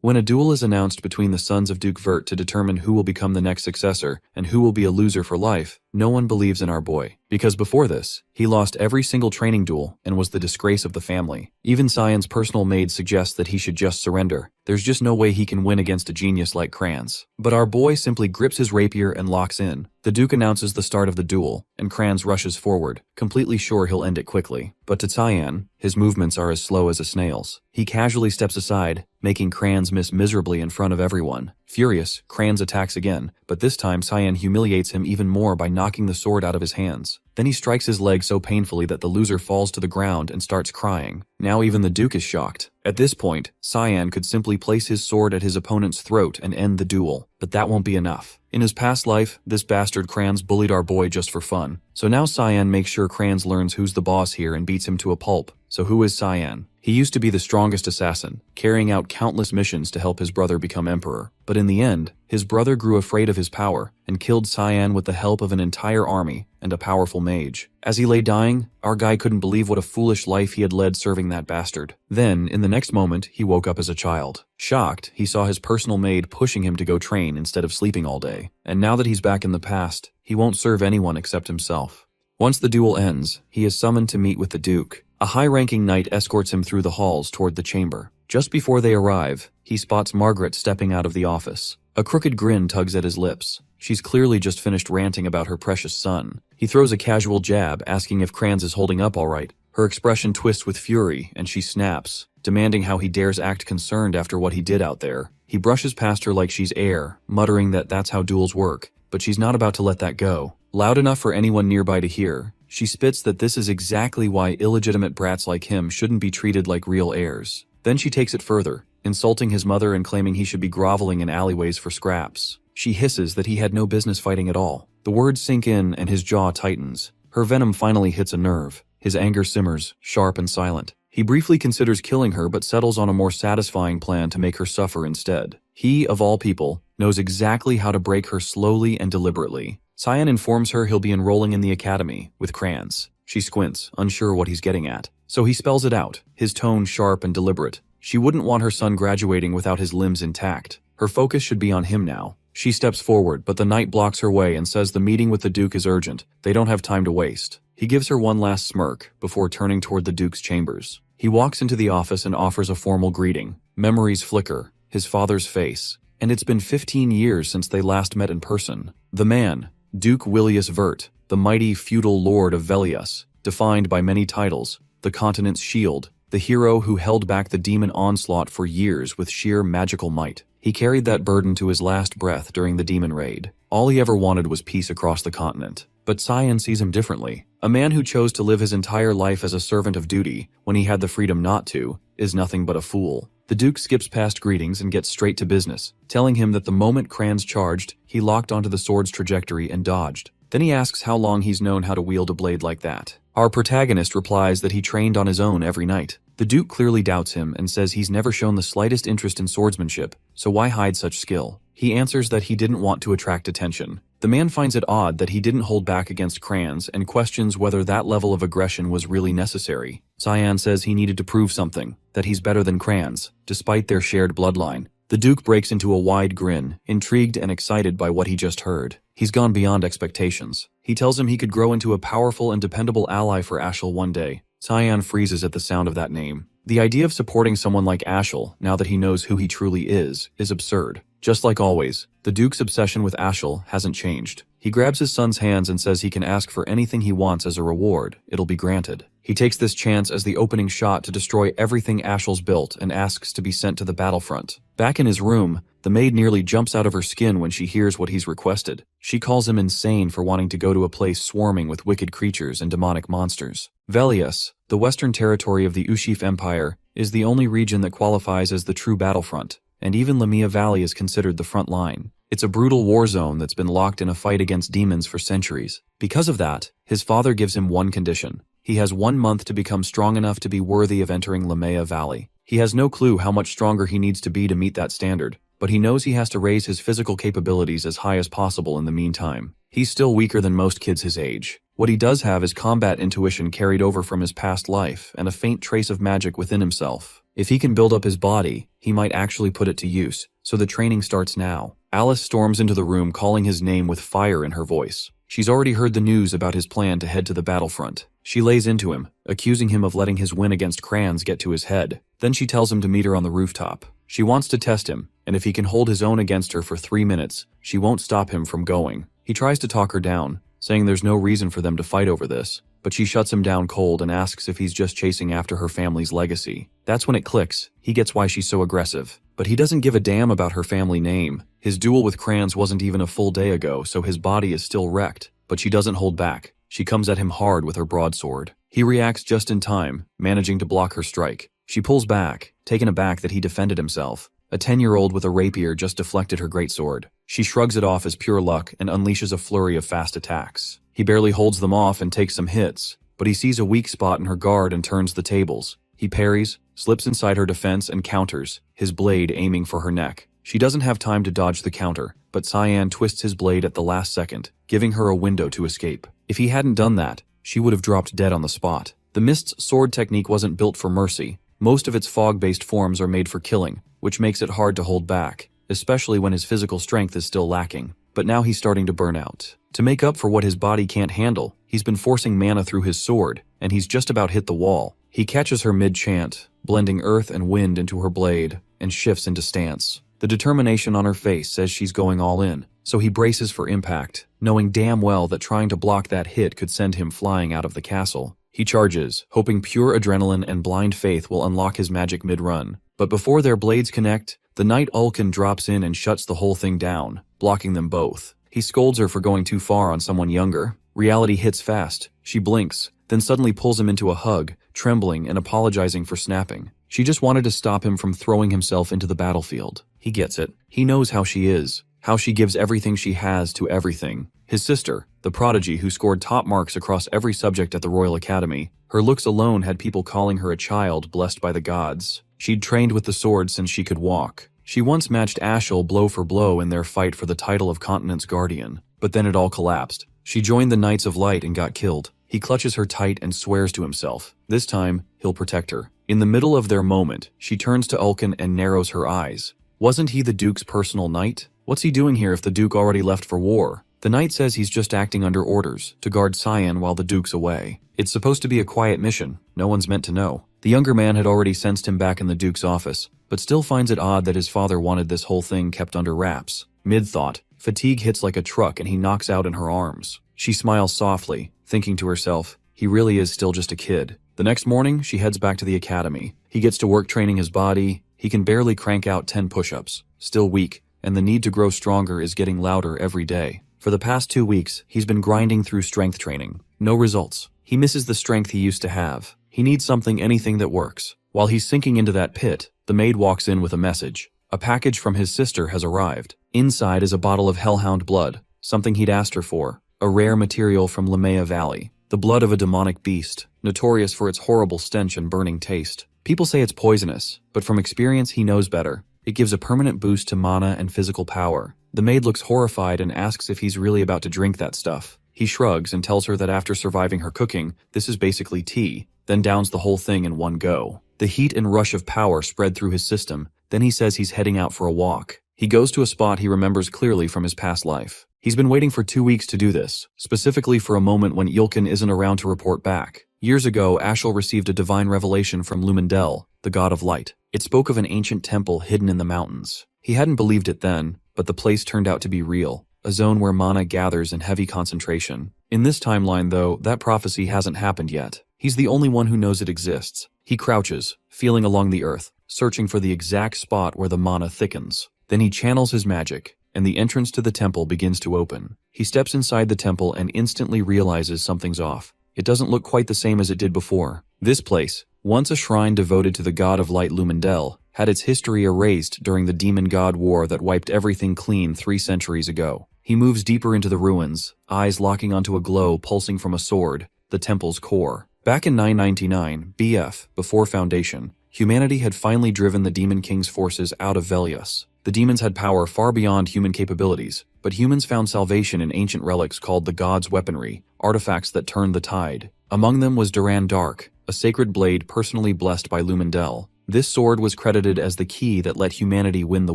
When a duel is announced between the sons of Duke Vert to determine who will become the next successor and who will be a loser for life, no one believes in our boy. Because before this, he lost every single training duel and was the disgrace of the family. Even Cyan's personal maid suggests that he should just surrender. There's just no way he can win against a genius like Kranz. But our boy simply grips his rapier and locks in. The Duke announces the start of the duel, and Kranz rushes forward, completely sure he'll end it quickly. But to Cyan, his movements are as slow as a snail's. He casually steps aside, making Kranz miss miserably in front of everyone. Furious, Kranz attacks again, but this time Cyan humiliates him even more by knocking the sword out of his hands. Then he strikes his leg so painfully that the loser falls to the ground and starts crying. Now even the Duke is shocked. At this point, Cyan could simply place his sword at his opponent's throat and end the duel, but that won't be enough. In his past life, this bastard Kranz bullied our boy just for fun. So now Cyan makes sure Kranz learns who's the boss here and beats him to a pulp. So who is Cyan? He used to be the strongest assassin, carrying out countless missions to help his brother become emperor. But in the end, his brother grew afraid of his power and killed Cyan with the help of an entire army and a powerful mage. As he lay dying, our guy couldn't believe what a foolish life he had led serving that bastard. Then, in the next moment, he woke up as a child. Shocked, he saw his personal maid pushing him to go train instead of sleeping all day. And now that he's back in the past, he won't serve anyone except himself. Once the duel ends, he is summoned to meet with the Duke. A high-ranking knight escorts him through the halls toward the chamber. Just before they arrive, he spots Margaret stepping out of the office. A crooked grin tugs at his lips. She's clearly just finished ranting about her precious son. He throws a casual jab, asking if Kranz is holding up all right. Her expression twists with fury, and she snaps, demanding how he dares act concerned after what he did out there. He brushes past her like she's air, muttering that that's how duels work, but she's not about to let that go. Loud enough for anyone nearby to hear, she spits that this is exactly why illegitimate brats like him shouldn't be treated like real heirs. Then she takes it further, insulting his mother and claiming he should be groveling in alleyways for scraps. She hisses that he had no business fighting at all. The words sink in and his jaw tightens. Her venom finally hits a nerve. His anger simmers, sharp and silent. He briefly considers killing her but settles on a more satisfying plan to make her suffer instead. He, of all people, knows exactly how to break her slowly and deliberately. Cyan informs her he'll be enrolling in the academy with Kranz. She squints, unsure what he's getting at. So he spells it out, his tone sharp and deliberate. She wouldn't want her son graduating without his limbs intact. Her focus should be on him now. She steps forward, but the knight blocks her way and says the meeting with the Duke is urgent. They don't have time to waste. He gives her one last smirk before turning toward the Duke's chambers. He walks into the office and offers a formal greeting. Memories flicker, his father's face. And it's been 15 years since they last met in person. The man, Duke Willius Vert, the mighty feudal lord of Velius, defined by many titles, the continent's shield, the hero who held back the demon onslaught for years with sheer magical might. He carried that burden to his last breath during the demon raid. All he ever wanted was peace across the continent. But Cyan sees him differently. A man who chose to live his entire life as a servant of duty, when he had the freedom not to, is nothing but a fool. The Duke skips past greetings and gets straight to business, telling him that the moment Kranz charged, he locked onto the sword's trajectory and dodged. Then he asks how long he's known how to wield a blade like that. Our protagonist replies that he trained on his own every night. The Duke clearly doubts him and says he's never shown the slightest interest in swordsmanship, so why hide such skill? He answers that he didn't want to attract attention. The man finds it odd that he didn't hold back against Kranz and questions whether that level of aggression was really necessary. Cyan says he needed to prove something, that he's better than Kranz, despite their shared bloodline. The Duke breaks into a wide grin, intrigued and excited by what he just heard. He's gone beyond expectations. He tells him he could grow into a powerful and dependable ally for Ashel one day. Cyan freezes at the sound of that name. The idea of supporting someone like Ashel, now that he knows who he truly is absurd. Just like always, the Duke's obsession with Ashel hasn't changed. He grabs his son's hands and says he can ask for anything he wants as a reward. It'll be granted. He takes this chance as the opening shot to destroy everything Ashel's built and asks to be sent to the battlefront. Back in his room, the maid nearly jumps out of her skin when she hears what he's requested. She calls him insane for wanting to go to a place swarming with wicked creatures and demonic monsters. Velius, the western territory of the Ushif Empire, is the only region that qualifies as the true battlefront, and even Lamia Valley is considered the front line. It's a brutal war zone that's been locked in a fight against demons for centuries. Because of that, his father gives him one condition. He has 1 month to become strong enough to be worthy of entering Lamia Valley. He has no clue how much stronger he needs to be to meet that standard, but he knows he has to raise his physical capabilities as high as possible in the meantime. He's still weaker than most kids his age. What he does have is combat intuition carried over from his past life and a faint trace of magic within himself. If he can build up his body, he might actually put it to use, so the training starts now. Alice storms into the room calling his name with fire in her voice. She's already heard the news about his plan to head to the battlefront. She lays into him, accusing him of letting his win against Crayons get to his head. Then she tells him to meet her on the rooftop. She wants to test him, and if he can hold his own against her for 3 minutes, she won't stop him from going. He tries to talk her down, saying there's no reason for them to fight over this, but she shuts him down cold and asks if he's just chasing after her family's legacy. That's when it clicks. He gets why she's so aggressive. But he doesn't give a damn about her family name. His duel with Crayons wasn't even a full day ago, so his body is still wrecked. But she doesn't hold back. She comes at him hard with her broadsword. He reacts just in time, managing to block her strike. She pulls back, taken aback that he defended himself. A 10-year-old with a rapier just deflected her greatsword. She shrugs it off as pure luck and unleashes a flurry of fast attacks. He barely holds them off and takes some hits, but he sees a weak spot in her guard and turns the tables. He parries, slips inside her defense and counters, his blade aiming for her neck. She doesn't have time to dodge the counter, but Cyan twists his blade at the last second, giving her a window to escape. If he hadn't done that, she would have dropped dead on the spot. The Mist's sword technique wasn't built for mercy. Most of its fog-based forms are made for killing, which makes it hard to hold back, especially when his physical strength is still lacking. But now he's starting to burn out. To make up for what his body can't handle, he's been forcing mana through his sword, and he's just about hit the wall. He catches her mid-chant, blending earth and wind into her blade, and shifts into stance. The determination on her face says she's going all in, so he braces for impact, knowing damn well that trying to block that hit could send him flying out of the castle. He charges, hoping pure adrenaline and blind faith will unlock his magic mid-run. But before their blades connect, the knight Ulkin drops in and shuts the whole thing down, blocking them both. He scolds her for going too far on someone younger. Reality hits fast. She blinks, then suddenly pulls him into a hug, trembling and apologizing for snapping. She just wanted to stop him from throwing himself into the battlefield. He gets it. He knows how she is, how she gives everything she has to everything. His sister, the prodigy who scored top marks across every subject at the Royal Academy, her looks alone had people calling her a child blessed by the gods. She'd trained with the sword since she could walk. She once matched Ashel blow for blow in their fight for the title of Continent's Guardian, but then it all collapsed. She joined the Knights of Light and got killed. He clutches her tight and swears to himself. This time, he'll protect her. In the middle of their moment, she turns to Ulkin and narrows her eyes. Wasn't he the Duke's personal knight? What's he doing here if the Duke already left for war? The knight says he's just acting under orders, to guard Cyan while the Duke's away. It's supposed to be a quiet mission. No one's meant to know. The younger man had already sensed him back in the Duke's office, but still finds it odd that his father wanted this whole thing kept under wraps. Mid-thought, fatigue hits like a truck and he knocks out in her arms. She smiles softly, thinking to herself, he really is still just a kid. The next morning, she heads back to the academy. He gets to work training his body. He can barely crank out 10 push-ups, still weak, and the need to grow stronger is getting louder every day. For the past 2 weeks, he's been grinding through strength training. No results. He misses the strength he used to have. He needs anything that works. While he's sinking into that pit, the maid walks in with a message. A package from his sister has arrived. Inside is a bottle of hellhound blood, something he'd asked her for, a rare material from Lamea Valley. The blood of a demonic beast, notorious for its horrible stench and burning taste. People say it's poisonous, but from experience he knows better. It gives a permanent boost to mana and physical power. The maid looks horrified and asks if he's really about to drink that stuff. He shrugs and tells her that after surviving her cooking, this is basically tea, then downs the whole thing in one go. The heat and rush of power spread through his system. Then he says he's heading out for a walk. He goes to a spot he remembers clearly from his past life. He's been waiting for 2 weeks to do this, specifically for a moment when Yulkin isn't around to report back. Years ago, Ashel received a divine revelation from Lumendel, the god of light. It spoke of an ancient temple hidden in the mountains. He hadn't believed it then, but the place turned out to be real, a zone where mana gathers in heavy concentration. In this timeline, though, that prophecy hasn't happened yet. He's the only one who knows it exists. He crouches, feeling along the earth, searching for the exact spot where the mana thickens. Then he channels his magic, and the entrance to the temple begins to open. He steps inside the temple and instantly realizes something's off. It doesn't look quite the same as it did before. This place, once a shrine devoted to the god of light Lumendel, had its history erased during the demon god war that wiped everything clean 3 centuries ago. He moves deeper into the ruins, eyes locking onto a glow pulsing from a sword, the temple's core. Back in 999, BF, before Foundation, humanity had finally driven the Demon King's forces out of Velius. The demons had power far beyond human capabilities, but humans found salvation in ancient relics called the God's Weaponry, artifacts that turned the tide. Among them was Duran Dark, a sacred blade personally blessed by Lumendel. This sword was credited as the key that let humanity win the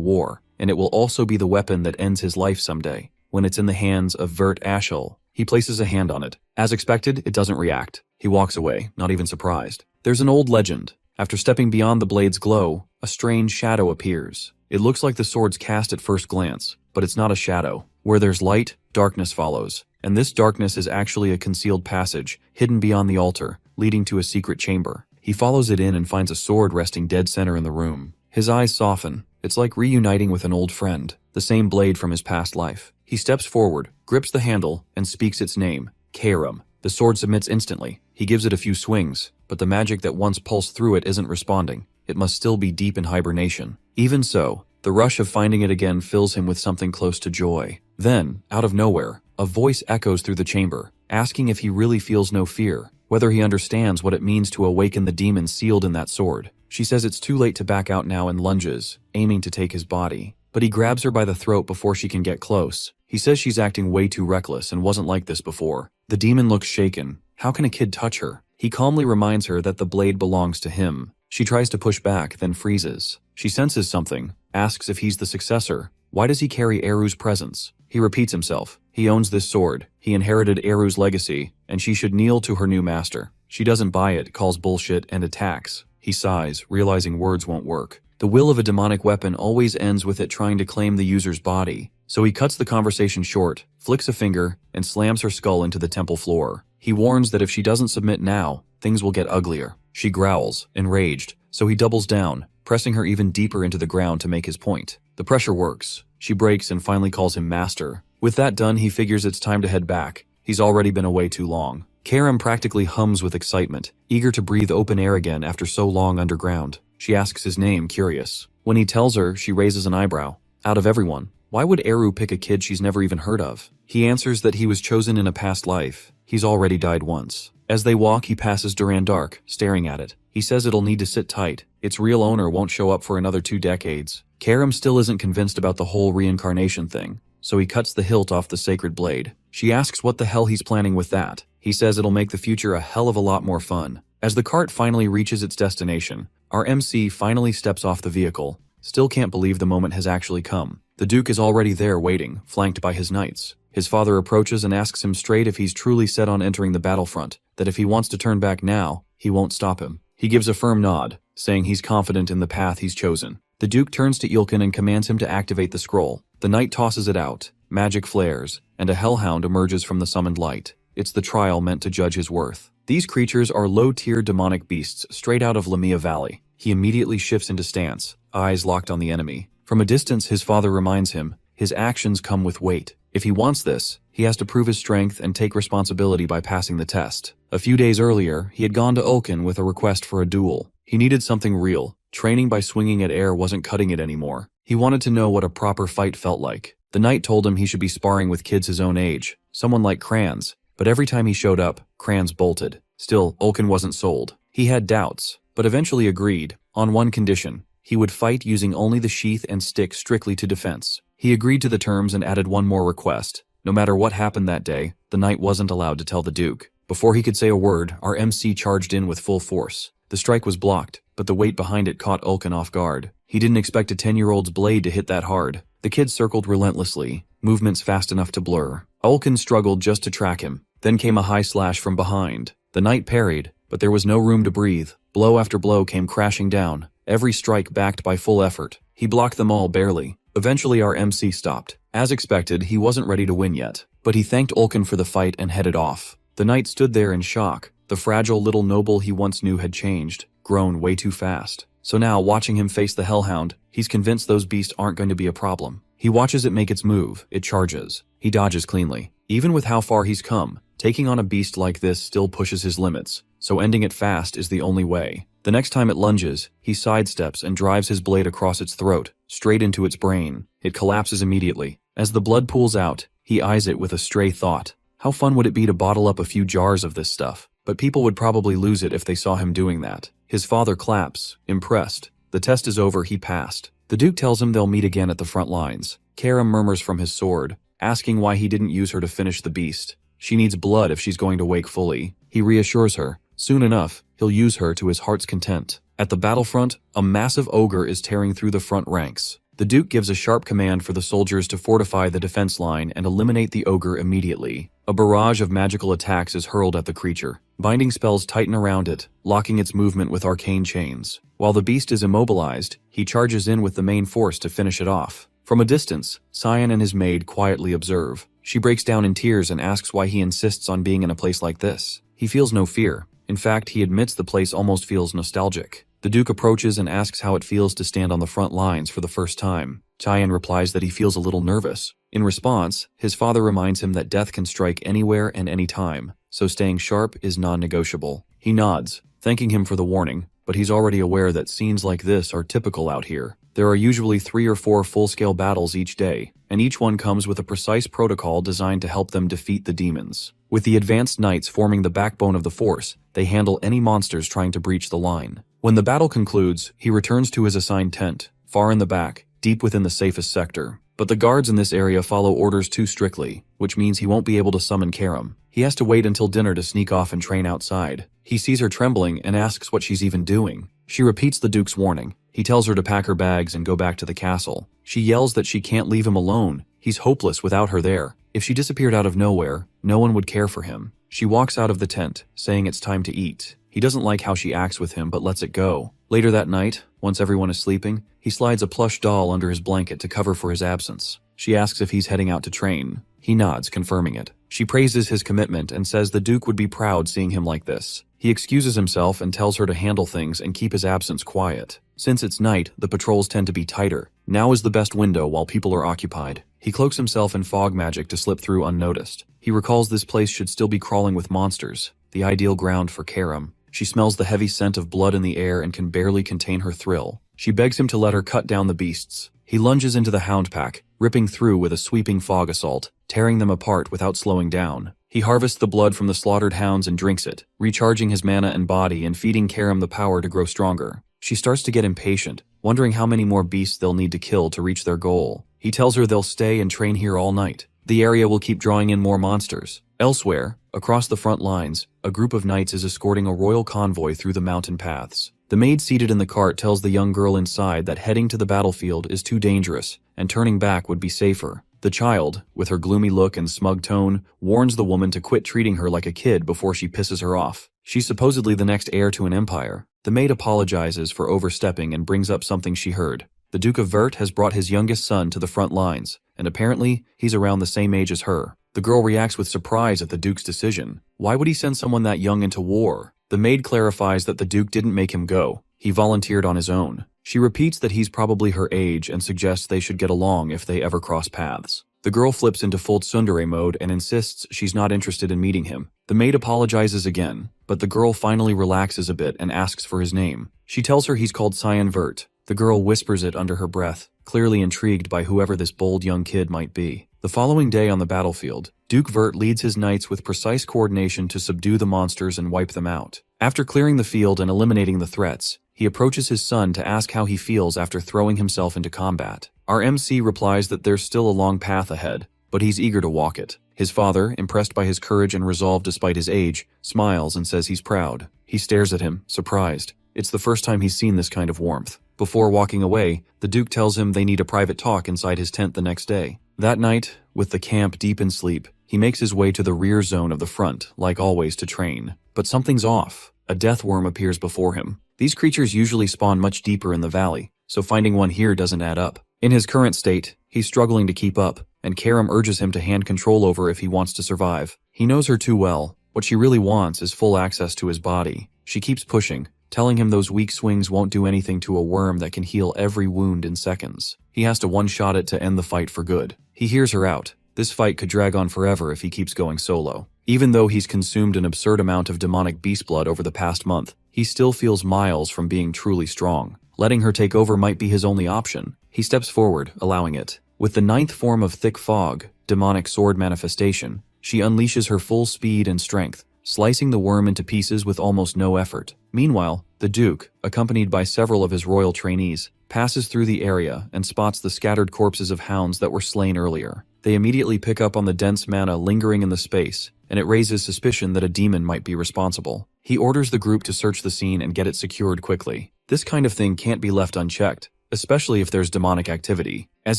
war, and it will also be the weapon that ends his life someday. When it's in the hands of Vert Ashel, he places a hand on it. As expected, it doesn't react. He walks away, not even surprised. There's an old legend. After stepping beyond the blade's glow, a strange shadow appears. It looks like the sword's cast at first glance, but it's not a shadow. Where there's light, darkness follows. And this darkness is actually a concealed passage, hidden beyond the altar, leading to a secret chamber. He follows it in and finds a sword resting dead center in the room. His eyes soften. It's like reuniting with an old friend, the same blade from his past life. He steps forward, grips the handle, and speaks its name, Karam. The sword submits instantly. He gives it a few swings, but the magic that once pulsed through it isn't responding. It must still be deep in hibernation. Even so, the rush of finding it again fills him with something close to joy. Then, out of nowhere, a voice echoes through the chamber, asking if he really feels no fear, whether he understands what it means to awaken the demon sealed in that sword. She says it's too late to back out now and lunges, aiming to take his body. But he grabs her by the throat before she can get close. He says she's acting way too reckless and wasn't like this before. The demon looks shaken. How can a kid touch her? He calmly reminds her that the blade belongs to him. She tries to push back, then freezes. She senses something, asks if he's the successor. Why does he carry Eru's presence? He repeats himself. He owns this sword. He inherited Eru's legacy, and she should kneel to her new master. She doesn't buy it, calls bullshit, and attacks. He sighs, realizing words won't work. The will of a demonic weapon always ends with it trying to claim the user's body. So he cuts the conversation short, flicks a finger, and slams her skull into the temple floor. He warns that if she doesn't submit now, things will get uglier. She growls, enraged, so he doubles down, pressing her even deeper into the ground to make his point. The pressure works. She breaks and finally calls him master. With that done, he figures it's time to head back. He's already been away too long. Karam practically hums with excitement, eager to breathe open air again after so long underground. She asks his name, curious. When he tells her, she raises an eyebrow. Out of everyone, why would Eru pick a kid she's never even heard of? He answers that he was chosen in a past life. He's already died once. As they walk, he passes Duran Dark, staring at it. He says it'll need to sit tight. Its real owner won't show up for another 2 decades. Karam still isn't convinced about the whole reincarnation thing, so he cuts the hilt off the sacred blade. She asks what the hell he's planning with that. He says it'll make the future a hell of a lot more fun. As the cart finally reaches its destination, our MC finally steps off the vehicle. Still can't believe the moment has actually come. The Duke is already there waiting, flanked by his knights. His father approaches and asks him straight if he's truly set on entering the battlefront, that if he wants to turn back now, he won't stop him. He gives a firm nod, saying he's confident in the path he's chosen. The Duke turns to Ilkin and commands him to activate the scroll. The knight tosses it out, magic flares, and a hellhound emerges from the summoned light. It's the trial meant to judge his worth. These creatures are low-tier demonic beasts straight out of Lamia Valley. He immediately shifts into stance, eyes locked on the enemy. From a distance, his father reminds him, his actions come with weight. If he wants this, he has to prove his strength and take responsibility by passing the test. A few days earlier, he had gone to Ulkin with a request for a duel. He needed something real. Training by swinging at air wasn't cutting it anymore. He wanted to know what a proper fight felt like. The knight told him he should be sparring with kids his own age, someone like Kranz. But every time he showed up, Kranz bolted. Still, Ulkin wasn't sold. He had doubts, but eventually agreed, on one condition. He would fight using only the sheath and stick strictly to defense. He agreed to the terms and added one more request. No matter what happened that day, the knight wasn't allowed to tell the Duke. Before he could say a word, our MC charged in with full force. The strike was blocked, but the weight behind it caught Ulkin off guard. He didn't expect a 10-year-old's blade to hit that hard. The kid circled relentlessly, movements fast enough to blur. Ulkin struggled just to track him. Then came a high slash from behind. The knight parried, but there was no room to breathe. Blow after blow came crashing down, every strike backed by full effort. He blocked them all barely. Eventually our MC stopped. As expected, he wasn't ready to win yet, but he thanked Ulkin for the fight and headed off. The knight stood there in shock. The fragile little noble he once knew had changed, grown way too fast. So now, watching him face the hellhound, he's convinced those beasts aren't going to be a problem. He watches it make its move, it charges. He dodges cleanly. Even with how far he's come, taking on a beast like this still pushes his limits, so ending it fast is the only way. The next time it lunges, he sidesteps and drives his blade across its throat, straight into its brain. It collapses immediately. As the blood pools out, he eyes it with a stray thought. How fun would it be to bottle up a few jars of this stuff? But people would probably lose it if they saw him doing that. His father claps, impressed. The test is over, he passed. The Duke tells him they'll meet again at the front lines. Karam murmurs from his sword, asking why he didn't use her to finish the beast. She needs blood if she's going to wake fully. He reassures her. Soon enough, he'll use her to his heart's content. At the battlefront, a massive ogre is tearing through the front ranks. The Duke gives a sharp command for the soldiers to fortify the defense line and eliminate the ogre immediately. A barrage of magical attacks is hurled at the creature. Binding spells tighten around it, locking its movement with arcane chains. While the beast is immobilized, he charges in with the main force to finish it off. From a distance, Cyan and his maid quietly observe. She breaks down in tears and asks why he insists on being in a place like this. He feels no fear. In fact, he admits the place almost feels nostalgic. The Duke approaches and asks how it feels to stand on the front lines for the first time. Cyan replies that he feels a little nervous. In response, his father reminds him that death can strike anywhere and anytime, so staying sharp is non-negotiable. He nods, thanking him for the warning, but he's already aware that scenes like this are typical out here. There are usually 3 or 4 full-scale battles each day, and each one comes with a precise protocol designed to help them defeat the demons. With the advanced knights forming the backbone of the force, they handle any monsters trying to breach the line. When the battle concludes, he returns to his assigned tent, far in the back, deep within the safest sector. But the guards in this area follow orders too strictly, which means he won't be able to summon Karam. He has to wait until dinner to sneak off and train outside. He sees her trembling and asks what she's even doing. She repeats the Duke's warning. He tells her to pack her bags and go back to the castle. She yells that she can't leave him alone. He's hopeless without her there. If she disappeared out of nowhere, no one would care for him. She walks out of the tent, saying it's time to eat. He doesn't like how she acts with him but lets it go. Later that night, once everyone is sleeping, he slides a plush doll under his blanket to cover for his absence. She asks if he's heading out to train. He nods, confirming it. She praises his commitment and says the Duke would be proud seeing him like this. He excuses himself and tells her to handle things and keep his absence quiet. Since it's night, the patrols tend to be tighter. Now is the best window while people are occupied. He cloaks himself in fog magic to slip through unnoticed. He recalls this place should still be crawling with monsters, the ideal ground for Karam. She smells the heavy scent of blood in the air and can barely contain her thrill. She begs him to let her cut down the beasts. He lunges into the hound pack, ripping through with a sweeping fog assault, tearing them apart without slowing down. He harvests the blood from the slaughtered hounds and drinks it, recharging his mana and body and feeding Karam the power to grow stronger. She starts to get impatient, wondering how many more beasts they'll need to kill to reach their goal. He tells her they'll stay and train here all night. The area will keep drawing in more monsters. Elsewhere, across the front lines, a group of knights is escorting a royal convoy through the mountain paths. The maid seated in the cart tells the young girl inside that heading to the battlefield is too dangerous, and turning back would be safer. The child, with her gloomy look and smug tone, warns the woman to quit treating her like a kid before she pisses her off. She's supposedly the next heir to an empire. The maid apologizes for overstepping and brings up something she heard. The Duke of Vert has brought his youngest son to the front lines, and apparently, he's around the same age as her. The girl reacts with surprise at the Duke's decision. Why would he send someone that young into war? The maid clarifies that the Duke didn't make him go. He volunteered on his own. She repeats that he's probably her age and suggests they should get along if they ever cross paths. The girl flips into full tsundere mode and insists she's not interested in meeting him. The maid apologizes again, but the girl finally relaxes a bit and asks for his name. She tells her he's called Cyan Vert. The girl whispers it under her breath, clearly intrigued by whoever this bold young kid might be. The following day on the battlefield, Duke Vert leads his knights with precise coordination to subdue the monsters and wipe them out. After clearing the field and eliminating the threats, he approaches his son to ask how he feels after throwing himself into combat. Our MC replies that there's still a long path ahead, but he's eager to walk it. His father, impressed by his courage and resolve despite his age, smiles and says he's proud. He stares at him, surprised. It's the first time he's seen this kind of warmth. Before walking away, the Duke tells him they need a private talk inside his tent the next day. That night, with the camp deep in sleep, he makes his way to the rear zone of the front, like always, to train. But something's off. A death worm appears before him. These creatures usually spawn much deeper in the valley, so finding one here doesn't add up. In his current state, he's struggling to keep up, and Karam urges him to hand control over if he wants to survive. He knows her too well. What she really wants is full access to his body. She keeps pushing, telling him those weak swings won't do anything to a worm that can heal every wound in seconds. He has to one-shot it to end the fight for good. He hears her out. This fight could drag on forever if he keeps going solo. Even though he's consumed an absurd amount of demonic beast blood over the past month, he still feels miles from being truly strong. Letting her take over might be his only option. He steps forward, allowing it. With the 9th form of thick fog, demonic sword manifestation, she unleashes her full speed and strength, slicing the worm into pieces with almost no effort. Meanwhile, the Duke, accompanied by several of his royal trainees, passes through the area and spots the scattered corpses of hounds that were slain earlier. They immediately pick up on the dense mana lingering in the space, and it raises suspicion that a demon might be responsible. He orders the group to search the scene and get it secured quickly. This kind of thing can't be left unchecked, especially if there's demonic activity. As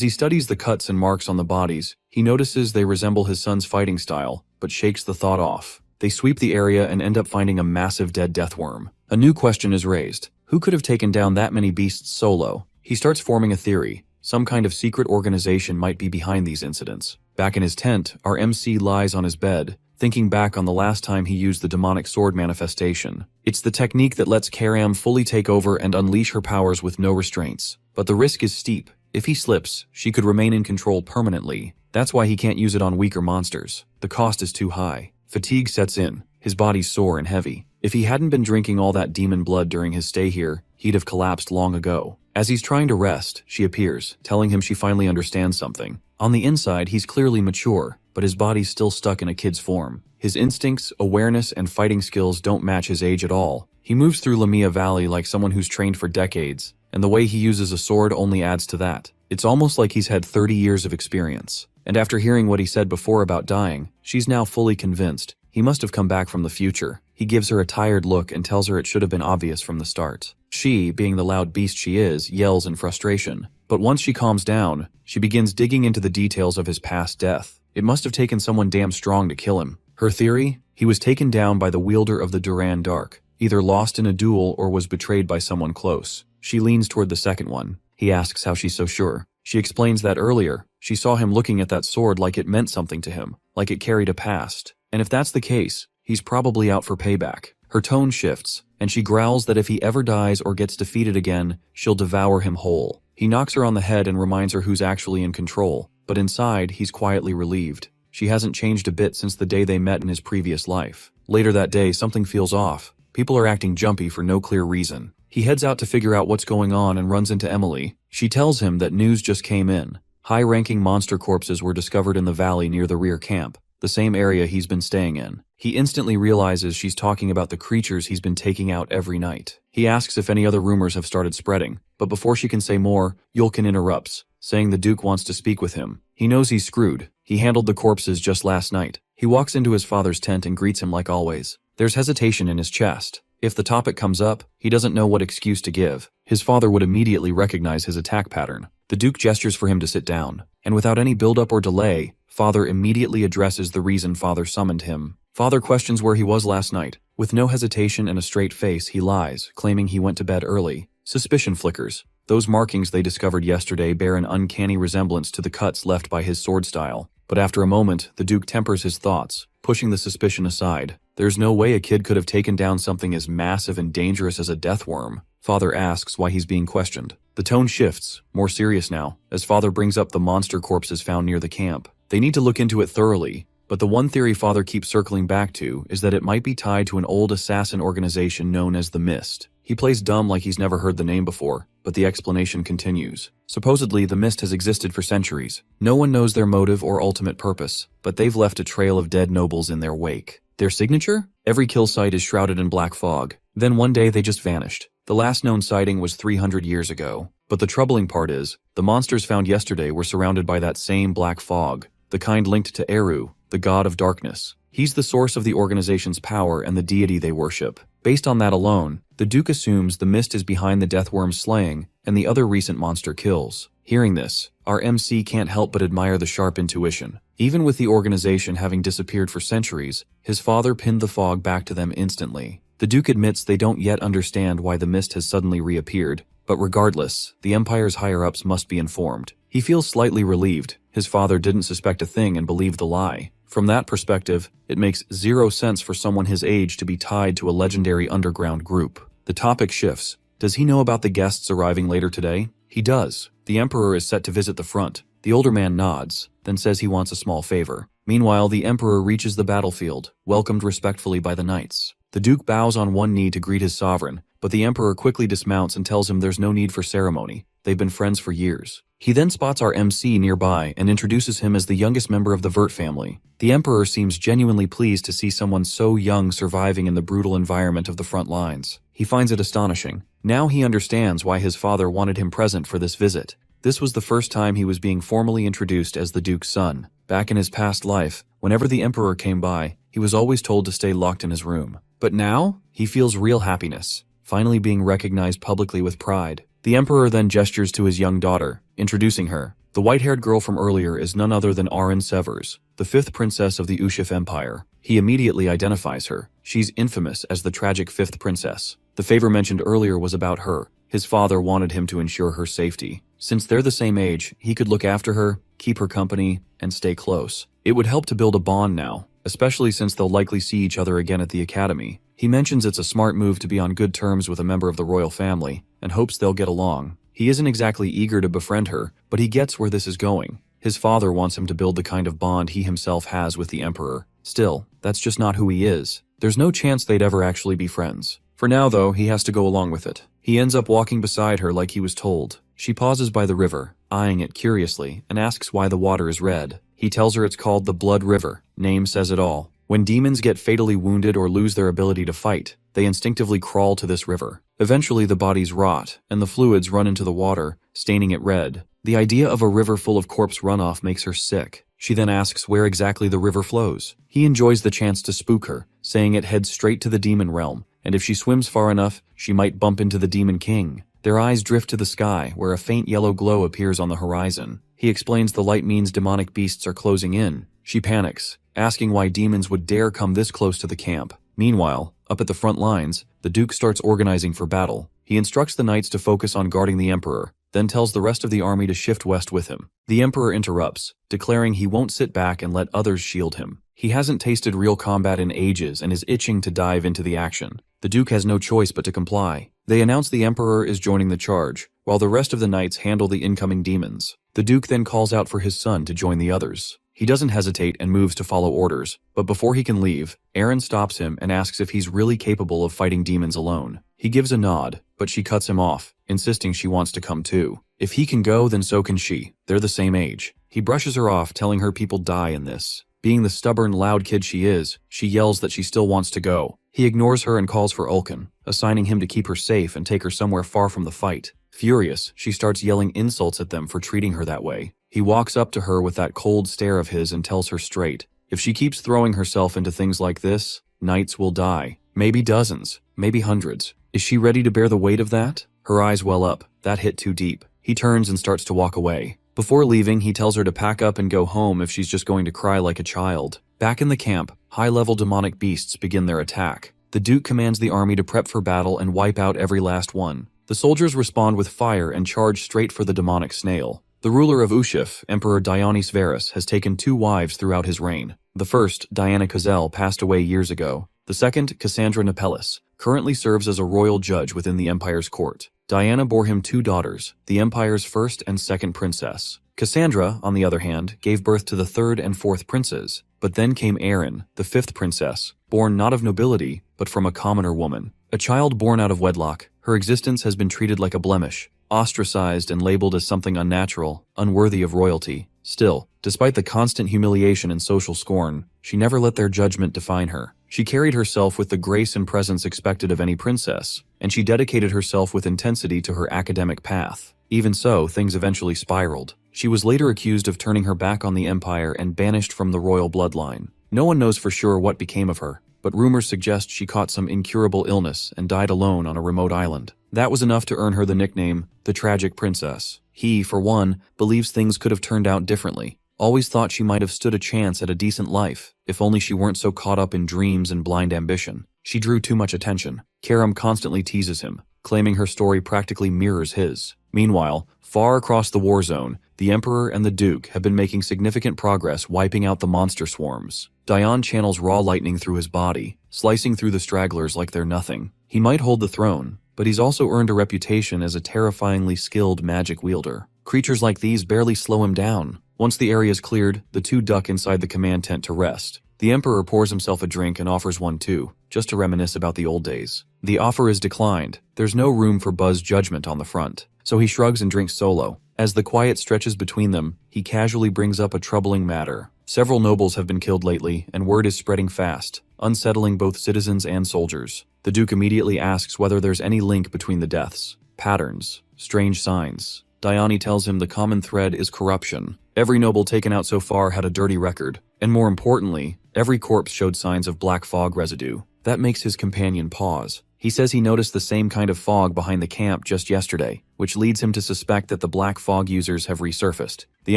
he studies the cuts and marks on the bodies, he notices they resemble his son's fighting style, but shakes the thought off. They sweep the area and end up finding a massive dead deathworm. A new question is raised. Who could have taken down that many beasts solo? He starts forming a theory. Some kind of secret organization might be behind these incidents. Back in his tent, our MC lies on his bed, thinking back on the last time he used the demonic sword manifestation. It's the technique that lets Karam fully take over and unleash her powers with no restraints. But the risk is steep. If he slips, she could remain in control permanently. That's why he can't use it on weaker monsters. The cost is too high. Fatigue sets in. His body's sore and heavy. If he hadn't been drinking all that demon blood during his stay here, he'd have collapsed long ago. As he's trying to rest, she appears, telling him she finally understands something. On the inside, he's clearly mature, but his body's still stuck in a kid's form. His instincts, awareness, and fighting skills don't match his age at all. He moves through Lamia Valley like someone who's trained for decades, and the way he uses a sword only adds to that. It's almost like he's had 30 years of experience. And after hearing what he said before about dying, she's now fully convinced. He must have come back from the future. He gives her a tired look and tells her it should have been obvious from the start. She, being the loud beast she is, yells in frustration. But once she calms down, she begins digging into the details of his past death. It must have taken someone damn strong to kill him. Her theory? He was taken down by the wielder of the Duran Dark, either lost in a duel or was betrayed by someone close. She leans toward the second one. He asks how she's so sure. She explains that earlier, she saw him looking at that sword like it meant something to him, like it carried a past. And if that's the case, he's probably out for payback. Her tone shifts, and she growls that if he ever dies or gets defeated again, she'll devour him whole. He knocks her on the head and reminds her who's actually in control, but inside, he's quietly relieved. She hasn't changed a bit since the day they met in his previous life. Later that day, something feels off. People are acting jumpy for no clear reason. He heads out to figure out what's going on and runs into Emily. She tells him that news just came in. High-ranking monster corpses were discovered in the valley near the rear camp, the same area he's been staying in. He instantly realizes she's talking about the creatures he's been taking out every night. He asks if any other rumors have started spreading, but before she can say more, Yulkin interrupts, saying the Duke wants to speak with him. He knows he's screwed. He handled the corpses just last night. He walks into his father's tent and greets him like always. There's hesitation in his chest. If the topic comes up, he doesn't know what excuse to give. His father would immediately recognize his attack pattern. The Duke gestures for him to sit down, and without any build-up or delay, Father immediately addresses the reason Father summoned him. Father questions where he was last night. With no hesitation and a straight face, he lies, claiming he went to bed early. Suspicion flickers. Those markings they discovered yesterday bear an uncanny resemblance to the cuts left by his sword style. But after a moment, the Duke tempers his thoughts, pushing the suspicion aside. There's no way a kid could have taken down something as massive and dangerous as a deathworm. Father asks why he's being questioned. The tone shifts, more serious now, as Father brings up the monster corpses found near the camp. They need to look into it thoroughly, but the one theory Father keeps circling back to is that it might be tied to an old assassin organization known as the Mist. He plays dumb like he's never heard the name before, but the explanation continues. Supposedly, the Mist has existed for centuries. No one knows their motive or ultimate purpose, but they've left a trail of dead nobles in their wake. Their signature? Every kill site is shrouded in black fog. Then one day they just vanished. The last known sighting was 300 years ago. But the troubling part is, the monsters found yesterday were surrounded by that same black fog, the kind linked to Eru, the god of darkness. He's the source of the organization's power and the deity they worship. Based on that alone, the Duke assumes the Mist is behind the Deathworm's slaying and the other recent monster kills. Hearing this, our MC can't help but admire the sharp intuition. Even with the organization having disappeared for centuries, his father pinned the fog back to them instantly. The Duke admits they don't yet understand why the Mist has suddenly reappeared, but regardless, the Empire's higher-ups must be informed. He feels slightly relieved. His father didn't suspect a thing and believed the lie. From that perspective, it makes zero sense for someone his age to be tied to a legendary underground group. The topic shifts. Does he know about the guests arriving later today? He does. The Emperor is set to visit the front. The older man nods, then says he wants a small favor. Meanwhile, the Emperor reaches the battlefield, welcomed respectfully by the knights. The Duke bows on one knee to greet his sovereign, but the Emperor quickly dismounts and tells him there's no need for ceremony. They've been friends for years. He then spots our MC nearby and introduces him as the youngest member of the Vert family. The Emperor seems genuinely pleased to see someone so young surviving in the brutal environment of the front lines. He finds it astonishing. Now he understands why his father wanted him present for this visit. This was the first time he was being formally introduced as the Duke's son. Back in his past life, whenever the Emperor came by, he was always told to stay locked in his room. But now, he feels real happiness. finally being recognized publicly with pride. The emperor then gestures to his young daughter, introducing her. The white-haired girl from earlier is none other than Arryn Severs, the 5th princess of the Ushif Empire. He immediately identifies her. She's infamous as the tragic 5th princess. The favor mentioned earlier was about her. His father wanted him to ensure her safety. Since they're the same age, he could look after her, keep her company, and stay close. It would help to build a bond now, especially since they'll likely see each other again at the academy. He mentions it's a smart move to be on good terms with a member of the royal family, and hopes they'll get along. He isn't exactly eager to befriend her, but he gets where this is going. His father wants him to build the kind of bond he himself has with the emperor. Still, that's just not who he is. There's no chance they'd ever actually be friends. For now, though, he has to go along with it. He ends up walking beside her like he was told. She pauses by the river, eyeing it curiously, and asks why the water is red. He tells her it's called the Blood River. Name says it all. When demons get fatally wounded or lose their ability to fight, they instinctively crawl to this river. Eventually, the bodies rot, and the fluids run into the water, staining it red. The idea of a river full of corpse runoff makes her sick. She then asks where exactly the river flows. He enjoys the chance to spook her, saying it heads straight to the demon realm, and if she swims far enough, she might bump into the demon king. Their eyes drift to the sky, where a faint yellow glow appears on the horizon. He explains the light means demonic beasts are closing in. She panics, asking why demons would dare come this close to the camp. Meanwhile, up at the front lines, the Duke starts organizing for battle. He instructs the knights to focus on guarding the Emperor, then tells the rest of the army to shift west with him. The Emperor interrupts, declaring he won't sit back and let others shield him. He hasn't tasted real combat in ages and is itching to dive into the action. The Duke has no choice but to comply. They announce the Emperor is joining the charge, while the rest of the knights handle the incoming demons. The Duke then calls out for his son to join the others. He doesn't hesitate and moves to follow orders, but before he can leave, Arryn stops him and asks if he's really capable of fighting demons alone. He gives a nod, but she cuts him off, insisting she wants to come too. If he can go, then so can she. They're the same age. He brushes her off, telling her people die in this. Being the stubborn, loud kid she is, she yells that she still wants to go. He ignores her and calls for Ulkin, assigning him to keep her safe and take her somewhere far from the fight. Furious, she starts yelling insults at them for treating her that way. He walks up to her with that cold stare of his and tells her straight, if she keeps throwing herself into things like this, knights will die. Maybe dozens, maybe hundreds. Is she ready to bear the weight of that? Her eyes well up. That hit too deep. He turns and starts to walk away. Before leaving, he tells her to pack up and go home if she's just going to cry like a child. Back in the camp, high-level demonic beasts begin their attack. The Duke commands the army to prep for battle and wipe out every last one. The soldiers respond with fire and charge straight for the demonic snail. The ruler of Ushif, Emperor Dionys Varys, has taken 2 wives throughout his reign. The first, Diana Kazel, passed away years ago. The second, Cassandra Nepellis, currently serves as a royal judge within the Empire's court. Diana bore him 2 daughters, the Empire's first and second princess. Cassandra, on the other hand, gave birth to the 3rd and 4th princes. But then came Arryn, the 5th princess, born not of nobility, but from a commoner woman. A child born out of wedlock, her existence has been treated like a blemish, ostracized and labeled as something unnatural, unworthy of royalty. Still, despite the constant humiliation and social scorn, she never let their judgment define her. She carried herself with the grace and presence expected of any princess, and she dedicated herself with intensity to her academic path. Even so, things eventually spiraled. She was later accused of turning her back on the empire and banished from the royal bloodline. No one knows for sure what became of her, but rumors suggest she caught some incurable illness and died alone on a remote island. That was enough to earn her the nickname, the Tragic Princess. He, for one, believes things could have turned out differently. Always thought she might have stood a chance at a decent life, if only she weren't so caught up in dreams and blind ambition. She drew too much attention. Karam constantly teases him, claiming her story practically mirrors his. Meanwhile, far across the war zone, the Emperor and the Duke have been making significant progress wiping out the monster swarms. Dion channels raw lightning through his body, slicing through the stragglers like they're nothing. He might hold the throne, but he's also earned a reputation as a terrifyingly skilled magic wielder. Creatures like these barely slow him down. Once the area is cleared, the 2 duck inside the command tent to rest. The Emperor pours himself a drink and offers one too, just to reminisce about the old days. The offer is declined. There's no room for Buzz's judgment on the front, so he shrugs and drinks solo. As the quiet stretches between them, he casually brings up a troubling matter. Several nobles have been killed lately, and word is spreading fast, unsettling both citizens and soldiers. The Duke immediately asks whether there's any link between the deaths. Patterns. Strange signs. Dione tells him the common thread is corruption. Every noble taken out so far had a dirty record, and more importantly, every corpse showed signs of black fog residue. That makes his companion pause. He says he noticed the same kind of fog behind the camp just yesterday, which leads him to suspect that the black fog users have resurfaced. The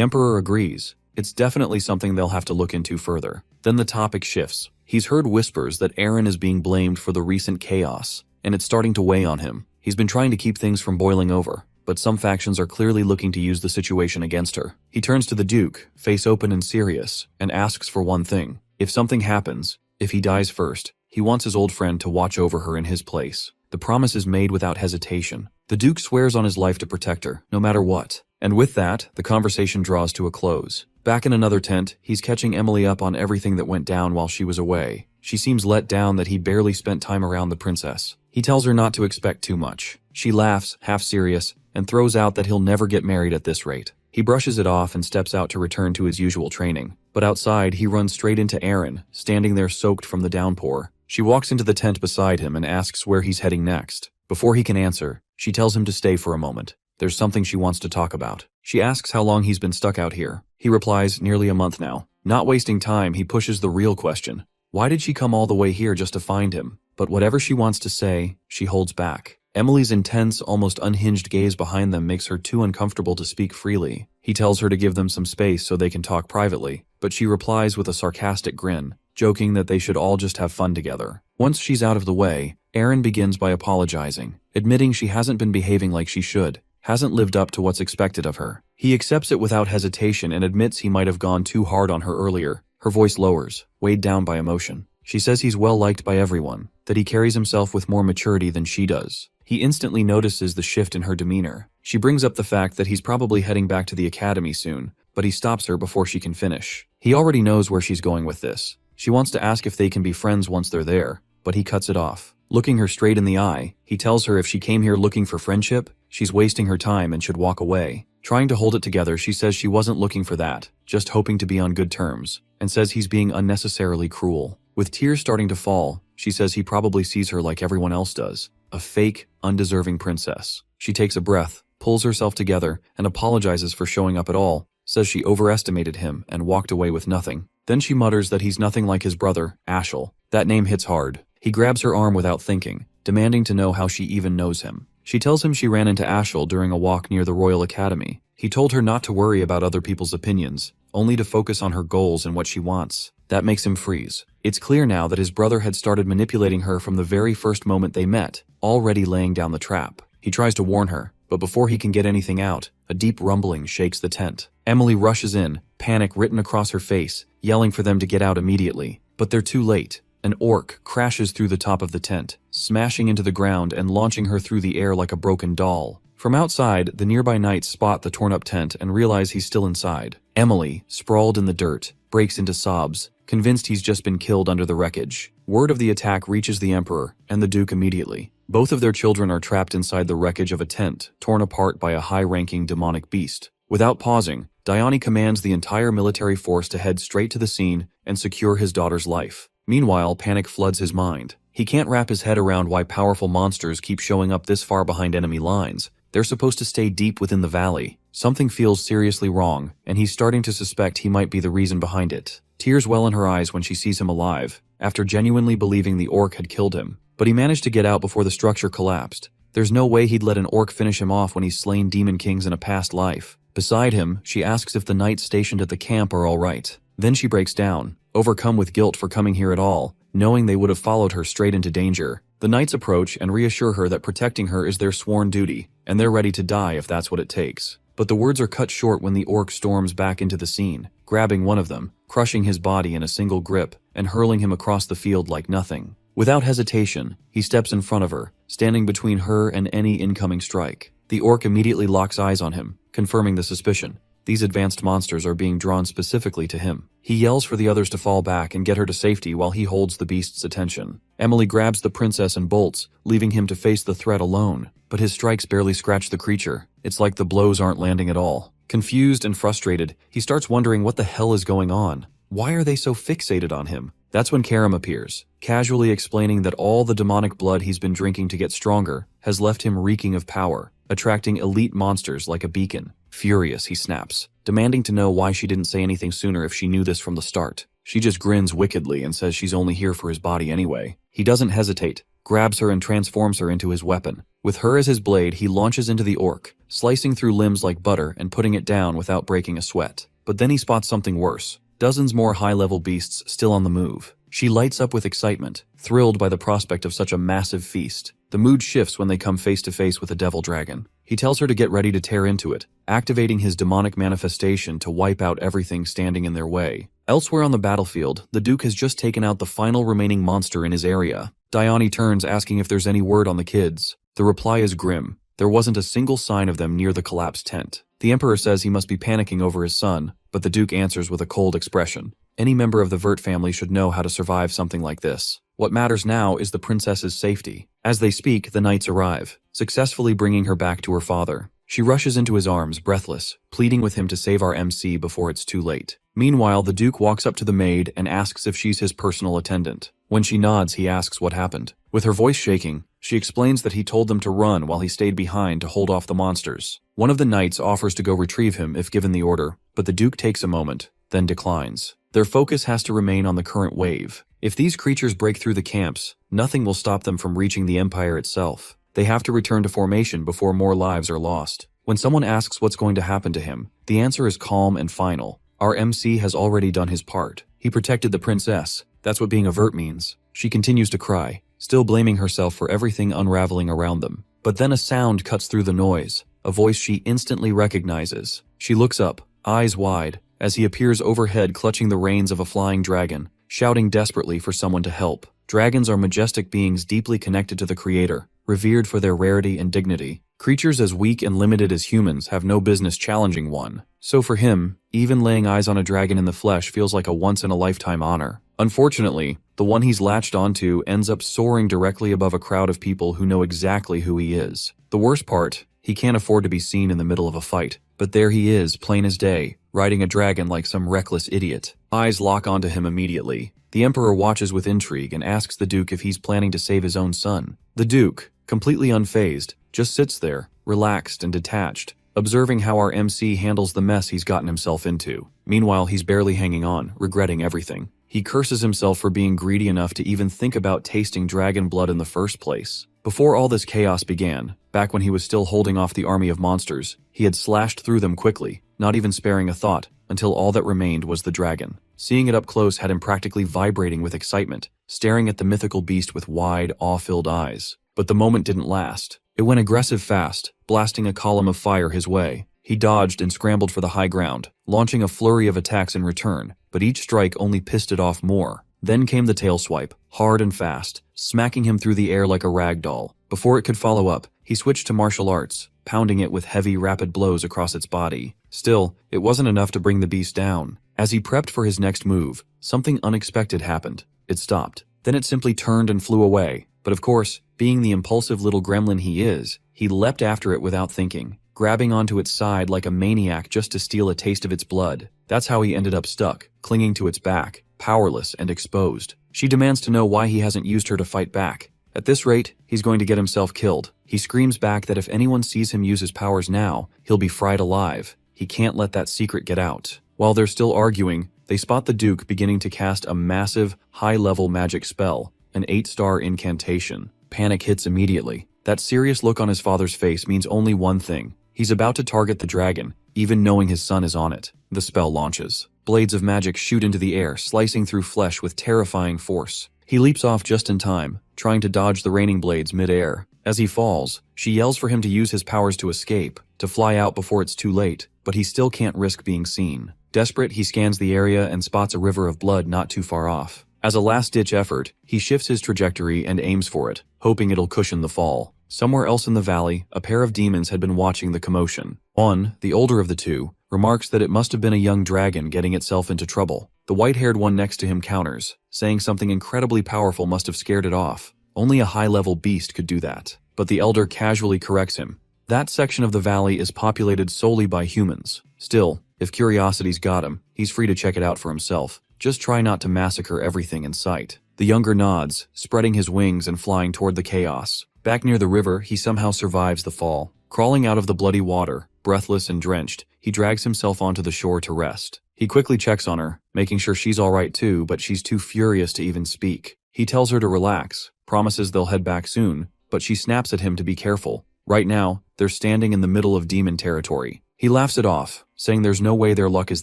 Emperor agrees. It's definitely something they'll have to look into further. Then the topic shifts. He's heard whispers that Eren is being blamed for the recent chaos, and it's starting to weigh on him. He's been trying to keep things from boiling over, but some factions are clearly looking to use the situation against her. He turns to the Duke, face open and serious, and asks for one thing. If something happens, if he dies first, he wants his old friend to watch over her in his place. The promise is made without hesitation. The Duke swears on his life to protect her, no matter what. And with that, the conversation draws to a close. Back in another tent, he's catching Emily up on everything that went down while she was away. She seems let down that he barely spent time around the princess. He tells her not to expect too much. She laughs, half serious, and throws out that he'll never get married at this rate. He brushes it off and steps out to return to his usual training. But outside, he runs straight into Eren, standing there soaked from the downpour. She walks into the tent beside him and asks where he's heading next. Before he can answer, she tells him to stay for a moment. There's something she wants to talk about. She asks how long he's been stuck out here. He replies, nearly a month now. Not wasting time, he pushes the real question. Why did she come all the way here just to find him? But whatever she wants to say, she holds back. Emily's intense, almost unhinged gaze behind them makes her too uncomfortable to speak freely. He tells her to give them some space so they can talk privately, but she replies with a sarcastic grin, joking that they should all just have fun together. Once she's out of the way, Eren begins by apologizing, admitting she hasn't been behaving like she should, hasn't lived up to what's expected of her. He accepts it without hesitation and admits he might have gone too hard on her earlier. Her voice lowers, weighed down by emotion. She says he's well liked by everyone, that he carries himself with more maturity than she does. He instantly notices the shift in her demeanor. She brings up the fact that he's probably heading back to the academy soon, but he stops her before she can finish. He already knows where she's going with this. She wants to ask if they can be friends once they're there, but he cuts it off. Looking her straight in the eye, he tells her if she came here looking for friendship, she's wasting her time and should walk away. Trying to hold it together, she says she wasn't looking for that, just hoping to be on good terms, and says he's being unnecessarily cruel. With tears starting to fall, she says he probably sees her like everyone else does, a fake, undeserving princess. She takes a breath, pulls herself together, and apologizes for showing up at all, says she overestimated him and walked away with nothing. Then she mutters that he's nothing like his brother, Ashel. That name hits hard. He grabs her arm without thinking, demanding to know how she even knows him. She tells him she ran into Ashel during a walk near the Royal Academy. He told her not to worry about other people's opinions, only to focus on her goals and what she wants. That makes him freeze. It's clear now that his brother had started manipulating her from the very first moment they met, already laying down the trap. He tries to warn her, but before he can get anything out, a deep rumbling shakes the tent. Emily rushes in, panic written across her face, yelling for them to get out immediately. But they're too late. An orc crashes through the top of the tent, smashing into the ground and launching her through the air like a broken doll. From outside, the nearby knights spot the torn-up tent and realize he's still inside. Emily, sprawled in the dirt, breaks into sobs, convinced he's just been killed under the wreckage. Word of the attack reaches the Emperor and the Duke immediately. Both of their children are trapped inside the wreckage of a tent, torn apart by a high-ranking demonic beast. Without pausing, Dione commands the entire military force to head straight to the scene and secure his daughter's life. Meanwhile, panic floods his mind. He can't wrap his head around why powerful monsters keep showing up this far behind enemy lines. They're supposed to stay deep within the valley. Something feels seriously wrong, and he's starting to suspect he might be the reason behind it. Tears well in her eyes when she sees him alive, after genuinely believing the orc had killed him. But he managed to get out before the structure collapsed. There's no way he'd let an orc finish him off when he's slain demon kings in a past life. Beside him, she asks if the knights stationed at the camp are all right. Then she breaks down, overcome with guilt for coming here at all, knowing they would have followed her straight into danger. The knights approach and reassure her that protecting her is their sworn duty, and they're ready to die if that's what it takes. But the words are cut short when the orc storms back into the scene, grabbing one of them, crushing his body in a single grip, and hurling him across the field like nothing. Without hesitation, he steps in front of her, standing between her and any incoming strike. The orc immediately locks eyes on him, confirming the suspicion. These advanced monsters are being drawn specifically to him. He yells for the others to fall back and get her to safety while he holds the beast's attention. Emily grabs the princess and bolts, leaving him to face the threat alone. But his strikes barely scratch the creature. It's like the blows aren't landing at all. Confused and frustrated, he starts wondering what the hell is going on. Why are they so fixated on him? That's when Karam appears, casually explaining that all the demonic blood he's been drinking to get stronger has left him reeking of power, attracting elite monsters like a beacon. Furious, he snaps, demanding to know why she didn't say anything sooner if she knew this from the start. She just grins wickedly and says she's only here for his body anyway. He doesn't hesitate, grabs her and transforms her into his weapon. With her as his blade, he launches into the orc, slicing through limbs like butter and putting it down without breaking a sweat. But then he spots something worse. Dozens more high-level beasts still on the move. She lights up with excitement, thrilled by the prospect of such a massive feast. The mood shifts when they come face to face with a devil dragon. He tells her to get ready to tear into it, activating his demonic manifestation to wipe out everything standing in their way. Elsewhere on the battlefield, the Duke has just taken out the final remaining monster in his area. Dione turns, asking if there's any word on the kids. The reply is grim. There wasn't a single sign of them near the collapsed tent. The Emperor says he must be panicking over his son, but the Duke answers with a cold expression. Any member of the Vert family should know how to survive something like this. What matters now is the princess's safety. As they speak, the knights arrive, successfully bringing her back to her father. She rushes into his arms, breathless, pleading with him to save our MC before it's too late. Meanwhile, the Duke walks up to the maid and asks if she's his personal attendant. When she nods, he asks what happened. With her voice shaking, she explains that he told them to run while he stayed behind to hold off the monsters. One of the knights offers to go retrieve him if given the order, but the Duke takes a moment, then declines. Their focus has to remain on the current wave. If these creatures break through the camps, nothing will stop them from reaching the Empire itself. They have to return to formation before more lives are lost. When someone asks what's going to happen to him, the answer is calm and final. Our MC has already done his part. He protected the princess. That's what being a Vert means. She continues to cry, still blaming herself for everything unraveling around them. But then a sound cuts through the noise, a voice she instantly recognizes. She looks up, eyes wide, as he appears overhead clutching the reins of a flying dragon, shouting desperately for someone to help. Dragons are majestic beings deeply connected to the Creator, revered for their rarity and dignity. Creatures as weak and limited as humans have no business challenging one. So for him, even laying eyes on a dragon in the flesh feels like a once-in-a-lifetime honor. Unfortunately, the one he's latched onto ends up soaring directly above a crowd of people who know exactly who he is. The worst part, he can't afford to be seen in the middle of a fight. But there he is, plain as day, riding a dragon like some reckless idiot. Eyes lock onto him immediately. The Emperor watches with intrigue and asks the Duke if he's planning to save his own son. The Duke, completely unfazed, just sits there, relaxed and detached, observing how our MC handles the mess he's gotten himself into. Meanwhile, he's barely hanging on, regretting everything. He curses himself for being greedy enough to even think about tasting dragon blood in the first place. Before all this chaos began, back when he was still holding off the army of monsters, he had slashed through them quickly, not even sparing a thought, until all that remained was the dragon. Seeing it up close had him practically vibrating with excitement, staring at the mythical beast with wide, awe-filled eyes. But the moment didn't last. It went aggressive fast, blasting a column of fire his way. He dodged and scrambled for the high ground, launching a flurry of attacks in return, but each strike only pissed it off more. Then came the tail swipe, hard and fast, smacking him through the air like a rag doll. Before it could follow up, he switched to martial arts, pounding it with heavy, rapid blows across its body. Still, it wasn't enough to bring the beast down. As he prepped for his next move, something unexpected happened. It stopped. Then it simply turned and flew away. But of course, being the impulsive little gremlin he is, he leapt after it without thinking, grabbing onto its side like a maniac just to steal a taste of its blood. That's how he ended up stuck, clinging to its back, powerless and exposed. She demands to know why he hasn't used her to fight back. At this rate, he's going to get himself killed. He screams back that if anyone sees him use his powers now, he'll be fried alive. He can't let that secret get out. While they're still arguing, they spot the Duke beginning to cast a massive, high-level magic spell, an 8-star incantation. Panic hits immediately. That serious look on his father's face means only one thing. He's about to target the dragon, even knowing his son is on it. The spell launches. Blades of magic shoot into the air, slicing through flesh with terrifying force. He leaps off just in time, trying to dodge the raining blades mid-air. As he falls, she yells for him to use his powers to escape, to fly out before it's too late, but he still can't risk being seen. Desperate, he scans the area and spots a river of blood not too far off. As a last-ditch effort, he shifts his trajectory and aims for it, hoping it'll cushion the fall. Somewhere else in the valley, a pair of demons had been watching the commotion. One, the older of the two, remarks that it must have been a young dragon getting itself into trouble. The white-haired one next to him counters, saying something incredibly powerful must have scared it off. Only a high-level beast could do that. But the elder casually corrects him. That section of the valley is populated solely by humans. Still, if curiosity's got him, he's free to check it out for himself. Just try not to massacre everything in sight. The younger nods, spreading his wings and flying toward the chaos. Back near the river, he somehow survives the fall. Crawling out of the bloody water, breathless and drenched, he drags himself onto the shore to rest. He quickly checks on her, making sure she's alright too, but she's too furious to even speak. He tells her to relax, promises they'll head back soon, but she snaps at him to be careful. Right now, they're standing in the middle of demon territory. He laughs it off, saying there's no way their luck is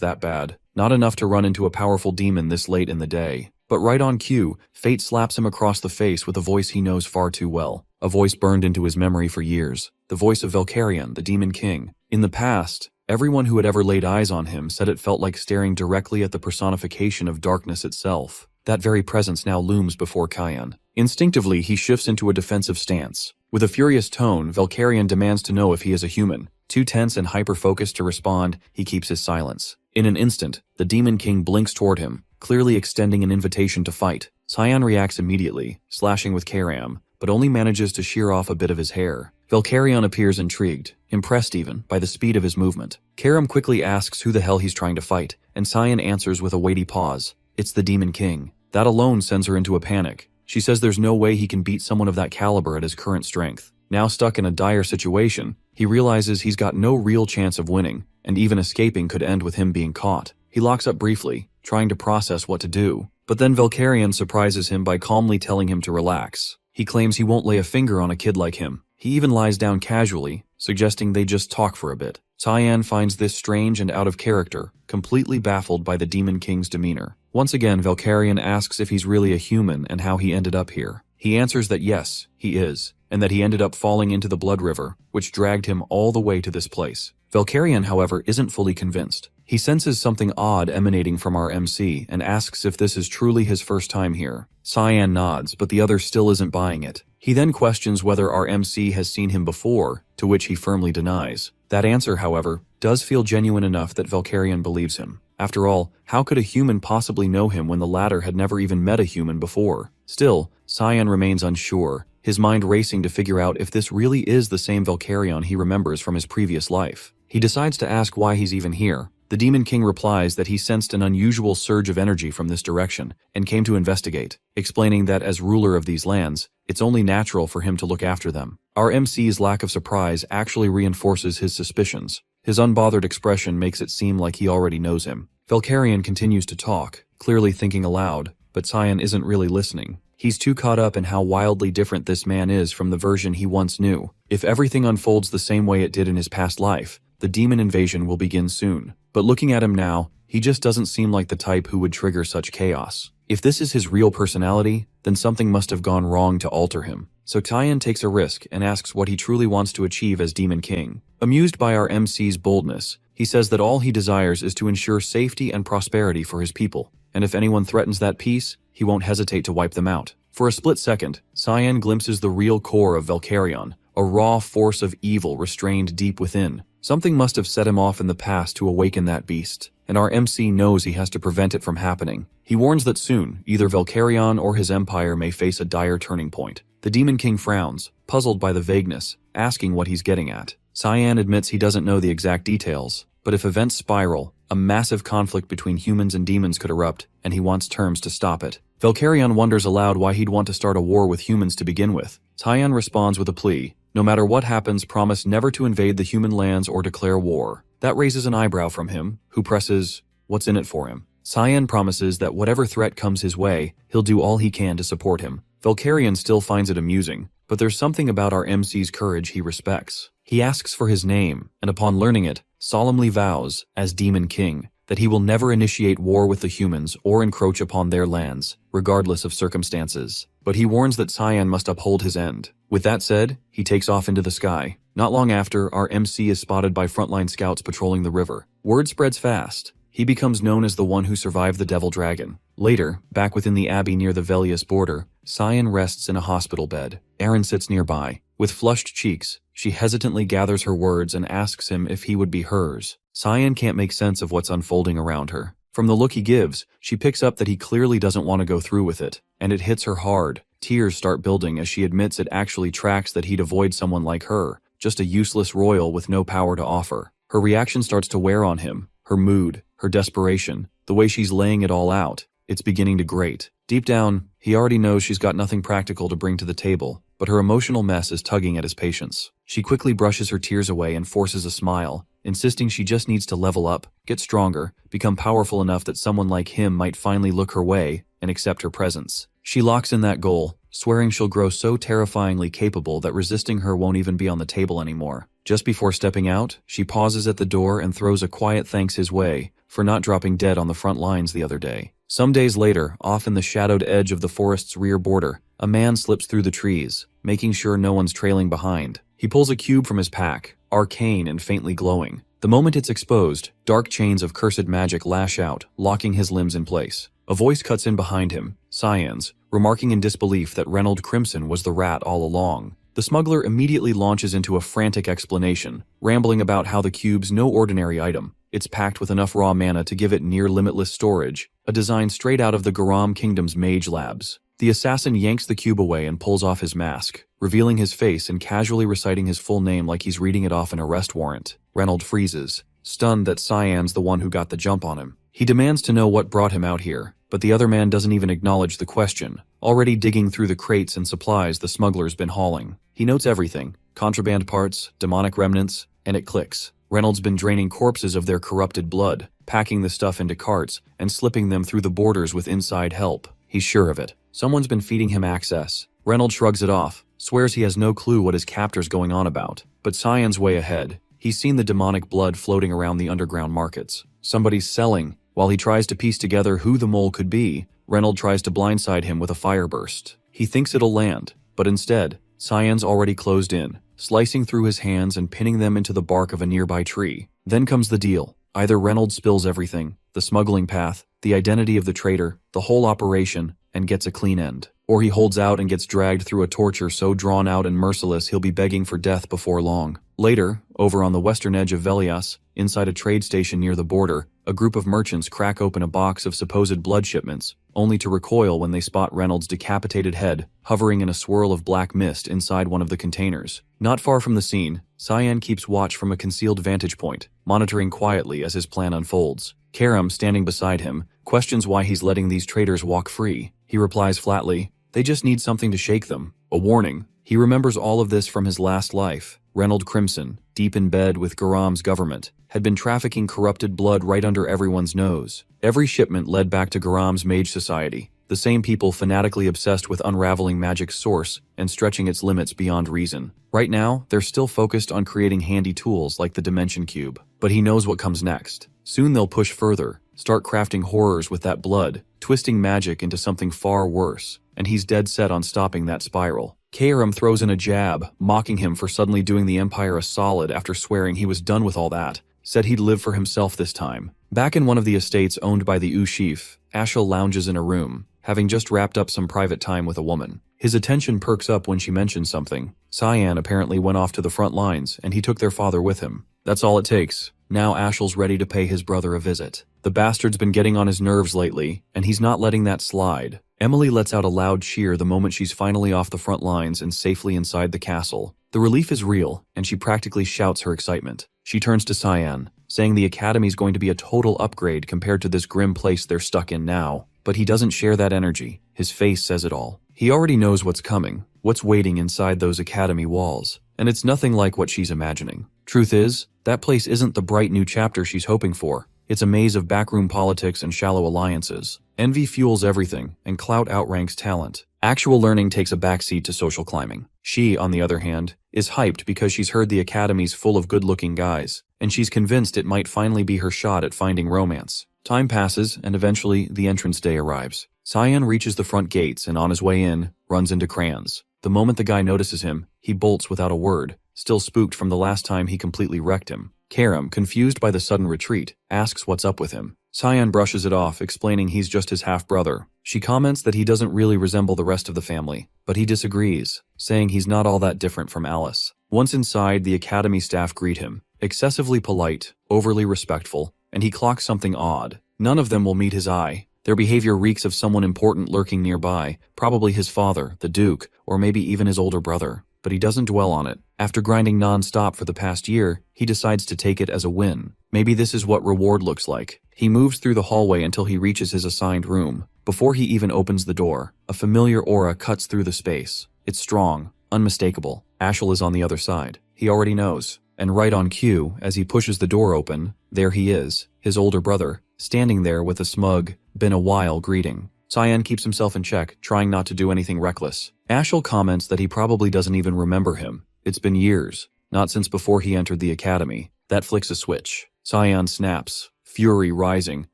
that bad. Not enough to run into a powerful demon this late in the day. But right on cue, fate slaps him across the face with a voice he knows far too well. A voice burned into his memory for years. The voice of Valkyrian, the Demon King. In the past, everyone who had ever laid eyes on him said it felt like staring directly at the personification of darkness itself. That very presence now looms before Kyan. Instinctively, he shifts into a defensive stance. With a furious tone, Valkyrian demands to know if he is a human. Too tense and hyper-focused to respond, he keeps his silence. In an instant, the Demon King blinks toward him, clearly extending an invitation to fight. Cyan reacts immediately, slashing with Karam, but only manages to shear off a bit of his hair. Valkyrian appears intrigued, impressed even, by the speed of his movement. Karam quickly asks who the hell he's trying to fight, and Cyan answers with a weighty pause. It's the Demon King. That alone sends her into a panic. She says there's no way he can beat someone of that caliber at his current strength. Now stuck in a dire situation, he realizes he's got no real chance of winning, and even escaping could end with him being caught. He locks up briefly, trying to process what to do, but then Valkyrian surprises him by calmly telling him to relax. He claims he won't lay a finger on a kid like him. He even lies down casually, suggesting they just talk for a bit. Cyan finds this strange and out of character, completely baffled by the Demon King's demeanor. Once again, Valkyrian asks if he's really a human and how he ended up here. He answers that yes, he is, and that he ended up falling into the Blood River, which dragged him all the way to this place. Valkyrian, however, isn't fully convinced. He senses something odd emanating from our MC and asks if this is truly his first time here. Cyan nods, but the other still isn't buying it. He then questions whether our MC has seen him before, to which he firmly denies. That answer, however, does feel genuine enough that Valkyrian believes him. After all, how could a human possibly know him when the latter had never even met a human before? Still, Cyan remains unsure, his mind racing to figure out if this really is the same Valkyrian he remembers from his previous life. He decides to ask why he's even here. The Demon King replies that he sensed an unusual surge of energy from this direction and came to investigate, explaining that as ruler of these lands, it's only natural for him to look after them. Our MC's lack of surprise actually reinforces his suspicions. His unbothered expression makes it seem like he already knows him. Valkyrian continues to talk, clearly thinking aloud, but Cyan isn't really listening. He's too caught up in how wildly different this man is from the version he once knew. If everything unfolds the same way it did in his past life, the demon invasion will begin soon. But looking at him now, he just doesn't seem like the type who would trigger such chaos. If this is his real personality, then something must have gone wrong to alter him. So Cyan takes a risk and asks what he truly wants to achieve as Demon King. Amused by our MC's boldness, he says that all he desires is to ensure safety and prosperity for his people, and if anyone threatens that peace, he won't hesitate to wipe them out. For a split second, Cyan glimpses the real core of Valkyrian, a raw force of evil restrained deep within. Something must have set him off in the past to awaken that beast, and our MC knows he has to prevent it from happening. He warns that soon, either Valkyrian or his empire may face a dire turning point. The Demon King frowns, puzzled by the vagueness, asking what he's getting at. Cyan admits he doesn't know the exact details, but if events spiral, a massive conflict between humans and demons could erupt, and he wants terms to stop it. Valkyrian wonders aloud why he'd want to start a war with humans to begin with. Cyan responds with a plea. No matter what happens, promise never to invade the human lands or declare war. That raises an eyebrow from him, who presses, what's in it for him? Cyan promises that whatever threat comes his way, he'll do all he can to support him. Valkyrian still finds it amusing, but there's something about our MC's courage he respects. He asks for his name, and upon learning it, solemnly vows, as Demon King, that he will never initiate war with the humans or encroach upon their lands, regardless of circumstances. But he warns that Cyan must uphold his end. With that said, he takes off into the sky. Not long after, our MC is spotted by frontline scouts patrolling the river. Word spreads fast. He becomes known as the one who survived the Devil Dragon. Later, back within the abbey near the Velius border, Cyan rests in a hospital bed. Erin sits nearby. With flushed cheeks, she hesitantly gathers her words and asks him if he would be hers. Cyan can't make sense of what's unfolding around her. From the look he gives, she picks up that he clearly doesn't want to go through with it, and it hits her hard. Tears start building as she admits it actually tracks that he'd avoid someone like her, just a useless royal with no power to offer. Her reaction starts to wear on him, her mood, her desperation, the way she's laying it all out. It's beginning to grate. Deep down, he already knows she's got nothing practical to bring to the table, but her emotional mess is tugging at his patience. She quickly brushes her tears away and forces a smile, insisting she just needs to level up, get stronger, become powerful enough that someone like him might finally look her way and accept her presence. She locks in that goal, swearing she'll grow so terrifyingly capable that resisting her won't even be on the table anymore. Just before stepping out, she pauses at the door and throws a quiet thanks his way for not dropping dead on the front lines the other day. Some days later, off in the shadowed edge of the forest's rear border, a man slips through the trees, making sure no one's trailing behind. He pulls a cube from his pack, arcane and faintly glowing. The moment it's exposed, dark chains of cursed magic lash out, locking his limbs in place. A voice cuts in behind him, Cyan's, remarking in disbelief that Reynold Crimson was the rat all along. The smuggler immediately launches into a frantic explanation, rambling about how the cube's no ordinary item. It's packed with enough raw mana to give it near-limitless storage, a design straight out of the Garam Kingdom's mage labs. The assassin yanks the cube away and pulls off his mask, revealing his face and casually reciting his full name like he's reading it off an arrest warrant. Reynold freezes, stunned that Cyan's the one who got the jump on him. He demands to know what brought him out here, but the other man doesn't even acknowledge the question, already digging through the crates and supplies the smuggler's been hauling. He notes everything, contraband parts, demonic remnants, and it clicks. Reynolds been draining corpses of their corrupted blood, packing the stuff into carts, and slipping them through the borders with inside help. He's sure of it. Someone's been feeding him access. Reynolds shrugs it off, swears he has no clue what his captor's going on about. But Cyan's way ahead. He's seen the demonic blood floating around the underground markets. Somebody's selling. While he tries to piece together who the mole could be, Reynolds tries to blindside him with a fireburst. He thinks it'll land, but instead, Cyan's already closed in, slicing through his hands and pinning them into the bark of a nearby tree. Then comes the deal. Either Reynolds spills everything, the smuggling path, the identity of the traitor, the whole operation, and gets a clean end. Or he holds out and gets dragged through a torture so drawn out and merciless he'll be begging for death before long. Later, over on the western edge of Velias, inside a trade station near the border, a group of merchants crack open a box of supposed blood shipments, only to recoil when they spot Reynolds' decapitated head hovering in a swirl of black mist inside one of the containers. Not far from the scene, Cyan keeps watch from a concealed vantage point, monitoring quietly as his plan unfolds. Karam, standing beside him, questions why he's letting these traitors walk free. He replies flatly, "They just need something to shake them." A warning. He remembers all of this from his last life. Reynold Crimson, deep in bed with Garam's government, had been trafficking corrupted blood right under everyone's nose. Every shipment led back to Garam's mage society, the same people fanatically obsessed with unraveling magic's source and stretching its limits beyond reason. Right now, they're still focused on creating handy tools like the Dimension Cube. But he knows what comes next. Soon they'll push further, start crafting horrors with that blood, twisting magic into something far worse, and he's dead set on stopping that spiral. Karam throws in a jab, mocking him for suddenly doing the Empire a solid after swearing he was done with all that, said he'd live for himself this time. Back in one of the estates owned by the Ushif, Ashel lounges in a room, having just wrapped up some private time with a woman. His attention perks up when she mentions something. Cyan apparently went off to the front lines, and he took their father with him. That's all it takes. Now Ashel's ready to pay his brother a visit. The bastard's been getting on his nerves lately, and he's not letting that slide. Emily lets out a loud cheer the moment she's finally off the front lines and safely inside the castle. The relief is real, and she practically shouts her excitement. She turns to Cyan, saying the academy's going to be a total upgrade compared to this grim place they're stuck in now. But he doesn't share that energy. His face says it all. He already knows what's coming, what's waiting inside those academy walls, and it's nothing like what she's imagining. Truth is, that place isn't the bright new chapter she's hoping for. It's a maze of backroom politics and shallow alliances. Envy fuels everything, and clout outranks talent. Actual learning takes a backseat to social climbing. She, on the other hand, is hyped because she's heard the academy's full of good-looking guys, and she's convinced it might finally be her shot at finding romance. Time passes, and eventually the entrance day arrives. Cyan reaches the front gates and on his way in, runs into Crayons. The moment the guy notices him, he bolts without a word, still spooked from the last time he completely wrecked him. Karam, confused by the sudden retreat, asks what's up with him. Cyan brushes it off, explaining he's just his half-brother. She comments that he doesn't really resemble the rest of the family, but he disagrees, saying he's not all that different from Alice. Once inside, the academy staff greet him, excessively polite, overly respectful, and he clocks something odd. None of them will meet his eye. Their behavior reeks of someone important lurking nearby, probably his father, the Duke, or maybe even his older brother. But he doesn't dwell on it. After grinding non-stop for the past year, he decides to take it as a win. Maybe this is what reward looks like. He moves through the hallway until he reaches his assigned room. Before he even opens the door, a familiar aura cuts through the space. It's strong, unmistakable. Ashel is on the other side. He already knows. And right on cue, as he pushes the door open, there he is, his older brother, standing there with a smug, been a while greeting. Cyan keeps himself in check, trying not to do anything reckless. Ashel comments that he probably doesn't even remember him. It's been years, not since before he entered the academy. That flicks a switch. Cyan snaps, fury rising,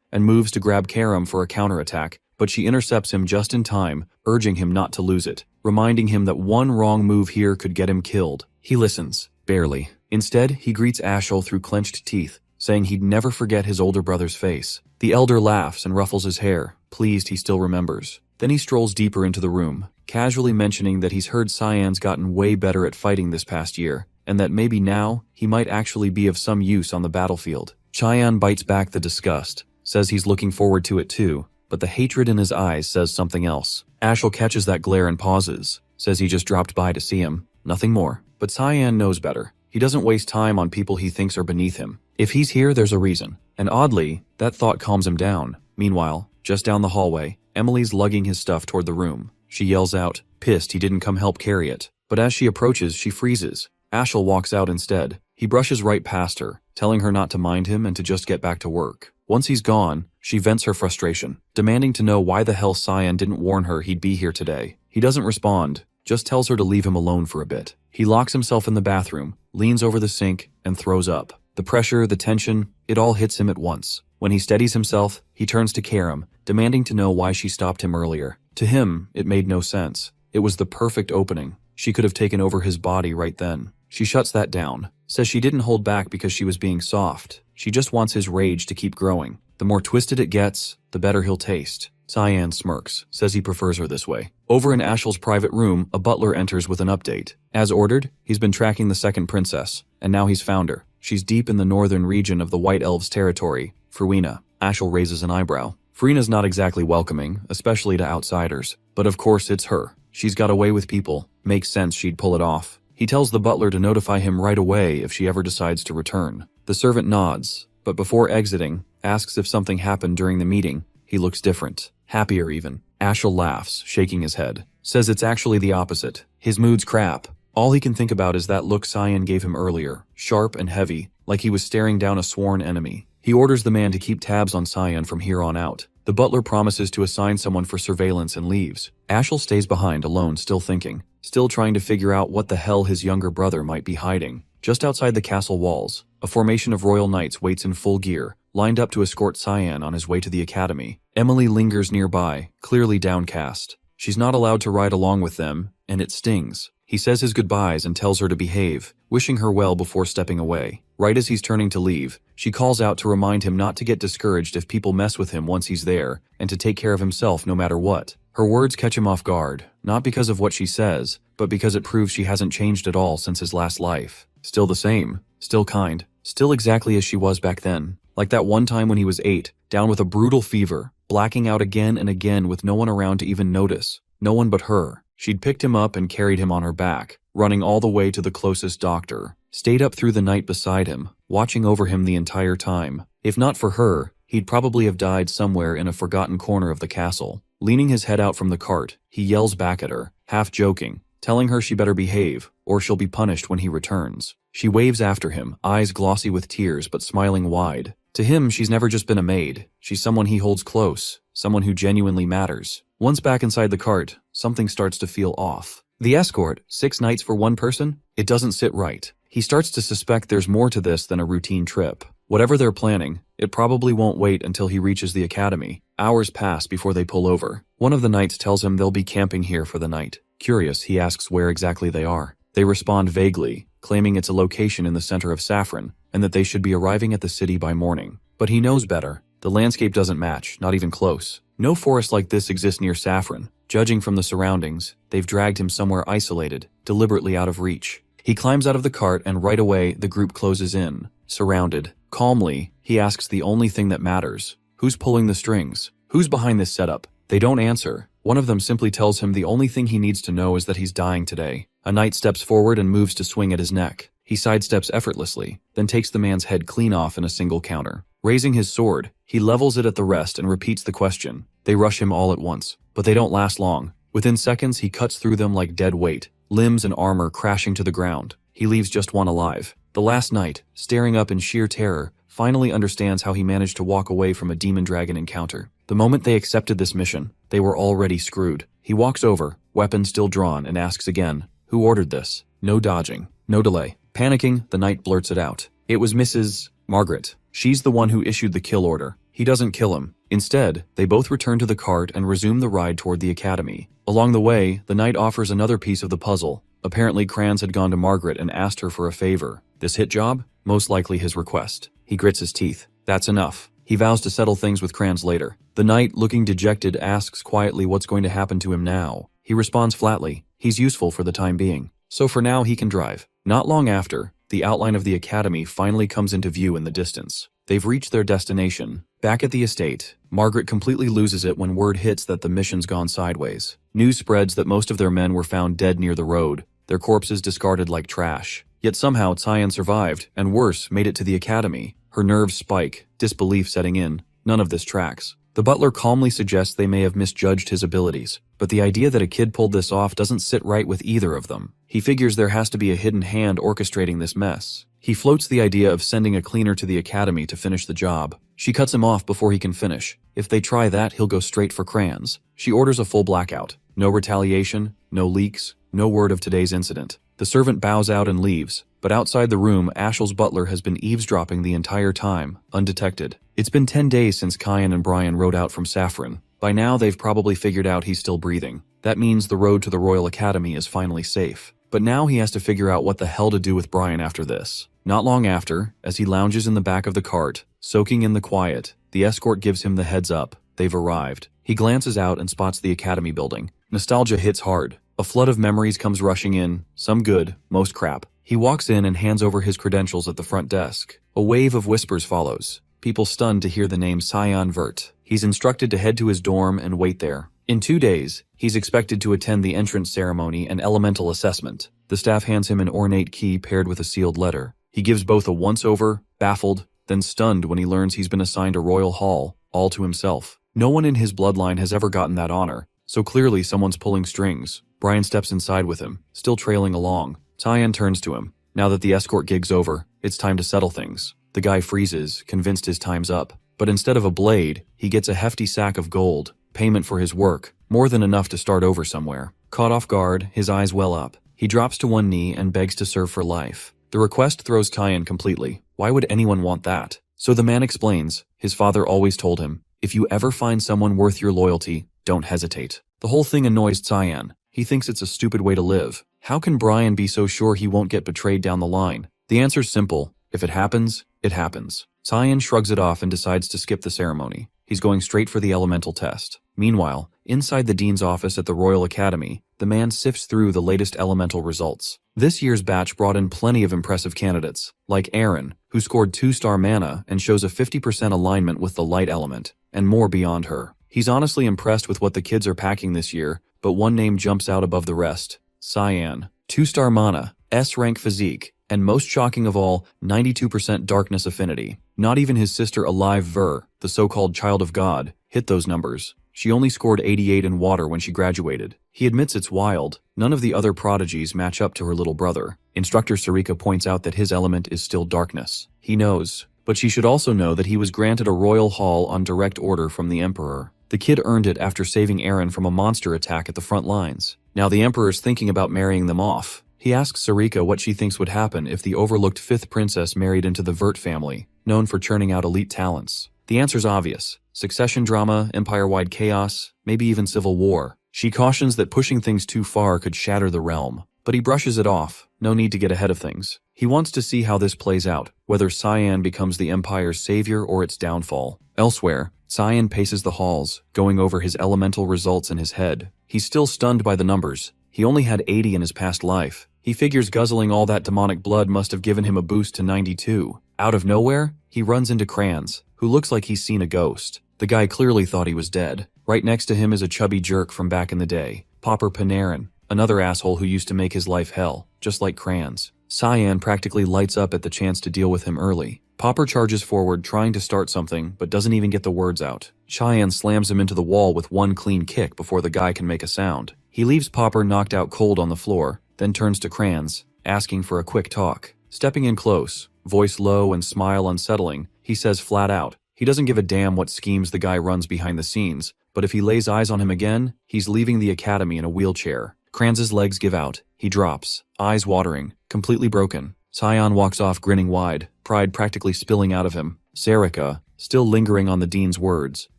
and moves to grab Karam for a counterattack, but she intercepts him just in time, urging him not to lose it, reminding him that one wrong move here could get him killed. He listens, barely. Instead, he greets Ashel through clenched teeth, saying he'd never forget his older brother's face. The elder laughs and ruffles his hair, pleased he still remembers. Then he strolls deeper into the room, casually mentioning that he's heard Cyan's gotten way better at fighting this past year, and that maybe now he might actually be of some use on the battlefield. Cyan bites back the disgust, says he's looking forward to it too, but the hatred in his eyes says something else. Ashel catches that glare and pauses, says he just dropped by to see him, nothing more. But Cyan knows better. He doesn't waste time on people he thinks are beneath him. If he's here, there's a reason. And oddly, that thought calms him down. Meanwhile, just down the hallway, Emily's lugging his stuff toward the room. She yells out, pissed he didn't come help carry it. But as she approaches, she freezes. Ashel walks out instead. He brushes right past her, telling her not to mind him and to just get back to work. Once he's gone, she vents her frustration, demanding to know why the hell Cyan didn't warn her he'd be here today. He doesn't respond, just tells her to leave him alone for a bit. He locks himself in the bathroom, leans over the sink, and throws up. The pressure, the tension, it all hits him at once. When he steadies himself, he turns to Karam, demanding to know why she stopped him earlier. To him, it made no sense. It was the perfect opening. She could have taken over his body right then. She shuts that down, says she didn't hold back because she was being soft. She just wants his rage to keep growing. The more twisted it gets, the better he'll taste. Cyan smirks, says he prefers her this way. Over in Ashel's private room, a butler enters with an update. As ordered, he's been tracking the second princess, and now he's found her. She's deep in the northern region of the White Elves' territory, Farina. Ashel raises an eyebrow. Farina's not exactly welcoming, especially to outsiders. But of course it's her. She's got away with people. Makes sense she'd pull it off. He tells the butler to notify him right away if she ever decides to return. The servant nods, but before exiting, asks if something happened during the meeting. He looks different. Happier even. Ashel laughs, shaking his head. Says it's actually the opposite. His mood's crap. All he can think about is that look Cyan gave him earlier. Sharp and heavy, like he was staring down a sworn enemy. He orders the man to keep tabs on Cyan from here on out. The butler promises to assign someone for surveillance and leaves. Ashel stays behind alone, still thinking. Still trying to figure out what the hell his younger brother might be hiding. Just outside the castle walls, a formation of royal knights waits in full gear, lined up to escort Cyan on his way to the academy. Emily lingers nearby, clearly downcast. She's not allowed to ride along with them, and it stings. He says his goodbyes and tells her to behave, wishing her well before stepping away. Right as he's turning to leave, she calls out to remind him not to get discouraged if people mess with him once he's there, and to take care of himself no matter what. Her words catch him off guard, not because of what she says, but because it proves she hasn't changed at all since his last life. Still the same, still kind, still exactly as she was back then. Like that one time when he was 8, down with a brutal fever, blacking out again and again with no one around to even notice. No one but her. She'd picked him up and carried him on her back, running all the way to the closest doctor. Stayed up through the night beside him, watching over him the entire time. If not for her, he'd probably have died somewhere in a forgotten corner of the castle. Leaning his head out from the cart, he yells back at her, half joking, telling her she better behave, or she'll be punished when he returns. She waves after him, eyes glossy with tears but smiling wide. To him, she's never just been a maid. She's someone he holds close, someone who genuinely matters. Once back inside the cart, something starts to feel off. The escort, 6 nights for one person? It doesn't sit right. He starts to suspect there's more to this than a routine trip. Whatever they're planning, it probably won't wait until he reaches the academy. Hours pass before they pull over. One of the knights tells him they'll be camping here for the night. Curious, he asks where exactly they are. They respond vaguely, claiming it's a location in the center of Saffron, and that they should be arriving at the city by morning. But he knows better. The landscape doesn't match, not even close. No forest like this exists near Saffron. Judging from the surroundings, they've dragged him somewhere isolated, deliberately out of reach. He climbs out of the cart and right away the group closes in, surrounded. Calmly, he asks the only thing that matters. Who's pulling the strings? Who's behind this setup? They don't answer. One of them simply tells him the only thing he needs to know is that he's dying today. A knight steps forward and moves to swing at his neck. He sidesteps effortlessly, then takes the man's head clean off in a single counter. Raising his sword, he levels it at the rest and repeats the question. They rush him all at once, but they don't last long. Within seconds, he cuts through them like dead weight, limbs and armor crashing to the ground. He leaves just one alive. The last knight, staring up in sheer terror, finally understands how he managed to walk away from a demon dragon encounter. The moment they accepted this mission, they were already screwed. He walks over, weapon still drawn, and asks again, "Who ordered this?" No dodging, no delay. Panicking, the knight blurts it out. It was Mrs. Margaret. She's the one who issued the kill order. He doesn't kill him. Instead, they both return to the cart and resume the ride toward the academy. Along the way, the knight offers another piece of the puzzle. Apparently, Kranz had gone to Margaret and asked her for a favor. This hit job? Most likely his request. He grits his teeth. That's enough. He vows to settle things with Kranz later. The knight, looking dejected, asks quietly what's going to happen to him now. He responds flatly, he's useful for the time being. So for now, he can drive. Not long after, the outline of the academy finally comes into view in the distance. They've reached their destination. Back at the estate, Margaret completely loses it when word hits that the mission's gone sideways. News spreads that most of their men were found dead near the road, their corpses discarded like trash. Yet somehow Cyan survived, and worse, made it to the academy. Her nerves spike, disbelief setting in. None of this tracks. The butler calmly suggests they may have misjudged his abilities, but the idea that a kid pulled this off doesn't sit right with either of them. He figures there has to be a hidden hand orchestrating this mess. He floats the idea of sending a cleaner to the academy to finish the job. She cuts him off before he can finish. If they try that, he'll go straight for Kranz. She orders a full blackout. No retaliation, no leaks, no word of today's incident. The servant bows out and leaves, but outside the room, Ashel's butler has been eavesdropping the entire time, undetected. It's been 10 days since Kyan and Brian rode out from Saffron. By now, they've probably figured out he's still breathing. That means the road to the Royal Academy is finally safe. But now he has to figure out what the hell to do with Brian after this. Not long after, as he lounges in the back of the cart, soaking in the quiet, the escort gives him the heads up. They've arrived. He glances out and spots the academy building. Nostalgia hits hard. A flood of memories comes rushing in, some good, most crap. He walks in and hands over his credentials at the front desk. A wave of whispers follows, people stunned to hear the name Cyan Vert. He's instructed to head to his dorm and wait there. In 2 days, he's expected to attend the entrance ceremony and elemental assessment. The staff hands him an ornate key paired with a sealed letter. He gives both a once-over, baffled, then stunned when he learns he's been assigned a royal hall, all to himself. No one in his bloodline has ever gotten that honor, so clearly someone's pulling strings. Brian steps inside with him, still trailing along. Cyan turns to him. Now that the escort gig's over, it's time to settle things. The guy freezes, convinced his time's up. But instead of a blade, he gets a hefty sack of gold, payment for his work, more than enough to start over somewhere. Caught off guard, his eyes well up. He drops to one knee and begs to serve for life. The request throws Cyan completely. Why would anyone want that? So the man explains, his father always told him, if you ever find someone worth your loyalty, don't hesitate. The whole thing annoys Cyan. He thinks it's a stupid way to live. How can Brian be so sure he won't get betrayed down the line? The answer's simple. If it happens, it happens. Cyan shrugs it off and decides to skip the ceremony. He's going straight for the elemental test. Meanwhile, inside the dean's office at the Royal Academy, the man sifts through the latest elemental results. This year's batch brought in plenty of impressive candidates, like Aaron, who scored 2-star mana and shows a 50% alignment with the light element, and more beyond her. He's honestly impressed with what the kids are packing this year, but one name jumps out above the rest. Cyan. 2-star mana, S-rank physique, and most shocking of all, 92% darkness affinity. Not even his sister Alive Ver, the so-called child of God, hit those numbers. She only scored 88 in water when she graduated. He admits it's wild. None of the other prodigies match up to her little brother. Instructor Sarika points out that his element is still darkness. He knows, but she should also know that he was granted a royal hall on direct order from the Emperor. The kid earned it after saving Aaron from a monster attack at the front lines. Now the Emperor's thinking about marrying them off. He asks Sarika what she thinks would happen if the overlooked 5th princess married into the Vert family, known for churning out elite talents. The answer's obvious. Succession drama, empire-wide chaos, maybe even civil war. She cautions that pushing things too far could shatter the realm, but he brushes it off. No need to get ahead of things. He wants to see how this plays out, whether Cyan becomes the Empire's savior or its downfall. Elsewhere, Cyan paces the halls, going over his elemental results in his head. He's still stunned by the numbers. He only had 80 in his past life. He figures guzzling all that demonic blood must have given him a boost to 92. Out of nowhere, he runs into Kranz, who looks like he's seen a ghost. The guy clearly thought he was dead. Right next to him is a chubby jerk from back in the day, Popper Panarin, another asshole who used to make his life hell, just like Kranz. Cyan practically lights up at the chance to deal with him early. Popper charges forward trying to start something, but doesn't even get the words out. Cyan slams him into the wall with one clean kick before the guy can make a sound. He leaves Popper knocked out cold on the floor, then turns to Kranz, asking for a quick talk. Stepping in close, voice low and smile unsettling, he says flat out, he doesn't give a damn what schemes the guy runs behind the scenes, but if he lays eyes on him again, he's leaving the academy in a wheelchair. Kranz's legs give out. He drops, eyes watering, completely broken. Sion walks off grinning wide, pride practically spilling out of him. Sarika, still lingering on the dean's words,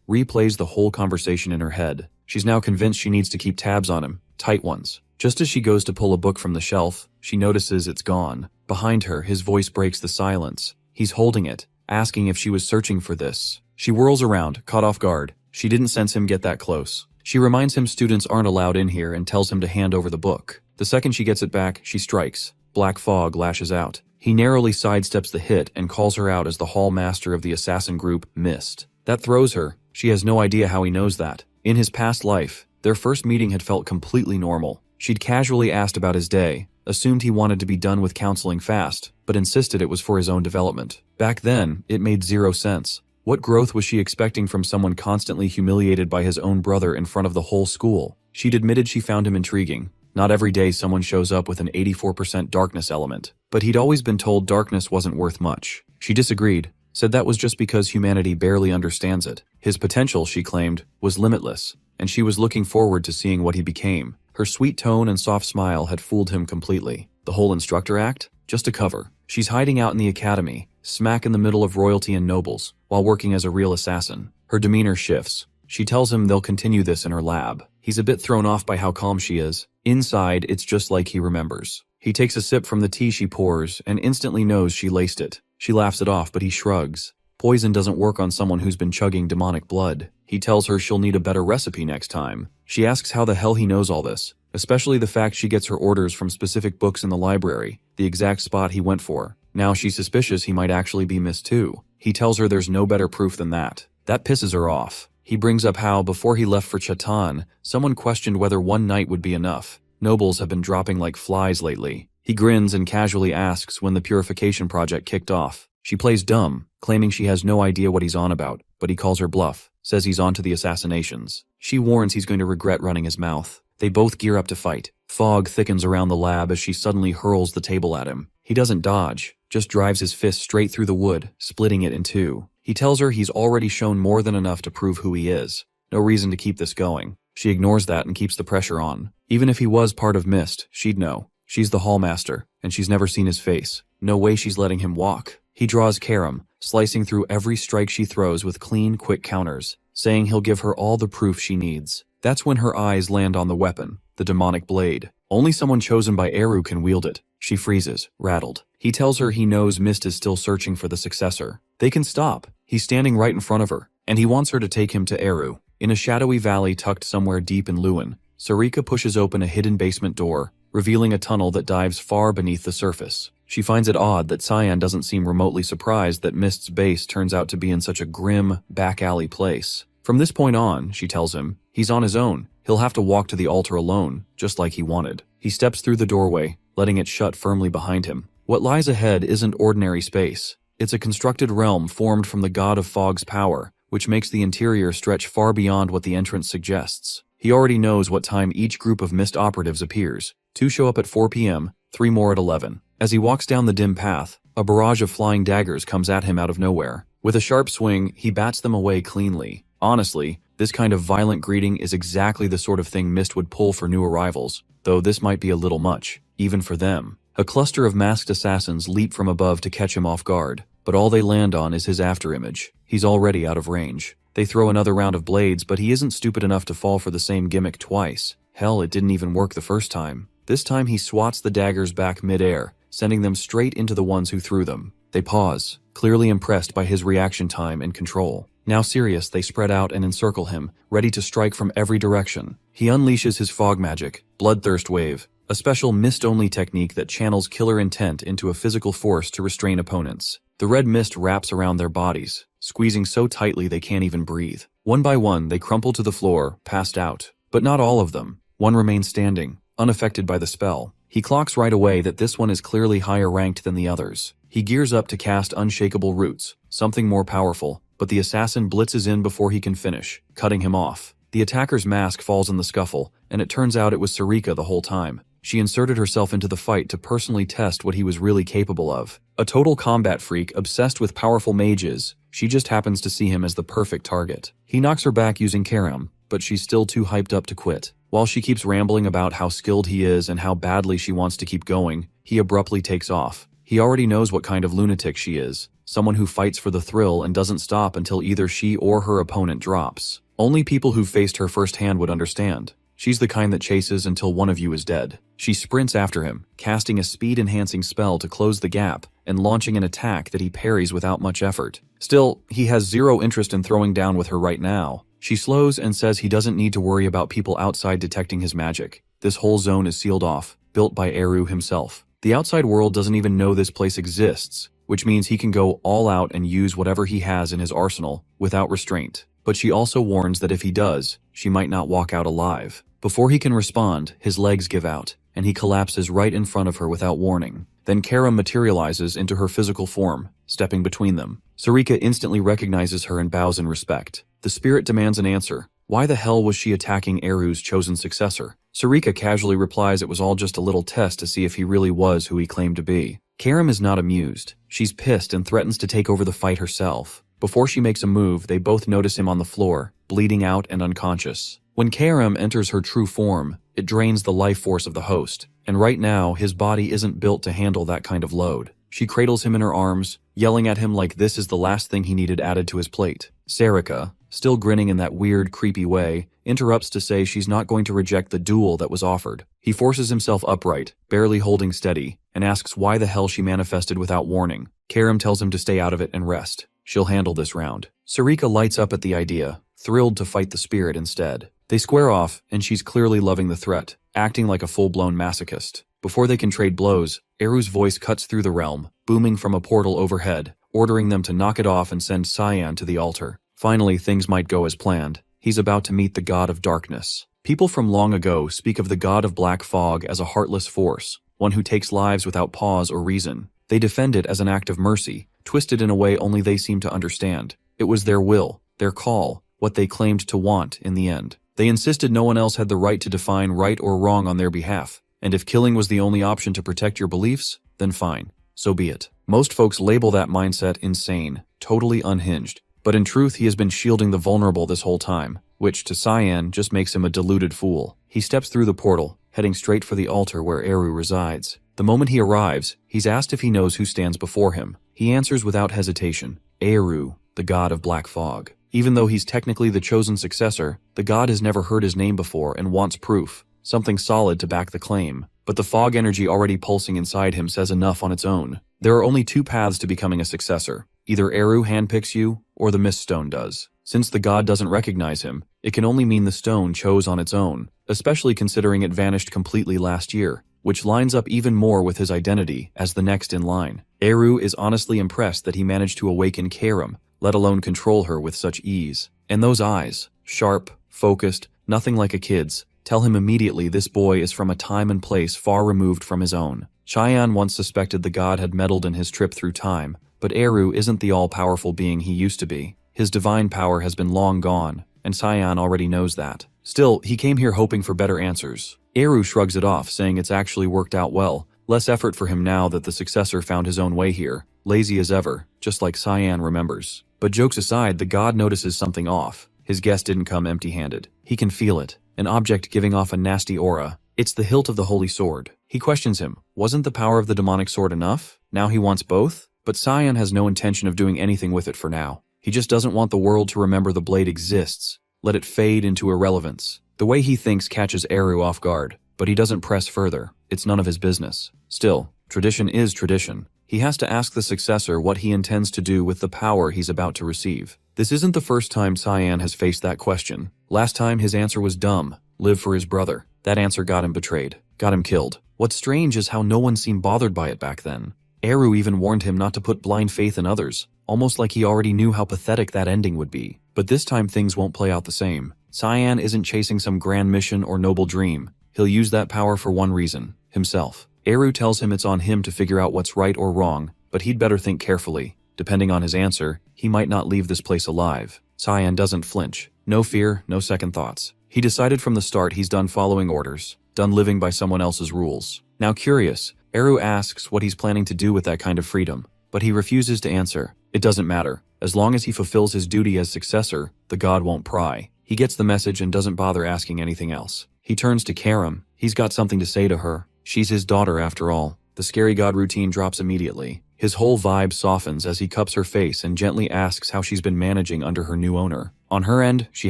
replays the whole conversation in her head. She's now convinced she needs to keep tabs on him, tight ones. Just as she goes to pull a book from the shelf, she notices it's gone. Behind her, his voice breaks the silence. He's holding it, asking if she was searching for this. She whirls around, caught off guard. She didn't sense him get that close. She reminds him students aren't allowed in here and tells him to hand over the book. The second she gets it back, she strikes. Black fog lashes out. He narrowly sidesteps the hit and calls her out as the hall master of the assassin group, Mist. That throws her. She has no idea how he knows that. In his past life, their first meeting had felt completely normal. She'd casually asked about his day, assumed he wanted to be done with counseling fast, but insisted it was for his own development. Back then, it made zero sense. What growth was she expecting from someone constantly humiliated by his own brother in front of the whole school? She'd admitted she found him intriguing. Not every day someone shows up with an 84% darkness element, but he'd always been told darkness wasn't worth much. She disagreed, said that was just because humanity barely understands it. His potential, she claimed, was limitless, and she was looking forward to seeing what he became. Her sweet tone and soft smile had fooled him completely. The whole instructor act? Just a cover. She's hiding out in the academy, smack in the middle of royalty and nobles, while working as a real assassin. Her demeanor shifts. She tells him they'll continue this in her lab. He's a bit thrown off by how calm she is. Inside, it's just like he remembers. He takes a sip from the tea she pours and instantly knows she laced it. She laughs it off, but he shrugs. Poison doesn't work on someone who's been chugging demonic blood. He tells her she'll need a better recipe next time. She asks how the hell he knows all this, especially the fact she gets her orders from specific books in the library, the exact spot he went for. Now she's suspicious he might actually be Mist too. He tells her there's no better proof than that. That pisses her off. He brings up how, before he left for Chatan, someone questioned whether one night would be enough. Nobles have been dropping like flies lately. He grins and casually asks when the purification project kicked off. She plays dumb, claiming she has no idea what he's on about, but he calls her bluff, says he's on to the assassinations. She warns he's going to regret running his mouth. They both gear up to fight. Fog thickens around the lab as she suddenly hurls the table at him. He doesn't dodge, just drives his fist straight through the wood, splitting it in two. He tells her he's already shown more than enough to prove who he is. No reason to keep this going. She ignores that and keeps the pressure on. Even if he was part of Mist, she'd know. She's the hallmaster, and she's never seen his face. No way she's letting him walk. He draws Karam, slicing through every strike she throws with clean, quick counters, saying he'll give her all the proof she needs. That's when her eyes land on the weapon, the demonic blade. Only someone chosen by Eru can wield it. She freezes, rattled. He tells her he knows Mist is still searching for the successor. They can stop. He's standing right in front of her, and he wants her to take him to Eru. In a shadowy valley tucked somewhere deep in Lewin, Sarika pushes open a hidden basement door, revealing a tunnel that dives far beneath the surface. She finds it odd that Cyan doesn't seem remotely surprised that Mist's base turns out to be in such a grim, back-alley place. From this point on, she tells him, he's on his own. He'll have to walk to the altar alone, just like he wanted. He steps through the doorway, letting it shut firmly behind him. What lies ahead isn't ordinary space. It's a constructed realm formed from the god of fog's power, which makes the interior stretch far beyond what the entrance suggests. He already knows what time each group of Mist operatives appears. 2 show up at 4 p.m., 3 more at 11. As he walks down the dim path, a barrage of flying daggers comes at him out of nowhere. With a sharp swing, he bats them away cleanly. Honestly, this kind of violent greeting is exactly the sort of thing Mist would pull for new arrivals, though this might be a little much, even for them. A cluster of masked assassins leap from above to catch him off guard, but all they land on is his afterimage. He's already out of range. They throw another round of blades, but he isn't stupid enough to fall for the same gimmick twice. Hell, it didn't even work the first time. This time he swats the daggers back mid-air, sending them straight into the ones who threw them. They pause, clearly impressed by his reaction time and control. Now serious, they spread out and encircle him, ready to strike from every direction. He unleashes his fog magic, Bloodthirst Wave, a special mist-only technique that channels killer intent into a physical force to restrain opponents. The red mist wraps around their bodies, squeezing so tightly they can't even breathe. One by one, they crumple to the floor, passed out. But not all of them. One remains standing, unaffected by the spell. He clocks right away that this one is clearly higher ranked than the others. He gears up to cast Unshakable Roots, something more powerful, but the assassin blitzes in before he can finish, cutting him off. The attacker's mask falls in the scuffle, and it turns out it was Sarika the whole time. She inserted herself into the fight to personally test what he was really capable of. A total combat freak obsessed with powerful mages, she just happens to see him as the perfect target. He knocks her back using Karam, but she's still too hyped up to quit. While she keeps rambling about how skilled he is and how badly she wants to keep going, he abruptly takes off. He already knows what kind of lunatic she is, someone who fights for the thrill and doesn't stop until either she or her opponent drops. Only people who've faced her firsthand would understand. She's the kind that chases until one of you is dead. She sprints after him, casting a speed-enhancing spell to close the gap and launching an attack that he parries without much effort. Still, he has zero interest in throwing down with her right now. She slows and says he doesn't need to worry about people outside detecting his magic. This whole zone is sealed off, built by Eru himself. The outside world doesn't even know this place exists, which means he can go all out and use whatever he has in his arsenal without restraint. But she also warns that if he does, she might not walk out alive. Before he can respond, his legs give out, and he collapses right in front of her without warning. Then Karam materializes into her physical form, stepping between them. Sarika instantly recognizes her and bows in respect. The spirit demands an answer. Why the hell was she attacking Eru's chosen successor? Sarika casually replies it was all just a little test to see if he really was who he claimed to be. Karam is not amused. She's pissed and threatens to take over the fight herself. Before she makes a move, they both notice him on the floor, bleeding out and unconscious. When Karam enters her true form, it drains the life force of the host, and right now his body isn't built to handle that kind of load. She cradles him in her arms, yelling at him like this is the last thing he needed added to his plate. Sarika, still grinning in that weird, creepy way, interrupts to say she's not going to reject the duel that was offered. He forces himself upright, barely holding steady, and asks why the hell she manifested without warning. Karam tells him to stay out of it and rest. She'll handle this round. Sarika lights up at the idea, thrilled to fight the spirit instead. They square off, and she's clearly loving the threat, acting like a full-blown masochist. Before they can trade blows, Eru's voice cuts through the realm, booming from a portal overhead, ordering them to knock it off and send Cyan to the altar. Finally, things might go as planned. He's about to meet the god of darkness. People from long ago speak of the god of black fog as a heartless force, one who takes lives without pause or reason. They defend it as an act of mercy, twisted in a way only they seem to understand. It was their will, their call, what they claimed to want in the end. They insisted no one else had the right to define right or wrong on their behalf, and if killing was the only option to protect your beliefs, then fine, so be it. Most folks label that mindset insane, totally unhinged, but in truth he has been shielding the vulnerable this whole time, which to Cyan just makes him a deluded fool. He steps through the portal, heading straight for the altar where Eru resides. The moment he arrives, he's asked if he knows who stands before him. He answers without hesitation, Eru, the god of black fog. Even though he's technically the chosen successor, the god has never heard his name before and wants proof, something solid to back the claim. But the fog energy already pulsing inside him says enough on its own. There are only two paths to becoming a successor. Either Eru handpicks you, or the Mist Stone does. Since the god doesn't recognize him, it can only mean the stone chose on its own, especially considering it vanished completely last year, which lines up even more with his identity as the next in line. Eru is honestly impressed that he managed to awaken Karam, let alone control her with such ease. And those eyes, sharp, focused, nothing like a kid's, tell him immediately this boy is from a time and place far removed from his own. Cyan once suspected the god had meddled in his trip through time, but Eru isn't the all-powerful being he used to be. His divine power has been long gone, and Cyan already knows that. Still, he came here hoping for better answers. Eru shrugs it off, saying it's actually worked out well. Less effort for him now that the successor found his own way here. Lazy as ever, just like Cyan remembers. But jokes aside, the god notices something off. His guest didn't come empty-handed. He can feel it, an object giving off a nasty aura. It's the hilt of the holy sword. He questions him. Wasn't the power of the demonic sword enough? Now he wants both? But Cyan has no intention of doing anything with it for now. He just doesn't want the world to remember the blade exists. Let it fade into irrelevance. The way he thinks catches Eru off guard, but he doesn't press further. It's none of his business. Still, tradition is tradition. He has to ask the successor what he intends to do with the power he's about to receive. This isn't the first time Cyan has faced that question. Last time his answer was dumb, live for his brother. That answer got him betrayed, got him killed. What's strange is how no one seemed bothered by it back then. Eru even warned him not to put blind faith in others, almost like he already knew how pathetic that ending would be. But this time things won't play out the same. Cyan isn't chasing some grand mission or noble dream. He'll use that power for one reason, himself. Eru tells him it's on him to figure out what's right or wrong, but he'd better think carefully. Depending on his answer, he might not leave this place alive. Cyan doesn't flinch. No fear, no second thoughts. He decided from the start he's done following orders. done living by someone else's rules. Now curious, Eru asks what he's planning to do with that kind of freedom, but he refuses to answer. It doesn't matter. As long as he fulfills his duty as successor, the god won't pry. He gets the message and doesn't bother asking anything else. He turns to Karam. He's got something to say to her. She's his daughter after all. The scary god routine drops immediately. His whole vibe softens as he cups her face and gently asks how she's been managing under her new owner. On her end, she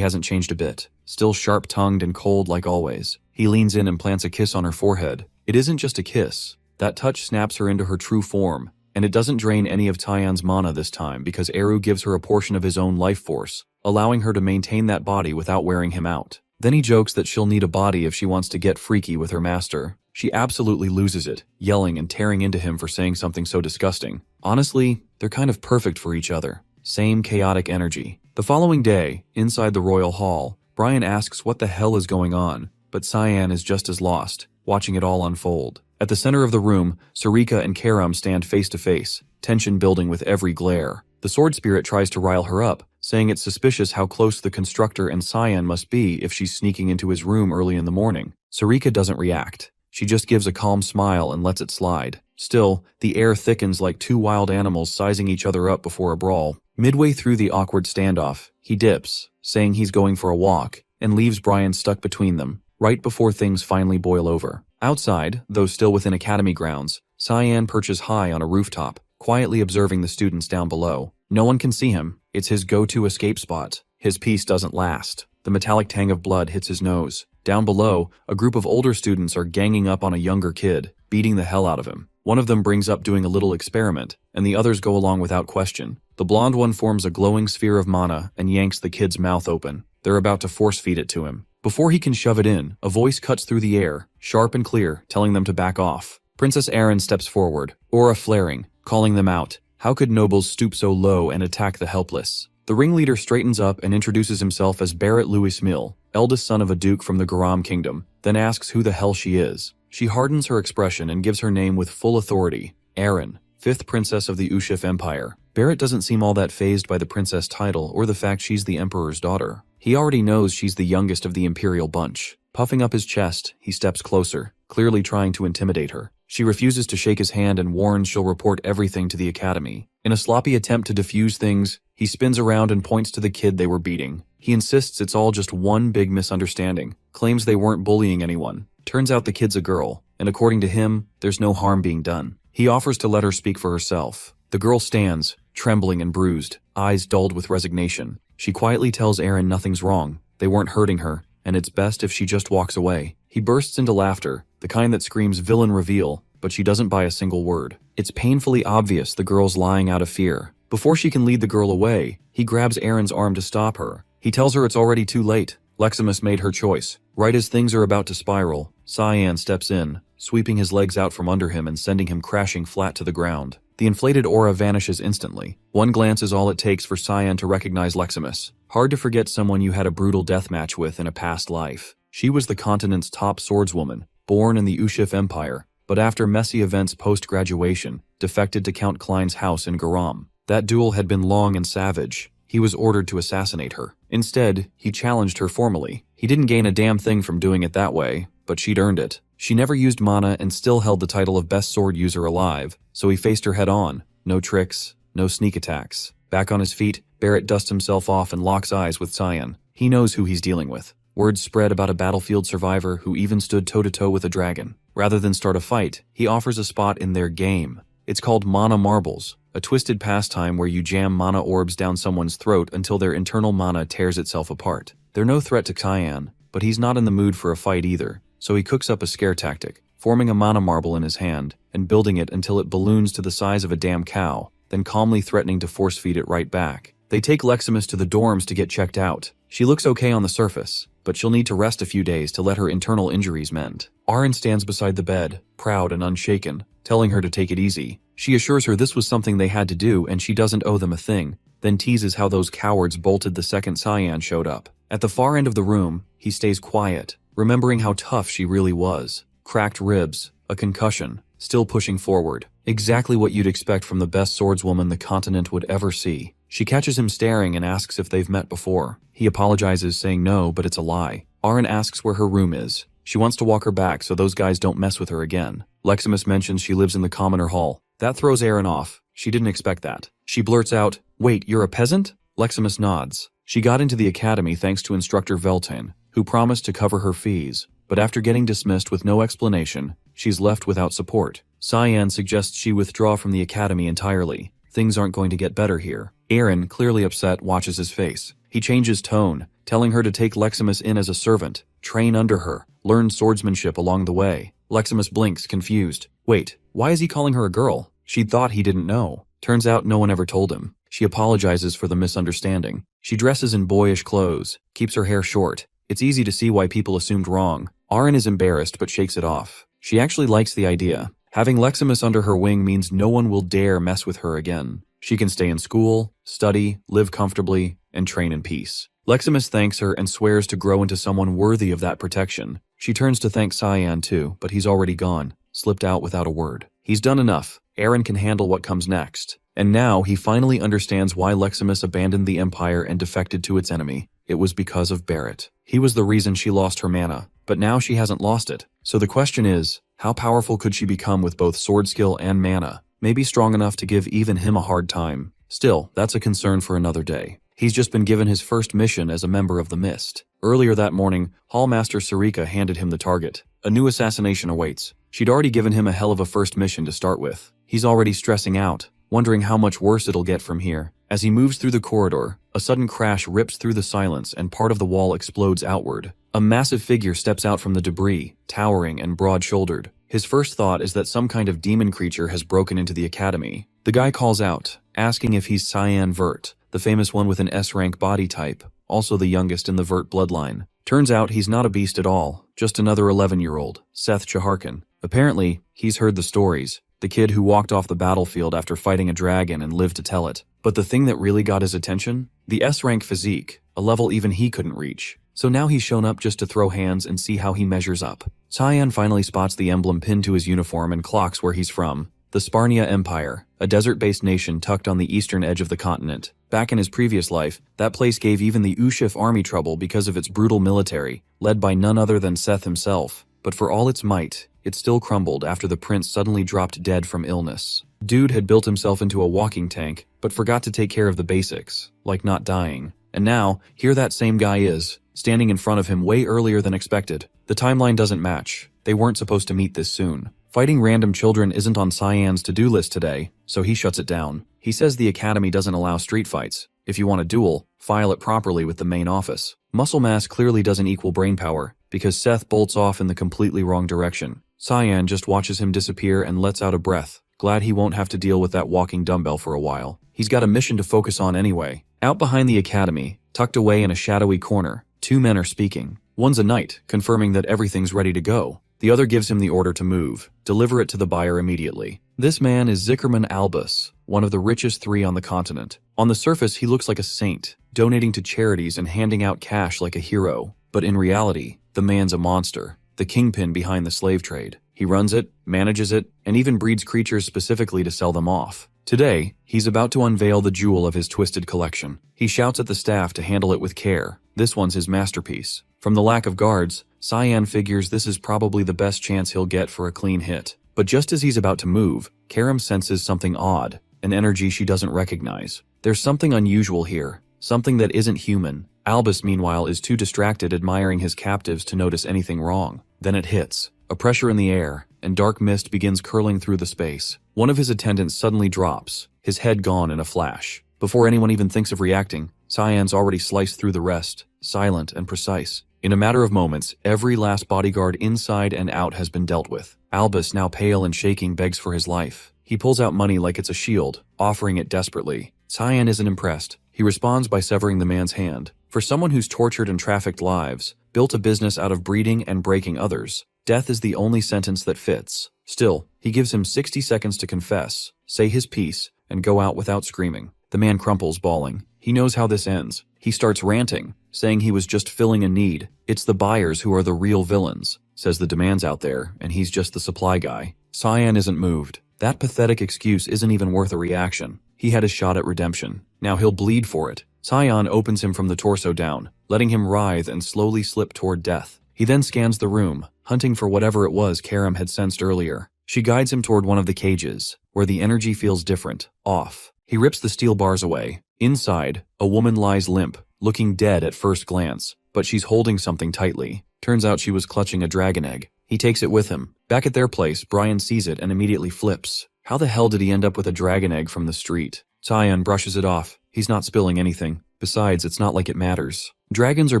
hasn't changed a bit. Still sharp-tongued and cold like always. He leans in and plants a kiss on her forehead. It isn't just a kiss. That touch snaps her into her true form, and it doesn't drain any of Tyan's mana this time because Eru gives her a portion of his own life force, allowing her to maintain that body without wearing him out. Then he jokes that she'll need a body if she wants to get freaky with her master. She absolutely loses it, yelling and tearing into him for saying something so disgusting. Honestly, they're kind of perfect for each other. Same chaotic energy. The following day, inside the royal hall, Brian asks what the hell is going on, but Tyan is just as lost, watching it all unfold. At the center of the room, Sarika and Karam stand face to face, tension building with every glare. The sword spirit tries to rile her up, saying it's suspicious how close the constructor and Tyan must be if she's sneaking into his room early in the morning. Sarika doesn't react. She just gives a calm smile and lets it slide. Still, the air thickens like two wild animals sizing each other up before a brawl. Midway through the awkward standoff, he dips, saying he's going for a walk, and leaves Brian stuck between them, right before things finally boil over. Outside, though still within academy grounds, Tyan perches high on a rooftop, quietly observing the students down below. No one can see him. It's his go-to escape spot. His peace doesn't last. The metallic tang of blood hits his nose. Down below, a group of older students are ganging up on a younger kid, beating the hell out of him. One of them brings up doing a little experiment, and the others go along without question. The blonde one forms a glowing sphere of mana and yanks the kid's mouth open. They're about to force-feed it to him. Before he can shove it in, a voice cuts through the air, sharp and clear, telling them to back off. Princess Erin steps forward, aura flaring, calling them out. How could nobles stoop so low and attack the helpless? The ringleader straightens up and introduces himself as Barrett Louis Mill, eldest son of a duke from the Garam kingdom, then asks who the hell she is. She hardens her expression and gives her name with full authority, Erin, 5th princess of the Ushif Empire. Barrett doesn't seem all that fazed by the princess title or the fact she's the emperor's daughter. He already knows she's the youngest of the imperial bunch. Puffing up his chest, he steps closer, clearly trying to intimidate her. She refuses to shake his hand and warns she'll report everything to the academy. In a sloppy attempt to defuse things, he spins around and points to the kid they were beating. He insists it's all just one big misunderstanding, claims they weren't bullying anyone. Turns out the kid's a girl, and according to him, there's no harm being done. He offers to let her speak for herself. The girl stands, trembling and bruised, eyes dulled with resignation. She quietly tells Erin nothing's wrong, they weren't hurting her, and it's best if she just walks away. He bursts into laughter, the kind that screams villain reveal, but she doesn't buy a single word. It's painfully obvious the girl's lying out of fear. Before she can lead the girl away, he grabs Erin's arm to stop her. He tells her it's already too late. Leximus made her choice. Right as things are about to spiral, Tyan steps in, sweeping his legs out from under him and sending him crashing flat to the ground. The inflated aura vanishes instantly. One glance is all it takes for Tyan to recognize Leximus. Hard to forget someone you had a brutal death match with in a past life. She was the continent's top swordswoman, born in the Ushif Empire, but after messy events post-graduation, defected to Count Klein's house in Garam. That duel had been long and savage. He was ordered to assassinate her. Instead, he challenged her formally. He didn't gain a damn thing from doing it that way, but she'd earned it. She never used mana and still held the title of best sword user alive, so he faced her head on. No tricks, no sneak attacks. Back on his feet, Barrett dusts himself off and locks eyes with Tyan. He knows who he's dealing with. Word spread about a battlefield survivor who even stood toe-to-toe with a dragon. Rather than start a fight, he offers a spot in their game. It's called Mana Marbles, a twisted pastime where you jam mana orbs down someone's throat until their internal mana tears itself apart. They're no threat to Tyan, but he's not in the mood for a fight either, so he cooks up a scare tactic, forming a mana marble in his hand and building it until it balloons to the size of a damn cow, then calmly threatening to force-feed it right back. They take Leximus to the dorms to get checked out. She looks okay on the surface, but she'll need to rest a few days to let her internal injuries mend. Aaron stands beside the bed, proud and unshaken, telling her to take it easy. She assures her this was something they had to do and she doesn't owe them a thing, then teases how those cowards bolted the second Tyan showed up. At the far end of the room, he stays quiet, remembering how tough she really was. Cracked ribs, a concussion, still pushing forward. Exactly what you'd expect from the best swordswoman the continent would ever see. She catches him staring and asks if they've met before. He apologizes, saying no, but it's a lie. Aaron asks where her room is. She wants to walk her back so those guys don't mess with her again. Leximus mentions she lives in the commoner hall. That throws Aaron off. She didn't expect that. She blurts out, "Wait, you're a peasant?" Leximus nods. She got into the academy thanks to instructor Veltain, who promised to cover her fees, but after getting dismissed with no explanation, she's left without support. Cyan suggests she withdraw from the academy entirely. Things aren't going to get better here. Aaron, clearly upset, watches his face. He changes tone, telling her to take Leximus in as a servant, train under her, learn swordsmanship along the way. Leximus blinks, confused. Wait, why is he calling her a girl? She'd thought he didn't know. Turns out no one ever told him. She apologizes for the misunderstanding. She dresses in boyish clothes, keeps her hair short. It's easy to see why people assumed wrong. Aaron is embarrassed but shakes it off. She actually likes the idea. Having Leximus under her wing means no one will dare mess with her again. She can stay in school, study, live comfortably, and train in peace. Leximus thanks her and swears to grow into someone worthy of that protection. She turns to thank Cyan too, but he's already gone, slipped out without a word. He's done enough. Aaron can handle what comes next. And now he finally understands why Leximus abandoned the Empire and defected to its enemy. It was because of Barrett. He was the reason she lost her mana, but now she hasn't lost it. So the question is, how powerful could she become with both sword skill and mana? Maybe strong enough to give even him a hard time. Still, that's a concern for another day. He's just been given his first mission as a member of the Mist. Earlier that morning, Hallmaster Sarika handed him the target. A new assassination awaits. She'd already given him a hell of a first mission to start with. He's already stressing out, wondering how much worse it'll get from here. As he moves through the corridor, a sudden crash rips through the silence and part of the wall explodes outward. A massive figure steps out from the debris, towering and broad-shouldered. His first thought is that some kind of demon creature has broken into the academy. The guy calls out, asking if he's Cyan Vert, the famous one with an S-rank body type, also the youngest in the Vert bloodline. Turns out he's not a beast at all, just another 11-year-old, Seth Chaharkin. Apparently, he's heard the stories, the kid who walked off the battlefield after fighting a dragon and lived to tell it. But the thing that really got his attention? The S-rank physique, a level even he couldn't reach. So now he's shown up just to throw hands and see how he measures up. Cyan finally spots the emblem pinned to his uniform and clocks where he's from. The Sparnia Empire, a desert-based nation tucked on the eastern edge of the continent. Back in his previous life, that place gave even the Ushif army trouble because of its brutal military, led by none other than Seth himself. But for all its might, it still crumbled after the prince suddenly dropped dead from illness. Dude had built himself into a walking tank, but forgot to take care of the basics, like not dying. And now, here that same guy is, standing in front of him way earlier than expected. The timeline doesn't match. They weren't supposed to meet this soon. Fighting random children isn't on Cyan's to-do list today, so he shuts it down. He says the academy doesn't allow street fights. If you want a duel, file it properly with the main office. Muscle mass clearly doesn't equal brain power, because Seth bolts off in the completely wrong direction. Cyan just watches him disappear and lets out a breath, glad he won't have to deal with that walking dumbbell for a while. He's got a mission to focus on anyway. Out behind the academy, tucked away in a shadowy corner, two men are speaking. One's a knight, confirming that everything's ready to go. The other gives him the order to move, deliver it to the buyer immediately. This man is Zickerman Albus, one of the richest three on the continent. On the surface, he looks like a saint, donating to charities and handing out cash like a hero. But in reality, the man's a monster, the kingpin behind the slave trade. He runs it, manages it, and even breeds creatures specifically to sell them off. Today, he's about to unveil the jewel of his twisted collection. He shouts at the staff to handle it with care. This one's his masterpiece. From the lack of guards, Cyan figures this is probably the best chance he'll get for a clean hit. But just as he's about to move, Karam senses something odd, an energy she doesn't recognize. There's something unusual here, something that isn't human. Albus, meanwhile, is too distracted admiring his captives to notice anything wrong. Then it hits. A pressure in the air, and dark mist begins curling through the space. One of his attendants suddenly drops, his head gone in a flash. Before anyone even thinks of reacting, Cyan's already sliced through the rest, silent and precise. In a matter of moments, every last bodyguard inside and out has been dealt with. Albus, now pale and shaking, begs for his life. He pulls out money like it's a shield, offering it desperately. Cyan isn't impressed. He responds by severing the man's hand. For someone who's tortured and trafficked lives, built a business out of breeding and breaking others, death is the only sentence that fits. Still, he gives him 60 seconds to confess, say his piece, and go out without screaming. The man crumples, bawling. He knows how this ends. He starts ranting, saying he was just filling a need. It's the buyers who are the real villains, says the demand's out there, and he's just the supply guy. Cyan isn't moved. That pathetic excuse isn't even worth a reaction. He had a shot at redemption. Now he'll bleed for it. Cyan opens him from the torso down, letting him writhe and slowly slip toward death. He then scans the room, hunting for whatever it was Karam had sensed earlier. She guides him toward one of the cages, where the energy feels different, off. He rips the steel bars away. Inside, a woman lies limp, looking dead at first glance, but she's holding something tightly. Turns out she was clutching a dragon egg. He takes it with him. Back at their place, Brian sees it and immediately flips. How the hell did he end up with a dragon egg from the street? Cyan brushes it off. He's not spilling anything. Besides, it's not like it matters. Dragons are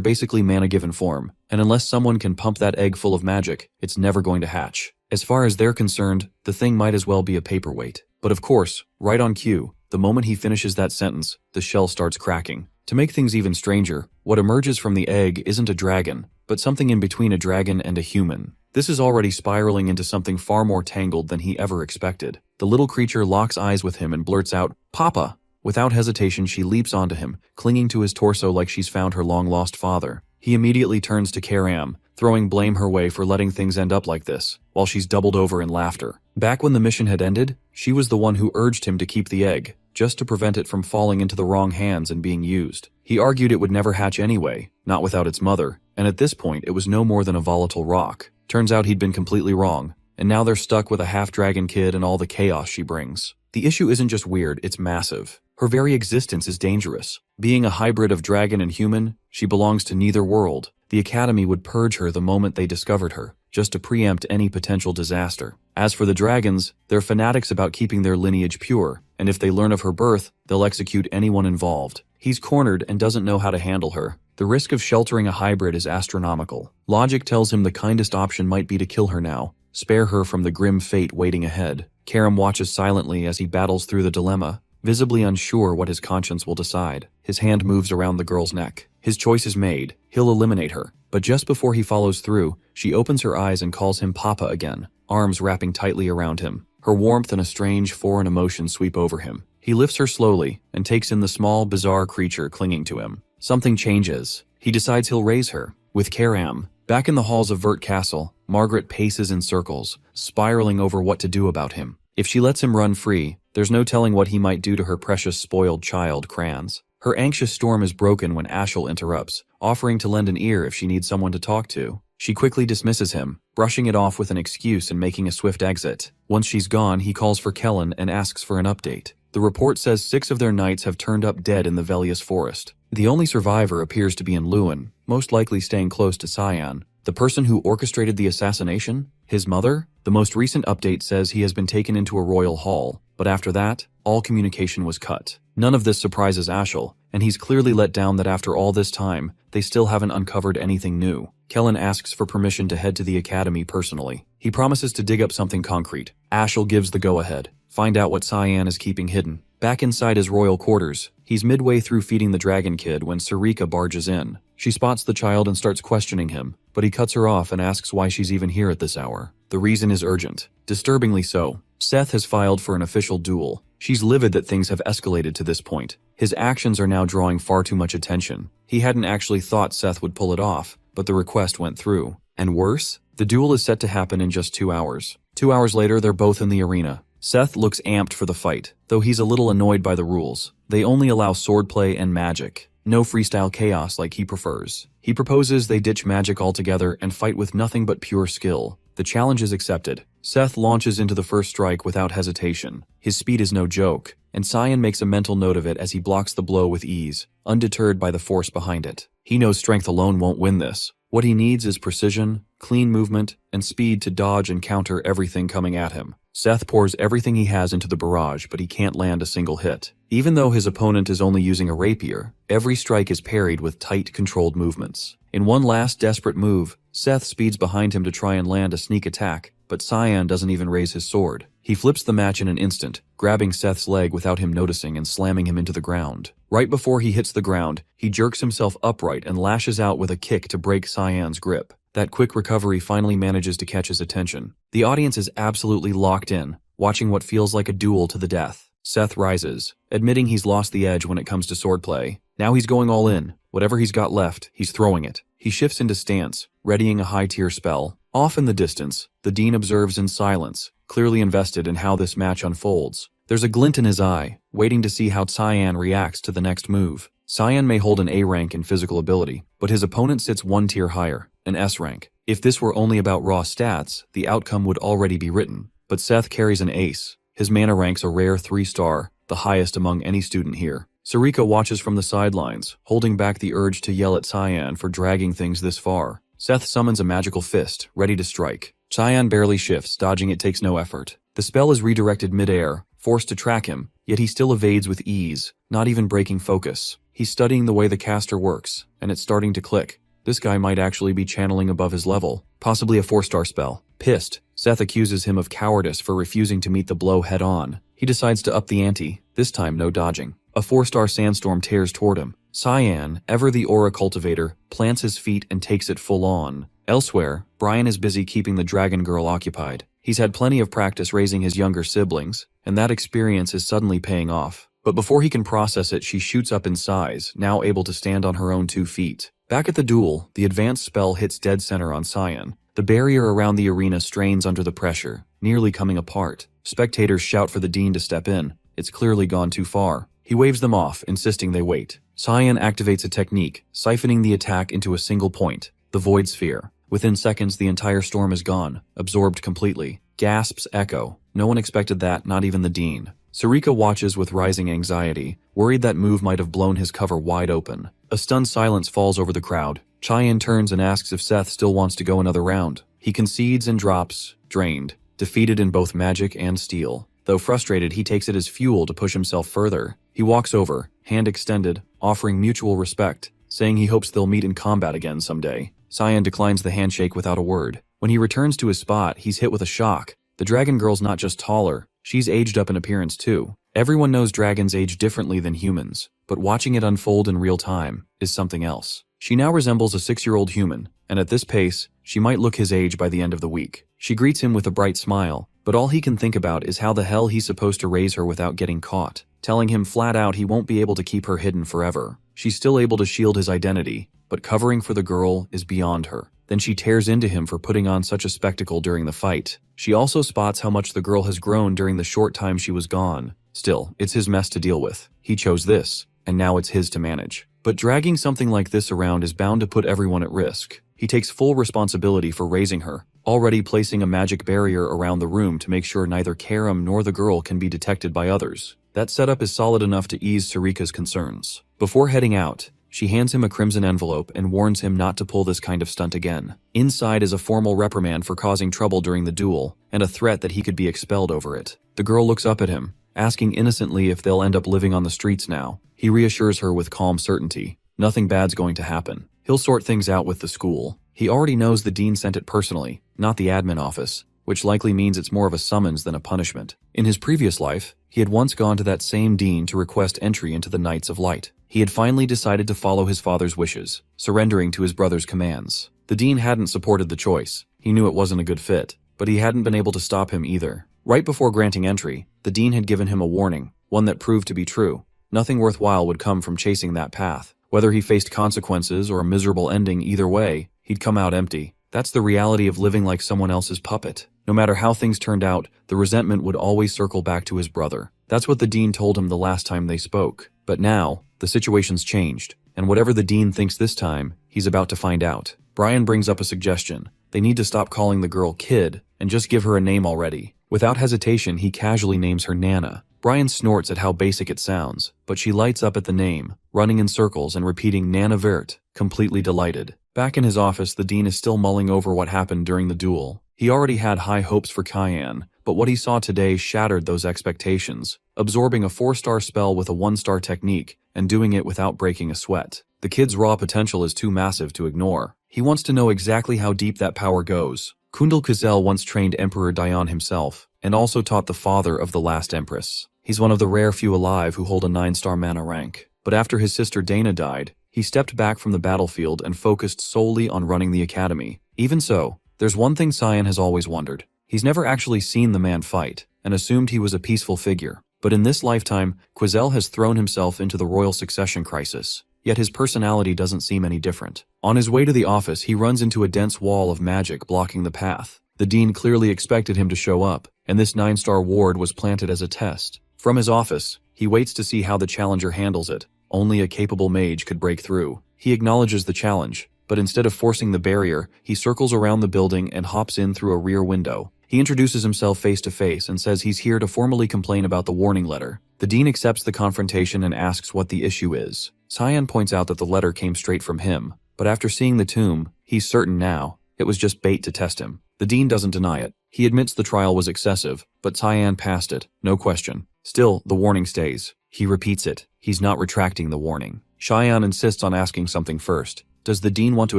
basically mana given form, and unless someone can pump that egg full of magic, it's never going to hatch. As far as they're concerned, the thing might as well be a paperweight. But of course, right on cue, the moment he finishes that sentence, the shell starts cracking. To make things even stranger, what emerges from the egg isn't a dragon, but something in between a dragon and a human. This is already spiraling into something far more tangled than he ever expected. The little creature locks eyes with him and blurts out, "Papa!" Without hesitation, she leaps onto him, clinging to his torso like she's found her long-lost father. He immediately turns to Karam, throwing blame her way for letting things end up like this, while she's doubled over in laughter. Back when the mission had ended, she was the one who urged him to keep the egg, just to prevent it from falling into the wrong hands and being used. He argued it would never hatch anyway, not without its mother, and at this point it was no more than a volatile rock. Turns out he'd been completely wrong, and now they're stuck with a half-dragon kid and all the chaos she brings. The issue isn't just weird, it's massive. Her very existence is dangerous. Being a hybrid of dragon and human, she belongs to neither world. The Academy would purge her the moment they discovered her, just to preempt any potential disaster. As for the dragons, they're fanatics about keeping their lineage pure, and if they learn of her birth, they'll execute anyone involved. He's cornered and doesn't know how to handle her. The risk of sheltering a hybrid is astronomical. Logic tells him the kindest option might be to kill her now, spare her from the grim fate waiting ahead. Karam watches silently as he battles through the dilemma, visibly unsure what his conscience will decide. His hand moves around the girl's neck. His choice is made. He'll eliminate her. But just before he follows through, she opens her eyes and calls him Papa again, arms wrapping tightly around him. Her warmth and a strange foreign emotion sweep over him. He lifts her slowly and takes in the small, bizarre creature clinging to him. Something changes. He decides he'll raise her. With Karam, back in the halls of Vert Castle, Margaret paces in circles, spiraling over what to do about him. If she lets him run free, there's no telling what he might do to her precious spoiled child, Kranz. Her anxious storm is broken when Ashel interrupts, offering to lend an ear if she needs someone to talk to. She quickly dismisses him, brushing it off with an excuse and making a swift exit. Once she's gone, he calls for Kellen and asks for an update. The report says 6 of their knights have turned up dead in the Velius forest. The only survivor appears to be in Lewin, most likely staying close to Cyan. The person who orchestrated the assassination? His mother? The most recent update says he has been taken into a royal hall, but after that, all communication was cut. None of this surprises Ashel, and he's clearly let down that after all this time, they still haven't uncovered anything new. Kellen asks for permission to head to the academy personally. He promises to dig up something concrete. Ashel gives the go-ahead. Find out what Cyan is keeping hidden. Back inside his royal quarters, he's midway through feeding the dragon kid when Sarika barges in. She spots the child and starts questioning him, but he cuts her off and asks why she's even here at this hour. The reason is urgent. Disturbingly so. Seth has filed for an official duel. She's livid that things have escalated to this point. His actions are now drawing far too much attention. He hadn't actually thought Seth would pull it off, but the request went through. And worse, the duel is set to happen in just 2 hours. 2 hours later, they're both in the arena. Seth looks amped for the fight, though he's a little annoyed by the rules. They only allow swordplay and magic. No freestyle chaos like he prefers. He proposes they ditch magic altogether and fight with nothing but pure skill. The challenge is accepted. Seth launches into the first strike without hesitation. His speed is no joke, and Cyan makes a mental note of it as he blocks the blow with ease, undeterred by the force behind it. He knows strength alone won't win this. What he needs is precision, clean movement, and speed to dodge and counter everything coming at him. Seth pours everything he has into the barrage, but he can't land a single hit. Even though his opponent is only using a rapier, every strike is parried with tight, controlled movements. In one last desperate move, Seth speeds behind him to try and land a sneak attack, but Cyan doesn't even raise his sword. He flips the match in an instant, grabbing Seth's leg without him noticing and slamming him into the ground. Right before he hits the ground, he jerks himself upright and lashes out with a kick to break Cyan's grip. That quick recovery finally manages to catch his attention. The audience is absolutely locked in, watching what feels like a duel to the death. Seth rises, admitting he's lost the edge when it comes to swordplay. Now he's going all in. Whatever he's got left, he's throwing it. He shifts into stance, readying a high-tier spell. Off in the distance, the Dean observes in silence, clearly invested in how this match unfolds. There's a glint in his eye, waiting to see how Cyan reacts to the next move. Cyan may hold an A rank in physical ability, but his opponent sits one tier higher, an S rank. If this were only about raw stats, the outcome would already be written. But Seth carries an ace. His mana rank's a rare 3-star, the highest among any student here. Sarika watches from the sidelines, holding back the urge to yell at Cyan for dragging things this far. Seth summons a magical fist, ready to strike. Cyan barely shifts, dodging it takes no effort. The spell is redirected mid-air, forced to track him, yet he still evades with ease, not even breaking focus. He's studying the way the caster works, and it's starting to click. This guy might actually be channeling above his level, possibly a 4-star spell. Pissed, Seth accuses him of cowardice for refusing to meet the blow head-on. He decides to up the ante, this time no dodging. A 4-star sandstorm tears toward him. Cyan, ever the aura cultivator, plants his feet and takes it full on. Elsewhere, Brian is busy keeping the dragon girl occupied. He's had plenty of practice raising his younger siblings, and that experience is suddenly paying off. But before he can process it, she shoots up in size, now able to stand on her own 2 feet. Back at the duel, the advanced spell hits dead center on Cyan. The barrier around the arena strains under the pressure, nearly coming apart. Spectators shout for the dean to step in. It's clearly gone too far. He waves them off, insisting they wait. Cyan activates a technique, siphoning the attack into a single point, the Void Sphere. Within seconds, the entire storm is gone, absorbed completely. Gasps echo. No one expected that, not even the dean. Sarika watches with rising anxiety, worried that move might have blown his cover wide open. A stunned silence falls over the crowd. Cyan turns and asks if Seth still wants to go another round. He concedes and drops, drained, defeated in both magic and steel. Though frustrated, he takes it as fuel to push himself further. He walks over, hand extended, offering mutual respect, saying he hopes they'll meet in combat again someday. Cyan declines the handshake without a word. When he returns to his spot, he's hit with a shock. The dragon girl's not just taller, she's aged up in appearance too. Everyone knows dragons age differently than humans, but watching it unfold in real time is something else. She now resembles a 6-year-old human, and at this pace, she might look his age by the end of the week. She greets him with a bright smile, but all he can think about is how the hell he's supposed to raise her without getting caught, telling him flat out he won't be able to keep her hidden forever. She's still able to shield his identity, but covering for the girl is beyond her. Then she tears into him for putting on such a spectacle during the fight. She also spots how much the girl has grown during the short time she was gone. Still, it's his mess to deal with. He chose this, and now it's his to manage. But dragging something like this around is bound to put everyone at risk. He takes full responsibility for raising her, already placing a magic barrier around the room to make sure neither Karam nor the girl can be detected by others. That setup is solid enough to ease Sarika's concerns. Before heading out, she hands him a crimson envelope and warns him not to pull this kind of stunt again. Inside is a formal reprimand for causing trouble during the duel, and a threat that he could be expelled over it. The girl looks up at him, asking innocently if they'll end up living on the streets now. He reassures her with calm certainty. Nothing bad's going to happen. He'll sort things out with the school. He already knows the dean sent it personally, not the admin office, which likely means it's more of a summons than a punishment. In his previous life, he had once gone to that same dean to request entry into the Knights of Light. He had finally decided to follow his father's wishes, surrendering to his brother's commands. The dean hadn't supported the choice. He knew it wasn't a good fit, but he hadn't been able to stop him either. Right before granting entry, the dean had given him a warning, one that proved to be true. Nothing worthwhile would come from chasing that path. Whether he faced consequences or a miserable ending, either way, he'd come out empty. That's the reality of living like someone else's puppet. No matter how things turned out, the resentment would always circle back to his brother. That's what the dean told him the last time they spoke. But now, the situation's changed, and whatever the dean thinks this time, he's about to find out. Brian brings up a suggestion. They need to stop calling the girl Kid, and just give her a name already. Without hesitation, he casually names her Nana. Brian snorts at how basic it sounds, but she lights up at the name, running in circles and repeating Nana Vert, completely delighted. Back in his office, the dean is still mulling over what happened during the duel. He already had high hopes for Cyan, but what he saw today shattered those expectations, absorbing a 4-star spell with a 1-star technique and doing it without breaking a sweat. The kid's raw potential is too massive to ignore. He wants to know exactly how deep that power goes. Kundal Kuzel once trained Emperor Dion himself, and also taught the father of the last empress. He's one of the rare few alive who hold a 9-star mana rank. But after his sister Dana died, he stepped back from the battlefield and focused solely on running the academy. Even so, there's one thing Cyan has always wondered. He's never actually seen the man fight, and assumed he was a peaceful figure. But in this lifetime, Quizel has thrown himself into the royal succession crisis. Yet his personality doesn't seem any different. On his way to the office, he runs into a dense wall of magic blocking the path. The dean clearly expected him to show up, and this 9-star ward was planted as a test. From his office, he waits to see how the challenger handles it, only a capable mage could break through. He acknowledges the challenge, but instead of forcing the barrier, he circles around the building and hops in through a rear window. He introduces himself face to face and says he's here to formally complain about the warning letter. The dean accepts the confrontation and asks what the issue is. Cyan points out that the letter came straight from him, but after seeing the tomb, he's certain now it was just bait to test him. The dean doesn't deny it. He admits the trial was excessive, but Cyan passed it, no question. Still, the warning stays. He repeats it. He's not retracting the warning. Cyan insists on asking something first. Does the dean want to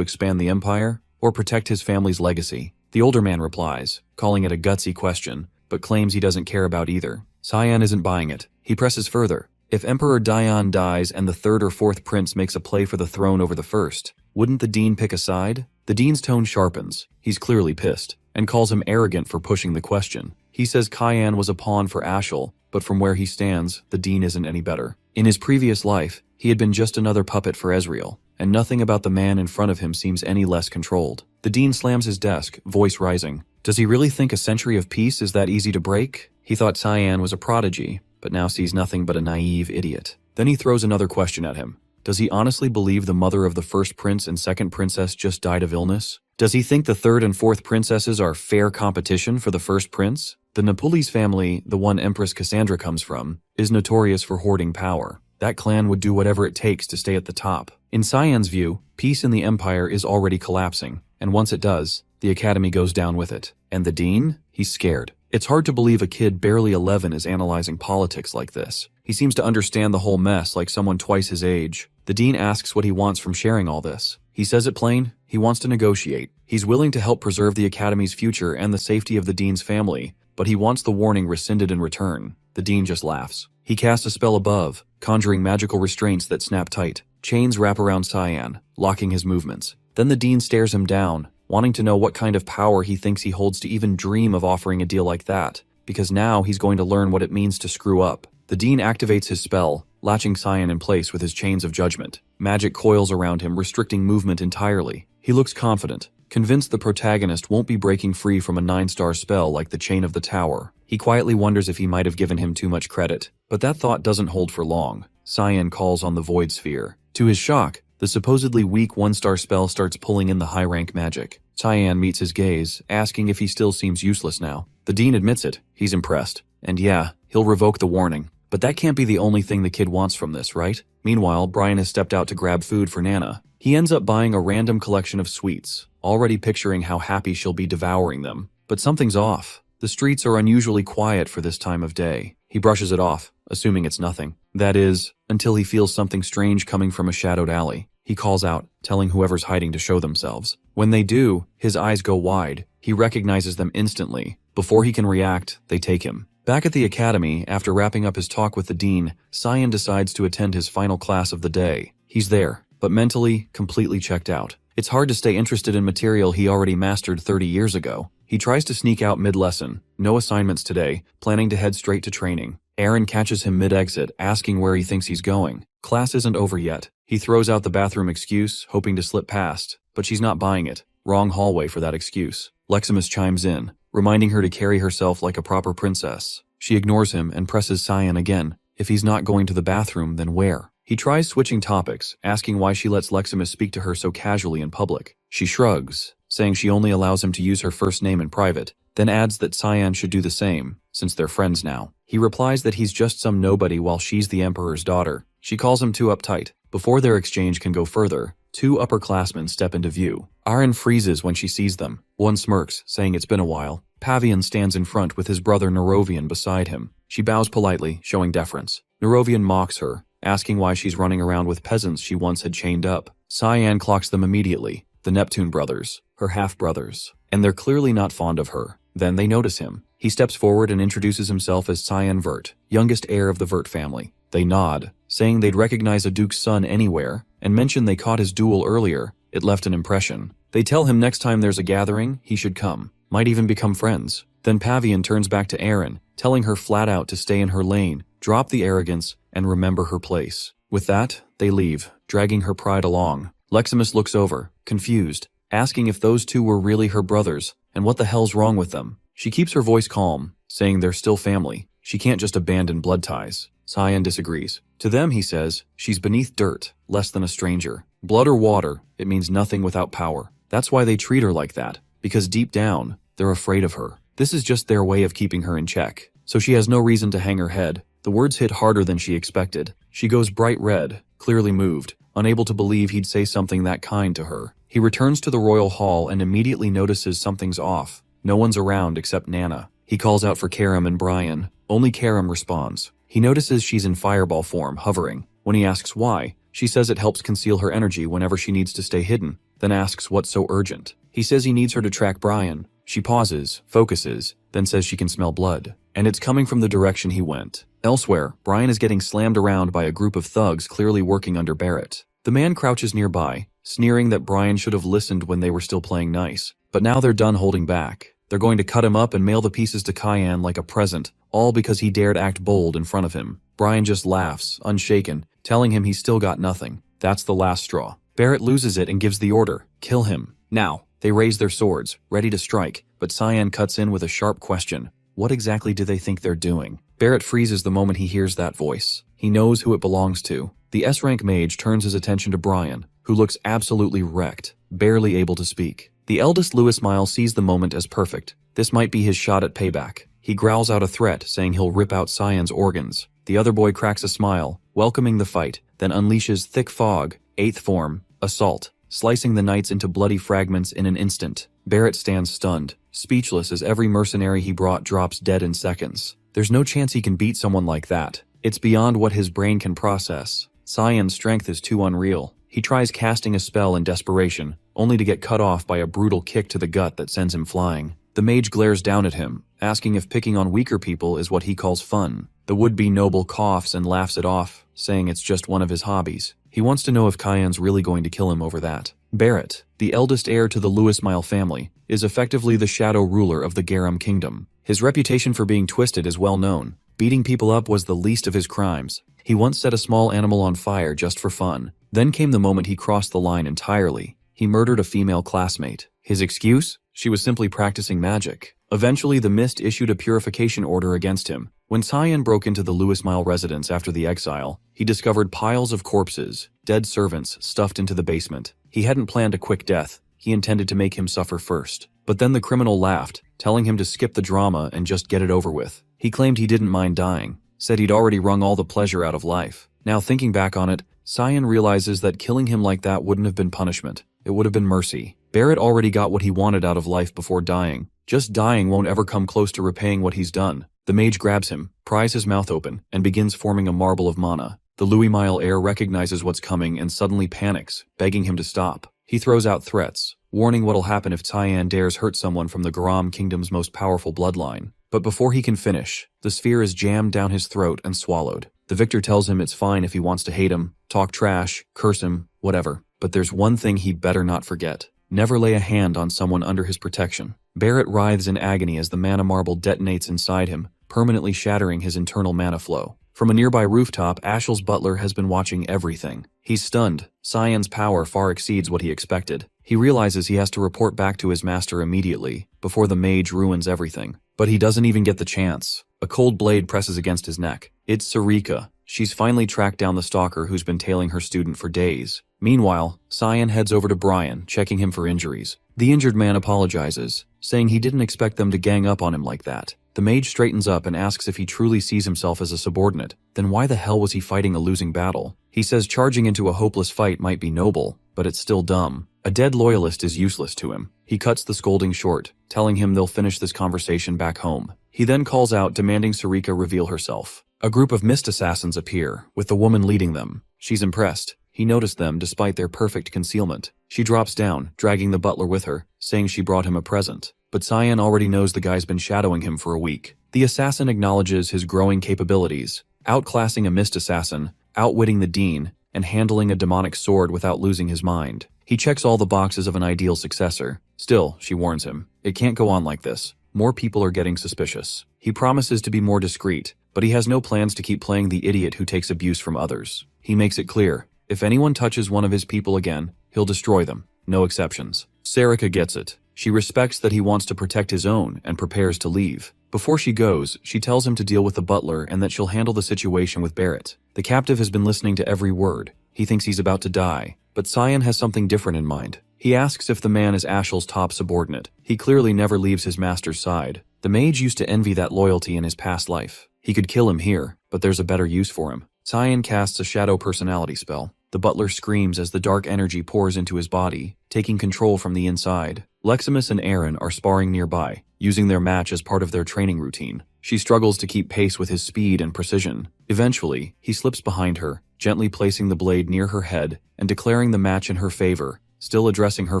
expand the empire, or protect his family's legacy? The older man replies, calling it a gutsy question, but claims he doesn't care about either. Cyan isn't buying it. He presses further. If Emperor Dion dies and the third or fourth prince makes a play for the throne over the first, wouldn't the dean pick a side? The dean's tone sharpens. He's clearly pissed, and calls him arrogant for pushing the question. He says Cyan was a pawn for Ashel, but from where he stands, the dean isn't any better. In his previous life, he had been just another puppet for Ezreal, and nothing about the man in front of him seems any less controlled. The dean slams his desk, voice rising. Does he really think a century of peace is that easy to break? He thought Cyan was a prodigy, but now sees nothing but a naive idiot. Then he throws another question at him. Does he honestly believe the mother of the first prince and second princess just died of illness? Does he think the third and fourth princesses are fair competition for the first prince? The Napules family, the one Empress Cassandra comes from, is notorious for hoarding power. That clan would do whatever it takes to stay at the top. In Cyan's view, peace in the empire is already collapsing, and once it does, the academy goes down with it. And the dean? He's scared. It's hard to believe a kid barely 11 is analyzing politics like this. He seems to understand the whole mess like someone twice his age. The dean asks what he wants from sharing all this. He says it plain, he wants to negotiate. He's willing to help preserve the academy's future and the safety of the dean's family, but he wants the warning rescinded in return. The dean just laughs. He casts a spell above, conjuring magical restraints that snap tight. Chains wrap around Cyan, locking his movements. Then the dean stares him down, wanting to know what kind of power he thinks he holds to even dream of offering a deal like that, because now he's going to learn what it means to screw up. The dean activates his spell, latching Cyan in place with his chains of judgment. Magic coils around him, restricting movement entirely. He looks confident, convinced the protagonist won't be breaking free from a 9-star spell like the Chain of the Tower. He quietly wonders if he might have given him too much credit, but that thought doesn't hold for long. Cyan calls on the Void Sphere. To his shock, the supposedly weak 1-star spell starts pulling in the high-rank magic. Cyan meets his gaze, asking if he still seems useless now. The dean admits it. He's impressed. And yeah, he'll revoke the warning. But that can't be the only thing the kid wants from this, right? Meanwhile, Brian has stepped out to grab food for Nana. He ends up buying a random collection of sweets, already picturing how happy she'll be devouring them. But something's off. The streets are unusually quiet for this time of day. He brushes it off, assuming it's nothing. That is, until he feels something strange coming from a shadowed alley. He calls out, telling whoever's hiding to show themselves. When they do, his eyes go wide. He recognizes them instantly. Before he can react, they take him. Back at the academy, after wrapping up his talk with the dean, Cyan decides to attend his final class of the day. He's there, but mentally, completely checked out. It's hard to stay interested in material he already mastered 30 years ago. He tries to sneak out mid-lesson. No assignments today, planning to head straight to training. Aaron catches him mid-exit, asking where he thinks he's going. Class isn't over yet. He throws out the bathroom excuse, hoping to slip past, but she's not buying it. Wrong hallway for that excuse. Leximus chimes in, reminding her to carry herself like a proper princess. She ignores him and presses Cyan again. If he's not going to the bathroom, then where? He tries switching topics, asking why she lets Leximus speak to her so casually in public. She shrugs, saying she only allows him to use her first name in private, then adds that Cyan should do the same, since they're friends now. He replies that he's just some nobody while she's the Emperor's daughter. She calls him too uptight. Before their exchange can go further, 2 upperclassmen step into view. Aaron freezes when she sees them. One smirks, saying it's been a while. Pavian stands in front with his brother Nerovian beside him. She bows politely, showing deference. Nerovian mocks her, asking why she's running around with peasants she once had chained up. Cyan clocks them immediately, the Neptune brothers, her half-brothers, and they're clearly not fond of her. Then they notice him. He steps forward and introduces himself as Cyan Vert, youngest heir of the Vert family. They nod, saying they'd recognize a duke's son anywhere, and mention they caught his duel earlier. It left an impression. They tell him next time there's a gathering, he should come. Might even become friends. Then Pavian turns back to Aaron, telling her flat out to stay in her lane, drop the arrogance, and remember her place. With that, they leave, dragging her pride along. Leximus looks over, confused, asking if those 2 were really her brothers, and what the hell's wrong with them. She keeps her voice calm, saying they're still family. She can't just abandon blood ties. Cyan disagrees. To them, he says, she's beneath dirt, less than a stranger. Blood or water, it means nothing without power. That's why they treat her like that, because deep down, they're afraid of her. This is just their way of keeping her in check. So she has no reason to hang her head. The words hit harder than she expected. She goes bright red, clearly moved, unable to believe he'd say something that kind to her. He returns to the royal hall and immediately notices something's off. No one's around except Nana. He calls out for Karam and Brian. Only Karam responds. He notices she's in fireball form, hovering. When he asks why, she says it helps conceal her energy whenever she needs to stay hidden, then asks what's so urgent. He says he needs her to track Brian. She pauses, focuses, then says she can smell blood, and it's coming from the direction he went. Elsewhere, Brian is getting slammed around by a group of thugs clearly working under Barrett. The man crouches nearby, sneering that Brian should have listened when they were still playing nice. But now they're done holding back. They're going to cut him up and mail the pieces to Cyan like a present, all because he dared act bold in front of him. Brian just laughs, unshaken, telling him he's still got nothing. That's the last straw. Barrett loses it and gives the order, kill him. Now, they raise their swords, ready to strike, but Cyan cuts in with a sharp question. What exactly do they think they're doing? Barrett freezes the moment he hears that voice. He knows who it belongs to. The S-rank mage turns his attention to Brian, who looks absolutely wrecked, barely able to speak. The eldest Louis Miles sees the moment as perfect. This might be his shot at payback. He growls out a threat, saying he'll rip out Cyan's organs. The other boy cracks a smile, welcoming the fight, then unleashes thick fog, 8th form, assault, slicing the knights into bloody fragments in an instant. Barrett stands stunned, speechless as every mercenary he brought drops dead in seconds. There's no chance he can beat someone like that. It's beyond what his brain can process. Cyan's strength is too unreal. He tries casting a spell in desperation, only to get cut off by a brutal kick to the gut that sends him flying. The mage glares down at him, asking if picking on weaker people is what he calls fun. The would-be noble coughs and laughs it off, saying it's just one of his hobbies. He wants to know if Cyan's really going to kill him over that. Barrett, the eldest heir to the Louis Mile family, is effectively the shadow ruler of the Garum Kingdom. His reputation for being twisted is well known. Beating people up was the least of his crimes. He once set a small animal on fire just for fun. Then came the moment he crossed the line entirely. He murdered a female classmate. His excuse? She was simply practicing magic. Eventually, the Mist issued a purification order against him. When Cyan broke into the Louis Mile residence after the exile, he discovered piles of corpses, dead servants stuffed into the basement. He hadn't planned a quick death. He intended to make him suffer first. But then the criminal laughed, telling him to skip the drama and just get it over with. He claimed he didn't mind dying, said he'd already wrung all the pleasure out of life. Now thinking back on it, Cyan realizes that killing him like that wouldn't have been punishment. It would have been mercy. Barrett already got what he wanted out of life before dying. Just dying won't ever come close to repaying what he's done. The mage grabs him, pries his mouth open, and begins forming a marble of mana. The Louis Mile heir recognizes what's coming and suddenly panics, begging him to stop. He throws out threats, warning what'll happen if Cyan dares hurt someone from the Garam Kingdom's most powerful bloodline. But before he can finish, the sphere is jammed down his throat and swallowed. The victor tells him it's fine if he wants to hate him, talk trash, curse him, whatever. But there's one thing he'd better not forget. Never lay a hand on someone under his protection. Barrett writhes in agony as the mana marble detonates inside him, permanently shattering his internal mana flow. From a nearby rooftop, Ashel's butler has been watching everything. He's stunned. Cyan's power far exceeds what he expected. He realizes he has to report back to his master immediately, before the mage ruins everything. But he doesn't even get the chance. A cold blade presses against his neck. It's Sarika. She's finally tracked down the stalker who's been tailing her student for days. Meanwhile, Cyan heads over to Brian, checking him for injuries. The injured man apologizes, saying he didn't expect them to gang up on him like that. The mage straightens up and asks if he truly sees himself as a subordinate. Then why the hell was he fighting a losing battle? He says charging into a hopeless fight might be noble, but it's still dumb. A dead loyalist is useless to him. He cuts the scolding short, telling him they'll finish this conversation back home. He then calls out, demanding Sarika reveal herself. A group of mist assassins appear, with the woman leading them. She's impressed. He noticed them despite their perfect concealment. She drops down, dragging the butler with her, saying she brought him a present. But Cyan already knows the guy's been shadowing him for a week. The assassin acknowledges his growing capabilities, outclassing a mist assassin, outwitting the dean, and handling a demonic sword without losing his mind. He checks all the boxes of an ideal successor. Still, she warns him, it can't go on like this. More people are getting suspicious. He promises to be more discreet, but he has no plans to keep playing the idiot who takes abuse from others. He makes it clear, if anyone touches one of his people again, he'll destroy them. No exceptions. Sarika gets it. She respects that he wants to protect his own and prepares to leave. Before she goes, she tells him to deal with the butler and that she'll handle the situation with Barrett. The captive has been listening to every word. He thinks he's about to die, but Cyan has something different in mind. He asks if the man is Ashel's top subordinate. He clearly never leaves his master's side. The mage used to envy that loyalty in his past life. He could kill him here, but there's a better use for him. Cyan casts a shadow personality spell. The butler screams as the dark energy pours into his body, taking control from the inside. Leximus and Aaron are sparring nearby, using their match as part of their training routine. She struggles to keep pace with his speed and precision. Eventually, he slips behind her, gently placing the blade near her head and declaring the match in her favor, still addressing her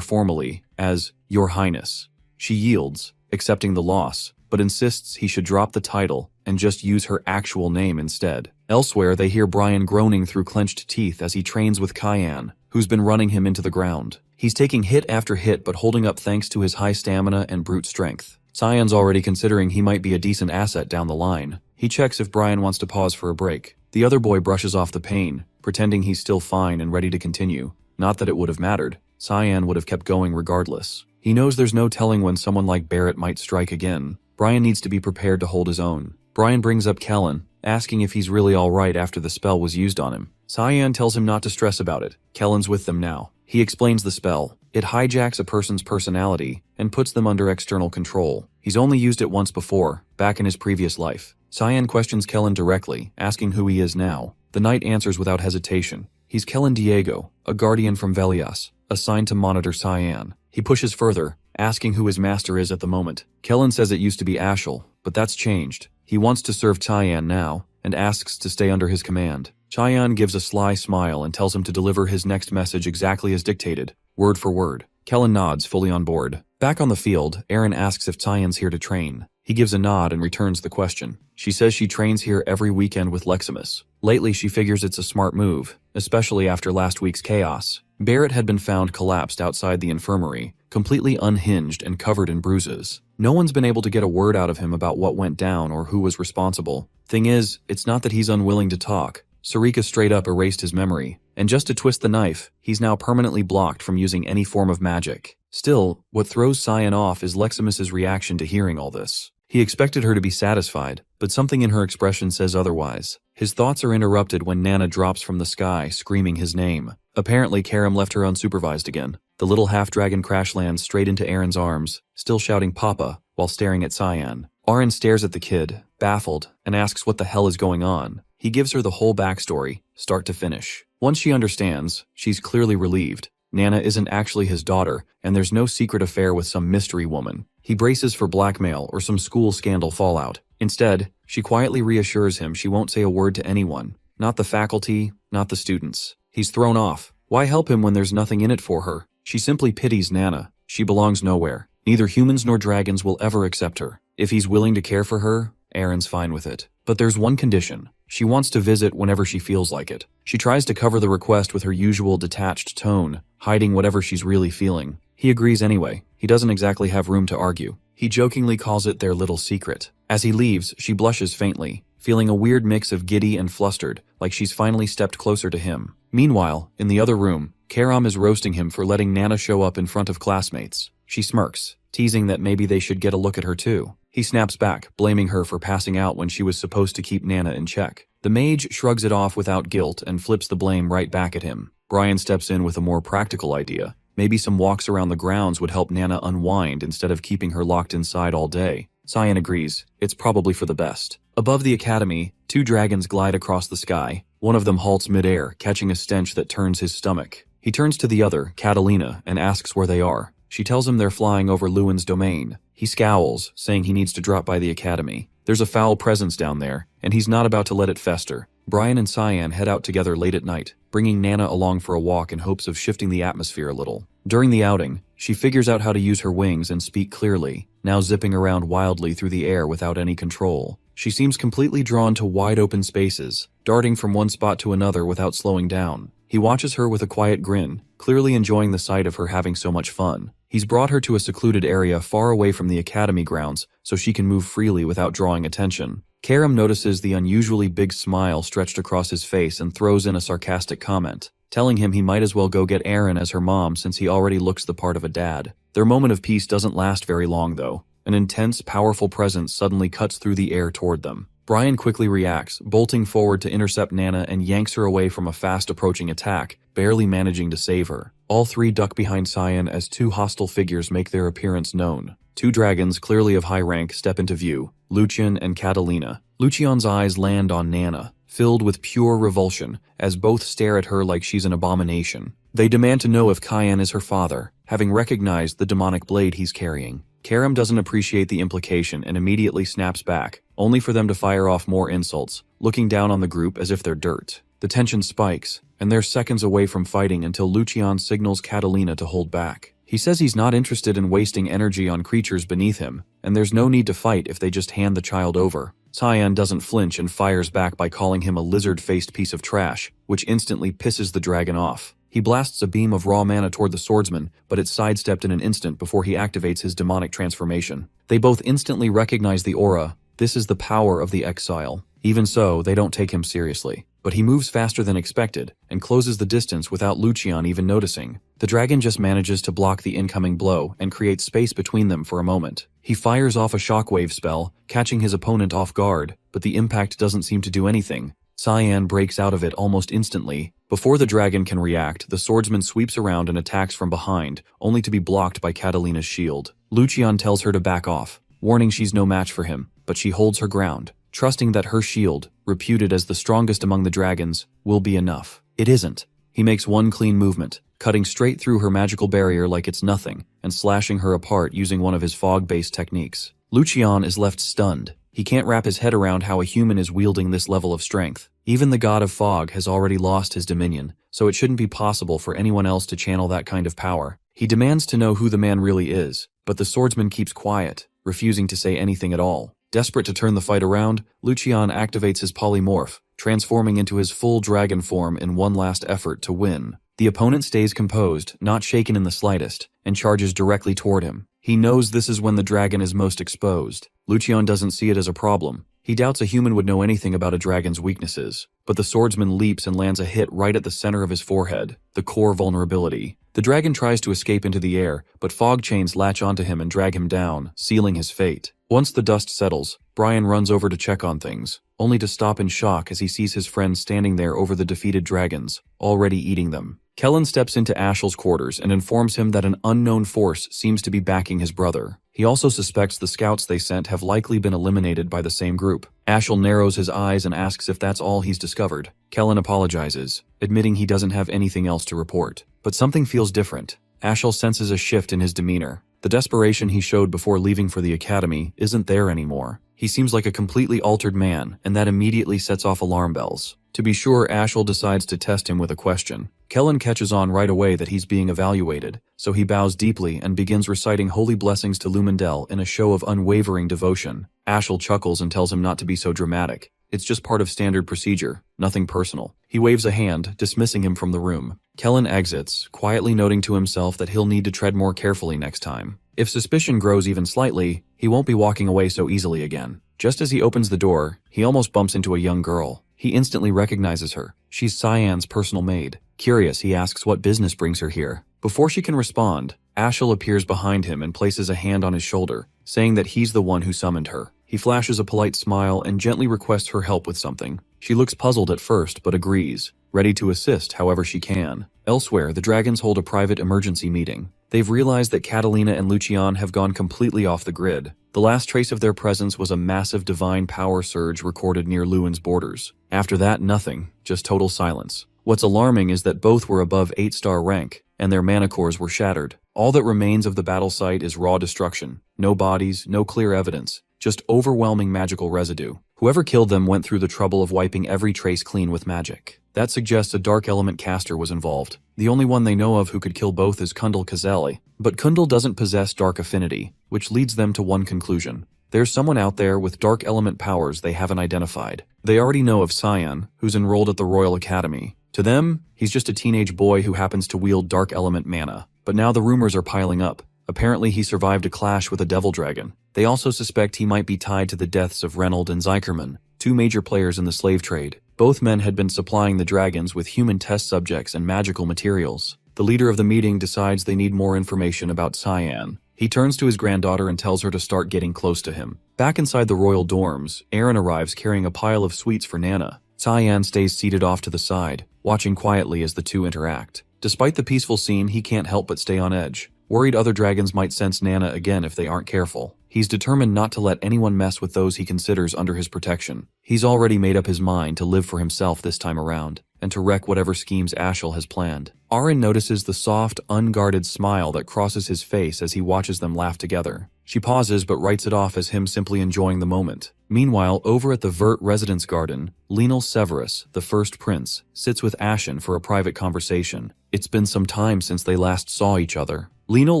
formally as Your Highness. She yields, accepting the loss, but insists he should drop the title and just use her actual name instead. Elsewhere, they hear Brian groaning through clenched teeth as he trains with Cyan, who's been running him into the ground. He's taking hit after hit but holding up thanks to his high stamina and brute strength. Cyan's already considering he might be a decent asset down the line. He checks if Brian wants to pause for a break. The other boy brushes off the pain, pretending he's still fine and ready to continue. Not that it would have mattered. Cyan would have kept going regardless. He knows there's no telling when someone like Barrett might strike again. Brian needs to be prepared to hold his own. Brian brings up Kellen, asking if he's really alright after the spell was used on him. Cyan tells him not to stress about it. Kellen's with them now. He explains the spell. It hijacks a person's personality and puts them under external control. He's only used it once before, back in his previous life. Cyan questions Kellen directly, asking who he is now. The knight answers without hesitation. He's Kellen Diego, a guardian from Velias, assigned to monitor Cyan. He pushes further, asking who his master is at the moment. Kellen says it used to be Ashel, but that's changed. He wants to serve Cyan now, and asks to stay under his command. Cyan gives a sly smile and tells him to deliver his next message exactly as dictated, word for word. Kellen nods, fully on board. Back on the field, Aaron asks if Cyan's here to train. He gives a nod and returns the question. She says she trains here every weekend with Leximus. Lately, she figures it's a smart move, especially after last week's chaos. Barrett had been found collapsed outside the infirmary, completely unhinged and covered in bruises. No one's been able to get a word out of him about what went down or who was responsible. Thing is, it's not that he's unwilling to talk. Sarika straight up erased his memory, and just to twist the knife, he's now permanently blocked from using any form of magic. Still, what throws Cyan off is Leximus's reaction to hearing all this. He expected her to be satisfied, but something in her expression says otherwise. His thoughts are interrupted when Nana drops from the sky, screaming his name. Apparently, Karam left her unsupervised again. The little half-dragon crash lands straight into Aaron's arms, still shouting Papa, while staring at Cyan. Aaron stares at the kid, baffled, and asks what the hell is going on. He gives her the whole backstory, start to finish. Once she understands, she's clearly relieved. Nana isn't actually his daughter, and there's no secret affair with some mystery woman. He braces for blackmail or some school scandal fallout. Instead, she quietly reassures him she won't say a word to anyone. Not the faculty, not the students. He's thrown off. Why help him when there's nothing in it for her? She simply pities Nana. She belongs nowhere. Neither humans nor dragons will ever accept her. If he's willing to care for her, Aaron's fine with it. But there's one condition. She wants to visit whenever she feels like it. She tries to cover the request with her usual detached tone, hiding whatever she's really feeling. He agrees anyway. He doesn't exactly have room to argue. He jokingly calls it their little secret. As he leaves, she blushes faintly, feeling a weird mix of giddy and flustered, like she's finally stepped closer to him. Meanwhile, in the other room, Karam is roasting him for letting Nana show up in front of classmates. She smirks, teasing that maybe they should get a look at her too. He snaps back, blaming her for passing out when she was supposed to keep Nana in check. The mage shrugs it off without guilt and flips the blame right back at him. Brian steps in with a more practical idea. Maybe some walks around the grounds would help Nana unwind instead of keeping her locked inside all day. Cyan agrees. It's probably for the best. Above the academy, two dragons glide across the sky. One of them halts midair, catching a stench that turns his stomach. He turns to the other, Catalina, and asks where they are. She tells him they're flying over Lewin's domain. He scowls, saying he needs to drop by the academy. There's a foul presence down there, and he's not about to let it fester. Brian and Cyan head out together late at night, bringing Nana along for a walk in hopes of shifting the atmosphere a little. During the outing, she figures out how to use her wings and speak clearly, now zipping around wildly through the air without any control. She seems completely drawn to wide open spaces, darting from one spot to another without slowing down. He watches her with a quiet grin, clearly enjoying the sight of her having so much fun. He's brought her to a secluded area far away from the academy grounds so she can move freely without drawing attention. Karam notices the unusually big smile stretched across his face and throws in a sarcastic comment, telling him he might as well go get Aaron as her mom since he already looks the part of a dad. Their moment of peace doesn't last very long though, An intense, powerful presence suddenly cuts through the air toward them. Brian quickly reacts, bolting forward to intercept Nana and yanks her away from a fast-approaching attack, barely managing to save her. All three duck behind Cyan as two hostile figures make their appearance known. Two dragons, clearly of high rank, step into view, Lucian and Catalina. Lucian's eyes land on Nana, filled with pure revulsion, as both stare at her like she's an abomination. They demand to know if Cyan is her father, having recognized the demonic blade he's carrying. Karam doesn't appreciate the implication and immediately snaps back, only for them to fire off more insults, looking down on the group as if they're dirt. The tension spikes, and they're seconds away from fighting until Lucian signals Catalina to hold back. He says he's not interested in wasting energy on creatures beneath him, and there's no need to fight if they just hand the child over. Cyan doesn't flinch and fires back by calling him a lizard-faced piece of trash, which instantly pisses the dragon off. He blasts a beam of raw mana toward the swordsman, but it's sidestepped in an instant before he activates his demonic transformation. They both instantly recognize the aura. This is the power of the exile. Even so, they don't take him seriously. But he moves faster than expected, and closes the distance without Lucian even noticing. The dragon just manages to block the incoming blow and create space between them for a moment. He fires off a shockwave spell, catching his opponent off guard, but the impact doesn't seem to do anything. Cyan breaks out of it almost instantly. Before the dragon can react, the swordsman sweeps around and attacks from behind, only to be blocked by Catalina's shield. Lucian tells her to back off, warning she's no match for him, but she holds her ground, trusting that her shield, reputed as the strongest among the dragons, will be enough. It isn't. He makes one clean movement, cutting straight through her magical barrier like it's nothing, and slashing her apart using one of his fog-based techniques. Lucian is left stunned. He can't wrap his head around how a human is wielding this level of strength. Even the god of fog has already lost his dominion, so it shouldn't be possible for anyone else to channel that kind of power. He demands to know who the man really is, but the swordsman keeps quiet, refusing to say anything at all. Desperate to turn the fight around, Lucian activates his polymorph, transforming into his full dragon form in one last effort to win. The opponent stays composed, not shaken in the slightest, and charges directly toward him. He knows this is when the dragon is most exposed. Lucian doesn't see it as a problem. He doubts a human would know anything about a dragon's weaknesses. But the swordsman leaps and lands a hit right at the center of his forehead, the core vulnerability. The dragon tries to escape into the air, but fog chains latch onto him and drag him down, sealing his fate. Once the dust settles, Brian runs over to check on things, only to stop in shock as he sees his friends standing there over the defeated dragons, already eating them. Kellen steps into Ashel's quarters and informs him that an unknown force seems to be backing his brother. He also suspects the scouts they sent have likely been eliminated by the same group. Ashel narrows his eyes and asks if that's all he's discovered. Kellen apologizes, admitting he doesn't have anything else to report. But something feels different. Ashel senses a shift in his demeanor. The desperation he showed before leaving for the academy isn't there anymore. He seems like a completely altered man, and that immediately sets off alarm bells. To be sure, Ashel decides to test him with a question. Kellen catches on right away that he's being evaluated, so he bows deeply and begins reciting holy blessings to Lumendel in a show of unwavering devotion. Ashel chuckles and tells him not to be so dramatic. It's just part of standard procedure, nothing personal. He waves a hand, dismissing him from the room. Kellen exits, quietly noting to himself that he'll need to tread more carefully next time. If suspicion grows even slightly, he won't be walking away so easily again. Just as he opens the door, he almost bumps into a young girl. He instantly recognizes her. She's Cyan's personal maid. Curious, he asks what business brings her here. Before she can respond, Ashel appears behind him and places a hand on his shoulder, saying that he's the one who summoned her. He flashes a polite smile and gently requests her help with something. She looks puzzled at first, but agrees, ready to assist however she can. Elsewhere, the dragons hold a private emergency meeting. They've realized that Catalina and Lucian have gone completely off the grid. The last trace of their presence was a massive divine power surge recorded near Lewin's borders. After that, nothing, just total silence. What's alarming is that both were above 8-star rank, and their mana cores were shattered. All that remains of the battle site is raw destruction. No bodies, no clear evidence, just overwhelming magical residue. Whoever killed them went through the trouble of wiping every trace clean with magic. That suggests a dark element caster was involved. The only one they know of who could kill both is Kundal Kazeli, but Kundal doesn't possess dark affinity, which leads them to one conclusion. There's someone out there with dark element powers they haven't identified. They already know of Cyan, who's enrolled at the Royal Academy. To them, he's just a teenage boy who happens to wield dark element mana. But now the rumors are piling up. Apparently he survived a clash with a devil dragon. They also suspect he might be tied to the deaths of Reynold and Zykerman, two major players in the slave trade. Both men had been supplying the dragons with human test subjects and magical materials. The leader of the meeting decides they need more information about Cyan. He turns to his granddaughter and tells her to start getting close to him. Back inside the royal dorms, Aaron arrives carrying a pile of sweets for Nana. Cyan stays seated off to the side, watching quietly as the two interact. Despite the peaceful scene, he can't help but stay on edge, worried other dragons might sense Nana again if they aren't careful. He's determined not to let anyone mess with those he considers under his protection. He's already made up his mind to live for himself this time around, and to wreck whatever schemes Ashel has planned. Aaron notices the soft, unguarded smile that crosses his face as he watches them laugh together. She pauses but writes it off as him simply enjoying the moment. Meanwhile, over at the Vert residence garden, Lenal Severus, the first prince, sits with Ashen for a private conversation. It's been some time since they last saw each other. Lenal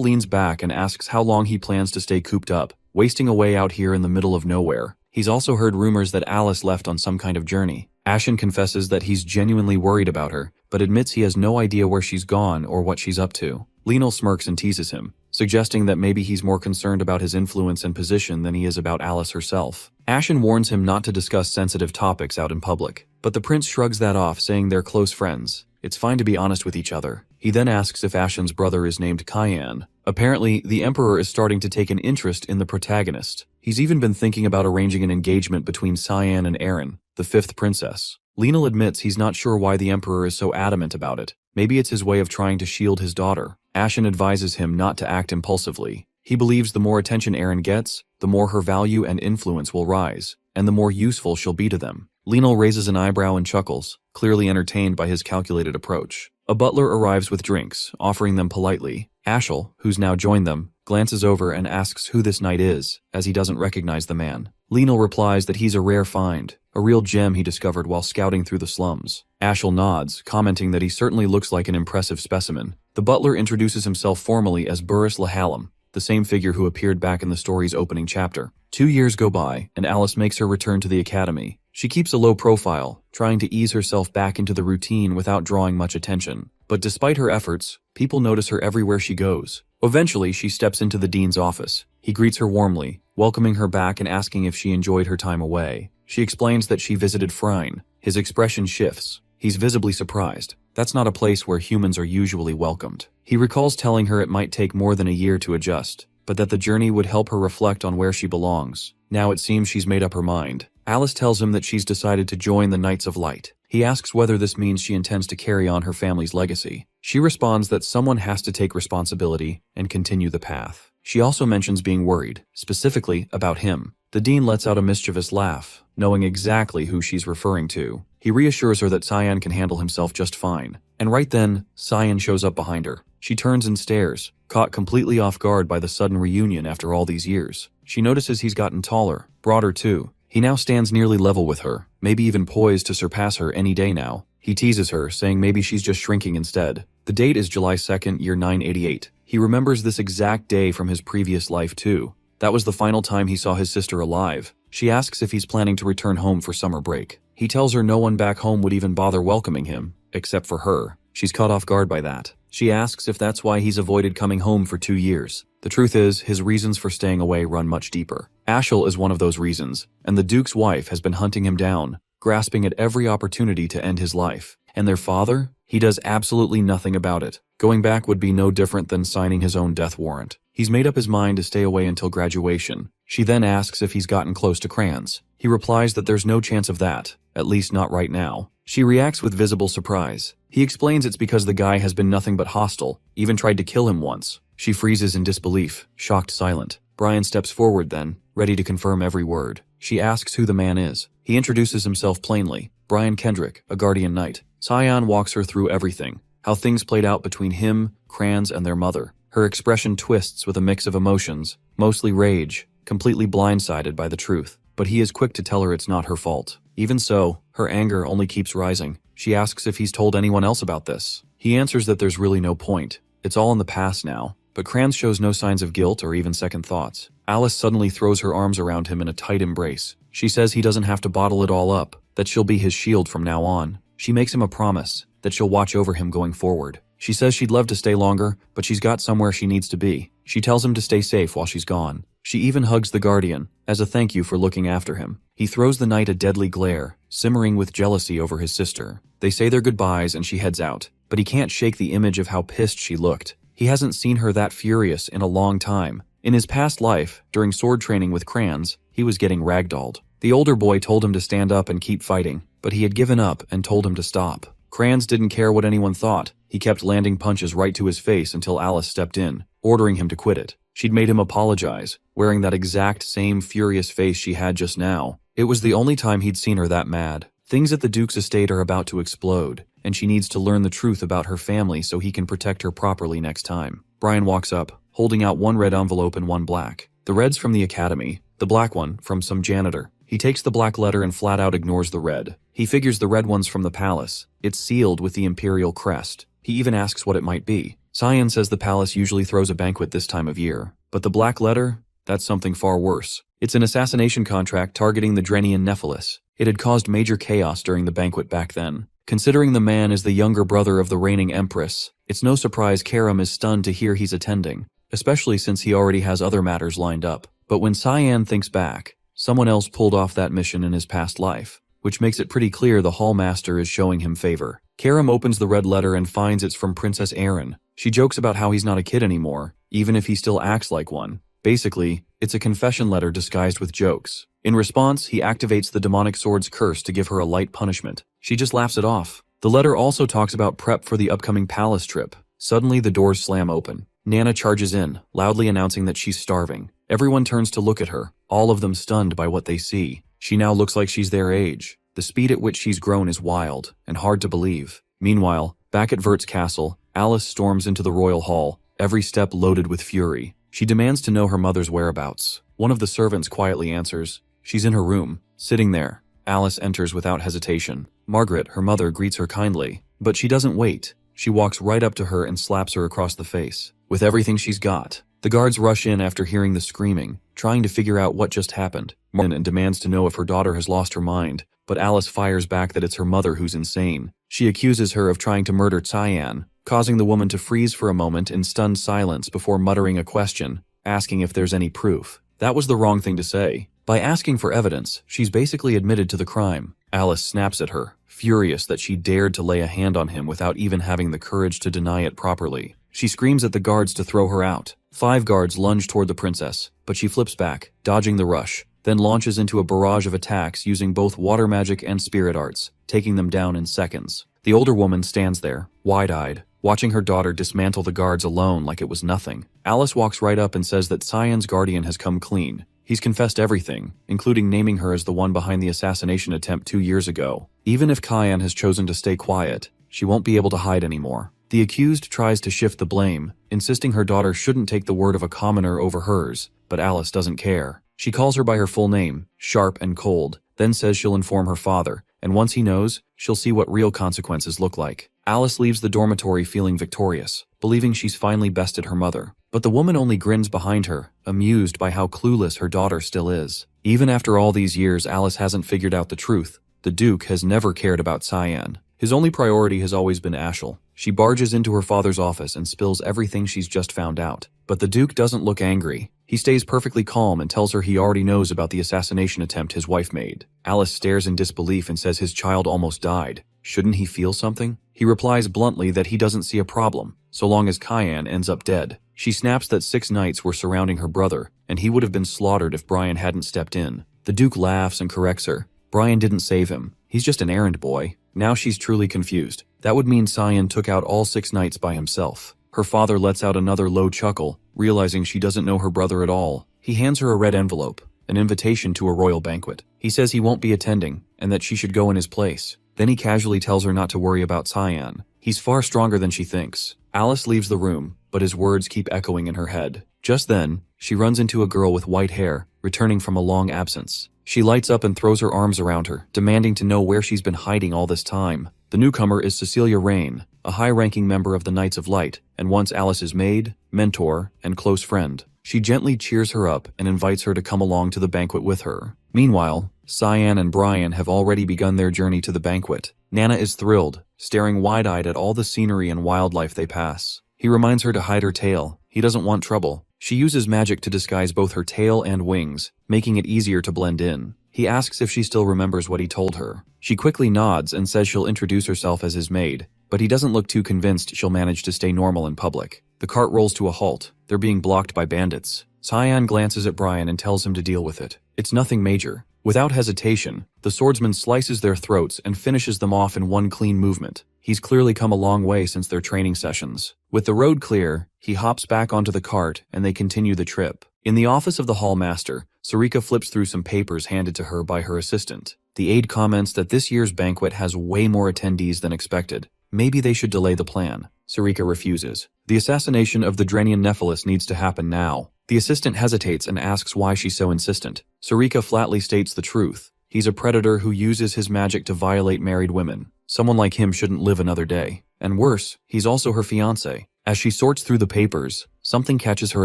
leans back and asks how long he plans to stay cooped up, wasting away out here in the middle of nowhere. He's also heard rumors that Alice left on some kind of journey. Ashen confesses that he's genuinely worried about her, but admits he has no idea where she's gone or what she's up to. Lenal smirks and teases him, suggesting that maybe he's more concerned about his influence and position than he is about Alice herself. Ashen warns him not to discuss sensitive topics out in public, but the prince shrugs that off, saying they're close friends. It's fine to be honest with each other. He then asks if Ashen's brother is named Cyan. Apparently, the Emperor is starting to take an interest in the protagonist. He's even been thinking about arranging an engagement between Cyan and Aaron, the fifth princess. Lenal admits he's not sure why the Emperor is so adamant about it. Maybe it's his way of trying to shield his daughter. Ashen advises him not to act impulsively. He believes the more attention Aaron gets, the more her value and influence will rise, and the more useful she'll be to them. Lenal raises an eyebrow and chuckles, clearly entertained by his calculated approach. A butler arrives with drinks, offering them politely. Ashel, who's now joined them, glances over and asks who this knight is, as he doesn't recognize the man. Lenal replies that he's a rare find, a real gem he discovered while scouting through the slums. Ashel nods, commenting that he certainly looks like an impressive specimen. The butler introduces himself formally as Burris Lahallam, the same figure who appeared back in the story's opening chapter. 2 years go by, and Alice makes her return to the academy. She keeps a low profile, trying to ease herself back into the routine without drawing much attention. But despite her efforts, people notice her everywhere she goes. Eventually, she steps into the dean's office. He greets her warmly, welcoming her back and asking if she enjoyed her time away. She explains that she visited Phryne. His expression shifts. He's visibly surprised. That's not a place where humans are usually welcomed. He recalls telling her it might take more than a year to adjust, but that the journey would help her reflect on where she belongs. Now it seems she's made up her mind. Alice tells him that she's decided to join the Knights of Light. He asks whether this means she intends to carry on her family's legacy. She responds that someone has to take responsibility and continue the path. She also mentions being worried, specifically about him. The dean lets out a mischievous laugh, knowing exactly who she's referring to. He reassures her that Cyan can handle himself just fine. And right then, Cyan shows up behind her. She turns and stares, caught completely off guard by the sudden reunion after all these years. She notices he's gotten taller, broader too. He now stands nearly level with her, maybe even poised to surpass her any day now. He teases her, saying maybe she's just shrinking instead. The date is July 2nd, year 988. He remembers this exact day from his previous life too. That was the final time he saw his sister alive. She asks if he's planning to return home for summer break. He tells her no one back home would even bother welcoming him, except for her. She's caught off guard by that. She asks if that's why he's avoided coming home for 2 years. The truth is, his reasons for staying away run much deeper. Ashel is one of those reasons, and the Duke's wife has been hunting him down, grasping at every opportunity to end his life. And their father? He does absolutely nothing about it. Going back would be no different than signing his own death warrant. He's made up his mind to stay away until graduation. She then asks if he's gotten close to Crayons. He replies that there's no chance of that, at least not right now. She reacts with visible surprise. He explains it's because the guy has been nothing but hostile, even tried to kill him once. She freezes in disbelief, shocked silent. Brian steps forward then, ready to confirm every word. She asks who the man is. He introduces himself plainly. Brian Kendrick, a guardian knight. Cyan walks her through everything, how things played out between him, Crans, and their mother. Her expression twists with a mix of emotions, mostly rage, completely blindsided by the truth. But he is quick to tell her it's not her fault. Even so, her anger only keeps rising. She asks if he's told anyone else about this. He answers that there's really no point. It's all in the past now. But Crans shows no signs of guilt or even second thoughts. Alice suddenly throws her arms around him in a tight embrace. She says he doesn't have to bottle it all up, that she'll be his shield from now on. She makes him a promise that she'll watch over him going forward. She says she'd love to stay longer, but she's got somewhere she needs to be. She tells him to stay safe while she's gone. She even hugs the Guardian, as a thank you for looking after him. He throws the knight a deadly glare, simmering with jealousy over his sister. They say their goodbyes and she heads out, but he can't shake the image of how pissed she looked. He hasn't seen her that furious in a long time, In his past life, during sword training with crayons, he was getting ragdolled. The older boy told him to stand up and keep fighting, but he had given up and told him to stop. Crayons didn't care what anyone thought. He kept landing punches right to his face until Alice stepped in, ordering him to quit it. She'd made him apologize, wearing that exact same furious face she had just now. It was the only time he'd seen her that mad. Things at the Duke's estate are about to explode, and she needs to learn the truth about her family so he can protect her properly next time. Brian walks up, holding out one red envelope and one black. The red's from the academy, the black one from some janitor. He takes the black letter and flat out ignores the red. He figures the red one's from the palace. It's sealed with the imperial crest. He even asks what it might be. Cyan says the palace usually throws a banquet this time of year. But the black letter? That's something far worse. It's an assassination contract targeting the Drenian Nephilis. It had caused major chaos during the banquet back then. Considering the man is the younger brother of the reigning empress, it's no surprise Karam is stunned to hear he's attending, especially since he already has other matters lined up. But when Cyan thinks back, someone else pulled off that mission in his past life, which makes it pretty clear the Hall Master is showing him favor. Karam opens the red letter and finds it's from Princess Erin. She jokes about how he's not a kid anymore, even if he still acts like one. Basically, it's a confession letter disguised with jokes. In response, he activates the demonic sword's curse to give her a light punishment. She just laughs it off. The letter also talks about prep for the upcoming palace trip. Suddenly, the doors slam open. Nana charges in, loudly announcing that she's starving. Everyone turns to look at her, all of them stunned by what they see. She now looks like she's their age. The speed at which she's grown is wild and hard to believe. Meanwhile, back at Vert's castle, Alice storms into the royal hall, every step loaded with fury. She demands to know her mother's whereabouts. One of the servants quietly answers, "She's in her room, sitting there." Alice enters without hesitation. Margaret, her mother, greets her kindly, but she doesn't wait. She walks right up to her and slaps her across the face, with everything she's got. The guards rush in after hearing the screaming, trying to figure out what just happened. Margaret demands to know if her daughter has lost her mind, but Alice fires back that it's her mother who's insane. She accuses her of trying to murder Cyan, causing the woman to freeze for a moment in stunned silence before muttering a question, asking if there's any proof. That was the wrong thing to say. By asking for evidence, she's basically admitted to the crime. Alice snaps at her, furious that she dared to lay a hand on him without even having the courage to deny it properly. She screams at the guards to throw her out. 5 guards lunge toward the princess, but she flips back, dodging the rush, then launches into a barrage of attacks using both water magic and spirit arts, taking them down in seconds. The older woman stands there, wide-eyed, watching her daughter dismantle the guards alone like it was nothing. Alice walks right up and says that Cyan's guardian has come clean. He's confessed everything, including naming her as the one behind the assassination attempt 2 years ago. Even if Cyan has chosen to stay quiet, she won't be able to hide anymore. The accused tries to shift the blame, insisting her daughter shouldn't take the word of a commoner over hers, but Alice doesn't care. She calls her by her full name, sharp and cold, then says she'll inform her father, and once he knows, she'll see what real consequences look like. Alice leaves the dormitory feeling victorious, believing she's finally bested her mother. But the woman only grins behind her, amused by how clueless her daughter still is. Even after all these years, Alice hasn't figured out the truth. The Duke has never cared about Cyan. His only priority has always been Ashel. She barges into her father's office and spills everything she's just found out. But the Duke doesn't look angry. He stays perfectly calm and tells her he already knows about the assassination attempt his wife made. Alice stares in disbelief and says his child almost died. Shouldn't he feel something? He replies bluntly that he doesn't see a problem, so long as Cyan ends up dead. She snaps that 6 knights were surrounding her brother, and he would have been slaughtered if Brian hadn't stepped in. The Duke laughs and corrects her. Brian didn't save him. He's just an errand boy. Now she's truly confused. That would mean Cyan took out all 6 knights by himself. Her father lets out another low chuckle, realizing she doesn't know her brother at all. He hands her a red envelope, an invitation to a royal banquet. He says he won't be attending, and that she should go in his place. Then he casually tells her not to worry about Cyan. He's far stronger than she thinks. Alice leaves the room, but his words keep echoing in her head. Just then, she runs into a girl with white hair, returning from a long absence. She lights up and throws her arms around her, demanding to know where she's been hiding all this time. The newcomer is Cecilia Rain, a high-ranking member of the Knights of Light, and once Alice's maid, mentor, and close friend. She gently cheers her up and invites her to come along to the banquet with her. Meanwhile, Cyan and Brian have already begun their journey to the banquet. Nana is thrilled, staring wide-eyed at all the scenery and wildlife they pass. He reminds her to hide her tail. He doesn't want trouble. She uses magic to disguise both her tail and wings, making it easier to blend in. He asks if she still remembers what he told her. She quickly nods and says she'll introduce herself as his maid, but he doesn't look too convinced she'll manage to stay normal in public. The cart rolls to a halt. They're being blocked by bandits. Cyan glances at Brian and tells him to deal with it. It's nothing major. Without hesitation, the swordsman slices their throats and finishes them off in one clean movement. He's clearly come a long way since their training sessions. With the road clear, he hops back onto the cart and they continue the trip. In the office of the hallmaster, Sarika flips through some papers handed to her by her assistant. The aide comments that this year's banquet has way more attendees than expected. Maybe they should delay the plan. Sarika refuses. The assassination of the Drenian Nephilis needs to happen now. The assistant hesitates and asks why she's so insistent. Sarika flatly states the truth. He's a predator who uses his magic to violate married women. Someone like him shouldn't live another day. And worse, he's also her fiancé. As she sorts through the papers, something catches her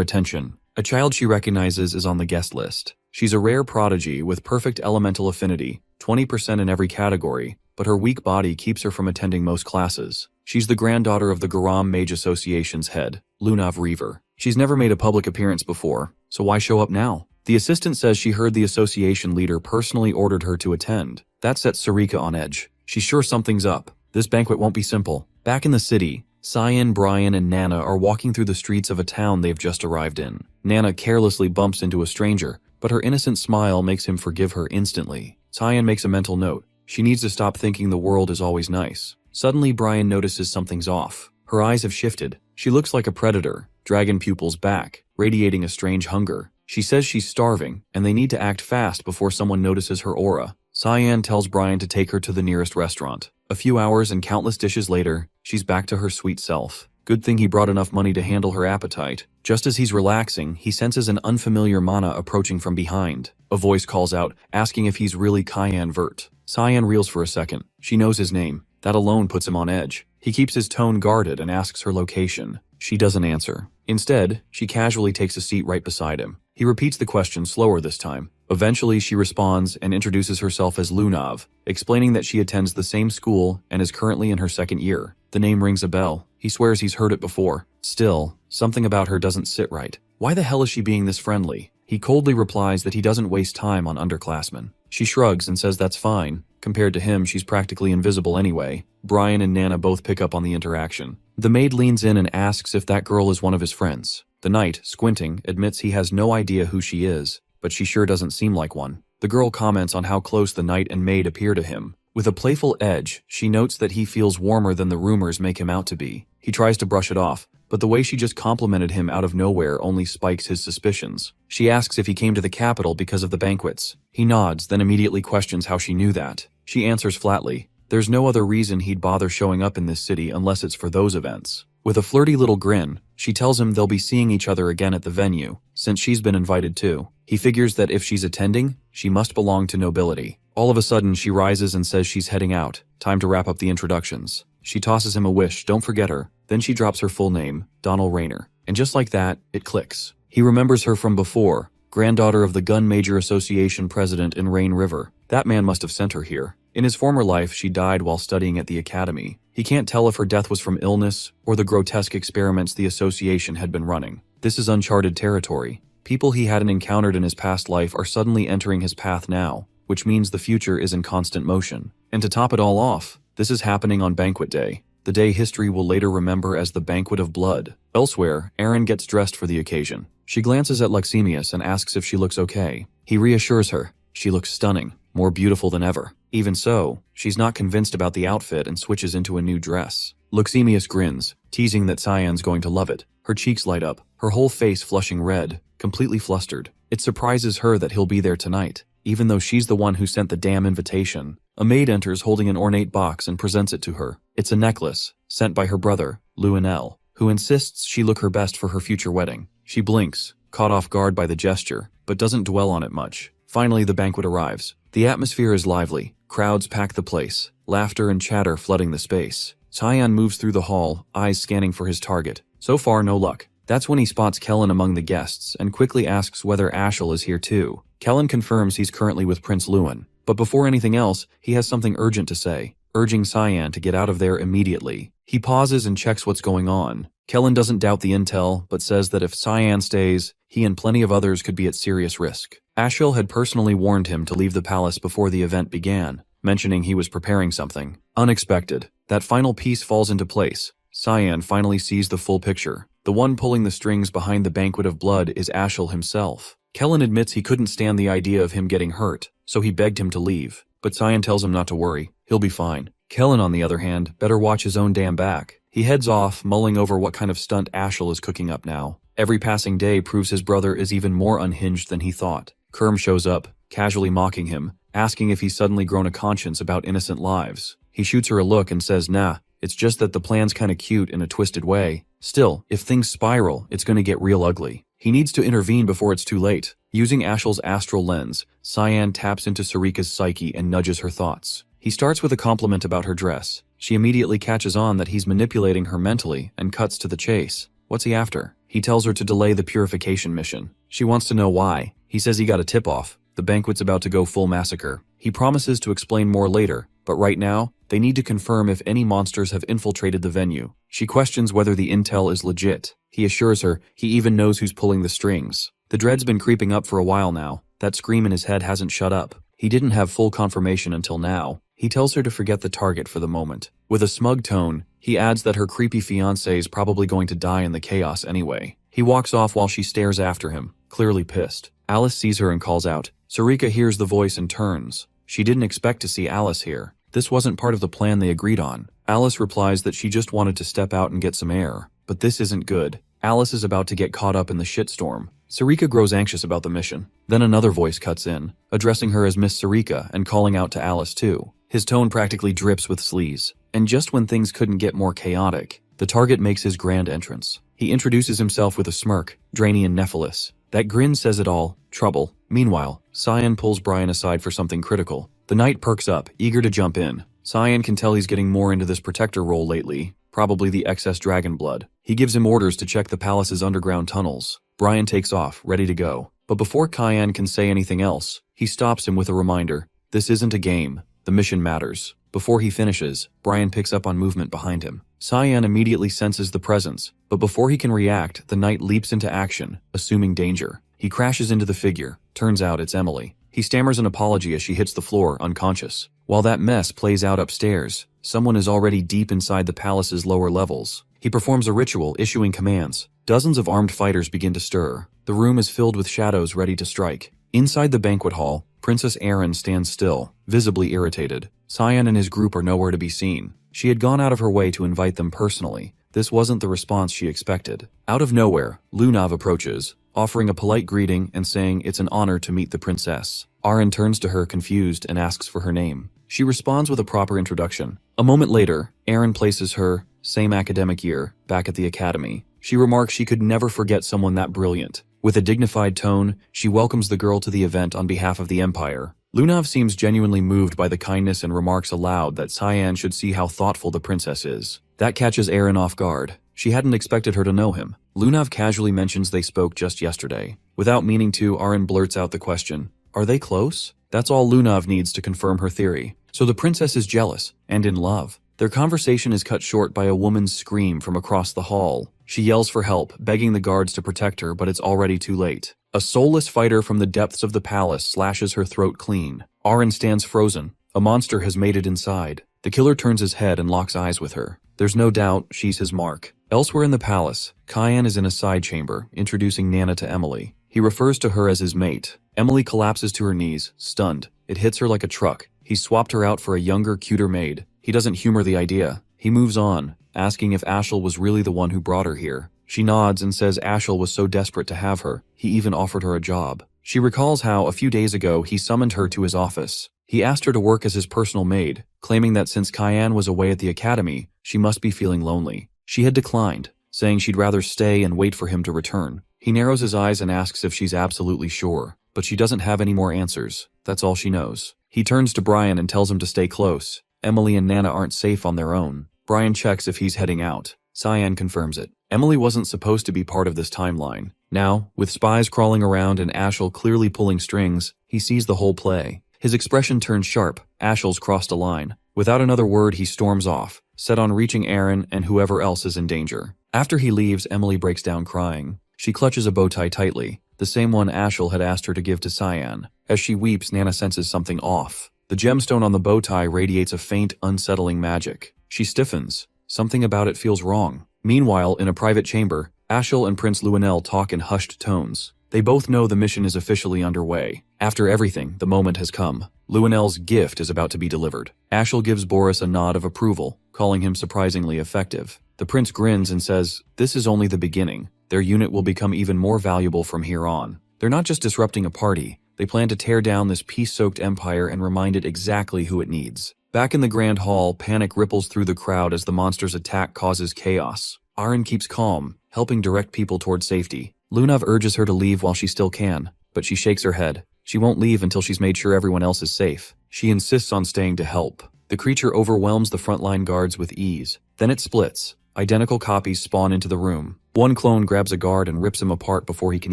attention. A child she recognizes is on the guest list. She's a rare prodigy with perfect elemental affinity, 20% in every category, but her weak body keeps her from attending most classes. She's the granddaughter of the Garam Mage Association's head, Lunav Reaver. She's never made a public appearance before, so why show up now? The assistant says she heard the association leader personally ordered her to attend. That sets Sarika on edge. She's sure something's up. This banquet won't be simple. Back in the city, Cyan, Brian, and Nana are walking through the streets of a town they've just arrived in. Nana carelessly bumps into a stranger, but her innocent smile makes him forgive her instantly. Cyan makes a mental note. She needs to stop thinking the world is always nice. Suddenly, Brian notices something's off. Her eyes have shifted. She looks like a predator, dragon pupils back, radiating a strange hunger. She says she's starving, and they need to act fast before someone notices her aura. Cyan tells Brian to take her to the nearest restaurant. A few hours and countless dishes later, she's back to her sweet self. Good thing he brought enough money to handle her appetite. Just as he's relaxing, he senses an unfamiliar mana approaching from behind. A voice calls out, asking if he's really Cyan Vert. Cyan reels for a second. She knows his name. That alone puts him on edge. He keeps his tone guarded and asks her location. She doesn't answer. Instead, she casually takes a seat right beside him. He repeats the question slower this time. Eventually, she responds and introduces herself as Lunav, explaining that she attends the same school and is currently in her second year. The name rings a bell. He swears he's heard it before. Still, something about her doesn't sit right. Why the hell is she being this friendly? He coldly replies that he doesn't waste time on underclassmen. She shrugs and says that's fine. Compared to him, she's practically invisible anyway. Brian and Nana both pick up on the interaction. The maid leans in and asks if that girl is one of his friends. The knight, squinting, admits he has no idea who she is, but she sure doesn't seem like one. The girl comments on how close the knight and maid appear to him. With a playful edge, she notes that he feels warmer than the rumors make him out to be. He tries to brush it off, but the way she just complimented him out of nowhere only spikes his suspicions. She asks if he came to the capital because of the banquets. He nods, then immediately questions how she knew that. She answers flatly, there's no other reason he'd bother showing up in this city unless it's for those events. With a flirty little grin, she tells him they'll be seeing each other again at the venue, since she's been invited too. He figures that if she's attending, she must belong to nobility. All of a sudden, she rises and says she's heading out. Time to wrap up the introductions. She tosses him a wish, don't forget her. Then she drops her full name, Donald Rayner. And just like that, it clicks. He remembers her from before, granddaughter of the Gun Major Association president in Rain River. That man must have sent her here. In his former life, she died while studying at the academy. He can't tell if her death was from illness or the grotesque experiments the association had been running. This is uncharted territory. People he hadn't encountered in his past life are suddenly entering his path now, which means the future is in constant motion. And to top it all off, this is happening on Banquet Day, the day history will later remember as the Banquet of Blood. Elsewhere, Erin gets dressed for the occasion. She glances at Luxemius and asks if she looks okay. He reassures her. She looks stunning, more beautiful than ever. Even so, she's not convinced about the outfit and switches into a new dress. Luxemius grins, teasing that Cyan's going to love it. Her cheeks light up, her whole face flushing red, completely flustered. It surprises her that he'll be there tonight, even though she's the one who sent the damn invitation. A maid enters holding an ornate box and presents it to her. It's a necklace, sent by her brother, Lionel, who insists she look her best for her future wedding. She blinks, caught off guard by the gesture, but doesn't dwell on it much. Finally, the banquet arrives. The atmosphere is lively. Crowds pack the place, laughter and chatter flooding the space. Cyan moves through the hall, eyes scanning for his target. So far, no luck. That's when he spots Kellen among the guests and quickly asks whether Ashel is here too. Kellen confirms he's currently with Prince Lewin. But before anything else, he has something urgent to say, urging Cyan to get out of there immediately. He pauses and checks what's going on. Kellen doesn't doubt the intel, but says that if Cyan stays, he and plenty of others could be at serious risk. Ashel had personally warned him to leave the palace before the event began, mentioning he was preparing something. Unexpected. That final piece falls into place. Cyan finally sees the full picture. The one pulling the strings behind the banquet of blood is Ashel himself. Kellen admits he couldn't stand the idea of him getting hurt, so he begged him to leave. But Cyan tells him not to worry, he'll be fine. Kellen, on the other hand, better watch his own damn back. He heads off, mulling over what kind of stunt Ashel is cooking up now. Every passing day proves his brother is even more unhinged than he thought. Kerm shows up, casually mocking him, asking if he's suddenly grown a conscience about innocent lives. He shoots her a look and says, nah, it's just that the plan's kinda cute in a twisted way. Still, if things spiral, it's gonna get real ugly. He needs to intervene before it's too late. Using Ashel's astral lens, Cyan taps into Sarika's psyche and nudges her thoughts. He starts with a compliment about her dress. She immediately catches on that he's manipulating her mentally and cuts to the chase. What's he after? He tells her to delay the purification mission. She wants to know why. He says he got a tip-off. The banquet's about to go full massacre. He promises to explain more later, but right now, they need to confirm if any monsters have infiltrated the venue. She questions whether the intel is legit. He assures her he even knows who's pulling the strings. The dread's been creeping up for a while now. That scream in his head hasn't shut up. He didn't have full confirmation until now. He tells her to forget the target for the moment. With a smug tone, he adds that her creepy fiancé is probably going to die in the chaos anyway. He walks off while she stares after him, clearly pissed. Alice sees her and calls out. Sarika hears the voice and turns. She didn't expect to see Alice here. This wasn't part of the plan they agreed on. Alice replies that she just wanted to step out and get some air. But this isn't good. Alice is about to get caught up in the shitstorm. Sarika grows anxious about the mission. Then another voice cuts in, addressing her as Miss Sarika and calling out to Alice too. His tone practically drips with sleaze. And just when things couldn't get more chaotic, the target makes his grand entrance. He introduces himself with a smirk, Drainy and Nephilis. That grin says it all, trouble. Meanwhile, Cyan pulls Brian aside for something critical. The knight perks up, eager to jump in. Cyan can tell he's getting more into this protector role lately, probably the excess dragon blood. He gives him orders to check the palace's underground tunnels. Brian takes off, ready to go. But before Cyan can say anything else, he stops him with a reminder. This isn't a game. The mission matters. Before he finishes, Brian picks up on movement behind him. Cyan immediately senses the presence, but before he can react, the knight leaps into action, assuming danger. He crashes into the figure. Turns out it's Emily. He stammers an apology as she hits the floor, unconscious. While that mess plays out upstairs, someone is already deep inside the palace's lower levels. He performs a ritual, issuing commands. Dozens of armed fighters begin to stir. The room is filled with shadows ready to strike. Inside the banquet hall, Princess Erin stands still, visibly irritated. Cyan and his group are nowhere to be seen. She had gone out of her way to invite them personally. This wasn't the response she expected. Out of nowhere, Lunav approaches, offering a polite greeting and saying it's an honor to meet the princess. Erin turns to her confused and asks for her name. She responds with a proper introduction. A moment later, Erin places her, same academic year, back at the academy. She remarks she could never forget someone that brilliant. With a dignified tone, she welcomes the girl to the event on behalf of the Empire. Lunav seems genuinely moved by the kindness and remarks aloud that Cyan should see how thoughtful the princess is. That catches Erin off guard. She hadn't expected her to know him. Lunav casually mentions they spoke just yesterday. Without meaning to, Erin blurts out the question, are they close? That's all Lunav needs to confirm her theory. So the princess is jealous, and in love. Their conversation is cut short by a woman's scream from across the hall. She yells for help, begging the guards to protect her, but it's already too late. A soulless fighter from the depths of the palace slashes her throat clean. Erin stands frozen. A monster has made it inside. The killer turns his head and locks eyes with her. There's no doubt she's his mark. Elsewhere in the palace, Cyan is in a side chamber, introducing Nana to Emily. He refers to her as his mate. Emily collapses to her knees, stunned. It hits her like a truck. He swapped her out for a younger, cuter maid. He doesn't humor the idea. He moves on, asking if Ashel was really the one who brought her here. She nods and says Ashel was so desperate to have her, he even offered her a job. She recalls how, a few days ago, he summoned her to his office. He asked her to work as his personal maid, claiming that since Cyan was away at the academy, she must be feeling lonely. She had declined, saying she'd rather stay and wait for him to return. He narrows his eyes and asks if she's absolutely sure, but she doesn't have any more answers. That's all she knows. He turns to Brian and tells him to stay close. Emily and Nana aren't safe on their own. Brian checks if he's heading out. Cyan confirms it. Emily wasn't supposed to be part of this timeline. Now, with spies crawling around and Ashel clearly pulling strings, he sees the whole play. His expression turns sharp. Ashel's crossed a line. Without another word, he storms off, set on reaching Erin and whoever else is in danger. After he leaves, Emily breaks down crying. She clutches a bow tie tightly, the same one Ashel had asked her to give to Cyan. As she weeps, Nana senses something off. The gemstone on the bow tie radiates a faint, unsettling magic. She stiffens. Something about it feels wrong. Meanwhile, in a private chamber, Ashel and Prince Luenel talk in hushed tones. They both know the mission is officially underway. After everything, the moment has come. Luenel's gift is about to be delivered. Ashel gives Boris a nod of approval, calling him surprisingly effective. The prince grins and says, "This is only the beginning. Their unit will become even more valuable from here on." They're not just disrupting a party, they plan to tear down this peace-soaked empire and remind it exactly who it needs. Back in the Grand Hall, panic ripples through the crowd as the monster's attack causes chaos. Aren keeps calm, helping direct people toward safety. Lunav urges her to leave while she still can, but she shakes her head. She won't leave until she's made sure everyone else is safe. She insists on staying to help. The creature overwhelms the frontline guards with ease. Then it splits. Identical copies spawn into the room. One clone grabs a guard and rips him apart before he can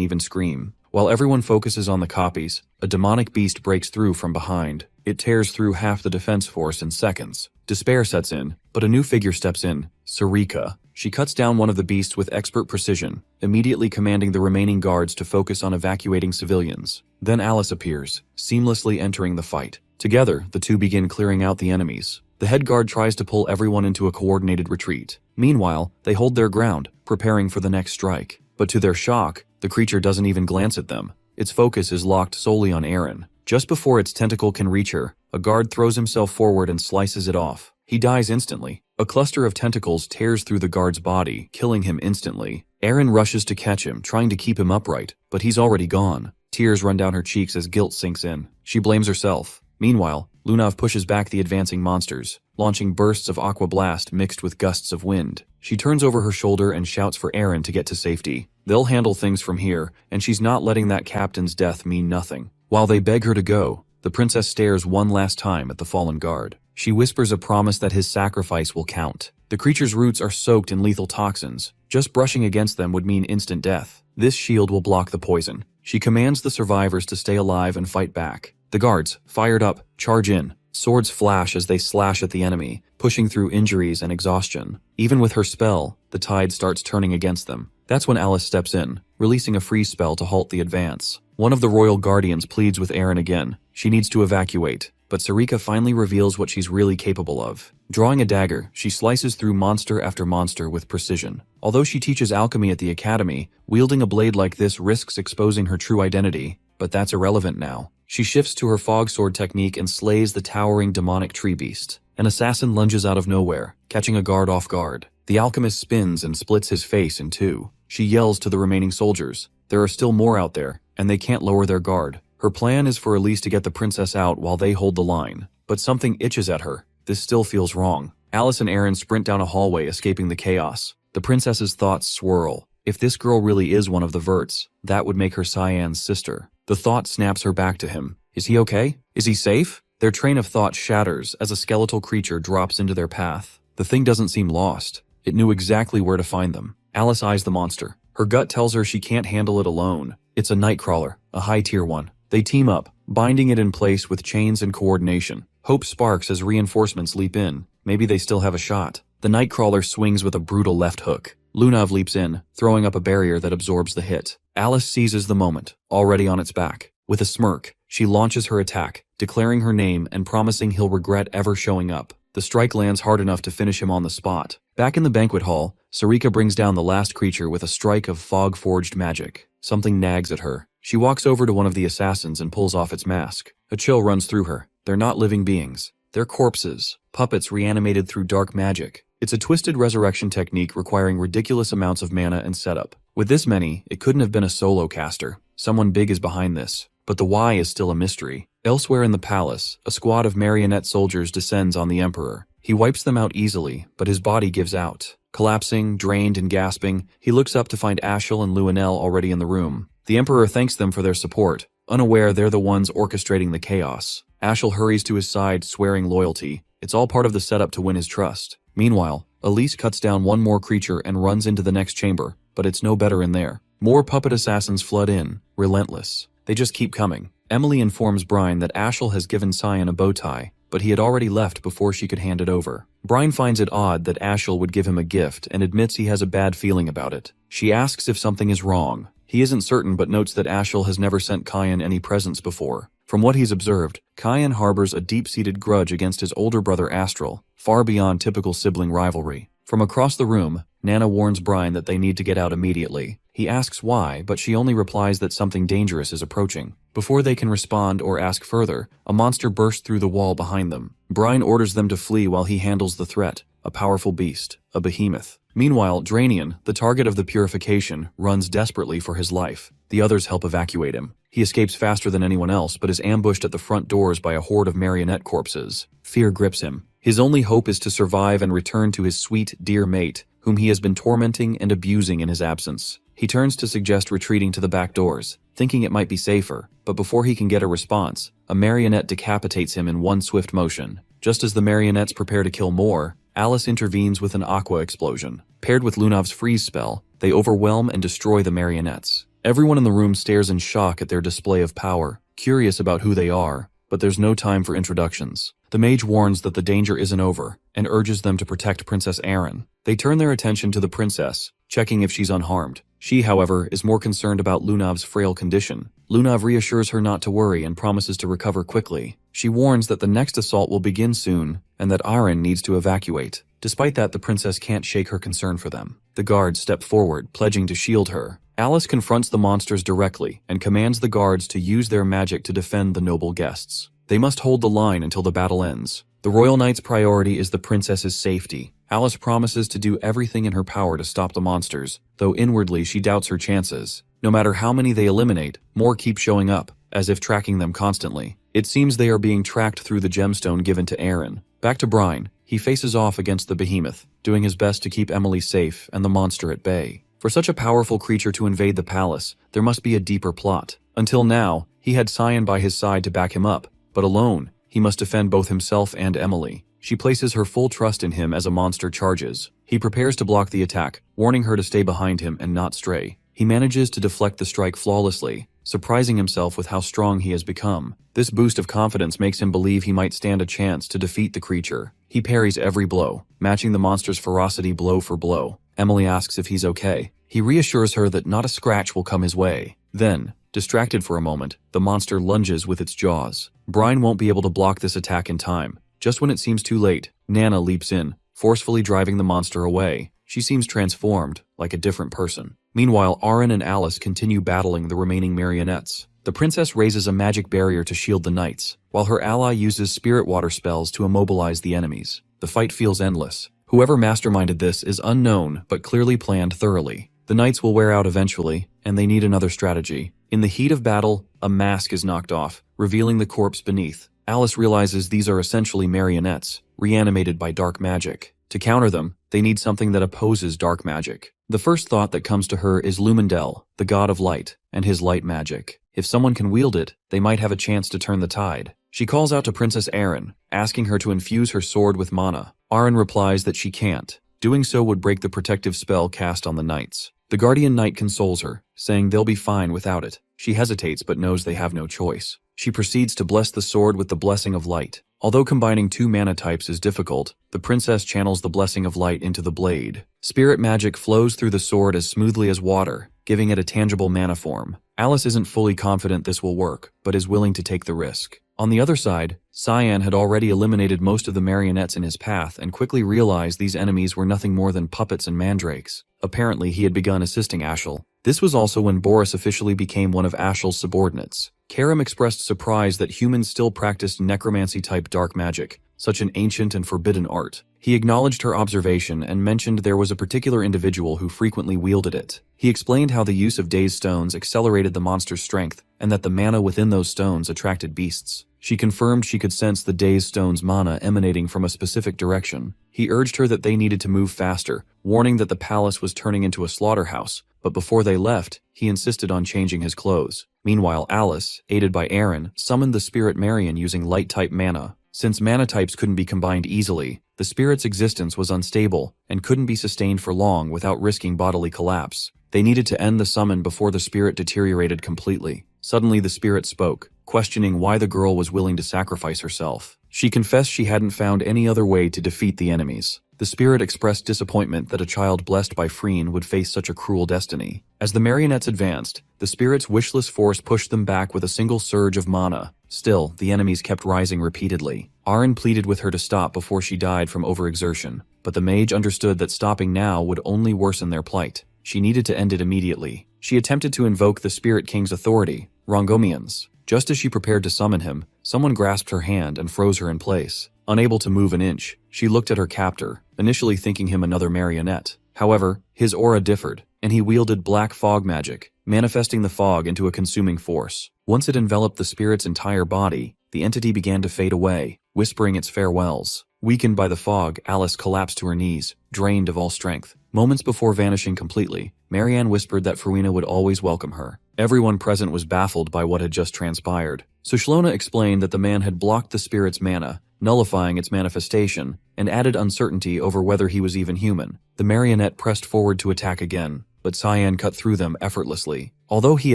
even scream. While everyone focuses on the copies, a demonic beast breaks through from behind. It tears through half the defense force in seconds. Despair sets in, but a new figure steps in, Sarika. She cuts down one of the beasts with expert precision, immediately commanding the remaining guards to focus on evacuating civilians. Then Alice appears, seamlessly entering the fight. Together, the two begin clearing out the enemies. The head guard tries to pull everyone into a coordinated retreat. Meanwhile, they hold their ground, preparing for the next strike. But to their shock, the creature doesn't even glance at them. Its focus is locked solely on Aren. Just before its tentacle can reach her, a guard throws himself forward and slices it off. He dies instantly. A cluster of tentacles tears through the guard's body, killing him instantly. Aren rushes to catch him, trying to keep him upright, but he's already gone. Tears run down her cheeks as guilt sinks in. She blames herself. Meanwhile, Lunav pushes back the advancing monsters, launching bursts of aqua blast mixed with gusts of wind. She turns over her shoulder and shouts for Aren to get to safety. They'll handle things from here, and she's not letting that captain's death mean nothing. While they beg her to go, the princess stares one last time at the fallen guard. She whispers a promise that his sacrifice will count. The creature's roots are soaked in lethal toxins. Just brushing against them would mean instant death. This shield will block the poison. She commands the survivors to stay alive and fight back. The guards, fired up, charge in. Swords flash as they slash at the enemy, pushing through injuries and exhaustion. Even with her spell, the tide starts turning against them. That's when Alice steps in, releasing a freeze spell to halt the advance. One of the royal guardians pleads with Aren again. She needs to evacuate, but Sarika finally reveals what she's really capable of. Drawing a dagger, she slices through monster after monster with precision. Although she teaches alchemy at the academy, wielding a blade like this risks exposing her true identity, but that's irrelevant now. She shifts to her fog sword technique and slays the towering demonic tree beast. An assassin lunges out of nowhere, catching a guard off guard. The alchemist spins and splits his face in two. She yells to the remaining soldiers. There are still more out there, and they can't lower their guard. Her plan is for Elise to get the princess out while they hold the line. But something itches at her. This still feels wrong. Alice and Aren sprint down a hallway, escaping the chaos. The princess's thoughts swirl. If this girl really is one of the Verts, that would make her Cyan's sister. The thought snaps her back to him. Is he okay? Is he safe? Their train of thought shatters as a skeletal creature drops into their path. The thing doesn't seem lost. It knew exactly where to find them. Alice eyes the monster. Her gut tells her she can't handle it alone. It's a nightcrawler, a high-tier one. They team up, binding it in place with chains and coordination. Hope sparks as reinforcements leap in. Maybe they still have a shot. The nightcrawler swings with a brutal left hook. Lunav leaps in, throwing up a barrier that absorbs the hit. Alice seizes the moment, already on its back. With a smirk, she launches her attack, declaring her name and promising he'll regret ever showing up. The strike lands hard enough to finish him on the spot. Back in the banquet hall, Sarika brings down the last creature with a strike of fog-forged magic. Something nags at her. She walks over to one of the assassins and pulls off its mask. A chill runs through her. They're not living beings. They're corpses, puppets reanimated through dark magic. It's a twisted resurrection technique requiring ridiculous amounts of mana and setup. With this many, it couldn't have been a solo caster. Someone big is behind this. But the why is still a mystery. Elsewhere in the palace, a squad of marionette soldiers descends on the Emperor. He wipes them out easily, but his body gives out. Collapsing, drained, and gasping, he looks up to find Ashel and Luenel already in the room. The Emperor thanks them for their support, unaware they're the ones orchestrating the chaos. Ashel hurries to his side, swearing loyalty. It's all part of the setup to win his trust. Meanwhile, Elise cuts down one more creature and runs into the next chamber, but it's no better in there. More puppet assassins flood in, relentless. They just keep coming. Emily informs Brian that Ashel has given Cyan a bow tie, but he had already left before she could hand it over. Brian finds it odd that Ashel would give him a gift and admits he has a bad feeling about it. She asks if something is wrong. He isn't certain but notes that Ashel has never sent Cyan any presents before. From what he's observed, Cyan harbors a deep-seated grudge against his older brother Astral, far beyond typical sibling rivalry. From across the room, Nana warns Brian that they need to get out immediately. He asks why, but she only replies that something dangerous is approaching. Before they can respond or ask further, a monster bursts through the wall behind them. Brian orders them to flee while he handles the threat, a powerful beast, a behemoth. Meanwhile, Drainian, the target of the purification, runs desperately for his life. The others help evacuate him. He escapes faster than anyone else, but is ambushed at the front doors by a horde of marionette corpses. Fear grips him. His only hope is to survive and return to his sweet, dear mate, whom he has been tormenting and abusing in his absence. He turns to suggest retreating to the back doors, thinking it might be safer, but before he can get a response, a marionette decapitates him in one swift motion. Just as the marionettes prepare to kill more, Alice intervenes with an aqua explosion. Paired with Lunav's freeze spell, they overwhelm and destroy the marionettes. Everyone in the room stares in shock at their display of power, curious about who they are, but there's no time for introductions. The mage warns that the danger isn't over, and urges them to protect Princess Erin. They turn their attention to the princess, checking if she's unharmed. She, however, is more concerned about Lunav's frail condition. Lunav reassures her not to worry and promises to recover quickly. She warns that the next assault will begin soon, and that Erin needs to evacuate. Despite that, the princess can't shake her concern for them. The guards step forward, pledging to shield her. Alice confronts the monsters directly, and commands the guards to use their magic to defend the noble guests. They must hold the line until the battle ends. The Royal Knight's priority is the princess's safety. Alice promises to do everything in her power to stop the monsters, though inwardly she doubts her chances. No matter how many they eliminate, more keep showing up, as if tracking them constantly. It seems they are being tracked through the gemstone given to Erin. Back to Brian, he faces off against the behemoth, doing his best to keep Emily safe and the monster at bay. For such a powerful creature to invade the palace, there must be a deeper plot. Until now, he had Cyan by his side to back him up, but alone, he must defend both himself and Emily. She places her full trust in him as a monster charges. He prepares to block the attack, warning her to stay behind him and not stray. He manages to deflect the strike flawlessly, surprising himself with how strong he has become. This boost of confidence makes him believe he might stand a chance to defeat the creature. He parries every blow, matching the monster's ferocity blow for blow. Emily asks if he's okay. He reassures her that not a scratch will come his way. Then, distracted for a moment, the monster lunges with its jaws. Brian won't be able to block this attack in time. Just when it seems too late, Nana leaps in, forcefully driving the monster away. She seems transformed, like a different person. Meanwhile, Erin and Alice continue battling the remaining marionettes. The princess raises a magic barrier to shield the knights, while her ally uses spirit water spells to immobilize the enemies. The fight feels endless. Whoever masterminded this is unknown, but clearly planned thoroughly. The knights will wear out eventually, and they need another strategy. In the heat of battle, a mask is knocked off, revealing the corpse beneath. Alice realizes these are essentially marionettes, reanimated by dark magic. To counter them, they need something that opposes dark magic. The first thought that comes to her is Lumendel, the god of light, and his light magic. If someone can wield it, they might have a chance to turn the tide. She calls out to Princess Erin, asking her to infuse her sword with mana. Erin replies that she can't. Doing so would break the protective spell cast on the knights. The guardian knight consoles her, saying they'll be fine without it. She hesitates but knows they have no choice. She proceeds to bless the sword with the blessing of light. Although combining two mana types is difficult, the princess channels the blessing of light into the blade. Spirit magic flows through the sword as smoothly as water, giving it a tangible mana form. Alice isn't fully confident this will work, but is willing to take the risk. On the other side, Cyan had already eliminated most of the marionettes in his path and quickly realized these enemies were nothing more than puppets and mandrakes. Apparently, he had begun assisting Ashel. This was also when Boris officially became one of Ashel's subordinates. Karim expressed surprise that humans still practiced necromancy-type dark magic, such an ancient and forbidden art. He acknowledged her observation and mentioned there was a particular individual who frequently wielded it. He explained how the use of dazed stones accelerated the monster's strength, and that the mana within those stones attracted beasts. She confirmed she could sense the dazed stone's mana emanating from a specific direction. He urged her that they needed to move faster, warning that the palace was turning into a slaughterhouse, but before they left, he insisted on changing his clothes. Meanwhile, Alice, aided by Erin, summoned the spirit Marion using light-type mana. Since mana types couldn't be combined easily, the spirit's existence was unstable and couldn't be sustained for long without risking bodily collapse. They needed to end the summon before the spirit deteriorated completely. Suddenly the spirit spoke, questioning why the girl was willing to sacrifice herself. She confessed she hadn't found any other way to defeat the enemies. The spirit expressed disappointment that a child blessed by Freen would face such a cruel destiny. As the marionettes advanced, the spirit's wishless force pushed them back with a single surge of mana. Still, the enemies kept rising repeatedly. Arin pleaded with her to stop before she died from overexertion, but the mage understood that stopping now would only worsen their plight. She needed to end it immediately. She attempted to invoke the Spirit King's authority, Rongomian's. Just as she prepared to summon him, someone grasped her hand and froze her in place. Unable to move an inch, she looked at her captor, initially thinking him another marionette. However, his aura differed, and he wielded black fog magic, manifesting the fog into a consuming force. Once it enveloped the spirit's entire body, the entity began to fade away, whispering its farewells. Weakened by the fog, Alice collapsed to her knees, drained of all strength. Moments before vanishing completely, Marianne whispered that Farina would always welcome her. Everyone present was baffled by what had just transpired. Sushlona explained that the man had blocked the spirit's mana, nullifying its manifestation, and added uncertainty over whether he was even human. The marionette pressed forward to attack again, but Cyan cut through them effortlessly. Although he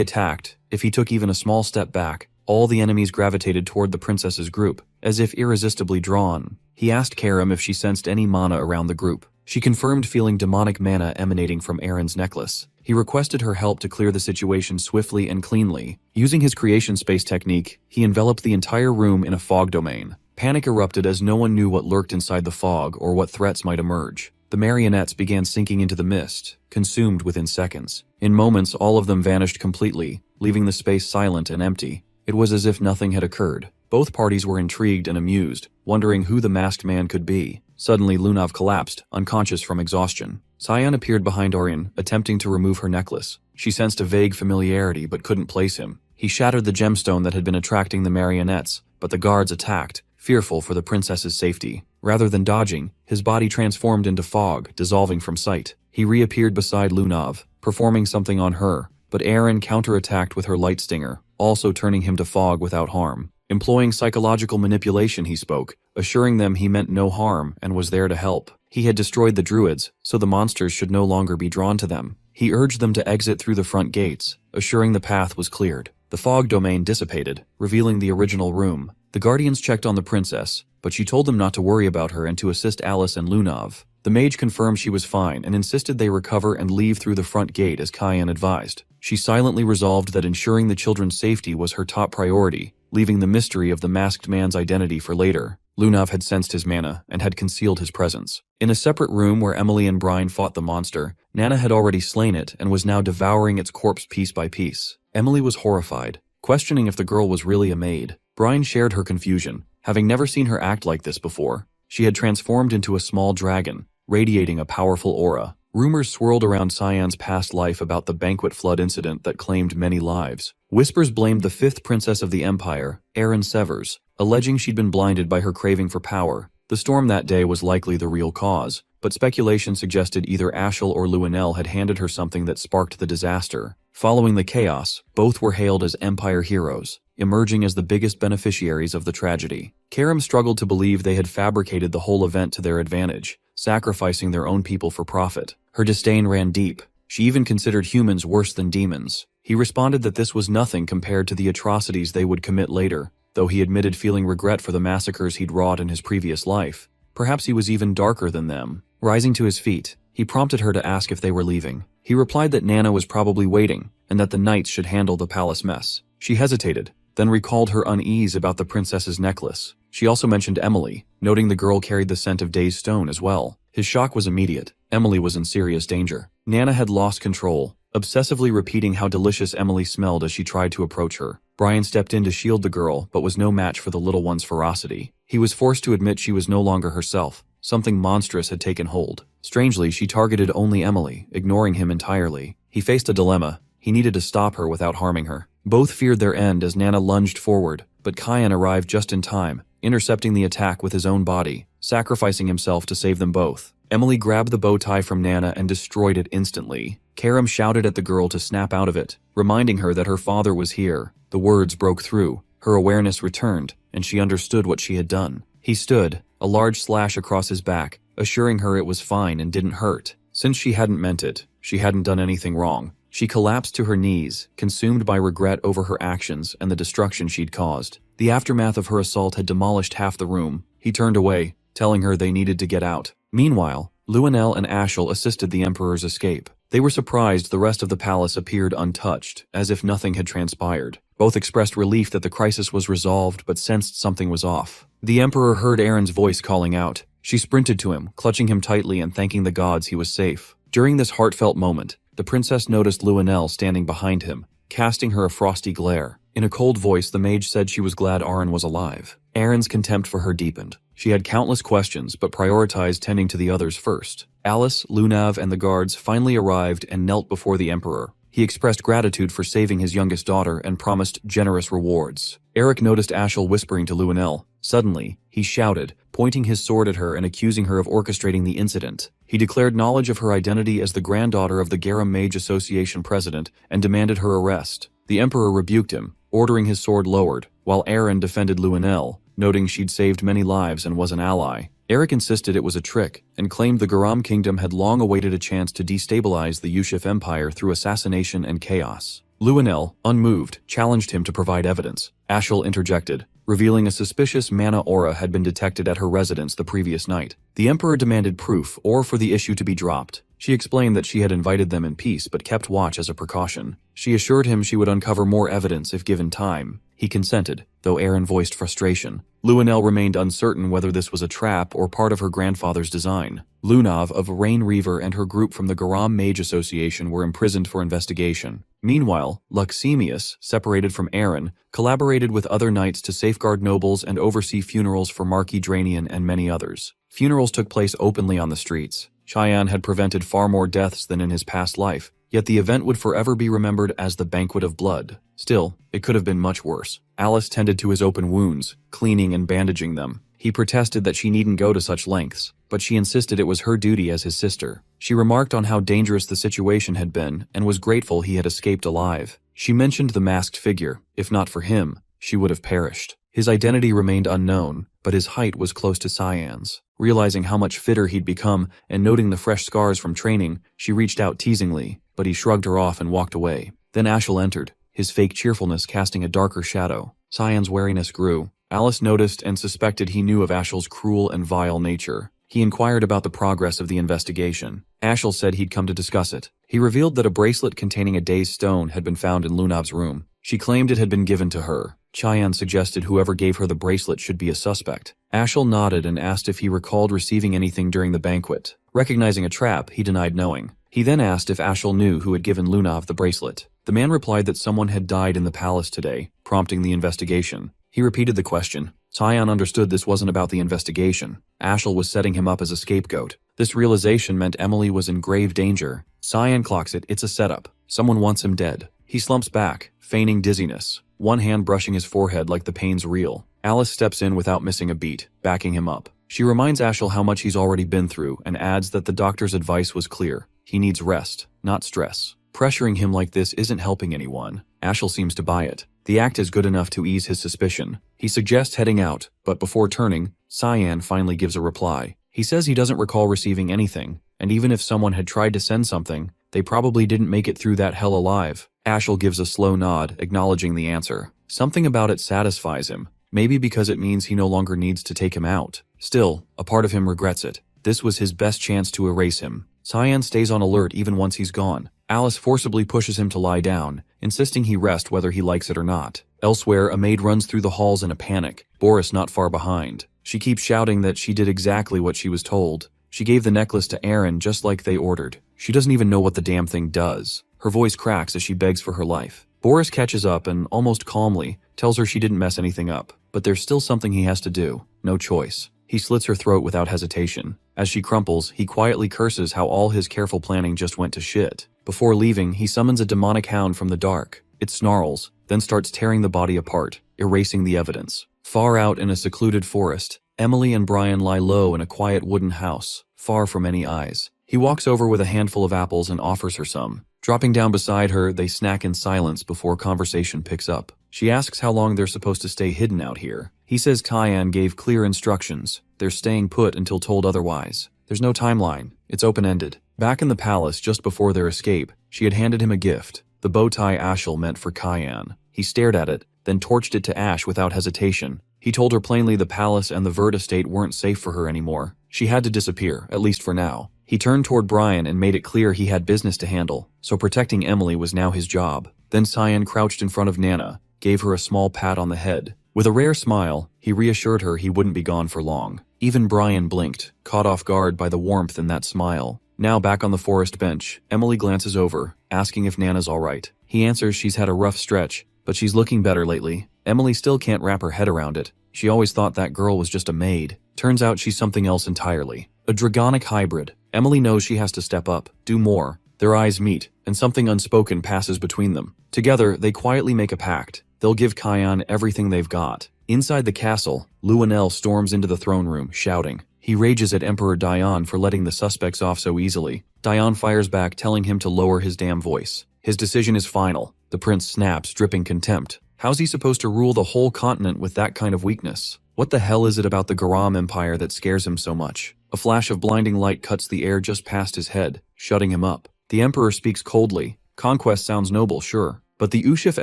attacked, if he took even a small step back, all the enemies gravitated toward the princess's group, as if irresistibly drawn. He asked Karam if she sensed any mana around the group. She confirmed feeling demonic mana emanating from Erin's necklace. He requested her help to clear the situation swiftly and cleanly. Using his creation space technique, he enveloped the entire room in a fog domain. Panic erupted as no one knew what lurked inside the fog or what threats might emerge. The marionettes began sinking into the mist, consumed within seconds. In moments, all of them vanished completely, leaving the space silent and empty. It was as if nothing had occurred. Both parties were intrigued and amused, wondering who the masked man could be. Suddenly, Lunav collapsed, unconscious from exhaustion. Cyan appeared behind Orion, attempting to remove her necklace. She sensed a vague familiarity but couldn't place him. He shattered the gemstone that had been attracting the marionettes, but the guards attacked, fearful for the princess's safety. Rather than dodging, his body transformed into fog, dissolving from sight. He reappeared beside Lunav, performing something on her, but Erin counterattacked with her light stinger, also turning him to fog without harm. Employing psychological manipulation, he spoke, assuring them he meant no harm and was there to help. He had destroyed the druids, so the monsters should no longer be drawn to them. He urged them to exit through the front gates, assuring the path was cleared. The fog domain dissipated, revealing the original room. The guardians checked on the princess, but she told them not to worry about her and to assist Alice and Lunav. The mage confirmed she was fine and insisted they recover and leave through the front gate as Cyan advised. She silently resolved that ensuring the children's safety was her top priority, leaving the mystery of the masked man's identity for later. Lunav had sensed his mana and had concealed his presence. In a separate room where Emily and Brian fought the monster, Nana had already slain it and was now devouring its corpse piece by piece. Emily was horrified, questioning if the girl was really a maid. Brian shared her confusion, having never seen her act like this before. She had transformed into a small dragon, radiating a powerful aura. Rumors swirled around Cyan's past life about the banquet flood incident that claimed many lives. Whispers blamed the fifth princess of the empire, Erin Severs, alleging she'd been blinded by her craving for power. The storm that day was likely the real cause, but speculation suggested either Ashel or Luenel had handed her something that sparked the disaster. Following the chaos, both were hailed as empire heroes, emerging as the biggest beneficiaries of the tragedy. Karam struggled to believe they had fabricated the whole event to their advantage, sacrificing their own people for profit. Her disdain ran deep. She even considered humans worse than demons. He responded that this was nothing compared to the atrocities they would commit later, though he admitted feeling regret for the massacres he'd wrought in his previous life. Perhaps he was even darker than them. Rising to his feet, he prompted her to ask if they were leaving. He replied that Nana was probably waiting, and that the knights should handle the palace mess. She hesitated, then recalled her unease about the princess's necklace. She also mentioned Emily, noting the girl carried the scent of Day's stone as well. His shock was immediate. Emily was in serious danger. Nana had lost control, obsessively repeating how delicious Emily smelled as she tried to approach her. Brian stepped in to shield the girl, but was no match for the little one's ferocity. He was forced to admit she was no longer herself. Something monstrous had taken hold. Strangely, she targeted only Emily, ignoring him entirely. He faced a dilemma. He needed to stop her without harming her. Both feared their end as Nana lunged forward, but Cyan arrived just in time, intercepting the attack with his own body, sacrificing himself to save them both. Emily grabbed the bow tie from Nana and destroyed it instantly. Karam shouted at the girl to snap out of it, reminding her that her father was here. The words broke through. Her awareness returned, and she understood what she had done. He stood, a large slash across his back, assuring her it was fine and didn't hurt. Since she hadn't meant it, she hadn't done anything wrong. She collapsed to her knees, consumed by regret over her actions and the destruction she'd caused. The aftermath of her assault had demolished half the room. He turned away, telling her they needed to get out. Meanwhile, Luenel and Ashel assisted the Emperor's escape. They were surprised the rest of the palace appeared untouched, as if nothing had transpired. Both expressed relief that the crisis was resolved but sensed something was off. The Emperor heard Aaron's voice calling out. She sprinted to him, clutching him tightly and thanking the gods he was safe. During this heartfelt moment, the princess noticed Luenell standing behind him, casting her a frosty glare. In a cold voice, the mage said she was glad Aaron was alive. Aaron's contempt for her deepened. She had countless questions but prioritized tending to the others first. Alice, Lunav, and the guards finally arrived and knelt before the Emperor. He expressed gratitude for saving his youngest daughter and promised generous rewards. Eric noticed Ashel whispering to Luenell. Suddenly, he shouted, pointing his sword at her and accusing her of orchestrating the incident. He declared knowledge of her identity as the granddaughter of the Garum Mage Association president and demanded her arrest. The Emperor rebuked him, ordering his sword lowered, while Aaron defended Luenell, noting she'd saved many lives and was an ally. Eric insisted it was a trick, and claimed the Garam Kingdom had long awaited a chance to destabilize the Yushif Empire through assassination and chaos. Luenell, unmoved, challenged him to provide evidence. Ashel interjected, revealing a suspicious mana aura had been detected at her residence the previous night. The Emperor demanded proof or for the issue to be dropped. She explained that she had invited them in peace but kept watch as a precaution. She assured him she would uncover more evidence if given time. He consented, though Aaron voiced frustration. Luenell remained uncertain whether this was a trap or part of her grandfather's design. Lunav of Rain Reaver and her group from the Garam Mage Association were imprisoned for investigation. Meanwhile, Luxemius, separated from Aaron, collaborated with other knights to safeguard nobles and oversee funerals for Marquis Dranian and many others. Funerals took place openly on the streets. Cheyenne had prevented far more deaths than in his past life, yet the event would forever be remembered as the Banquet of Blood. Still, it could have been much worse. Alice tended to his open wounds, cleaning and bandaging them. He protested that she needn't go to such lengths, but she insisted it was her duty as his sister. She remarked on how dangerous the situation had been and was grateful he had escaped alive. She mentioned the masked figure. If not for him, she would have perished. His identity remained unknown, but his height was close to Cyan's. Realizing how much fitter he'd become and noting the fresh scars from training, she reached out teasingly, but he shrugged her off and walked away. Then Ashel entered, his fake cheerfulness casting a darker shadow. Cyan's wariness grew. Alice noticed and suspected he knew of Ashel's cruel and vile nature. He inquired about the progress of the investigation. Ashel said he'd come to discuss it. He revealed that a bracelet containing a day's stone had been found in Lunav's room. She claimed it had been given to her. Cheyenne suggested whoever gave her the bracelet should be a suspect. Ashel nodded and asked if he recalled receiving anything during the banquet. Recognizing a trap, he denied knowing. He then asked if Ashel knew who had given Lunav the bracelet. The man replied that someone had died in the palace today, prompting the investigation. He repeated the question. Cheyenne understood this wasn't about the investigation. Ashel was setting him up as a scapegoat. This realization meant Emily was in grave danger. Cyan clocks it, it's a setup. Someone wants him dead. He slumps back, feigning dizziness, one hand brushing his forehead like the pain's real. Alice steps in without missing a beat, backing him up. She reminds Ashel how much he's already been through and adds that the doctor's advice was clear. He needs rest, not stress. Pressuring him like this isn't helping anyone. Ashel seems to buy it. The act is good enough to ease his suspicion. He suggests heading out, but before turning, Cyan finally gives a reply. He says he doesn't recall receiving anything, and even if someone had tried to send something, they probably didn't make it through that hell alive. Ashel gives a slow nod, acknowledging the answer. Something about it satisfies him, maybe because it means he no longer needs to take him out. Still, a part of him regrets it. This was his best chance to erase him. Cyan stays on alert even once he's gone. Alice forcibly pushes him to lie down, insisting he rest whether he likes it or not. Elsewhere, a maid runs through the halls in a panic, Boris not far behind. She keeps shouting that she did exactly what she was told. She gave the necklace to Aaron just like they ordered. She doesn't even know what the damn thing does. Her voice cracks as she begs for her life. Boris catches up and, almost calmly, tells her she didn't mess anything up, but there's still something he has to do. No choice. He slits her throat without hesitation. As she crumples, he quietly curses how all his careful planning just went to shit. Before leaving, he summons a demonic hound from the dark. It snarls, then starts tearing the body apart, erasing the evidence. Far out in a secluded forest, Emily and Brian lie low in a quiet wooden house, far from any eyes. He walks over with a handful of apples and offers her some. Dropping down beside her, they snack in silence before conversation picks up. She asks how long they're supposed to stay hidden out here. He says Cyan gave clear instructions. They're staying put until told otherwise. There's no timeline. It's open-ended. Back in the palace just before their escape, she had handed him a gift, the bow tie Ashel meant for Cyan. He stared at it, then torched it to ash without hesitation. He told her plainly the palace and the Vert estate weren't safe for her anymore. She had to disappear, at least for now. He turned toward Brian and made it clear he had business to handle, so protecting Emily was now his job. Then Cyan crouched in front of Nana, gave her a small pat on the head. With a rare smile, he reassured her he wouldn't be gone for long. Even Brian blinked, caught off guard by the warmth in that smile. Now back on the forest bench, Emily glances over, asking if Nana's alright. He answers she's had a rough stretch, but she's looking better lately. Emily still can't wrap her head around it. She always thought that girl was just a maid. Turns out she's something else entirely. A dragonic hybrid. Emily knows she has to step up, do more. Their eyes meet, and something unspoken passes between them. Together, they quietly make a pact. They'll give Kion everything they've got. Inside the castle, Luenel storms into the throne room, shouting. He rages at Emperor Dion for letting the suspects off so easily. Dion fires back, telling him to lower his damn voice. His decision is final. The prince snaps, dripping contempt. How's he supposed to rule the whole continent with that kind of weakness? What the hell is it about the Garam Empire that scares him so much? A flash of blinding light cuts the air just past his head, shutting him up. The emperor speaks coldly. Conquest sounds noble, sure. But the Ushif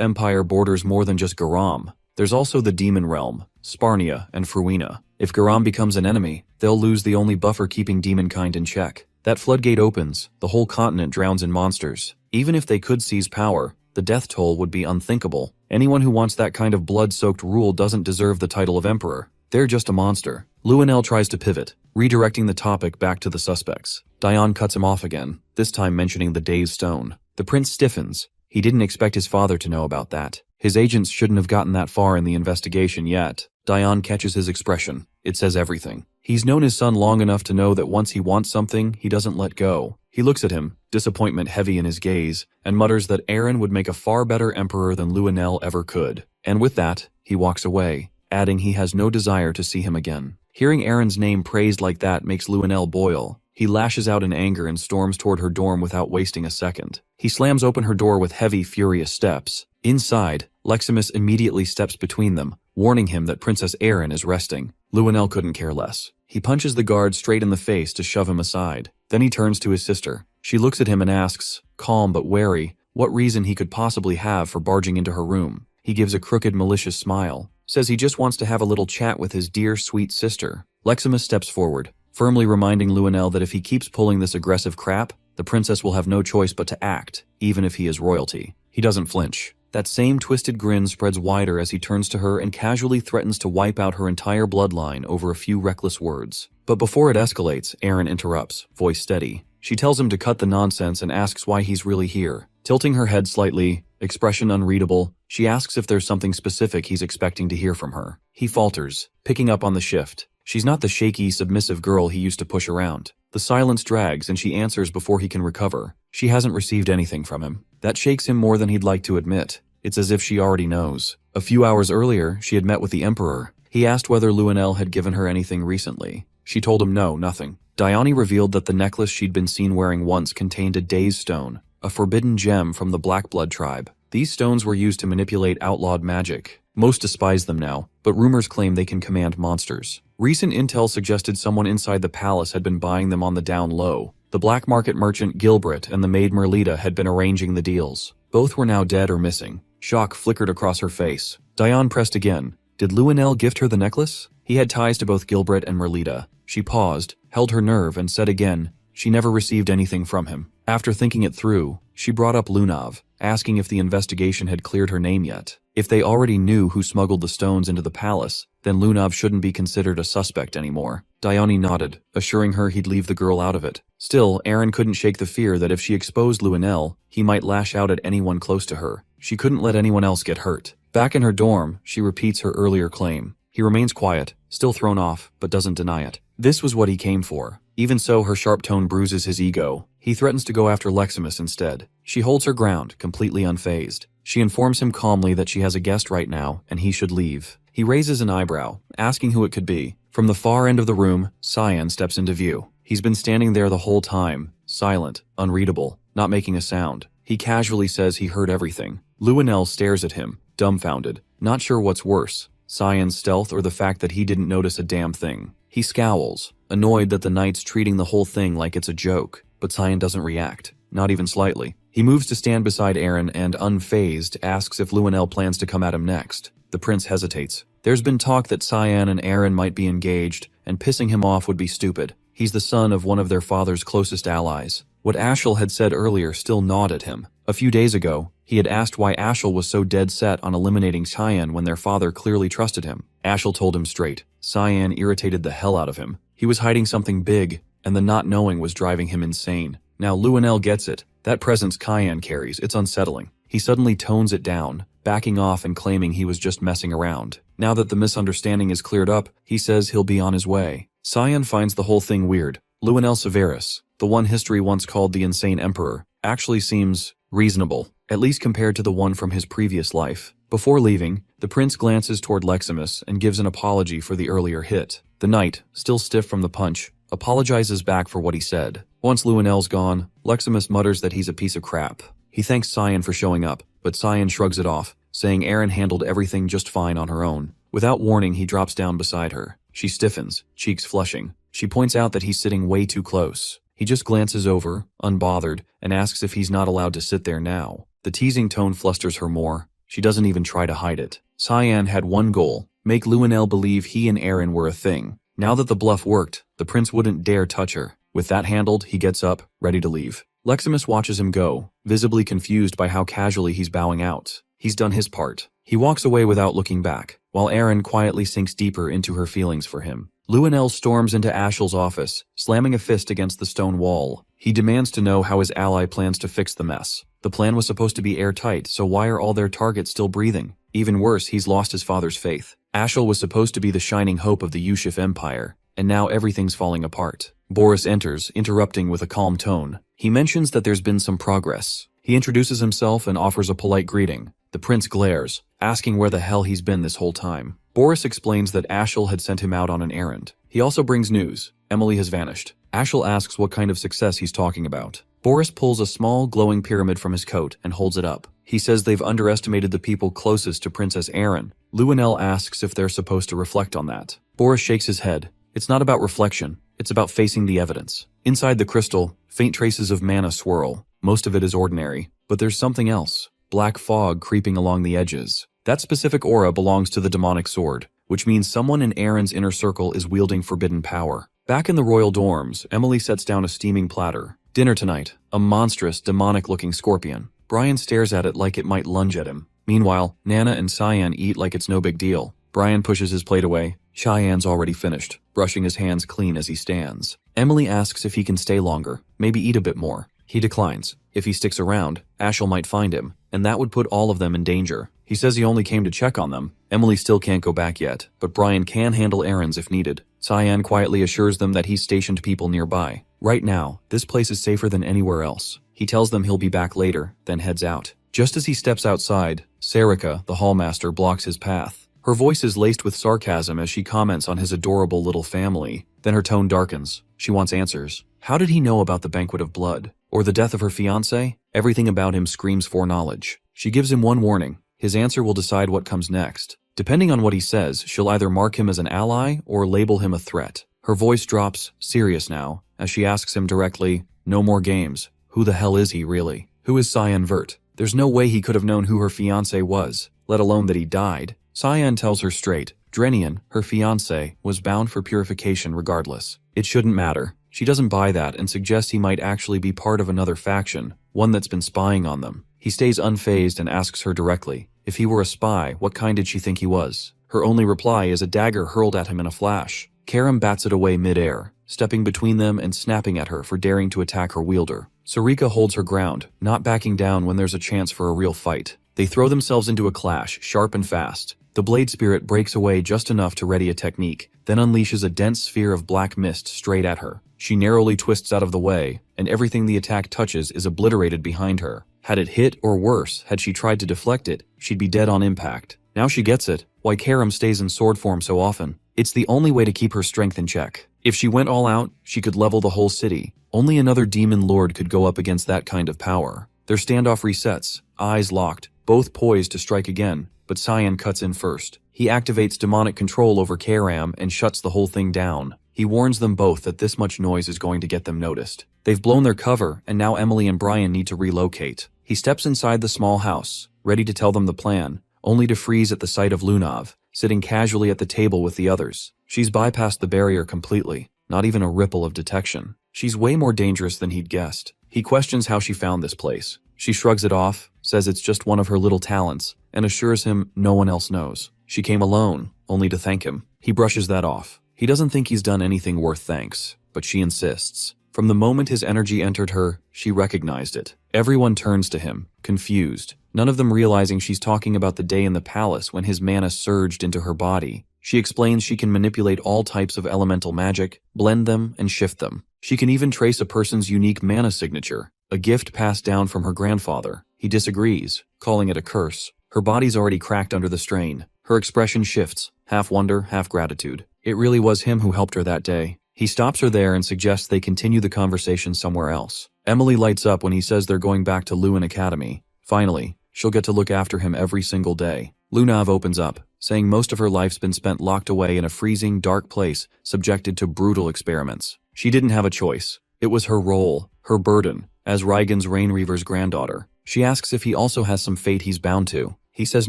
Empire borders more than just Garam. There's also the Demon Realm, Sparnia, and Fruina. If Garam becomes an enemy, they'll lose the only buffer keeping demonkind in check. That floodgate opens, the whole continent drowns in monsters. Even if they could seize power, the death toll would be unthinkable. Anyone who wants that kind of blood-soaked rule doesn't deserve the title of emperor. They're just a monster. Luenel tries to pivot, redirecting the topic back to the suspects. Dion cuts him off again, this time mentioning the Dazed Stone. The prince stiffens. He didn't expect his father to know about that. His agents shouldn't have gotten that far in the investigation yet. Dion catches his expression. It says everything. He's known his son long enough to know that once he wants something, he doesn't let go. He looks at him, disappointment heavy in his gaze, and mutters that Eren would make a far better emperor than Luenel ever could. And with that, he walks away, adding he has no desire to see him again. Hearing Eren's name praised like that makes Luenel boil. He lashes out in anger and storms toward her dorm without wasting a second. He slams open her door with heavy, furious steps. Inside, Leximus immediately steps between them, warning him that Princess Eren is resting. Luenel couldn't care less. He punches the guard straight in the face to shove him aside. Then he turns to his sister. She looks at him and asks, calm but wary, what reason he could possibly have for barging into her room. He gives a crooked, malicious smile. Says he just wants to have a little chat with his dear, sweet sister. Leximus steps forward, firmly reminding Luenel that if he keeps pulling this aggressive crap, the princess will have no choice but to act, even if he is royalty. He doesn't flinch. That same twisted grin spreads wider as he turns to her and casually threatens to wipe out her entire bloodline over a few reckless words. But before it escalates, Eren interrupts, voice steady. She tells him to cut the nonsense and asks why he's really here. Tilting her head slightly, expression unreadable, she asks if there's something specific he's expecting to hear from her. He falters, picking up on the shift. She's not the shaky, submissive girl he used to push around. The silence drags and she answers before he can recover. She hasn't received anything from him. That shakes him more than he'd like to admit. It's as if she already knows. A few hours earlier, she had met with the Emperor. He asked whether Luenel had given her anything recently. She told him no, nothing. Dione revealed that the necklace she'd been seen wearing once contained a Dazed Stone, a forbidden gem from the Black Blood tribe. These stones were used to manipulate outlawed magic. Most despise them now, but rumors claim they can command monsters. Recent intel suggested someone inside the palace had been buying them on the down low. The black market merchant Gilbert and the maid Merlita had been arranging the deals. Both were now dead or missing. Shock flickered across her face. Dione pressed again. Did Luenel gift her the necklace? He had ties to both Gilbert and Merlita. She paused, held her nerve, and said again, she never received anything from him. After thinking it through, she brought up Lunav, asking if the investigation had cleared her name yet. If they already knew who smuggled the stones into the palace, then Lunav shouldn't be considered a suspect anymore. Dione nodded, assuring her he'd leave the girl out of it. Still, Eren couldn't shake the fear that if she exposed Luenel, he might lash out at anyone close to her. She couldn't let anyone else get hurt. Back in her dorm, she repeats her earlier claim. He remains quiet, still thrown off, but doesn't deny it. This was what he came for. Even so, her sharp tone bruises his ego. He threatens to go after Leximus instead. She holds her ground, completely unfazed. She informs him calmly that she has a guest right now, and he should leave. He raises an eyebrow, asking who it could be. From the far end of the room, Cyan steps into view. He's been standing there the whole time, silent, unreadable, not making a sound. He casually says he heard everything. Luenel stares at him, dumbfounded, not sure what's worse, Cyan's stealth or the fact that he didn't notice a damn thing. He scowls, annoyed that the knight's treating the whole thing like it's a joke, but Cyan doesn't react, not even slightly. He moves to stand beside Eren and, unfazed, asks if Luenel plans to come at him next. The prince hesitates. There's been talk that Cyan and Eren might be engaged, and pissing him off would be stupid. He's the son of one of their father's closest allies. What Ashel had said earlier still gnawed at him. A few days ago, He had asked why Ashel was so dead set on eliminating Cyan when their father clearly trusted him. Ashel told him straight. Cyan irritated the hell out of him. He was hiding something big, and the not knowing was driving him insane. Now Luenell gets it. That presence Cyan carries, it's unsettling. He suddenly tones it down, backing off and claiming he was just messing around. Now that the misunderstanding is cleared up, he says he'll be on his way. Cyan finds the whole thing weird. Luenell Severus, the one history once called the Insane Emperor, actually seems reasonable, at least compared to the one from his previous life. Before leaving, the prince glances toward Leximus and gives an apology for the earlier hit. The knight, still stiff from the punch, apologizes back for what he said. Once Luenell's gone, Leximus mutters that he's a piece of crap. He thanks Cyan for showing up, but Cyan shrugs it off, saying Erin handled everything just fine on her own. Without warning, he drops down beside her. She stiffens, cheeks flushing. She points out that he's sitting way too close. He just glances over, unbothered, and asks if he's not allowed to sit there now. The teasing tone flusters her more. She doesn't even try to hide it. Cyan had one goal, make Luenell believe he and Erin were a thing. Now that the bluff worked, the prince wouldn't dare touch her. With that handled, he gets up, ready to leave. Leximus watches him go, visibly confused by how casually he's bowing out. He's done his part. He walks away without looking back, while Erin quietly sinks deeper into her feelings for him. Luenell storms into Ashel's office, slamming a fist against the stone wall. He demands to know how his ally plans to fix the mess. The plan was supposed to be airtight, so why are all their targets still breathing? Even worse, he's lost his father's faith. Ashel was supposed to be the shining hope of the Yushif Empire, and now everything's falling apart. Boris enters, interrupting with a calm tone. He mentions that there's been some progress. He introduces himself and offers a polite greeting. The prince glares, asking where the hell he's been this whole time. Boris explains that Ashel had sent him out on an errand. He also brings news. Emily has vanished. Ashel asks what kind of success he's talking about. Boris pulls a small, glowing pyramid from his coat and holds it up. He says they've underestimated the people closest to Princess Erin. Luenell asks if they're supposed to reflect on that. Boris shakes his head. It's not about reflection. It's about facing the evidence. Inside the crystal, faint traces of mana swirl. Most of it is ordinary. But there's something else. Black fog creeping along the edges. That specific aura belongs to the demonic sword, which means someone in Erin's inner circle is wielding forbidden power. Back in the royal dorms, Emily sets down a steaming platter. Dinner tonight. A monstrous, demonic-looking scorpion. Brian stares at it like it might lunge at him. Meanwhile, Nana and Cyan eat like it's no big deal. Brian pushes his plate away. Cheyenne's already finished, brushing his hands clean as he stands. Emily asks if he can stay longer, maybe eat a bit more. He declines. If he sticks around, Ashel might find him, and that would put all of them in danger. He says he only came to check on them. Emily still can't go back yet, but Brian can handle errands if needed. Cyan quietly assures them that he's stationed people nearby. Right now, this place is safer than anywhere else. He tells them he'll be back later, then heads out. Just as he steps outside, Sarika, the hallmaster, blocks his path. Her voice is laced with sarcasm as she comments on his adorable little family. Then her tone darkens. She wants answers. How did he know about the banquet of blood? Or the death of her fiancé? Everything about him screams foreknowledge. She gives him one warning. His answer will decide what comes next. Depending on what he says, she'll either mark him as an ally or label him a threat. Her voice drops, serious now, as she asks him directly, no more games. Who the hell is he, really? Who is Cyan Vert? There's no way he could have known who her fiancé was, let alone that he died. Cyan tells her straight. Drenian, her fiancé, was bound for purification regardless. It shouldn't matter. She doesn't buy that and suggests he might actually be part of another faction, one that's been spying on them. He stays unfazed and asks her directly, if he were a spy, what kind did she think he was? Her only reply is a dagger hurled at him in a flash. Karam bats it away mid-air, stepping between them and snapping at her for daring to attack her wielder. Sarika holds her ground, not backing down when there's a chance for a real fight. They throw themselves into a clash, sharp and fast. The blade spirit breaks away just enough to ready a technique, then unleashes a dense sphere of black mist straight at her. She narrowly twists out of the way, and everything the attack touches is obliterated behind her. Had it hit, or worse, had she tried to deflect it, she'd be dead on impact. Now she gets it, why Karam stays in sword form so often. It's the only way to keep her strength in check. If she went all out, she could level the whole city. Only another demon lord could go up against that kind of power. Their standoff resets, eyes locked, both poised to strike again, but Cyan cuts in first. He activates demonic control over Karam and shuts the whole thing down. He warns them both that this much noise is going to get them noticed. They've blown their cover, and now Emily and Brian need to relocate. He steps inside the small house, ready to tell them the plan, only to freeze at the sight of Lunav, sitting casually at the table with the others. She's bypassed the barrier completely, not even a ripple of detection. She's way more dangerous than he'd guessed. He questions how she found this place. She shrugs it off, says it's just one of her little talents, and assures him no one else knows. She came alone, only to thank him. He brushes that off. He doesn't think he's done anything worth thanks, but she insists. From the moment his energy entered her, she recognized it. Everyone turns to him, confused, none of them realizing she's talking about the day in the palace when his mana surged into her body. She explains she can manipulate all types of elemental magic, blend them, and shift them. She can even trace a person's unique mana signature, a gift passed down from her grandfather. He disagrees, calling it a curse. Her body's already cracked under the strain. Her expression shifts, half wonder, half gratitude. It really was him who helped her that day. He stops her there and suggests they continue the conversation somewhere else. Emily lights up when he says they're going back to Lewin Academy. Finally, she'll get to look after him every single day. Lunav opens up, saying most of her life's been spent locked away in a freezing, dark place, subjected to brutal experiments. She didn't have a choice. It was her role, her burden, as Reigen's Rainreaver's granddaughter. She asks if he also has some fate he's bound to. He says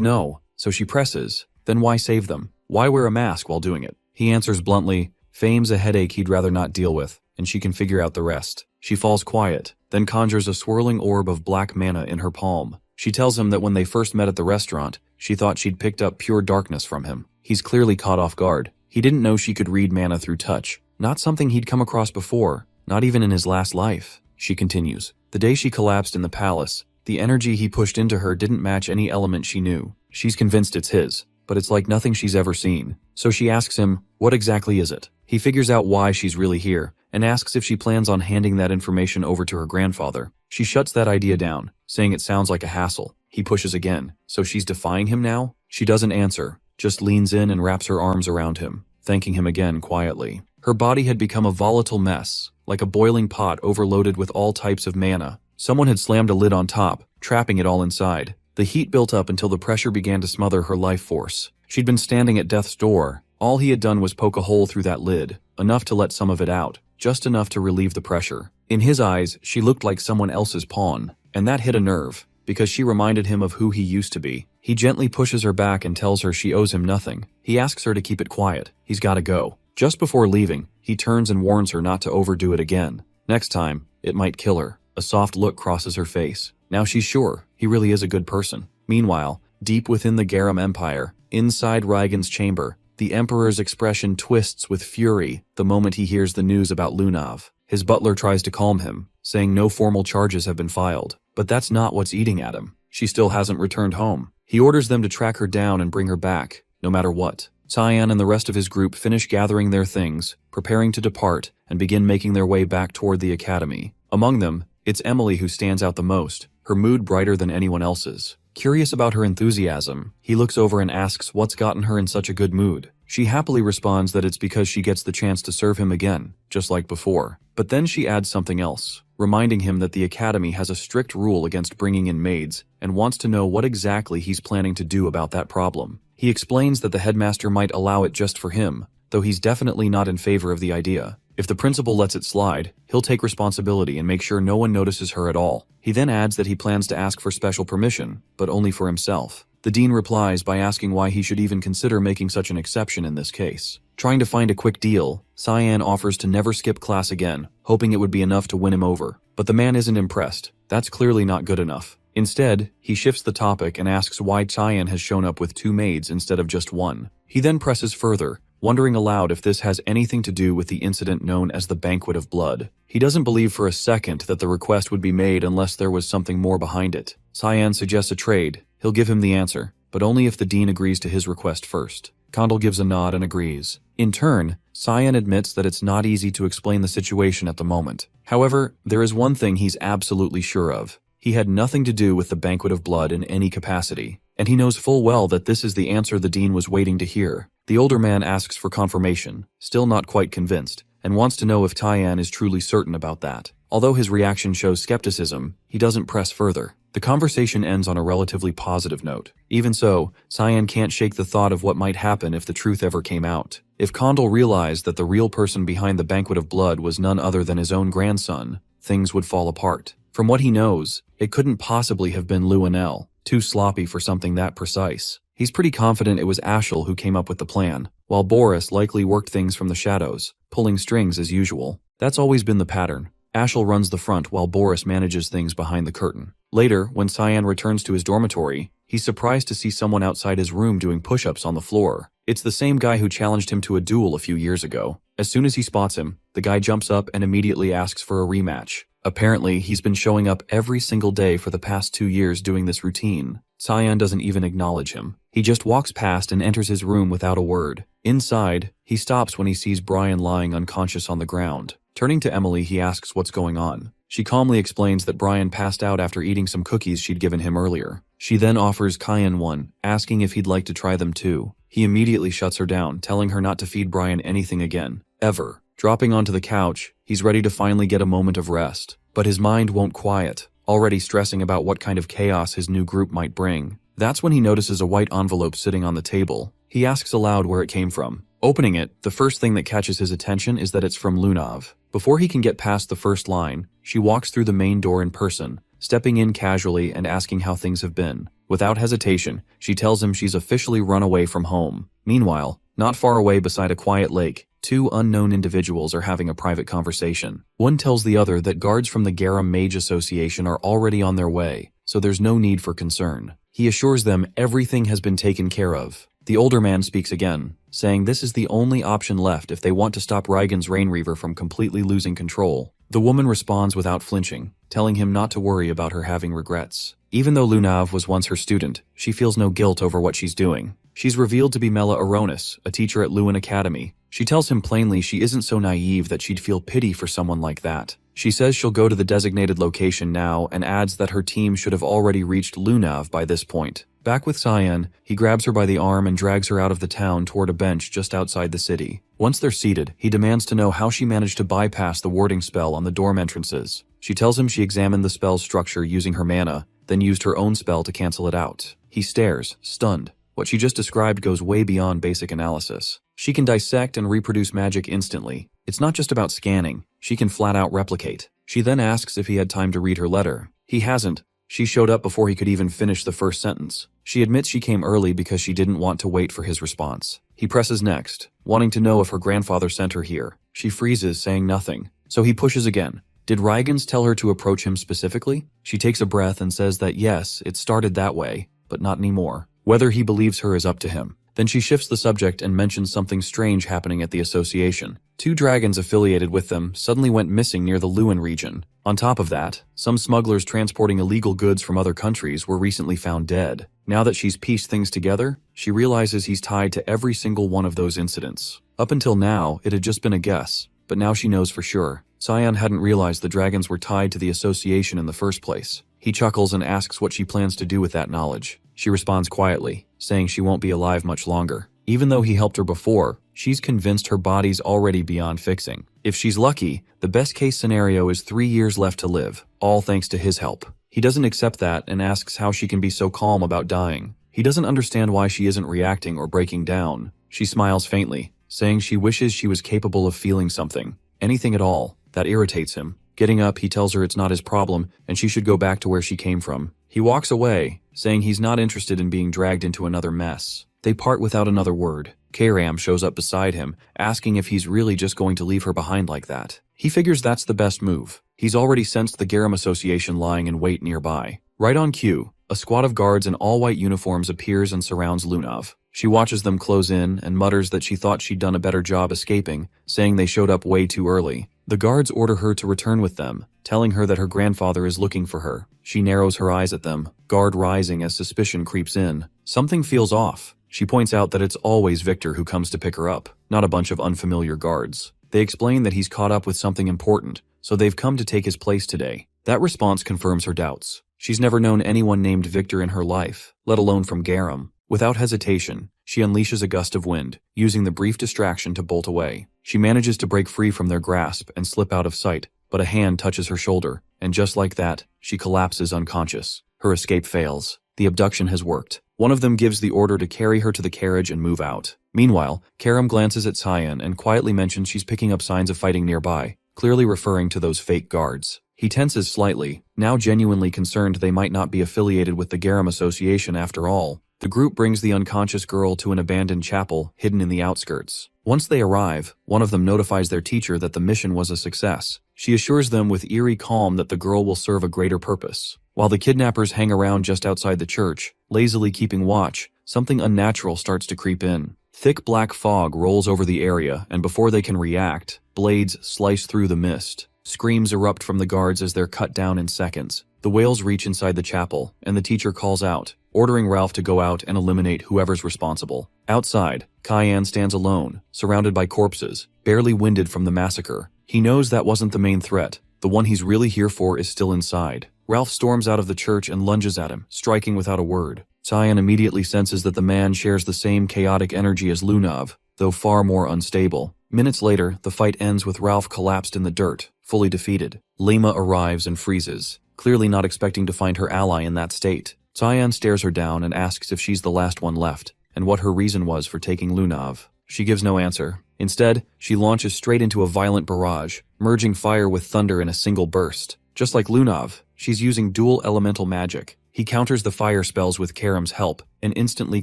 no, so she presses. Then why save them? Why wear a mask while doing it? He answers bluntly, fame's a headache he'd rather not deal with, and she can figure out the rest. She falls quiet, then conjures a swirling orb of black mana in her palm. She tells him that when they first met at the restaurant, she thought she'd picked up pure darkness from him. He's clearly caught off guard. He didn't know she could read mana through touch. Not something he'd come across before, not even in his last life. She continues. The day she collapsed in the palace, the energy he pushed into her didn't match any element she knew. She's convinced it's his, but it's like nothing she's ever seen. So she asks him, what exactly is it? He figures out why she's really here, and asks if she plans on handing that information over to her grandfather. She shuts that idea down, saying it sounds like a hassle. He pushes again. So she's defying him now? She doesn't answer, just leans in and wraps her arms around him, thanking him again quietly. Her body had become a volatile mess, like a boiling pot overloaded with all types of mana. Someone had slammed a lid on top, trapping it all inside. The heat built up until the pressure began to smother her life force. She'd been standing at death's door. All he had done was poke a hole through that lid, enough to let some of it out, just enough to relieve the pressure. In his eyes, she looked like someone else's pawn, and that hit a nerve, because she reminded him of who he used to be. He gently pushes her back and tells her she owes him nothing. He asks her to keep it quiet. He's gotta go. Just before leaving, he turns and warns her not to overdo it again. Next time, it might kill her. A soft look crosses her face. Now she's sure, he really is a good person. Meanwhile, deep within the Garum Empire, inside Reigen's chamber, the Emperor's expression twists with fury the moment he hears the news about Lunav. His butler tries to calm him, saying no formal charges have been filed. But that's not what's eating at him. She still hasn't returned home. He orders them to track her down and bring her back, no matter what. Cyan and the rest of his group finish gathering their things, preparing to depart, and begin making their way back toward the academy. Among them, it's Emily who stands out the most, her mood brighter than anyone else's. Curious about her enthusiasm, he looks over and asks what's gotten her in such a good mood. She happily responds that it's because she gets the chance to serve him again, just like before. But then she adds something else, reminding him that the academy has a strict rule against bringing in maids, and wants to know what exactly he's planning to do about that problem. He explains that the headmaster might allow it just for him, though he's definitely not in favor of the idea. If the principal lets it slide, he'll take responsibility and make sure no one notices her at all. He then adds that he plans to ask for special permission, but only for himself. The dean replies by asking why he should even consider making such an exception in this case. Trying to find a quick deal, Cyan offers to never skip class again, hoping it would be enough to win him over. But the man isn't impressed. That's clearly not good enough. Instead, he shifts the topic and asks why Cyan has shown up with 2 maids instead of just 1. He then presses further, wondering aloud if this has anything to do with the incident known as the Banquet of Blood. He doesn't believe for a second that the request would be made unless there was something more behind it. Cyan suggests a trade. He'll give him the answer, but only if the dean agrees to his request first. Condal gives a nod and agrees. In turn, Cyan admits that it's not easy to explain the situation at the moment. However, there is one thing he's absolutely sure of. He had nothing to do with the Banquet of Blood in any capacity, and he knows full well that this is the answer the dean was waiting to hear. The older man asks for confirmation, still not quite convinced, and wants to know if Cyan is truly certain about that. Although his reaction shows skepticism, he doesn't press further. The conversation ends on a relatively positive note. Even so, Cyan can't shake the thought of what might happen if the truth ever came out. If Condal realized that the real person behind the Banquet of Blood was none other than his own grandson, things would fall apart. From what he knows, it couldn't possibly have been Lewinel, too sloppy for something that precise. He's pretty confident it was Ashel who came up with the plan, while Boris likely worked things from the shadows, pulling strings as usual. That's always been the pattern. Ashel runs the front while Boris manages things behind the curtain. Later, when Cyan returns to his dormitory, he's surprised to see someone outside his room doing push-ups on the floor. It's the same guy who challenged him to a duel a few years ago. As soon as he spots him, the guy jumps up and immediately asks for a rematch. Apparently, he's been showing up every single day for the past 2 years doing this routine. Cyan doesn't even acknowledge him. He just walks past and enters his room without a word. Inside, he stops when he sees Brian lying unconscious on the ground. Turning to Emily, he asks what's going on. She calmly explains that Brian passed out after eating some cookies she'd given him earlier. She then offers Cyan one, asking if he'd like to try them too. He immediately shuts her down, telling her not to feed Brian anything again, ever. Dropping onto the couch, he's ready to finally get a moment of rest. But his mind won't quiet, already stressing about what kind of chaos his new group might bring. That's when he notices a white envelope sitting on the table. He asks aloud where it came from. Opening it, the first thing that catches his attention is that it's from Lunav. Before he can get past the first line, she walks through the main door in person, stepping in casually and asking how things have been. Without hesitation, she tells him she's officially run away from home. Meanwhile, not far away beside a quiet lake, two unknown individuals are having a private conversation. One tells the other that guards from the Garam Mage Association are already on their way, so there's no need for concern. He assures them everything has been taken care of. The older man speaks again, saying this is the only option left if they want to stop Reigen's Rainreaver from completely losing control. The woman responds without flinching, telling him not to worry about her having regrets. Even though Lunav was once her student, she feels no guilt over what she's doing. She's revealed to be Mela Aronis, a teacher at Lewin Academy. She tells him plainly she isn't so naive that she'd feel pity for someone like that. She says she'll go to the designated location now and adds that her team should have already reached Lunav by this point. Back with Cyan, he grabs her by the arm and drags her out of the town toward a bench just outside the city. Once they're seated, he demands to know how she managed to bypass the warding spell on the dorm entrances. She tells him she examined the spell's structure using her mana, then used her own spell to cancel it out. He stares, stunned. What she just described goes way beyond basic analysis. She can dissect and reproduce magic instantly. It's not just about scanning. She can flat out replicate. She then asks if he had time to read her letter. He hasn't. She showed up before he could even finish the first sentence. She admits she came early because she didn't want to wait for his response. He presses next, wanting to know if her grandfather sent her here. She freezes, saying nothing. So he pushes again. Did Reigens tell her to approach him specifically? She takes a breath and says that yes, it started that way, but not anymore. Whether he believes her is up to him. Then she shifts the subject and mentions something strange happening at the association. 2 dragons affiliated with them suddenly went missing near the Lewin region. On top of that, some smugglers transporting illegal goods from other countries were recently found dead. Now that she's pieced things together, she realizes he's tied to every single one of those incidents. Up until now, it had just been a guess, but now she knows for sure. Cyan hadn't realized the dragons were tied to the association in the first place. He chuckles and asks what she plans to do with that knowledge. She responds quietly, saying she won't be alive much longer. Even though he helped her before, she's convinced her body's already beyond fixing. If she's lucky, the best-case scenario is 3 years left to live, all thanks to his help. He doesn't accept that and asks how she can be so calm about dying. He doesn't understand why she isn't reacting or breaking down. She smiles faintly, saying she wishes she was capable of feeling something, anything at all. That irritates him. Getting up, he tells her it's not his problem and she should go back to where she came from. He walks away, saying he's not interested in being dragged into another mess. They part without another word. Kairam shows up beside him, asking if he's really just going to leave her behind like that. He figures that's the best move. He's already sensed the Garam Association lying in wait nearby. Right on cue, a squad of guards in all-white uniforms appears and surrounds Lunav. She watches them close in and mutters that she thought she'd done a better job escaping, saying they showed up way too early. The guards order her to return with them, telling her that her grandfather is looking for her. She narrows her eyes at them, guard rising as suspicion creeps in. Something feels off. She points out that it's always Victor who comes to pick her up, not a bunch of unfamiliar guards. They explain that he's caught up with something important, so they've come to take his place today. That response confirms her doubts. She's never known anyone named Victor in her life, let alone from Garam. Without hesitation, she unleashes a gust of wind, using the brief distraction to bolt away. She manages to break free from their grasp and slip out of sight, but a hand touches her shoulder, and just like that, she collapses unconscious. Her escape fails. The abduction has worked. One of them gives the order to carry her to the carriage and move out. Meanwhile, Karam glances at Cyan and quietly mentions she's picking up signs of fighting nearby, clearly referring to those fake guards. He tenses slightly, now genuinely concerned they might not be affiliated with the Garam Association after all. The group brings the unconscious girl to an abandoned chapel hidden in the outskirts. Once they arrive, one of them notifies their teacher that the mission was a success. She assures them with eerie calm that the girl will serve a greater purpose. While the kidnappers hang around just outside the church, lazily keeping watch, something unnatural starts to creep in. Thick black fog rolls over the area, and before they can react, blades slice through the mist. Screams erupt from the guards as they're cut down in seconds. The whales reach inside the chapel, and the teacher calls out, ordering Ralph to go out and eliminate whoever's responsible. Outside, Cayenne stands alone, surrounded by corpses, barely winded from the massacre. He knows that wasn't the main threat. The one he's really here for is still inside. Ralph storms out of the church and lunges at him, striking without a word. Cyan immediately senses that the man shares the same chaotic energy as Lunav, though far more unstable. Minutes later, the fight ends with Ralph collapsed in the dirt, fully defeated. Lema arrives and freezes, clearly not expecting to find her ally in that state. Cyan stares her down and asks if she's the last one left, and what her reason was for taking Lunav. She gives no answer. Instead, she launches straight into a violent barrage, merging fire with thunder in a single burst. Just like Lunav, she's using dual elemental magic. He counters the fire spells with Karam's help and instantly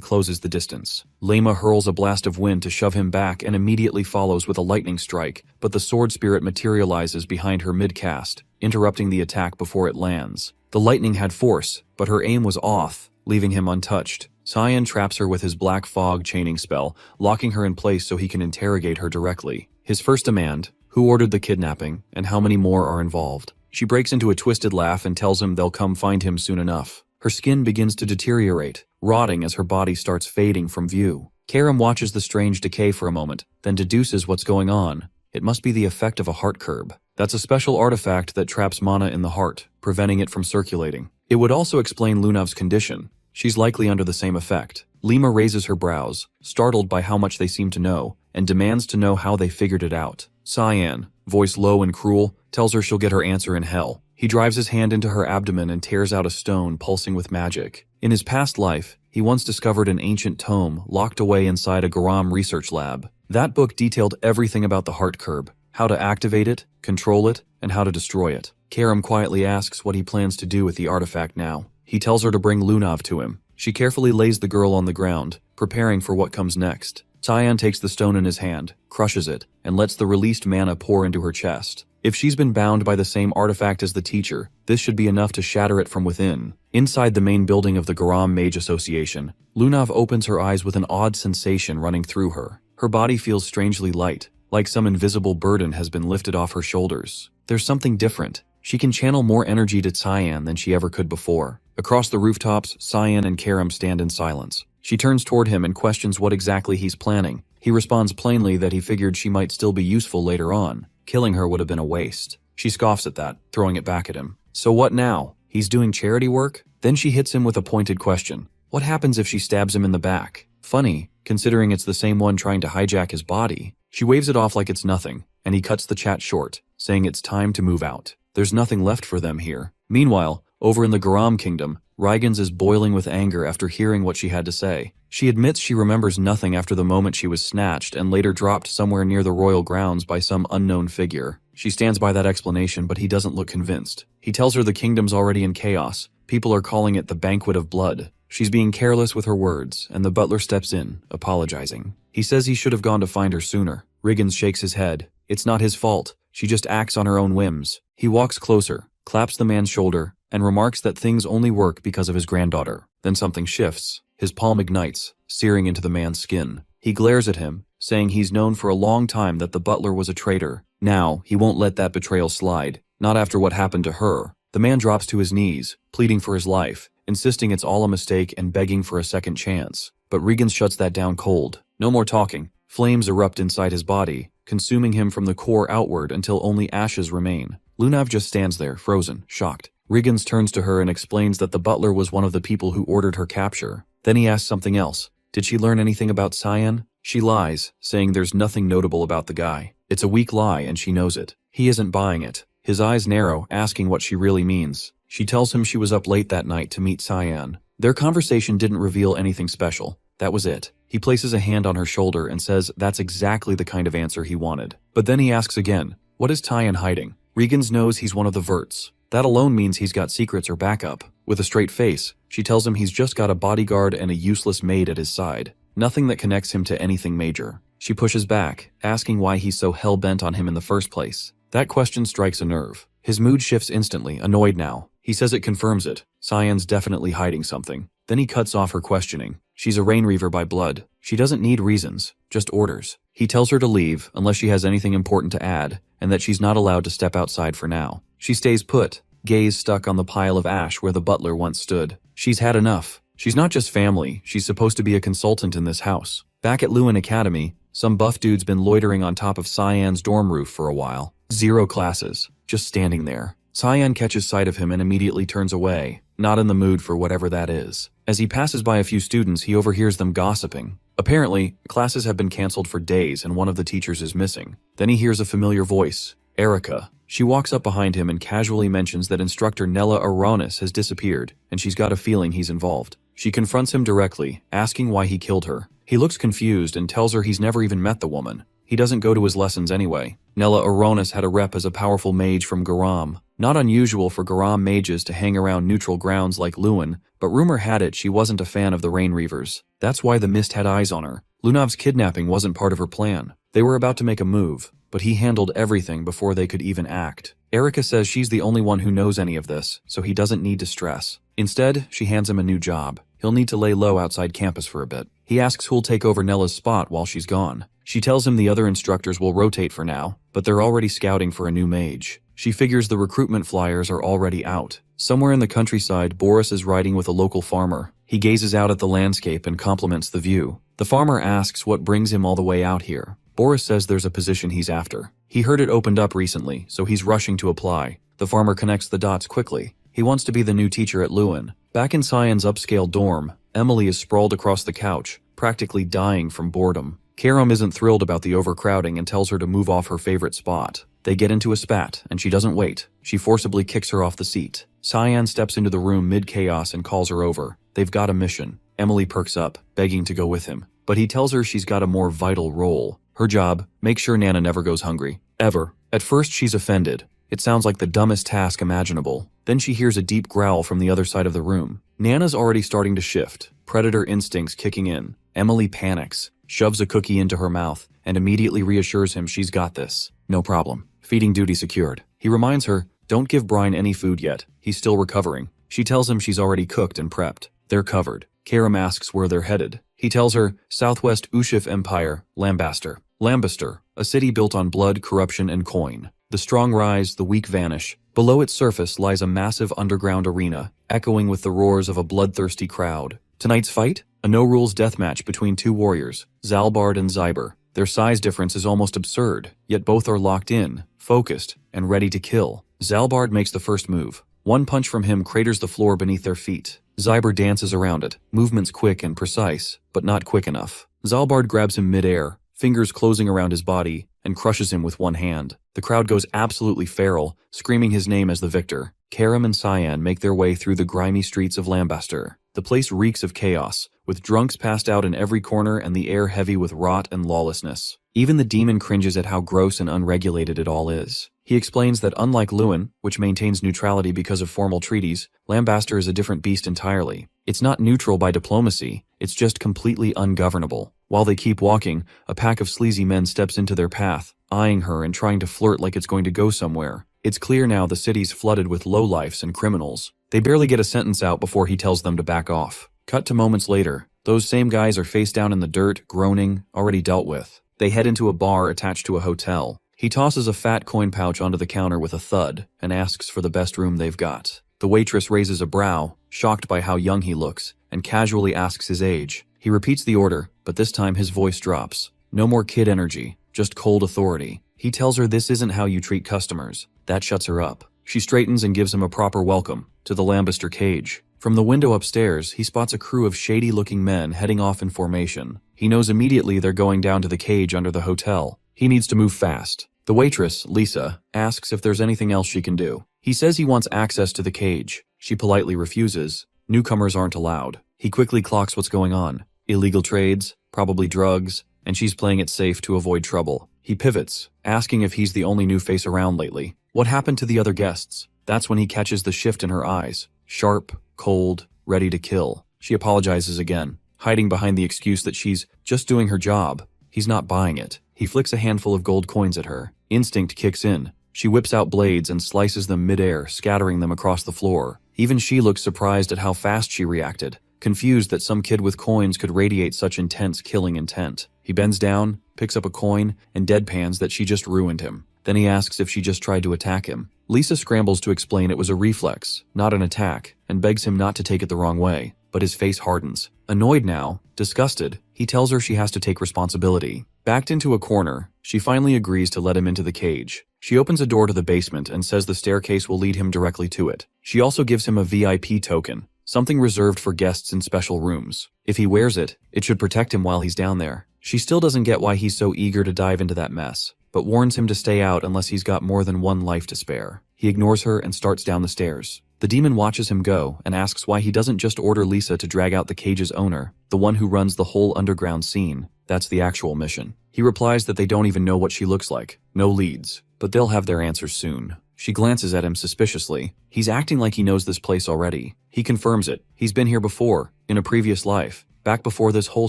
closes the distance. Lema hurls a blast of wind to shove him back and immediately follows with a lightning strike, but the sword spirit materializes behind her mid-cast, interrupting the attack before it lands. The lightning had force, but her aim was off, leaving him untouched. Cyan traps her with his black fog chaining spell, locking her in place so he can interrogate her directly. His first demand: who ordered the kidnapping, and how many more are involved? She breaks into a twisted laugh and tells him they'll come find him soon enough. Her skin begins to deteriorate, rotting as her body starts fading from view. Karam watches the strange decay for a moment, then deduces what's going on. It must be the effect of a heart curb. That's a special artifact that traps mana in the heart, preventing it from circulating. It would also explain Lunav's condition. She's likely under the same effect. Lema raises her brows, startled by how much they seem to know, and demands to know how they figured it out. Cyan, voice low and cruel, tells her she'll get her answer in hell. He drives his hand into her abdomen and tears out a stone pulsing with magic. In his past life, he once discovered an ancient tome locked away inside a Garam research lab. That book detailed everything about the heart curb, how to activate it, control it, and how to destroy it. Karam quietly asks what he plans to do with the artifact now. He tells her to bring Lunav to him. She carefully lays the girl on the ground, preparing for what comes next. Cyan takes the stone in his hand, crushes it, and lets the released mana pour into her chest. If she's been bound by the same artifact as the teacher, this should be enough to shatter it from within. Inside the main building of the Garam Mage Association, Lunav opens her eyes with an odd sensation running through her. Her body feels strangely light, like some invisible burden has been lifted off her shoulders. There's something different. She can channel more energy to Cyan than she ever could before. Across the rooftops, Cyan and Karam stand in silence. She turns toward him and questions what exactly he's planning. He responds plainly that he figured she might still be useful later on. Killing her would have been a waste. She scoffs at that, throwing it back at him. So what now? He's doing charity work? Then she hits him with a pointed question. What happens if she stabs him in the back? Funny, considering it's the same one trying to hijack his body. She waves it off like it's nothing, and he cuts the chat short, saying it's time to move out. There's nothing left for them here. Meanwhile, over in the Garam Kingdom, Rygans is boiling with anger after hearing what she had to say. She admits she remembers nothing after the moment she was snatched and later dropped somewhere near the royal grounds by some unknown figure. She stands by that explanation, but he doesn't look convinced. He tells her the kingdom's already in chaos. People are calling it the Banquet of Blood. She's being careless with her words, and the butler steps in, apologizing. He says he should have gone to find her sooner. Riggins shakes his head. It's not his fault. She just acts on her own whims. He walks closer, claps the man's shoulder, and remarks that things only work because of his granddaughter. Then something shifts. His palm ignites, searing into the man's skin. He glares at him, saying he's known for a long time that the butler was a traitor. Now, he won't let that betrayal slide, not after what happened to her. The man drops to his knees, pleading for his life, insisting it's all a mistake and begging for a second chance. But Regan shuts that down cold. No more talking. Flames erupt inside his body, consuming him from the core outward until only ashes remain. Lunav just stands there, frozen, shocked. Riggins turns to her and explains that the butler was one of the people who ordered her capture. Then he asks something else. Did she learn anything about Cyan? She lies, saying there's nothing notable about the guy. It's a weak lie and she knows it. He isn't buying it. His eyes narrow, asking what she really means. She tells him she was up late that night to meet Cyan. Their conversation didn't reveal anything special. That was it. He places a hand on her shoulder and says that's exactly the kind of answer he wanted. But then he asks again, what is Cyan hiding? Riggins knows he's one of the Verts. That alone means he's got secrets or backup. With a straight face, she tells him he's just got a bodyguard and a useless maid at his side. Nothing that connects him to anything major. She pushes back, asking why he's so hell-bent on him in the first place. That question strikes a nerve. His mood shifts instantly, annoyed now. He says it confirms it. Cyan's definitely hiding something. Then he cuts off her questioning. She's a Rainreaver by blood. She doesn't need reasons, just orders. He tells her to leave unless she has anything important to add, and that she's not allowed to step outside for now. She stays put, gaze stuck on the pile of ash where the butler once stood. She's had enough. She's not just family, she's supposed to be a consultant in this house. Back at Lewin Academy, some buff dude's been loitering on top of Cyan's dorm roof for a while. 0 classes, just standing there. Cyan catches sight of him and immediately turns away, not in the mood for whatever that is. As he passes by a few students, he overhears them gossiping. Apparently, classes have been canceled for days and one of the teachers is missing. Then he hears a familiar voice, Erica. She walks up behind him and casually mentions that instructor Nella Aronis has disappeared, and she's got a feeling he's involved. She confronts him directly, asking why he killed her. He looks confused and tells her he's never even met the woman. He doesn't go to his lessons anyway. Nella Aronis had a rep as a powerful mage from Garam. Not unusual for Garam mages to hang around neutral grounds like Lewin, but rumor had it she wasn't a fan of the Rainreavers. That's why the Mist had eyes on her. Lunav's kidnapping wasn't part of her plan. They were about to make a move, but he handled everything before they could even act. Erica says she's the only one who knows any of this, so he doesn't need to stress. Instead, she hands him a new job. He'll need to lay low outside campus for a bit. He asks who'll take over Nella's spot while she's gone. She tells him the other instructors will rotate for now, but they're already scouting for a new mage. She figures the recruitment flyers are already out. Somewhere in the countryside, Boris is riding with a local farmer. He gazes out at the landscape and compliments the view. The farmer asks what brings him all the way out here. Boris says there's a position he's after. He heard it opened up recently, so he's rushing to apply. The farmer connects the dots quickly. He wants to be the new teacher at Lewin. Back in Cyan's upscale dorm, Emily is sprawled across the couch, practically dying from boredom. Karam isn't thrilled about the overcrowding and tells her to move off her favorite spot. They get into a spat, and she doesn't wait. She forcibly kicks her off the seat. Cyan steps into the room mid-chaos and calls her over. They've got a mission. Emily perks up, begging to go with him. But he tells her she's got a more vital role. Her job, make sure Nana never goes hungry. Ever. At first she's offended. It sounds like the dumbest task imaginable. Then she hears a deep growl from the other side of the room. Nana's already starting to shift, predator instincts kicking in. Emily panics, shoves a cookie into her mouth, and immediately reassures him she's got this. No problem. Feeding duty secured. He reminds her, don't give Brian any food yet. He's still recovering. She tells him she's already cooked and prepped. They're covered. Karam asks where they're headed. He tells her, Southwest Ushif Empire, Lambaster. Lambaster, a city built on blood, corruption, and coin. The strong rise, the weak vanish. Below its surface lies a massive underground arena, echoing with the roars of a bloodthirsty crowd. Tonight's fight? A no-rules deathmatch between two warriors, Zalbard and Zyber. Their size difference is almost absurd, yet both are locked in, focused, and ready to kill. Zalbard makes the first move. One punch from him craters the floor beneath their feet. Zyber dances around it, movements quick and precise, but not quick enough. Zalbard grabs him mid-air, fingers closing around his body, and crushes him with one hand. The crowd goes absolutely feral, screaming his name as the victor. Karam and Cyan make their way through the grimy streets of Lambaster. The place reeks of chaos, with drunks passed out in every corner and the air heavy with rot and lawlessness. Even the demon cringes at how gross and unregulated it all is. He explains that unlike Lewin, which maintains neutrality because of formal treaties, Lambaster is a different beast entirely. It's not neutral by diplomacy, it's just completely ungovernable. While they keep walking, a pack of sleazy men steps into their path, eyeing her and trying to flirt like it's going to go somewhere. It's clear now the city's flooded with lowlifes and criminals. They barely get a sentence out before he tells them to back off. Cut to moments later. Those same guys are face down in the dirt, groaning, already dealt with. They head into a bar attached to a hotel. He tosses a fat coin pouch onto the counter with a thud and asks for the best room they've got. The waitress raises a brow, shocked by how young he looks, and casually asks his age. He repeats the order, but this time his voice drops. No more kid energy, just cold authority. He tells her this isn't how you treat customers. That shuts her up. She straightens and gives him a proper welcome to the Lambaster cage. From the window upstairs, he spots a crew of shady-looking men heading off in formation. He knows immediately they're going down to the cage under the hotel. He needs to move fast. The waitress, Lisa, asks if there's anything else she can do. He says he wants access to the cage. She politely refuses. Newcomers aren't allowed. He quickly clocks what's going on. Illegal trades, probably drugs, and she's playing it safe to avoid trouble. He pivots, asking if he's the only new face around lately. What happened to the other guests? That's when he catches the shift in her eyes. Sharp, cold, ready to kill. She apologizes again, hiding behind the excuse that she's just doing her job. He's not buying it. He flicks a handful of gold coins at her. Instinct kicks in. She whips out blades and slices them midair, scattering them across the floor. Even she looks surprised at how fast she reacted, confused that some kid with coins could radiate such intense killing intent. He bends down, picks up a coin, and deadpans that she just ruined him. Then he asks if she just tried to attack him. Lisa scrambles to explain it was a reflex, not an attack, and begs him not to take it the wrong way, but his face hardens. Annoyed now, disgusted, he tells her she has to take responsibility. Backed into a corner, she finally agrees to let him into the cage. She opens a door to the basement and says the staircase will lead him directly to it. She also gives him a VIP token, something reserved for guests in special rooms. If he wears it, it should protect him while he's down there. She still doesn't get why he's so eager to dive into that mess, but warns him to stay out unless he's got more than one life to spare. He ignores her and starts down the stairs. The demon watches him go and asks why he doesn't just order Lisa to drag out the cage's owner, the one who runs the whole underground scene. That's the actual mission. He replies that they don't even know what she looks like. No leads, but they'll have their answers soon. She glances at him suspiciously. He's acting like he knows this place already. He confirms it. He's been here before, in a previous life, back before this whole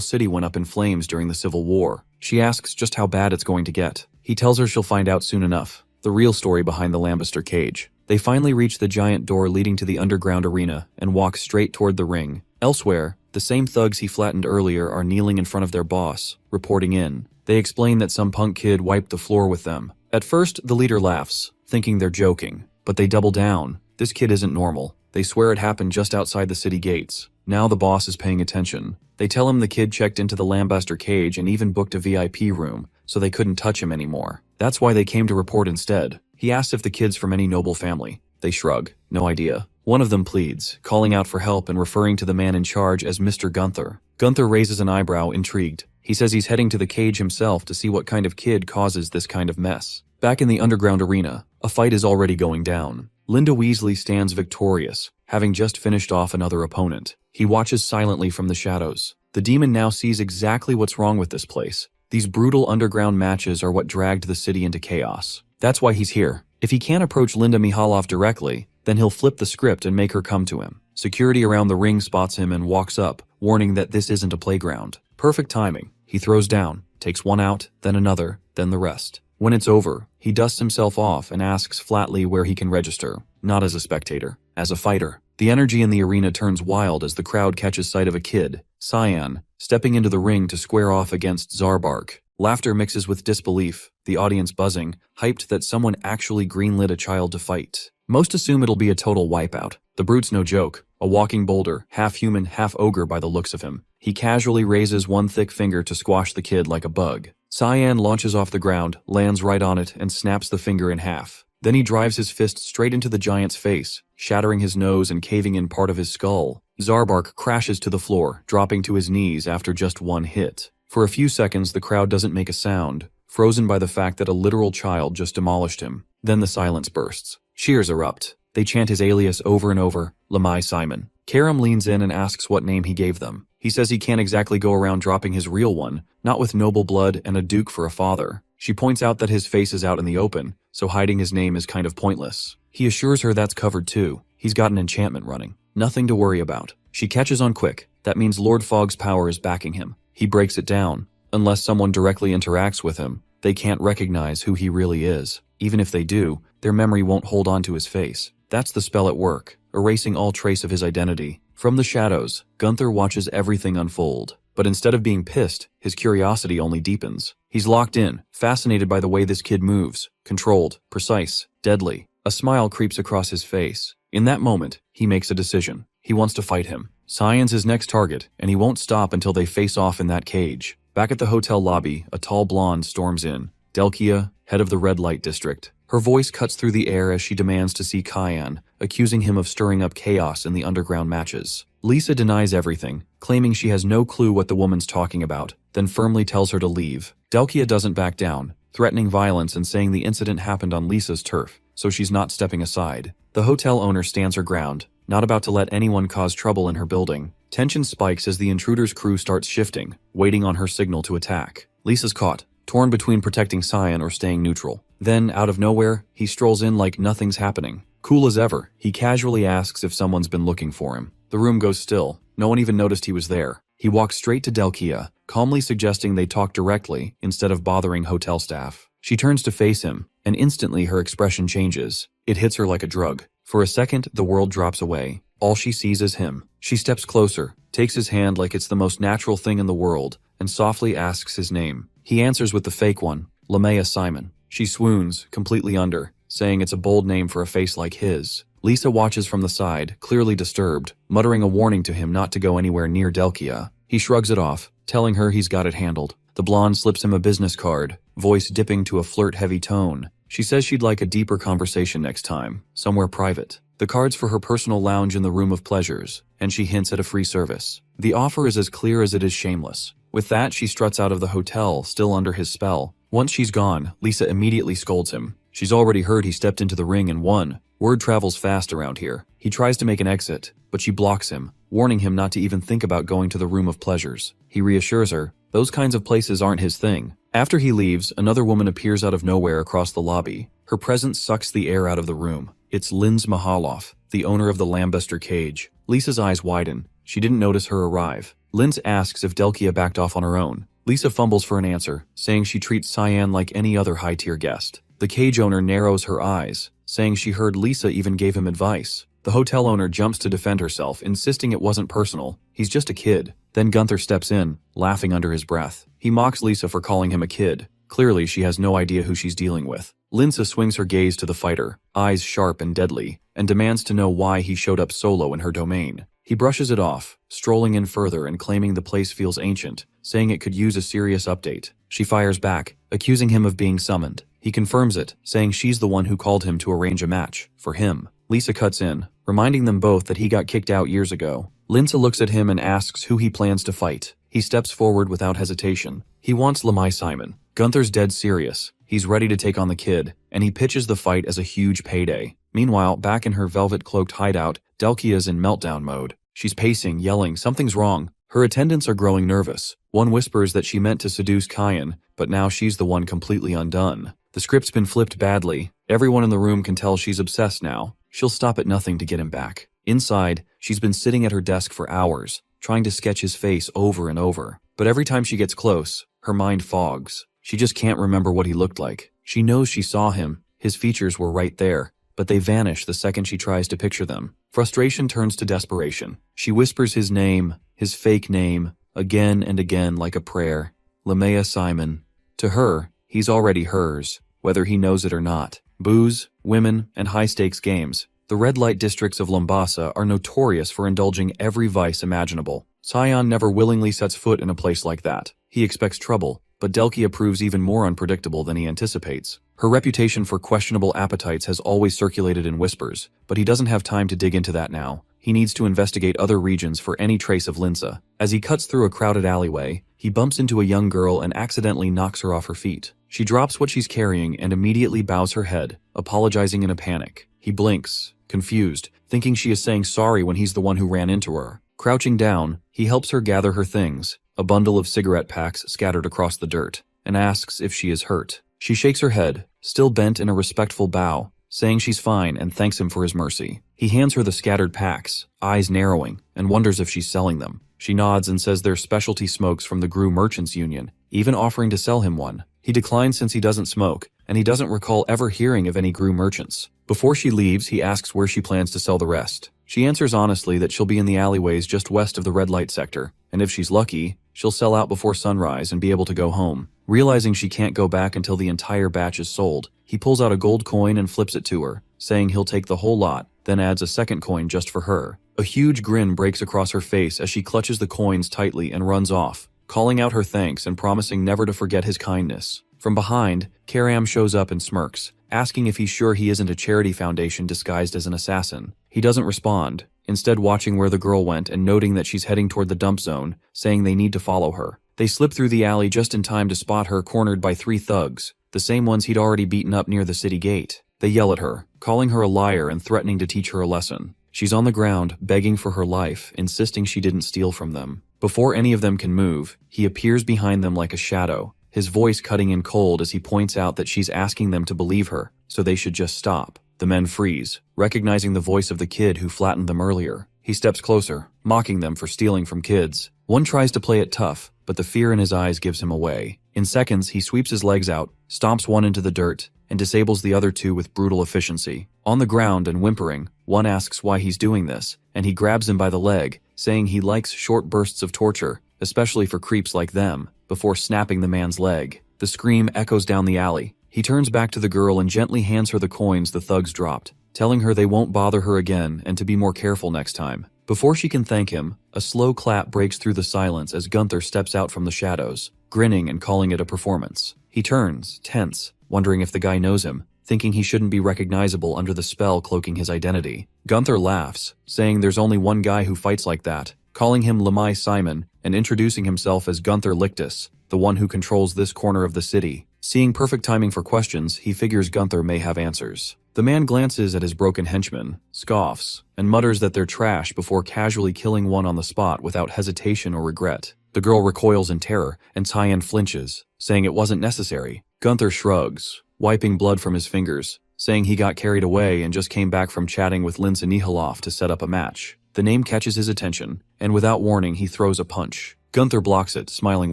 city went up in flames during the Civil War. She asks just how bad it's going to get. He tells her she'll find out soon enough. The real story behind the Lambester cage. They finally reach the giant door leading to the underground arena and walk straight toward the ring. Elsewhere, the same thugs he flattened earlier are kneeling in front of their boss, reporting in. They explain that some punk kid wiped the floor with them. At first, the leader laughs, thinking they're joking, but they double down. This kid isn't normal. They swear it happened just outside the city gates. Now the boss is paying attention. They tell him the kid checked into the Lambester cage and even booked a VIP room, so they couldn't touch him anymore. That's why they came to report instead. He asks if the kid's from any noble family. They shrug. No idea. One of them pleads, calling out for help and referring to the man in charge as Mr. Gunther. Gunther raises an eyebrow, intrigued. He says he's heading to the cage himself to see what kind of kid causes this kind of mess. Back in the underground arena, a fight is already going down. Linda Weasley stands victorious, having just finished off another opponent. He watches silently from the shadows. The demon now sees exactly what's wrong with this place. These brutal underground matches are what dragged the city into chaos. That's why he's here. If he can't approach Linda Mihalov directly, then he'll flip the script and make her come to him. Security around the ring spots him and walks up, warning that this isn't a playground. Perfect timing. He throws down, takes one out, then another, then the rest. When it's over, he dusts himself off and asks flatly where he can register, not as a spectator, as a fighter. The energy in the arena turns wild as the crowd catches sight of a kid, Cyan, stepping into the ring to square off against Zarbark. Laughter mixes with disbelief, the audience buzzing, hyped that someone actually greenlit a child to fight. Most assume it'll be a total wipeout. The brute's no joke, a walking boulder, half human, half ogre by the looks of him. He casually raises one thick finger to squash the kid like a bug. Cyan launches off the ground, lands right on it, and snaps the finger in half. Then he drives his fist straight into the giant's face, shattering his nose and caving in part of his skull. Zarbark crashes to the floor, dropping to his knees after just one hit. For a few seconds, the crowd doesn't make a sound, frozen by the fact that a literal child just demolished him. Then the silence bursts. Cheers erupt. They chant his alias over and over, Lamai Simon. Karam leans in and asks what name he gave them. He says he can't exactly go around dropping his real one, not with noble blood and a duke for a father. She points out that his face is out in the open, so hiding his name is kind of pointless. He assures her that's covered too. He's got an enchantment running. Nothing to worry about. She catches on quick. That means Lord Fogg's power is backing him. He breaks it down. Unless someone directly interacts with him, they can't recognize who he really is. Even if they do, their memory won't hold on to his face. That's the spell at work, erasing all trace of his identity. From the shadows, Gunther watches everything unfold. But instead of being pissed, his curiosity only deepens. He's locked in, fascinated by the way this kid moves. Controlled, precise, deadly. A smile creeps across his face. In that moment, he makes a decision. He wants to fight him. Cyan's his next target, and he won't stop until they face off in that cage. Back at the hotel lobby, a tall blonde storms in. Delkia, head of the red light district. Her voice cuts through the air as she demands to see Cyan, accusing him of stirring up chaos in the underground matches. Lisa denies everything, claiming she has no clue what the woman's talking about, then firmly tells her to leave. Delkia doesn't back down, threatening violence and saying the incident happened on Lisa's turf, so she's not stepping aside. The hotel owner stands her ground, not about to let anyone cause trouble in her building. Tension spikes as the intruder's crew starts shifting, waiting on her signal to attack. Lisa's caught, torn between protecting Cyan or staying neutral. Then, out of nowhere, he strolls in like nothing's happening. Cool as ever, he casually asks if someone's been looking for him. The room goes still. No one even noticed he was there. He walks straight to Delkia, calmly suggesting they talk directly instead of bothering hotel staff. She turns to face him, and instantly her expression changes. It hits her like a drug. For a second, the world drops away. All she sees is him. She steps closer, takes his hand like it's the most natural thing in the world, and softly asks his name. He answers with the fake one, Lamea Simon. She swoons, completely under, saying it's a bold name for a face like his. Lisa watches from the side, clearly disturbed, muttering a warning to him not to go anywhere near Delkia. He shrugs it off, telling her he's got it handled. The blonde slips him a business card, voice dipping to a flirt-heavy tone. She says she'd like a deeper conversation next time, somewhere private. The card's for her personal lounge in the Room of Pleasures, and she hints at a free service. The offer is as clear as it is shameless. With that, she struts out of the hotel, still under his spell. Once she's gone, Lisa immediately scolds him. She's already heard he stepped into the ring and won. Word travels fast around here. He tries to make an exit, but she blocks him, warning him not to even think about going to the Room of Pleasures. He reassures her, those kinds of places aren't his thing. After he leaves, another woman appears out of nowhere across the lobby. Her presence sucks the air out of the room. It's Linz Mahaloff, the owner of the Lambuster Cage. Lisa's eyes widen. She didn't notice her arrive. Linz asks if Delkia backed off on her own. Lisa fumbles for an answer, saying she treats Cyan like any other high-tier guest. The cage owner narrows her eyes, saying she heard Lisa even gave him advice. The hotel owner jumps to defend herself, insisting it wasn't personal. He's just a kid. Then Gunther steps in, laughing under his breath. He mocks Lisa for calling him a kid. Clearly, she has no idea who she's dealing with. Linsa swings her gaze to the fighter, eyes sharp and deadly, and demands to know why he showed up solo in her domain. He brushes it off, strolling in further and claiming the place feels ancient, saying it could use a serious update. She fires back, accusing him of being summoned. He confirms it, saying she's the one who called him to arrange a match, for him. Lisa cuts in, reminding them both that he got kicked out years ago. Linsa looks at him and asks who he plans to fight. He steps forward without hesitation. He wants Lamai Simon. Gunther's dead serious. He's ready to take on the kid, and he pitches the fight as a huge payday. Meanwhile, back in her velvet-cloaked hideout, Delkia's in meltdown mode. She's pacing, yelling, something's wrong. Her attendants are growing nervous. One whispers that she meant to seduce Kyan, but now she's the one completely undone. The script's been flipped badly. Everyone in the room can tell she's obsessed now. She'll stop at nothing to get him back. Inside, she's been sitting at her desk for hours, trying to sketch his face over and over. But every time she gets close, her mind fogs. She just can't remember what he looked like. She knows she saw him. His features were right there, but they vanish the second she tries to picture them. Frustration turns to desperation. She whispers his name, his fake name, again and again like a prayer. Lamea Simon. To her, he's already hers, whether he knows it or not. Booze, women, and high-stakes games. The red light districts of Lombasa are notorious for indulging every vice imaginable. Cyan never willingly sets foot in a place like that. He expects trouble, but Delkia proves even more unpredictable than he anticipates. Her reputation for questionable appetites has always circulated in whispers, but he doesn't have time to dig into that now. He needs to investigate other regions for any trace of Linsa. As he cuts through a crowded alleyway, he bumps into a young girl and accidentally knocks her off her feet. She drops what she's carrying and immediately bows her head, apologizing in a panic. He blinks, confused, thinking she is saying sorry when he's the one who ran into her. Crouching down, he helps her gather her things, a bundle of cigarette packs scattered across the dirt, and asks if she is hurt. She shakes her head, still bent in a respectful bow, saying she's fine and thanks him for his mercy. He hands her the scattered packs, eyes narrowing, and wonders if she's selling them. She nods and says they're specialty smokes from the Gru Merchants Union, even offering to sell him one. He declines since he doesn't smoke, and he doesn't recall ever hearing of any Gru merchants. Before she leaves, he asks where she plans to sell the rest. She answers honestly that she'll be in the alleyways just west of the red light sector, and if she's lucky, she'll sell out before sunrise and be able to go home. Realizing she can't go back until the entire batch is sold, he pulls out a gold coin and flips it to her, saying he'll take the whole lot, then adds a second coin just for her. A huge grin breaks across her face as she clutches the coins tightly and runs off, calling out her thanks and promising never to forget his kindness. From behind, Karam shows up and smirks, asking if he's sure he isn't a charity foundation disguised as an assassin. He doesn't respond, instead watching where the girl went and noting that she's heading toward the dump zone, saying they need to follow her. They slip through the alley just in time to spot her cornered by 3 thugs, the same ones he'd already beaten up near the city gate. They yell at her, calling her a liar and threatening to teach her a lesson. She's on the ground, begging for her life, insisting she didn't steal from them. Before any of them can move, he appears behind them like a shadow, his voice cutting in cold as he points out that she's asking them to believe her, so they should just stop. The men freeze, recognizing the voice of the kid who flattened them earlier. He steps closer, mocking them for stealing from kids. One tries to play it tough, but the fear in his eyes gives him away. In seconds, he sweeps his legs out, stomps one into the dirt, and disables the other two with brutal efficiency. On the ground and whimpering, one asks why he's doing this, and he grabs him by the leg, saying he likes short bursts of torture, especially for creeps like them, before snapping the man's leg. The scream echoes down the alley. He turns back to the girl and gently hands her the coins the thugs dropped, telling her they won't bother her again and to be more careful next time. Before she can thank him, a slow clap breaks through the silence as Gunther steps out from the shadows, grinning and calling it a performance. He turns, tense, wondering if the guy knows him, thinking he shouldn't be recognizable under the spell cloaking his identity. Gunther laughs, saying there's only one guy who fights like that, calling him Lemai Simon and introducing himself as Gunther Lictus, the one who controls this corner of the city. Seeing perfect timing for questions, he figures Gunther may have answers. The man glances at his broken henchmen, scoffs, and mutters that they're trash before casually killing one on the spot without hesitation or regret. The girl recoils in terror, and Tyan flinches, saying it wasn't necessary. Gunther shrugs, wiping blood from his fingers, saying he got carried away and just came back from chatting with Linz Nihiloff to set up a match. The name catches his attention, and without warning he throws a punch. Gunther blocks it, smiling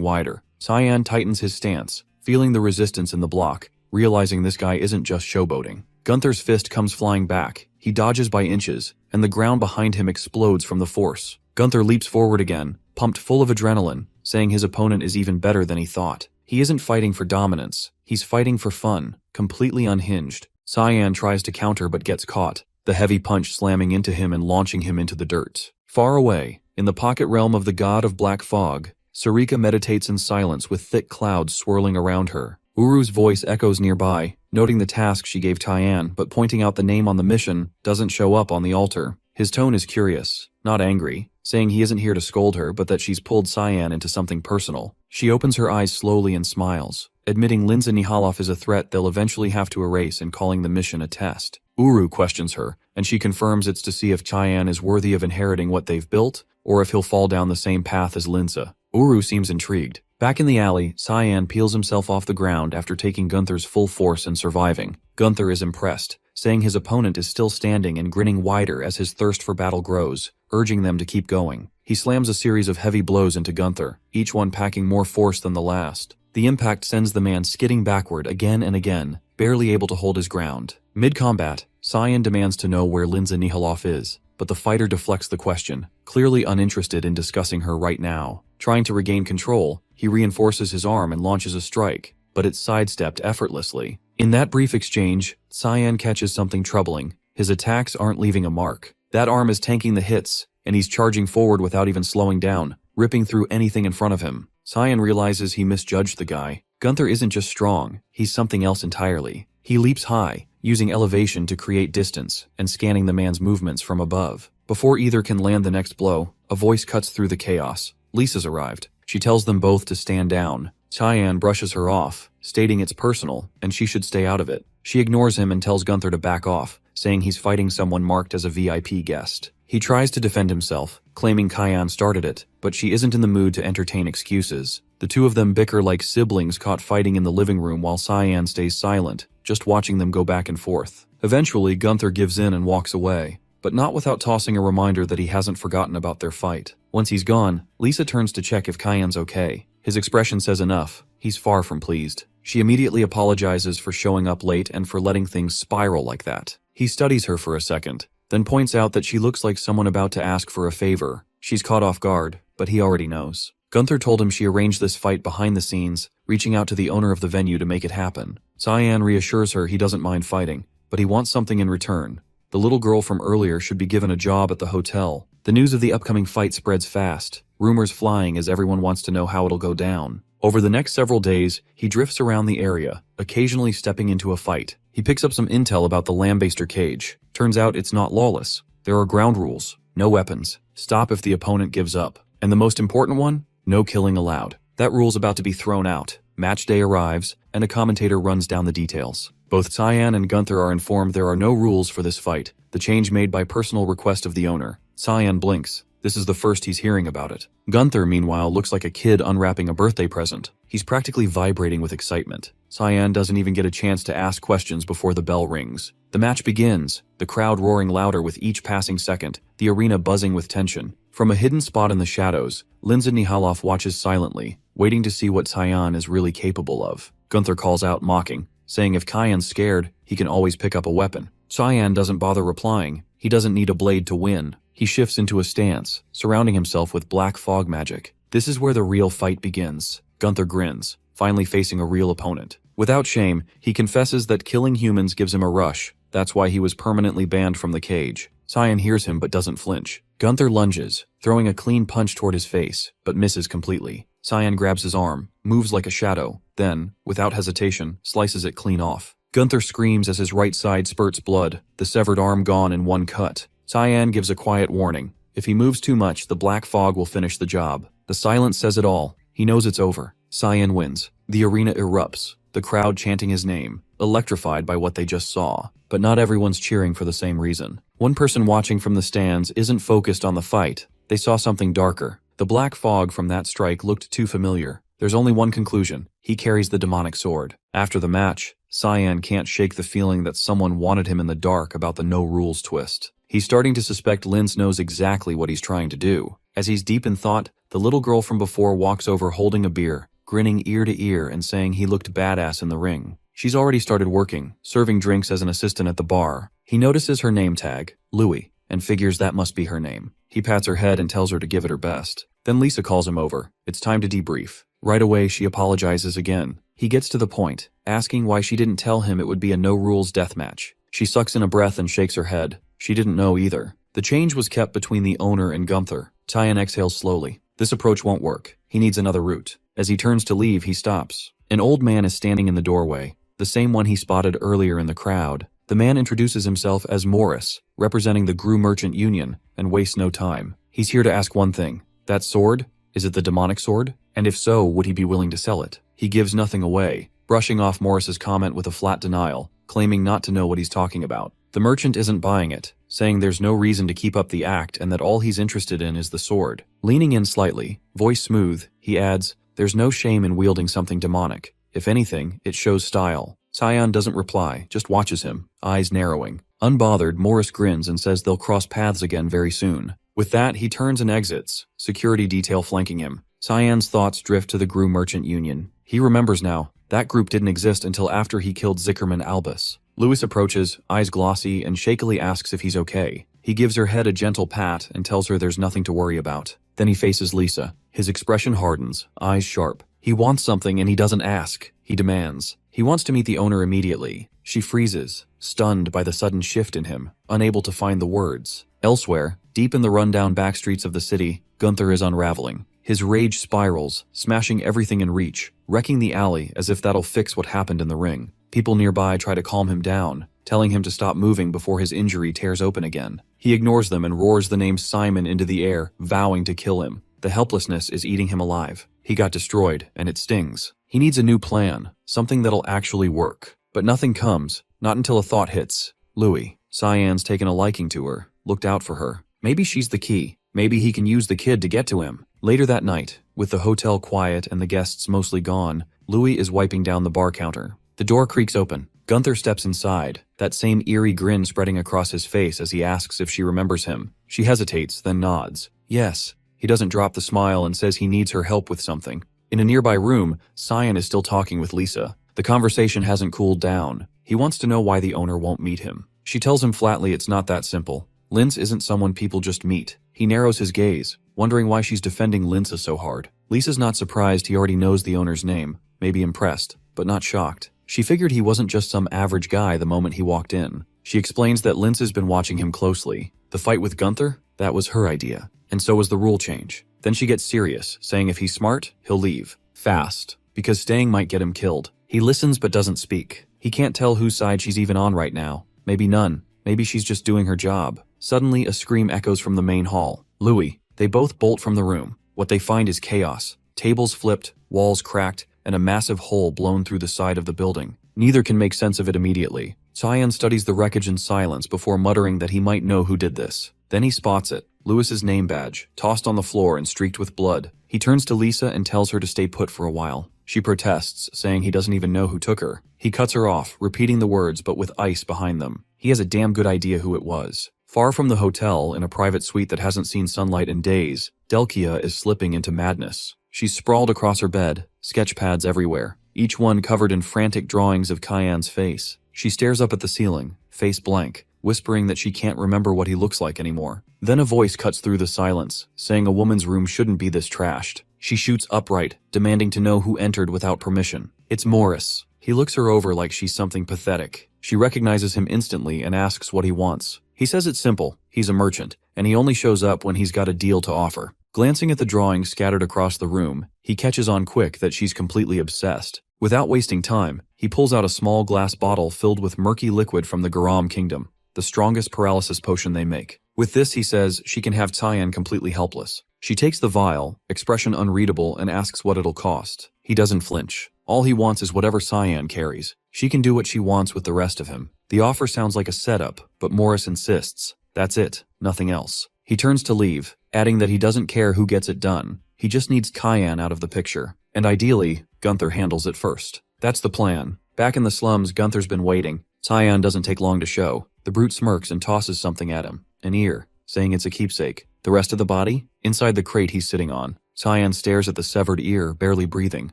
wider. Tyan tightens his stance, feeling the resistance in the block, realizing this guy isn't just showboating. Gunther's fist comes flying back. He dodges by inches, and the ground behind him explodes from the force. Gunther leaps forward again, pumped full of adrenaline, saying his opponent is even better than he thought. He isn't fighting for dominance, he's fighting for fun, completely unhinged. Tyan tries to counter but gets caught, the heavy punch slamming into him and launching him into the dirt. Far away, in the pocket realm of the god of black fog, Sarika meditates in silence with thick clouds swirling around her. Uru's voice echoes nearby, noting the task she gave Tyan, but pointing out the name on the mission doesn't show up on the altar. His tone is curious, not angry, saying he isn't here to scold her but that she's pulled Tyan into something personal. She opens her eyes slowly and smiles, admitting Linz Nihiloff is a threat they'll eventually have to erase and calling the mission a test. Uru questions her, and she confirms it's to see if Tyan is worthy of inheriting what they've built, or if he'll fall down the same path as Linza. Uru seems intrigued. Back in the alley, Tyan peels himself off the ground after taking Gunther's full force and surviving. Gunther is impressed, saying his opponent is still standing and grinning wider as his thirst for battle grows, urging them to keep going. He slams a series of heavy blows into Gunther, each one packing more force than the last. The impact sends the man skidding backward again and again, barely able to hold his ground. Mid-combat, Tyan demands to know where Linz Nihiloff is, but the fighter deflects the question, clearly uninterested in discussing her right now. Trying to regain control, he reinforces his arm and launches a strike, but it's sidestepped effortlessly. In that brief exchange, Tyan catches something troubling. His attacks aren't leaving a mark. That arm is tanking the hits, and he's charging forward without even slowing down, ripping through anything in front of him. Tyan realizes he misjudged the guy. Gunther isn't just strong, he's something else entirely. He leaps high, using elevation to create distance, and scanning the man's movements from above. Before either can land the next blow, a voice cuts through the chaos. Lisa's arrived. She tells them both to stand down. Tyan brushes her off, stating it's personal, and she should stay out of it. She ignores him and tells Gunther to back off, saying he's fighting someone marked as a VIP guest. He tries to defend himself, claiming Kyan started it, but she isn't in the mood to entertain excuses. The two of them bicker like siblings caught fighting in the living room while Tyan stays silent, just watching them go back and forth. Eventually, Gunther gives in and walks away, but not without tossing a reminder that he hasn't forgotten about their fight. Once he's gone, Lisa turns to check if Kyan's okay. His expression says enough. He's far from pleased. She immediately apologizes for showing up late and for letting things spiral like that. He studies her for a second, then points out that she looks like someone about to ask for a favor. She's caught off guard, but he already knows. Gunther told him she arranged this fight behind the scenes, reaching out to the owner of the venue to make it happen. Tyan reassures her he doesn't mind fighting, but he wants something in return. The little girl from earlier should be given a job at the hotel. The news of the upcoming fight spreads fast, rumors flying as everyone wants to know how it'll go down. Over the next several days, he drifts around the area, occasionally stepping into a fight. He picks up some intel about the Lambaster cage. Turns out it's not lawless. There are ground rules, no weapons, stop if the opponent gives up. And the most important one? No killing allowed. That rule's about to be thrown out. Match day arrives, and a commentator runs down the details. Both Tyan and Gunther are informed there are no rules for this fight, the change made by personal request of the owner. Tyan blinks. This is the first he's hearing about it. Gunther, meanwhile, looks like a kid unwrapping a birthday present. He's practically vibrating with excitement. Tyan doesn't even get a chance to ask questions before the bell rings. The match begins, the crowd roaring louder with each passing second, the arena buzzing with tension. From a hidden spot in the shadows, Linz Nihaloff watches silently, waiting to see what Cyan is really capable of. Gunther calls out mocking, saying if Cyan's scared, he can always pick up a weapon. Cyan doesn't bother replying. He doesn't need a blade to win. He shifts into a stance, surrounding himself with black fog magic. This is where the real fight begins. Gunther grins, finally facing a real opponent. Without shame, he confesses that killing humans gives him a rush. That's why he was permanently banned from the cage. Cyan hears him but doesn't flinch. Gunther lunges, throwing a clean punch toward his face, but misses completely. Cyan grabs his arm, moves like a shadow, then, without hesitation, slices it clean off. Gunther screams as his right side spurts blood, the severed arm gone in one cut. Cyan gives a quiet warning. If he moves too much, the black fog will finish the job. The silence says it all. He knows it's over. Cyan wins. The arena erupts, the crowd chanting his name, electrified by what they just saw. But not everyone's cheering for the same reason. One person watching from the stands isn't focused on the fight. They saw something darker. The black fog from that strike looked too familiar. There's only one conclusion. He carries the demonic sword. After the match, Cyan can't shake the feeling that someone wanted him in the dark about the no-rules twist. He's starting to suspect Linz knows exactly what he's trying to do. As he's deep in thought, the little girl from before walks over holding a beer, grinning ear to ear and saying he looked badass in the ring. She's already started working, serving drinks as an assistant at the bar. He notices her name tag, Louis, and figures that must be her name. He pats her head and tells her to give it her best. Then Lisa calls him over. It's time to debrief. Right away, she apologizes again. He gets to the point, asking why she didn't tell him it would be a no-rules deathmatch. She sucks in a breath and shakes her head. She didn't know either. The change was kept between the owner and Gunther. Cyan exhales slowly. This approach won't work. He needs another route. As he turns to leave, he stops. An old man is standing in the doorway, the same one he spotted earlier in the crowd. The man introduces himself as Morris, representing the Gru Merchant Union, and wastes no time. He's here to ask one thing. That sword? Is it the demonic sword? And if so, would he be willing to sell it? He gives nothing away, brushing off Morris's comment with a flat denial, claiming not to know what he's talking about. The merchant isn't buying it, saying there's no reason to keep up the act and that all he's interested in is the sword. Leaning in slightly, voice smooth, he adds, there's no shame in wielding something demonic. If anything, it shows style. Cyan doesn't reply, just watches him, eyes narrowing. Unbothered, Morris grins and says they'll cross paths again very soon. With that, he turns and exits, security detail flanking him. Cyan's thoughts drift to the Gru Merchant Union. He remembers now, that group didn't exist until after he killed Zickerman Albus. Louis approaches, eyes glossy, and shakily asks if he's okay. He gives her head a gentle pat and tells her there's nothing to worry about. Then he faces Lisa. His expression hardens, eyes sharp. He wants something and he doesn't ask. He demands. He wants to meet the owner immediately. She freezes, stunned by the sudden shift in him, unable to find the words. Elsewhere, deep in the rundown backstreets of the city, Gunther is unraveling. His rage spirals, smashing everything in reach, wrecking the alley as if that'll fix what happened in the ring. People nearby try to calm him down, telling him to stop moving before his injury tears open again. He ignores them and roars the name Simon into the air, vowing to kill him. The helplessness is eating him alive. He got destroyed, and it stings. He needs a new plan, something that'll actually work. But nothing comes, not until a thought hits. Louis. Cyan's taken a liking to her, looked out for her. Maybe she's the key. Maybe he can use the kid to get to him. Later that night, with the hotel quiet and the guests mostly gone, Louis is wiping down the bar counter. The door creaks open. Gunther steps inside, that same eerie grin spreading across his face as he asks if she remembers him. She hesitates, then nods. Yes. He doesn't drop the smile and says he needs her help with something. In a nearby room, Cyan is still talking with Lisa. The conversation hasn't cooled down. He wants to know why the owner won't meet him. She tells him flatly it's not that simple. Linz isn't someone people just meet. He narrows his gaze, wondering why she's defending Linz so hard. Lisa's not surprised he already knows the owner's name, maybe impressed, but not shocked. She figured he wasn't just some average guy the moment he walked in. She explains that Linz has been watching him closely. The fight with Gunther? That was her idea. And so was the rule change. Then she gets serious, saying if he's smart, he'll leave. Fast. Because staying might get him killed. He listens but doesn't speak. He can't tell whose side she's even on right now. Maybe none. Maybe she's just doing her job. Suddenly, a scream echoes from the main hall. Louis. They both bolt from the room. What they find is chaos. Tables flipped, walls cracked, and a massive hole blown through the side of the building. Neither can make sense of it immediately. Cyan studies the wreckage in silence before muttering that he might know who did this. Then he spots it. Louis's name badge, tossed on the floor and streaked with blood. He turns to Lisa and tells her to stay put for a while. She protests, saying he doesn't even know who took her. He cuts her off, repeating the words but with ice behind them. He has a damn good idea who it was. Far from the hotel, in a private suite that hasn't seen sunlight in days, Delkia is slipping into madness. She's sprawled across her bed, sketch pads everywhere, each one covered in frantic drawings of Kyan's face. She stares up at the ceiling, face blank, whispering that she can't remember what he looks like anymore. Then a voice cuts through the silence, saying a woman's room shouldn't be this trashed. She shoots upright, demanding to know who entered without permission. It's Morris. He looks her over like she's something pathetic. She recognizes him instantly and asks what he wants. He says it's simple. He's a merchant, and he only shows up when he's got a deal to offer. Glancing at the drawings scattered across the room, he catches on quick that she's completely obsessed. Without wasting time, he pulls out a small glass bottle filled with murky liquid from the Garam kingdom, the strongest paralysis potion they make. With this, he says, she can have Tyan completely helpless. She takes the vial, expression unreadable, and asks what it'll cost. He doesn't flinch. All he wants is whatever Cyan carries. She can do what she wants with the rest of him. The offer sounds like a setup, but Morris insists. That's it, nothing else. He turns to leave, adding that he doesn't care who gets it done. He just needs Kyan out of the picture. And ideally, Gunther handles it first. That's the plan. Back in the slums, Gunther's been waiting. Cyan doesn't take long to show. The brute smirks and tosses something at him. An ear, saying it's a keepsake. The rest of the body? Inside the crate he's sitting on. Cyan stares at the severed ear, barely breathing.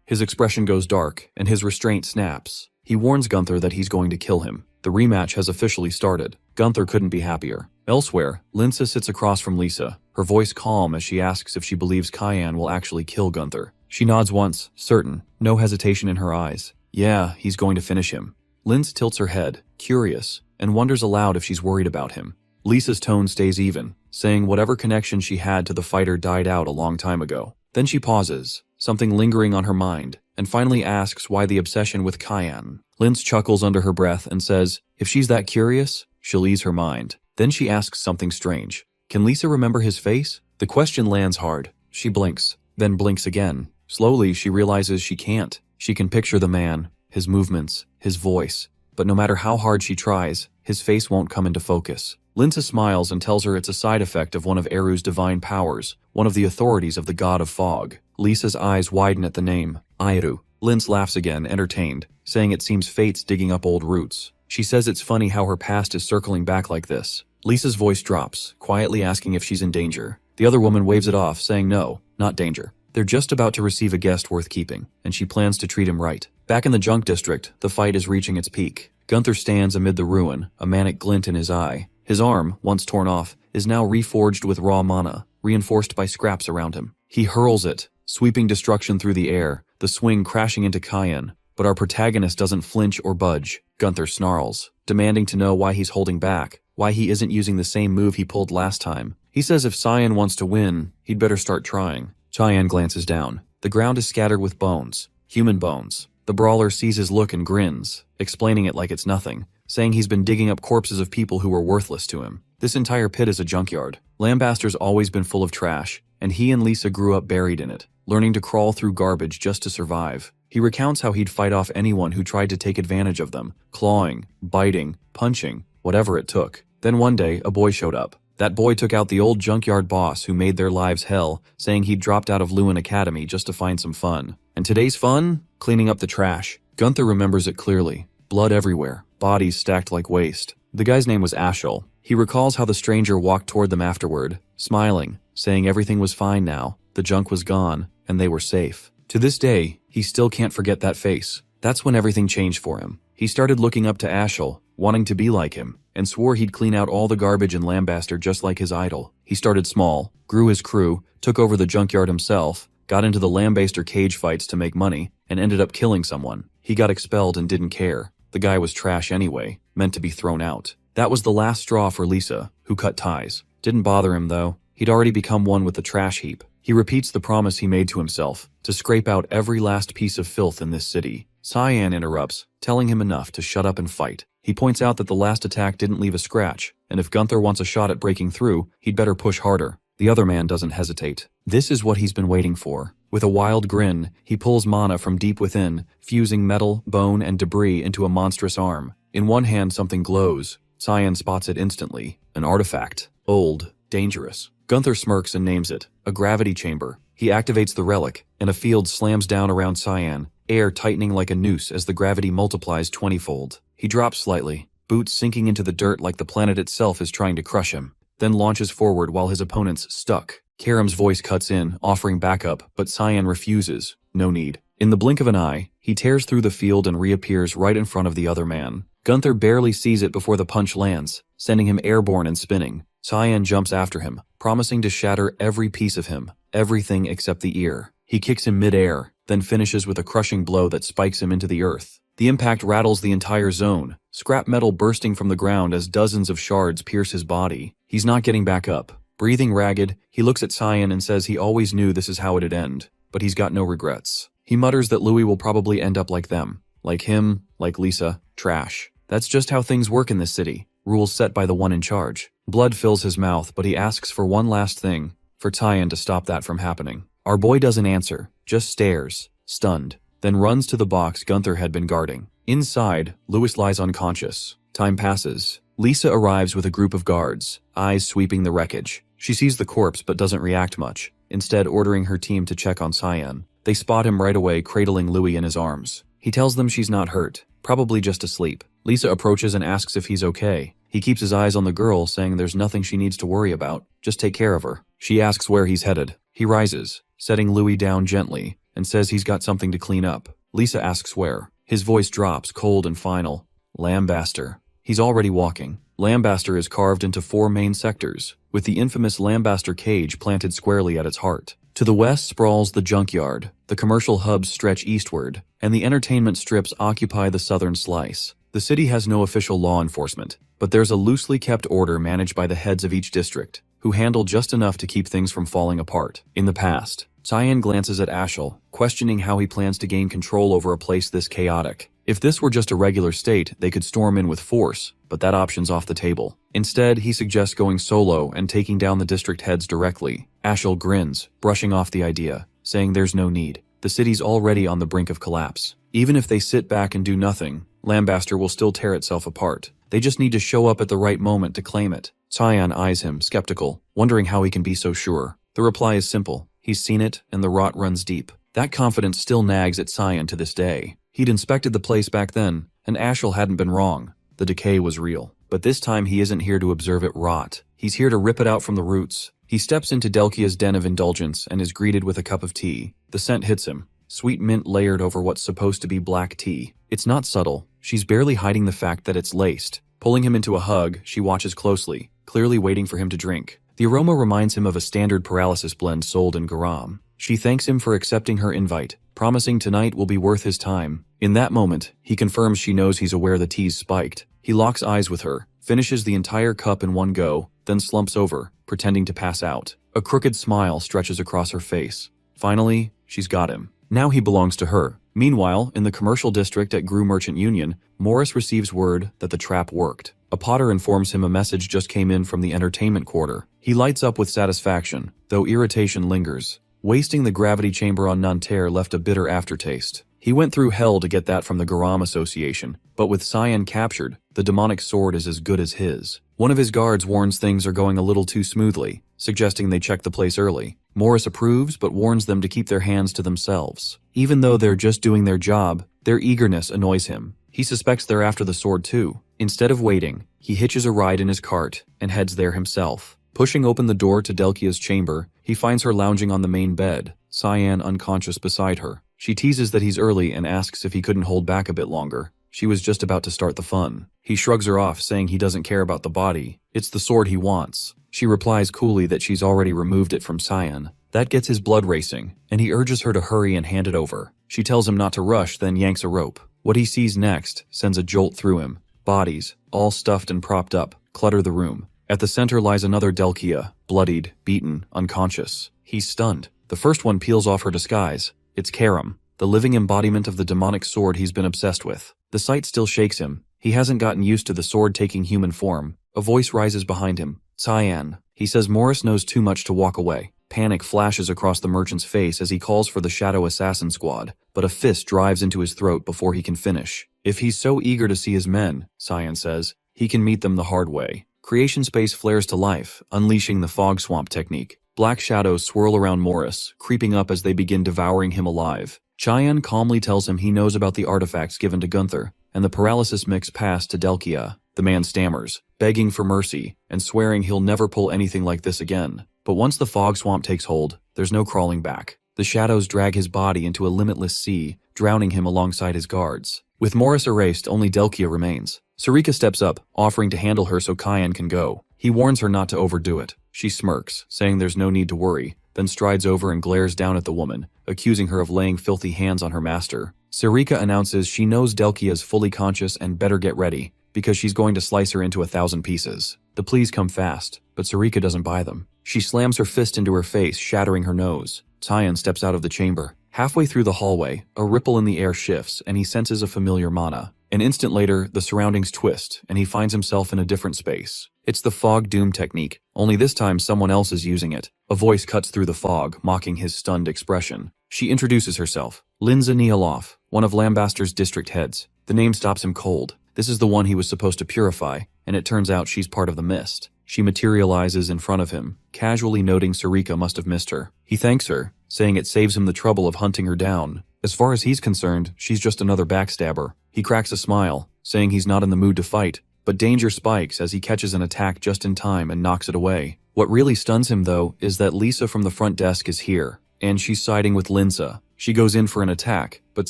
His expression goes dark, and his restraint snaps. He warns Gunther that he's going to kill him. The rematch has officially started. Gunther couldn't be happier. Elsewhere, Linsa sits across from Lisa, her voice calm as she asks if she believes Kyan will actually kill Gunther. She nods once, certain, no hesitation in her eyes. Yeah, he's going to finish him. Linz tilts her head, curious, and wonders aloud if she's worried about him. Lisa's tone stays even, saying whatever connection she had to the fighter died out a long time ago. Then she pauses, something lingering on her mind, and finally asks why the obsession with Kyan. Linz chuckles under her breath and says, if she's that curious, she'll ease her mind. Then she asks something strange. Can Lisa remember his face? The question lands hard. She blinks, then blinks again. Slowly, she realizes she can't. She can picture the man, his movements, his voice, but no matter how hard she tries, his face won't come into focus. Linsa smiles and tells her it's a side effect of one of Eru's divine powers, one of the authorities of the god of fog. Lisa's eyes widen at the name, Eru. Linz laughs again, entertained, saying it seems fate's digging up old roots. She says it's funny how her past is circling back like this. Lisa's voice drops, quietly asking if she's in danger. The other woman waves it off, saying no, not danger. They're just about to receive a guest worth keeping, and she plans to treat him right. Back in the junk district, the fight is reaching its peak. Gunther stands amid the ruin, a manic glint in his eye. His arm, once torn off, is now reforged with raw mana, reinforced by scraps around him. He hurls it, sweeping destruction through the air, the swing crashing into Kyan. But our protagonist doesn't flinch or budge. Gunther snarls, demanding to know why he's holding back, why he isn't using the same move he pulled last time. He says if Cyan wants to win, he'd better start trying. Cyan glances down. The ground is scattered with bones, human bones. The brawler sees his look and grins, explaining it like it's nothing, saying he's been digging up corpses of people who were worthless to him. This entire pit is a junkyard. Lambaster's always been full of trash, and he and Lisa grew up buried in it, learning to crawl through garbage just to survive. He recounts how he'd fight off anyone who tried to take advantage of them, clawing, biting, punching, whatever it took. Then one day, a boy showed up. That boy took out the old junkyard boss who made their lives hell, saying he'd dropped out of Lewin Academy just to find some fun. And today's fun? Cleaning up the trash. Gunther remembers it clearly. Blood everywhere, bodies stacked like waste. The guy's name was Ashel. He recalls how the stranger walked toward them afterward, smiling, saying everything was fine now, the junk was gone, and they were safe. To this day, he still can't forget that face. That's when everything changed for him. He started looking up to Ashel, wanting to be like him, and swore he'd clean out all the garbage in Lambaster just like his idol. He started small, grew his crew, took over the junkyard himself, got into the Lambaster cage fights to make money, and ended up killing someone. He got expelled and didn't care. The guy was trash anyway, meant to be thrown out. That was the last straw for Lisa, who cut ties. Didn't bother him though. He'd already become one with the trash heap. He repeats the promise he made to himself, to scrape out every last piece of filth in this city. Cyan interrupts, telling him enough to shut up and fight. He points out that the last attack didn't leave a scratch, and if Gunther wants a shot at breaking through, he'd better push harder. The other man doesn't hesitate. This is what he's been waiting for. With a wild grin, he pulls mana from deep within, fusing metal, bone, and debris into a monstrous arm. In one hand something glows. Cyan spots it instantly. An artifact. Old. Dangerous. Gunther smirks and names it. A gravity chamber. He activates the relic, and a field slams down around Cyan, air tightening like a noose as the gravity multiplies 20-fold. He drops slightly, boots sinking into the dirt like the planet itself is trying to crush him, then launches forward while his opponent's stuck. Karam's voice cuts in, offering backup, but Cyan refuses. No need. In the blink of an eye, he tears through the field and reappears right in front of the other man. Gunther barely sees it before the punch lands, sending him airborne and spinning. Cyan jumps after him, promising to shatter every piece of him, everything except the ear. He kicks him mid-air, then finishes with a crushing blow that spikes him into the earth. The impact rattles the entire zone, scrap metal bursting from the ground as dozens of shards pierce his body. He's not getting back up. Breathing ragged, he looks at Cyan and says he always knew this is how it'd end, but he's got no regrets. He mutters that Louis will probably end up like them. Like him, like Lisa, trash. That's just how things work in this city, rules set by the one in charge. Blood fills his mouth, but he asks for one last thing, for Cyan to stop that from happening. Our boy doesn't answer, just stares, stunned, then runs to the box Gunther had been guarding. Inside, Louis lies unconscious. Time passes. Lisa arrives with a group of guards, eyes sweeping the wreckage. She sees the corpse but doesn't react much, instead ordering her team to check on Cyan. They spot him right away cradling Louis in his arms. He tells them she's not hurt, probably just asleep. Lisa approaches and asks if he's okay. He keeps his eyes on the girl, saying there's nothing she needs to worry about, just take care of her. She asks where he's headed. He rises, setting Louis down gently, and says he's got something to clean up. Lisa asks where. His voice drops, cold and final. Lambaster. He's already walking. Lambaster is carved into 4 main sectors, with the infamous Lambaster cage planted squarely at its heart. To the west sprawls the junkyard, the commercial hubs stretch eastward, and the entertainment strips occupy the southern slice. The city has no official law enforcement, but there's a loosely kept order managed by the heads of each district, who handle just enough to keep things from falling apart. In the past, Cyan glances at Ashel, questioning how he plans to gain control over a place this chaotic. If this were just a regular state, they could storm in with force, but that option's off the table. Instead, he suggests going solo and taking down the district heads directly. Ashel grins, brushing off the idea, saying there's no need. The city's already on the brink of collapse. Even if they sit back and do nothing, Lambaster will still tear itself apart. They just need to show up at the right moment to claim it. Cyan eyes him, skeptical, wondering how he can be so sure. The reply is simple. He's seen it, and the rot runs deep. That confidence still nags at Cyan to this day. He'd inspected the place back then, and Ashel hadn't been wrong. The decay was real. But this time he isn't here to observe it rot. He's here to rip it out from the roots. He steps into Delkia's den of indulgence and is greeted with a cup of tea. The scent hits him. Sweet mint layered over what's supposed to be black tea. It's not subtle. She's barely hiding the fact that it's laced. Pulling him into a hug, she watches closely, clearly waiting for him to drink. The aroma reminds him of a standard paralysis blend sold in Garam. She thanks him for accepting her invite, promising tonight will be worth his time. In that moment, he confirms she knows he's aware the tea's spiked. He locks eyes with her, finishes the entire cup in one go, then slumps over, pretending to pass out. A crooked smile stretches across her face. Finally, she's got him. Now he belongs to her. Meanwhile, in the commercial district at Gru Merchant Union, Morris receives word that the trap worked. A potter informs him a message just came in from the entertainment quarter. He lights up with satisfaction, though irritation lingers. Wasting the gravity chamber on Nanterre left a bitter aftertaste. He went through hell to get that from the Garam Association, but with Cyan captured, the demonic sword is as good as his. One of his guards warns things are going a little too smoothly, suggesting they check the place early. Morris approves but warns them to keep their hands to themselves. Even though they're just doing their job, their eagerness annoys him. He suspects they're after the sword too. Instead of waiting, he hitches a ride in his cart and heads there himself. Pushing open the door to Delkia's chamber, he finds her lounging on the main bed, Cyan unconscious beside her. She teases that he's early and asks if he couldn't hold back a bit longer. She was just about to start the fun. He shrugs her off, saying he doesn't care about the body. It's the sword he wants. She replies coolly that she's already removed it from Cyan. That gets his blood racing, and he urges her to hurry and hand it over. She tells him not to rush, then yanks a rope. What he sees next sends a jolt through him. Bodies, all stuffed and propped up, clutter the room. At the center lies another Delkia, bloodied, beaten, unconscious. He's stunned. The first one peels off her disguise. It's Karam, the living embodiment of the demonic sword he's been obsessed with. The sight still shakes him. He hasn't gotten used to the sword taking human form. A voice rises behind him. Cyan. He says Morris knows too much to walk away. Panic flashes across the merchant's face as he calls for the Shadow Assassin Squad, but a fist drives into his throat before he can finish. If he's so eager to see his men, Cyan says, he can meet them the hard way. Creation space flares to life, unleashing the fog swamp technique. Black shadows swirl around Morris, creeping up as they begin devouring him alive. Cyan calmly tells him he knows about the artifacts given to Gunther, and the paralysis mix passed to Delkia. The man stammers, begging for mercy, and swearing he'll never pull anything like this again. But once the fog swamp takes hold, there's no crawling back. The shadows drag his body into a limitless sea, drowning him alongside his guards. With Morris erased, only Delkia remains. Sarika steps up, offering to handle her so Cayenne can go. He warns her not to overdo it. She smirks, saying there's no need to worry, then strides over and glares down at the woman, accusing her of laying filthy hands on her master. Sarika announces she knows Delkia is fully conscious and better get ready, because she's going to slice her into 1,000 pieces. The pleas come fast, but Sarika doesn't buy them. She slams her fist into her face, shattering her nose. Cyan steps out of the chamber. Halfway through the hallway, a ripple in the air shifts and he senses a familiar mana. An instant later, the surroundings twist and he finds himself in a different space. It's the fog doom technique, only this time someone else is using it. A voice cuts through the fog, mocking his stunned expression. She introduces herself. Linza Nialoff, one of Lambaster's district heads. The name stops him cold. This is the one he was supposed to purify, and it turns out she's part of the mist. She materializes in front of him, casually noting Sarika must have missed her. He thanks her, saying it saves him the trouble of hunting her down. As far as he's concerned, she's just another backstabber. He cracks a smile, saying he's not in the mood to fight, but danger spikes as he catches an attack just in time and knocks it away. What really stuns him, though, is that Lisa from the front desk is here, and she's siding with Linza. She goes in for an attack, but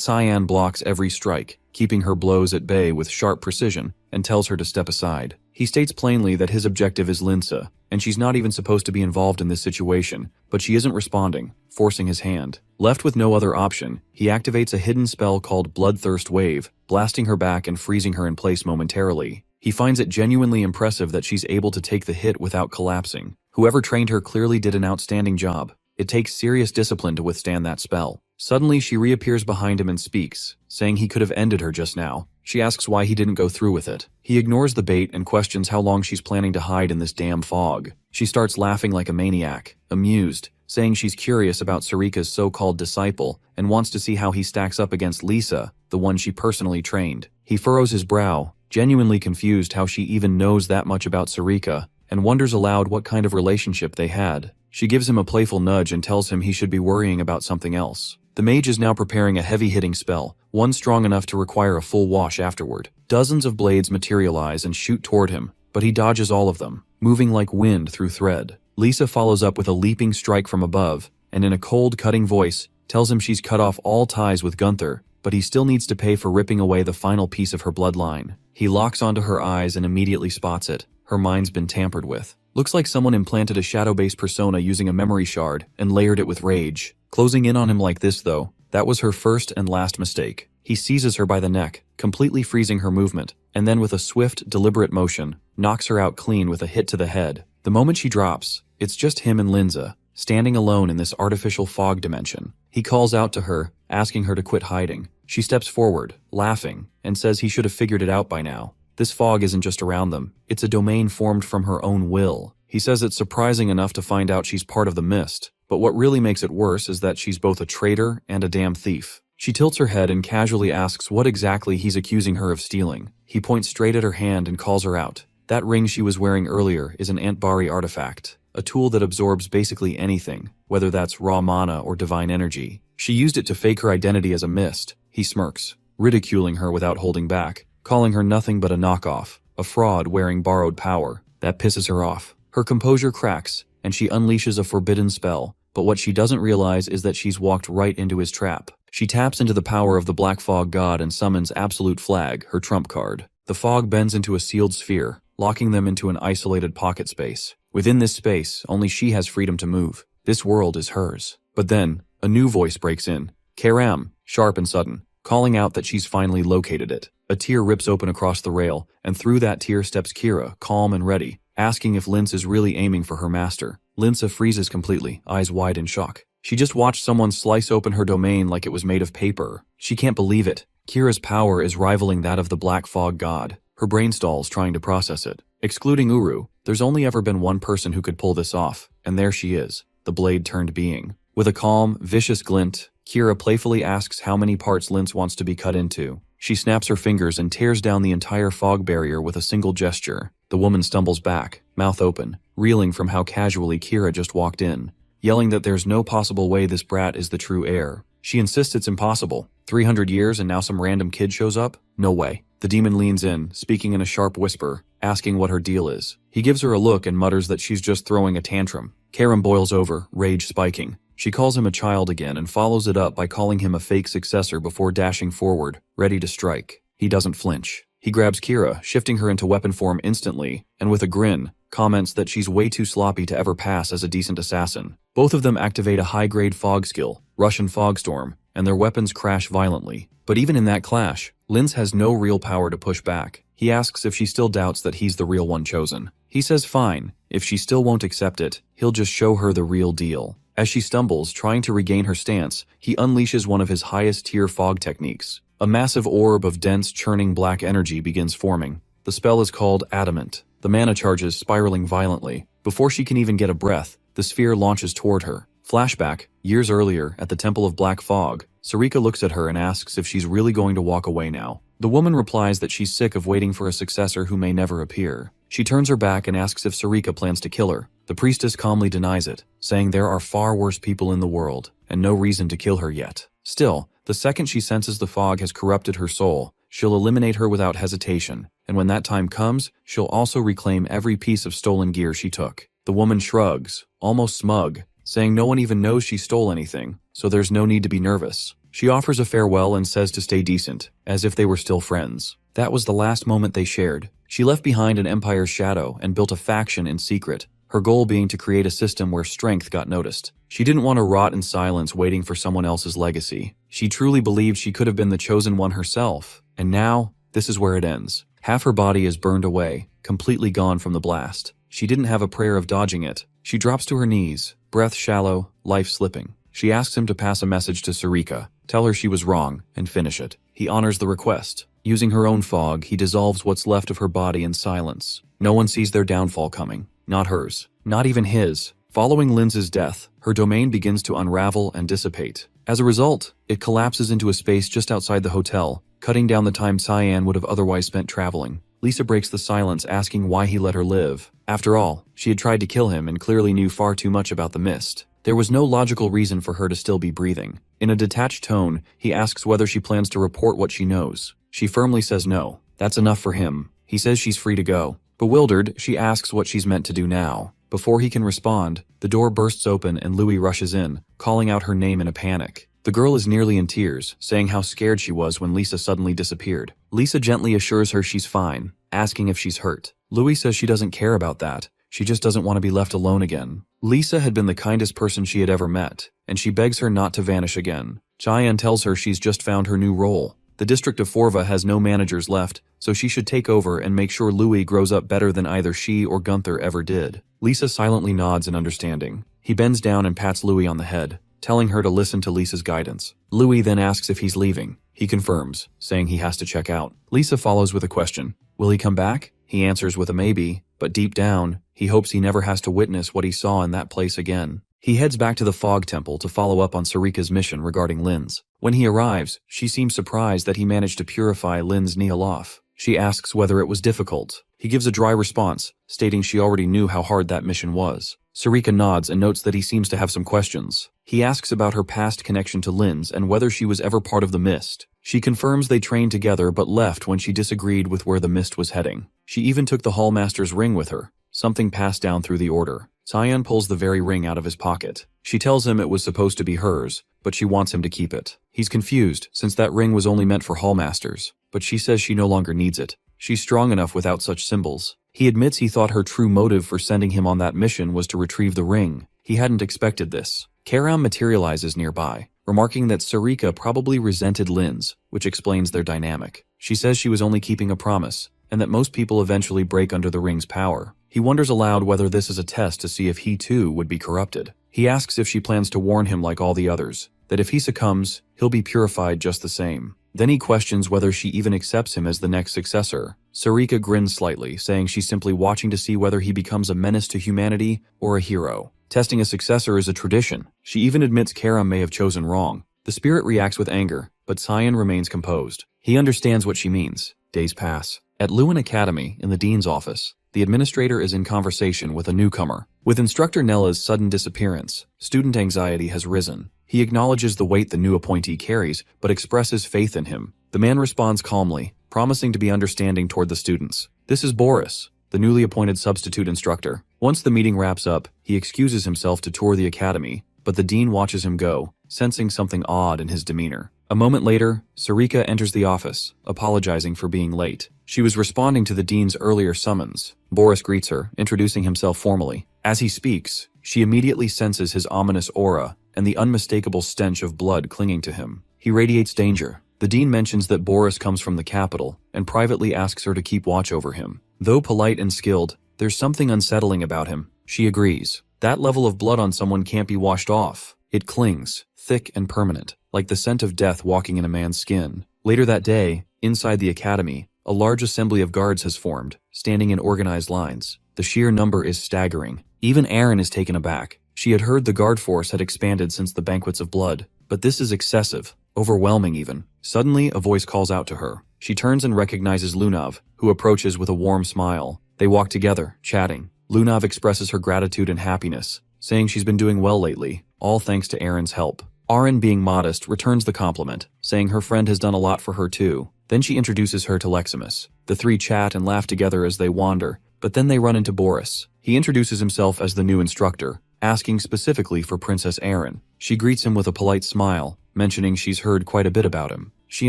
Cyan blocks every strike, keeping her blows at bay with sharp precision, and tells her to step aside. He states plainly that his objective is Linza, and she's not even supposed to be involved in this situation, but she isn't responding, forcing his hand. Left with no other option, he activates a hidden spell called Bloodthirst Wave, blasting her back and freezing her in place momentarily. He finds it genuinely impressive that she's able to take the hit without collapsing. Whoever trained her clearly did an outstanding job. It takes serious discipline to withstand that spell. Suddenly, she reappears behind him and speaks, saying he could have ended her just now. She asks why he didn't go through with it. He ignores the bait and questions how long she's planning to hide in this damn fog. She starts laughing like a maniac, amused, saying she's curious about Sarika's so-called disciple and wants to see how he stacks up against Lisa, the one she personally trained. He furrows his brow, genuinely confused how she even knows that much about Sarika, and wonders aloud what kind of relationship they had. She gives him a playful nudge and tells him he should be worrying about something else. The mage is now preparing a heavy-hitting spell, one strong enough to require a full wash afterward. Dozens of blades materialize and shoot toward him, but he dodges all of them, moving like wind through thread. Lisa follows up with a leaping strike from above, and in a cold, cutting voice, tells him she's cut off all ties with Gunther, but he still needs to pay for ripping away the final piece of her bloodline. He locks onto her eyes and immediately spots it. Her mind's been tampered with. Looks like someone implanted a shadow-based persona using a memory shard and layered it with rage. Closing in on him like this, though, that was her first and last mistake. He seizes her by the neck, completely freezing her movement, and then with a swift, deliberate motion, knocks her out clean with a hit to the head. The moment she drops, it's just him and Linza, standing alone in this artificial fog dimension. He calls out to her, asking her to quit hiding. She steps forward, laughing, and says he should have figured it out by now. This fog isn't just around them, it's a domain formed from her own will. He says it's surprising enough to find out she's part of the mist, but what really makes it worse is that she's both a traitor and a damn thief. She tilts her head and casually asks what exactly he's accusing her of stealing. He points straight at her hand and calls her out. That ring she was wearing earlier is an Antbari artifact, a tool that absorbs basically anything, whether that's raw mana or divine energy. She used it to fake her identity as a mist. He smirks, ridiculing her without holding back, calling her nothing but a knockoff, a fraud wearing borrowed power. That pisses her off. Her composure cracks, and she unleashes a forbidden spell, but what she doesn't realize is that she's walked right into his trap. She taps into the power of the Black Fog God and summons Absolute Flag, her trump card. The fog bends into a sealed sphere, locking them into an isolated pocket space. Within this space, only she has freedom to move. This world is hers. But then, a new voice breaks in. Karam, sharp and sudden, calling out that she's finally located it. A tear rips open across the rail, and through that tear steps Kira, calm and ready, asking if Linz is really aiming for her master. Linza freezes completely, eyes wide in shock. She just watched someone slice open her domain like it was made of paper. She can't believe it. Kira's power is rivaling that of the Black Fog God. Her brain stalls trying to process it. Excluding Uru, there's only ever been one person who could pull this off, and there she is, the blade-turned being. With a calm, vicious glint, Kira playfully asks how many parts Linz wants to be cut into. She snaps her fingers and tears down the entire fog barrier with a single gesture. The woman stumbles back, mouth open, reeling from how casually Kira just walked in, yelling that there's no possible way this brat is the true heir. She insists it's impossible. 300 years and now some random kid shows up? No way. The demon leans in, speaking in a sharp whisper, asking what her deal is. He gives her a look and mutters that she's just throwing a tantrum. Karen boils over, rage spiking. She calls him a child again and follows it up by calling him a fake successor before dashing forward, ready to strike. He doesn't flinch. He grabs Kira, shifting her into weapon form instantly, and with a grin, comments that she's way too sloppy to ever pass as a decent assassin. Both of them activate a high-grade fog skill, Russian Fogstorm, and their weapons crash violently. But even in that clash, Linz has no real power to push back. He asks if she still doubts that he's the real one chosen. He says fine, if she still won't accept it, he'll just show her the real deal. As she stumbles, trying to regain her stance, he unleashes one of his highest-tier fog techniques. A massive orb of dense, churning black energy begins forming. The spell is called Adamant. The mana charges spiraling violently. Before she can even get a breath, the sphere launches toward her. Flashback, years earlier, at the Temple of Black Fog, Sarika looks at her and asks if she's really going to walk away now. The woman replies that she's sick of waiting for a successor who may never appear. She turns her back and asks if Sarika plans to kill her. The priestess calmly denies it, saying there are far worse people in the world, and no reason to kill her yet. Still, the second she senses the fog has corrupted her soul, she'll eliminate her without hesitation, and when that time comes, she'll also reclaim every piece of stolen gear she took. The woman shrugs, almost smug, saying no one even knows she stole anything, so there's no need to be nervous. She offers a farewell and says to stay decent, as if they were still friends. That was the last moment they shared. She left behind an empire's shadow and built a faction in secret, her goal being to create a system where strength got noticed. She didn't want to rot in silence waiting for someone else's legacy. She truly believed she could have been the chosen one herself, and now, this is where it ends. Half her body is burned away, completely gone from the blast. She didn't have a prayer of dodging it. She drops to her knees, breath shallow, life slipping. She asks him to pass a message to Sarika, tell her she was wrong, and finish it. He honors the request. Using her own fog, he dissolves what's left of her body in silence. No one sees their downfall coming. Not hers. Not even his. Following Linz's death, her domain begins to unravel and dissipate. As a result, it collapses into a space just outside the hotel, cutting down the time Cyan would have otherwise spent traveling. Lisa breaks the silence, asking why he let her live. After all, she had tried to kill him and clearly knew far too much about the mist. There was no logical reason for her to still be breathing. In a detached tone, he asks whether she plans to report what she knows. She firmly says no. That's enough for him. He says she's free to go. Bewildered, she asks what she's meant to do now. Before he can respond, the door bursts open and Louis rushes in, calling out her name in a panic. The girl is nearly in tears, saying how scared she was when Lisa suddenly disappeared. Lisa gently assures her she's fine, asking if she's hurt. Louis says she doesn't care about that. She just doesn't want to be left alone again. Lisa had been the kindest person she had ever met, and she begs her not to vanish again. Cheyenne tells her she's just found her new role. The district of Forva has no managers left, so she should take over and make sure Louis grows up better than either she or Gunther ever did. Lisa silently nods in understanding. He bends down and pats Louis on the head, telling her to listen to Lisa's guidance. Louis then asks if he's leaving. He confirms, saying he has to check out. Lisa follows with a question. Will he come back? He answers with a maybe, but deep down, he hopes he never has to witness what he saw in that place again. He heads back to the Fog Temple to follow up on Sarika's mission regarding Linz. When he arrives, she seems surprised that he managed to purify Linz Nialof. She asks whether it was difficult. He gives a dry response, stating she already knew how hard that mission was. Sarika nods and notes that he seems to have some questions. He asks about her past connection to Linz and whether she was ever part of the Mist. She confirms they trained together but left when she disagreed with where the Mist was heading. She even took the Hallmaster's ring with her, something passed down through the Order. Cyan pulls the very ring out of his pocket. She tells him it was supposed to be hers, but she wants him to keep it. He's confused, since that ring was only meant for Hallmasters, but she says she no longer needs it. She's strong enough without such symbols. He admits he thought her true motive for sending him on that mission was to retrieve the ring. He hadn't expected this. Karam materializes nearby, remarking that Sarika probably resented Linz, which explains their dynamic. She says she was only keeping a promise, and that most people eventually break under the ring's power. He wonders aloud whether this is a test to see if he too would be corrupted. He asks if she plans to warn him like all the others, that if he succumbs, he'll be purified just the same. Then he questions whether she even accepts him as the next successor. Sarika grins slightly, saying she's simply watching to see whether he becomes a menace to humanity or a hero. Testing a successor is a tradition. She even admits Karam may have chosen wrong. The spirit reacts with anger, but Cyan remains composed. He understands what she means. Days pass. At Lewin Academy, in the dean's office, the administrator is in conversation with a newcomer. With instructor Nella's sudden disappearance, student anxiety has risen. He acknowledges the weight the new appointee carries, but expresses faith in him. The man responds calmly, promising to be understanding toward the students. This is Boris, the newly appointed substitute instructor. Once the meeting wraps up, he excuses himself to tour the academy, but the dean watches him go, sensing something odd in his demeanor. A moment later, Sarika enters the office, apologizing for being late. She was responding to the dean's earlier summons. Boris greets her, introducing himself formally. As he speaks, she immediately senses his ominous aura and the unmistakable stench of blood clinging to him. He radiates danger. The dean mentions that Boris comes from the capital and privately asks her to keep watch over him. Though polite and skilled, there's something unsettling about him. She agrees. That level of blood on someone can't be washed off. It clings, thick and permanent, like the scent of death walking in a man's skin. Later that day, inside the academy, a large assembly of guards has formed, standing in organized lines. The sheer number is staggering. Even Aaron is taken aback. She had heard the guard force had expanded since the banquets of blood, but this is excessive, overwhelming even. Suddenly, a voice calls out to her. She turns and recognizes Lunav, who approaches with a warm smile. They walk together, chatting. Lunav expresses her gratitude and happiness, saying she's been doing well lately, all thanks to Aaron's help. Aaron, being modest, returns the compliment, saying her friend has done a lot for her too. Then she introduces her to Leximus. The three chat and laugh together as they wander, but then they run into Boris. He introduces himself as the new instructor, asking specifically for Princess Aaron. She greets him with a polite smile, mentioning she's heard quite a bit about him. She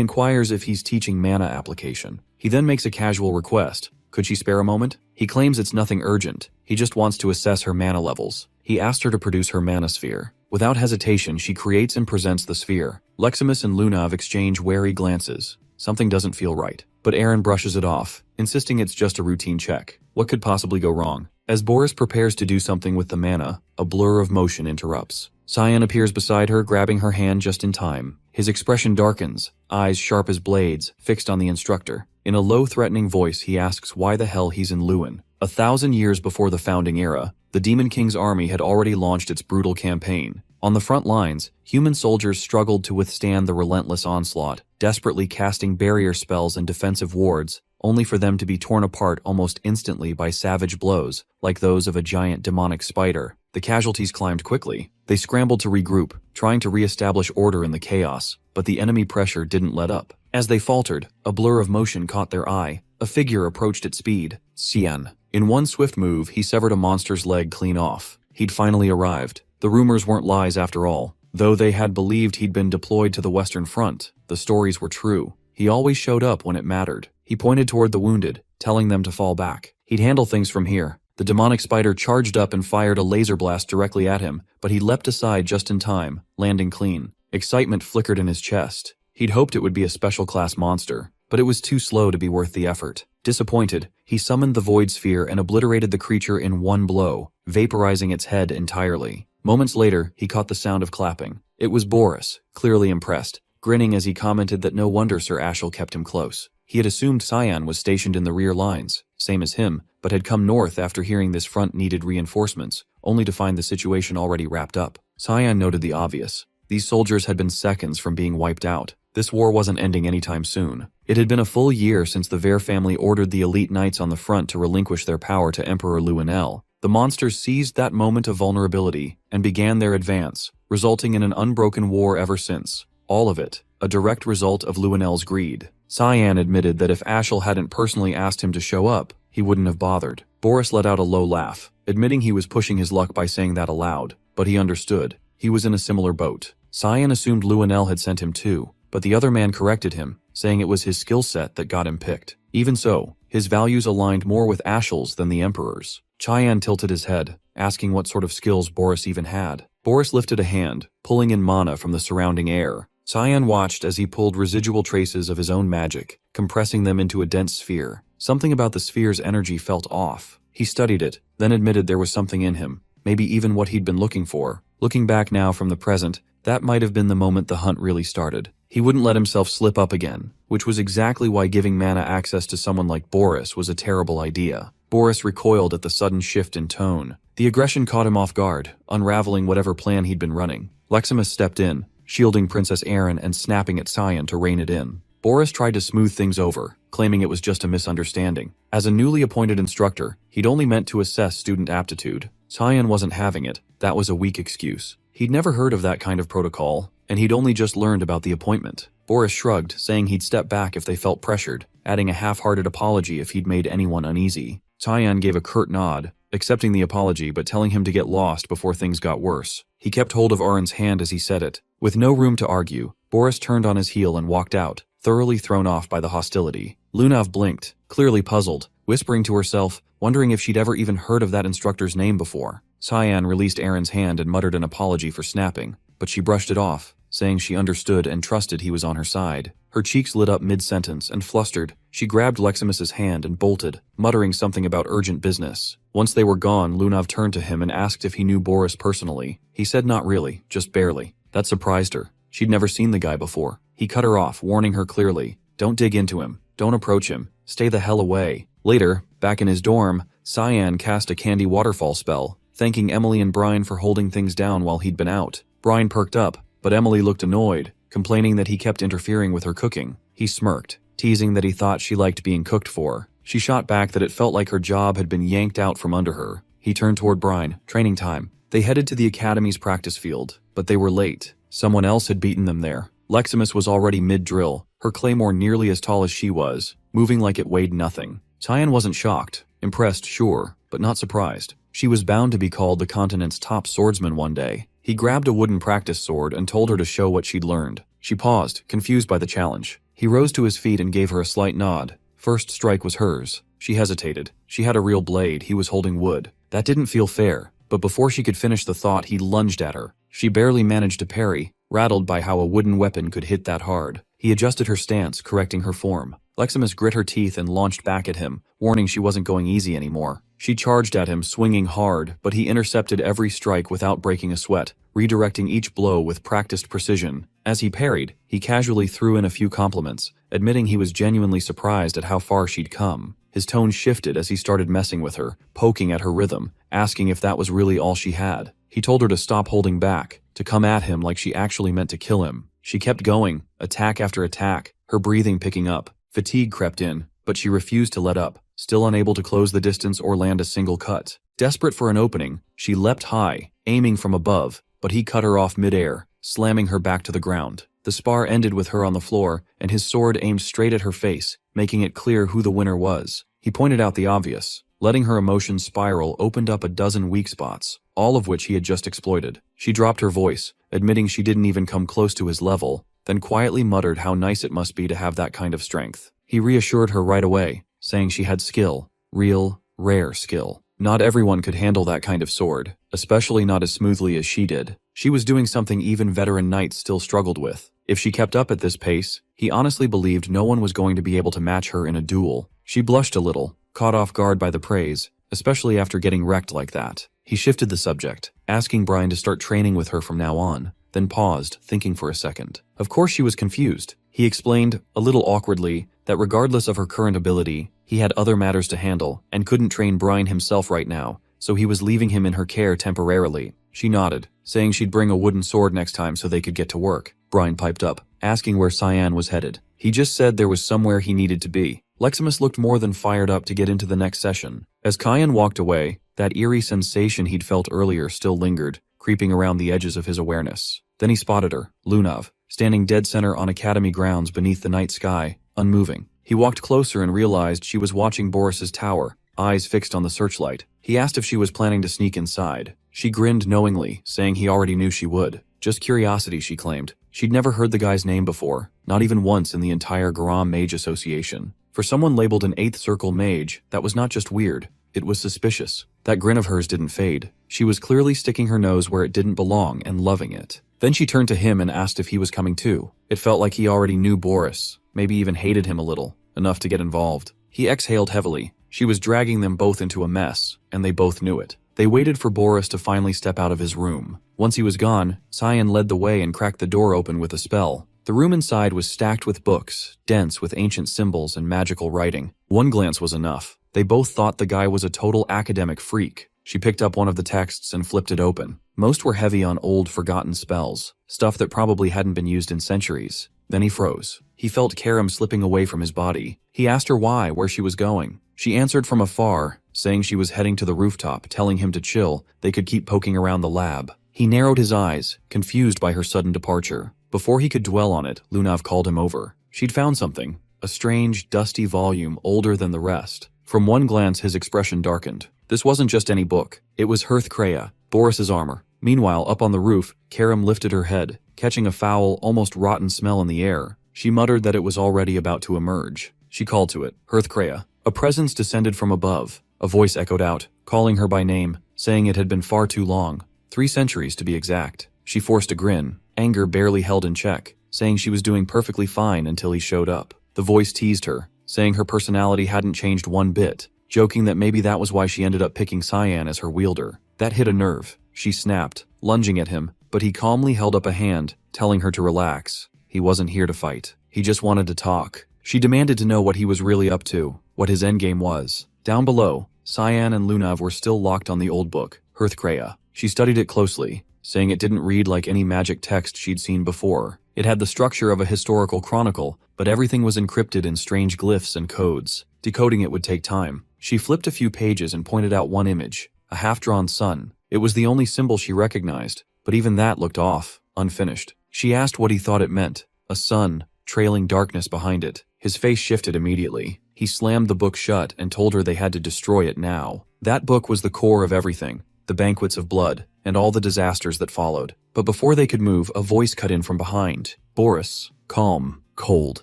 inquires if he's teaching mana application. He then makes a casual request. Could she spare a moment? He claims it's nothing urgent. He just wants to assess her mana levels. He asked her to produce her mana sphere. Without hesitation, she creates and presents the sphere. Leximus and Lunav exchange wary glances. Something doesn't feel right, but Aaron brushes it off, insisting it's just a routine check. What could possibly go wrong? As Boris prepares to do something with the mana, a blur of motion interrupts. Cyan appears beside her, grabbing her hand just in time. His expression darkens, eyes sharp as blades, fixed on the instructor. In a low, threatening voice, he asks why the hell he's in Lewin. 1,000 years before the founding era, the Demon King's army had already launched its brutal campaign. On the front lines, human soldiers struggled to withstand the relentless onslaught, desperately casting barrier spells and defensive wards, only for them to be torn apart almost instantly by savage blows, like those of a giant demonic spider. The casualties climbed quickly. They scrambled to regroup, trying to re-establish order in the chaos, but the enemy pressure didn't let up. As they faltered, a blur of motion caught their eye. A figure approached at speed. Cyan. In one swift move, he severed a monster's leg clean off. He'd finally arrived. The rumors weren't lies after all. Though they had believed he'd been deployed to the Western Front, the stories were true. He always showed up when it mattered. He pointed toward the wounded, telling them to fall back. He'd handle things from here. The demonic spider charged up and fired a laser blast directly at him, but he leapt aside just in time, landing clean. Excitement flickered in his chest. He'd hoped it would be a special class monster, but it was too slow to be worth the effort. Disappointed, he summoned the void sphere and obliterated the creature in one blow, vaporizing its head entirely. Moments later, he caught the sound of clapping. It was Boris, clearly impressed, grinning as he commented that no wonder Sir Ashel kept him close. He had assumed Cyan was stationed in the rear lines, same as him, but had come north after hearing this front needed reinforcements, only to find the situation already wrapped up. Cyan noted the obvious. These soldiers had been seconds from being wiped out. This war wasn't ending anytime soon. It had been a full year since the Vare family ordered the elite knights on the front to relinquish their power to Emperor Luinel. The monsters seized that moment of vulnerability and began their advance, resulting in an unbroken war ever since. All of it, a direct result of Luinel's greed. Cyan admitted that if Ashel hadn't personally asked him to show up, he wouldn't have bothered. Boris let out a low laugh, admitting he was pushing his luck by saying that aloud, but he understood. He was in a similar boat. Cyan assumed Luinel had sent him too, but the other man corrected him, saying it was his skill set that got him picked. Even so, his values aligned more with Ashel's than the Emperor's. Cyan tilted his head, asking what sort of skills Boris even had. Boris lifted a hand, pulling in mana from the surrounding air. Cyan watched as he pulled residual traces of his own magic, compressing them into a dense sphere. Something about the sphere's energy felt off. He studied it, then admitted there was something in him, maybe even what he'd been looking for. Looking back now from the present, that might have been the moment the hunt really started. He wouldn't let himself slip up again, which was exactly why giving mana access to someone like Boris was a terrible idea. Boris recoiled at the sudden shift in tone. The aggression caught him off guard, unraveling whatever plan he'd been running. Leximus stepped in, shielding Princess Aaron and snapping at Cyan to rein it in. Boris tried to smooth things over, claiming it was just a misunderstanding. As a newly appointed instructor, he'd only meant to assess student aptitude. Cyan wasn't having it. That was a weak excuse. He'd never heard of that kind of protocol, and he'd only just learned about the appointment. Boris shrugged, saying he'd step back if they felt pressured. adding a half-hearted apology if he'd made anyone uneasy. Taeyeon gave a curt nod, accepting the apology but telling him to get lost before things got worse. He kept hold of Arin's hand as he said it. With no room to argue, Boris turned on his heel and walked out, thoroughly thrown off by the hostility. Lunav blinked, clearly puzzled, whispering to herself, wondering if she'd ever even heard of that instructor's name before. Taeyeon released Arin's hand and muttered an apology for snapping, but she brushed it off, saying she understood and trusted he was on her side. Her cheeks lit up mid-sentence, and flustered, she grabbed Leximus's hand and bolted, muttering something about urgent business. Once they were gone, Lunav turned to him and asked if he knew Boris personally. He said not really, just barely. That surprised her. She'd never seen the guy before. He cut her off, warning her clearly, "Don't dig into him. Don't approach him. Stay the hell away." Later, back in his dorm, Cyan cast a candy waterfall spell, thanking Emily and Brian for holding things down while he'd been out. Brian perked up, but Emily looked annoyed, complaining that he kept interfering with her cooking. He smirked, teasing that he thought she liked being cooked for. She shot back that it felt like her job had been yanked out from under her. He turned toward Brian. Training time. They headed to the academy's practice field, but they were late. Someone else had beaten them there. Leximus was already mid-drill, her claymore nearly as tall as she was, moving like it weighed nothing. Taeyeon wasn't shocked, impressed, sure, but not surprised. She was bound to be called the continent's top swordsman one day. He grabbed a wooden practice sword and told her to show what she'd learned. She paused, confused by the challenge. He rose to his feet and gave her a slight nod. First strike was hers. She hesitated. She had a real blade, he was holding wood. That didn't feel fair, but before she could finish the thought, he lunged at her. She barely managed to parry, rattled by how a wooden weapon could hit that hard. He adjusted her stance, correcting her form. Leximus grit her teeth and launched back at him, warning she wasn't going easy anymore. She charged at him, swinging hard, but he intercepted every strike without breaking a sweat, redirecting each blow with practiced precision. As he parried, he casually threw in a few compliments, admitting he was genuinely surprised at how far she'd come. His tone shifted as he started messing with her, poking at her rhythm, asking if that was really all she had. He told her to stop holding back, to come at him like she actually meant to kill him. She kept going, attack after attack, her breathing picking up. Fatigue crept in, but she refused to let up, still unable to close the distance or land a single cut. Desperate for an opening, she leapt high, aiming from above, but he cut her off mid-air, slamming her back to the ground. The spar ended with her on the floor, and his sword aimed straight at her face, making it clear who the winner was. He pointed out the obvious. Letting her emotions spiral opened up a dozen weak spots, all of which he had just exploited. She dropped her voice, admitting she didn't even come close to his level, then quietly muttered how nice it must be to have that kind of strength. He reassured her right away, saying she had skill, real, rare skill. Not everyone could handle that kind of sword, especially not as smoothly as she did. She was doing something even veteran knights still struggled with. If she kept up at this pace, he honestly believed no one was going to be able to match her in a duel. She blushed a little, caught off guard by the praise, especially after getting wrecked like that. He shifted the subject, asking Brian to start training with her from now on, then paused, thinking for a second. Of course she was confused. He explained, a little awkwardly, that regardless of her current ability, he had other matters to handle and couldn't train Brian himself right now, so he was leaving him in her care temporarily. She nodded, saying she'd bring a wooden sword next time so they could get to work. Brian piped up, asking where Cyan was headed. He just said there was somewhere he needed to be. Leximus looked more than fired up to get into the next session. As Cyan walked away, that eerie sensation he'd felt earlier still lingered, creeping around the edges of his awareness. Then he spotted her, Lunav, standing dead center on academy grounds beneath the night sky, unmoving. He walked closer and realized she was watching Boris's tower, eyes fixed on the searchlight. He asked if she was planning to sneak inside. She grinned knowingly, saying he already knew she would. Just curiosity, she claimed. She'd never heard the guy's name before, not even once in the entire Garam Mage Association. For someone labeled an 8th Circle Mage, that was not just weird, it was suspicious. That grin of hers didn't fade. She was clearly sticking her nose where it didn't belong and loving it. Then she turned to him and asked if he was coming too. It felt like he already knew Boris, maybe even hated him a little, enough to get involved. He exhaled heavily. She was dragging them both into a mess, and they both knew it. They waited for Boris to finally step out of his room. Once he was gone, Cyan led the way and cracked the door open with a spell. The room inside was stacked with books, dense with ancient symbols and magical writing. One glance was enough. They both thought the guy was a total academic freak. She picked up one of the texts and flipped it open. Most were heavy on old, forgotten spells, stuff that probably hadn't been used in centuries. Then he froze. He felt Karam slipping away from his body. He asked her where she was going. She answered from afar, saying she was heading to the rooftop, telling him to chill, they could keep poking around the lab. He narrowed his eyes, confused by her sudden departure. Before he could dwell on it, Lunav called him over. She'd found something, a strange, dusty volume older than the rest. From one glance his expression darkened. This wasn't just any book. It was Hearthcrea, Boris's armor. Meanwhile, up on the roof, Karam lifted her head, catching a foul, almost rotten smell in the air. She muttered that it was already about to emerge. She called to it, Hearthcrea. A presence descended from above. A voice echoed out, calling her by name, saying it had been far too long. 3 centuries to be exact. She forced a grin, anger barely held in check, saying she was doing perfectly fine until he showed up. The voice teased her, saying her personality hadn't changed one bit, joking that maybe that was why she ended up picking Cyan as her wielder. That hit a nerve. She snapped, lunging at him, but he calmly held up a hand, telling her to relax. He wasn't here to fight. He just wanted to talk. She demanded to know what he was really up to, what his endgame was. Down below, Cyan and Lunav were still locked on the old book, Hearthcrea. She studied it closely, saying it didn't read like any magic text she'd seen before. It had the structure of a historical chronicle, but everything was encrypted in strange glyphs and codes. Decoding it would take time. She flipped a few pages and pointed out one image, a half-drawn sun. It was the only symbol she recognized, but even that looked off, unfinished. She asked what he thought it meant. A sun, trailing darkness behind it. His face shifted immediately. He slammed the book shut and told her they had to destroy it now. That book was the core of everything, the banquets of blood, and all the disasters that followed. But before they could move, a voice cut in from behind. Boris. Calm. Cold.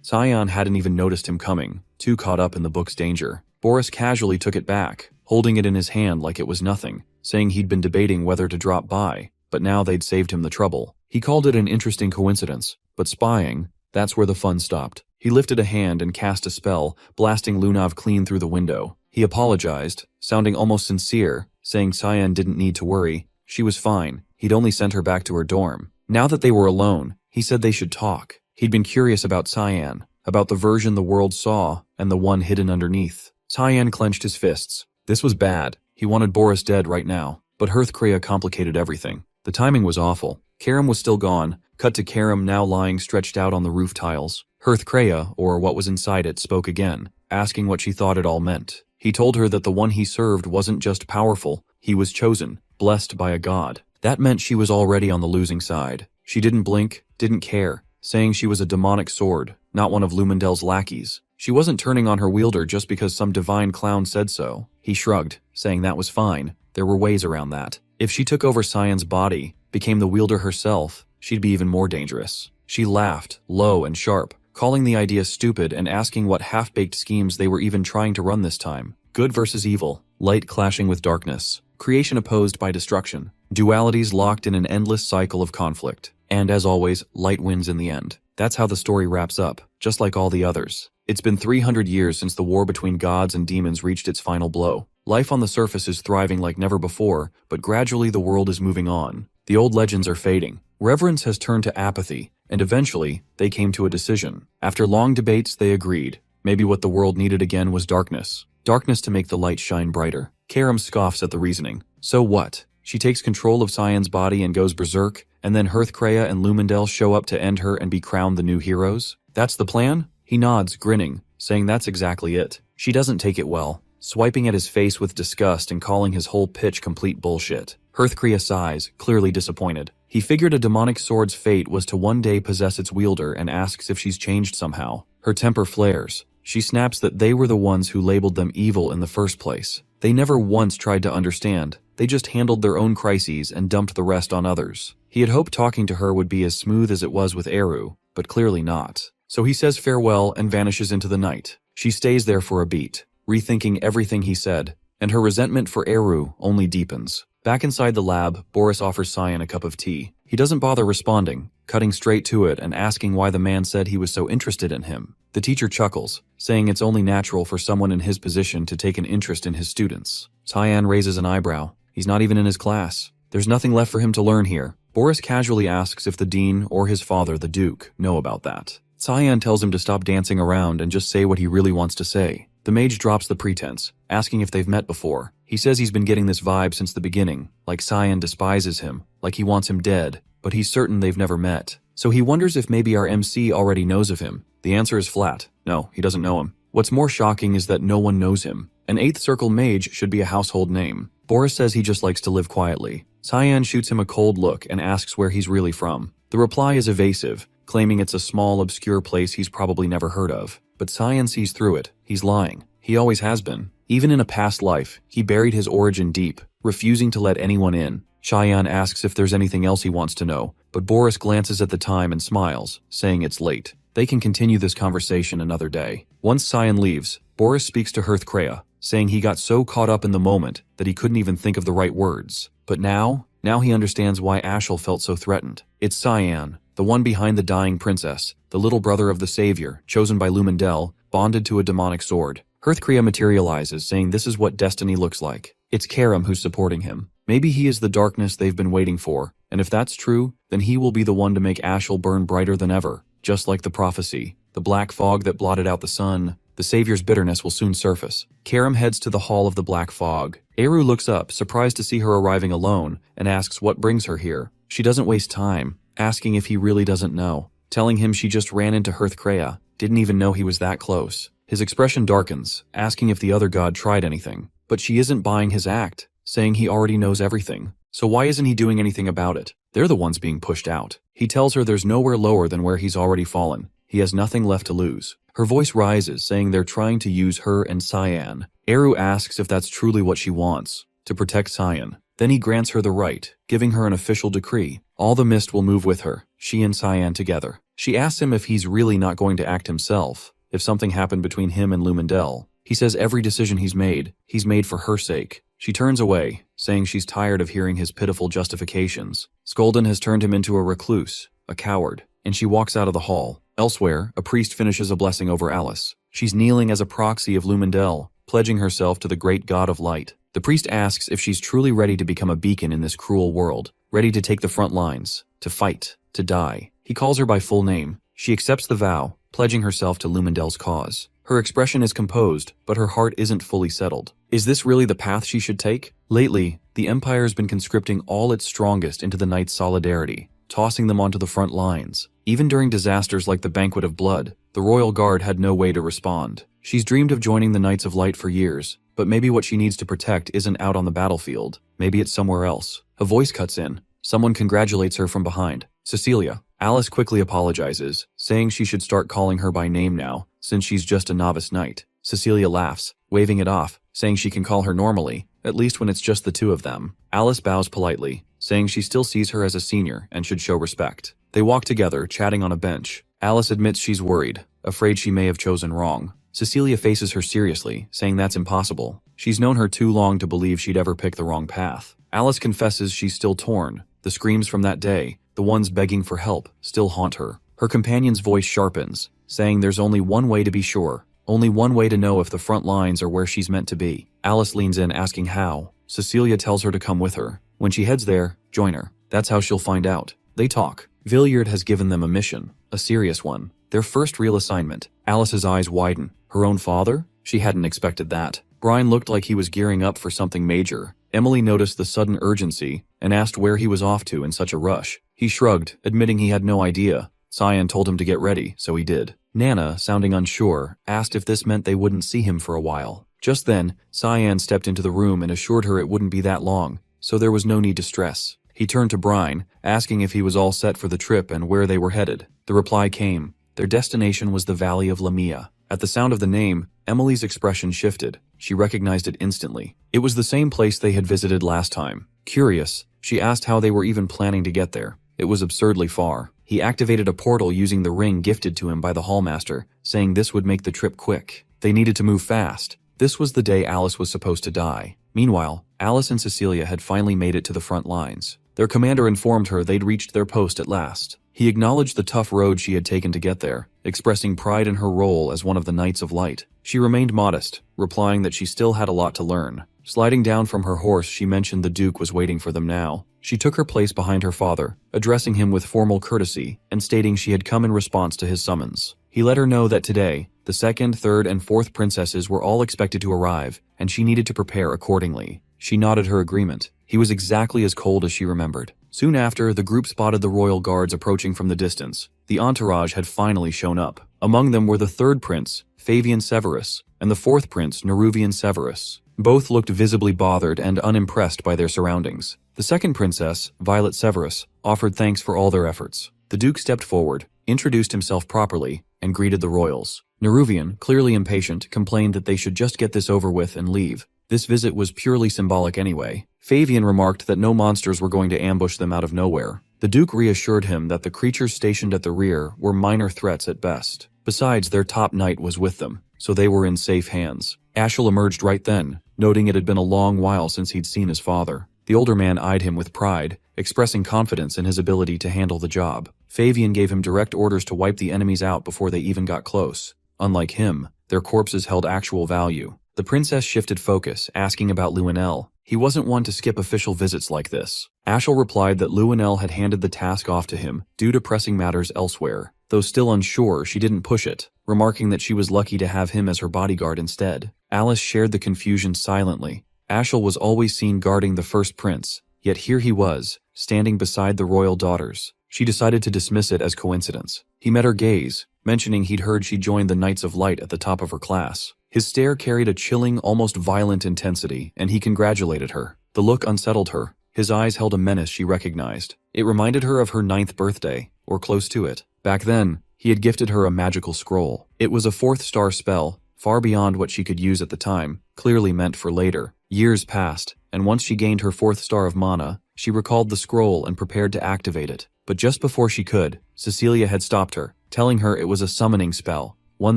Cyan hadn't even noticed him coming, too caught up in the book's danger. Boris casually took it back, holding it in his hand like it was nothing, saying he'd been debating whether to drop by, but now they'd saved him the trouble. He called it an interesting coincidence, but spying, that's where the fun stopped. He lifted a hand and cast a spell, blasting Lunav clean through the window. He apologized, sounding almost sincere, saying Cyan didn't need to worry. She was fine. He'd only sent her back to her dorm. Now that they were alone, he said they should talk. He'd been curious about Cyan, about the version the world saw and the one hidden underneath. Cyan clenched his fists. This was bad. He wanted Boris dead right now. But Hearthcrea complicated everything. The timing was awful. Karam was still gone. Cut to Karam now lying stretched out on the roof tiles. Hearthcrea, or what was inside it, spoke again, asking what she thought it all meant. He told her that the one he served wasn't just powerful, he was chosen, blessed by a god. That meant she was already on the losing side. She didn't blink, didn't care, saying she was a demonic sword, not one of Lumendel's lackeys. She wasn't turning on her wielder just because some divine clown said so. He shrugged, saying that was fine. There were ways around that. If she took over Cyan's body, became the wielder herself, she'd be even more dangerous. She laughed, low and sharp, calling the idea stupid and asking what half-baked schemes they were even trying to run this time. Good versus evil, light clashing with darkness, creation opposed by destruction, dualities locked in an endless cycle of conflict. And as always, light wins in the end. That's how the story wraps up, just like all the others. It's been 300 years since the war between gods and demons reached its final blow. Life on the surface is thriving like never before, but gradually the world is moving on. The old legends are fading. Reverence has turned to apathy, and eventually, they came to a decision. After long debates, they agreed. Maybe what the world needed again was darkness. Darkness to make the light shine brighter. Karam scoffs at the reasoning. So what? She takes control of Cyan's body and goes berserk, and then Hearthcrea and Lumendel show up to end her and be crowned the new heroes? That's the plan? He nods, grinning, saying that's exactly it. She doesn't take it well, swiping at his face with disgust and calling his whole pitch complete bullshit. Hearthcrea sighs, clearly disappointed. He figured a demonic sword's fate was to one day possess its wielder and asks if she's changed somehow. Her temper flares. She snaps that they were the ones who labeled them evil in the first place. They never once tried to understand. They just handled their own crises and dumped the rest on others. He had hoped talking to her would be as smooth as it was with Eru, but clearly not. So he says farewell and vanishes into the night. She stays there for a beat, rethinking everything he said, and her resentment for Eru only deepens. Back inside the lab, Boris offers Cyan a cup of tea. He doesn't bother responding, cutting straight to it and asking why the man said he was so interested in him. The teacher chuckles, saying it's only natural for someone in his position to take an interest in his students. Cyan raises an eyebrow. He's not even in his class. There's nothing left for him to learn here. Boris casually asks if the dean or his father, the duke, know about that. Cyan tells him to stop dancing around and just say what he really wants to say. The mage drops the pretense, asking if they've met before. He says he's been getting this vibe since the beginning, like Cyan despises him, like he wants him dead, but he's certain they've never met. So he wonders if maybe our MC already knows of him. The answer is flat. No, he doesn't know him. What's more shocking is that no one knows him. An 8th Circle mage should be a household name. Boris says he just likes to live quietly. Cyan shoots him a cold look and asks where he's really from. The reply is evasive, claiming it's a small, obscure place he's probably never heard of. But Cyan sees through it. He's lying. He always has been. Even in a past life, he buried his origin deep, refusing to let anyone in. Cheyenne asks if there's anything else he wants to know, but Boris glances at the time and smiles, saying it's late. They can continue this conversation another day. Once Cyan leaves, Boris speaks to Hearthcrea, saying he got so caught up in the moment that he couldn't even think of the right words. But now he understands why Ashel felt so threatened. It's Cyan, the one behind the dying princess, the little brother of the savior, chosen by Lumendel, bonded to a demonic sword. Hearthcrea materializes, saying this is what destiny looks like. It's Karam who's supporting him. Maybe he is the darkness they've been waiting for, and if that's true, then he will be the one to make Ashel burn brighter than ever. Just like the prophecy, the black fog that blotted out the sun, the savior's bitterness will soon surface. Karam heads to the Hall of the Black Fog. Eru looks up, surprised to see her arriving alone, and asks what brings her here. She doesn't waste time, asking if he really doesn't know, telling him she just ran into Hearthcrea, didn't even know he was that close. His expression darkens, asking if the other god tried anything. But she isn't buying his act, saying he already knows everything. So why isn't he doing anything about it? They're the ones being pushed out. He tells her there's nowhere lower than where he's already fallen. He has nothing left to lose. Her voice rises, saying they're trying to use her and Cyan. Eru asks if that's truly what she wants, to protect Cyan. Then he grants her the right, giving her an official decree. All the mist will move with her, she and Cyan together. She asks him if he's really not going to act himself, if something happened between him and Lumendel. He says every decision he's made for her sake. She turns away, saying she's tired of hearing his pitiful justifications. Skolden has turned him into a recluse, a coward, and she walks out of the hall. Elsewhere, a priest finishes a blessing over Alice. She's kneeling as a proxy of Lumendel, pledging herself to the great god of light. The priest asks if she's truly ready to become a beacon in this cruel world, ready to take the front lines, to fight, to die. He calls her by full name. She accepts the vow, pledging herself to Lumendel's cause. Her expression is composed, but her heart isn't fully settled. Is this really the path she should take? Lately, the Empire's been conscripting all its strongest into the Knights' solidarity, tossing them onto the front lines. Even during disasters like the Banquet of Blood, the Royal Guard had no way to respond. She's dreamed of joining the Knights of Light for years, but maybe what she needs to protect isn't out on the battlefield. Maybe it's somewhere else. A voice cuts in. Someone congratulates her from behind. Cecilia. Alice quickly apologizes, saying she should start calling her by name now, since she's just a novice knight. Cecilia laughs, waving it off, saying she can call her normally, at least when it's just the two of them. Alice bows politely, saying she still sees her as a senior and should show respect. They walk together, chatting on a bench. Alice admits she's worried, afraid she may have chosen wrong. Cecilia faces her seriously, saying that's impossible. She's known her too long to believe she'd ever pick the wrong path. Alice confesses she's still torn. The screams from that day, the ones begging for help, still haunt her. Her companion's voice sharpens, saying there's only one way to be sure, only one way to know if the front lines are where she's meant to be. Alice leans in, asking how. Cecilia tells her to come with her. When she heads there, join her. That's how she'll find out. They talk. Villiard has given them a mission, a serious one. Their first real assignment. Alice's eyes widen. Her own father? She hadn't expected that. Brian looked like he was gearing up for something major. Emily noticed the sudden urgency and asked where he was off to in such a rush. He shrugged, admitting he had no idea. Cyan told him to get ready, so he did. Nana, sounding unsure, asked if this meant they wouldn't see him for a while. Just then, Cyan stepped into the room and assured her it wouldn't be that long, so there was no need to stress. He turned to Brian, asking if he was all set for the trip and where they were headed. The reply came. Their destination was the Valley of Lamia. At the sound of the name, Emily's expression shifted. She recognized it instantly. It was the same place they had visited last time. Curious, she asked how they were even planning to get there. It was absurdly far. He activated a portal using the ring gifted to him by the Hallmaster, saying this would make the trip quick. They needed to move fast. This was the day Alice was supposed to die. Meanwhile, Alice and Cecilia had finally made it to the front lines. Their commander informed her they'd reached their post at last. He acknowledged the tough road she had taken to get there, expressing pride in her role as one of the Knights of Light. She remained modest, replying that she still had a lot to learn. Sliding down from her horse, she mentioned the Duke was waiting for them now. She took her place behind her father, addressing him with formal courtesy and stating she had come in response to his summons. He let her know that today, the second, third, and fourth princesses were all expected to arrive, and she needed to prepare accordingly. She nodded her agreement. He was exactly as cold as she remembered. Soon after, the group spotted the royal guards approaching from the distance. The entourage had finally shown up. Among them were the third prince, Fabian Severus, and the fourth prince, Neruvian Severus. Both looked visibly bothered and unimpressed by their surroundings. The second princess, Violet Severus, offered thanks for all their efforts. The Duke stepped forward, introduced himself properly, and greeted the royals. Neruvian, clearly impatient, complained that they should just get this over with and leave. This visit was purely symbolic anyway. Fabian remarked that no monsters were going to ambush them out of nowhere. The Duke reassured him that the creatures stationed at the rear were minor threats at best. Besides, their top knight was with them, so they were in safe hands. Ashel emerged right then, noting it had been a long while since he'd seen his father. The older man eyed him with pride, expressing confidence in his ability to handle the job. Fabian gave him direct orders to wipe the enemies out before they even got close. Unlike him, their corpses held actual value. The princess shifted focus, asking about Luenel. He wasn't one to skip official visits like this. Ashel replied that Luenel had handed the task off to him due to pressing matters elsewhere. Though still unsure, she didn't push it, remarking that she was lucky to have him as her bodyguard instead. Alice shared the confusion silently. Ashel was always seen guarding the first prince, yet here he was, standing beside the royal daughters. She decided to dismiss it as coincidence. He met her gaze, mentioning he'd heard she joined the Knights of Light at the top of her class. His stare carried a chilling, almost violent intensity, and he congratulated her. The look unsettled her. His eyes held a menace she recognized. It reminded her of her 9th birthday, or close to it. Back then, he had gifted her a magical scroll. It was a 4th-star spell, far beyond what she could use at the time, clearly meant for later. Years passed, and once she gained her 4th star of mana, she recalled the scroll and prepared to activate it. But just before she could, Cecilia had stopped her, telling her it was a summoning spell, one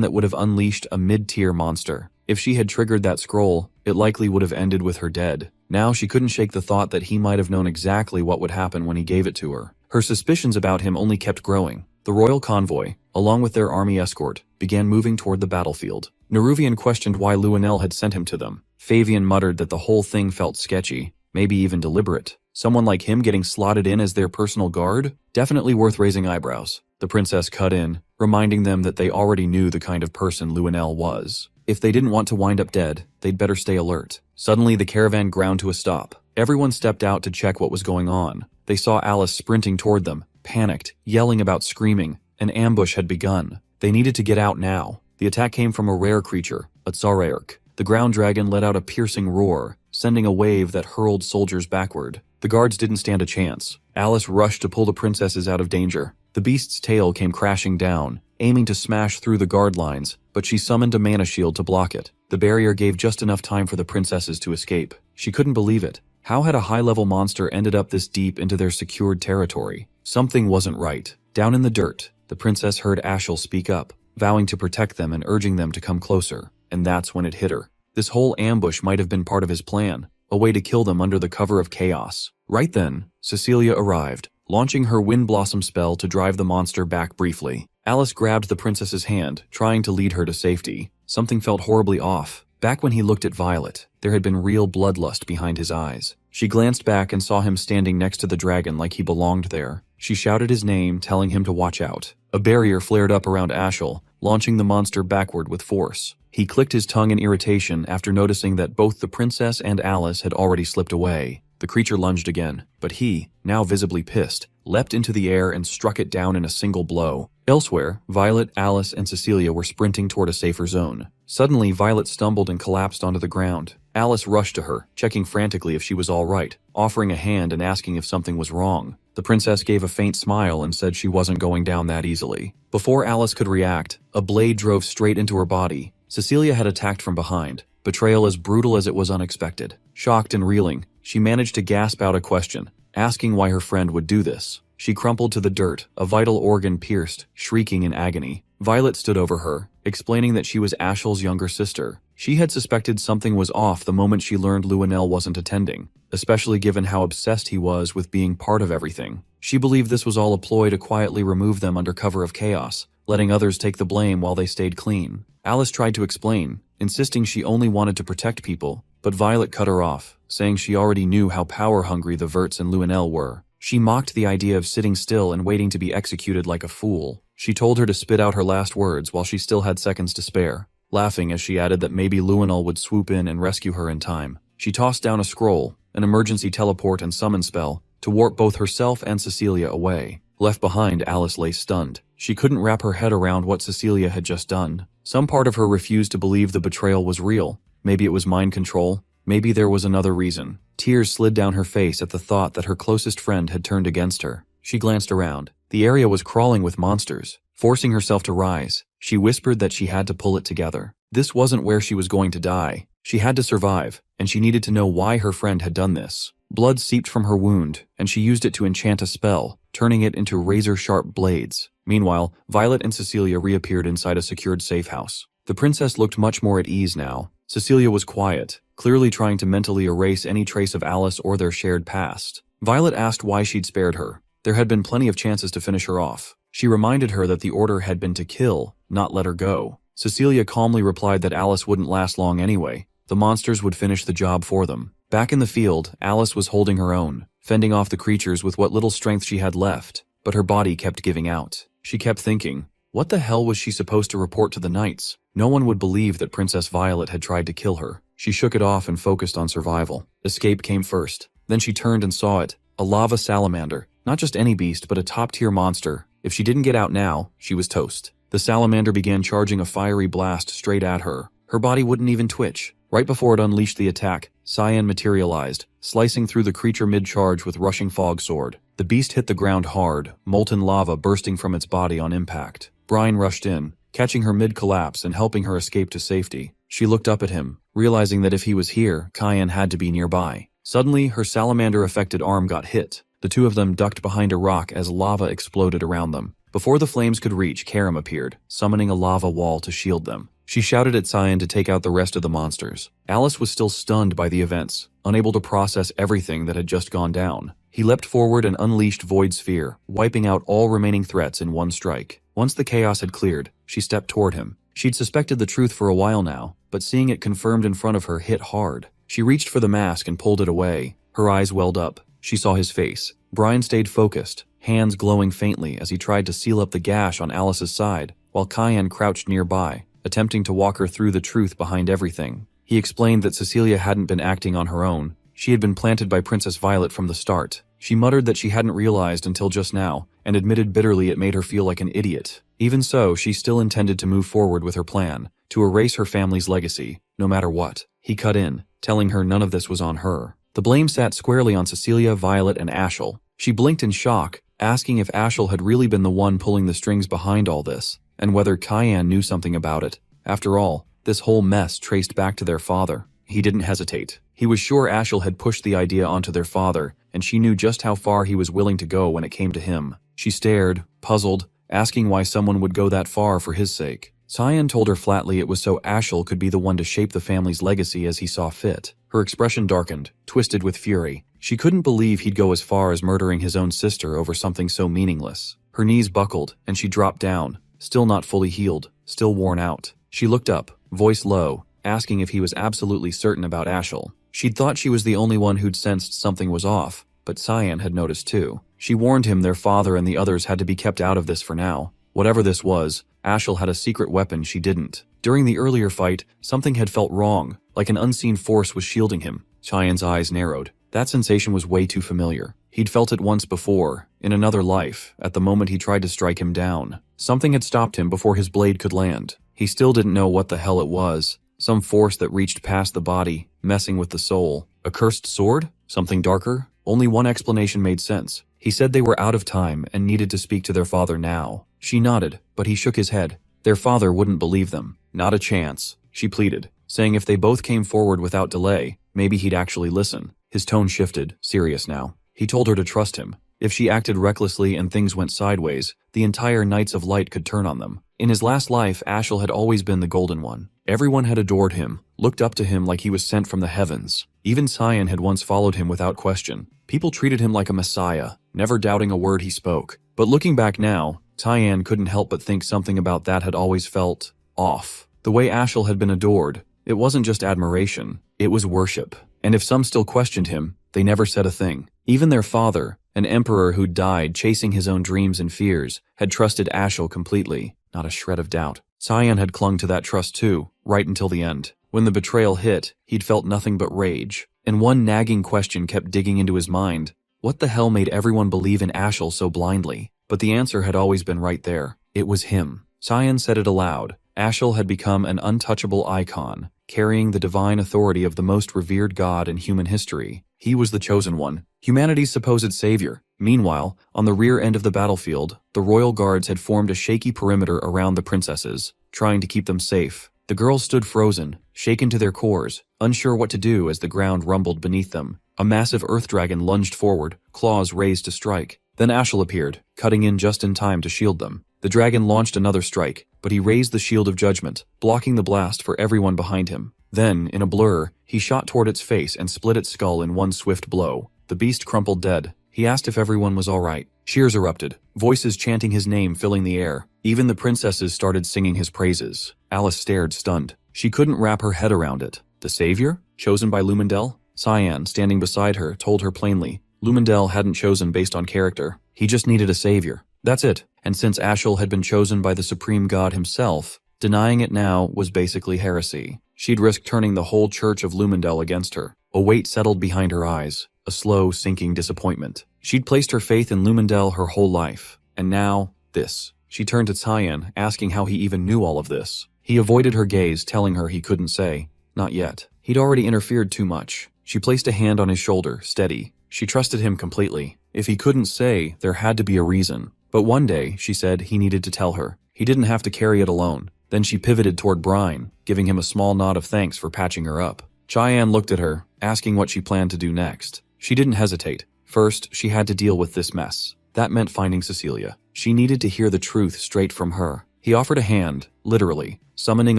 that would have unleashed a mid-tier monster. If she had triggered that scroll, it likely would have ended with her dead. Now she couldn't shake the thought that he might have known exactly what would happen when he gave it to her. Her suspicions about him only kept growing. The royal convoy, along with their army escort, began moving toward the battlefield. Neruvian questioned why Luenel had sent him to them. Fabian muttered that the whole thing felt sketchy, maybe even deliberate. Someone like him getting slotted in as their personal guard? Definitely worth raising eyebrows. The princess cut in, reminding them that they already knew the kind of person Luenel was. If they didn't want to wind up dead, they'd better stay alert. Suddenly, the caravan ground to a stop. Everyone stepped out to check what was going on. They saw Alice sprinting toward them, panicked, yelling about screaming. An ambush had begun. They needed to get out now. The attack came from a rare creature, a Tsaraerk. The ground dragon let out a piercing roar, sending a wave that hurled soldiers backward. The guards didn't stand a chance. Alice rushed to pull the princesses out of danger. The beast's tail came crashing down, aiming to smash through the guard lines, but she summoned a mana shield to block it. The barrier gave just enough time for the princesses to escape. She couldn't believe it. How had a high-level monster ended up this deep into their secured territory? Something wasn't right. Down in the dirt, the princess heard Ashel speak up, vowing to protect them and urging them to come closer. And that's when it hit her. This whole ambush might have been part of his plan, a way to kill them under the cover of chaos. Right then, Cecilia arrived, launching her Wind Blossom spell to drive the monster back briefly. Alice grabbed the princess's hand, trying to lead her to safety. Something felt horribly off. Back when he looked at Violet, there had been real bloodlust behind his eyes. She glanced back and saw him standing next to the dragon like he belonged there. She shouted his name, telling him to watch out. A barrier flared up around Ashel, launching the monster backward with force. He clicked his tongue in irritation after noticing that both the princess and Alice had already slipped away. The creature lunged again, but he, now visibly pissed, leapt into the air and struck it down in a single blow. Elsewhere, Violet, Alice, and Cecilia were sprinting toward a safer zone. Suddenly, Violet stumbled and collapsed onto the ground. Alice rushed to her, checking frantically if she was all right, offering a hand and asking if something was wrong. The princess gave a faint smile and said she wasn't going down that easily. Before Alice could react, a blade drove straight into her body. Cecilia had attacked from behind, betrayal as brutal as it was unexpected. Shocked and reeling, she managed to gasp out a question, asking why her friend would do this. She crumpled to the dirt, a vital organ pierced, shrieking in agony. Violet stood over her, explaining that she was Ashel's younger sister. She had suspected something was off the moment she learned Luenel wasn't attending, especially given how obsessed he was with being part of everything. She believed this was all a ploy to quietly remove them under cover of chaos, letting others take the blame while they stayed clean. Alice tried to explain, insisting she only wanted to protect people, but Violet cut her off, saying she already knew how power-hungry the Verts and Luenel were. She mocked the idea of sitting still and waiting to be executed like a fool. She told her to spit out her last words while she still had seconds to spare, laughing as she added that maybe Luenel would swoop in and rescue her in time. She tossed down a scroll, an emergency teleport and summon spell, to warp both herself and Cecilia away. Left behind, Alice lay stunned. She couldn't wrap her head around what Cecilia had just done. Some part of her refused to believe the betrayal was real. Maybe it was mind control. Maybe there was another reason. Tears slid down her face at the thought that her closest friend had turned against her. She glanced around. The area was crawling with monsters. Forcing herself to rise, she whispered that she had to pull it together. This wasn't where she was going to die. She had to survive, and she needed to know why her friend had done this. Blood seeped from her wound, and she used it to enchant a spell, turning it into razor-sharp blades. Meanwhile, Violet and Cecilia reappeared inside a secured safe house. The princess looked much more at ease now. Cecilia was quiet, clearly trying to mentally erase any trace of Alice or their shared past. Violet asked why she'd spared her. There had been plenty of chances to finish her off. She reminded her that the order had been to kill, not let her go. Cecilia calmly replied that Alice wouldn't last long anyway. The monsters would finish the job for them. Back in the field, Alice was holding her own, fending off the creatures with what little strength she had left, but her body kept giving out. She kept thinking, what the hell was she supposed to report to the knights? No one would believe that Princess Violet had tried to kill her. She shook it off and focused on survival. Escape came first. Then she turned and saw it, a lava salamander. Not just any beast, but a top-tier monster. If she didn't get out now, she was toast. The salamander began charging a fiery blast straight at her. Her body wouldn't even twitch. Right before it unleashed the attack, Cyan materialized, slicing through the creature mid-charge with rushing fog sword. The beast hit the ground hard, molten lava bursting from its body on impact. Brian rushed in, catching her mid-collapse and helping her escape to safety. She looked up at him, realizing that if he was here, Cyan had to be nearby. Suddenly, her salamander-affected arm got hit. The two of them ducked behind a rock as lava exploded around them. Before the flames could reach, Karam appeared, summoning a lava wall to shield them. She shouted at Cyan to take out the rest of the monsters. Alice was still stunned by the events, unable to process everything that had just gone down. He leapt forward and unleashed Void Sphere, wiping out all remaining threats in one strike. Once the chaos had cleared, she stepped toward him. She'd suspected the truth for a while now, but seeing it confirmed in front of her hit hard. She reached for the mask and pulled it away. Her eyes welled up. She saw his face. Brian stayed focused, hands glowing faintly as he tried to seal up the gash on Alice's side, while Cyan crouched nearby, attempting to walk her through the truth behind everything. He explained that Cecilia hadn't been acting on her own. She had been planted by Princess Violet from the start. She muttered that she hadn't realized until just now, and admitted bitterly it made her feel like an idiot. Even so, she still intended to move forward with her plan, to erase her family's legacy, no matter what. He cut in, telling her none of this was on her. The blame sat squarely on Cecilia, Violet, and Ashel. She blinked in shock, asking if Ashel had really been the one pulling the strings behind all this, and whether Cyan knew something about it. After all, this whole mess traced back to their father. He didn't hesitate. He was sure Ashel had pushed the idea onto their father, and she knew just how far he was willing to go when it came to him. She stared, puzzled, asking why someone would go that far for his sake. Cyan told her flatly it was so Ashel could be the one to shape the family's legacy as he saw fit. Her expression darkened, twisted with fury. She couldn't believe he'd go as far as murdering his own sister over something so meaningless. Her knees buckled, and she dropped down, still not fully healed, still worn out. She looked up, voice low, asking if he was absolutely certain about Ashel. She'd thought she was the only one who'd sensed something was off, but Cyan had noticed too. She warned him their father and the others had to be kept out of this for now. Whatever this was, Ashel had a secret weapon she didn't. During the earlier fight, something had felt wrong, like an unseen force was shielding him. Cyan's eyes narrowed. That sensation was way too familiar. He'd felt it once before, in another life, at the moment he tried to strike him down. Something had stopped him before his blade could land. He still didn't know what the hell it was. Some force that reached past the body, messing with the soul. A cursed sword? Something darker? Only one explanation made sense. He said they were out of time and needed to speak to their father now. She nodded, but he shook his head. Their father wouldn't believe them. Not a chance, she pleaded, saying if they both came forward without delay, maybe he'd actually listen. His tone shifted, serious now. He told her to trust him. If she acted recklessly and things went sideways, the entire Knights of Light could turn on them. In his last life, Ashel had always been the Golden One. Everyone had adored him, looked up to him like he was sent from the heavens. Even Cyan had once followed him without question. People treated him like a messiah, never doubting a word he spoke. But looking back now, Cyan couldn't help but think something about that had always felt off. The way Ashel had been adored, it wasn't just admiration, it was worship. And if some still questioned him, they never said a thing. Even their father, an emperor who died chasing his own dreams and fears, had trusted Ashel completely, not a shred of doubt. Cyan had clung to that trust too, right until the end. When the betrayal hit, he'd felt nothing but rage. And one nagging question kept digging into his mind. What the hell made everyone believe in Ashel so blindly? But the answer had always been right there. It was him. Cyan said it aloud. Ashel had become an untouchable icon, carrying the divine authority of the most revered god in human history. He was the chosen one, humanity's supposed savior. Meanwhile, on the rear end of the battlefield, the royal guards had formed a shaky perimeter around the princesses, trying to keep them safe. The girls stood frozen, shaken to their cores, unsure what to do as the ground rumbled beneath them. A massive earth dragon lunged forward, claws raised to strike. Then Ashel appeared, cutting in just in time to shield them. The dragon launched another strike, but he raised the shield of judgment, blocking the blast for everyone behind him. Then, in a blur, he shot toward its face and split its skull in one swift blow. The beast crumpled dead. He asked if everyone was all right. Cheers erupted, voices chanting his name filling the air. Even the princesses started singing his praises. Alice stared, stunned. She couldn't wrap her head around it. The savior? Chosen by Lumendel? Cyan, standing beside her, told her plainly. Lumendel hadn't chosen based on character. He just needed a savior. That's it. And since Ashel had been chosen by the supreme god himself, denying it now was basically heresy. She'd risk turning the whole church of Lumendel against her. A weight settled behind her eyes, a slow, sinking disappointment. She'd placed her faith in Lumendel her whole life. And now, this. She turned to Cyan, asking how he even knew all of this. He avoided her gaze, telling her he couldn't say. Not yet. He'd already interfered too much. She placed a hand on his shoulder, steady. She trusted him completely. If he couldn't say, there had to be a reason. But one day, she said, he needed to tell her. He didn't have to carry it alone. Then she pivoted toward Brine, giving him a small nod of thanks for patching her up. Cyan looked at her, asking what she planned to do next. She didn't hesitate. First, she had to deal with this mess. That meant finding Cecilia. She needed to hear the truth straight from her. He offered a hand, literally, summoning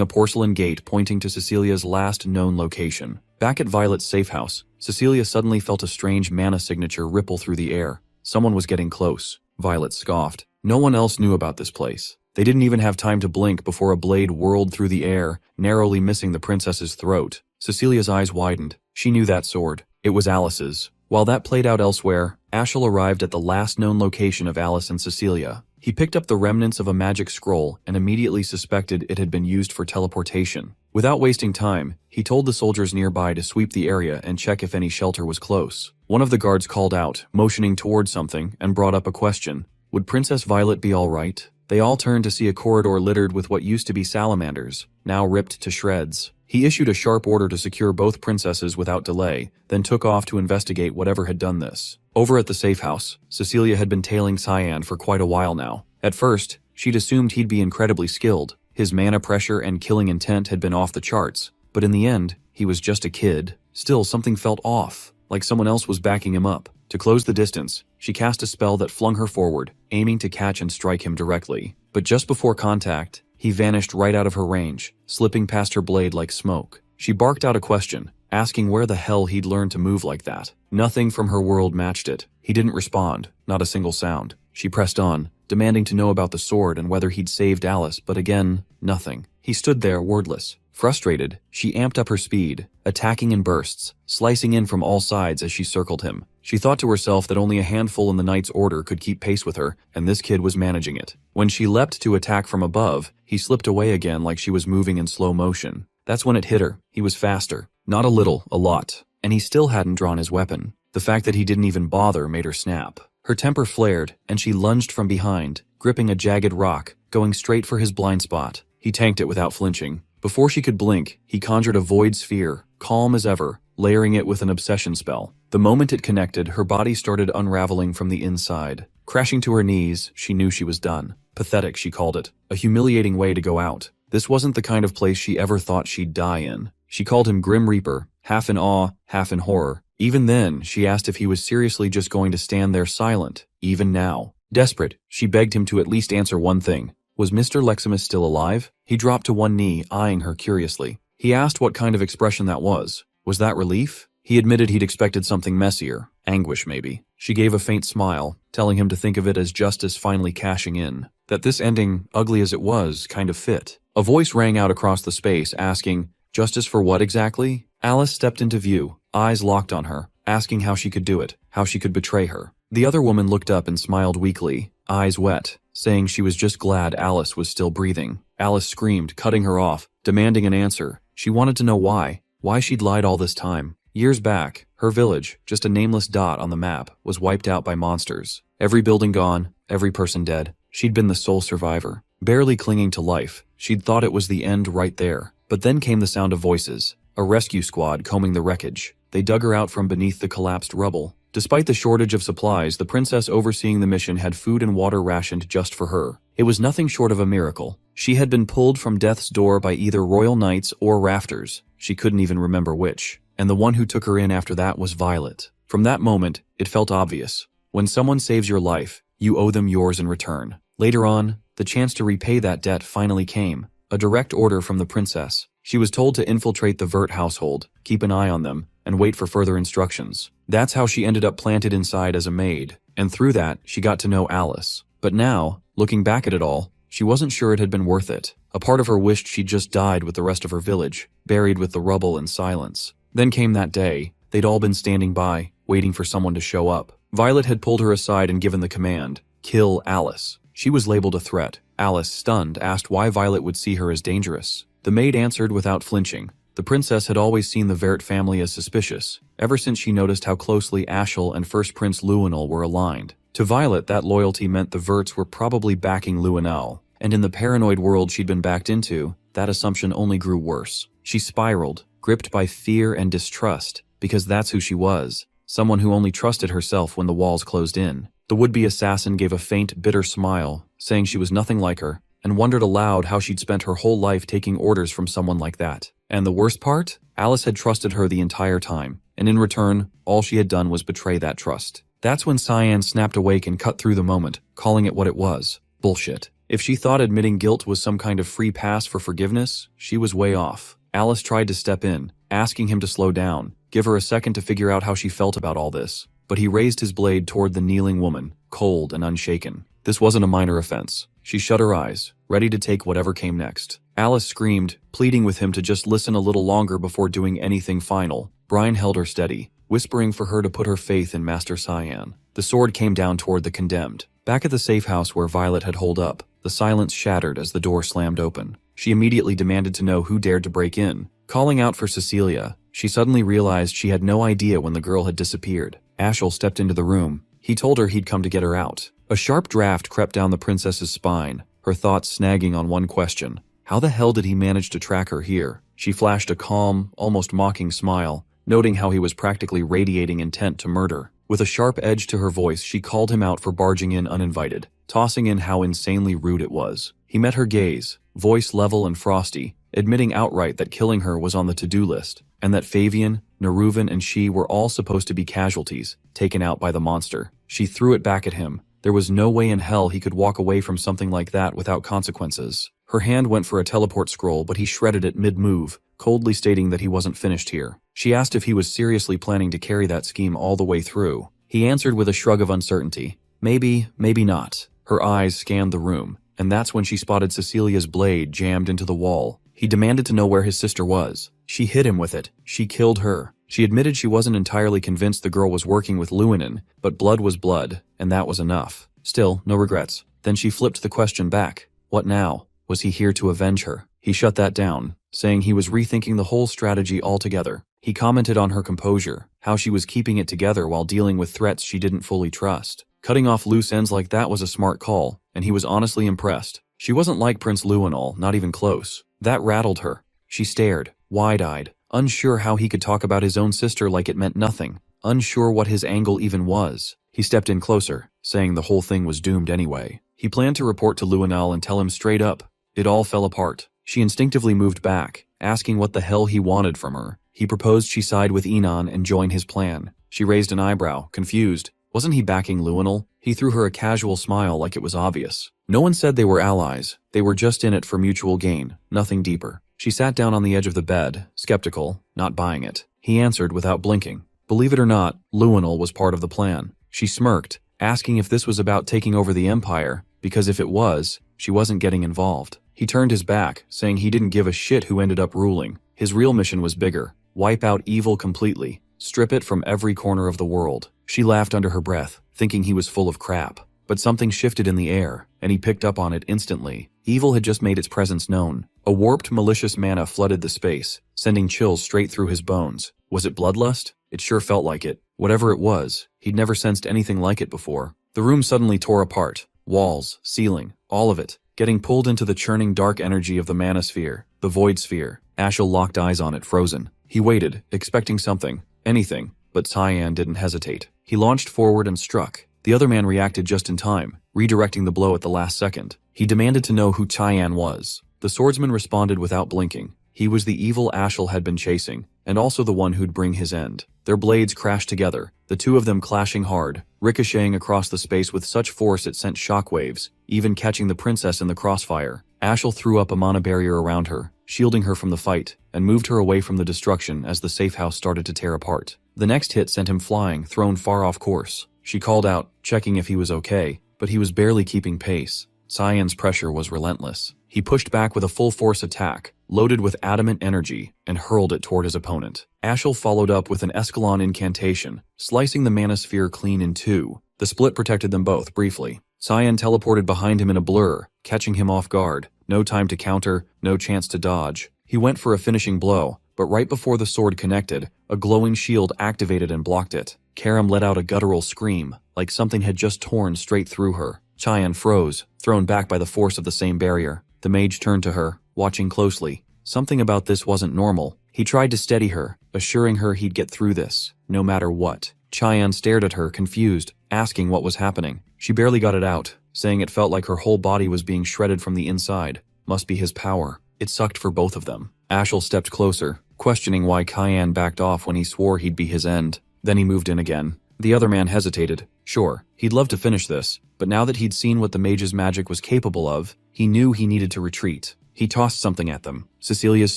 a porcelain gate pointing to Cecilia's last known location. Back at Violet's safe house, Cecilia suddenly felt a strange mana signature ripple through the air. Someone was getting close. Violet scoffed. No one else knew about this place. They didn't even have time to blink before a blade whirled through the air, narrowly missing the princess's throat. Cecilia's eyes widened. She knew that sword. It was Alice's. While that played out elsewhere, Ashel arrived at the last known location of Alice and Cecilia. He picked up the remnants of a magic scroll and immediately suspected it had been used for teleportation. Without wasting time, he told the soldiers nearby to sweep the area and check if any shelter was close. One of the guards called out, motioning toward something, and brought up a question. Would Princess Violet be all right? They all turned to see a corridor littered with what used to be salamanders, now ripped to shreds. He issued a sharp order to secure both princesses without delay, then took off to investigate whatever had done this. Over at the safe house, Cecilia had been tailing Cyan for quite a while now. At first, she'd assumed he'd be incredibly skilled. His mana pressure and killing intent had been off the charts. But in the end, he was just a kid. Still, something felt off, like someone else was backing him up. To close the distance, she cast a spell that flung her forward, aiming to catch and strike him directly. But just before contact, he vanished right out of her range, slipping past her blade like smoke. She barked out a question, asking where the hell he'd learned to move like that. Nothing from her world matched it. He didn't respond, not a single sound. She pressed on, demanding to know about the sword and whether he'd saved Alice, but again, nothing. He stood there, wordless. Frustrated, she amped up her speed, attacking in bursts, slicing in from all sides as she circled him. She thought to herself that only a handful in the Knight's Order could keep pace with her, and this kid was managing it. When she leapt to attack from above, he slipped away again like she was moving in slow motion. That's when it hit her. He was faster. Not a little, a lot. And he still hadn't drawn his weapon. The fact that he didn't even bother made her snap. Her temper flared, and she lunged from behind, gripping a jagged rock, going straight for his blind spot. He tanked it without flinching. Before she could blink, he conjured a void sphere, calm as ever, layering it with an obsession spell. The moment it connected, her body started unraveling from the inside. Crashing to her knees, she knew she was done. Pathetic, she called it. A humiliating way to go out. This wasn't the kind of place she ever thought she'd die in. She called him Grim Reaper, half in awe, half in horror. Even then, she asked if he was seriously just going to stand there silent, even now. Desperate, she begged him to at least answer one thing. Was Mr. Leximus still alive? He dropped to one knee, eyeing her curiously. He asked what kind of expression that was. Was that relief? He admitted he'd expected something messier. Anguish, maybe. She gave a faint smile, telling him to think of it as justice finally cashing in. That this ending, ugly as it was, kind of fit. A voice rang out across the space, asking, "Justice for what exactly?" Alice stepped into view, eyes locked on her, asking how she could do it, how she could betray her. The other woman looked up and smiled weakly, eyes wet, saying she was just glad Alice was still breathing. Alice screamed, cutting her off, demanding an answer. She wanted to know why she'd lied all this time. Years back, her village, just a nameless dot on the map, was wiped out by monsters. Every building gone, every person dead. She'd been the sole survivor, barely clinging to life. She'd thought it was the end right there. But then came the sound of voices. A rescue squad combing the wreckage. They dug her out from beneath the collapsed rubble. Despite the shortage of supplies, the princess overseeing the mission had food and water rationed just for her. It was nothing short of a miracle. She had been pulled from death's door by either royal knights or rafters. She couldn't even remember which. And the one who took her in after that was Violet. From that moment, it felt obvious. When someone saves your life, you owe them yours in return. Later on, the chance to repay that debt finally came. A direct order from the princess. She was told to infiltrate the Vert household, keep an eye on them, and wait for further instructions. That's how she ended up planted inside as a maid, and through that, she got to know Alice. But now, looking back at it all, she wasn't sure it had been worth it. A part of her wished she'd just died with the rest of her village, buried with the rubble and silence. Then came that day. They'd all been standing by, waiting for someone to show up. Violet had pulled her aside and given the command, "Kill Alice." She was labeled a threat. Alice, stunned, asked why Violet would see her as dangerous. The maid answered without flinching. The princess had always seen the Vert family as suspicious, ever since she noticed how closely Ashel and First Prince Luenel were aligned. To Violet, that loyalty meant the Verts were probably backing Luenel, and in the paranoid world she'd been backed into, that assumption only grew worse. She spiraled, gripped by fear and distrust, because that's who she was, someone who only trusted herself when the walls closed in. The would-be assassin gave a faint, bitter smile, saying she was nothing like her, and wondered aloud how she'd spent her whole life taking orders from someone like that. And the worst part? Alice had trusted her the entire time, and in return, all she had done was betray that trust. That's when Cyan snapped awake and cut through the moment, calling it what it was. Bullshit. If she thought admitting guilt was some kind of free pass for forgiveness, she was way off. Alice tried to step in, asking him to slow down, give her a second to figure out how she felt about all this. But he raised his blade toward the kneeling woman, cold and unshaken. This wasn't a minor offense. She shut her eyes, ready to take whatever came next. Alice screamed, pleading with him to just listen a little longer before doing anything final. Brian held her steady, whispering for her to put her faith in Master Cyan. The sword came down toward the condemned. Back at the safe house where Violet had holed up, the silence shattered as the door slammed open. She immediately demanded to know who dared to break in. Calling out for Cecilia, she suddenly realized she had no idea when the girl had disappeared. Ashel stepped into the room. He told her he'd come to get her out. A sharp draft crept down the princess's spine, her thoughts snagging on one question. How the hell did he manage to track her here? She flashed a calm, almost mocking smile, noting how he was practically radiating intent to murder. With a sharp edge to her voice, she called him out for barging in uninvited, tossing in how insanely rude it was. He met her gaze, voice level and frosty, admitting outright that killing her was on the to-do list, and that Fabian, Neruvan, and she were all supposed to be casualties, taken out by the monster. She threw it back at him. There was no way in hell he could walk away from something like that without consequences. Her hand went for a teleport scroll, but he shredded it mid-move, coldly stating that he wasn't finished here. She asked if he was seriously planning to carry that scheme all the way through. He answered with a shrug of uncertainty. Maybe, maybe not. Her eyes scanned the room, and that's when she spotted Cecilia's blade jammed into the wall. He demanded to know where his sister was. She hit him with it. She killed her. She admitted she wasn't entirely convinced the girl was working with Luinen, but blood was blood, and that was enough. Still, no regrets. Then she flipped the question back. What now? Was he here to avenge her? He shut that down, saying he was rethinking the whole strategy altogether. He commented on her composure, how she was keeping it together while dealing with threats she didn't fully trust. Cutting off loose ends like that was a smart call, and he was honestly impressed. She wasn't like Prince Luenol, not even close. That rattled her. She stared, wide-eyed, unsure how he could talk about his own sister like it meant nothing, unsure what his angle even was. He stepped in closer, saying the whole thing was doomed anyway. He planned to report to Luenol and tell him straight up. It all fell apart. She instinctively moved back, asking what the hell he wanted from her. He proposed she side with Enon and join his plan. She raised an eyebrow, confused. Wasn't he backing Luenol? He threw her a casual smile like it was obvious. No one said they were allies. They were just in it for mutual gain, nothing deeper. She sat down on the edge of the bed, skeptical, not buying it. He answered without blinking. Believe it or not, Luenol was part of the plan. She smirked, asking if this was about taking over the Empire, because if it was, she wasn't getting involved. He turned his back, saying he didn't give a shit who ended up ruling. His real mission was bigger. Wipe out evil completely. Strip it from every corner of the world. She laughed under her breath, thinking he was full of crap. But something shifted in the air, and he picked up on it instantly. Evil had just made its presence known. A warped, malicious mana flooded the space, sending chills straight through his bones. Was it bloodlust? It sure felt like it. Whatever it was, he'd never sensed anything like it before. The room suddenly tore apart. Walls, ceiling, all of it, getting pulled into the churning dark energy of the manosphere, the void sphere. Ashel locked eyes on it, frozen. He waited, expecting something, anything, but Cyan didn't hesitate. He launched forward and struck. The other man reacted just in time, redirecting the blow at the last second. He demanded to know who Cyan was. The swordsman responded without blinking. He was the evil Ashel had been chasing, and also the one who'd bring his end. Their blades crashed together, the two of them clashing hard, ricocheting across the space with such force it sent shockwaves, even catching the princess in the crossfire. Ashel threw up a mana barrier around her, shielding her from the fight, and moved her away from the destruction as the safe house started to tear apart. The next hit sent him flying, thrown far off course. She called out, checking if he was okay, but he was barely keeping pace. Cyan's pressure was relentless. He pushed back with a full-force attack, loaded with adamant energy, and hurled it toward his opponent. Ashel followed up with an Escalon incantation, slicing the manosphere clean in two. The split protected them both, briefly. Cyan teleported behind him in a blur, catching him off guard. No time to counter, no chance to dodge. He went for a finishing blow, but right before the sword connected, a glowing shield activated and blocked it. Karam let out a guttural scream, like something had just torn straight through her. Cyan froze, thrown back by the force of the same barrier. The mage turned to her, watching closely. Something about this wasn't normal. He tried to steady her, assuring her he'd get through this, no matter what. Cyan stared at her, confused, asking what was happening. She barely got it out, saying it felt like her whole body was being shredded from the inside. Must be his power. It sucked for both of them. Ashel stepped closer, questioning why Cyan backed off when he swore he'd be his end. Then he moved in again. The other man hesitated. Sure, he'd love to finish this, but now that he'd seen what the mage's magic was capable of, he knew he needed to retreat. He tossed something at them, Cecilia's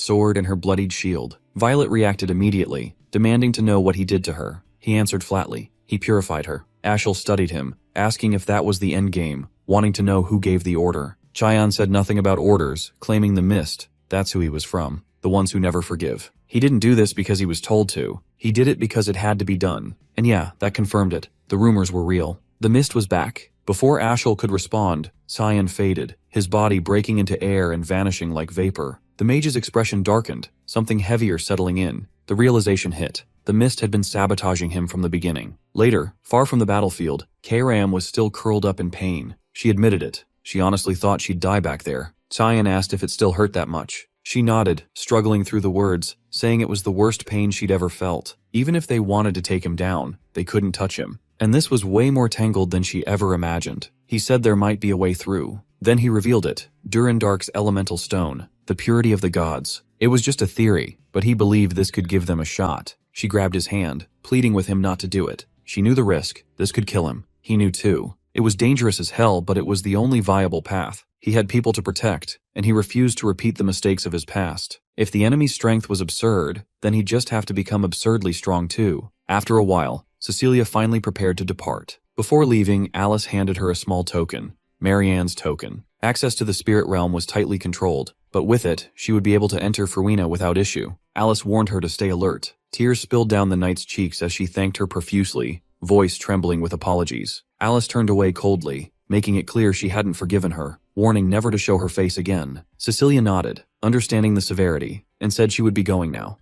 sword and her bloodied shield. Violet reacted immediately, demanding to know what he did to her. He answered flatly. He purified her. Ashel studied him, asking if that was the endgame, wanting to know who gave the order. Cyan said nothing about orders, claiming the mist. That's who he was from, the ones who never forgive. He didn't do this because he was told to. He did it because it had to be done. And yeah, that confirmed it. The rumors were real. The mist was back. Before Ashel could respond, Cyan faded, his body breaking into air and vanishing like vapor. The mage's expression darkened, something heavier settling in. The realization hit. The mist had been sabotaging him from the beginning. Later, far from the battlefield, Karam was still curled up in pain. She admitted it. She honestly thought she'd die back there. Cyan asked if it still hurt that much. She nodded, struggling through the words, saying it was the worst pain she'd ever felt. Even if they wanted to take him down, they couldn't touch him. And this was way more tangled than she ever imagined. He said there might be a way through. Then he revealed it, Durandark's elemental stone, the purity of the gods. It was just a theory, but he believed this could give them a shot. She grabbed his hand, pleading with him not to do it. She knew the risk. This could kill him. He knew too. It was dangerous as hell, but it was the only viable path. He had people to protect, and he refused to repeat the mistakes of his past. If the enemy's strength was absurd, then he'd just have to become absurdly strong too. After a while, Cecilia finally prepared to depart. Before leaving, Alice handed her a small token, Marianne's token. Access to the spirit realm was tightly controlled, but with it, she would be able to enter Farina without issue. Alice warned her to stay alert. Tears spilled down the knight's cheeks as she thanked her profusely, voice trembling with apologies. Alice turned away coldly, making it clear she hadn't forgiven her, warning never to show her face again. Cecilia nodded, understanding the severity, and said she would be going now.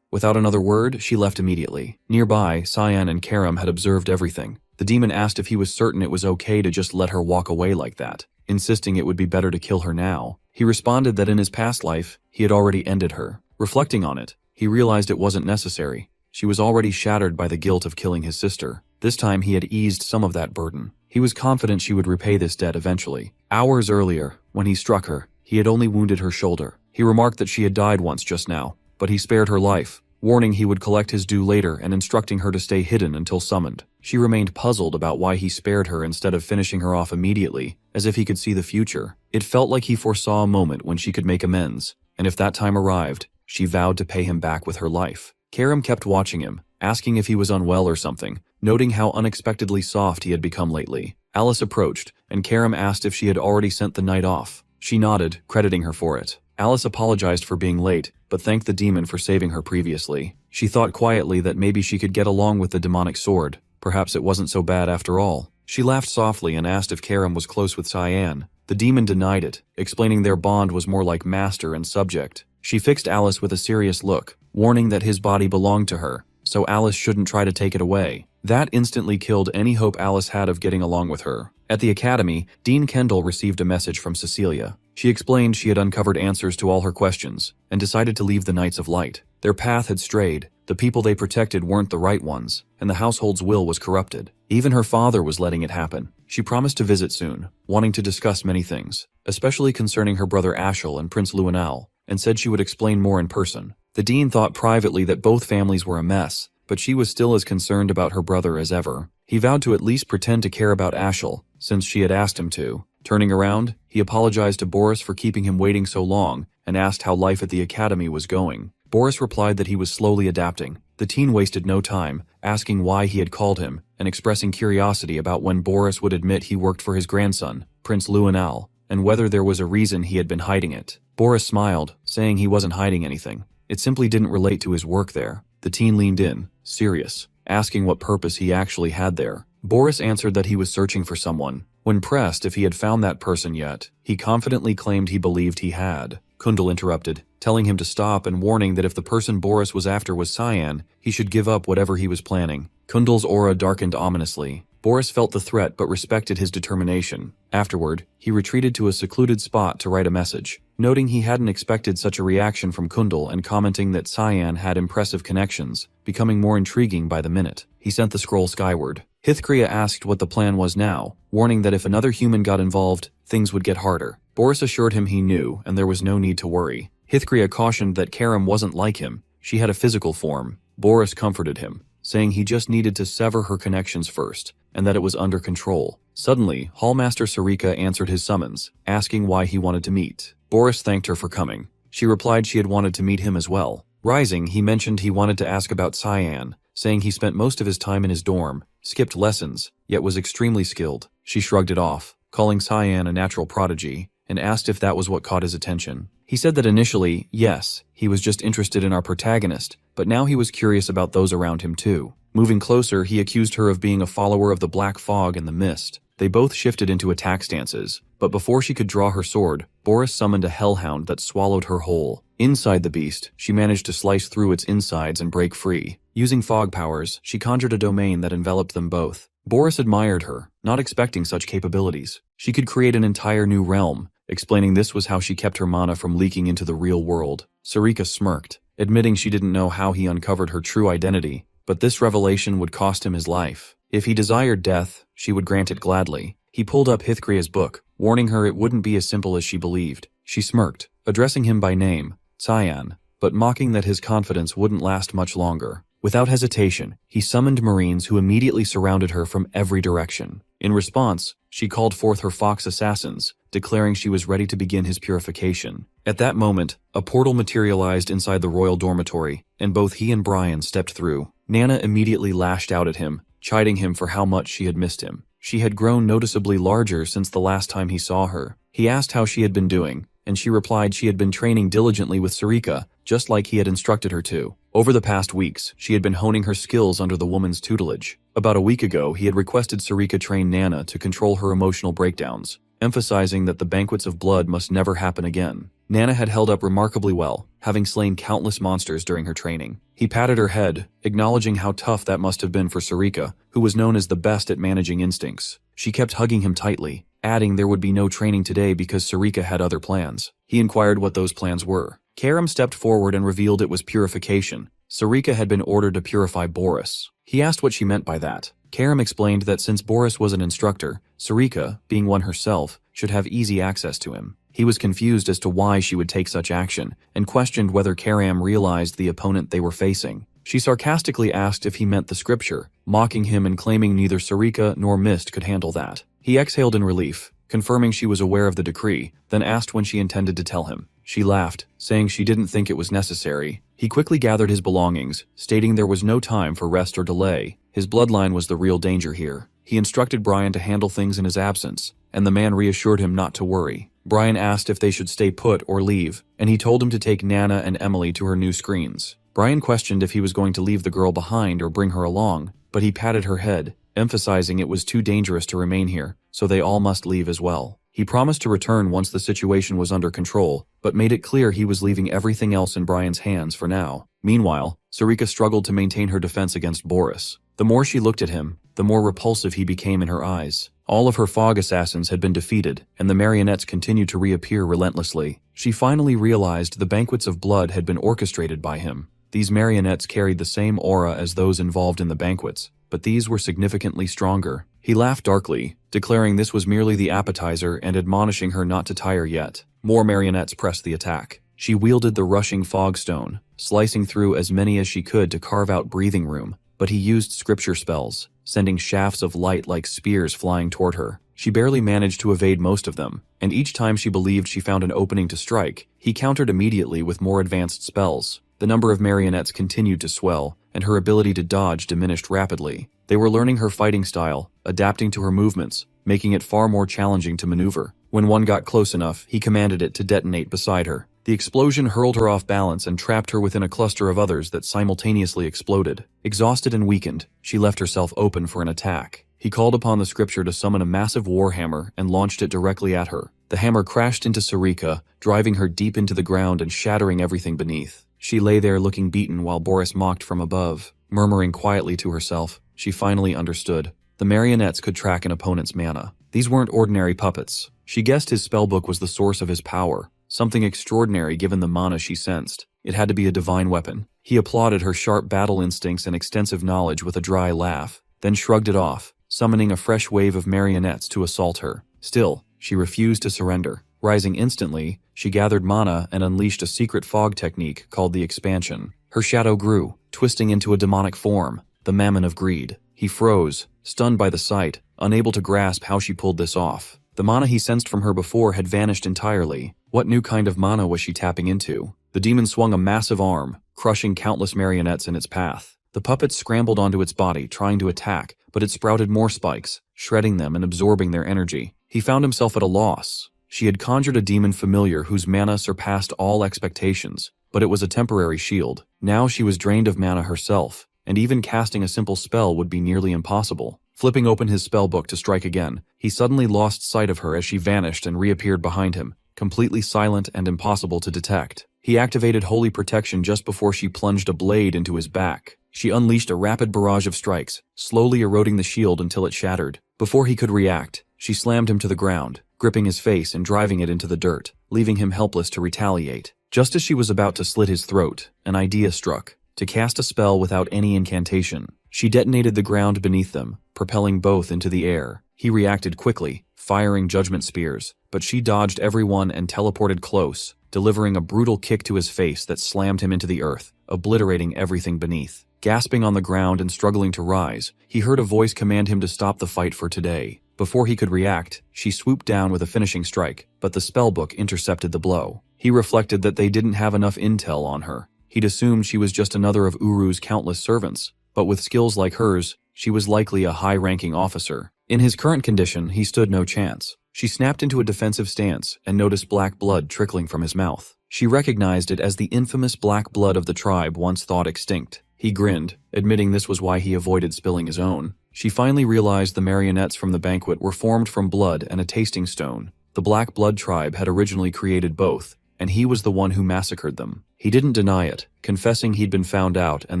Without another word, she left immediately. Nearby, Cyan and Karam had observed everything. The demon asked if he was certain it was okay to just let her walk away like that, insisting it would be better to kill her now. He responded that in his past life, he had already ended her. Reflecting on it, he realized it wasn't necessary. She was already shattered by the guilt of killing his sister. This time he had eased some of that burden. He was confident she would repay this debt eventually. Hours earlier, when he struck her, he had only wounded her shoulder. He remarked that she had died once just now, but he spared her life, warning he would collect his due later and instructing her to stay hidden until summoned. She remained puzzled about why he spared her instead of finishing her off immediately, as if he could see the future. It felt like he foresaw a moment when she could make amends, and if that time arrived, she vowed to pay him back with her life. Karam kept watching him, asking if he was unwell or something, noting how unexpectedly soft he had become lately. Alice approached, and Karam asked if she had already sent the knight off. She nodded, crediting her for it. Alice apologized for being late, but thanked the demon for saving her previously. She thought quietly that maybe she could get along with the demonic sword. Perhaps it wasn't so bad after all. She laughed softly and asked if Karam was close with Cyan. The demon denied it, explaining their bond was more like master and subject. She fixed Alice with a serious look, warning that his body belonged to her, so Alice shouldn't try to take it away. That instantly killed any hope Alice had of getting along with her. At the academy, Dean Kendall received a message from Cecilia. She explained she had uncovered answers to all her questions, and decided to leave the Knights of Light. Their path had strayed, the people they protected weren't the right ones, and the household's will was corrupted. Even her father was letting it happen. She promised to visit soon, wanting to discuss many things, especially concerning her brother Ashel and Prince Luanal, and said she would explain more in person. The dean thought privately that both families were a mess, but she was still as concerned about her brother as ever. He vowed to at least pretend to care about Ashel, since she had asked him to. Turning around, he apologized to Boris for keeping him waiting so long and asked how life at the academy was going. Boris replied that he was slowly adapting. The teen wasted no time, asking why he had called him and expressing curiosity about when Boris would admit he worked for his grandson, Prince Luanal, and whether there was a reason he had been hiding it. Boris smiled, saying he wasn't hiding anything. It simply didn't relate to his work there. The teen leaned in, serious, asking what purpose he actually had there. Boris answered that he was searching for someone. When pressed if he had found that person yet, he confidently claimed he believed he had. Kundal interrupted, telling him to stop and warning that if the person Boris was after was Cyan, he should give up whatever he was planning. Kundal's aura darkened ominously. Boris felt the threat but respected his determination. Afterward, he retreated to a secluded spot to write a message, noting he hadn't expected such a reaction from Kundal and commenting that Cyan had impressive connections, becoming more intriguing by the minute. He sent the scroll skyward. Hithkria asked what the plan was now, warning that if another human got involved, things would get harder. Boris assured him he knew, and there was no need to worry. Hithkria cautioned that Karam wasn't like him. She had a physical form. Boris comforted him, saying he just needed to sever her connections first, and that it was under control. Suddenly, Hallmaster Sarika answered his summons, asking why he wanted to meet. Boris thanked her for coming. She replied she had wanted to meet him as well. Rising, he mentioned he wanted to ask about Cyan, saying he spent most of his time in his dorm, skipped lessons, yet was extremely skilled. She shrugged it off, calling Cyan a natural prodigy, and asked if that was what caught his attention. He said that initially, yes, he was just interested in our protagonist, but now he was curious about those around him too. Moving closer, he accused her of being a follower of the black fog and the mist. They both shifted into attack stances, but before she could draw her sword, Boris summoned a hellhound that swallowed her whole. Inside the beast, she managed to slice through its insides and break free. Using fog powers, she conjured a domain that enveloped them both. Boris admired her, not expecting such capabilities. She could create an entire new realm, explaining this was how she kept her mana from leaking into the real world. Sarika smirked, admitting she didn't know how he uncovered her true identity, but this revelation would cost him his life. If he desired death, she would grant it gladly. He pulled up Hithkria's book, warning her it wouldn't be as simple as she believed. She smirked, addressing him by name, Cyan, but mocking that his confidence wouldn't last much longer. Without hesitation, he summoned Marines who immediately surrounded her from every direction. In response, she called forth her fox assassins, declaring she was ready to begin his purification. At that moment, a portal materialized inside the royal dormitory, and both he and Brian stepped through. Nana immediately lashed out at him, chiding him for how much she had missed him. She had grown noticeably larger since the last time he saw her. He asked how she had been doing, and she replied she had been training diligently with Sarika, just like he had instructed her to. Over the past weeks, she had been honing her skills under the woman's tutelage. About a week ago, he had requested Sarika train Nana to control her emotional breakdowns, emphasizing that the banquets of blood must never happen again. Nana had held up remarkably well, having slain countless monsters during her training. He patted her head, acknowledging how tough that must have been for Sarika, who was known as the best at managing instincts. She kept hugging him tightly, adding there would be no training today because Sarika had other plans. He inquired what those plans were. Karam stepped forward and revealed it was purification. Sarika had been ordered to purify Boris. He asked what she meant by that. Karam explained that since Boris was an instructor, Sarika, being one herself, should have easy access to him. He was confused as to why she would take such action, and questioned whether Karam realized the opponent they were facing. She sarcastically asked if he meant the scripture, mocking him and claiming neither Sarika nor Mist could handle that. He exhaled in relief, confirming she was aware of the decree, then asked when she intended to tell him. She laughed, saying she didn't think it was necessary. He quickly gathered his belongings, stating there was no time for rest or delay. His bloodline was the real danger here. He instructed Brian to handle things in his absence, and the man reassured him not to worry. Brian asked if they should stay put or leave, and he told him to take Nana and Emily to her new screens. Brian questioned if he was going to leave the girl behind or bring her along, but he patted her head, emphasizing it was too dangerous to remain here, so they all must leave as well. He promised to return once the situation was under control, but made it clear he was leaving everything else in Brian's hands for now. Meanwhile, Sarika struggled to maintain her defense against Boris. The more she looked at him, the more repulsive he became in her eyes. All of her fog assassins had been defeated, and the marionettes continued to reappear relentlessly. She finally realized the banquets of blood had been orchestrated by him. These marionettes carried the same aura as those involved in the banquets, but these were significantly stronger. He laughed darkly, declaring this was merely the appetizer and admonishing her not to tire yet. More marionettes pressed the attack. She wielded the rushing fog stone, slicing through as many as she could to carve out breathing room, but he used scripture spells, sending shafts of light like spears flying toward her. She barely managed to evade most of them, and each time she believed she found an opening to strike, he countered immediately with more advanced spells. The number of marionettes continued to swell, and her ability to dodge diminished rapidly. They were learning her fighting style, adapting to her movements, making it far more challenging to maneuver. When one got close enough, he commanded it to detonate beside her. The explosion hurled her off balance and trapped her within a cluster of others that simultaneously exploded. Exhausted and weakened, she left herself open for an attack. He called upon the scripture to summon a massive warhammer and launched it directly at her. The hammer crashed into Sarika, driving her deep into the ground and shattering everything beneath. She lay there looking beaten while Boris mocked from above. Murmuring quietly to herself, she finally understood. The marionettes could track an opponent's mana. These weren't ordinary puppets. She guessed his spellbook was the source of his power, something extraordinary given the mana she sensed. It had to be a divine weapon. He applauded her sharp battle instincts and extensive knowledge with a dry laugh, then shrugged it off, summoning a fresh wave of marionettes to assault her. Still, she refused to surrender. Rising instantly, she gathered mana and unleashed a secret fog technique called the expansion. Her shadow grew, twisting into a demonic form, the mammon of greed. He froze, stunned by the sight, unable to grasp how she pulled this off. The mana he sensed from her before had vanished entirely. What new kind of mana was she tapping into? The demon swung a massive arm, crushing countless marionettes in its path. The puppets scrambled onto its body, trying to attack, but it sprouted more spikes, shredding them and absorbing their energy. He found himself at a loss. She had conjured a demon familiar whose mana surpassed all expectations, but it was a temporary shield. Now she was drained of mana herself, and even casting a simple spell would be nearly impossible. Flipping open his spellbook to strike again, he suddenly lost sight of her as she vanished and reappeared behind him, completely silent and impossible to detect. He activated Holy Protection just before she plunged a blade into his back. She unleashed a rapid barrage of strikes, slowly eroding the shield until it shattered. Before he could react, she slammed him to the ground, gripping his face and driving it into the dirt, leaving him helpless to retaliate. Just as she was about to slit his throat, an idea struck: to cast a spell without any incantation. She detonated the ground beneath them, propelling both into the air. He reacted quickly, firing judgment spears, but she dodged every one and teleported close, delivering a brutal kick to his face that slammed him into the earth, obliterating everything beneath. Gasping on the ground and struggling to rise, he heard a voice command him to stop the fight for today. Before he could react, she swooped down with a finishing strike, but the spellbook intercepted the blow. He reflected that they didn't have enough intel on her. He'd assumed she was just another of Uru's countless servants, but with skills like hers, she was likely a high-ranking officer. In his current condition, he stood no chance. She snapped into a defensive stance and noticed black blood trickling from his mouth. She recognized it as the infamous black blood of the tribe once thought extinct. He grinned, admitting this was why he avoided spilling his own. She finally realized the marionettes from the banquet were formed from blood and a tasting stone. The Black Blood tribe had originally created both, and he was the one who massacred them. He didn't deny it, confessing he'd been found out and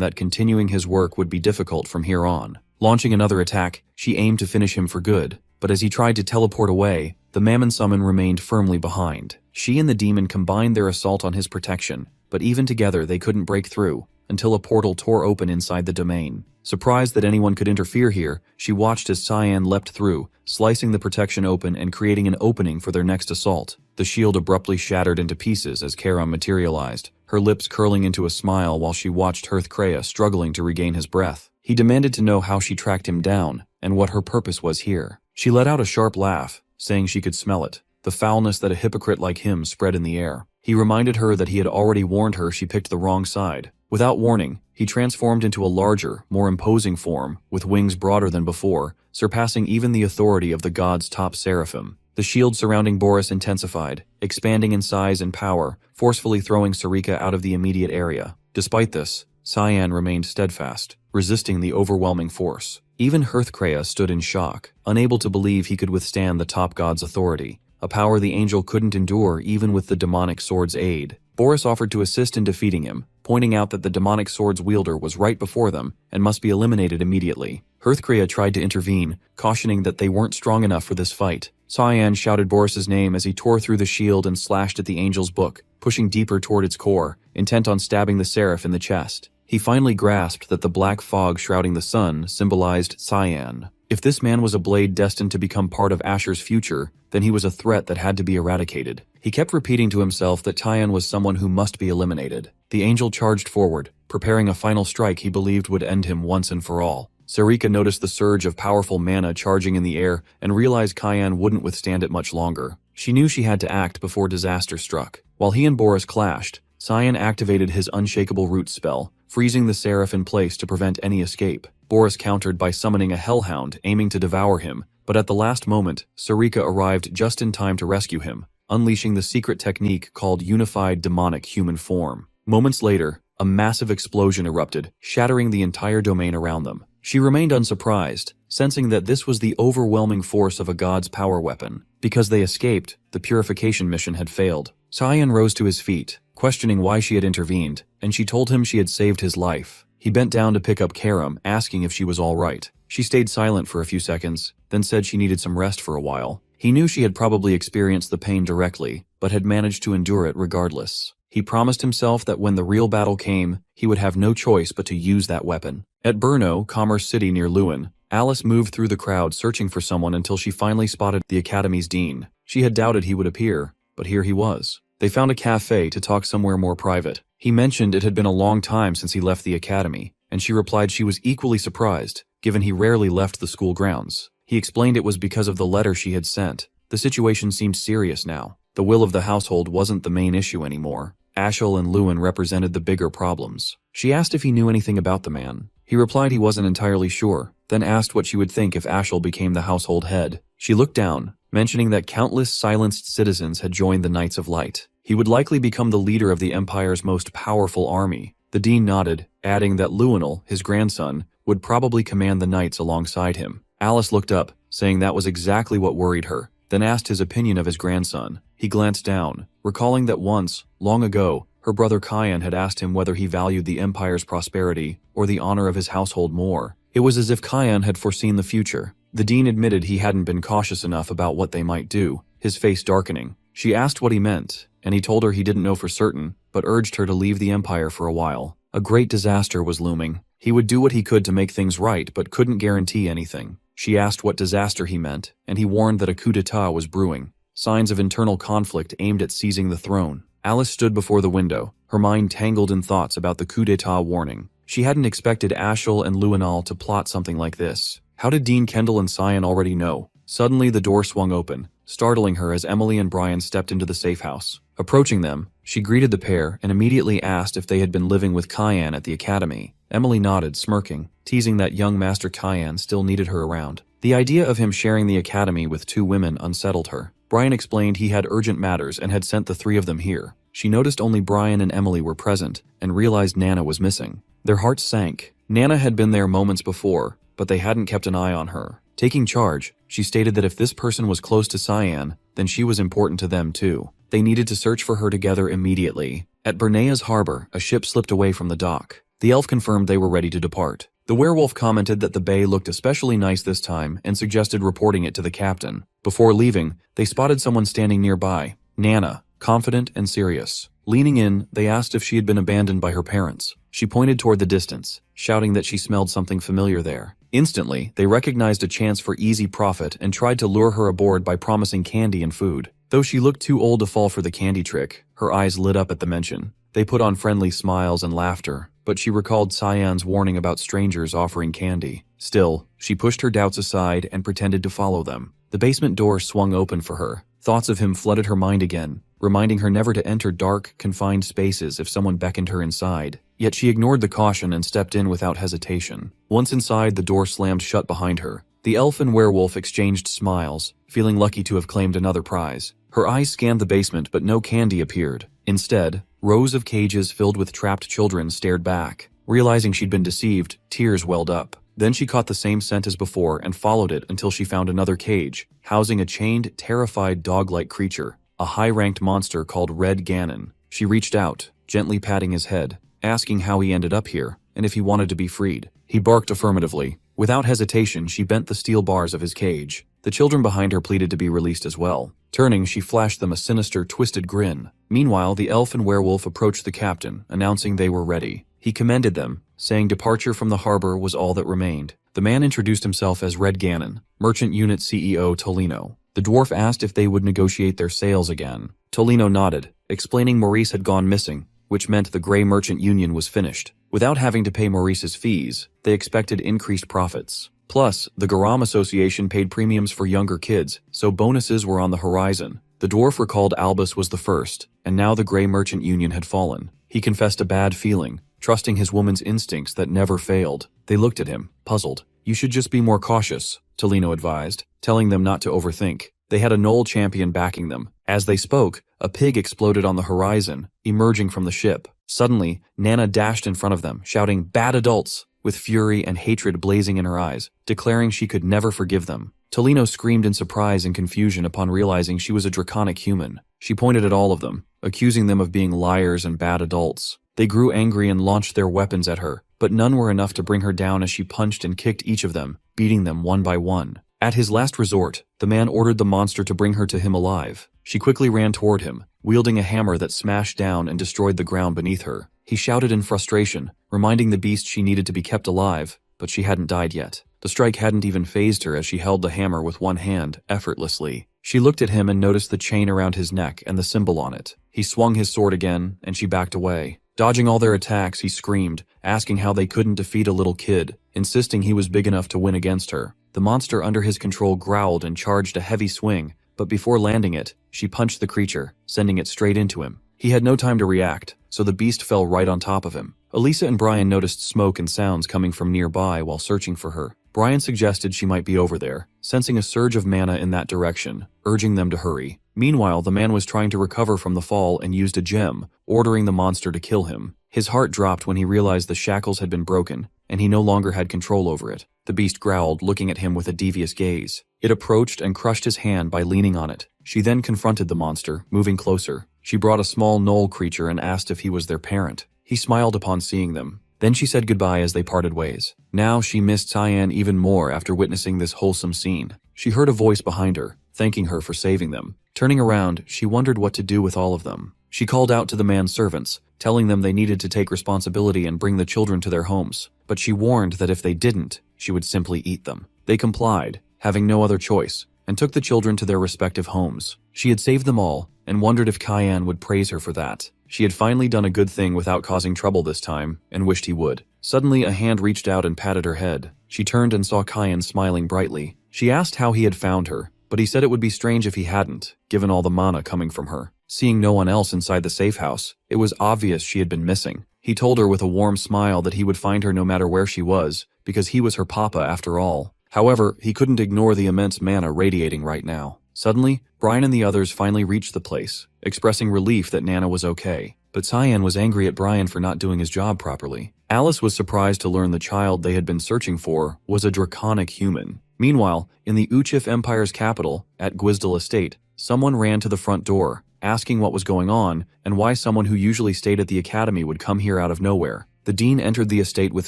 that continuing his work would be difficult from here on. Launching another attack, she aimed to finish him for good, but as he tried to teleport away, the Mammon Summon remained firmly behind. She and the demon combined their assault on his protection, but even together they couldn't break through, until a portal tore open inside the domain. Surprised that anyone could interfere here, she watched as Cyan leapt through, slicing the protection open and creating an opening for their next assault. The shield abruptly shattered into pieces as Karam materialized, her lips curling into a smile while she watched Hearthcrea struggling to regain his breath. He demanded to know how she tracked him down, and what her purpose was here. She let out a sharp laugh, saying she could smell it, the foulness that a hypocrite like him spread in the air. He reminded her that he had already warned her she picked the wrong side. Without warning, he transformed into a larger, more imposing form, with wings broader than before, surpassing even the authority of the god's top seraphim. The shield surrounding Boris intensified, expanding in size and power, forcefully throwing Sarika out of the immediate area. Despite this, Cyan remained steadfast, resisting the overwhelming force. Even Hearthcrea stood in shock, unable to believe he could withstand the top god's authority, a power the angel couldn't endure even with the demonic sword's aid. Boris offered to assist in defeating him, pointing out that the demonic sword's wielder was right before them and must be eliminated immediately. Hearthcrea tried to intervene, cautioning that they weren't strong enough for this fight. Cyan shouted Boris's name as he tore through the shield and slashed at the angel's book, pushing deeper toward its core, intent on stabbing the seraph in the chest. He finally grasped that the black fog shrouding the sun symbolized Cyan. If this man was a blade destined to become part of Asher's future, then he was a threat that had to be eradicated. He kept repeating to himself that Cyan was someone who must be eliminated. The angel charged forward, preparing a final strike he believed would end him once and for all. Sarika noticed the surge of powerful mana charging in the air and realized Cyan wouldn't withstand it much longer. She knew she had to act before disaster struck. While he and Boris clashed, Cyan activated his unshakable root spell, freezing the seraph in place to prevent any escape. Boris countered by summoning a hellhound, aiming to devour him, but at the last moment, Sarika arrived just in time to rescue him, unleashing the secret technique called Unified Demonic Human Form. Moments later, a massive explosion erupted, shattering the entire domain around them. She remained unsurprised, sensing that this was the overwhelming force of a god's power weapon. Because they escaped, the purification mission had failed. Cyan rose to his feet, questioning why she had intervened, and she told him she had saved his life. He bent down to pick up Karam, asking if she was all right. She stayed silent for a few seconds, then said she needed some rest for a while. He knew she had probably experienced the pain directly, but had managed to endure it regardless. He promised himself that when the real battle came, he would have no choice but to use that weapon. At Brno, Commerce City near Lewin, Alice moved through the crowd searching for someone until she finally spotted the Academy's dean. She had doubted he would appear, but here he was. They found a cafe to talk somewhere more private. He mentioned it had been a long time since he left the academy, and she replied she was equally surprised, given he rarely left the school grounds. He explained it was because of the letter she had sent. The situation seemed serious now. The will of the household wasn't the main issue anymore. Ashel and Lewin represented the bigger problems. She asked if he knew anything about the man. He replied he wasn't entirely sure, then asked what she would think if Ashel became the household head. She looked down, mentioning that countless silenced citizens had joined the Knights of Light. He would likely become the leader of the Empire's most powerful army. The dean nodded, adding that Lewinel, his grandson, would probably command the knights alongside him. Alice looked up, saying that was exactly what worried her, then asked his opinion of his grandson. He glanced down, recalling that once, long ago, her brother Cyan had asked him whether he valued the Empire's prosperity or the honor of his household more. It was as if Cyan had foreseen the future. The dean admitted he hadn't been cautious enough about what they might do, his face darkening. She asked what he meant, and he told her he didn't know for certain, but urged her to leave the Empire for a while. A great disaster was looming. He would do what he could to make things right, but couldn't guarantee anything. She asked what disaster he meant, and he warned that a coup d'etat was brewing. Signs of internal conflict aimed at seizing the throne. Alice stood before the window, her mind tangled in thoughts about the coup d'etat warning. She hadn't expected Ashel and Lewinal to plot something like this. How did Dean Kendall and Cyan already know? Suddenly the door swung open, startling her as Emily and Brian stepped into the safe house. Approaching them, she greeted the pair and immediately asked if they had been living with Cyan at the academy. Emily nodded, smirking, teasing that young Master Cyan still needed her around. The idea of him sharing the academy with two women unsettled her. Brian explained he had urgent matters and had sent the three of them here. She noticed only Brian and Emily were present and realized Nana was missing. Their hearts sank. Nana had been there moments before, but they hadn't kept an eye on her. Taking charge, she stated that if this person was close to Cyan, then she was important to them too. They needed to search for her together immediately. At Bernea's harbor, a ship slipped away from the dock. The elf confirmed they were ready to depart. The werewolf commented that the bay looked especially nice this time and suggested reporting it to the captain. Before leaving, they spotted someone standing nearby, Nana, confident and serious. Leaning in, they asked if she had been abandoned by her parents. She pointed toward the distance, shouting that she smelled something familiar there. Instantly, they recognized a chance for easy profit and tried to lure her aboard by promising candy and food. Though she looked too old to fall for the candy trick, her eyes lit up at the mention. They put on friendly smiles and laughter, but she recalled Cyan's warning about strangers offering candy. Still, she pushed her doubts aside and pretended to follow them. The basement door swung open for her. Thoughts of him flooded her mind again, reminding her never to enter dark, confined spaces if someone beckoned her inside. Yet she ignored the caution and stepped in without hesitation. Once inside, the door slammed shut behind her. The elf and werewolf exchanged smiles, feeling lucky to have claimed another prize. Her eyes scanned the basement, but no candy appeared. Instead, rows of cages filled with trapped children stared back. Realizing she'd been deceived, tears welled up. Then she caught the same scent as before and followed it until she found another cage, housing a chained, terrified dog-like creature, a high-ranked monster called Red Ganon. She reached out, gently patting his head, asking how he ended up here and if he wanted to be freed. He barked affirmatively. Without hesitation, she bent the steel bars of his cage. The children behind her pleaded to be released as well. Turning, she flashed them a sinister, twisted grin. Meanwhile, the elf and werewolf approached the captain, announcing they were ready. He commended them, saying departure from the harbor was all that remained. The man introduced himself as Red Gannon, Merchant Unit CEO Tolino. The dwarf asked if they would negotiate their sales again. Tolino nodded, explaining Maurice had gone missing, which meant the Grey Merchant Union was finished. Without having to pay Maurice's fees, they expected increased profits. Plus, the Garam Association paid premiums for younger kids, so bonuses were on the horizon. The dwarf recalled Albus was the first, and now the Grey Merchant Union had fallen. He confessed a bad feeling, trusting his woman's instincts that never failed. They looked at him, puzzled. You should just be more cautious, Tolino advised, telling them not to overthink. They had a Knoll champion backing them. As they spoke, a pig exploded on the horizon, emerging from the ship. Suddenly, Nana dashed in front of them, shouting, "Bad adults!" with fury and hatred blazing in her eyes, declaring she could never forgive them. Tolino screamed in surprise and confusion upon realizing she was a draconic human. She pointed at all of them, accusing them of being liars and bad adults. They grew angry and launched their weapons at her, but none were enough to bring her down as she punched and kicked each of them, beating them one by one. At his last resort, the man ordered the monster to bring her to him alive. She quickly ran toward him, wielding a hammer that smashed down and destroyed the ground beneath her. He shouted in frustration, reminding the beast she needed to be kept alive, but she hadn't died yet. The strike hadn't even fazed her as she held the hammer with one hand, effortlessly. She looked at him and noticed the chain around his neck and the symbol on it. He swung his sword again, and she backed away. Dodging all their attacks, he screamed, asking how they couldn't defeat a little kid, insisting he was big enough to win against her. The monster under his control growled and charged a heavy swing, but before landing it, she punched the creature, sending it straight into him. He had no time to react, so the beast fell right on top of him. Elisa and Brian noticed smoke and sounds coming from nearby while searching for her. Brian suggested she might be over there, sensing a surge of mana in that direction, urging them to hurry. Meanwhile, the man was trying to recover from the fall and used a gem, ordering the monster to kill him. His heart dropped when he realized the shackles had been broken, and he no longer had control over it. The beast growled, looking at him with a devious gaze. It approached and crushed his hand by leaning on it. She then confronted the monster, moving closer. She brought a small gnoll creature and asked if he was their parent. He smiled upon seeing them. Then she said goodbye as they parted ways. Now she missed Cyan even more after witnessing this wholesome scene. She heard a voice behind her, thanking her for saving them. Turning around, she wondered what to do with all of them. She called out to the man's servants, telling them they needed to take responsibility and bring the children to their homes. But she warned that if they didn't, she would simply eat them. They complied, having no other choice, and took the children to their respective homes. She had saved them all, and wondered if Cyan would praise her for that. She had finally done a good thing without causing trouble this time, and wished he would. Suddenly, a hand reached out and patted her head. She turned and saw Cyan smiling brightly. She asked how he had found her, but he said it would be strange if he hadn't, given all the mana coming from her. Seeing no one else inside the safe house, it was obvious she had been missing. He told her with a warm smile that he would find her no matter where she was, because he was her papa after all. However, he couldn't ignore the immense mana radiating right now. Suddenly, Brian and the others finally reached the place, expressing relief that Nana was okay. But Cyan was angry at Brian for not doing his job properly. Alice was surprised to learn the child they had been searching for was a draconic human. Meanwhile, in the Uchif Empire's capital, at Gwizdal Estate, someone ran to the front door, asking what was going on and why someone who usually stayed at the academy would come here out of nowhere. The dean entered the estate with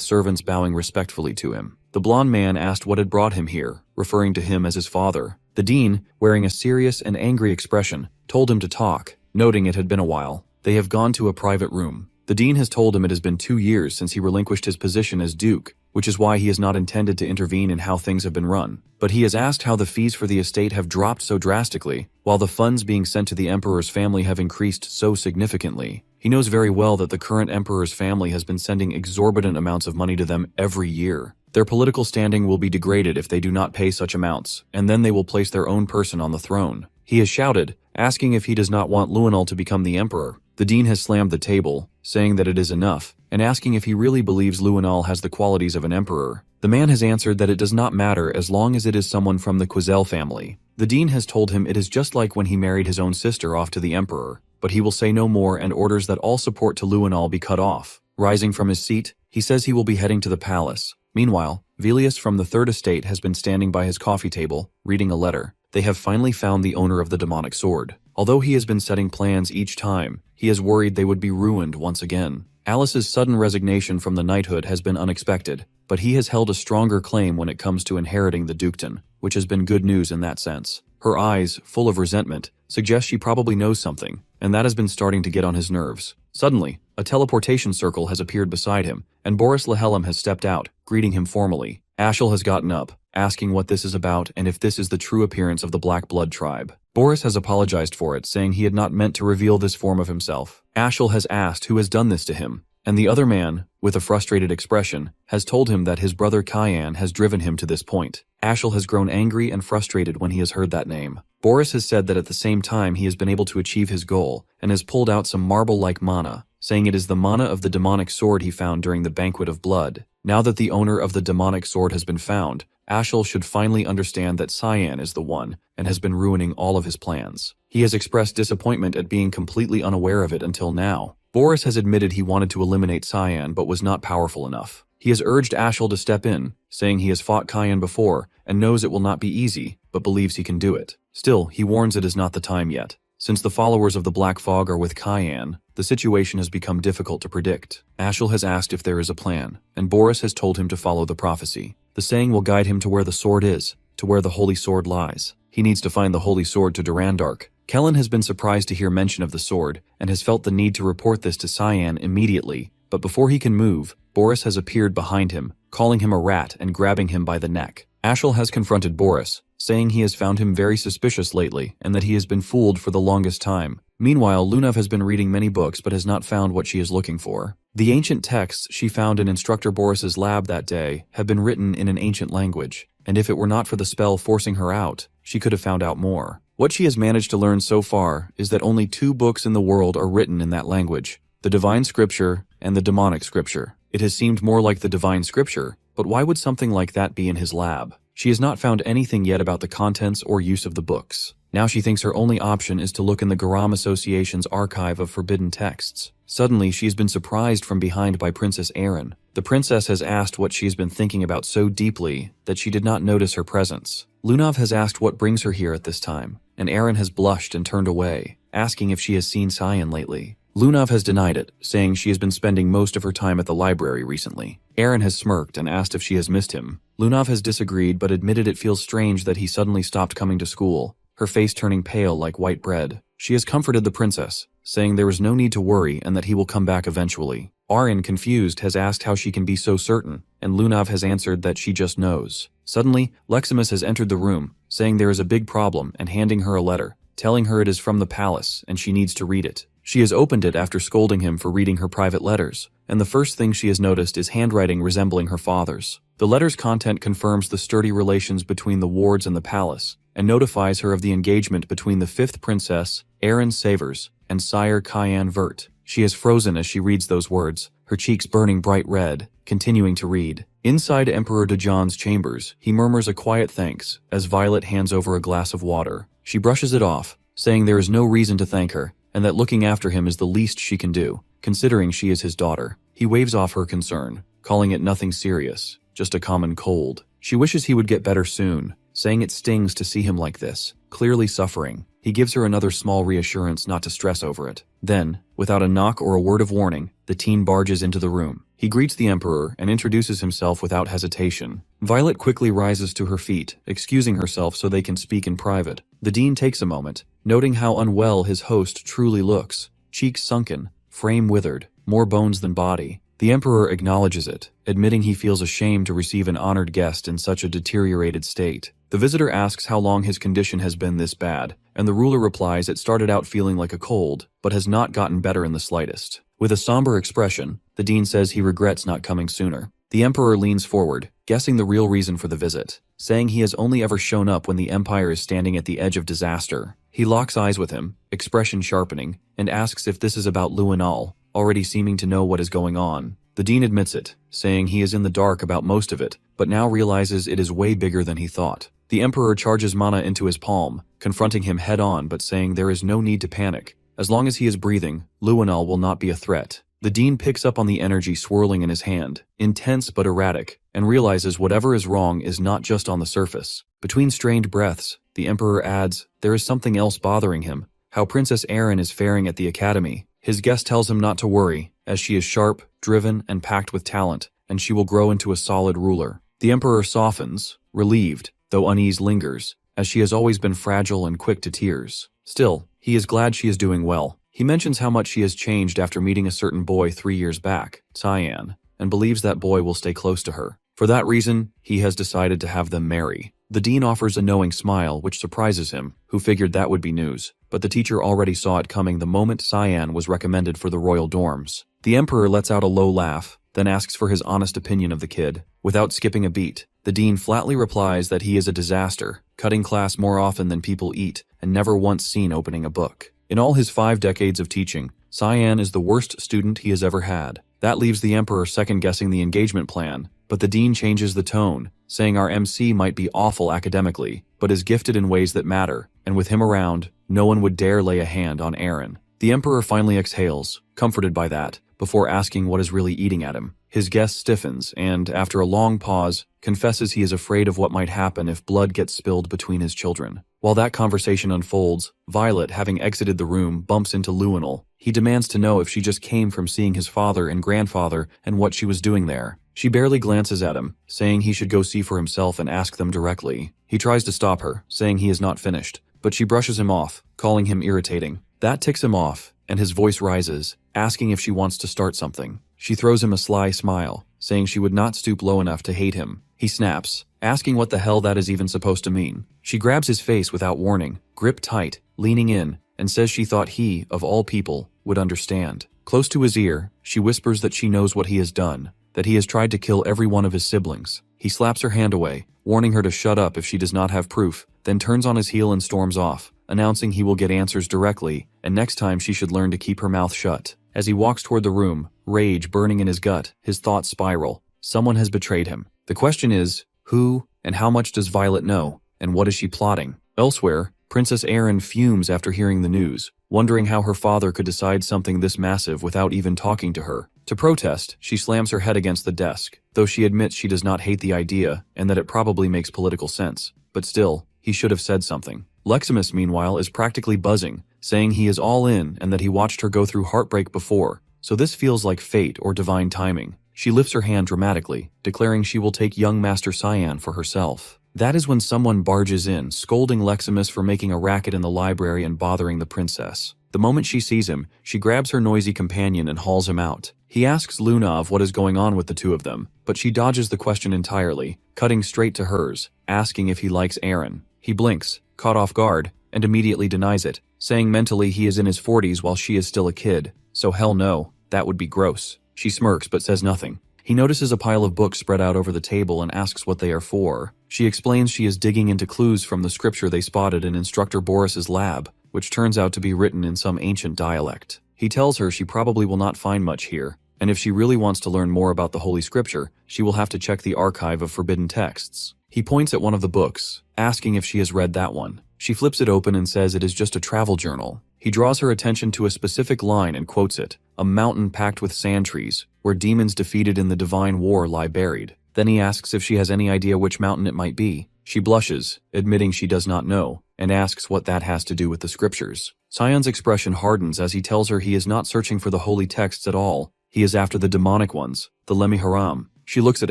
servants bowing respectfully to him. The blond man asked what had brought him here, referring to him as his father. The dean, wearing a serious and angry expression, told him to talk, noting it had been a while. They have gone to a private room. The dean has told him it has been 2 years since he relinquished his position as duke, which is why he has not intended to intervene in how things have been run. But he has asked how the fees for the estate have dropped so drastically, while the funds being sent to the emperor's family have increased so significantly. He knows very well that the current emperor's family has been sending exorbitant amounts of money to them every year. Their political standing will be degraded if they do not pay such amounts, and then they will place their own person on the throne. He has shouted, asking if he does not want Luenal to become the emperor. The dean has slammed the table, saying that it is enough, and asking if he really believes Luenal has the qualities of an emperor. The man has answered that it does not matter as long as it is someone from the Quizel family. The dean has told him it is just like when he married his own sister off to the emperor, but he will say no more and orders that all support to Luenal be cut off. Rising from his seat, he says he will be heading to the palace. Meanwhile, Velius from the Third Estate has been standing by his coffee table, reading a letter. They have finally found the owner of the demonic sword. Although he has been setting plans each time, he is worried they would be ruined once again. Alice's sudden resignation from the knighthood has been unexpected, but he has held a stronger claim when it comes to inheriting the dukedom, which has been good news in that sense. Her eyes, full of resentment, suggest she probably knows something, and that has been starting to get on his nerves. Suddenly, a teleportation circle has appeared beside him, and Boris Lehelm has stepped out, greeting him formally. Ashel has gotten up, asking what this is about and if this is the true appearance of the Black Blood tribe. Boris has apologized for it, saying he had not meant to reveal this form of himself. Ashel has asked who has done this to him, and the other man, with a frustrated expression, has told him that his brother Kyan has driven him to this point. Ashel has grown angry and frustrated when he has heard that name. Boris has said that at the same time he has been able to achieve his goal and has pulled out some marble-like mana, saying it is the mana of the demonic sword he found during the Banquet of Blood. Now that the owner of the demonic sword has been found, Ashel should finally understand that Cyan is the one and has been ruining all of his plans. He has expressed disappointment at being completely unaware of it until now. Boris has admitted he wanted to eliminate Cyan but was not powerful enough. He has urged Ashel to step in, saying he has fought Cyan before and knows it will not be easy, but believes he can do it. Still, he warns it is not the time yet. Since the followers of the Black Fog are with Cyan, the situation has become difficult to predict. Ashel has asked if there is a plan, and Boris has told him to follow the prophecy. The saying will guide him to where the sword is, to where the Holy Sword lies. He needs to find the Holy Sword to Durandark. Kellen has been surprised to hear mention of the sword, and has felt the need to report this to Cyan immediately, but before he can move, Boris has appeared behind him, calling him a rat and grabbing him by the neck. Ashel has confronted Boris, saying he has found him very suspicious lately and that he has been fooled for the longest time. Meanwhile, Lunav has been reading many books but has not found what she is looking for. The ancient texts she found in Instructor Boris's lab that day have been written in an ancient language, and if it were not for the spell forcing her out, she could have found out more. What she has managed to learn so far is that only 2 books in the world are written in that language, the Divine Scripture and the Demonic Scripture. It has seemed more like the Divine Scripture, but why would something like that be in his lab? She has not found anything yet about the contents or use of the books. Now she thinks her only option is to look in the Garam Association's archive of forbidden texts. Suddenly, she has been surprised from behind by Princess Erin. The princess has asked what she has been thinking about so deeply that she did not notice her presence. Lunav has asked what brings her here at this time, and Erin has blushed and turned away, asking if she has seen Cyan lately. Lunav has denied it, saying she has been spending most of her time at the library recently. Erin has smirked and asked if she has missed him. Lunav has disagreed but admitted it feels strange that he suddenly stopped coming to school, her face turning pale like white bread. She has comforted the princess, saying there is no need to worry and that he will come back eventually. Arin, confused, has asked how she can be so certain, and Lunav has answered that she just knows. Suddenly, Leximus has entered the room, saying there is a big problem and handing her a letter, telling her it is from the palace and she needs to read it. She has opened it after scolding him for reading her private letters, and the first thing she has noticed is handwriting resembling her father's. The letter's content confirms the sturdy relations between the wards and the palace, and notifies her of the engagement between the 5th princess, Erin Savers, and Sire Cyan Vert. She is frozen as she reads those words, her cheeks burning bright red, continuing to read. Inside Emperor Dejan's chambers, he murmurs a quiet thanks as Violet hands over a glass of water. She brushes it off, saying there is no reason to thank her, and that looking after him is the least she can do, considering she is his daughter. He waves off her concern, calling it nothing serious, just a common cold. She wishes he would get better soon, saying it stings to see him like this, clearly suffering. He gives her another small reassurance not to stress over it. Then, without a knock or a word of warning, the teen barges into the room. He greets the Emperor and introduces himself without hesitation. Violet quickly rises to her feet, excusing herself so they can speak in private. The Dean takes a moment, noting how unwell his host truly looks. Cheeks sunken, frame withered, more bones than body. The Emperor acknowledges it, admitting he feels ashamed to receive an honored guest in such a deteriorated state. The visitor asks how long his condition has been this bad, and the ruler replies it started out feeling like a cold, but has not gotten better in the slightest. With a somber expression, the Dean says he regrets not coming sooner. The Emperor leans forward, guessing the real reason for the visit, saying he has only ever shown up when the Empire is standing at the edge of disaster. He locks eyes with him, expression sharpening, and asks if this is about Luinal, already seeming to know what is going on. The Dean admits it, saying he is in the dark about most of it, but now realizes it is way bigger than he thought. The Emperor charges mana into his palm, confronting him head-on but saying there is no need to panic. As long as he is breathing, Luinal will not be a threat. The Dean picks up on the energy swirling in his hand, intense but erratic, and realizes whatever is wrong is not just on the surface. Between strained breaths, the Emperor adds, there is something else bothering him, how Princess Erin is faring at the academy. His guest tells him not to worry, as she is sharp, driven, and packed with talent, and she will grow into a solid ruler. The Emperor softens, relieved, though unease lingers, as she has always been fragile and quick to tears. Still, he is glad she is doing well. He mentions how much she has changed after meeting a certain boy 3 years back, Cyan, and believes that boy will stay close to her. For that reason, he has decided to have them marry. The dean offers a knowing smile, which surprises him, who figured that would be news. But the teacher already saw it coming the moment Cyan was recommended for the royal dorms. The emperor lets out a low laugh, then asks for his honest opinion of the kid. Without skipping a beat, the dean flatly replies that he is a disaster, cutting class more often than people eat, and never once seen opening a book. In all his 5 decades of teaching, Cyan is the worst student he has ever had. That leaves the emperor second-guessing the engagement plan, but the dean changes the tone, saying our MC might be awful academically, but is gifted in ways that matter, and with him around, no one would dare lay a hand on Aaron. The emperor finally exhales, comforted by that, before asking what is really eating at him. His guest stiffens and, after a long pause, confesses he is afraid of what might happen if blood gets spilled between his children. While that conversation unfolds, Violet, having exited the room, bumps into Luinal. He demands to know if she just came from seeing his father and grandfather and what she was doing there. She barely glances at him, saying he should go see for himself and ask them directly. He tries to stop her, saying he is not finished, but she brushes him off, calling him irritating. That ticks him off, and his voice rises, asking if she wants to start something. She throws him a sly smile, saying she would not stoop low enough to hate him. He snaps, asking what the hell that is even supposed to mean. She grabs his face without warning, grip tight, leaning in, and says she thought he, of all people, would understand. Close to his ear, she whispers that she knows what he has done, that he has tried to kill every one of his siblings. He slaps her hand away, warning her to shut up if she does not have proof, then turns on his heel and storms off, announcing he will get answers directly, and next time she should learn to keep her mouth shut. As he walks toward the room, rage burning in his gut, his thoughts spiral. Someone has betrayed him. The question is, who, and how much does Violet know, and what is she plotting? Elsewhere, Princess Erin fumes after hearing the news, wondering how her father could decide something this massive without even talking to her. To protest, she slams her head against the desk, though she admits she does not hate the idea and that it probably makes political sense. But still, he should have said something. Leximus, meanwhile, is practically buzzing, saying he is all in and that he watched her go through heartbreak before, so this feels like fate or divine timing. She lifts her hand dramatically, declaring she will take young Master Cyan for herself. That is when someone barges in, scolding Leximus for making a racket in the library and bothering the princess. The moment she sees him, she grabs her noisy companion and hauls him out. He asks Lunav what is going on with the two of them, but she dodges the question entirely, cutting straight to hers, asking if he likes Aaron. He blinks, caught off guard, and immediately denies it, saying mentally he is in his 40s while she is still a kid. So hell no, that would be gross. She smirks but says nothing. He notices a pile of books spread out over the table and asks what they are for. She explains she is digging into clues from the scripture they spotted in Instructor Boris's lab, which turns out to be written in some ancient dialect. He tells her she probably will not find much here, and if she really wants to learn more about the Holy Scripture, she will have to check the archive of forbidden texts. He points at one of the books, asking if she has read that one. She flips it open and says it is just a travel journal. He draws her attention to a specific line and quotes it, "A mountain packed with sand trees, where demons defeated in the divine war lie buried." Then he asks if she has any idea which mountain it might be. She blushes, admitting she does not know, and asks what that has to do with the scriptures. Cyan's expression hardens as he tells her he is not searching for the holy texts at all. He is after the demonic ones, the Lemi Haram. She looks at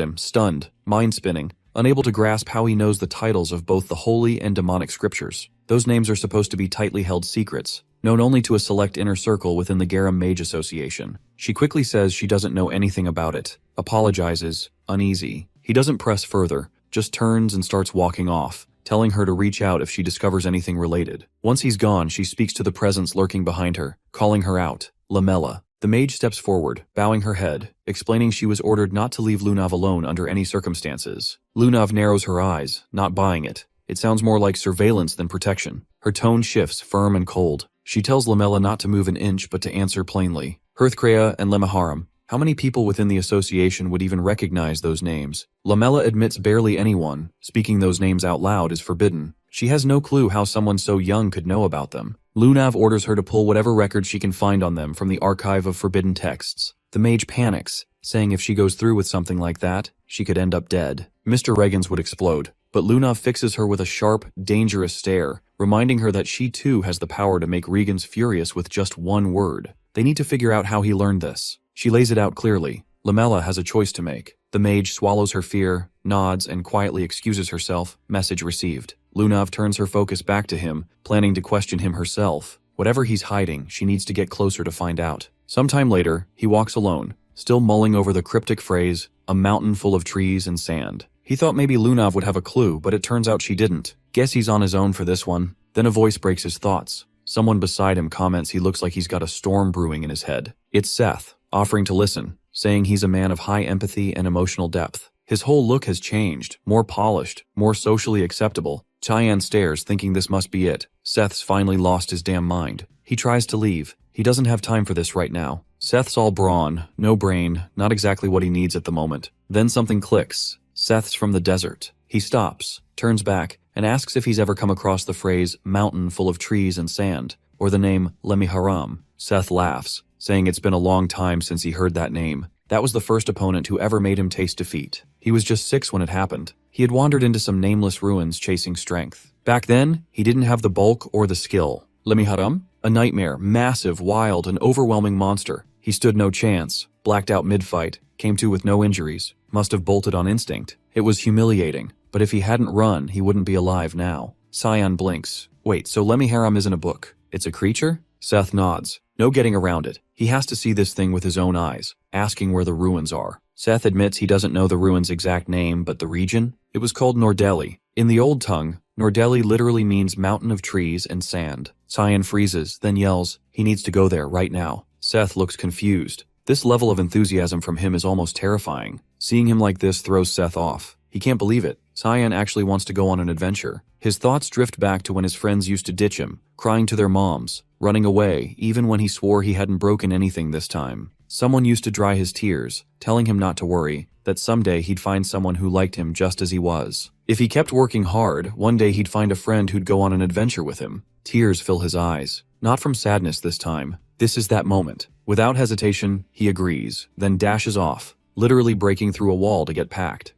him, stunned, mind-spinning, unable to grasp how he knows the titles of both the holy and demonic scriptures. Those names are supposed to be tightly held secrets, known only to a select inner circle within the Garam Mage Association. She quickly says she doesn't know anything about it, apologizes, uneasy. He doesn't press further, just turns and starts walking off, telling her to reach out if she discovers anything related. Once he's gone, she speaks to the presence lurking behind her, calling her out, Lamella. The mage steps forward, bowing her head, explaining she was ordered not to leave Lunav alone under any circumstances. Lunav narrows her eyes, not buying it. It sounds more like surveillance than protection. Her tone shifts, firm and cold. She tells Lamella not to move an inch but to answer plainly. Hearthcrea and Lemaharam. How many people within the association would even recognize those names? Lamella admits barely anyone. Speaking those names out loud is forbidden. She has no clue how someone so young could know about them. Lunav orders her to pull whatever records she can find on them from the archive of forbidden texts. The mage panics, saying if she goes through with something like that, she could end up dead. Mr. Regens would explode, but Lunav fixes her with a sharp, dangerous stare, reminding her that she too has the power to make Regens furious with just one word. They need to figure out how he learned this. She lays it out clearly. Lamella has a choice to make. The mage swallows her fear, nods, and quietly excuses herself. Message received. Lunav turns her focus back to him, planning to question him herself. Whatever he's hiding, she needs to get closer to find out. Sometime later, he walks alone, still mulling over the cryptic phrase, a mountain full of trees and sand. He thought maybe Lunav would have a clue, but it turns out she didn't. Guess he's on his own for this one. Then a voice breaks his thoughts. Someone beside him comments he looks like he's got a storm brewing in his head. It's Seth, offering to listen, saying he's a man of high empathy and emotional depth. His whole look has changed, more polished, more socially acceptable. Cheyenne stares, thinking this must be it. Seth's finally lost his damn mind. He tries to leave. He doesn't have time for this right now. Seth's all brawn, no brain, not exactly what he needs at the moment. Then something clicks. Seth's from the desert. He stops, turns back, and asks if he's ever come across the phrase, mountain full of trees and sand, or the name Lemiharam. Seth laughs, saying it's been a long time since he heard that name. That was the first opponent who ever made him taste defeat. He was just 6 when it happened. He had wandered into some nameless ruins chasing strength. Back then, he didn't have the bulk or the skill. Lemiharam? A nightmare, massive, wild, and overwhelming monster. He stood no chance, blacked out mid-fight, came to with no injuries, must have bolted on instinct. It was humiliating, but if he hadn't run, he wouldn't be alive now. Sion blinks. Wait, so Lemiharam isn't a book? It's a creature? Seth nods. No getting around it. He has to see this thing with his own eyes, asking where the ruins are. Seth admits he doesn't know the ruins' exact name, but the region? It was called Nordeli. In the old tongue, Nordeli literally means mountain of trees and sand. Sion freezes, then yells, he needs to go there right now. Seth looks confused. This level of enthusiasm from him is almost terrifying. Seeing him like this throws Seth off. He can't believe it. Sion actually wants to go on an adventure. His thoughts drift back to when his friends used to ditch him, crying to their moms, running away, even when he swore he hadn't broken anything this time. Someone used to dry his tears, telling him not to worry, that someday he'd find someone who liked him just as he was. If he kept working hard, one day he'd find a friend who'd go on an adventure with him. Tears fill his eyes. Not from sadness this time. This is that moment. Without hesitation, he agrees, then dashes off, literally breaking through a wall to get packed.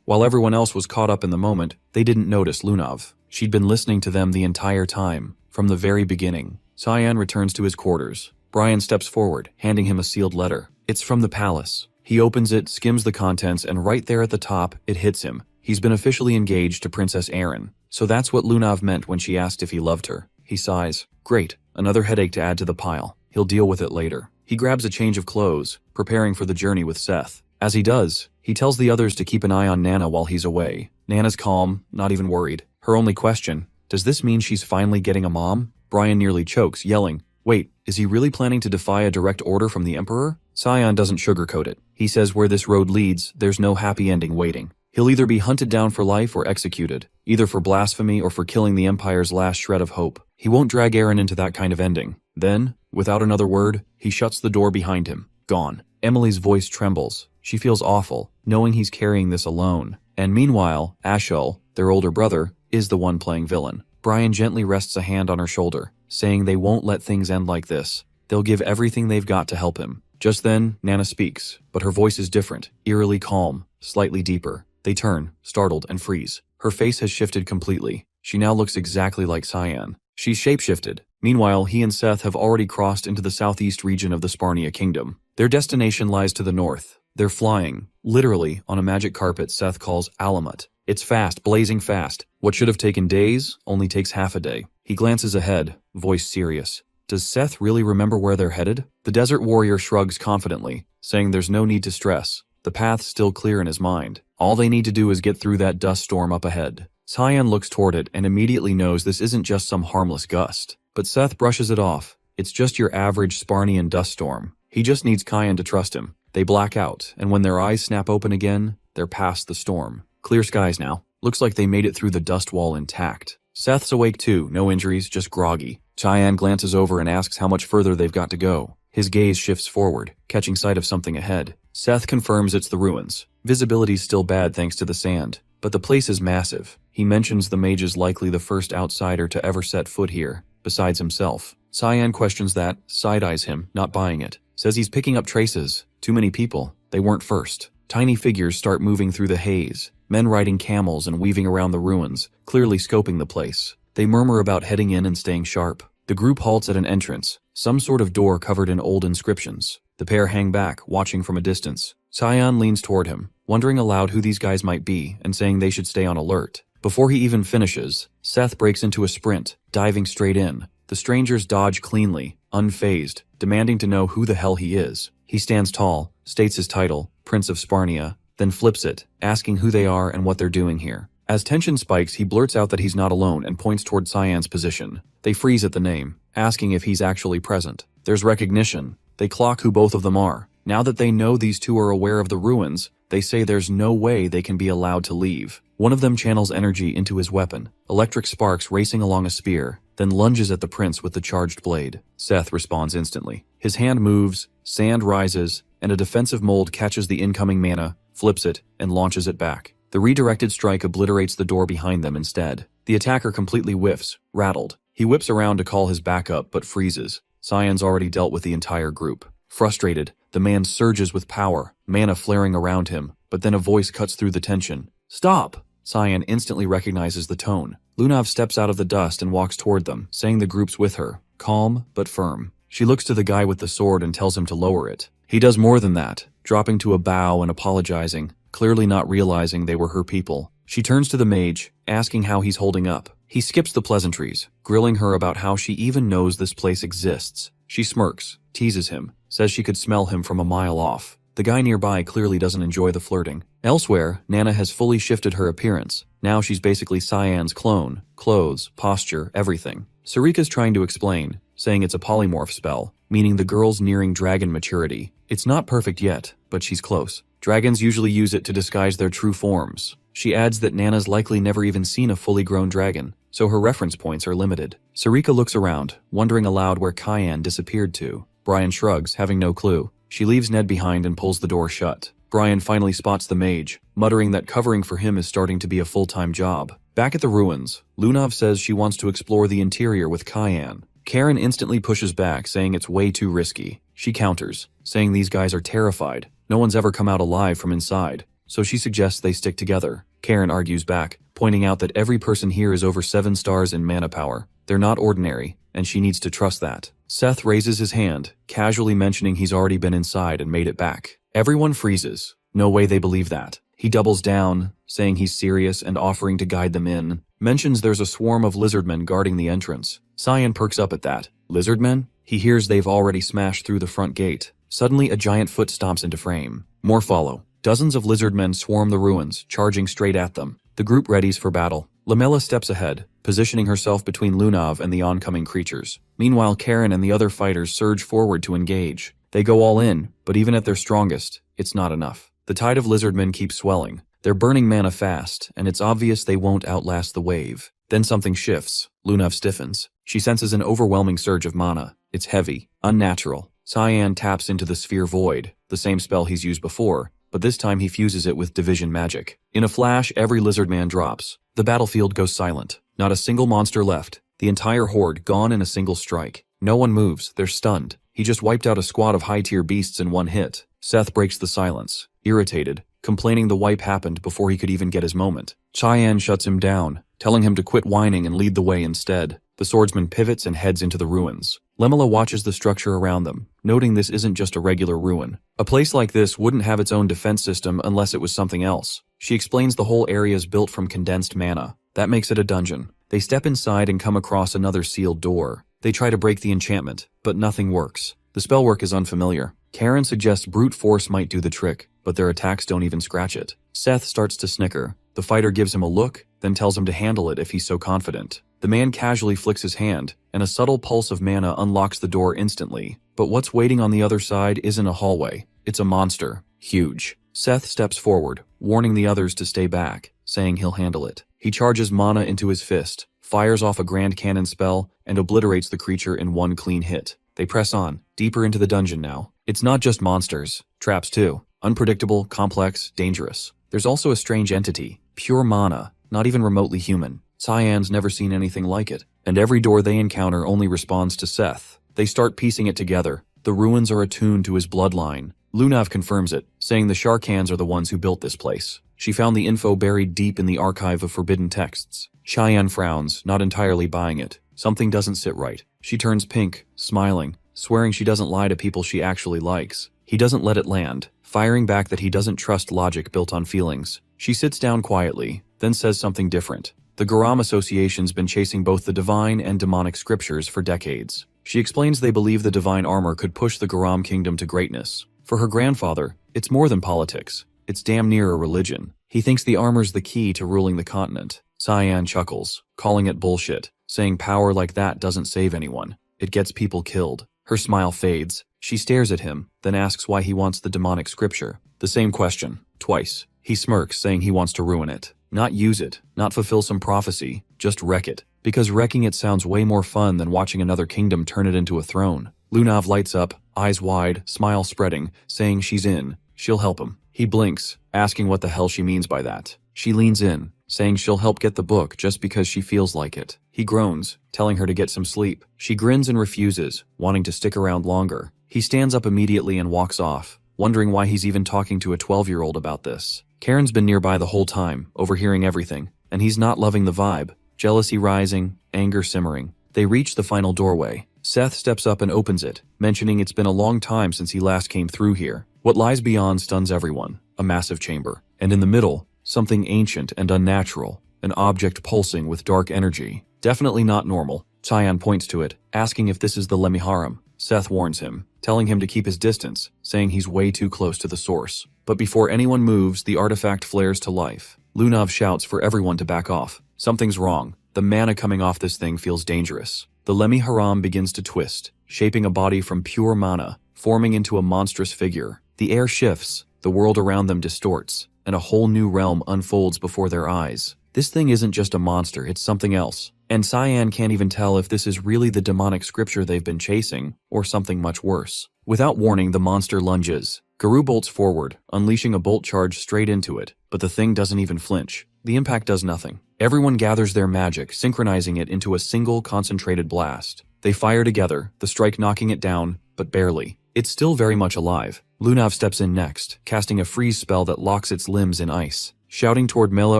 While everyone else was caught up in the moment, they didn't notice Lunav. She'd been listening to them the entire time, from the very beginning. Sion returns to his quarters. Brian steps forward, handing him a sealed letter. It's from the palace. He opens it, skims the contents, and right there at the top, it hits him. He's been officially engaged to Princess Erin. So that's what Lunav meant when she asked if he loved her. He sighs. Great, another headache to add to the pile. He'll deal with it later. He grabs a change of clothes, preparing for the journey with Seth. As he does, he tells the others to keep an eye on Nana while he's away. Nana's calm, not even worried. Her only question, does this mean she's finally getting a mom? Brian nearly chokes, yelling, wait, is he really planning to defy a direct order from the Emperor? Sion doesn't sugarcoat it. He says where this road leads, there's no happy ending waiting. He'll either be hunted down for life or executed, either for blasphemy or for killing the Empire's last shred of hope. He won't drag Erin into that kind of ending. Then, without another word, he shuts the door behind him. Gone. Emily's voice trembles. She feels awful, knowing he's carrying this alone. And meanwhile, Ashul, their older brother, is the one playing villain. Brian gently rests a hand on her shoulder, saying they won't let things end like this. They'll give everything they've got to help him. Just then, Nana speaks, but her voice is different, eerily calm, slightly deeper. They turn, startled, and freeze. Her face has shifted completely. She now looks exactly like Sion. She's shapeshifted. Meanwhile, he and Seth have already crossed into the southeast region of the Sparnia Kingdom. Their destination lies to the north. They're flying, literally, on a magic carpet Seth calls Alamut. It's fast, blazing fast. What should have taken days only takes half a day. He glances ahead, voice serious. Does Seth really remember where they're headed? The desert warrior shrugs confidently, saying there's no need to stress. The path's still clear in his mind. All they need to do is get through that dust storm up ahead. Sion looks toward it and immediately knows this isn't just some harmless gust. But Seth brushes it off. It's just your average Sparnian dust storm. He just needs Kyan to trust him. They black out, and when their eyes snap open again, they're past the storm. Clear skies now. Looks like they made it through the dust wall intact. Seth's awake too, no injuries, just groggy. Cheyenne glances over and asks how much further they've got to go. His gaze shifts forward, catching sight of something ahead. Seth confirms it's the ruins. Visibility's still bad thanks to the sand, but the place is massive. He mentions the mage is likely the first outsider to ever set foot here, besides himself. Cyan questions that, side-eyes him, not buying it. Says he's picking up traces. Too many people. They weren't first. Tiny figures start moving through the haze. Men riding camels and weaving around the ruins, clearly scoping the place. They murmur about heading in and staying sharp. The group halts at an entrance, some sort of door covered in old inscriptions. The pair hang back, watching from a distance. Cyan leans toward him, wondering aloud who these guys might be and saying they should stay on alert. Before he even finishes, Seth breaks into a sprint, diving straight in. The strangers dodge cleanly, unfazed, demanding to know who the hell he is. He stands tall, states his title, Prince of Sparnia, then flips it, asking who they are and what they're doing here. As tension spikes, he blurts out that he's not alone and points toward Cyan's position. They freeze at the name, asking if he's actually present. There's recognition. They clock who both of them are. Now that they know these two are aware of the ruins, they say there's no way they can be allowed to leave. One of them channels energy into his weapon, electric sparks racing along a spear, then lunges at the prince with the charged blade. Seth responds instantly. His hand moves, sand rises, and a defensive mold catches the incoming mana, flips it, and launches it back. The redirected strike obliterates the door behind them instead. The attacker completely whiffs, rattled. He whips around to call his backup but freezes. Cyan's already dealt with the entire group. Frustrated, the man surges with power, mana flaring around him, but then a voice cuts through the tension. "Stop!" Cyan instantly recognizes the tone. Lunav steps out of the dust and walks toward them, saying the group's with her, calm but firm. She looks to the guy with the sword and tells him to lower it. He does more than that, dropping to a bow and apologizing, clearly not realizing they were her people. She turns to the mage, asking how he's holding up. He skips the pleasantries, grilling her about how she even knows this place exists. She smirks, teases him, says she could smell him from a mile off. The guy nearby clearly doesn't enjoy the flirting. Elsewhere, Nana has fully shifted her appearance. Now she's basically Cyan's clone. Clothes, posture, everything. Sarika's trying to explain, saying it's a polymorph spell, meaning the girl's nearing dragon maturity. It's not perfect yet, but she's close. Dragons usually use it to disguise their true forms. She adds that Nana's likely never even seen a fully grown dragon, so her reference points are limited. Sarika looks around, wondering aloud where Cyan disappeared to. Brian shrugs, having no clue. She leaves Ned behind and pulls the door shut. Brian finally spots the mage, muttering that covering for him is starting to be a full-time job. Back at the ruins, Lunav says she wants to explore the interior with Cyan. Karen instantly pushes back, saying it's way too risky. She counters, saying these guys are terrified. No one's ever come out alive from inside, so she suggests they stick together. Karen argues back, pointing out that every person here is over 7 stars in mana power. They're not ordinary, and she needs to trust that. Seth raises his hand, casually mentioning he's already been inside and made it back. Everyone freezes. No way they believe that. He doubles down, saying he's serious and offering to guide them in. Mentions there's a swarm of lizardmen guarding the entrance. Cyan perks up at that. Lizardmen? He hears they've already smashed through the front gate. Suddenly, a giant foot stomps into frame. More follow. Dozens of lizardmen swarm the ruins, charging straight at them. The group readies for battle. Lamella steps ahead, positioning herself between Lunav and the oncoming creatures. Meanwhile, Karen and the other fighters surge forward to engage. They go all in, but even at their strongest, it's not enough. The tide of lizardmen keeps swelling. They're burning mana fast, and it's obvious they won't outlast the wave. Then something shifts. Lunav stiffens. She senses an overwhelming surge of mana. It's heavy, unnatural. Cyan taps into the Sphere Void, the same spell he's used before, but this time he fuses it with division magic. In a flash, every lizardman drops. The battlefield goes silent. Not a single monster left. The entire horde gone in a single strike. No one moves. They're stunned. He just wiped out a squad of high-tier beasts in one hit. Seth breaks the silence, irritated, complaining the wipe happened before he could even get his moment. Cyan shuts him down, telling him to quit whining and lead the way instead. The swordsman pivots and heads into the ruins. Lemela watches the structure around them, noting this isn't just a regular ruin. A place like this wouldn't have its own defense system unless it was something else. She explains the whole area is built from condensed mana. That makes it a dungeon. They step inside and come across another sealed door. They try to break the enchantment, but nothing works. The spellwork is unfamiliar. Karen suggests brute force might do the trick, but their attacks don't even scratch it. Seth starts to snicker. The fighter gives him a look, then tells him to handle it if he's so confident. The man casually flicks his hand, and a subtle pulse of mana unlocks the door instantly. But what's waiting on the other side isn't a hallway. It's a monster. Huge. Seth steps forward, warning the others to stay back, saying he'll handle it. He charges mana into his fist, fires off a grand cannon spell, and obliterates the creature in one clean hit. They press on, deeper into the dungeon now. It's not just monsters. Traps too. Unpredictable, complex, dangerous. There's also a strange entity. Pure mana, not even remotely human. Cyan's never seen anything like it, and every door they encounter only responds to Seth. They start piecing it together. The ruins are attuned to his bloodline. Lunav confirms it, saying the Sharkans are the ones who built this place. She found the info buried deep in the archive of forbidden texts. Cheyenne frowns, not entirely buying it. Something doesn't sit right. She turns pink, smiling, swearing she doesn't lie to people she actually likes. He doesn't let it land, firing back that he doesn't trust logic built on feelings. She sits down quietly, then says something different. The Garam Association's been chasing both the divine and demonic scriptures for decades. She explains they believe the divine armor could push the Garam kingdom to greatness. For her grandfather, it's more than politics. It's damn near a religion. He thinks the armor's the key to ruling the continent. Cyan chuckles, calling it bullshit, saying power like that doesn't save anyone. It gets people killed. Her smile fades. She stares at him, then asks why he wants the demonic scripture. The same question, twice. He smirks, saying he wants to ruin it. Not use it, not fulfill some prophecy, just wreck it. Because wrecking it sounds way more fun than watching another kingdom turn it into a throne. Lunav lights up, eyes wide, smile spreading, saying she's in. She'll help him. He blinks, asking what the hell she means by that. She leans in, saying she'll help get the book just because she feels like it. He groans, telling her to get some sleep. She grins and refuses, wanting to stick around longer. He stands up immediately and walks off, wondering why he's even talking to a 12-year-old about this. Karen's been nearby the whole time, overhearing everything, and he's not loving the vibe. Jealousy rising, anger simmering. They reach the final doorway. Seth steps up and opens it, mentioning it's been a long time since he last came through here. What lies beyond stuns everyone. A massive chamber. And in the middle, something ancient and unnatural. An object pulsing with dark energy. Definitely not normal. Cyan points to it, asking if this is the Lemiharam. Seth warns him, telling him to keep his distance, saying he's way too close to the source. But before anyone moves, the artifact flares to life. Lunav shouts for everyone to back off. Something's wrong. The mana coming off this thing feels dangerous. The Lemiharam begins to twist, shaping a body from pure mana, forming into a monstrous figure. The air shifts, the world around them distorts, and a whole new realm unfolds before their eyes. This thing isn't just a monster, it's something else. And Cyan can't even tell if this is really the demonic scripture they've been chasing, or something much worse. Without warning, the monster lunges. Guru bolts forward, unleashing a bolt charge straight into it, but the thing doesn't even flinch. The impact does nothing. Everyone gathers their magic, synchronizing it into a single concentrated blast. They fire together, the strike knocking it down, but barely. It's still very much alive. Lunav steps in next, casting a freeze spell that locks its limbs in ice. Shouting toward Mela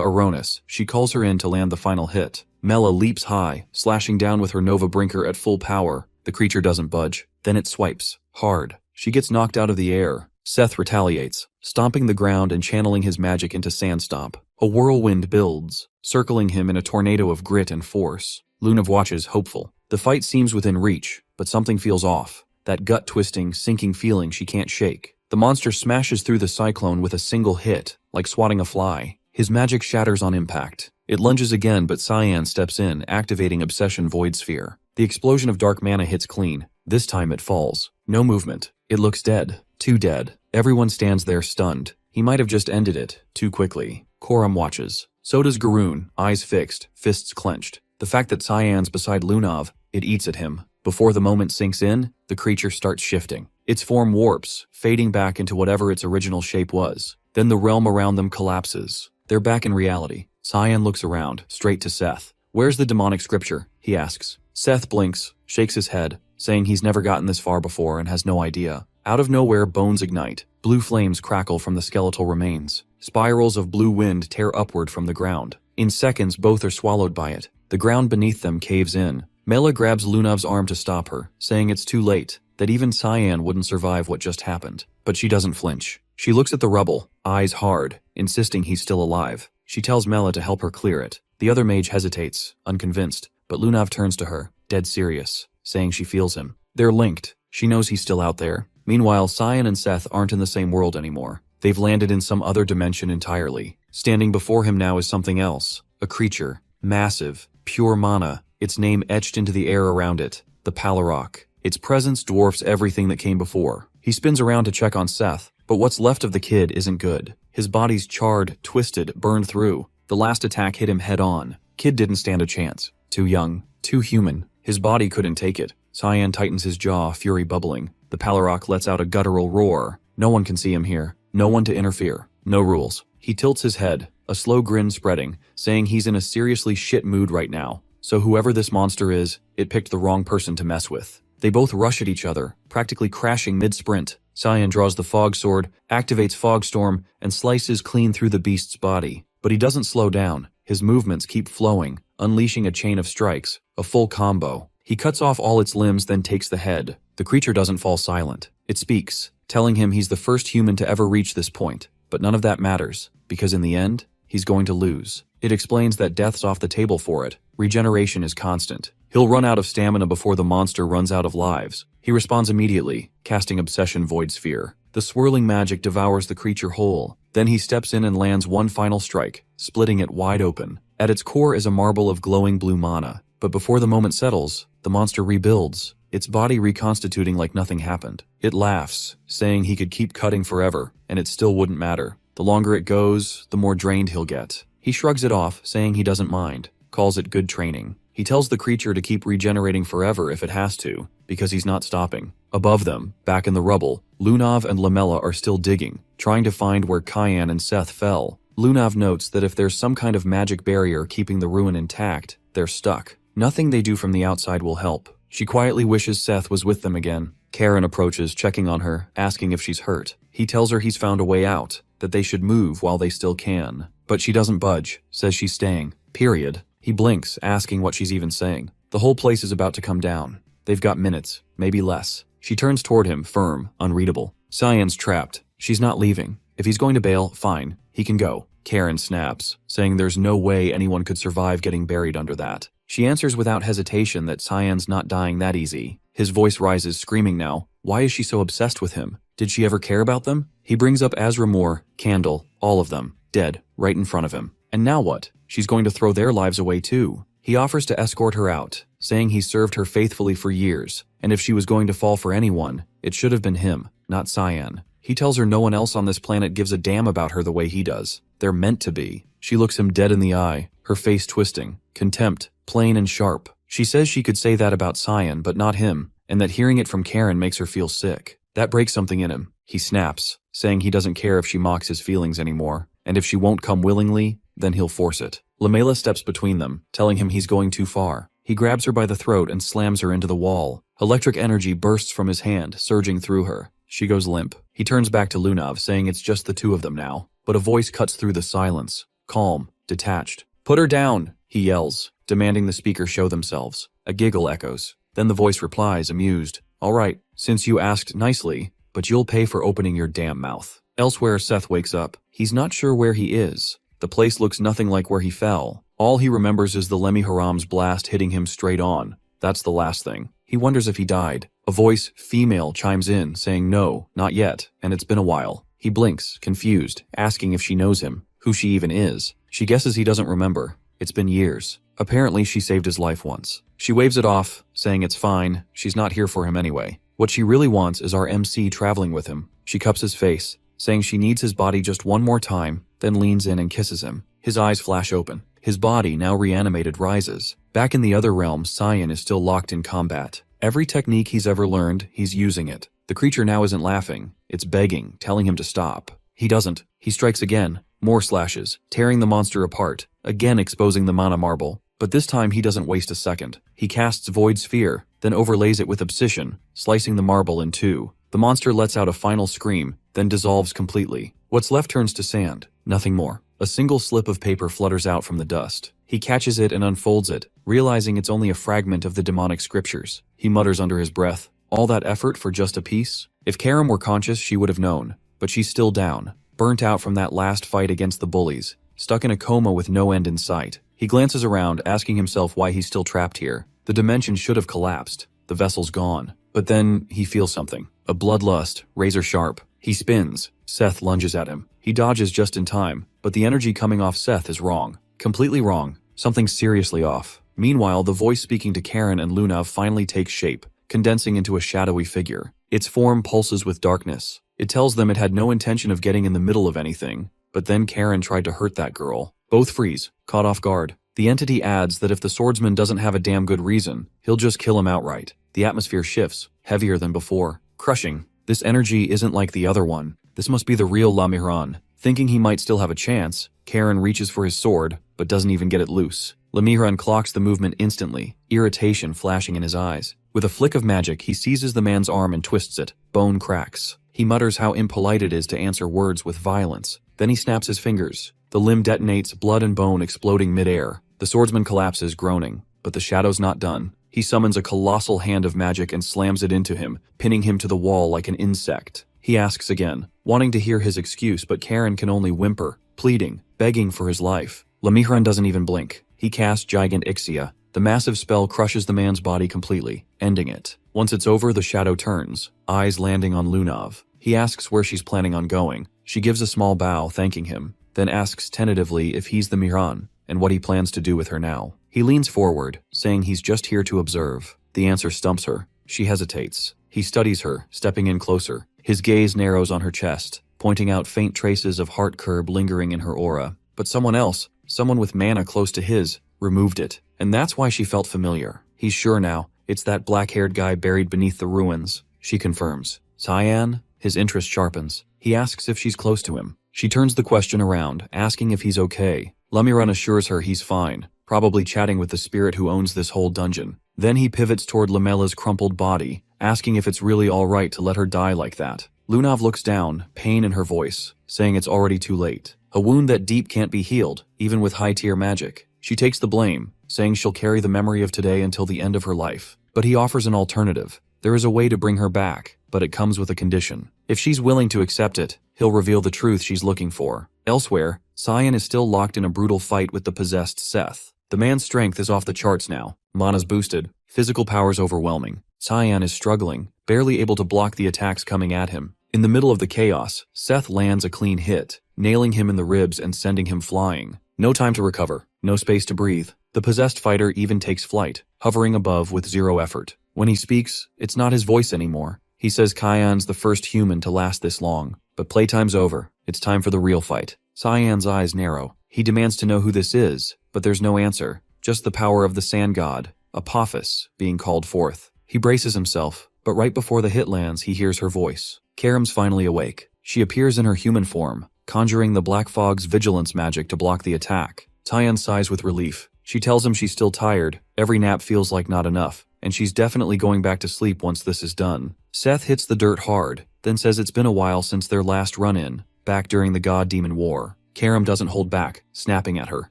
Aronis, she calls her in to land the final hit. Mela leaps high, slashing down with her Nova Brinker at full power. The creature doesn't budge. Then it swipes. Hard. She gets knocked out of the air. Seth retaliates, stomping the ground and channeling his magic into Sandstomp. A whirlwind builds, circling him in a tornado of grit and force. Lunav watches, hopeful. The fight seems within reach, but something feels off. That gut-twisting, sinking feeling she can't shake. The monster smashes through the cyclone with a single hit, like swatting a fly. His magic shatters on impact. It lunges again, but Cyan steps in, activating Obsession Void Sphere. The explosion of dark mana hits clean. This time it falls. No movement. It looks dead. Too dead. Everyone stands there stunned. He might have just ended it, too quickly. Koram watches. So does Garoon, eyes fixed, fists clenched. The fact that Cyan's beside Lunav, it eats at him. Before the moment sinks in, the creature starts shifting. Its form warps, fading back into whatever its original shape was. Then the realm around them collapses. They're back in reality. Cyan looks around, straight to Seth. "Where's the demonic scripture?" he asks. Seth blinks, shakes his head, saying he's never gotten this far before and has no idea. Out of nowhere, bones ignite. Blue flames crackle from the skeletal remains. Spirals of blue wind tear upward from the ground. In seconds, both are swallowed by it. The ground beneath them caves in. Mela grabs Lunav's arm to stop her, saying it's too late, that even Cyan wouldn't survive what just happened. But she doesn't flinch. She looks at the rubble, eyes hard, insisting he's still alive. She tells Mela to help her clear it. The other mage hesitates, unconvinced, but Lunav turns to her, dead serious, saying she feels him. They're linked. She knows he's still out there. Meanwhile, Cyan and Seth aren't in the same world anymore. They've landed in some other dimension entirely. Standing before him now is something else. A creature. Massive. Pure mana. Its name etched into the air around it. The Palarok. Its presence dwarfs everything that came before. He spins around to check on Seth, but what's left of the kid isn't good. His body's charred, twisted, burned through. The last attack hit him head on. Kid didn't stand a chance. Too young. Too human. His body couldn't take it. Cyan tightens his jaw, fury bubbling. The Palarok lets out a guttural roar. No one can see him here. No one to interfere. No rules. He tilts his head, a slow grin spreading, saying he's in a seriously shit mood right now. So whoever this monster is, it picked the wrong person to mess with. They both rush at each other, practically crashing mid-sprint. Cyan draws the fog sword, activates Fog Storm, and slices clean through the beast's body. But he doesn't slow down. His movements keep flowing, unleashing a chain of strikes, a full combo. He cuts off all its limbs, then takes the head. The creature doesn't fall silent. It speaks, telling him he's the first human to ever reach this point. But none of that matters, because in the end, he's going to lose. It explains that death's off the table for it. Regeneration is constant. He'll run out of stamina before the monster runs out of lives. He responds immediately, casting Obsession Void Sphere. The swirling magic devours the creature whole. Then he steps in and lands one final strike, splitting it wide open. At its core is a marble of glowing blue mana. But before the moment settles, the monster rebuilds, its body reconstituting like nothing happened. It laughs, saying he could keep cutting forever, and it still wouldn't matter. The longer it goes, the more drained he'll get. He shrugs it off, saying he doesn't mind, calls it good training. He tells the creature to keep regenerating forever if it has to, because he's not stopping. Above them, back in the rubble, Lunav and Lamella are still digging, trying to find where Cayenne and Seth fell. Lunav notes that if there's some kind of magic barrier keeping the ruin intact, they're stuck. Nothing they do from the outside will help. She quietly wishes Seth was with them again. Karen approaches, checking on her, asking if she's hurt. He tells her he's found a way out, that they should move while they still can. But she doesn't budge, says she's staying. Period. He blinks, asking what she's even saying. The whole place is about to come down. They've got minutes, maybe less. She turns toward him, firm, unreadable. Cyan's trapped. She's not leaving. If he's going to bail, fine. He can go. Karen snaps, saying there's no way anyone could survive getting buried under that. She answers without hesitation that Cyan's not dying that easy. His voice rises, screaming now. Why is she so obsessed with him? Did she ever care about them? He brings up Azra Moore, Candle, all of them, dead, right in front of him. And now what? She's going to throw their lives away too. He offers to escort her out, saying he served her faithfully for years, and if she was going to fall for anyone, it should have been him, not Cyan. He tells her no one else on this planet gives a damn about her the way he does. They're meant to be. She looks him dead in the eye, her face twisting. Contempt, plain and sharp. She says she could say that about Cyan, but not him, and that hearing it from Karen makes her feel sick. That breaks something in him. He snaps, saying he doesn't care if she mocks his feelings anymore, and if she won't come willingly, then he'll force it. Lamela steps between them, telling him he's going too far. He grabs her by the throat and slams her into the wall. Electric energy bursts from his hand, surging through her. She goes limp. He turns back to Lunav, saying it's just the two of them now. But a voice cuts through the silence. Calm, detached. "Put her down!" he yells, demanding the speaker show themselves. A giggle echoes. Then the voice replies, amused. "All right, since you asked nicely, but you'll pay for opening your damn mouth." Elsewhere, Seth wakes up. He's not sure where he is. The place looks nothing like where he fell. All he remembers is the Lemmy Haram's blast hitting him straight on. That's the last thing. He wonders if he died. A voice, female, chimes in, saying no, not yet, and it's been a while. He blinks, confused, asking if she knows him, who she even is. She guesses he doesn't remember. It's been years. Apparently she saved his life once. She waves it off, saying it's fine, she's not here for him anyway. What she really wants is our MC traveling with him. She cups his face, saying she needs his body just one more time, then leans in and kisses him. His eyes flash open. His body, now reanimated, rises. Back in the other realm, Cyan is still locked in combat. Every technique he's ever learned, he's using it. The creature now isn't laughing. It's begging, telling him to stop. He doesn't. He strikes again. More slashes, tearing the monster apart, again exposing the mana marble. But this time he doesn't waste a second. He casts Void Sphere, then overlays it with Obsession, slicing the marble in two. The monster lets out a final scream, then dissolves completely. What's left turns to sand. Nothing more. A single slip of paper flutters out from the dust. He catches it and unfolds it, realizing it's only a fragment of the demonic scriptures. He mutters under his breath, all that effort for just a piece? If Karen were conscious, she would have known. But she's still down, burnt out from that last fight against the bullies, stuck in a coma with no end in sight. He glances around, asking himself why he's still trapped here. The dimension should have collapsed. The vessel's gone. But then he feels something. A bloodlust, razor sharp. He spins. Seth lunges at him. He dodges just in time, but the energy coming off Seth is wrong. Completely wrong. Something seriously off. Meanwhile, the voice speaking to Karen and Luna finally takes shape, condensing into a shadowy figure. Its form pulses with darkness. It tells them it had no intention of getting in the middle of anything, but then Karen tried to hurt that girl. Both freeze, caught off guard. The entity adds that if the swordsman doesn't have a damn good reason, he'll just kill him outright. The atmosphere shifts, heavier than before. Crushing. This energy isn't like the other one. This must be the real Lamiran. Thinking he might still have a chance, Karen reaches for his sword, but doesn't even get it loose. Lamiran clocks the movement instantly, irritation flashing in his eyes. With a flick of magic, he seizes the man's arm and twists it. Bone cracks. He mutters how impolite it is to answer words with violence. Then he snaps his fingers. The limb detonates, blood and bone exploding midair. The swordsman collapses, groaning. But the shadow's not done. He summons a colossal hand of magic and slams it into him, pinning him to the wall like an insect. He asks again, wanting to hear his excuse, but Karen can only whimper, pleading, begging for his life. Lemihran doesn't even blink. He casts Gigant Ixia. The massive spell crushes the man's body completely, ending it. Once it's over, the shadow turns, eyes landing on Lunav. He asks where she's planning on going. She gives a small bow, thanking him, then asks tentatively if he's the Mihran and what he plans to do with her now. He leans forward, saying he's just here to observe. The answer stumps her. She hesitates. He studies her, stepping in closer. His gaze narrows on her chest, pointing out faint traces of heart curb lingering in her aura. But someone else, someone with mana close to his, removed it. And that's why she felt familiar. He's sure now, it's that black-haired guy buried beneath the ruins. She confirms. Cyan? His interest sharpens. He asks if she's close to him. She turns the question around, asking if he's okay. Lemiran assures her he's fine, probably chatting with the spirit who owns this whole dungeon. Then he pivots toward Lamela's crumpled body, asking if it's really alright to let her die like that. Lunav looks down, pain in her voice, saying it's already too late. A wound that deep can't be healed, even with high-tier magic. She takes the blame, saying she'll carry the memory of today until the end of her life. But he offers an alternative. There is a way to bring her back, but it comes with a condition. If she's willing to accept it, he'll reveal the truth she's looking for. Elsewhere, Cyan is still locked in a brutal fight with the possessed Seth. The man's strength is off the charts now. Mana's boosted, physical power's overwhelming. Cyan is struggling, barely able to block the attacks coming at him. In the middle of the chaos, Seth lands a clean hit, nailing him in the ribs and sending him flying. No time to recover, no space to breathe. The possessed fighter even takes flight, hovering above with zero effort. When he speaks, it's not his voice anymore. He says Cyan's the first human to last this long. But playtime's over. It's time for the real fight. Cyan's eyes narrow. He demands to know who this is, but there's no answer. Just the power of the sand god, Apophis, being called forth. He braces himself, but right before the hit lands, he hears her voice. Karam's finally awake. She appears in her human form, conjuring the Black Fog's vigilance magic to block the attack. Cyan sighs with relief. She tells him she's still tired, every nap feels like not enough, and she's definitely going back to sleep once this is done. Seth hits the dirt hard, then says it's been a while since their last run-in, back during the God-Demon War. Karam doesn't hold back, snapping at her.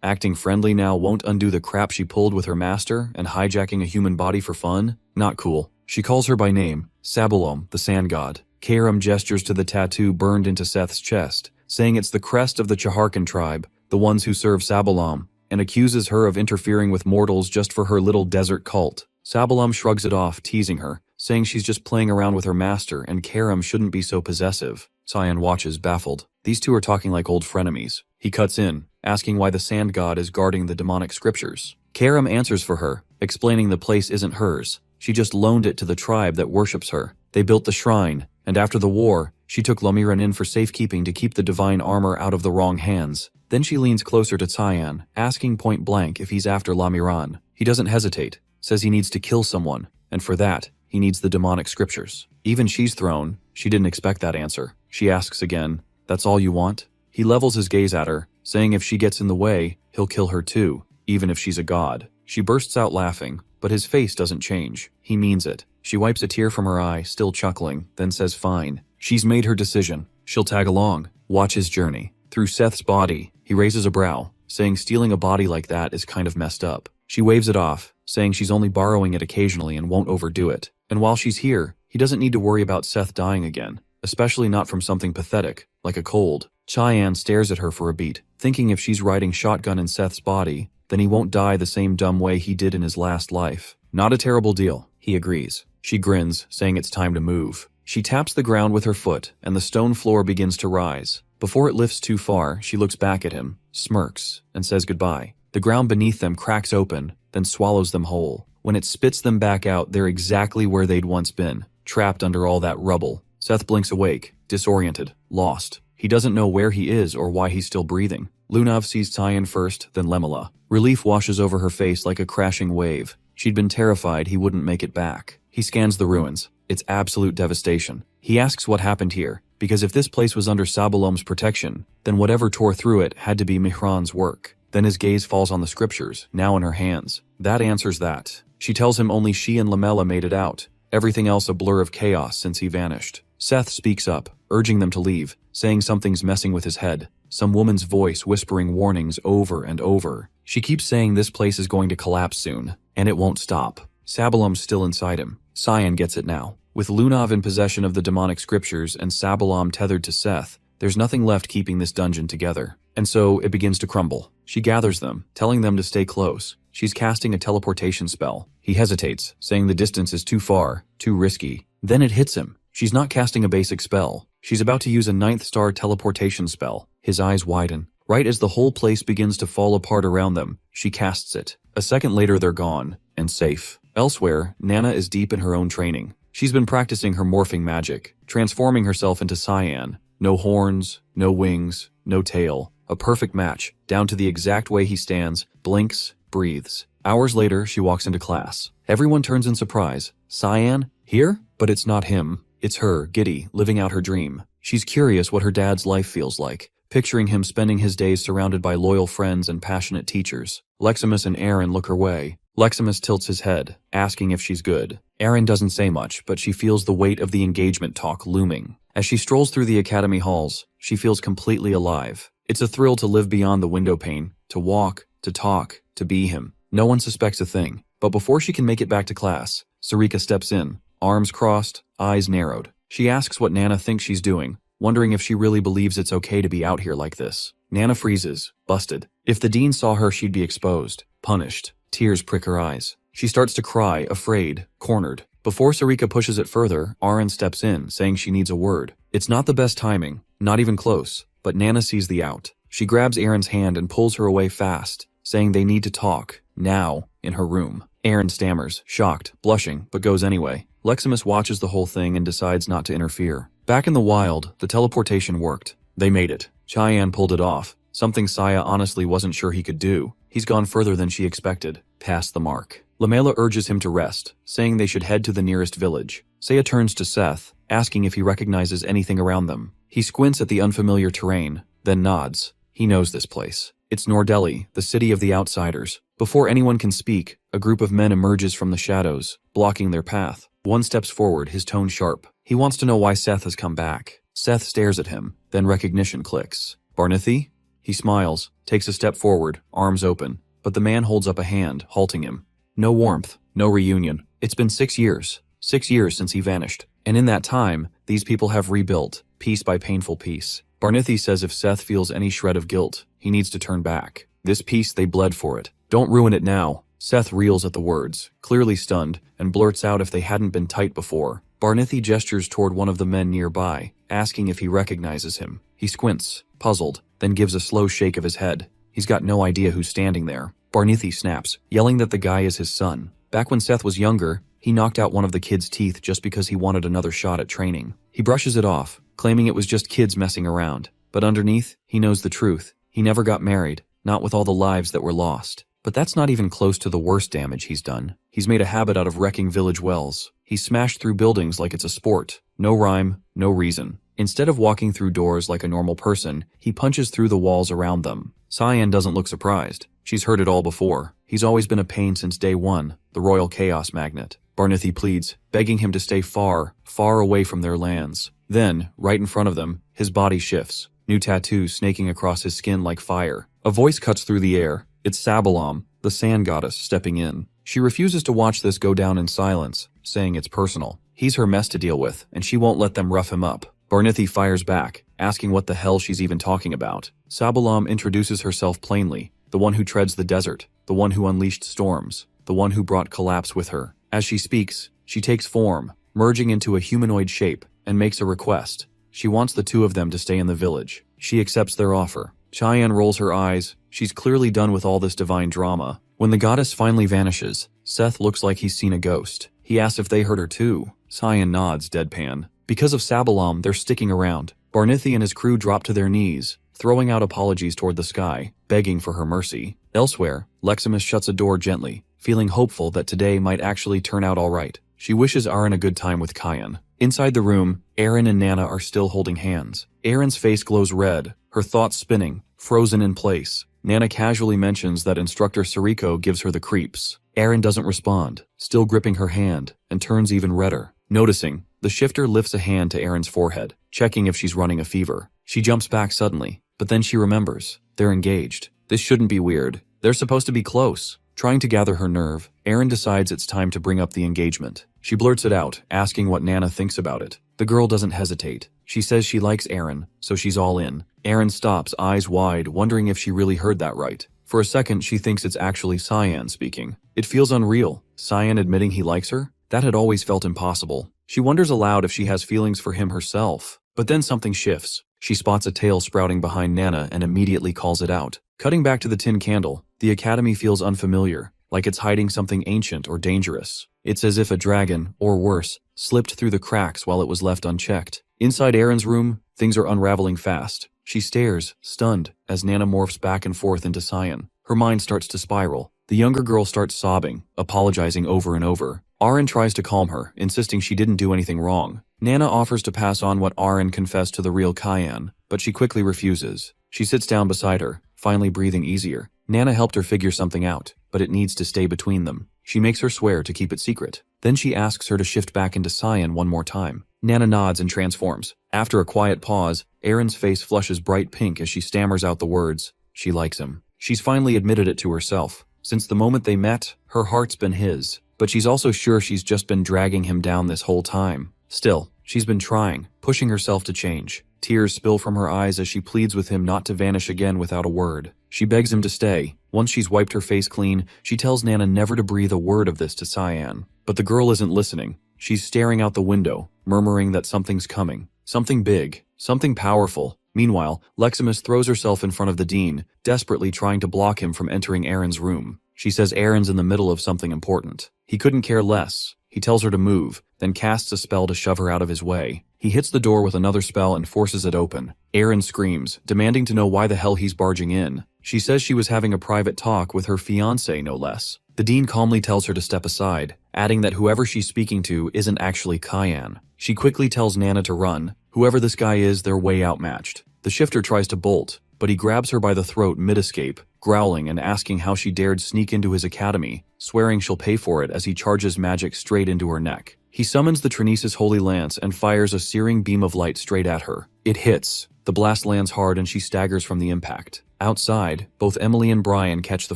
Acting friendly now won't undo the crap she pulled with her master and hijacking a human body for fun? Not cool. She calls her by name, Sabalom, the sand god. Karam gestures to the tattoo burned into Seth's chest, saying it's the crest of the Chaharkan tribe, the ones who serve Sabalom, and accuses her of interfering with mortals just for her little desert cult. Sabalom shrugs it off, teasing her, saying she's just playing around with her master and Karam shouldn't be so possessive. Cyan watches, baffled. These two are talking like old frenemies. He cuts in, asking why the sand god is guarding the demonic scriptures. Karam answers for her, explaining the place isn't hers. She just loaned it to the tribe that worships her. They built the shrine, and after the war, she took Lomiran in for safekeeping to keep the divine armor out of the wrong hands. Then she leans closer to Cyan, asking point blank if he's after Lamiran. He doesn't hesitate, says he needs to kill someone, and for that, he needs the demonic scriptures. Even she's thrown. She didn't expect that answer. She asks again, "That's all you want?" He levels his gaze at her, saying if she gets in the way, he'll kill her too, even if she's a god. She bursts out laughing, but his face doesn't change. He means it. She wipes a tear from her eye, still chuckling, then says fine. She's made her decision. She'll tag along, watch his journey. Through Seth's body, he raises a brow, saying stealing a body like that is kind of messed up. She waves it off, saying she's only borrowing it occasionally and won't overdo it. And while she's here, he doesn't need to worry about Seth dying again, especially not from something pathetic, like a cold. Cyan stares at her for a beat, thinking if she's riding shotgun in Seth's body, then he won't die the same dumb way he did in his last life. Not a terrible deal, he agrees. She grins, saying it's time to move. She taps the ground with her foot, and the stone floor begins to rise. Before it lifts too far, she looks back at him, smirks, and says goodbye. The ground beneath them cracks open, then swallows them whole. When it spits them back out, they're exactly where they'd once been, trapped under all that rubble. Seth blinks awake, disoriented, lost. He doesn't know where he is or why he's still breathing. Lunav sees Cyan first, then Lemela. Relief washes over her face like a crashing wave. She'd been terrified he wouldn't make it back. He scans the ruins. It's absolute devastation. He asks what happened here, because if this place was under Sabalom's protection, then whatever tore through it had to be Mihran's work. Then his gaze falls on the scriptures, now in her hands. That answers that. She tells him only she and Lamela made it out. Everything else a blur of chaos since he vanished. Seth speaks up, urging them to leave, saying something's messing with his head. Some woman's voice whispering warnings over and over. She keeps saying this place is going to collapse soon, and it won't stop. Sabalom's still inside him. Cyan gets it now. With Lunav in possession of the demonic scriptures and Sabalom tethered to Seth, there's nothing left keeping this dungeon together. And so it begins to crumble. She gathers them, telling them to stay close. She's casting a teleportation spell. He hesitates, saying the distance is too far, too risky. Then it hits him. She's not casting a basic spell. She's about to use a 9th star teleportation spell. His eyes widen. Right as the whole place begins to fall apart around them, she casts it. A second later they're gone, and safe. Elsewhere, Nana is deep in her own training. She's been practicing her morphing magic, transforming herself into Cyan. No horns, no wings, no tail. A perfect match, down to the exact way he stands, blinks, breathes. Hours later, she walks into class. Everyone turns in surprise. Cyan? Here? But it's not him. It's her, giddy, living out her dream. She's curious what her dad's life feels like, picturing him spending his days surrounded by loyal friends and passionate teachers. Leximus and Aaron look her way. Leximus tilts his head, asking if she's good. Aaron doesn't say much, but she feels the weight of the engagement talk looming. As she strolls through the academy halls, she feels completely alive. It's a thrill to live beyond the window pane, to walk, to talk, to be him. No one suspects a thing. But before she can make it back to class, Sarika steps in, arms crossed, eyes narrowed. She asks what Nana thinks she's doing, wondering if she really believes it's okay to be out here like this. Nana freezes, busted. If the dean saw her, she'd be exposed, punished. Tears prick her eyes. She starts to cry, afraid, cornered. Before Sarika pushes it further, Aaron steps in, saying she needs a word. It's not the best timing, not even close, but Nana sees the out. She grabs Aaron's hand and pulls her away fast, saying they need to talk, now, in her room. Aaron stammers, shocked, blushing, but goes anyway. Leximus watches the whole thing and decides not to interfere. Back in the wild, the teleportation worked. They made it. Cheyenne pulled it off, something Saya honestly wasn't sure he could do. He's gone further than she expected, past the mark. Lamela urges him to rest, saying they should head to the nearest village. Saya turns to Seth, asking if he recognizes anything around them. He squints at the unfamiliar terrain, then nods. He knows this place. It's Nordelli, the city of the outsiders. Before anyone can speak, a group of men emerges from the shadows, blocking their path. One steps forward, his tone sharp. He wants to know why Seth has come back. Seth stares at him, then recognition clicks. Barnithy? He smiles, takes a step forward, arms open, but the man holds up a hand, halting him. No warmth, no reunion. It's been 6 years. 6 years since he vanished. And in that time, these people have rebuilt, piece by painful piece. Barnithy says if Seth feels any shred of guilt, he needs to turn back. This piece, they bled for it. Don't ruin it now. Seth reels at the words, clearly stunned, and blurts out if they hadn't been tight before. Barnithy gestures toward one of the men nearby, asking if he recognizes him. He squints, puzzled, then gives a slow shake of his head. He's got no idea who's standing there. Barnithy snaps, yelling that the guy is his son. Back when Seth was younger, he knocked out one of the kid's teeth just because he wanted another shot at training. He brushes it off, claiming it was just kids messing around. But underneath, he knows the truth. He never got married, not with all the lives that were lost. But that's not even close to the worst damage he's done. He's made a habit out of wrecking village wells. He's smashed through buildings like it's a sport. No rhyme, no reason. Instead of walking through doors like a normal person, he punches through the walls around them. Cyan doesn't look surprised. She's heard it all before. He's always been a pain since day one, the royal chaos magnet. Barnithy pleads, begging him to stay far, far away from their lands. Then, right in front of them, his body shifts, new tattoos snaking across his skin like fire. A voice cuts through the air. It's Sabalam, the sand goddess, stepping in. She refuses to watch this go down in silence, saying it's personal. He's her mess to deal with, and she won't let them rough him up. Barnithy fires back, asking what the hell she's even talking about. Sabalam introduces herself plainly, the one who treads the desert, the one who unleashed storms, the one who brought collapse with her. As she speaks, she takes form, merging into a humanoid shape, and makes a request. She wants the two of them to stay in the village. She accepts their offer. Cheyenne rolls her eyes. She's clearly done with all this divine drama. When the goddess finally vanishes, Seth looks like he's seen a ghost. He asks if they heard her too. Cyan nods, deadpan. Because of Sabalam, they're sticking around. Barnithy and his crew drop to their knees, throwing out apologies toward the sky, begging for her mercy. Elsewhere, Leximus shuts a door gently, feeling hopeful that today might actually turn out all right. She wishes Aaron a good time with Cyan. Inside the room, Aaron and Nana are still holding hands. Aaron's face glows red, her thoughts spinning, frozen in place. Nana casually mentions that instructor Sariko gives her the creeps. Aaron doesn't respond, still gripping her hand, and turns even redder. Noticing, the shifter lifts a hand to Aaron's forehead, checking if she's running a fever. She jumps back suddenly, but then she remembers. They're engaged. This shouldn't be weird. They're supposed to be close. Trying to gather her nerve, Aaron decides it's time to bring up the engagement. She blurts it out, asking what Nana thinks about it. The girl doesn't hesitate. She says she likes Aaron, so she's all in. Aaron stops, eyes wide, wondering if she really heard that right. For a second, she thinks it's actually Cyan speaking. It feels unreal. Cyan admitting he likes her? That had always felt impossible. She wonders aloud if she has feelings for him herself. But then something shifts. She spots a tail sprouting behind Nana and immediately calls it out. Cutting back to the tin candle, the academy feels unfamiliar, like it's hiding something ancient or dangerous. It's as if a dragon, or worse, slipped through the cracks while it was left unchecked. Inside Erin's room, things are unraveling fast. She stares, stunned, as Nana morphs back and forth into Cyan. Her mind starts to spiral. The younger girl starts sobbing, apologizing over and over. Arin tries to calm her, insisting she didn't do anything wrong. Nana offers to pass on what Arin confessed to the real Cyan, but she quickly refuses. She sits down beside her, finally breathing easier. Nana helped her figure something out, but it needs to stay between them. She makes her swear to keep it secret. Then she asks her to shift back into Cyan one more time. Nana nods and transforms. After a quiet pause, Erin's face flushes bright pink as she stammers out the words, she likes him. She's finally admitted it to herself. Since the moment they met, her heart's been his. But she's also sure she's just been dragging him down this whole time. Still, she's been trying, pushing herself to change. Tears spill from her eyes as she pleads with him not to vanish again without a word. She begs him to stay. Once she's wiped her face clean, she tells Nana never to breathe a word of this to Cyan. But the girl isn't listening. She's staring out the window, murmuring that something's coming. Something big. Something powerful. Meanwhile, Leximus throws herself in front of the dean, desperately trying to block him from entering Erin's room. She says Erin's in the middle of something important. He couldn't care less. He tells her to move, then casts a spell to shove her out of his way. He hits the door with another spell and forces it open. Erin screams, demanding to know why the hell he's barging in. She says she was having a private talk with her fiancé, no less. The dean calmly tells her to step aside, adding that whoever she's speaking to isn't actually Cyan. She quickly tells Nana to run. Whoever this guy is, they're way outmatched. The shifter tries to bolt, but he grabs her by the throat mid-escape, growling and asking how she dared sneak into his academy, swearing she'll pay for it as he charges magic straight into her neck. He summons the Trinesis Holy Lance and fires a searing beam of light straight at her. It hits. The blast lands hard and she staggers from the impact. Outside, both Emily and Brian catch the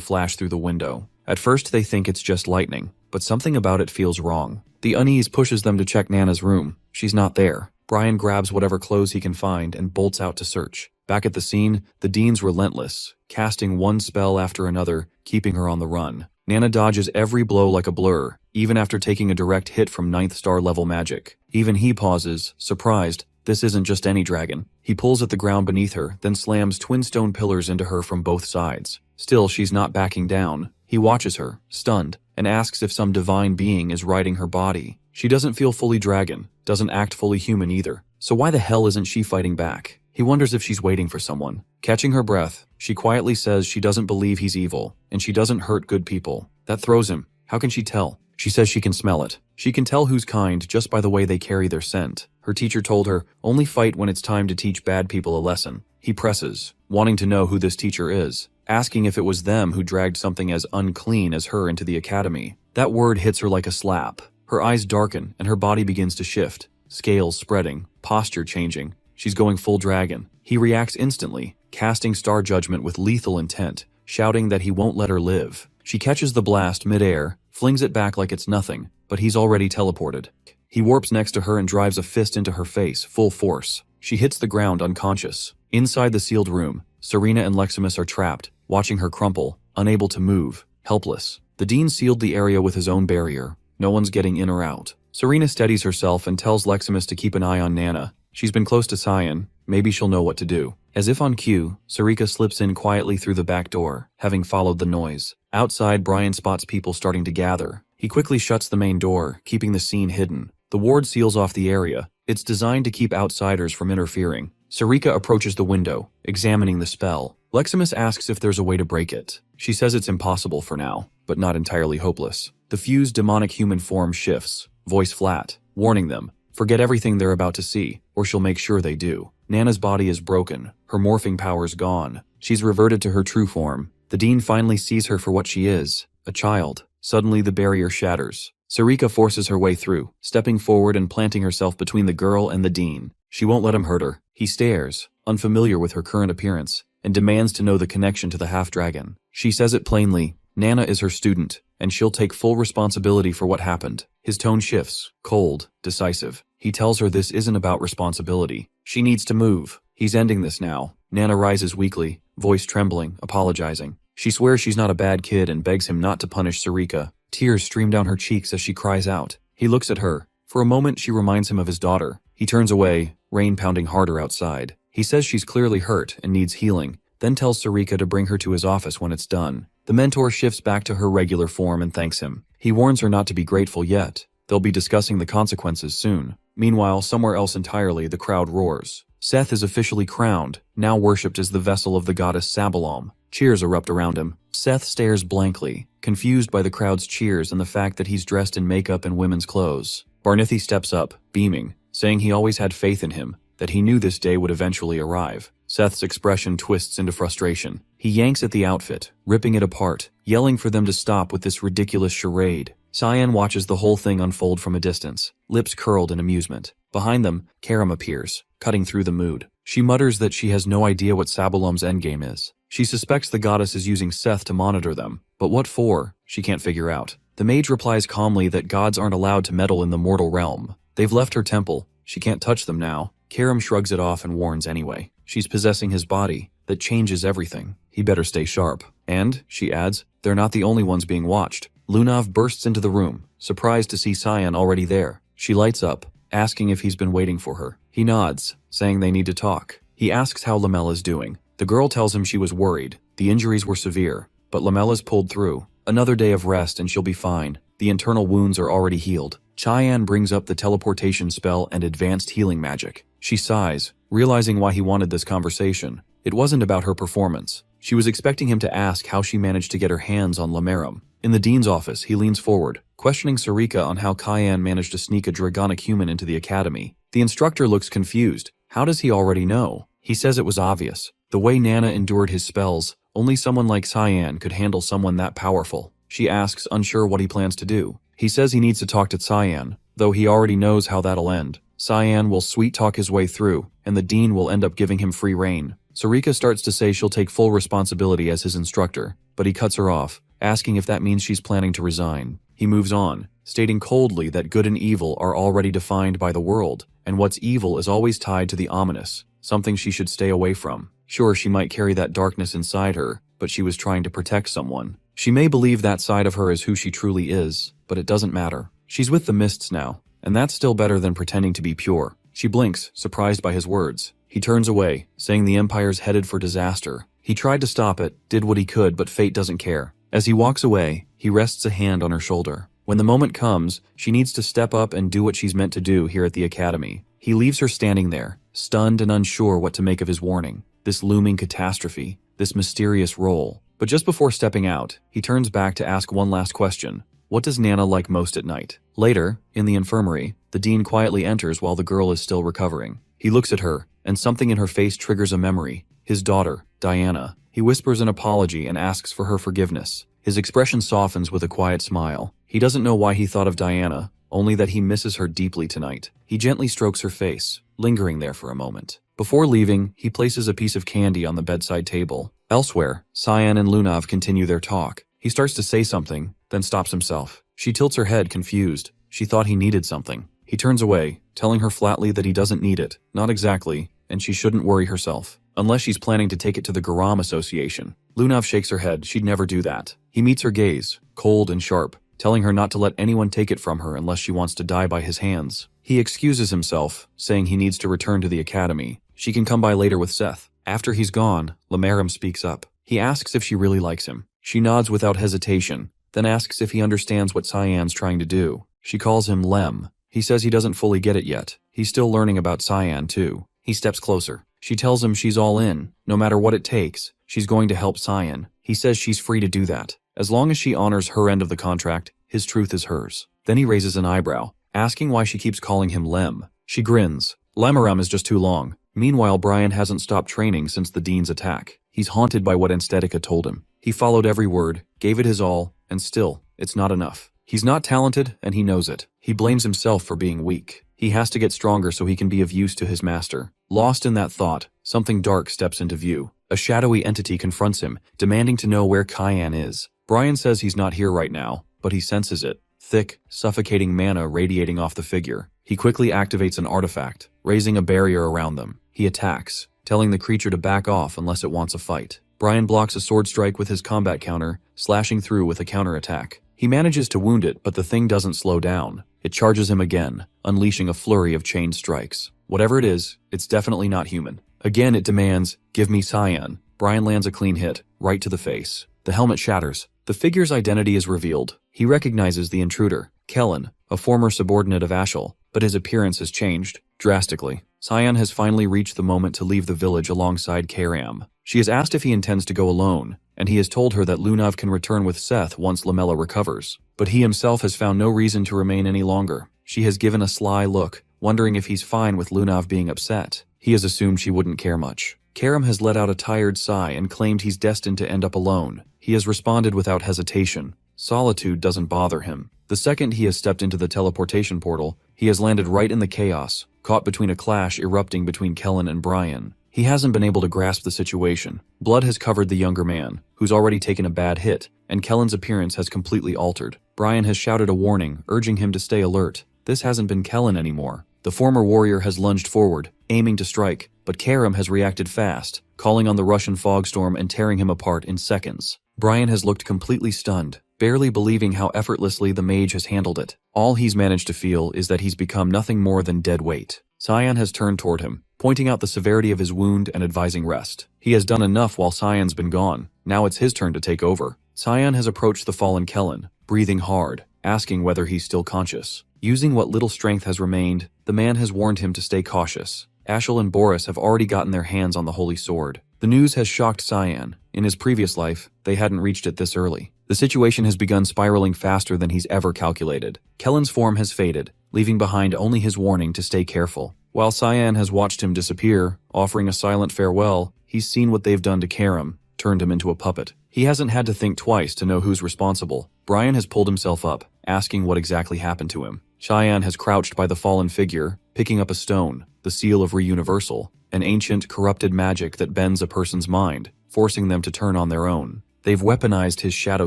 flash through the window. At first they think it's just lightning, but something about it feels wrong. The unease pushes them to check Nana's room. She's not there. Brian grabs whatever clothes he can find and bolts out to search. Back at the scene, the dean's relentless, casting one spell after another, keeping her on the run. Nana dodges every blow like a blur, even after taking a direct hit from 9th star level magic. Even he pauses, surprised. This isn't just any dragon. He pulls at the ground beneath her, then slams twin stone pillars into her from both sides. Still, she's not backing down. He watches her, stunned, and asks if some divine being is riding her body. She doesn't feel fully dragon, doesn't act fully human either. So why the hell isn't she fighting back? He wonders if she's waiting for someone. Catching her breath, she quietly says she doesn't believe he's evil, and she doesn't hurt good people. That throws him. How can she tell? She says she can smell it. She can tell who's kind just by the way they carry their scent. Her teacher told her, only fight when it's time to teach bad people a lesson. He presses, wanting to know who this teacher is, asking if it was them who dragged something as unclean as her into the academy. That word hits her like a slap. Her eyes darken and her body begins to shift, scales spreading, posture changing. She's going full dragon. He reacts instantly, casting Star Judgment with lethal intent, shouting that he won't let her live. She catches the blast mid-air, flings it back like it's nothing, but he's already teleported. He warps next to her and drives a fist into her face, full force. She hits the ground unconscious. Inside the sealed room, Serena and Leximus are trapped, watching her crumple, unable to move, helpless. The dean sealed the area with his own barrier. No one's getting in or out. Serena steadies herself and tells Leximus to keep an eye on Nana. She's been close to Cyan. Maybe she'll know what to do. As if on cue, Sarika slips in quietly through the back door, having followed the noise. Outside, Brian spots people starting to gather. He quickly shuts the main door, keeping the scene hidden. The ward seals off the area. It's designed to keep outsiders from interfering. Sarika approaches the window, examining the spell. Leximus asks if there's a way to break it. She says it's impossible for now, but not entirely hopeless. The fused demonic human form shifts, voice flat, warning them, forget everything they're about to see, or she'll make sure they do. Nana's body is broken, her morphing powers gone. She's reverted to her true form. The dean finally sees her for what she is, a child. Suddenly the barrier shatters. Sarika forces her way through, stepping forward and planting herself between the girl and the dean. She won't let him hurt her. He stares, unfamiliar with her current appearance, and demands to know the connection to the half-dragon. She says it plainly. Nana is her student, and she'll take full responsibility for what happened. His tone shifts, cold, decisive. He tells her this isn't about responsibility. She needs to move. He's ending this now. Nana rises weakly, voice trembling, apologizing. She swears she's not a bad kid and begs him not to punish Sarika. Tears stream down her cheeks as she cries out. He looks at her. For a moment, she reminds him of his daughter. He turns away, rain pounding harder outside. He says she's clearly hurt and needs healing, then tells Sarika to bring her to his office when it's done. The mentor shifts back to her regular form and thanks him. He warns her not to be grateful yet. They'll be discussing the consequences soon. Meanwhile, somewhere else entirely, the crowd roars. Seth is officially crowned, now worshipped as the vessel of the goddess Sabalom. Cheers erupt around him. Seth stares blankly, confused by the crowd's cheers and the fact that he's dressed in makeup and women's clothes. Barnithi steps up, beaming, saying he always had faith in him, that he knew this day would eventually arrive. Seth's expression twists into frustration. He yanks at the outfit, ripping it apart, yelling for them to stop with this ridiculous charade. Cyan watches the whole thing unfold from a distance, lips curled in amusement. Behind them, Karam appears, cutting through the mood. She mutters that she has no idea what Sabalom's endgame is. She suspects the goddess is using Seth to monitor them, but what for, she can't figure out. The mage replies calmly that gods aren't allowed to meddle in the mortal realm. They've left her temple, she can't touch them now. Karam shrugs it off and warns anyway. She's possessing his body, that changes everything. He better stay sharp. And, she adds, they're not the only ones being watched. Lunav bursts into the room, surprised to see Cyan already there. She lights up, asking if he's been waiting for her. He nods, saying they need to talk. He asks how Lamella's doing. The girl tells him she was worried. The injuries were severe, but Lamella's pulled through. Another day of rest and she'll be fine. The internal wounds are already healed. Cheyenne brings up the teleportation spell and advanced healing magic. She sighs, realizing why he wanted this conversation. It wasn't about her performance. She was expecting him to ask how she managed to get her hands on Lameram. In the dean's office, he leans forward, questioning Sarika on how Cayenne managed to sneak a dragonic human into the academy. The instructor looks confused. How does he already know? He says it was obvious. The way Nana endured his spells, only someone like Cyan could handle someone that powerful. She asks, unsure what he plans to do. He says he needs to talk to Cyan, though he already knows how that'll end. Cyan will sweet-talk his way through, and the dean will end up giving him free rein. Sarika starts to say she'll take full responsibility as his instructor, but he cuts her off, asking if that means she's planning to resign. He moves on, stating coldly that good and evil are already defined by the world, and what's evil is always tied to the ominous, something she should stay away from. Sure, she might carry that darkness inside her, but she was trying to protect someone. She may believe that side of her is who she truly is, but it doesn't matter. She's with the mists now, and that's still better than pretending to be pure. She blinks, surprised by his words. He turns away, saying the Empire's headed for disaster. He tried to stop it, did what he could, but fate doesn't care. As he walks away, he rests a hand on her shoulder. When the moment comes, she needs to step up and do what she's meant to do here at the academy. He leaves her standing there, stunned and unsure what to make of his warning. This looming catastrophe, this mysterious role. But just before stepping out, he turns back to ask one last question. What does Nana like most at night? Later, in the infirmary, the dean quietly enters while the girl is still recovering. He looks at her, and something in her face triggers a memory. His daughter, Diana. He whispers an apology and asks for her forgiveness. His expression softens with a quiet smile. He doesn't know why he thought of Diana, only that he misses her deeply tonight. He gently strokes her face, lingering there for a moment. Before leaving, he places a piece of candy on the bedside table. Elsewhere, Cyan and Lunav continue their talk. He starts to say something, then stops himself. She tilts her head, confused. She thought he needed something. He turns away, telling her flatly that he doesn't need it. Not exactly, and she shouldn't worry herself. Unless she's planning to take it to the Garam Association. Lunav shakes her head. She'd never do that. He meets her gaze, cold and sharp, telling her not to let anyone take it from her unless she wants to die by his hands. He excuses himself, saying he needs to return to the academy. She can come by later with Seth. After he's gone, Lameram speaks up. He asks if she really likes him. She nods without hesitation, then asks if he understands what Cyan's trying to do. She calls him Lem. He says he doesn't fully get it yet. He's still learning about Cyan too. He steps closer. She tells him she's all in. No matter what it takes, she's going to help Cyan. He says she's free to do that. As long as she honors her end of the contract, his truth is hers. Then he raises an eyebrow, asking why she keeps calling him Lem. She grins. Lemaram is just too long. Meanwhile, Brian hasn't stopped training since the dean's attack. He's haunted by what Anstetica told him. He followed every word, gave it his all, and still, it's not enough. He's not talented, and he knows it. He blames himself for being weak. He has to get stronger so he can be of use to his master. Lost in that thought, something dark steps into view. A shadowy entity confronts him, demanding to know where Cyan is. Brian says he's not here right now, but he senses it. Thick, suffocating mana radiating off the figure. He quickly activates an artifact, raising a barrier around them. He attacks, telling the creature to back off unless it wants a fight. Brian blocks a sword strike with his combat counter, slashing through with a counterattack. He manages to wound it, but the thing doesn't slow down. It charges him again, unleashing a flurry of chain strikes. Whatever it is, it's definitely not human. Again it demands, "Give me cyan." Brian lands a clean hit, right to the face. The helmet shatters. The figure's identity is revealed. He recognizes the intruder, Kellen, a former subordinate of Ashel, but his appearance has changed, drastically. Cyan has finally reached the moment to leave the village alongside Karam. She has asked if he intends to go alone, and he has told her that Lunav can return with Seth once Lamella recovers. But he himself has found no reason to remain any longer. She has given a sly look, wondering if he's fine with Lunav being upset. He has assumed she wouldn't care much. Karam has let out a tired sigh and claimed he's destined to end up alone. He has responded without hesitation. Solitude doesn't bother him. The second he has stepped into the teleportation portal, he has landed right in the chaos, caught between a clash erupting between Kellen and Brian. He hasn't been able to grasp the situation. Blood has covered the younger man, who's already taken a bad hit, and Kellen's appearance has completely altered. Brian has shouted a warning, urging him to stay alert. This hasn't been Kellen anymore. The former warrior has lunged forward, aiming to strike, but Karam has reacted fast, calling on the Russian fog storm and tearing him apart in seconds. Brian has looked completely stunned, barely believing how effortlessly the mage has handled it. All he's managed to feel is that he's become nothing more than dead weight. Cyan has turned toward him, pointing out the severity of his wound and advising rest. He has done enough while Cyan's been gone. Now it's his turn to take over. Cyan has approached the fallen Kellen, breathing hard, asking whether he's still conscious. Using what little strength has remained, the man has warned him to stay cautious. Ashel and Boris have already gotten their hands on the holy sword. The news has shocked Cyan. In his previous life, they hadn't reached it this early. The situation has begun spiraling faster than he's ever calculated. Kellen's form has faded, leaving behind only his warning to stay careful. While Cyan has watched him disappear, offering a silent farewell, he's seen what they've done to Karam, turned him into a puppet. He hasn't had to think twice to know who's responsible. Brian has pulled himself up, asking what exactly happened to him. Cyan has crouched by the fallen figure, picking up a stone, the seal of Reuniversal, an ancient, corrupted magic that bends a person's mind, forcing them to turn on their own. They've weaponized his shadow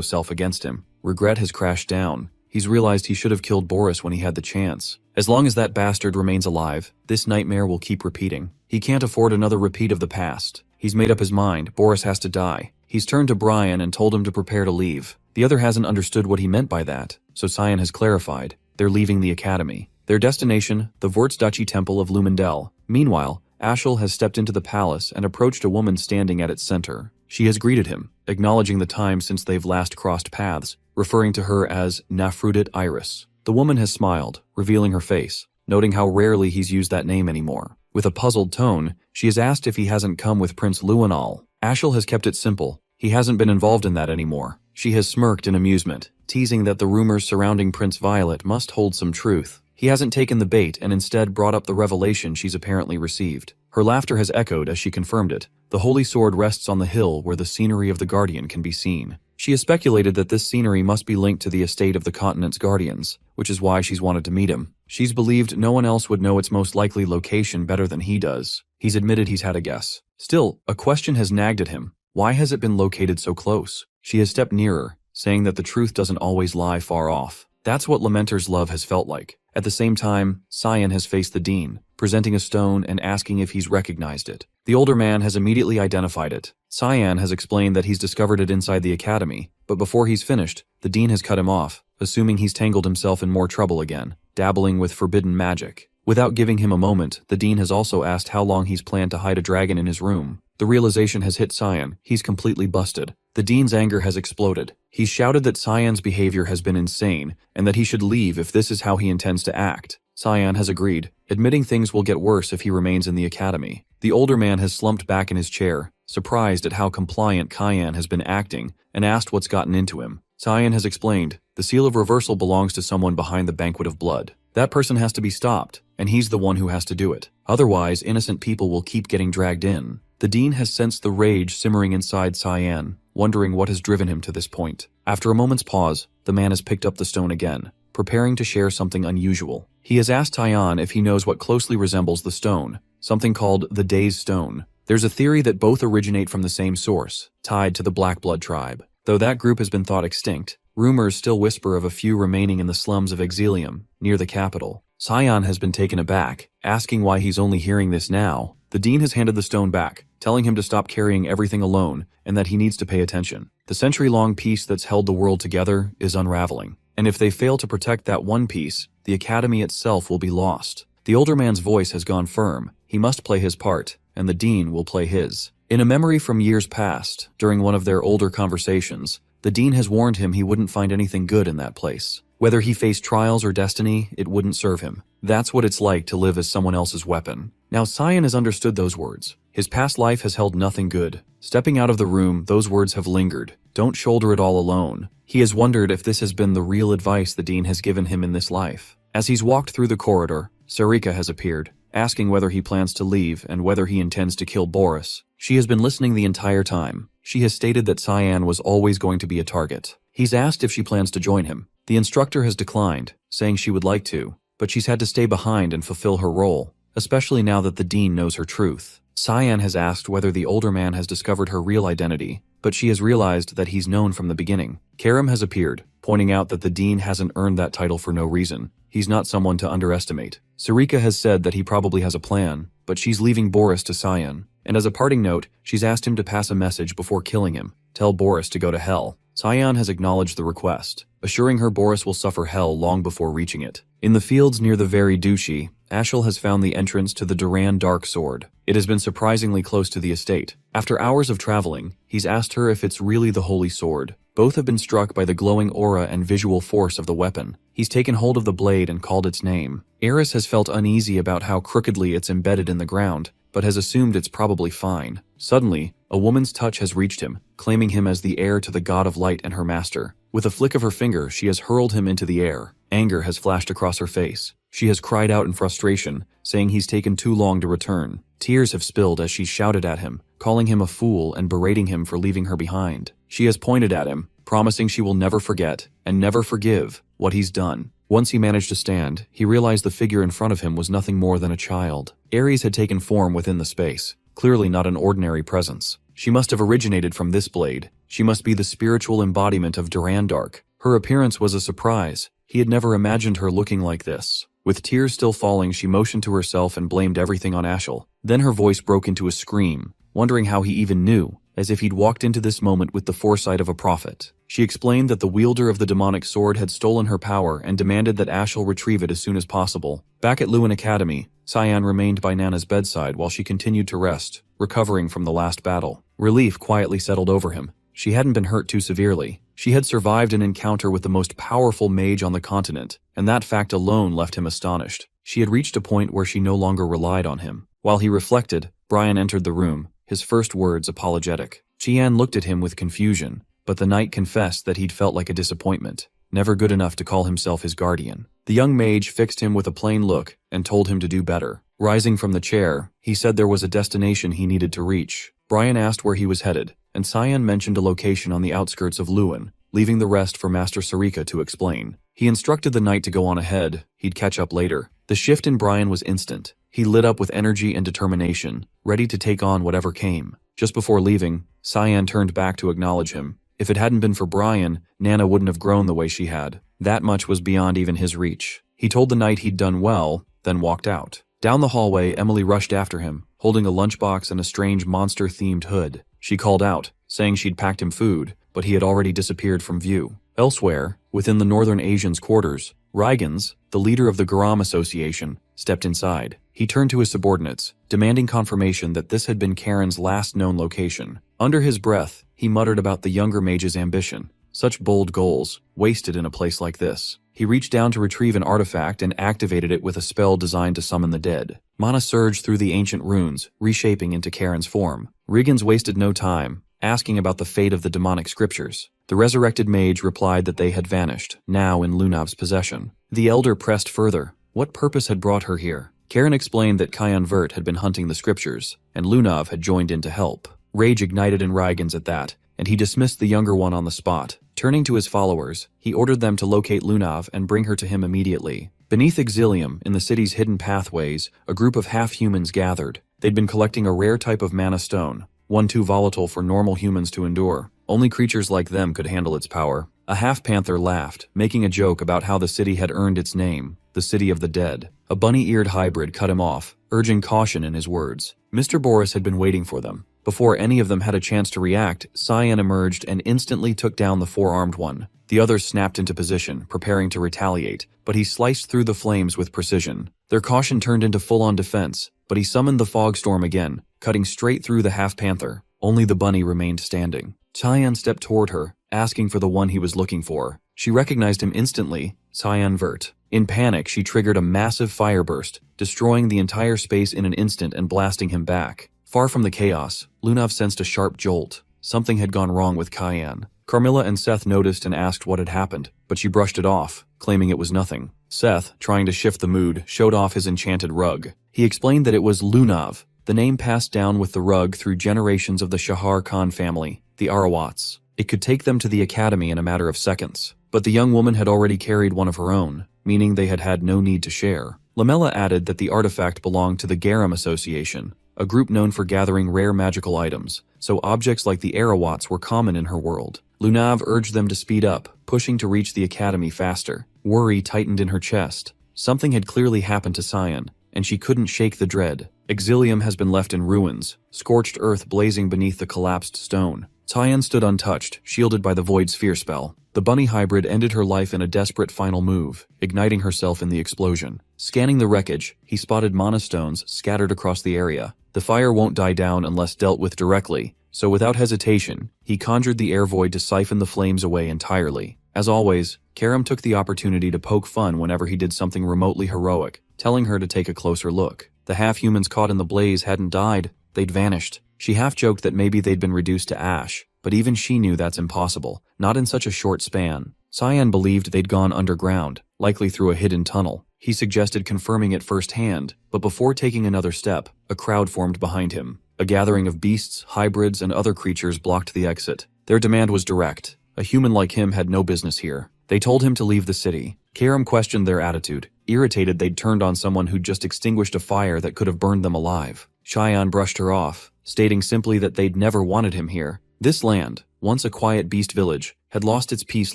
self against him. Regret has crashed down. He's realized he should have killed Boris when he had the chance. As long as that bastard remains alive, this nightmare will keep repeating. He can't afford another repeat of the past. He's made up his mind. Boris has to die. He's turned to Brian and told him to prepare to leave. The other hasn't understood what he meant by that, so Cyan has clarified. They're leaving the academy. Their destination, the Vortsdachi Temple of Lumendel. Meanwhile, Ashel has stepped into the palace and approached a woman standing at its center. She has greeted him, acknowledging the time since they've last crossed paths, referring to her as Nafrudit Iris. The woman has smiled, revealing her face, noting how rarely he's used that name anymore. With a puzzled tone, she has asked if he hasn't come with Prince Luanal. Ashel has kept it simple. He hasn't been involved in that anymore. She has smirked in amusement, teasing that the rumors surrounding Prince Violet must hold some truth. He hasn't taken the bait and instead brought up the revelation she's apparently received. Her laughter has echoed as she confirmed it. The holy sword rests on the hill where the scenery of the Guardian can be seen. She has speculated that this scenery must be linked to the estate of the continent's guardians, which is why she's wanted to meet him. She's believed no one else would know its most likely location better than he does. He's admitted he's had a guess. Still, a question has nagged at him. Why has it been located so close? She has stepped nearer, saying that the truth doesn't always lie far off. That's what Lamenter's love has felt like. At the same time, Cyan has faced the dean, presenting a stone and asking if he's recognized it. The older man has immediately identified it. Cyan has explained that he's discovered it inside the academy, but before he's finished, the dean has cut him off, assuming he's tangled himself in more trouble again, dabbling with forbidden magic. Without giving him a moment, the dean has also asked how long he's planned to hide a dragon in his room. The realization has hit Cyan. He's completely busted. The dean's anger has exploded. He's shouted that Cyan's behavior has been insane, and that he should leave if this is how he intends to act. Cyan has agreed, admitting things will get worse if he remains in the academy. The older man has slumped back in his chair, surprised at how compliant Cyan has been acting, and asked what's gotten into him. Cyan has explained, the seal of reversal belongs to someone behind the banquet of blood. That person has to be stopped, and he's the one who has to do it. Otherwise, innocent people will keep getting dragged in. The dean has sensed the rage simmering inside Cyan, wondering what has driven him to this point. After a moment's pause, the man has picked up the stone again, preparing to share something unusual. He has asked Cyan if he knows what closely resembles the stone, something called the Days Stone. There's a theory that both originate from the same source, tied to the Black Blood tribe. Though that group has been thought extinct, rumors still whisper of a few remaining in the slums of Exilium, near the capital. Cyan has been taken aback, asking why he's only hearing this now. The dean has handed the stone back, telling him to stop carrying everything alone and that he needs to pay attention. The century-long piece that's held the world together is unraveling, and if they fail to protect that one piece, the academy itself will be lost. The older man's voice has gone firm. He must play his part, and the dean will play his. In a memory from years past, during one of their older conversations, the dean has warned him he wouldn't find anything good in that place. Whether he faced trials or destiny, it wouldn't serve him. That's what it's like to live as someone else's weapon. Now Cyan has understood those words. His past life has held nothing good. Stepping out of the room, those words have lingered. Don't shoulder it all alone. He has wondered if this has been the real advice the dean has given him in this life. As he's walked through the corridor, Sarika has appeared, asking whether he plans to leave and whether he intends to kill Boris. She has been listening the entire time. She has stated that Cyan was always going to be a target. He's asked if she plans to join him. The instructor has declined, saying she would like to, but she's had to stay behind and fulfill her role, especially now that the dean knows her truth. Cyan has asked whether the older man has discovered her real identity, but she has realized that he's known from the beginning. Karim has appeared, pointing out that the dean hasn't earned that title for no reason. He's not someone to underestimate. Sarika has said that he probably has a plan, but she's leaving Boris to Cyan. And as a parting note, she's asked him to pass a message before killing him. Tell Boris to go to hell. Cyan has acknowledged the request, assuring her Boris will suffer hell long before reaching it. In the fields near the very duchy, Ashel has found the entrance to the Duran Dark Sword. It has been surprisingly close to the estate. After hours of traveling, he's asked her if it's really the holy sword. Both have been struck by the glowing aura and visual force of the weapon. He's taken hold of the blade and called its name. Eris has felt uneasy about how crookedly it's embedded in the ground, but has assumed it's probably fine. Suddenly, a woman's touch has reached him, claiming him as the heir to the god of light and her master. With a flick of her finger, she has hurled him into the air. Anger has flashed across her face. She has cried out in frustration, saying he's taken too long to return. Tears have spilled as she shouted at him, calling him a fool and berating him for leaving her behind. She has pointed at him, promising she will never forget, and never forgive, what he's done. Once he managed to stand, he realized the figure in front of him was nothing more than a child. Ares had taken form within the space, clearly not an ordinary presence. She must have originated from this blade. She must be the spiritual embodiment of Durandark. Her appearance was a surprise. He had never imagined her looking like this. With tears still falling, she motioned to herself and blamed everything on Ashel. Then her voice broke into a scream, wondering how he even knew, as if he'd walked into this moment with the foresight of a prophet. She explained that the wielder of the demonic sword had stolen her power and demanded that Ashel retrieve it as soon as possible. Back at Lewin Academy, Cyan remained by Nana's bedside while she continued to rest, recovering from the last battle. Relief quietly settled over him. She hadn't been hurt too severely. She had survived an encounter with the most powerful mage on the continent, and that fact alone left him astonished. She had reached a point where she no longer relied on him. While he reflected, Brian entered the room, his first words apologetic. Chian looked at him with confusion, but the knight confessed that he'd felt like a disappointment, never good enough to call himself his guardian. The young mage fixed him with a plain look and told him to do better. Rising from the chair, he said there was a destination he needed to reach. Brian asked where he was headed, and Cyan mentioned a location on the outskirts of Lewin, leaving the rest for Master Sarika to explain. He instructed the knight to go on ahead. He'd catch up later. The shift in Brian was instant. He lit up with energy and determination, ready to take on whatever came. Just before leaving, Cyan turned back to acknowledge him. If it hadn't been for Brian, Nana wouldn't have grown the way she had. That much was beyond even his reach. He told the knight he'd done well, then walked out. Down the hallway, Emily rushed after him, holding a lunchbox and a strange monster-themed hood. She called out, saying she'd packed him food, but he had already disappeared from view. Elsewhere, within the Northern Asians' quarters, Rygans, the leader of the Garam Association, stepped inside. He turned to his subordinates, demanding confirmation that this had been Karen's last known location. Under his breath, he muttered about the younger mage's ambition. Such bold goals, wasted in a place like this. He reached down to retrieve an artifact and activated it with a spell designed to summon the dead. Mana surged through the ancient runes, reshaping into Karen's form. Rygans wasted no time, asking about the fate of the demonic scriptures. The resurrected mage replied that they had vanished, now in Lunav's possession. The elder pressed further. What purpose had brought her here? Karen explained that Kayan Vert had been hunting the scriptures, and Lunav had joined in to help. Rage ignited in Rygans at that, and he dismissed the younger one on the spot. Turning to his followers, he ordered them to locate Lunav and bring her to him immediately. Beneath Exilium, in the city's hidden pathways, a group of half-humans gathered. They'd been collecting a rare type of mana stone, one too volatile for normal humans to endure. Only creatures like them could handle its power. A half-panther laughed, making a joke about how the city had earned its name. the city of the dead. A bunny-eared hybrid cut him off, urging caution in his words. Mr. Boris had been waiting for them. Before any of them had a chance to react, Cyan emerged and instantly took down the four-armed one. The others snapped into position, preparing to retaliate, but he sliced through the flames with precision. Their caution turned into full-on defense, but he summoned the fog storm again, cutting straight through the half-panther. Only the bunny remained standing. Cyan stepped toward her, asking for the one he was looking for. She recognized him instantly, Cyan Vert. In panic, she triggered a massive fire burst, destroying the entire space in an instant and blasting him back. Far from the chaos, Lunav sensed a sharp jolt. Something had gone wrong with Cyan. Carmilla and Seth noticed and asked what had happened, but she brushed it off, claiming it was nothing. Seth, trying to shift the mood, showed off his enchanted rug. He explained that it was Lunav, the name passed down with the rug through generations of the Shahar Khan family, the Arawats. It could take them to the academy in a matter of seconds, but the young woman had already carried one of her own, meaning they had had no need to share. Lamella added that the artifact belonged to the Garam Association, a group known for gathering rare magical items, so objects like the Arawats were common in her world. Lunav urged them to speed up, pushing to reach the academy faster. Worry tightened in her chest. Something had clearly happened to Cyan, and she couldn't shake the dread. Exilium has been left in ruins, scorched earth blazing beneath the collapsed stone. Cyan stood untouched, shielded by the Void Sphere spell. The bunny hybrid ended her life in a desperate final move, igniting herself in the explosion. Scanning the wreckage, he spotted mana stones scattered across the area. The fire won't die down unless dealt with directly, so without hesitation, he conjured the air void to siphon the flames away entirely. As always, Karam took the opportunity to poke fun whenever he did something remotely heroic, telling her to take a closer look. The half-humans caught in the blaze hadn't died, they'd vanished. She half-joked that maybe they'd been reduced to ash, but even she knew that's impossible, not in such a short span. Cyan believed they'd gone underground, likely through a hidden tunnel. He suggested confirming it firsthand, but before taking another step, a crowd formed behind him. A gathering of beasts, hybrids, and other creatures blocked the exit. Their demand was direct. A human like him had no business here. They told him to leave the city. Karam questioned their attitude, irritated they'd turned on someone who'd just extinguished a fire that could have burned them alive. Cyan brushed her off, stating simply that they'd never wanted him here. This land, once a quiet beast village, had lost its peace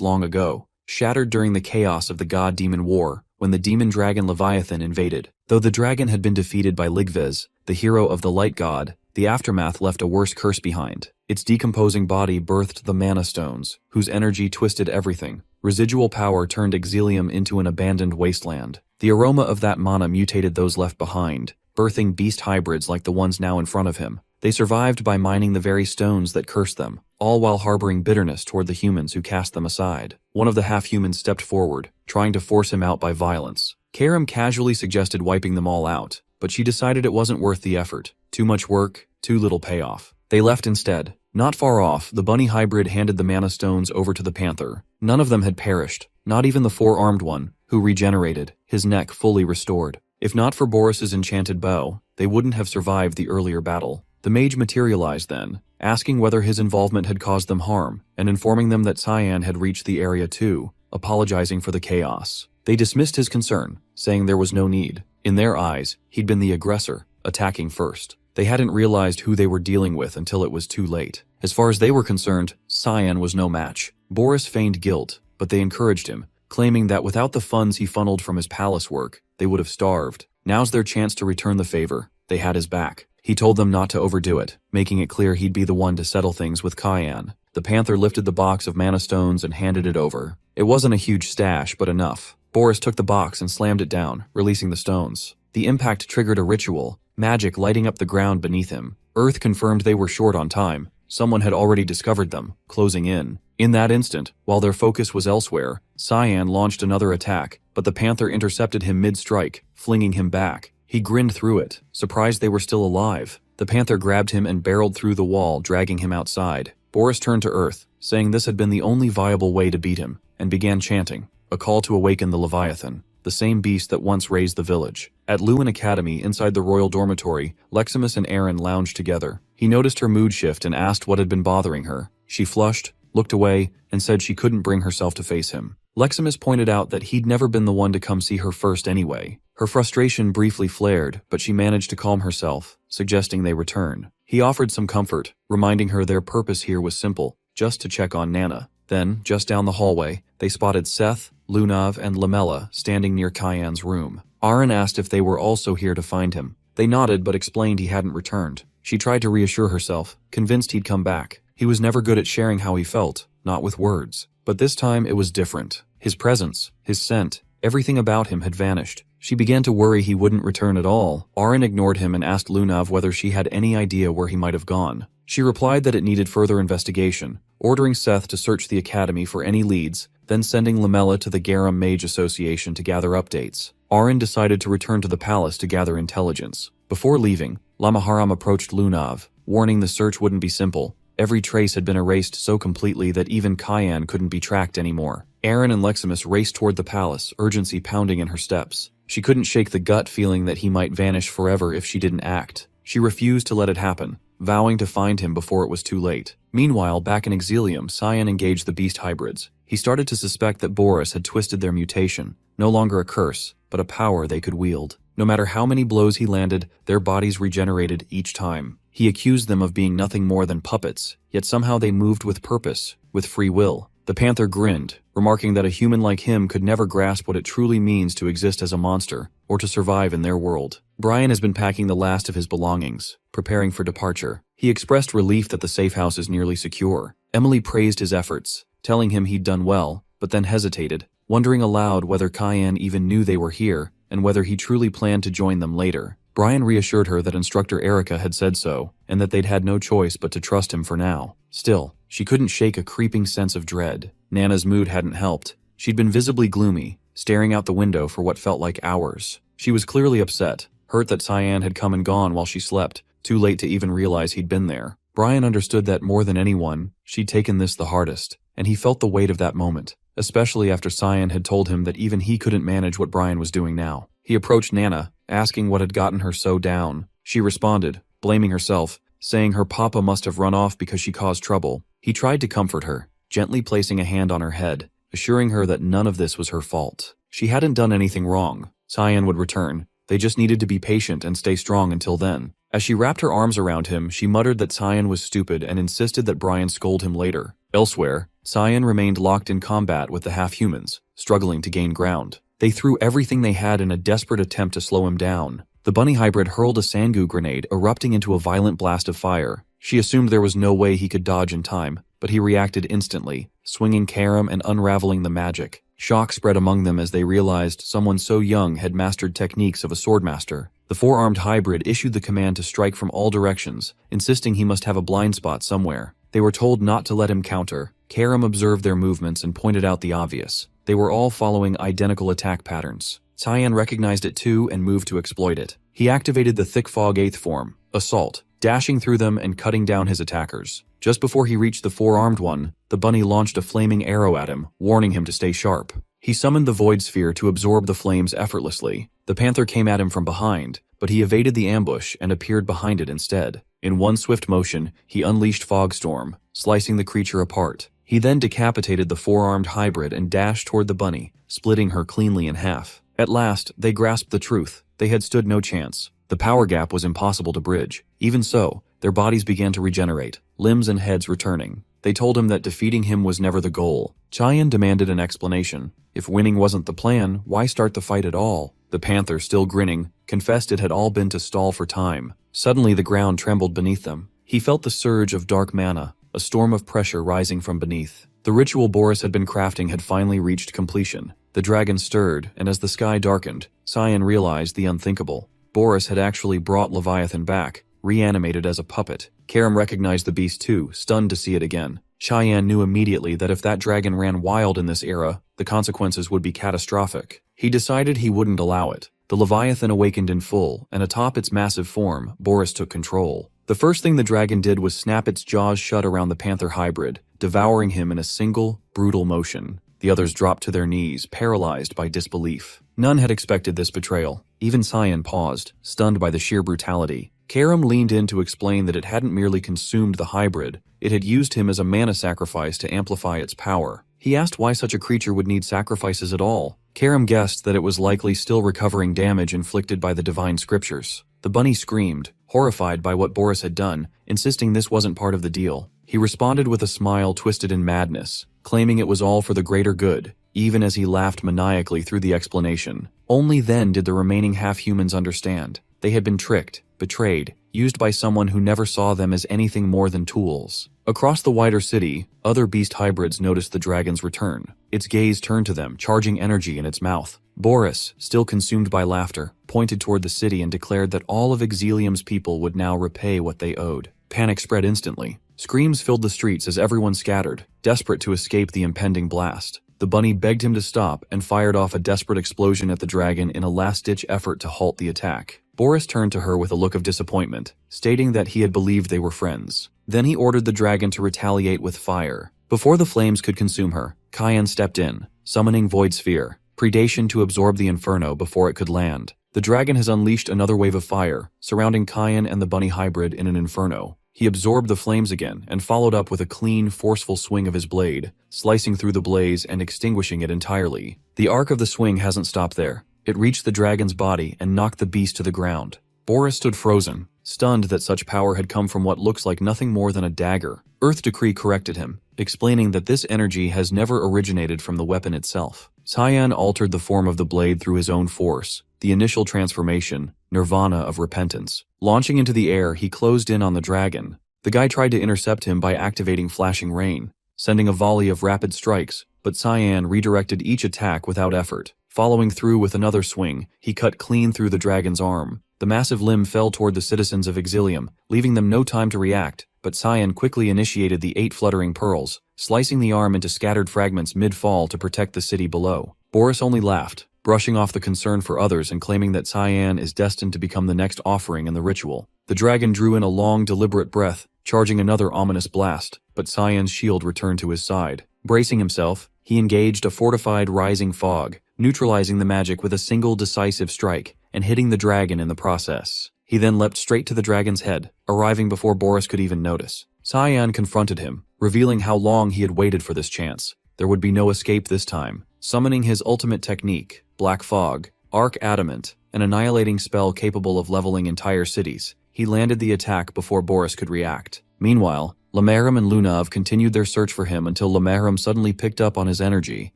long ago, shattered during the chaos of the god-demon war, when the demon-dragon Leviathan invaded. Though the dragon had been defeated by Ligvez, the hero of the light god, the aftermath left a worse curse behind. Its decomposing body birthed the mana stones, whose energy twisted everything. Residual power turned Exilium into an abandoned wasteland. The aroma of that mana mutated those left behind, birthing beast hybrids like the ones now in front of him. They survived by mining the very stones that cursed them, all while harboring bitterness toward the humans who cast them aside. One of the half-humans stepped forward, trying to force him out by violence. Karam casually suggested wiping them all out, but she decided it wasn't worth the effort. Too much work, too little payoff. They left instead. Not far off, the bunny hybrid handed the mana stones over to the panther. None of them had perished, not even the four-armed one, who regenerated, his neck fully restored. If not for Boris's enchanted bow, they wouldn't have survived the earlier battle. The mage materialized then, asking whether his involvement had caused them harm, and informing them that Cyan had reached the area too, apologizing for the chaos. They dismissed his concern, saying there was no need. In their eyes, he'd been the aggressor, attacking first. They hadn't realized who they were dealing with until it was too late. As far as they were concerned, Cyan was no match. Boris feigned guilt, but they encouraged him, claiming that without the funds he funneled from his palace work, they would have starved. Now's their chance to return the favor. They had his back. He told them not to overdo it, making it clear he'd be the one to settle things with Cyan. The panther lifted the box of mana stones and handed it over. It wasn't a huge stash, but enough. Boris took the box and slammed it down, releasing the stones. The impact triggered a ritual, magic lighting up the ground beneath him. Earth confirmed they were short on time. Someone had already discovered them, closing in. In that instant, while their focus was elsewhere, Cyan launched another attack, but the panther intercepted him mid-strike, flinging him back. He grinned through it, surprised they were still alive. The panther grabbed him and barreled through the wall, dragging him outside. Boris turned to Earth, saying this had been the only viable way to beat him, and began chanting, a call to awaken the Leviathan, the same beast that once raised the village. At Lewin Academy, inside the royal dormitory, Leximus and Aaron lounged together. He noticed her mood shift and asked what had been bothering her. She flushed, looked away, and said she couldn't bring herself to face him. Leximus pointed out that he'd never been the one to come see her first anyway. Her frustration briefly flared, but she managed to calm herself, suggesting they return. He offered some comfort, reminding her their purpose here was simple, just to check on Nana. Then, just down the hallway, they spotted Seth, Lunav, and Lamella standing near Kyan's room. Aaron asked if they were also here to find him. They nodded but explained he hadn't returned. She tried to reassure herself, convinced he'd come back. He was never good at sharing how he felt, not with words. But this time it was different. His presence, his scent, everything about him had vanished. She began to worry he wouldn't return at all. Aaron ignored him and asked Lunav whether she had any idea where he might have gone. She replied that it needed further investigation, ordering Seth to search the academy for any leads, then sending Lamella to the Garum Mage Association to gather updates. Aaron decided to return to the palace to gather intelligence. Before leaving, Lamaharam approached Lunav, warning the search wouldn't be simple. Every trace had been erased so completely that even Kyan couldn't be tracked anymore. Aaron and Leximus raced toward the palace, urgency pounding in her steps. She couldn't shake the gut feeling that he might vanish forever if she didn't act. She refused to let it happen, vowing to find him before it was too late. Meanwhile, back in Exilium, Cyan engaged the beast hybrids. He started to suspect that Boris had twisted their mutation, no longer a curse, but a power they could wield. No matter how many blows he landed, their bodies regenerated each time. He accused them of being nothing more than puppets, yet somehow they moved with purpose, with free will. The Panther grinned, remarking that a human like him could never grasp what it truly means to exist as a monster, or to survive in their world. Brian has been packing the last of his belongings, preparing for departure. He expressed relief that the safe house is nearly secure. Emily praised his efforts, telling him he'd done well, but then hesitated, wondering aloud whether Kyan even knew they were here, and whether he truly planned to join them later. Brian reassured her that Instructor Erica had said so, and that they'd had no choice but to trust him for now. Still, she couldn't shake a creeping sense of dread. Nana's mood hadn't helped. She'd been visibly gloomy, staring out the window for what felt like hours. She was clearly upset, hurt that Cyan had come and gone while she slept, too late to even realize he'd been there. Brian understood that more than anyone, she'd taken this the hardest, and he felt the weight of that moment, especially after Cyan had told him that even he couldn't manage what Brian was doing now. He approached Nana, asking what had gotten her so down. She responded, blaming herself, saying her papa must have run off because she caused trouble. He tried to comfort her, gently placing a hand on her head, assuring her that none of this was her fault. She hadn't done anything wrong. Cyan would return. They just needed to be patient and stay strong until then. As she wrapped her arms around him, she muttered that Cyan was stupid and insisted that Brian scold him later. Elsewhere, Cyan remained locked in combat with the half-humans, struggling to gain ground. They threw everything they had in a desperate attempt to slow him down. The bunny hybrid hurled a Sangu grenade, erupting into a violent blast of fire. She assumed there was no way he could dodge in time, but he reacted instantly, swinging Karam and unraveling the magic. Shock spread among them as they realized someone so young had mastered techniques of a swordmaster. The four-armed hybrid issued the command to strike from all directions, insisting he must have a blind spot somewhere. They were told not to let him counter. Karam observed their movements and pointed out the obvious. They were all following identical attack patterns. Cyan recognized it too and moved to exploit it. He activated the Thick Fog 8th form, Assault, dashing through them and cutting down his attackers. Just before he reached the four-armed one, the bunny launched a flaming arrow at him, warning him to stay sharp. He summoned the Void Sphere to absorb the flames effortlessly. The Panther came at him from behind, but he evaded the ambush and appeared behind it instead. In one swift motion, he unleashed Fogstorm, slicing the creature apart. He then decapitated the four-armed hybrid and dashed toward the bunny, splitting her cleanly in half. At last, they grasped the truth. They had stood no chance. The power gap was impossible to bridge. Even so, their bodies began to regenerate, limbs and heads returning. They told him that defeating him was never the goal. Cyan demanded an explanation. If winning wasn't the plan, why start the fight at all? The Panther, still grinning, confessed it had all been to stall for time. Suddenly the ground trembled beneath them. He felt the surge of dark mana, a storm of pressure rising from beneath. The ritual Boris had been crafting had finally reached completion. The dragon stirred, and as the sky darkened, Cyan realized the unthinkable. Boris had actually brought Leviathan back, reanimated as a puppet. Karam recognized the beast too, stunned to see it again. Cyan knew immediately that if that dragon ran wild in this era, the consequences would be catastrophic. He decided he wouldn't allow it. The Leviathan awakened in full, and atop its massive form, Boris took control. The first thing the dragon did was snap its jaws shut around the Panther hybrid, devouring him in a single, brutal motion. The others dropped to their knees, paralyzed by disbelief. None had expected this betrayal. Even Cyan paused, stunned by the sheer brutality. Karam leaned in to explain that it hadn't merely consumed the hybrid, it had used him as a mana sacrifice to amplify its power. He asked why such a creature would need sacrifices at all. Karam guessed that it was likely still recovering damage inflicted by the divine scriptures. The bunny screamed, horrified by what Boris had done, insisting this wasn't part of the deal. He responded with a smile twisted in madness, claiming it was all for the greater good, even as he laughed maniacally through the explanation. Only then did the remaining half-humans understand. They had been tricked, betrayed, used by someone who never saw them as anything more than tools. Across the wider city, other beast hybrids noticed the dragon's return. Its gaze turned to them, charging energy in its mouth. Boris, still consumed by laughter, pointed toward the city and declared that all of Exilium's people would now repay what they owed. Panic spread instantly. Screams filled the streets as everyone scattered, desperate to escape the impending blast. The bunny begged him to stop and fired off a desperate explosion at the dragon in a last-ditch effort to halt the attack. Boris turned to her with a look of disappointment, stating that he had believed they were friends. Then he ordered the dragon to retaliate with fire. Before the flames could consume her, Cayenne stepped in, summoning Void Sphere, predation to absorb the inferno before it could land. The dragon has unleashed another wave of fire, surrounding Cayenne and the bunny hybrid in an inferno. He absorbed the flames again and followed up with a clean, forceful swing of his blade, slicing through the blaze and extinguishing it entirely. The arc of the swing hasn't stopped there. It reached the dragon's body and knocked the beast to the ground. Boris stood frozen, stunned that such power had come from what looks like nothing more than a dagger. Earth Decree corrected him, explaining that this energy has never originated from the weapon itself. Cyan altered the form of the blade through his own force, the initial transformation, nirvana of repentance. Launching into the air, he closed in on the dragon. The guy tried to intercept him by activating Flashing Rain, sending a volley of rapid strikes, but Cyan redirected each attack without effort. Following through with another swing, he cut clean through the dragon's arm. The massive limb fell toward the citizens of Exilium, leaving them no time to react, but Cyan quickly initiated the 8 fluttering pearls, slicing the arm into scattered fragments mid-fall to protect the city below. Boris only laughed, brushing off the concern for others and claiming that Cyan is destined to become the next offering in the ritual. The dragon drew in a long, deliberate breath, charging another ominous blast, but Cyan's shield returned to his side. Bracing himself, he engaged a fortified rising fog, neutralizing the magic with a single decisive strike, and hitting the dragon in the process. He then leapt straight to the dragon's head, arriving before Boris could even notice. Cyan confronted him, revealing how long he had waited for this chance. There would be no escape this time. Summoning his ultimate technique, Black Fog, Arc Adamant, an annihilating spell capable of leveling entire cities, he landed the attack before Boris could react. Meanwhile, Lamaram and Lunav continued their search for him until Lamaram suddenly picked up on his energy,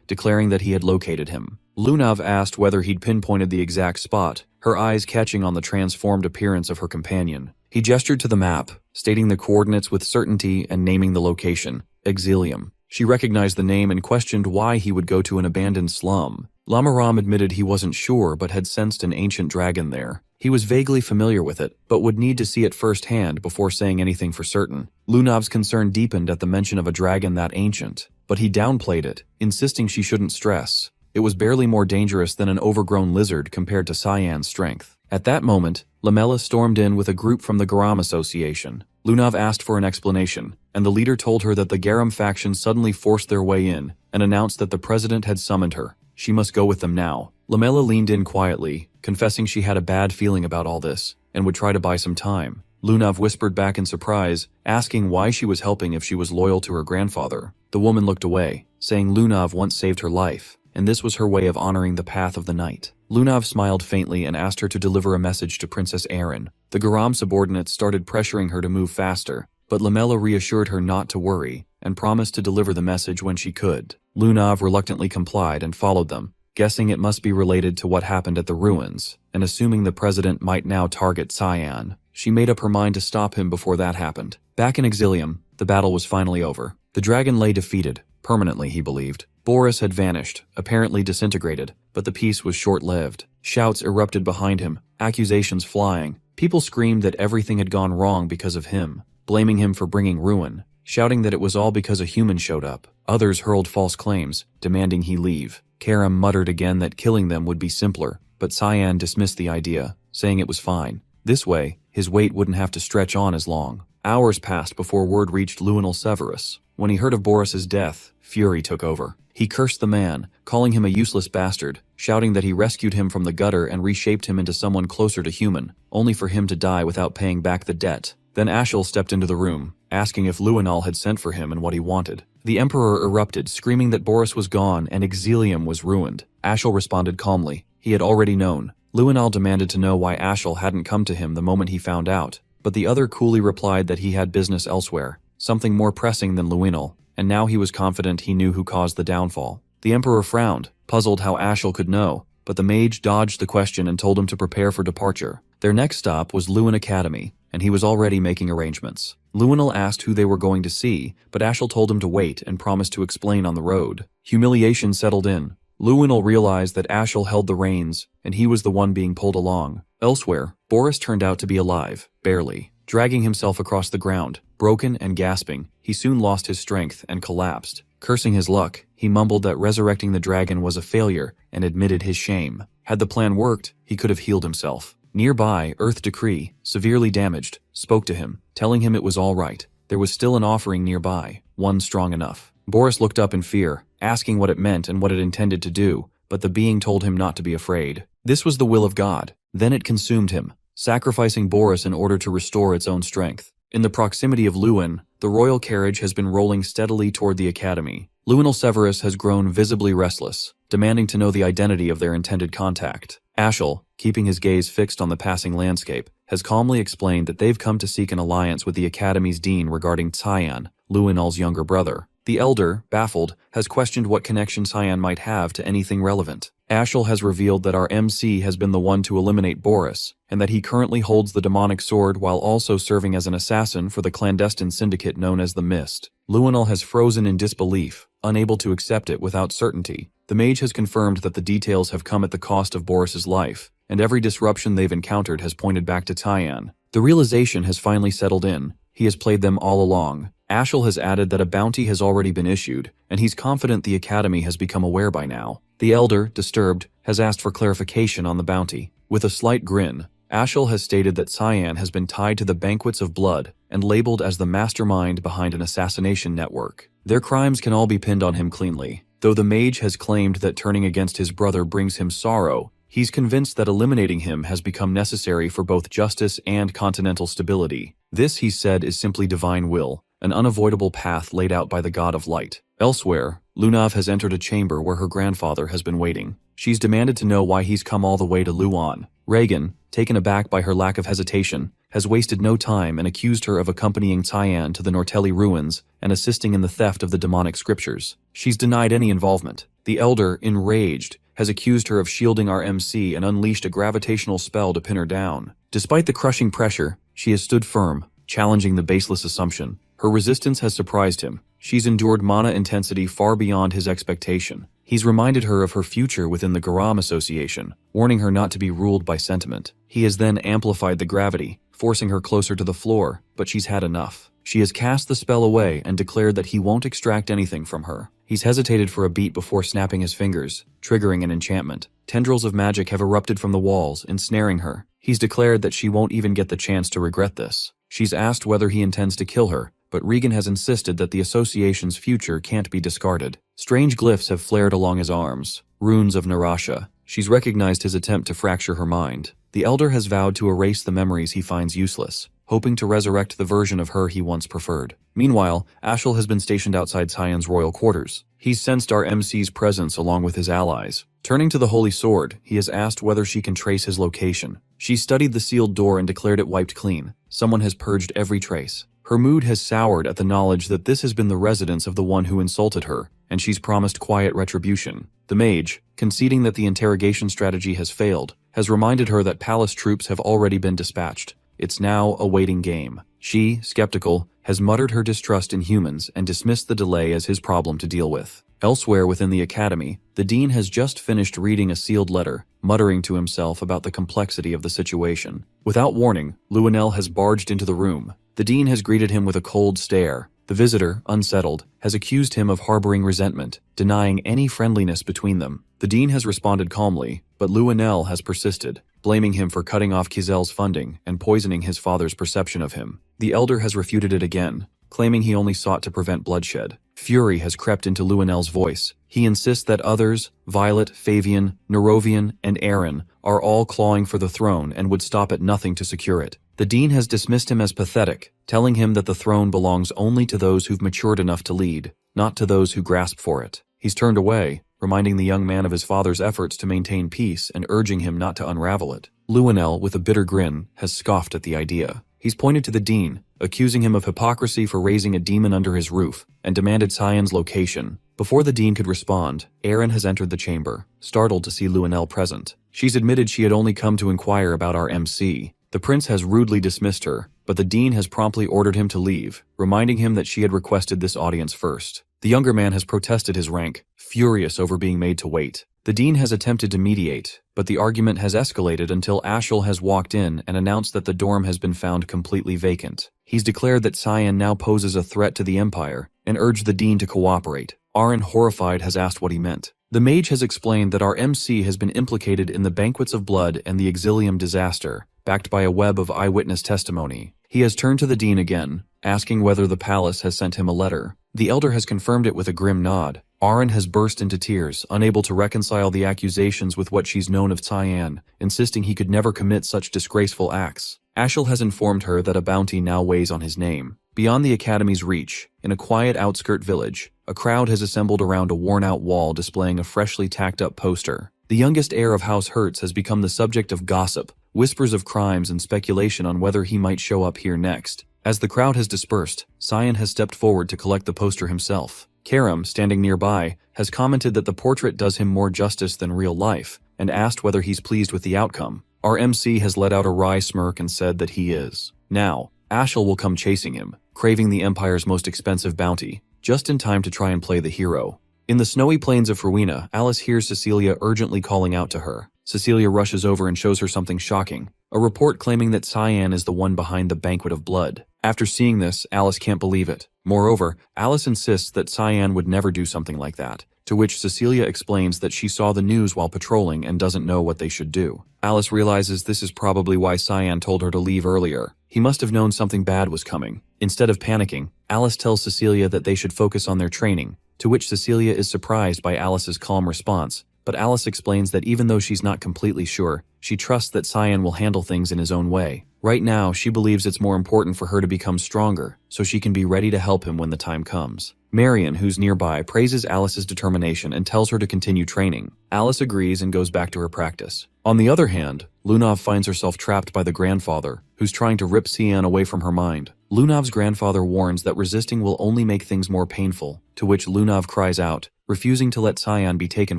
declaring that he had located him. Lunav asked whether he'd pinpointed the exact spot, her eyes catching on the transformed appearance of her companion. He gestured to the map, stating the coordinates with certainty and naming the location, Exilium. She recognized the name and questioned why he would go to an abandoned slum. Lamaram admitted he wasn't sure but had sensed an ancient dragon there. He was vaguely familiar with it, but would need to see it firsthand before saying anything for certain. Lunav's concern deepened at the mention of a dragon that ancient, but he downplayed it, insisting she shouldn't stress. It was barely more dangerous than an overgrown lizard compared to Cyan's strength. At that moment, Lamella stormed in with a group from the Garam Association. Lunav asked for an explanation, and the leader told her that the Garam faction suddenly forced their way in and announced that the president had summoned her. She must go with them now. Lamella leaned in quietly, confessing she had a bad feeling about all this, and would try to buy some time. Lunav whispered back in surprise, asking why she was helping if she was loyal to her grandfather. The woman looked away, saying Lunav once saved her life, and this was her way of honoring the path of the night. Lunav smiled faintly and asked her to deliver a message to Princess Erin. The Garam subordinates started pressuring her to move faster, but Lamella reassured her not to worry, and promised to deliver the message when she could. Lunav reluctantly complied and followed them, guessing it must be related to what happened at the ruins, and assuming the president might now target Cyan. She made up her mind to stop him before that happened. Back in Exilium, the battle was finally over. The dragon lay defeated, permanently he believed. Boris had vanished, apparently disintegrated, but the peace was short-lived. Shouts erupted behind him, accusations flying. People screamed that everything had gone wrong because of him, blaming him for bringing ruin, shouting that it was all because a human showed up. Others hurled false claims, demanding he leave. Karam muttered again that killing them would be simpler, but Cyan dismissed the idea, saying it was fine. This way, his wait wouldn't have to stretch on as long. Hours passed before word reached Luinal Severus. When he heard of Boris's death, fury took over. He cursed the man, calling him a useless bastard, shouting that he rescued him from the gutter and reshaped him into someone closer to human, only for him to die without paying back the debt. Then Ashel stepped into the room, asking if Luinal had sent for him and what he wanted. The Emperor erupted, screaming that Boris was gone and Exilium was ruined. Ashel responded calmly. He had already known. Luinal demanded to know why Ashel hadn't come to him the moment he found out, but the other coolly replied that he had business elsewhere. something more pressing than Luinal, and now he was confident he knew who caused the downfall. The Emperor frowned, puzzled how Ashel could know, but the mage dodged the question and told him to prepare for departure. Their next stop was Luin Academy, and he was already making arrangements. Luinal asked who they were going to see, but Ashel told him to wait and promised to explain on the road. Humiliation settled in. Luinal realized that Ashel held the reins, and he was the one being pulled along. Elsewhere, Boris turned out to be alive, barely. Dragging himself across the ground, broken and gasping, he soon lost his strength and collapsed. Cursing his luck, he mumbled that resurrecting the dragon was a failure and admitted his shame. Had the plan worked, he could have healed himself. Nearby, Earth Decree, severely damaged, spoke to him, telling him it was all right. There was still an offering nearby, one strong enough. Boris looked up in fear, asking what it meant and what it intended to do, but the being told him not to be afraid. This was the will of God. Then it consumed him, sacrificing Boris in order to restore its own strength. In the proximity of Luin, the royal carriage has been rolling steadily toward the academy. Luinal Severus has grown visibly restless, demanding to know the identity of their intended contact. Ashel, keeping his gaze fixed on the passing landscape, has calmly explained that they've come to seek an alliance with the academy's dean regarding Cyan, Luinal's younger brother. The elder, baffled, has questioned what connection Cyan might have to anything relevant. Ashel has revealed that our MC has been the one to eliminate Boris, and that he currently holds the demonic sword while also serving as an assassin for the clandestine syndicate known as the Mist. Luinal has frozen in disbelief, unable to accept it without certainty. The mage has confirmed that the details have come at the cost of Boris's life, and every disruption they've encountered has pointed back to Cyan. The realization has finally settled in. He has played them all along. Ashel has added that a bounty has already been issued, and he's confident the academy has become aware by now. The elder, disturbed, has asked for clarification on the bounty. With a slight grin, Ashel has stated that Cyan has been tied to the banquets of blood and labeled as the mastermind behind an assassination network. Their crimes can all be pinned on him cleanly. Though the mage has claimed that turning against his brother brings him sorrow, he's convinced that eliminating him has become necessary for both justice and continental stability. This, he said, is simply divine will, an unavoidable path laid out by the god of light. Elsewhere, Lunav has entered a chamber where her grandfather has been waiting. She's demanded to know why he's come all the way to Luan. Reagan, taken aback by her lack of hesitation, has wasted no time and accused her of accompanying Cyan to the Nortelli ruins and assisting in the theft of the demonic scriptures. She's denied any involvement. The elder, enraged, has accused her of shielding our MC and unleashed a gravitational spell to pin her down. Despite the crushing pressure, she has stood firm, challenging the baseless assumption. Her resistance has surprised him. She's endured mana intensity far beyond his expectation. He's reminded her of her future within the Garam Association, warning her not to be ruled by sentiment. He has then amplified the gravity, forcing her closer to the floor, but she's had enough. She has cast the spell away and declared that he won't extract anything from her. He's hesitated for a beat before snapping his fingers, triggering an enchantment. Tendrils of magic have erupted from the walls, ensnaring her. He's declared that she won't even get the chance to regret this. She's asked whether he intends to kill her, but Regan has insisted that the association's future can't be discarded. Strange glyphs have flared along his arms, runes of Narasha. She's recognized his attempt to fracture her mind. The elder has vowed to erase the memories he finds useless, hoping to resurrect the version of her he once preferred. Meanwhile, Ashel has been stationed outside Cyan's royal quarters. He's sensed our MC's presence along with his allies. Turning to the Holy Sword, he has asked whether she can trace his location. She studied the sealed door and declared it wiped clean. Someone has purged every trace. Her mood has soured at the knowledge that this has been the residence of the one who insulted her, and she's promised quiet retribution. The mage, conceding that the interrogation strategy has failed, has reminded her that palace troops have already been dispatched. It's now a waiting game. She, skeptical, has muttered her distrust in humans and dismissed the delay as his problem to deal with. Elsewhere within the academy, the dean has just finished reading a sealed letter, muttering to himself about the complexity of the situation. Without warning, Luinel has barged into the room. The dean has greeted him with a cold stare. The visitor, unsettled, has accused him of harboring resentment, denying any friendliness between them. The dean has responded calmly, but Luinel has persisted, blaming him for cutting off Kizel's funding and poisoning his father's perception of him. The elder has refuted it again, claiming he only sought to prevent bloodshed. Fury has crept into Luinel's voice. He insists that others, Violet, Fabian, Nerovian, and Aaron, are all clawing for the throne and would stop at nothing to secure it. The dean has dismissed him as pathetic, telling him that the throne belongs only to those who've matured enough to lead, not to those who grasp for it. He's turned away, reminding the young man of his father's efforts to maintain peace and urging him not to unravel it. Luinel, with a bitter grin, has scoffed at the idea. He's pointed to the dean, accusing him of hypocrisy for raising a demon under his roof, and demanded Cyan's location. Before the dean could respond, Erin has entered the chamber, startled to see Luenell present. She's admitted she had only come to inquire about our MC. The prince has rudely dismissed her, but the dean has promptly ordered him to leave, reminding him that she had requested this audience first. The younger man has protested his rank, furious over being made to wait. The dean has attempted to mediate, but the argument has escalated until Ashel has walked in and announced that the dorm has been found completely vacant. He's declared that Cyan now poses a threat to the Empire, and urged the dean to cooperate. Aaron, horrified, has asked what he meant. The mage has explained that our MC has been implicated in the Banquets of Blood and the Exilium disaster, backed by a web of eyewitness testimony. He has turned to the dean again, asking whether the palace has sent him a letter. The elder has confirmed it with a grim nod. Aaron has burst into tears, unable to reconcile the accusations with what she's known of Cyan, insisting he could never commit such disgraceful acts. Ashel has informed her that a bounty now weighs on his name. Beyond the academy's reach, in a quiet outskirt village, a crowd has assembled around a worn-out wall displaying a freshly tacked-up poster. The youngest heir of House Hertz has become the subject of gossip, whispers of crimes, and speculation on whether he might show up here next. As the crowd has dispersed, Cyan has stepped forward to collect the poster himself. Karam, standing nearby, has commented that the portrait does him more justice than real life, and asked whether he's pleased with the outcome. Our MC has let out a wry smirk and said that he is. Now, Ashel will come chasing him, craving the Empire's most expensive bounty, just in time to try and play the hero. In the snowy plains of Rowena, Alice hears Cecilia urgently calling out to her. Cecilia rushes over and shows her something shocking, a report claiming that Cyan is the one behind the Banquet of Blood. After seeing this, Alice can't believe it. Moreover, Alice insists that Cyan would never do something like that, to which Cecilia explains that she saw the news while patrolling and doesn't know what they should do. Alice realizes this is probably why Cyan told her to leave earlier. He must have known something bad was coming. Instead of panicking, Alice tells Cecilia that they should focus on their training, to which Cecilia is surprised by Alice's calm response. But Alice explains that even though she's not completely sure, she trusts that Cyan will handle things in his own way. Right now, she believes it's more important for her to become stronger, so she can be ready to help him when the time comes. Marion, who's nearby, praises Alice's determination and tells her to continue training. Alice agrees and goes back to her practice. On the other hand, Lunav finds herself trapped by the grandfather, who's trying to rip Cyan away from her mind. Lunav's grandfather warns that resisting will only make things more painful, to which Lunav cries out, refusing to let Cyan be taken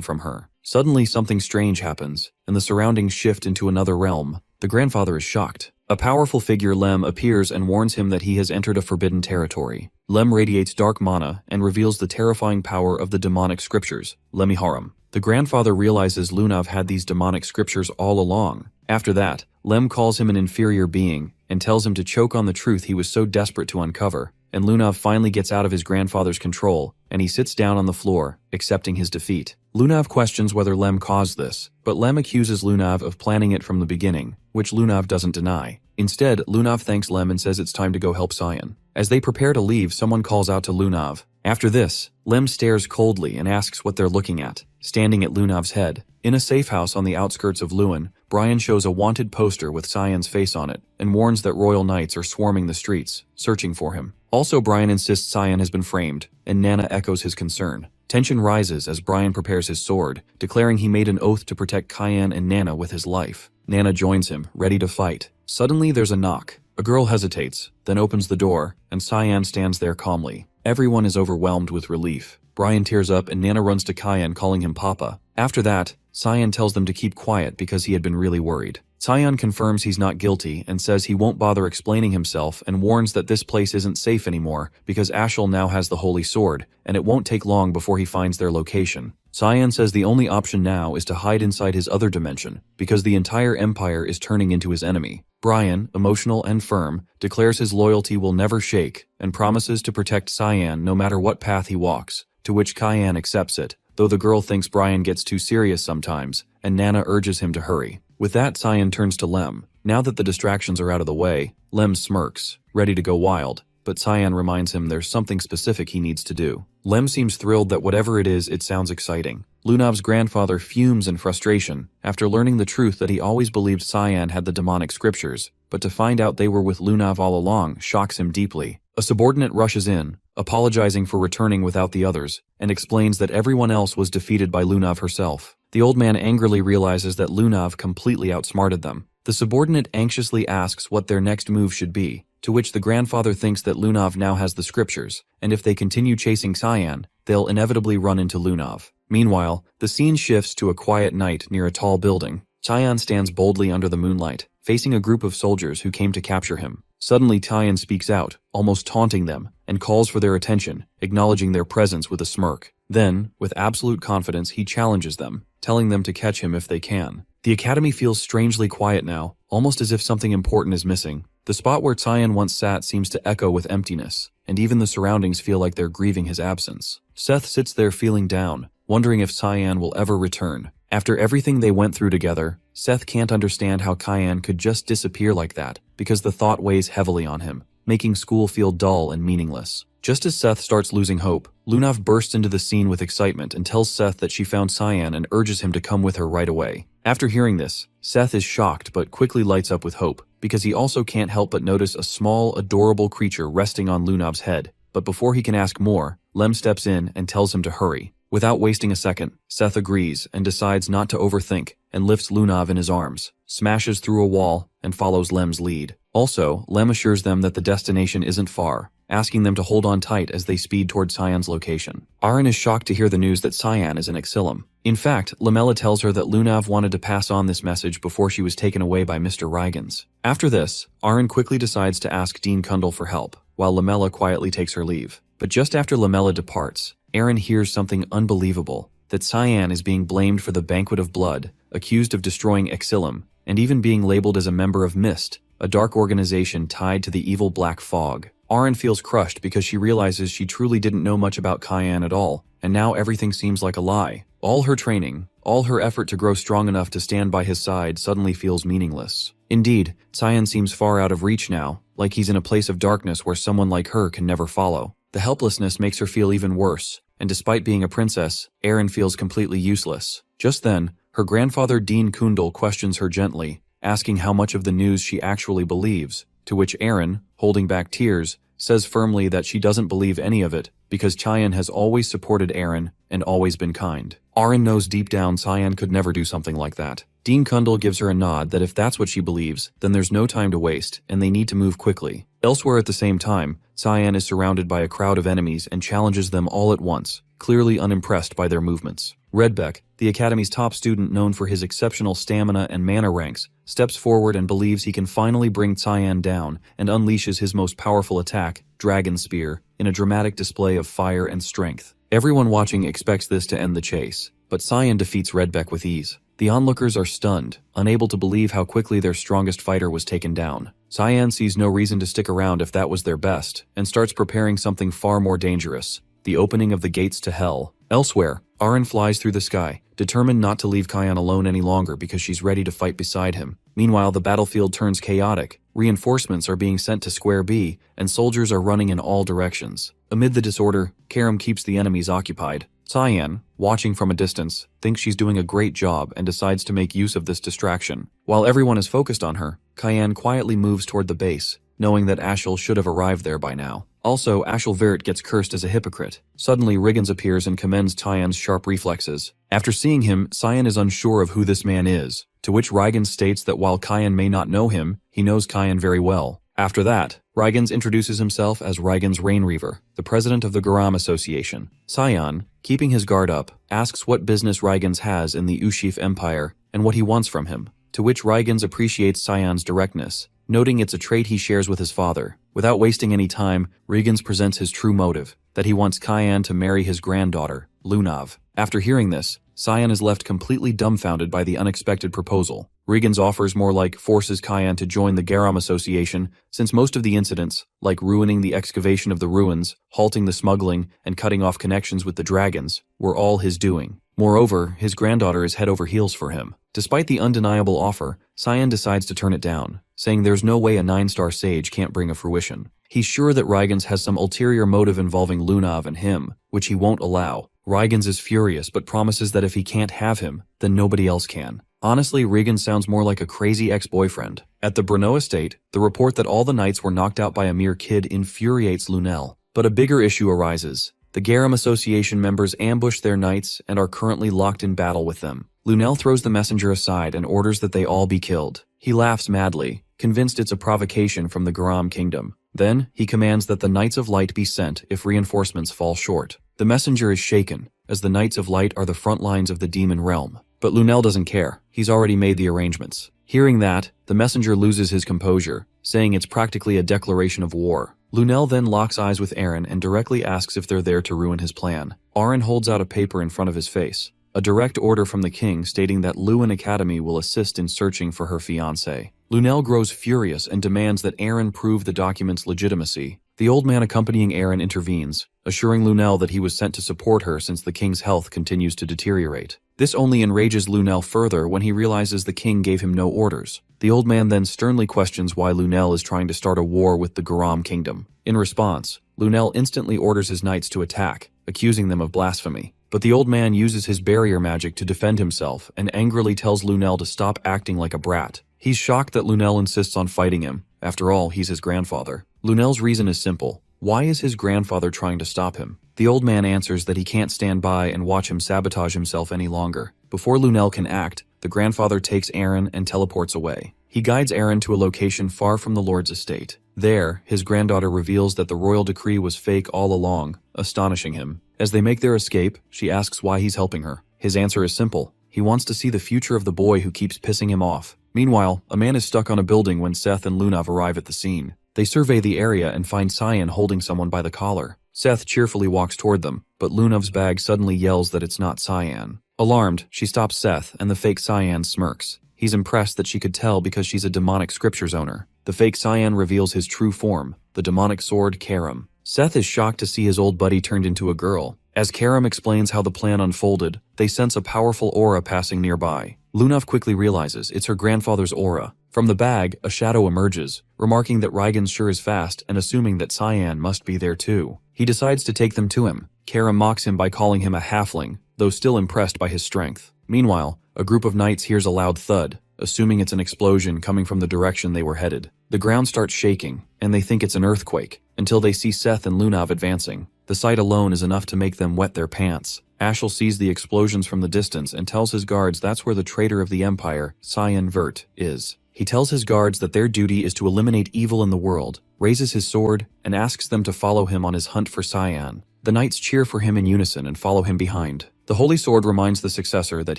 from her. Suddenly, something strange happens, and the surroundings shift into another realm. The grandfather is shocked. A powerful figure, Lem, appears and warns him that he has entered a forbidden territory. Lem radiates dark mana and reveals the terrifying power of the demonic scriptures, Lemiharum. The grandfather realizes Lunav had these demonic scriptures all along. After that, Lem calls him an inferior being and tells him to choke on the truth he was so desperate to uncover. And Lunav finally gets out of his grandfather's control, and he sits down on the floor, accepting his defeat. Lunav questions whether Lem caused this, but Lem accuses Lunav of planning it from the beginning, which Lunav doesn't deny. Instead, Lunav thanks Lem and says it's time to go help Cyan. As they prepare to leave, someone calls out to Lunav. After this, Lem stares coldly and asks what they're looking at, standing at Lunav's head. In a safe house on the outskirts of Lewin, Brian shows a wanted poster with Cyan's face on it and warns that royal knights are swarming the streets, searching for him. Also, Brian insists Cyan has been framed, and Nana echoes his concern. Tension rises as Brian prepares his sword, declaring he made an oath to protect Cyan and Nana with his life. Nana joins him, ready to fight. Suddenly, there's a knock. A girl hesitates, then opens the door, and Cyan stands there calmly. Everyone is overwhelmed with relief. Brian tears up and Nana runs to Cyan, calling him Papa. After that, Cyan tells them to keep quiet because he had been really worried. Cyan confirms he's not guilty and says he won't bother explaining himself and warns that this place isn't safe anymore because Ashel now has the Holy Sword, and it won't take long before he finds their location. Cyan says the only option now is to hide inside his other dimension because the entire Empire is turning into his enemy. Brian, emotional and firm, declares his loyalty will never shake and promises to protect Cyan no matter what path he walks, to which Cyan accepts it, though the girl thinks Brian gets too serious sometimes, and Nana urges him to hurry. With that, Cyan turns to Lem. Now that the distractions are out of the way, Lem smirks, ready to go wild, but Cyan reminds him there's something specific he needs to do. Lem seems thrilled that whatever it is, it sounds exciting. Lunav's grandfather fumes in frustration after learning the truth that he always believed Cyan had the demonic scriptures, but to find out they were with Lunav all along shocks him deeply. A subordinate rushes in, apologizing for returning without the others, and explains that everyone else was defeated by Lunav herself. The old man angrily realizes that Lunav completely outsmarted them. The subordinate anxiously asks what their next move should be, to which the grandfather thinks that Lunav now has the scriptures, and if they continue chasing Cyan, they'll inevitably run into Lunav. Meanwhile, the scene shifts to a quiet night near a tall building. Cyan stands boldly under the moonlight, facing a group of soldiers who came to capture him. Suddenly Cyan speaks out, almost taunting them, and calls for their attention, acknowledging their presence with a smirk. Then, with absolute confidence, he challenges them, telling them to catch him if they can. The academy feels strangely quiet now, almost as if something important is missing. The spot where Cyan once sat seems to echo with emptiness, and even the surroundings feel like they're grieving his absence. Seth sits there feeling down, wondering if Cyan will ever return. After everything they went through together, Seth can't understand how Cyan could just disappear like that, because the thought weighs heavily on him, making school feel dull and meaningless. Just as Seth starts losing hope, Lunav bursts into the scene with excitement and tells Seth that she found Cyan and urges him to come with her right away. After hearing this, Seth is shocked but quickly lights up with hope, because he also can't help but notice a small, adorable creature resting on Lunav's head. But before he can ask more, Lem steps in and tells him to hurry. Without wasting a second, Seth agrees and decides not to overthink and lifts Lunav in his arms, smashes through a wall, and follows Lem's lead. Also, Lem assures them that the destination isn't far, asking them to hold on tight as they speed toward Cyan's location. Aaron is shocked to hear the news that Cyan is in Exilum. In fact, Lamella tells her that Lunav wanted to pass on this message before she was taken away by Mr. Reigans. After this, Aaron quickly decides to ask Dean Kundal for help, while Lamella quietly takes her leave. But just after Lamella departs, Aaron hears something unbelievable, that Cyan is being blamed for the Banquet of Blood, accused of destroying Exilum, and even being labeled as a member of Mist, a dark organization tied to the evil Black Fog. Aaron feels crushed because she realizes she truly didn't know much about Cyan at all, and now everything seems like a lie. All her training, all her effort to grow strong enough to stand by his side suddenly feels meaningless. Indeed, Cyan seems far out of reach now, like he's in a place of darkness where someone like her can never follow. The helplessness makes her feel even worse, and despite being a princess, Aaron feels completely useless. Just then, her grandfather Dean Kundal questions her gently, asking how much of the news she actually believes, to which Aaron, holding back tears, says firmly that she doesn't believe any of it, because Cyan has always supported Aaron and always been kind. Aaron knows deep down Cyan could never do something like that. Dean Kundal gives her a nod that if that's what she believes, then there's no time to waste, and they need to move quickly. Elsewhere at the same time, Cyan is surrounded by a crowd of enemies and challenges them all at once, clearly unimpressed by their movements. Redbeck, the Academy's top student known for his exceptional stamina and mana ranks, steps forward and believes he can finally bring Cyan down and unleashes his most powerful attack, Dragon Spear, in a dramatic display of fire and strength. Everyone watching expects this to end the chase, but Cyan defeats Redbeck with ease. The onlookers are stunned, unable to believe how quickly their strongest fighter was taken down. Cyan sees no reason to stick around if that was their best, and starts preparing something far more dangerous, the opening of the gates to hell. Elsewhere, Aaron flies through the sky, determined not to leave Cyan alone any longer because she's ready to fight beside him. Meanwhile, the battlefield turns chaotic, reinforcements are being sent to Square B, and soldiers are running in all directions. Amid the disorder, Karam keeps the enemies occupied. Cyan, watching from a distance, thinks she's doing a great job and decides to make use of this distraction. While everyone is focused on her, Cyan quietly moves toward the base, knowing that Ashel should have arrived there by now. Also, Ashel Virt gets cursed as a hypocrite. Suddenly, Riggins appears and commends Cyan's sharp reflexes. After seeing him, Cyan is unsure of who this man is, to which Reigans states that while Cyan may not know him, he knows Cyan very well. After that, Reigans introduces himself as Reigans Rainreaver, the president of the Garam Association. Cyan, keeping his guard up, asks what business Reigans has in the Ushif Empire and what he wants from him, to which Reigans appreciates Cyan's directness, noting it's a trait he shares with his father. Without wasting any time, Reigans presents his true motive, that he wants Cyan to marry his granddaughter, Lunav. After hearing this, Cyan is left completely dumbfounded by the unexpected proposal. Reigans offers more like forces Cyan to join the Garam Association, since most of the incidents, like ruining the excavation of the ruins, halting the smuggling, and cutting off connections with the dragons, were all his doing. Moreover, his granddaughter is head over heels for him. Despite the undeniable offer, Cyan decides to turn it down, saying there's no way a 9-star sage can't bring a fruition. He's sure that Reigans has some ulterior motive involving Lunav and him, which he won't allow. Reigans is furious but promises that if he can't have him, then nobody else can. Honestly, Reigans sounds more like a crazy ex-boyfriend. At the Brno estate, the report that all the knights were knocked out by a mere kid infuriates Lunel. But a bigger issue arises. The Garam Association members ambush their knights and are currently locked in battle with them. Lunel throws the messenger aside and orders that they all be killed. He laughs madly, convinced it's a provocation from the Garam kingdom. Then, he commands that the Knights of Light be sent if reinforcements fall short. The messenger is shaken, as the Knights of Light are the front lines of the demon realm. But Lunel doesn't care, he's already made the arrangements. Hearing that, the messenger loses his composure, saying it's practically a declaration of war. Lunel then locks eyes with Aaron and directly asks if they're there to ruin his plan. Aaron holds out a paper in front of his face. A direct order from the king stating that Lewin Academy will assist in searching for her fiancé. Lunel grows furious and demands that Aaron prove the document's legitimacy. The old man accompanying Aaron intervenes, assuring Lunel that he was sent to support her since the king's health continues to deteriorate. This only enrages Lunel further when he realizes the king gave him no orders. The old man then sternly questions why Lunel is trying to start a war with the Garam kingdom. In response, Lunel instantly orders his knights to attack, accusing them of blasphemy. But the old man uses his barrier magic to defend himself and angrily tells Lunel to stop acting like a brat. He's shocked that Lunel insists on fighting him. After all, he's his grandfather. Lunel's reason is simple. Why is his grandfather trying to stop him? The old man answers that he can't stand by and watch him sabotage himself any longer. Before Lunel can act, the grandfather takes Aaron and teleports away. He guides Aaron to a location far from the Lord's estate. There, his granddaughter reveals that the royal decree was fake all along, astonishing him. As they make their escape, she asks why he's helping her. His answer is simple. He wants to see the future of the boy who keeps pissing him off. Meanwhile, a man is stuck on a building when Seth and Lunav arrive at the scene. They survey the area and find Cyan holding someone by the collar. Seth cheerfully walks toward them, but Lunav's bag suddenly yells that it's not Cyan. Alarmed, she stops Seth and the fake Cyan smirks. He's impressed that she could tell because she's a demonic scriptures owner. The fake Cyan reveals his true form, the demonic sword Karam. Seth is shocked to see his old buddy turned into a girl. As Karam explains how the plan unfolded, they sense a powerful aura passing nearby. Lunav quickly realizes it's her grandfather's aura. From the bag, a shadow emerges, remarking that Reigen sure is fast and assuming that Cyan must be there too. He decides to take them to him. Karam mocks him by calling him a halfling, though still impressed by his strength. Meanwhile, a group of knights hears a loud thud, assuming it's an explosion coming from the direction they were headed. The ground starts shaking, and they think it's an earthquake, until they see Seth and Lunav advancing. The sight alone is enough to make them wet their pants. Ashel sees the explosions from the distance and tells his guards that's where the traitor of the Empire, Cyan Vert, is. He tells his guards that their duty is to eliminate evil in the world, raises his sword, and asks them to follow him on his hunt for Cyan. The knights cheer for him in unison and follow him behind. The Holy Sword reminds the successor that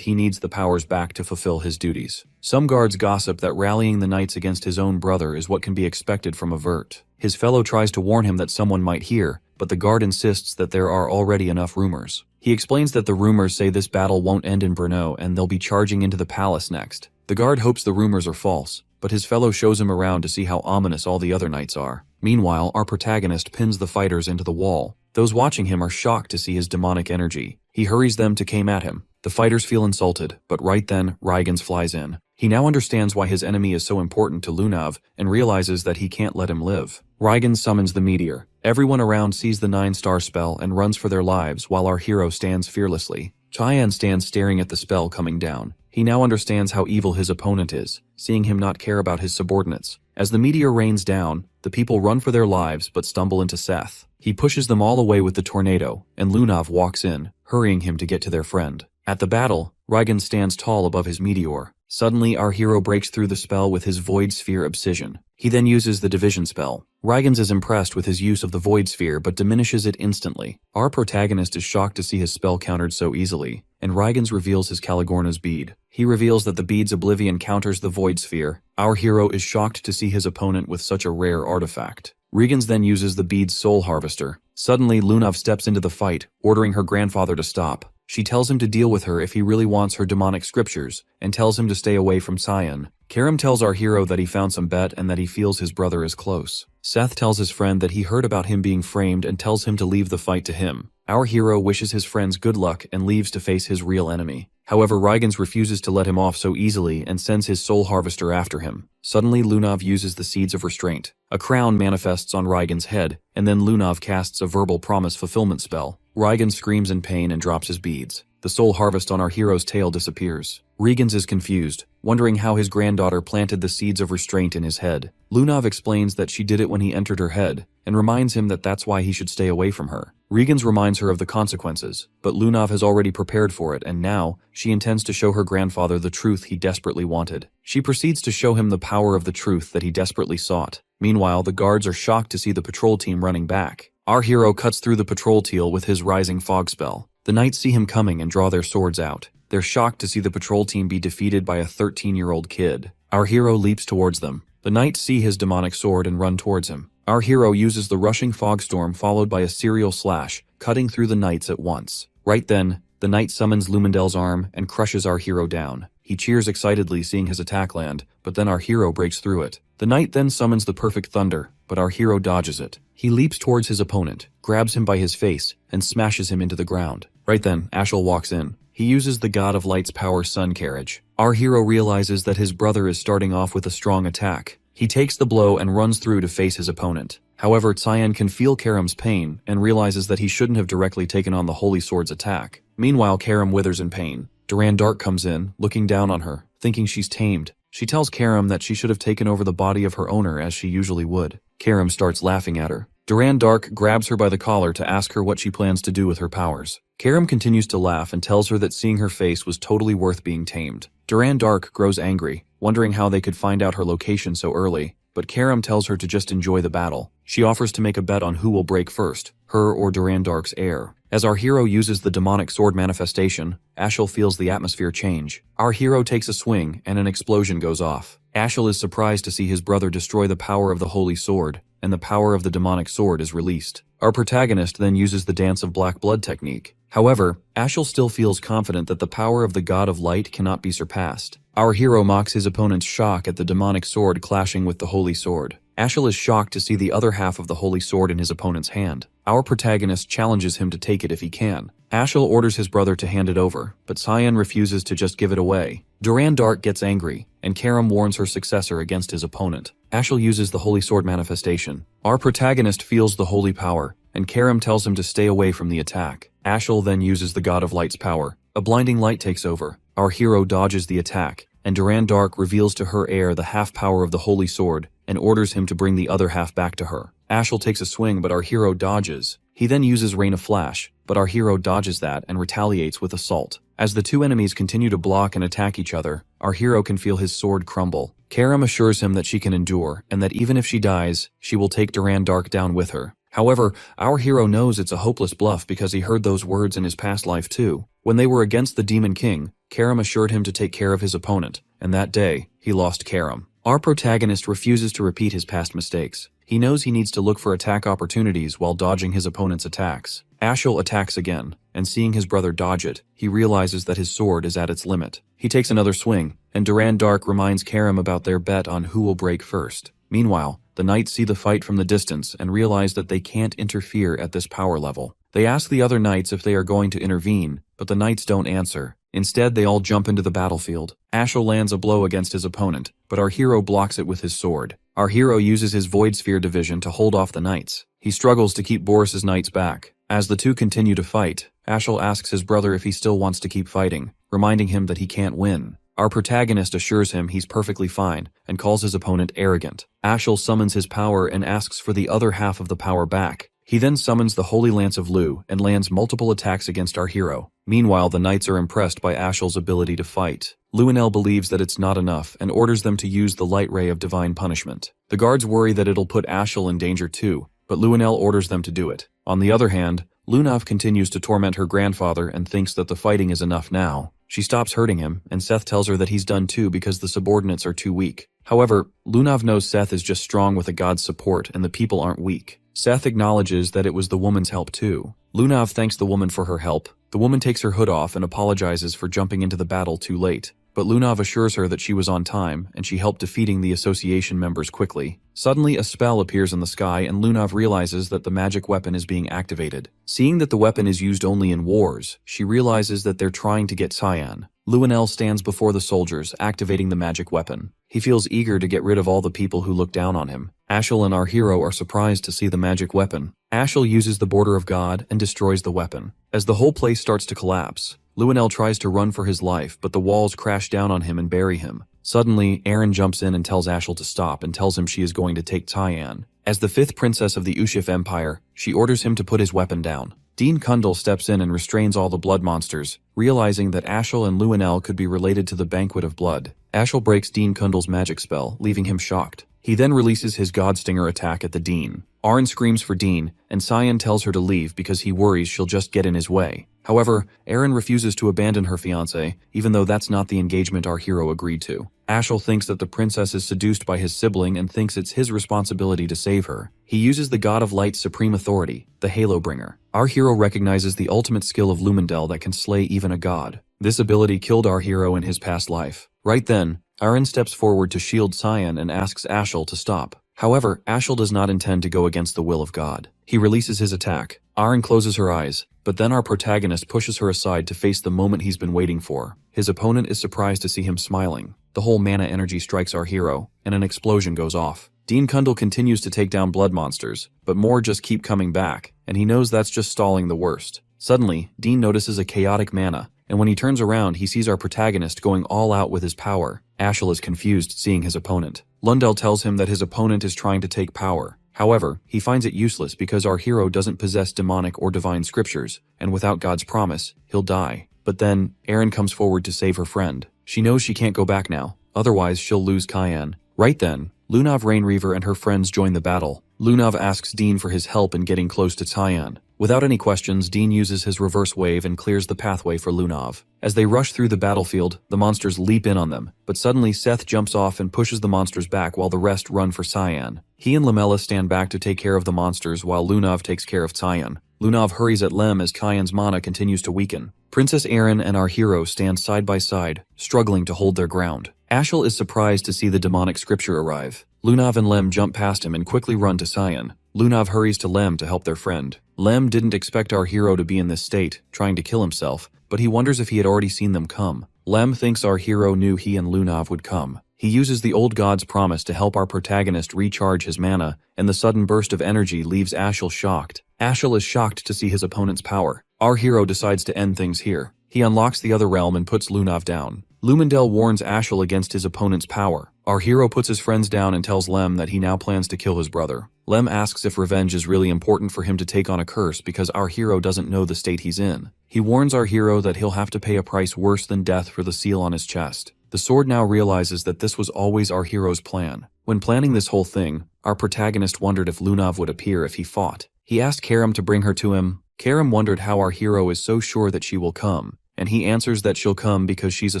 he needs the powers back to fulfill his duties. Some guards gossip that rallying the knights against his own brother is what can be expected from a Vert. His fellow tries to warn him that someone might hear, but the guard insists that there are already enough rumors. He explains that the rumors say this battle won't end in Brno and they'll be charging into the palace next. The guard hopes the rumors are false, but his fellow shows him around to see how ominous all the other knights are. Meanwhile, our protagonist pins the fighters into the wall. Those watching him are shocked to see his demonic energy. He hurries them to came at him. The fighters feel insulted, but right then, Reigens flies in. He now understands why his enemy is so important to Lunav and realizes that he can't let him live. Reigens summons the meteor. Everyone around sees the 9-star spell and runs for their lives while our hero stands fearlessly. Cyan stands staring at the spell coming down. He now understands how evil his opponent is, seeing him not care about his subordinates. As the meteor rains down, the people run for their lives but stumble into Seth. He pushes them all away with the tornado, and Lunav walks in, hurrying him to get to their friend. At the battle, Reigen stands tall above his meteor. Suddenly, our hero breaks through the spell with his Void Sphere Obsession. He then uses the Division spell. Reigens is impressed with his use of the Void Sphere but diminishes it instantly. Our protagonist is shocked to see his spell countered so easily, and Reigens reveals his Caligorna's bead. He reveals that the bead's oblivion counters the Void Sphere. Our hero is shocked to see his opponent with such a rare artifact. Reigens then uses the bead's Soul Harvester. Suddenly, Lunav steps into the fight, ordering her grandfather to stop. She tells him to deal with her if he really wants her demonic scriptures, and tells him to stay away from Cyan. Karam tells our hero that he found some bet and that he feels his brother is close. Seth tells his friend that he heard about him being framed and tells him to leave the fight to him. Our hero wishes his friends good luck and leaves to face his real enemy. However, Reigens refuses to let him off so easily and sends his Soul Harvester after him. Suddenly, Lunav uses the Seeds of Restraint. A crown manifests on Reigens' head, and then Lunav casts a verbal promise fulfillment spell. Reigen screams in pain and drops his beads. The soul harvest on our hero's tail disappears. Regens is confused, wondering how his granddaughter planted the seeds of restraint in his head. Lunav explains that she did it when he entered her head, and reminds him that that's why he should stay away from her. Regens reminds her of the consequences, but Lunav has already prepared for it, and now she intends to show her grandfather the truth he desperately wanted. She proceeds to show him the power of the truth that he desperately sought. Meanwhile, the guards are shocked to see the patrol team running back. Our hero cuts through the patrol teal with his rising fog spell. The knights see him coming and draw their swords out. They're shocked to see the patrol team be defeated by a 13-year-old kid. Our hero leaps towards them. The knights see his demonic sword and run towards him. Our hero uses the rushing fog storm followed by a serial slash, cutting through the knights at once. Right then, the knight summons Lumendel's arm and crushes our hero down. He cheers excitedly seeing his attack land, but then our hero breaks through it. The knight then summons the perfect thunder, but our hero dodges it. He leaps towards his opponent, grabs him by his face, and smashes him into the ground. Right then, Ashel walks in. He uses the God of Light's power sun carriage. Our hero realizes that his brother is starting off with a strong attack. He takes the blow and runs through to face his opponent. However, Cyan can feel Karam's pain and realizes that he shouldn't have directly taken on the Holy Sword's attack. Meanwhile, Karam withers in pain. Duran Dark comes in, looking down on her, thinking she's tamed. She tells Karam that she should have taken over the body of her owner as she usually would. Karam starts laughing at her. Duran Dark grabs her by the collar to ask her what she plans to do with her powers. Karam continues to laugh and tells her that seeing her face was totally worth being tamed. Duran Dark grows angry, wondering how they could find out her location so early, but Karam tells her to just enjoy the battle. She offers to make a bet on who will break first, her or Duran Dark's heir. As our hero uses the demonic sword manifestation, Ashel feels the atmosphere change. Our hero takes a swing and an explosion goes off. Ashel is surprised to see his brother destroy the power of the holy sword, and the power of the demonic sword is released. Our protagonist then uses the Dance of Black Blood technique. However, Ashel still feels confident that the power of the God of Light cannot be surpassed. Our hero mocks his opponent's shock at the demonic sword clashing with the holy sword. Ashel is shocked to see the other half of the holy sword in his opponent's hand. Our protagonist challenges him to take it if he can. Ashel orders his brother to hand it over, but Cyan refuses to just give it away. Duran Dark gets angry, and Karam warns her successor against his opponent. Ashel uses the holy sword manifestation. Our protagonist feels the holy power, and Karam tells him to stay away from the attack. Ashel then uses the God of Light's power. A blinding light takes over. Our hero dodges the attack, and Duran Dark reveals to her heir the half power of the holy sword and orders him to bring the other half back to her. Ashel takes a swing, but our hero dodges. He then uses Rain of Flash, but our hero dodges that and retaliates with Assault. As the two enemies continue to block and attack each other, our hero can feel his sword crumble. Karam assures him that she can endure, and that even if she dies, she will take Duran Dark down with her. However, our hero knows it's a hopeless bluff because he heard those words in his past life too. When they were against the Demon King, Karam assured him to take care of his opponent, and that day, he lost Karam. Our protagonist refuses to repeat his past mistakes. He knows he needs to look for attack opportunities while dodging his opponent's attacks. Ashel attacks again, and seeing his brother dodge it, he realizes that his sword is at its limit. He takes another swing, and Duran Dark reminds Karam about their bet on who will break first. Meanwhile, the knights see the fight from the distance and realize that they can't interfere at this power level. They ask the other knights if they are going to intervene, but the knights don't answer. Instead, they all jump into the battlefield. Ashel lands a blow against his opponent, but our hero blocks it with his sword. Our hero uses his Void Sphere division to hold off the knights. He struggles to keep Boris's knights back. As the two continue to fight, Ashel asks his brother if he still wants to keep fighting, reminding him that he can't win. Our protagonist assures him he's perfectly fine and calls his opponent arrogant. Ashel summons his power and asks for the other half of the power back. He then summons the Holy Lance of Lu and lands multiple attacks against our hero. Meanwhile, the knights are impressed by Ashel's ability to fight. Luenel believes that it's not enough and orders them to use the Light Ray of Divine Punishment. The guards worry that it'll put Ashel in danger too, but Luenel orders them to do it. On the other hand, Lunav continues to torment her grandfather and thinks that the fighting is enough now. She stops hurting him, and Seth tells her that he's done too because the subordinates are too weak. However, Lunav knows Seth is just strong with a god's support and the people aren't weak. Seth acknowledges that it was the woman's help too. Lunav thanks the woman for her help. The woman takes her hood off and apologizes for jumping into the battle too late. But Lunav assures her that she was on time and she helped defeating the association members quickly. Suddenly, a spell appears in the sky and Lunav realizes that the magic weapon is being activated. Seeing that the weapon is used only in wars, she realizes that they're trying to get Cyan. Luenel stands before the soldiers, activating the magic weapon. He feels eager to get rid of all the people who look down on him. Ashel and our hero are surprised to see the magic weapon. Ashel uses the Border of God and destroys the weapon. As the whole place starts to collapse, Luenell tries to run for his life, but the walls crash down on him and bury him. Suddenly, Eren jumps in and tells Ashel to stop and tells him she is going to take Tyann. As the 5th princess of the Ushif Empire, she orders him to put his weapon down. Dean Kundal steps in and restrains all the blood monsters, realizing that Ashel and Luenell could be related to the Banquet of Blood. Ashel breaks Dean Kundal's magic spell, leaving him shocked. He then releases his God Stinger attack at the Dean. Arryn screams for Dean, and Cyan tells her to leave because he worries she'll just get in his way. However, Eren refuses to abandon her fiancé, even though that's not the engagement our hero agreed to. Ashel thinks that the princess is seduced by his sibling and thinks it's his responsibility to save her. He uses the God of Light's supreme authority, the Halo Bringer. Our hero recognizes the ultimate skill of Lumendel that can slay even a god. This ability killed our hero in his past life. Right then, Eren steps forward to shield Cyan and asks Ashel to stop. However, Ashel does not intend to go against the will of God. He releases his attack. Arryn closes her eyes, but then our protagonist pushes her aside to face the moment he's been waiting for. His opponent is surprised to see him smiling. The whole mana energy strikes our hero, and an explosion goes off. Dean Kundal continues to take down blood monsters, but more just keep coming back, and he knows that's just stalling the worst. Suddenly, Dean notices a chaotic mana, and when he turns around, he sees our protagonist going all out with his power. Ashel is confused seeing his opponent. Lundell tells him that his opponent is trying to take power. However, he finds it useless because our hero doesn't possess demonic or divine scriptures, and without God's promise, he'll die. But then, Eren comes forward to save her friend. She knows she can't go back now, otherwise she'll lose Cyan. Right then, Lunav Rainreaver and her friends join the battle. Lunav asks Dean for his help in getting close to Cyan. Without any questions, Dean uses his reverse wave and clears the pathway for Lunav. As they rush through the battlefield, the monsters leap in on them, but suddenly Seth jumps off and pushes the monsters back while the rest run for Cyan. He and Lamella stand back to take care of the monsters while Lunav takes care of Cyan. Lunav hurries at Lem as Cyan's mana continues to weaken. Princess Eren and our hero stand side by side, struggling to hold their ground. Ashel is surprised to see the demonic scripture arrive. Lunav and Lem jump past him and quickly run to Cyan. Lunav hurries to Lem to help their friend. Lem didn't expect our hero to be in this state, trying to kill himself, but he wonders if he had already seen them come. Lem thinks our hero knew he and Lunav would come. He uses the old god's promise to help our protagonist recharge his mana, and the sudden burst of energy leaves Ashel shocked. Ashel is shocked to see his opponent's power. Our hero decides to end things here. He unlocks the other realm and puts Lunav down. Lumendel warns Ashel against his opponent's power. Our hero puts his friends down and tells Lem that he now plans to kill his brother. Lem asks if revenge is really important for him to take on a curse because our hero doesn't know the state he's in. He warns our hero that he'll have to pay a price worse than death for the seal on his chest. The sword now realizes that this was always our hero's plan. When planning this whole thing, our protagonist wondered if Lunav would appear if he fought. He asked Karam to bring her to him. Karam wondered how our hero is so sure that she will come, and he answers that she'll come because she's a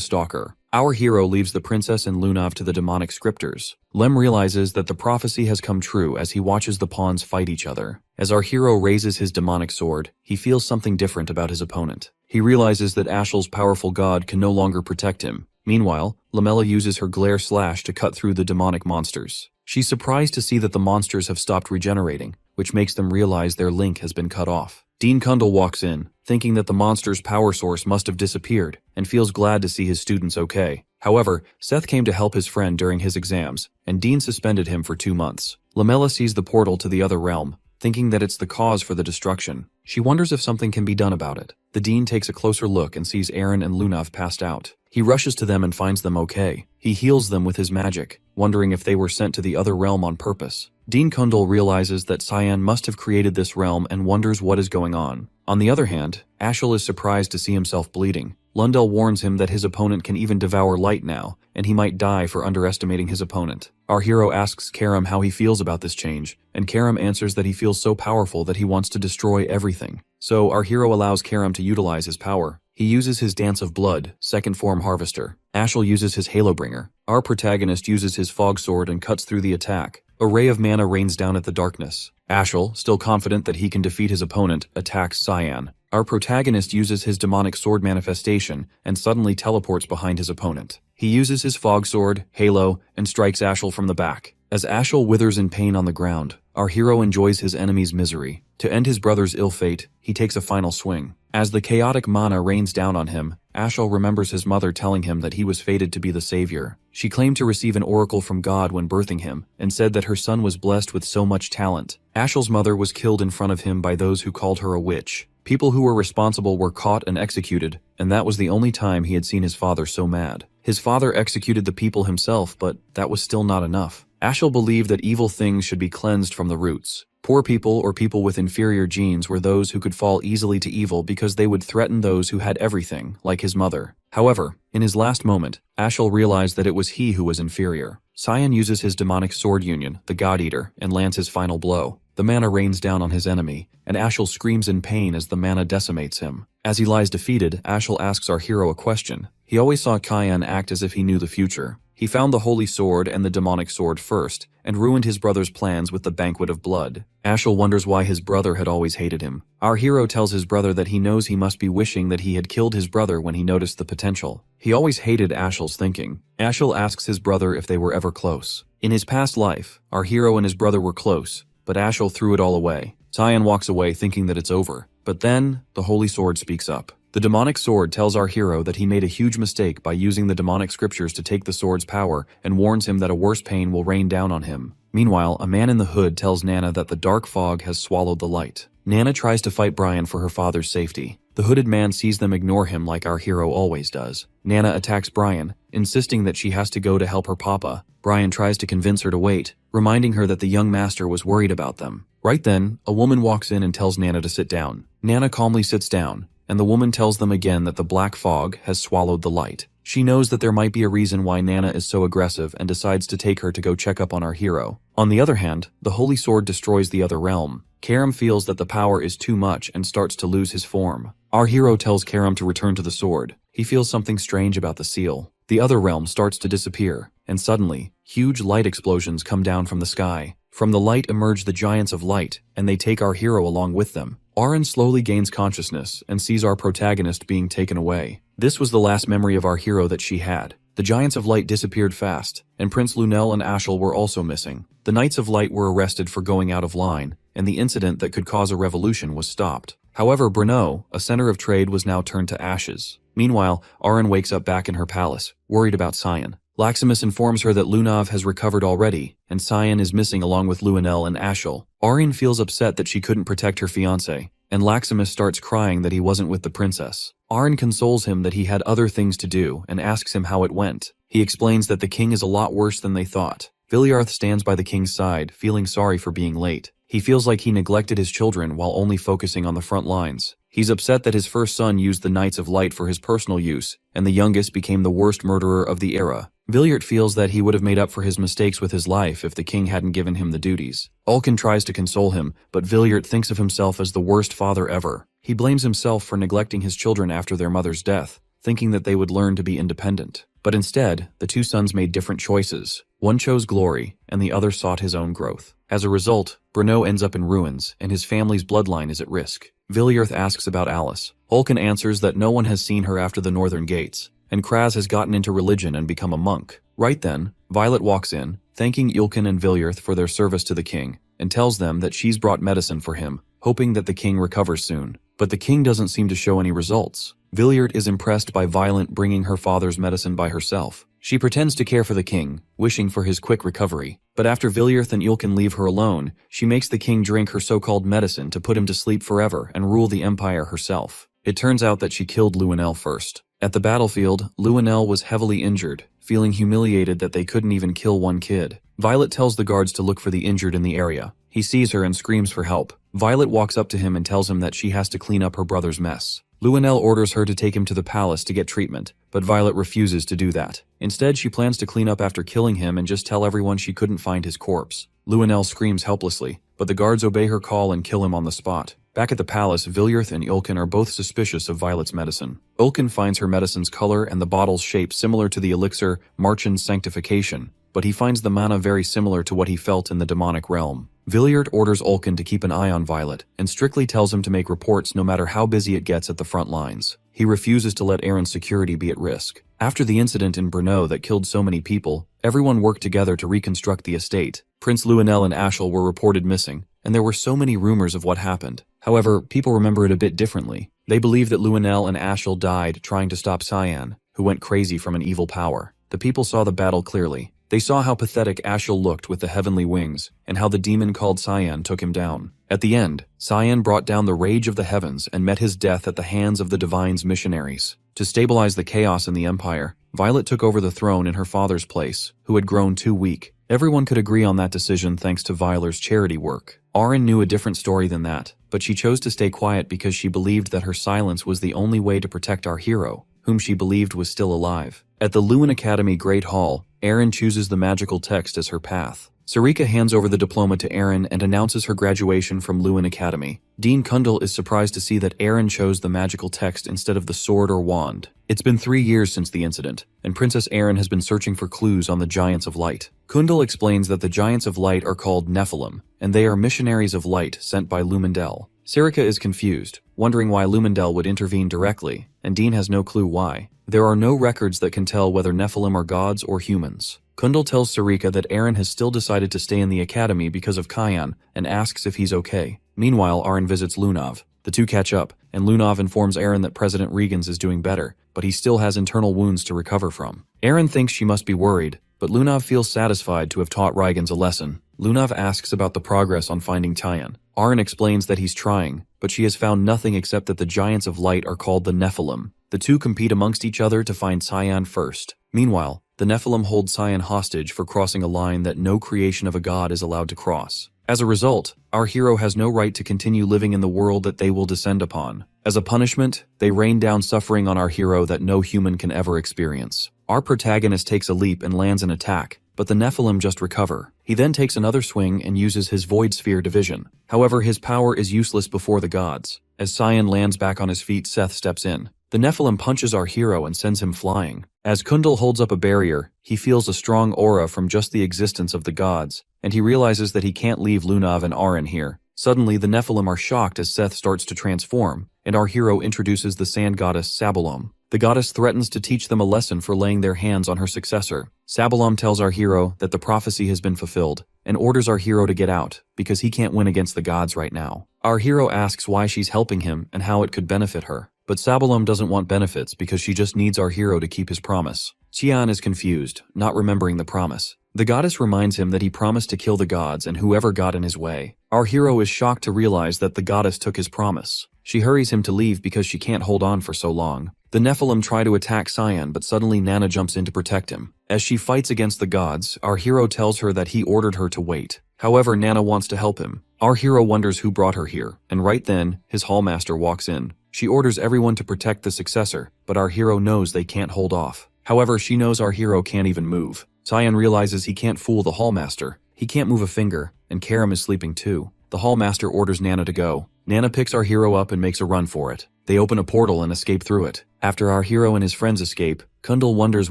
stalker. Our hero leaves the princess and Lunav to the demonic scriptors. Lem realizes that the prophecy has come true as he watches the pawns fight each other. As our hero raises his demonic sword, he feels something different about his opponent. He realizes that Ashel's powerful god can no longer protect him. Meanwhile, Lamella uses her glare slash to cut through the demonic monsters. She's surprised to see that the monsters have stopped regenerating, which makes them realize their link has been cut off. Dean Kundal walks in, thinking that the monster's power source must have disappeared, and feels glad to see his students okay. However, Seth came to help his friend during his exams, and Dean suspended him for 2 months. Lamella sees the portal to the other realm, thinking that it's the cause for the destruction. She wonders if something can be done about it. The Dean takes a closer look and sees Eren and Lunav passed out. He rushes to them and finds them okay. He heals them with his magic, wondering if they were sent to the other realm on purpose. Dean Kundal realizes that Cyan must have created this realm and wonders what is going on. On the other hand, Ashel is surprised to see himself bleeding. Lundell warns him that his opponent can even devour light now, and he might die for underestimating his opponent. Our hero asks Karam how he feels about this change, and Karam answers that he feels so powerful that he wants to destroy everything. So our hero allows Karam to utilize his power. He uses his Dance of Blood, second form Harvester. Ashel uses his Halo Bringer. Our protagonist uses his Fog Sword and cuts through the attack. A ray of mana rains down at the darkness. Ashel, still confident that he can defeat his opponent, attacks Cyan. Our protagonist uses his demonic sword manifestation and suddenly teleports behind his opponent. He uses his Fog Sword, Halo, and strikes Ashel from the back. As Ashel withers in pain on the ground, our hero enjoys his enemy's misery. To end his brother's ill fate, he takes a final swing. As the chaotic mana rains down on him, Ashel remembers his mother telling him that he was fated to be the savior. She claimed to receive an oracle from God when birthing him, and said that her son was blessed with so much talent. Ashel's mother was killed in front of him by those who called her a witch. People who were responsible were caught and executed, and that was the only time he had seen his father so mad. His father executed the people himself, but that was still not enough. Ashel believed that evil things should be cleansed from the roots. Poor people or people with inferior genes were those who could fall easily to evil because they would threaten those who had everything, like his mother. However, in his last moment, Ashel realized that it was he who was inferior. Cyan uses his demonic sword union, the God Eater, and lands his final blow. The mana rains down on his enemy, and Ashel screams in pain as the mana decimates him. As he lies defeated, Ashel asks our hero a question. He always saw Cyan act as if he knew the future. He found the holy sword and the demonic sword first, and ruined his brother's plans with the banquet of blood. Ashel wonders why his brother had always hated him. Our hero tells his brother that he knows he must be wishing that he had killed his brother when he noticed the potential. He always hated Ashel's thinking. Ashel asks his brother if they were ever close. In his past life, our hero and his brother were close, but Ashel threw it all away. Cyan walks away thinking that it's over. But then, the holy sword speaks up. The demonic sword tells our hero that he made a huge mistake by using the demonic scriptures to take the sword's power and warns him that a worse pain will rain down on him. Meanwhile, a man in the hood tells Nana that the dark fog has swallowed the light. Nana tries to fight Brian for her father's safety. The hooded man sees them ignore him like our hero always does. Nana attacks Brian, insisting that she has to go to help her papa. Brian tries to convince her to wait, reminding her that the young master was worried about them. Right then, a woman walks in and tells Nana to sit down. Nana calmly sits down, and the woman tells them again that the black fog has swallowed the light. She knows that there might be a reason why Nana is so aggressive and decides to take her to go check up on our hero. On the other hand, the holy sword destroys the other realm. Karam feels that the power is too much and starts to lose his form. Our hero tells Karam to return to the sword. He feels something strange about the seal. The other realm starts to disappear, and suddenly, huge light explosions come down from the sky. From the light emerge the Giants of Light, and they take our hero along with them. Auron slowly gains consciousness and sees our protagonist being taken away. This was the last memory of our hero that she had. The Giants of Light disappeared fast, and Prince Lunel and Ashel were also missing. The Knights of Light were arrested for going out of line, and the incident that could cause a revolution was stopped. However, Brno, a center of trade, was now turned to ashes. Meanwhile, Auron wakes up back in her palace, worried about Cyan. Laximus informs her that Lunav has recovered already, and Cyan is missing along with Luenel and Ashel. Auron feels upset that she couldn't protect her fiancé, and Laximus starts crying that he wasn't with the princess. Auron consoles him that he had other things to do and asks him how it went. He explains that the king is a lot worse than they thought. Viliarth stands by the king's side, feeling sorry for being late. He feels like he neglected his children while only focusing on the front lines. He's upset that his first son used the Knights of Light for his personal use, and the youngest became the worst murderer of the era. Viliart feels that he would have made up for his mistakes with his life if the king hadn't given him the duties. Ulkin tries to console him, but Viliart thinks of himself as the worst father ever. He blames himself for neglecting his children after their mother's death, thinking that they would learn to be independent. But instead, the two sons made different choices. One chose glory, and the other sought his own growth. As a result, Brno ends up in ruins, and his family's bloodline is at risk. Viliarth asks about Alice. Ulkin answers that no one has seen her after the northern gates, and Kraz has gotten into religion and become a monk. Right then, Violet walks in, thanking Ulkin and Viliarth for their service to the king, and tells them that she's brought medicine for him, hoping that the king recovers soon. But the king doesn't seem to show any results. Viliart is impressed by Violet bringing her father's medicine by herself. She pretends to care for the king, wishing for his quick recovery. But after Viliarth and Ulkin leave her alone, she makes the king drink her so-called medicine to put him to sleep forever and rule the empire herself. It turns out that she killed Luenel first. At the battlefield, Luenel was heavily injured, feeling humiliated that they couldn't even kill one kid. Violet tells the guards to look for the injured in the area. He sees her and screams for help. Violet walks up to him and tells him that she has to clean up her brother's mess. Luenel orders her to take him to the palace to get treatment, but Violet refuses to do that. Instead, she plans to clean up after killing him and just tell everyone she couldn't find his corpse. Luenel screams helplessly, but the guards obey her call and kill him on the spot. Back at the palace, Viliarth and Ulkin are both suspicious of Violet's medicine. Ulkin finds her medicine's color and the bottle's shape similar to the elixir Marchand's Sanctification, but he finds the mana very similar to what he felt in the demonic realm. Viliart orders Ulkin to keep an eye on Violet, and strictly tells him to make reports no matter how busy it gets at the front lines. He refuses to let Aaron's security be at risk. After the incident in Brno that killed so many people, everyone worked together to reconstruct the estate. Prince Luenel and Ashel were reported missing, and there were so many rumors of what happened. However, people remember it a bit differently. They believe that Luenel and Ashel died trying to stop Cyan, who went crazy from an evil power. The people saw the battle clearly. They saw how pathetic Ashel looked with the heavenly wings, and how the demon called Cyan took him down. At the end, Cyan brought down the rage of the heavens and met his death at the hands of the Divine's missionaries. To stabilize the chaos in the Empire, Violet took over the throne in her father's place, who had grown too weak. Everyone could agree on that decision thanks to Violet's charity work. Auron knew a different story than that, but she chose to stay quiet because she believed that her silence was the only way to protect our hero, whom she believed was still alive. At the Lewin Academy Great Hall, Erin chooses the magical text as her path. Sarika hands over the diploma to Erin and announces her graduation from Lewin Academy. Dean Kundal is surprised to see that Erin chose the magical text instead of the sword or wand. It's been 3 years since the incident, and Princess Erin has been searching for clues on the Giants of Light. Kundal explains that the Giants of Light are called Nephilim, and they are missionaries of light sent by Lumendel. Sarika is confused, wondering why Lumendel would intervene directly, and Dean has no clue why. There are no records that can tell whether Nephilim are gods or humans. Kundal tells Sarika that Erin has still decided to stay in the academy because of Kyan and asks if he's okay. Meanwhile, Auron visits Lunav. The two catch up, and Lunav informs Erin that President Regens is doing better, but he still has internal wounds to recover from. Erin thinks she must be worried, but Lunav feels satisfied to have taught Regens a lesson. Lunav asks about the progress on finding Tyan. Auron explains that he's trying, but she has found nothing except that the Giants of Light are called the Nephilim. The two compete amongst each other to find Cyan first. Meanwhile, the Nephilim hold Cyan hostage for crossing a line that no creation of a god is allowed to cross. As a result, our hero has no right to continue living in the world that they will descend upon. As a punishment, they rain down suffering on our hero that no human can ever experience. Our protagonist takes a leap and lands an attack, but the Nephilim just recover. He then takes another swing and uses his Void Sphere division. However, his power is useless before the gods. As Cyan lands back on his feet, Seth steps in. The Nephilim punches our hero and sends him flying. As Kundal holds up a barrier, he feels a strong aura from just the existence of the gods, and he realizes that he can't leave Lunav and Auron here. Suddenly, the Nephilim are shocked as Seth starts to transform, and our hero introduces the sand goddess Sabalom. The goddess threatens to teach them a lesson for laying their hands on her successor. Sabalom tells our hero that the prophecy has been fulfilled, and orders our hero to get out, because he can't win against the gods right now. Our hero asks why she's helping him and how it could benefit her. But Sabalom doesn't want benefits because she just needs our hero to keep his promise. Qian is confused, not remembering the promise. The goddess reminds him that he promised to kill the gods and whoever got in his way. Our hero is shocked to realize that the goddess took his promise. She hurries him to leave because she can't hold on for so long. The Nephilim try to attack Cyan, but suddenly Nana jumps in to protect him. As she fights against the gods, our hero tells her that he ordered her to wait. However, Nana wants to help him. Our hero wonders who brought her here, and right then, his hallmaster walks in. She orders everyone to protect the successor, but our hero knows they can't hold off. However, she knows our hero can't even move. Cyan realizes he can't fool the hallmaster. He can't move a finger, and Karam is sleeping too. The hallmaster orders Nana to go. Nana picks our hero up and makes a run for it. They open a portal and escape through it. After our hero and his friends escape, Kundal wonders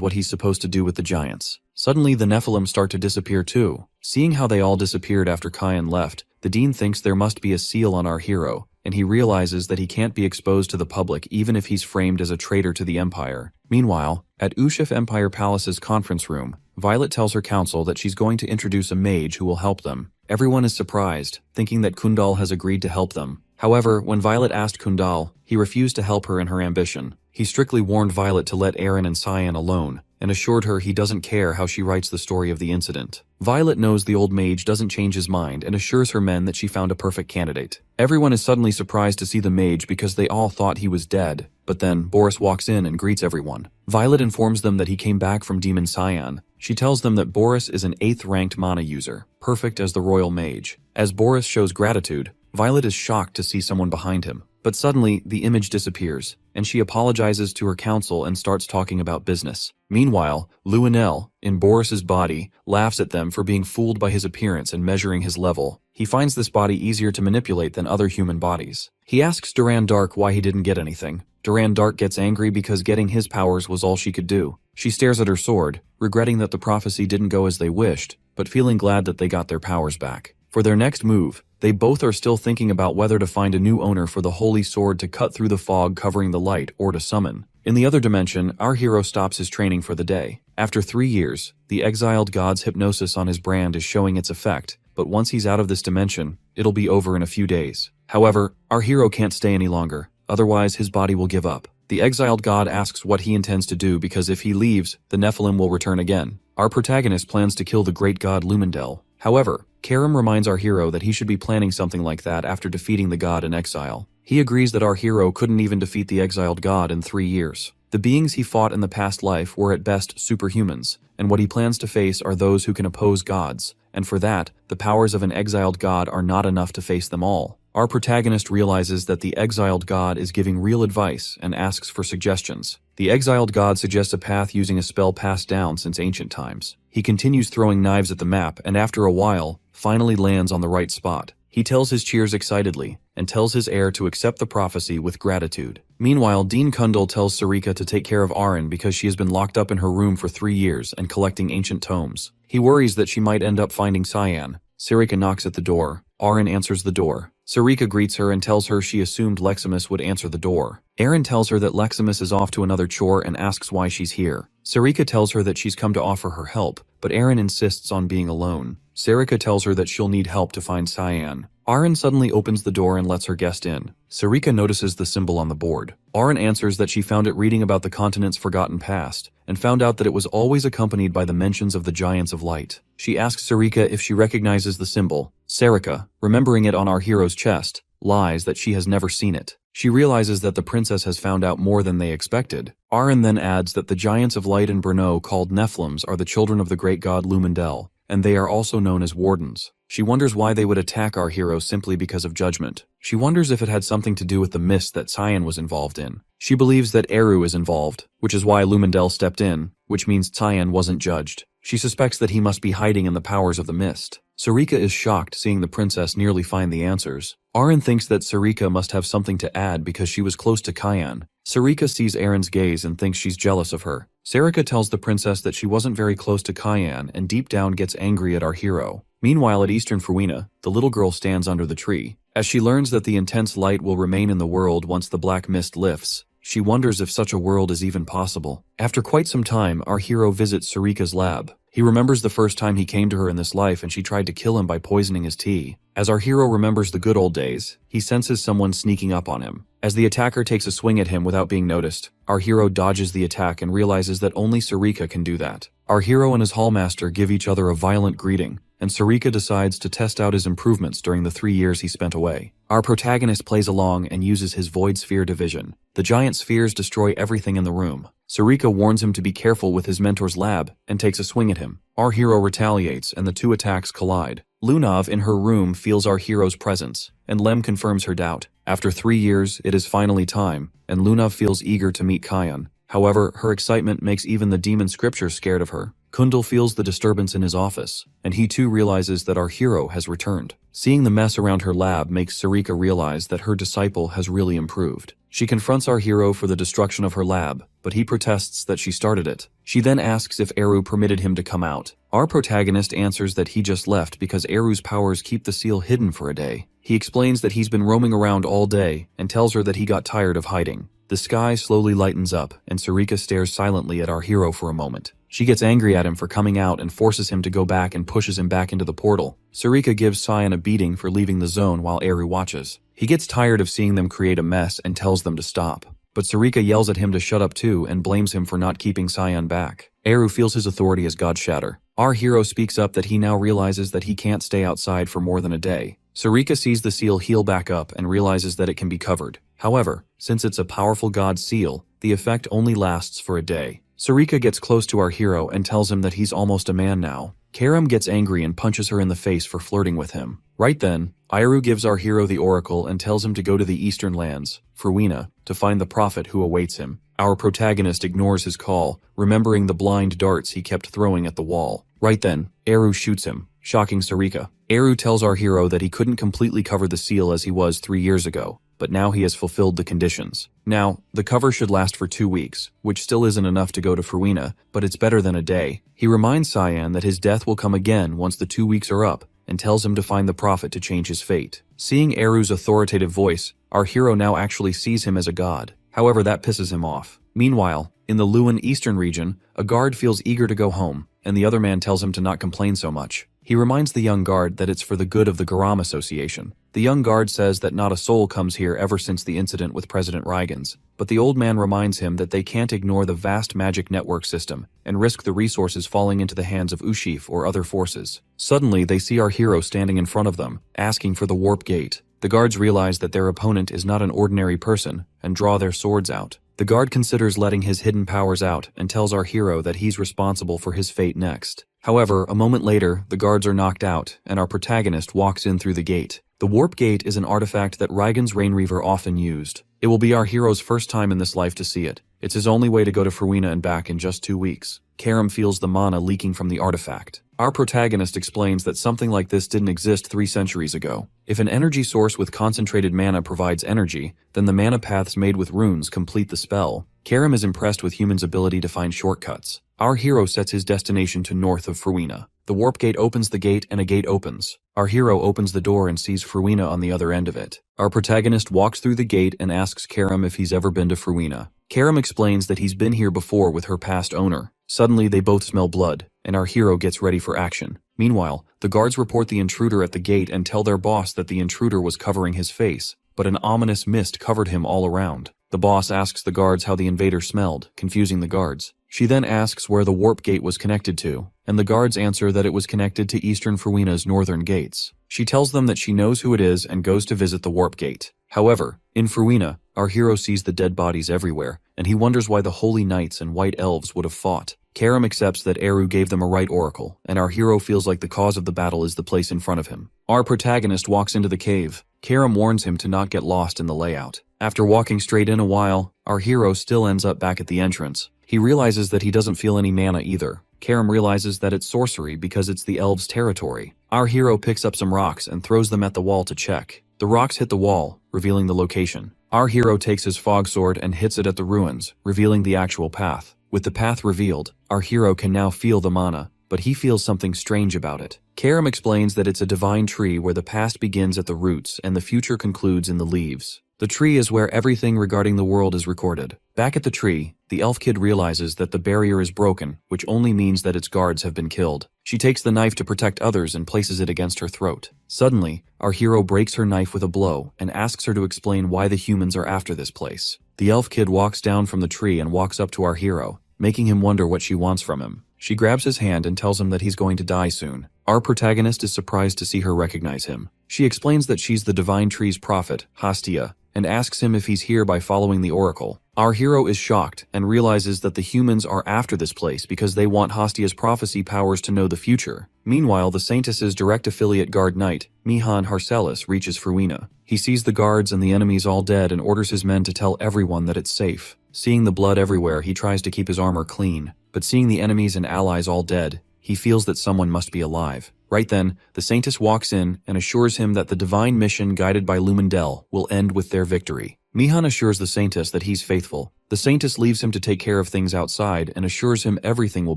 what he's supposed to do with the giants. Suddenly, the Nephilim start to disappear too. Seeing how they all disappeared after Kyan left, the dean thinks there must be a seal on our hero, and he realizes that he can't be exposed to the public even if he's framed as a traitor to the Empire. Meanwhile, at Ushif Empire Palace's conference room, Violet tells her council that she's going to introduce a mage who will help them. Everyone is surprised, thinking that Kundal has agreed to help them. However, when Violet asked Kundal, he refused to help her in her ambition. He strictly warned Violet to let Erin and Cyan alone, and assured her he doesn't care how she writes the story of the incident. Violet knows the old mage doesn't change his mind and assures her men that she found a perfect candidate. Everyone is suddenly surprised to see the mage because they all thought he was dead. But then, Boris walks in and greets everyone. Violet informs them that he came back from Demon Cyan. She tells them that Boris is an 8th-ranked mana user, perfect as the royal mage. As Boris shows gratitude, Violet is shocked to see someone behind him. But suddenly, the image disappears, and she apologizes to her council and starts talking about business. Meanwhile, Luenel, in Boris's body, laughs at them for being fooled by his appearance and measuring his level. He finds this body easier to manipulate than other human bodies. He asks Duran Dark why he didn't get anything. Duran Dark gets angry because getting his powers was all she could do. She stares at her sword, regretting that the prophecy didn't go as they wished, but feeling glad that they got their powers back. For their next move, they both are still thinking about whether to find a new owner for the holy sword to cut through the fog covering the light or to summon. In the other dimension, our hero stops his training for the day. After 3 years, the exiled god's hypnosis on his brand is showing its effect, but once he's out of this dimension, it'll be over in a few days. However, our hero can't stay any longer, otherwise his body will give up. The exiled god asks what he intends to do because if he leaves, the Nephilim will return again. Our protagonist plans to kill the great god Lumendel. However, Karam reminds our hero that he should be planning something like that after defeating the god in exile. He agrees that our hero couldn't even defeat the exiled god in 3 years. The beings he fought in the past life were at best superhumans, and what he plans to face are those who can oppose gods, and for that, the powers of an exiled god are not enough to face them all. Our protagonist realizes that the exiled god is giving real advice and asks for suggestions. The exiled god suggests a path using a spell passed down since ancient times. He continues throwing knives at the map and after a while, finally lands on the right spot. He tells his cheers excitedly and tells his heir to accept the prophecy with gratitude. Meanwhile, Dean Kundal tells Sarika to take care of Aaron because she has been locked up in her room for 3 years and collecting ancient tomes. He worries that she might end up finding Cyan. Sarika knocks at the door. Aaron answers the door. Sarika greets her and tells her she assumed Leximus would answer the door. Aaron tells her that Leximus is off to another chore and asks why she's here. Sarika tells her that she's come to offer her help, but Aaron insists on being alone. Sarika tells her that she'll need help to find Cyan. Aaron suddenly opens the door and lets her guest in. Sarika notices the symbol on the board. Aaron answers that she found it reading about the continent's forgotten past, and found out that it was always accompanied by the mentions of the Giants of Light. She asks Sarika if she recognizes the symbol. Sarika, remembering it on our hero's chest, lies that she has never seen it. She realizes that the princess has found out more than they expected. Aaron then adds that the Giants of Light in Brno called Nephilims are the children of the great god Lumendel, and they are also known as wardens. She wonders why they would attack our hero simply because of judgment. She wonders if it had something to do with the mist that Cyan was involved in. She believes that Eru is involved, which is why Lumendel stepped in, which means Cyan wasn't judged. She suspects that he must be hiding in the powers of the mist. Sarika is shocked seeing the princess nearly find the answers. Aaron thinks that Sarika must have something to add because she was close to Cyan. Sarika sees Aaron's gaze and thinks she's jealous of her. Sarika tells the princess that she wasn't very close to Cyan and deep down gets angry at our hero. Meanwhile at Eastern Fruina, the little girl stands under the tree. As she learns that the intense light will remain in the world once the black mist lifts, she wonders if such a world is even possible. After quite some time, our hero visits Sarika's lab. He remembers the first time he came to her in this life and she tried to kill him by poisoning his tea. As our hero remembers the good old days, he senses someone sneaking up on him. As the attacker takes a swing at him without being noticed, our hero dodges the attack and realizes that only Sarika can do that. Our hero and his hallmaster give each other a violent greeting, and Sarika decides to test out his improvements during the 3 years he spent away. Our protagonist plays along and uses his void sphere division. The giant spheres destroy everything in the room. Sarika warns him to be careful with his mentor's lab and takes a swing at him. Our hero retaliates and the two attacks collide. Lunav in her room feels our hero's presence, and Lem confirms her doubt. After 3 years, it is finally time, and Lunav feels eager to meet Cyan. However, her excitement makes even the demon scripture scared of her. Kundal feels the disturbance in his office, and he too realizes that our hero has returned. Seeing the mess around her lab makes Sarika realize that her disciple has really improved. She confronts our hero for the destruction of her lab, but he protests that she started it. She then asks if Eru permitted him to come out. Our protagonist answers that he just left because Eru's powers keep the seal hidden for a day. He explains that he's been roaming around all day and tells her that he got tired of hiding. The sky slowly lightens up, and Sarika stares silently at our hero for a moment. She gets angry at him for coming out and forces him to go back and pushes him back into the portal. Sarika gives Cyan a beating for leaving the zone while Eru watches. He gets tired of seeing them create a mess and tells them to stop. But Sarika yells at him to shut up too and blames him for not keeping Cyan back. Eru feels his authority as God Shatter. Our hero speaks up that he now realizes that he can't stay outside for more than a day. Sarika sees the seal heal back up and realizes that it can be covered. However, since it's a powerful god seal, the effect only lasts for a day. Sarika gets close to our hero and tells him that he's almost a man now. Karam gets angry and punches her in the face for flirting with him. Right then, Iru gives our hero the oracle and tells him to go to the eastern lands, Fruina, to find the prophet who awaits him. Our protagonist ignores his call, remembering the blind darts he kept throwing at the wall. Right then, Eru shoots him, shocking Sarika. Eru tells our hero that he couldn't completely cover the seal as he was 3 years ago, but now he has fulfilled the conditions. Now, the cover should last for 2 weeks, which still isn't enough to go to Fruina, but it's better than a day. He reminds Cyan that his death will come again once the 2 weeks are up, and tells him to find the prophet to change his fate. Seeing Eru's authoritative voice, our hero now actually sees him as a god. However, that pisses him off. Meanwhile, in the Luan Eastern region, a guard feels eager to go home, and the other man tells him to not complain so much. He reminds the young guard that it's for the good of the Garam Association. The young guard says that not a soul comes here ever since the incident with President Reigans, but the old man reminds him that they can't ignore the vast magic network system and risk the resources falling into the hands of Ushif or other forces. Suddenly, they see our hero standing in front of them, asking for the warp gate. The guards realize that their opponent is not an ordinary person and draw their swords out. The guard considers letting his hidden powers out and tells our hero that he's responsible for his fate next. However, a moment later, the guards are knocked out and our protagonist walks in through the gate. The warp gate is an artifact that Reigen's Rainreaver often used. It will be our hero's first time in this life to see it. It's his only way to go to Fruina and back in just 2 weeks. Karam feels the mana leaking from the artifact. Our protagonist explains that something like this didn't exist 3 centuries ago. If an energy source with concentrated mana provides energy, then the mana paths made with runes complete the spell. Karam is impressed with humans' ability to find shortcuts. Our hero sets his destination to north of Fruina. The warp gate opens the gate and a gate opens. Our hero opens the door and sees Fruina on the other end of it. Our protagonist walks through the gate and asks Karam if he's ever been to Fruina. Karam explains that he's been here before with her past owner. Suddenly, they both smell blood, and our hero gets ready for action. Meanwhile, the guards report the intruder at the gate and tell their boss that the intruder was covering his face, but an ominous mist covered him all around. The boss asks the guards how the invader smelled, confusing the guards. She then asks where the warp gate was connected to, and the guards answer that it was connected to Eastern Fruina's northern gates. She tells them that she knows who it is and goes to visit the warp gate. However, in Fruina, our hero sees the dead bodies everywhere, and he wonders why the holy knights and white elves would have fought. Karam accepts that Eru gave them a right oracle, and our hero feels like the cause of the battle is the place in front of him. Our protagonist walks into the cave. Karam warns him to not get lost in the layout. After walking straight in a while, our hero still ends up back at the entrance. He realizes that he doesn't feel any mana either. Karam realizes that it's sorcery because it's the elves' territory. Our hero picks up some rocks and throws them at the wall to check. The rocks hit the wall, revealing the location. Our hero takes his fog sword and hits it at the ruins, revealing the actual path. With the path revealed, our hero can now feel the mana, but he feels something strange about it. Karam explains that it's a divine tree where the past begins at the roots and the future concludes in the leaves. The tree is where everything regarding the world is recorded. Back at the tree, the elf kid realizes that the barrier is broken, which only means that its guards have been killed. She takes the knife to protect others and places it against her throat. Suddenly, our hero breaks her knife with a blow and asks her to explain why the humans are after this place. The elf kid walks down from the tree and walks up to our hero, making him wonder what she wants from him. She grabs his hand and tells him that he's going to die soon. Our protagonist is surprised to see her recognize him. She explains that she's the divine tree's prophet, Hastia, and asks him if he's here by following the oracle. Our hero is shocked and realizes that the humans are after this place because they want Hastia's prophecy powers to know the future. Meanwhile, the Saintess's direct affiliate guard knight, Mihan Harcelis, reaches Fruina. He sees the guards and the enemies all dead and orders his men to tell everyone that it's safe. Seeing the blood everywhere, he tries to keep his armor clean, but seeing the enemies and allies all dead, he feels that someone must be alive. Right then, the Saintess walks in and assures him that the divine mission guided by Lumendel will end with their victory. Mihan assures the Saintess that he's faithful. The Saintess leaves him to take care of things outside and assures him everything will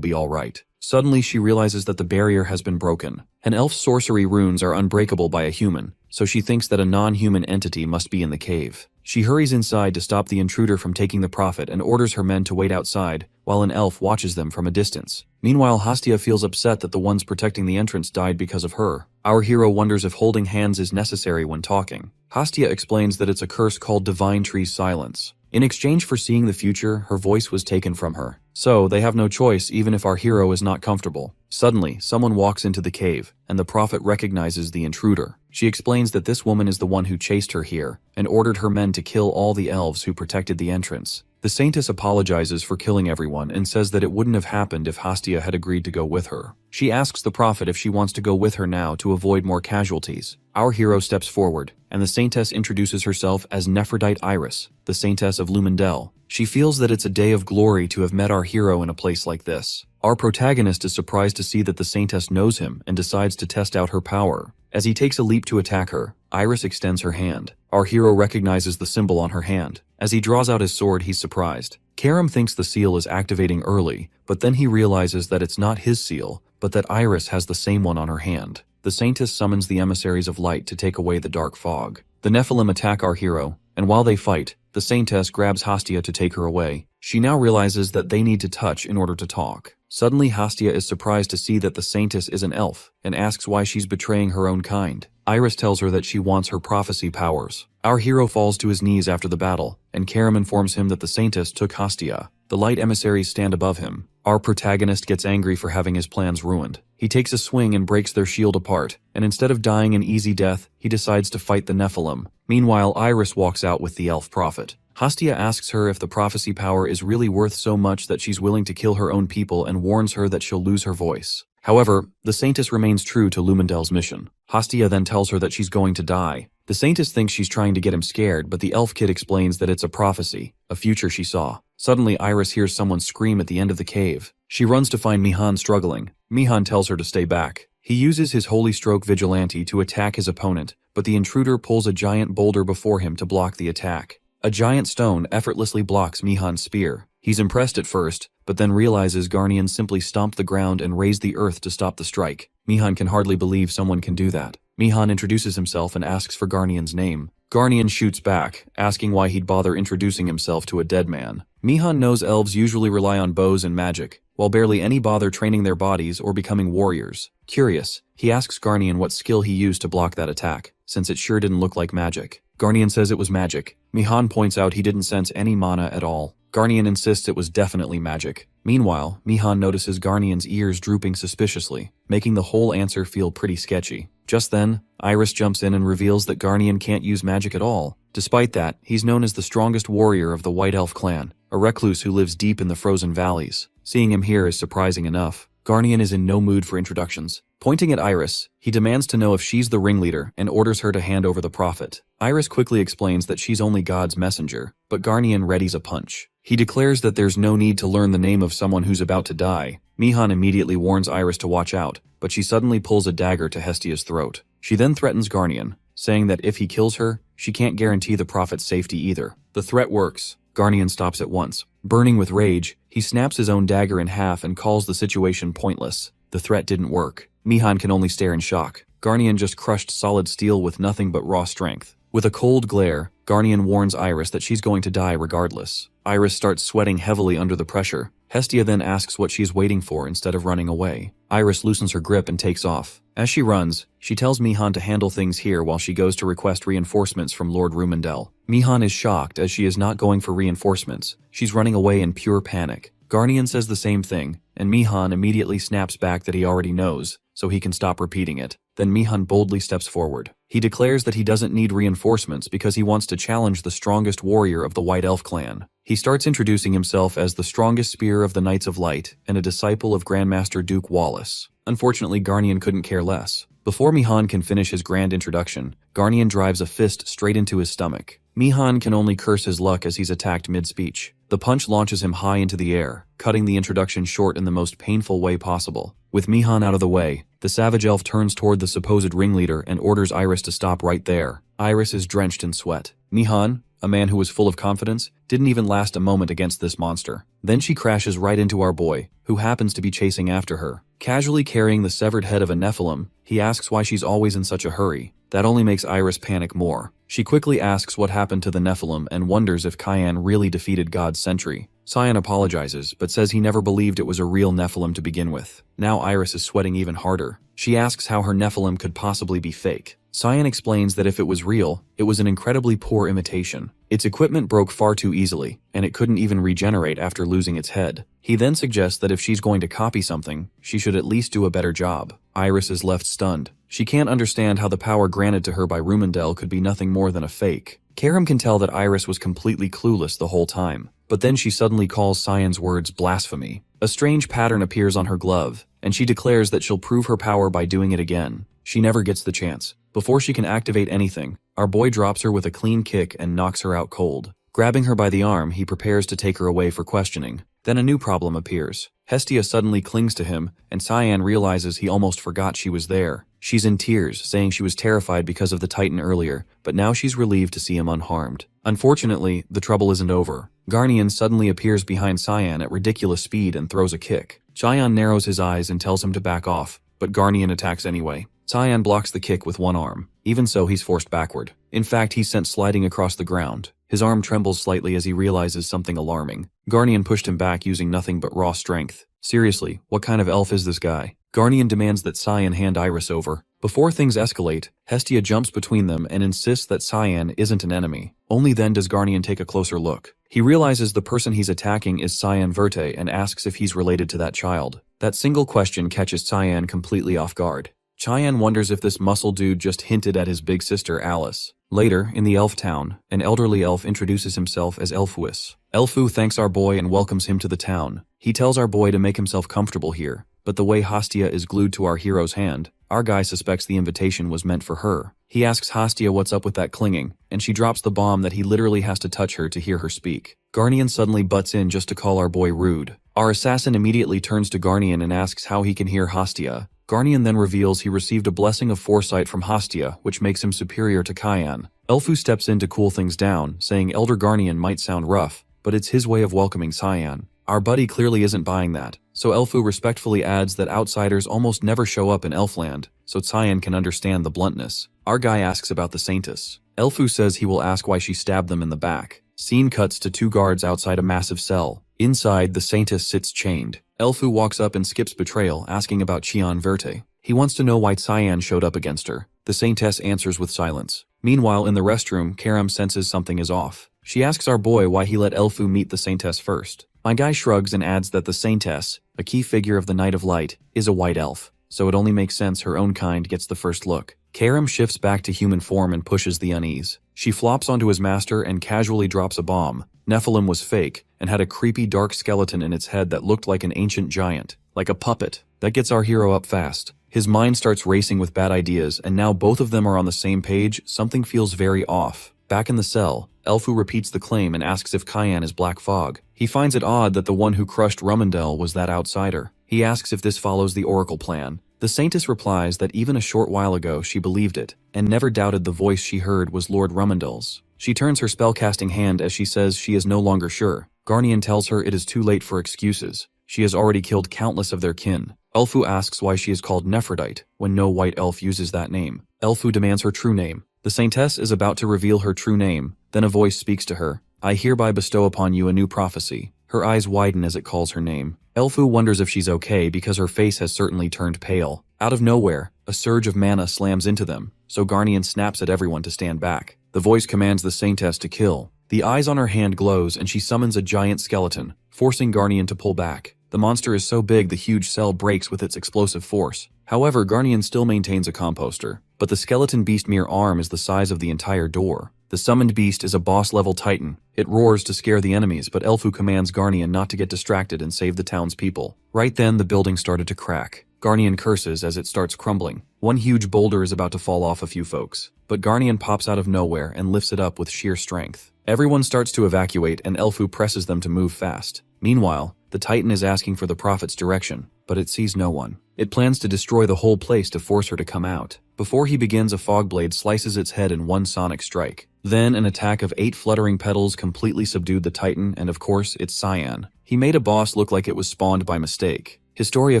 be alright. Suddenly she realizes that the barrier has been broken. An elf's sorcery runes are unbreakable by a human, so she thinks that a non-human entity must be in the cave. She hurries inside to stop the intruder from taking the prophet and orders her men to wait outside, while an elf watches them from a distance. Meanwhile, Hastia feels upset that the ones protecting the entrance died because of her. Our hero wonders if holding hands is necessary when talking. Hastia explains that it's a curse called Divine Tree's Silence. In exchange for seeing the future, her voice was taken from her. So, they have no choice even if our hero is not comfortable. Suddenly, someone walks into the cave, and the prophet recognizes the intruder. She explains that this woman is the one who chased her here, and ordered her men to kill all the elves who protected the entrance. The Saintess apologizes for killing everyone and says that it wouldn't have happened if Hastia had agreed to go with her. She asks the prophet if she wants to go with her now to avoid more casualties. Our hero steps forward, and the Saintess introduces herself as Nephrodite Iris, the Saintess of Lumendel. She feels that it's a day of glory to have met our hero in a place like this. Our protagonist is surprised to see that the Saintess knows him and decides to test out her power. As he takes a leap to attack her, Iris extends her hand. Our hero recognizes the symbol on her hand. As he draws out his sword, he's surprised. Karam thinks the seal is activating early, but then he realizes that it's not his seal, but that Iris has the same one on her hand. The Saintess summons the emissaries of light to take away the dark fog. The Nephilim attack our hero, and while they fight, the Saintess grabs Hastia to take her away. She now realizes that they need to touch in order to talk. Suddenly Hastia is surprised to see that the Saintess is an elf, and asks why she's betraying her own kind. Iris tells her that she wants her prophecy powers. Our hero falls to his knees after the battle, and Karam informs him that the Saintess took Hastia. The light emissaries stand above him. Our protagonist gets angry for having his plans ruined. He takes a swing and breaks their shield apart, and instead of dying an easy death, he decides to fight the Nephilim. Meanwhile, Iris walks out with the elf prophet. Hastia asks her if the prophecy power is really worth so much that she's willing to kill her own people and warns her that she'll lose her voice. However, the Saintess remains true to Lumendel's mission. Hastia then tells her that she's going to die. The Saintess thinks she's trying to get him scared, but the elf kid explains that it's a prophecy, a future she saw. Suddenly, Iris hears someone scream at the end of the cave. She runs to find Mihan struggling. Mihan tells her to stay back. He uses his Holy Stroke Vigilante to attack his opponent, but the intruder pulls a giant boulder before him to block the attack. A giant stone effortlessly blocks Mihan's spear. He's impressed at first, but then realizes Garnian simply stomped the ground and raised the earth to stop the strike. Mihan can hardly believe someone can do that. Mihan introduces himself and asks for Garnian's name. Garnian shoots back, asking why he'd bother introducing himself to a dead man. Mihan knows elves usually rely on bows and magic, while barely any bother training their bodies or becoming warriors. Curious, he asks Garnian what skill he used to block that attack, since it sure didn't look like magic. Garnian says it was magic. Mihan points out he didn't sense any mana at all. Garnian insists it was definitely magic. Meanwhile, Mihan notices Garnian's ears drooping suspiciously, making the whole answer feel pretty sketchy. Just then, Iris jumps in and reveals that Garnian can't use magic at all. Despite that, he's known as the strongest warrior of the White Elf clan, a recluse who lives deep in the frozen valleys. Seeing him here is surprising enough. Garnian is in no mood for introductions. Pointing at Iris, he demands to know if she's the ringleader and orders her to hand over the prophet. Iris quickly explains that she's only God's messenger, but Garnian readies a punch. He declares that there's no need to learn the name of someone who's about to die. Mihan immediately warns Iris to watch out, but she suddenly pulls a dagger to Hestia's throat. She then threatens Garnian, saying that if he kills her, she can't guarantee the prophet's safety either. The threat works. Garnian stops at once. Burning with rage, he snaps his own dagger in half and calls the situation pointless. The threat didn't work. Mihan can only stare in shock. Garnian just crushed solid steel with nothing but raw strength. With a cold glare, Garnian warns Iris that she's going to die regardless. Iris starts sweating heavily under the pressure. Hestia then asks what she's waiting for instead of running away. Iris loosens her grip and takes off. As she runs, she tells Mihan to handle things here while she goes to request reinforcements from Lord Rumendel. Mihan is shocked as she is not going for reinforcements. She's running away in pure panic. Garnian says the same thing, and Mihan immediately snaps back that he already knows, so he can stop repeating it. Then Mihan boldly steps forward. He declares that he doesn't need reinforcements because he wants to challenge the strongest warrior of the White Elf clan. He starts introducing himself as the strongest spear of the Knights of Light and a disciple of Grandmaster Duke Wallace. Unfortunately, Garnian couldn't care less. Before Mihan can finish his grand introduction, Garnian drives a fist straight into his stomach. Mihan can only curse his luck as he's attacked mid-speech. The punch launches him high into the air, cutting the introduction short in the most painful way possible. With Mihan out of the way, the savage elf turns toward the supposed ringleader and orders Iris to stop right there. Iris is drenched in sweat. Mihan, a man who was full of confidence, didn't even last a moment against this monster. Then she crashes right into our boy, who happens to be chasing after her. Casually carrying the severed head of a Nephilim, he asks why she's always in such a hurry. That only makes Iris panic more. She quickly asks what happened to the Nephilim and wonders if Cyan really defeated God's sentry. Cyan apologizes, but says he never believed it was a real Nephilim to begin with. Now Iris is sweating even harder. She asks how her Nephilim could possibly be fake. Cyan explains that if it was real, it was an incredibly poor imitation. Its equipment broke far too easily, and it couldn't even regenerate after losing its head. He then suggests that if she's going to copy something, she should at least do a better job. Iris is left stunned. She can't understand how the power granted to her by Rumendel could be nothing more than a fake. Karam can tell that Iris was completely clueless the whole time, but then she suddenly calls Cyan's words blasphemy. A strange pattern appears on her glove, and she declares that she'll prove her power by doing it again. She never gets the chance. Before she can activate anything, our boy drops her with a clean kick and knocks her out cold. Grabbing her by the arm, he prepares to take her away for questioning. Then a new problem appears. Hestia suddenly clings to him, and Cyan realizes he almost forgot she was there. She's in tears, saying she was terrified because of the Titan earlier, but now she's relieved to see him unharmed. Unfortunately, the trouble isn't over. Garnian suddenly appears behind Cyan at ridiculous speed and throws a kick. Cyan narrows his eyes and tells him to back off, but Garnian attacks anyway. Cyan blocks the kick with one arm. Even so, he's forced backward. In fact, he's sent sliding across the ground. His arm trembles slightly as he realizes something alarming. Garnian pushed him back using nothing but raw strength. Seriously, what kind of elf is this guy? Garnian demands that Cyan hand Iris over. Before things escalate, Hestia jumps between them and insists that Cyan isn't an enemy. Only then does Garnian take a closer look. He realizes the person he's attacking is Cyan Verte and asks if he's related to that child. That single question catches Cyan completely off guard. Cyan wonders if this muscle dude just hinted at his big sister Alice. Later, in the elf town, an elderly elf introduces himself as Elfuis. Elfu thanks our boy and welcomes him to the town. He tells our boy to make himself comfortable here, but the way Hestia is glued to our hero's hand, our guy suspects the invitation was meant for her. He asks Hestia what's up with that clinging, and she drops the bomb that he literally has to touch her to hear her speak. Garnian suddenly butts in just to call our boy rude. Our assassin immediately turns to Garnian and asks how he can hear Hestia. Garnian then reveals he received a blessing of foresight from Hestia, which makes him superior to Cyan. Elfu steps in to cool things down, saying Elder Garnian might sound rough, but it's his way of welcoming Cyan. Our buddy clearly isn't buying that, so Elfu respectfully adds that outsiders almost never show up in Elfland, so Cyan can understand the bluntness. Our guy asks about the Saintess. Elfu says he will ask why she stabbed them in the back. Scene cuts to two guards outside a massive cell. Inside, the Saintess sits chained. Elfu walks up and skips betrayal, asking about Cyan Verte. He wants to know why Cyan showed up against her. The Saintess answers with silence. Meanwhile, in the restroom, Karam senses something is off. She asks our boy why he let Elfu meet the Saintess first. My guy shrugs and adds that the Saintess, a key figure of the Night of Light, is a white elf, so it only makes sense her own kind gets the first look. Karam shifts back to human form and pushes the unease. She flops onto his master and casually drops a bomb. Nephilim was fake and had a creepy dark skeleton in its head that looked like an ancient giant, like a puppet. That gets our hero up fast. His mind starts racing with bad ideas, and now both of them are on the same page. Something feels very off. Back in the cell, Elfu repeats the claim and asks if Cyan is Black Fog. He finds it odd that the one who crushed Rumendel was that outsider. He asks if this follows the Oracle plan. The Saintess replies that even a short while ago she believed it, and never doubted the voice she heard was Lord Rumendel's. She turns her spellcasting hand as she says she is no longer sure. Garnian tells her it is too late for excuses. She has already killed countless of their kin. Elfu asks why she is called Nephrodite, when no white elf uses that name. Elfu demands her true name. The Saintess is about to reveal her true name, then a voice speaks to her. I hereby bestow upon you a new prophecy. Her eyes widen as it calls her name. Elfu wonders if she's okay because her face has certainly turned pale. Out of nowhere, a surge of mana slams into them, so Garnian snaps at everyone to stand back. The voice commands the Saintess to kill. The eyes on her hand glows and she summons a giant skeleton, forcing Garnian to pull back. The monster is so big the huge cell breaks with its explosive force. However, Garnian still maintains a composter, but the skeleton beast mere arm is the size of the entire door. The summoned beast is a boss-level titan. It roars to scare the enemies, but Elfu commands Garnian not to get distracted and save the townspeople. Right then, the building started to crack. Garnian curses as it starts crumbling. One huge boulder is about to fall off a few folks, but Garnian pops out of nowhere and lifts it up with sheer strength. Everyone starts to evacuate and Elfu presses them to move fast. Meanwhile, the Titan is asking for the Prophet's direction, but it sees no one. It plans to destroy the whole place to force her to come out. Before he begins, a fog blade slices its head in one sonic strike. Then an attack of 8 fluttering petals completely subdued the Titan, and of course, it's Cyan. He made a boss look like it was spawned by mistake. Historia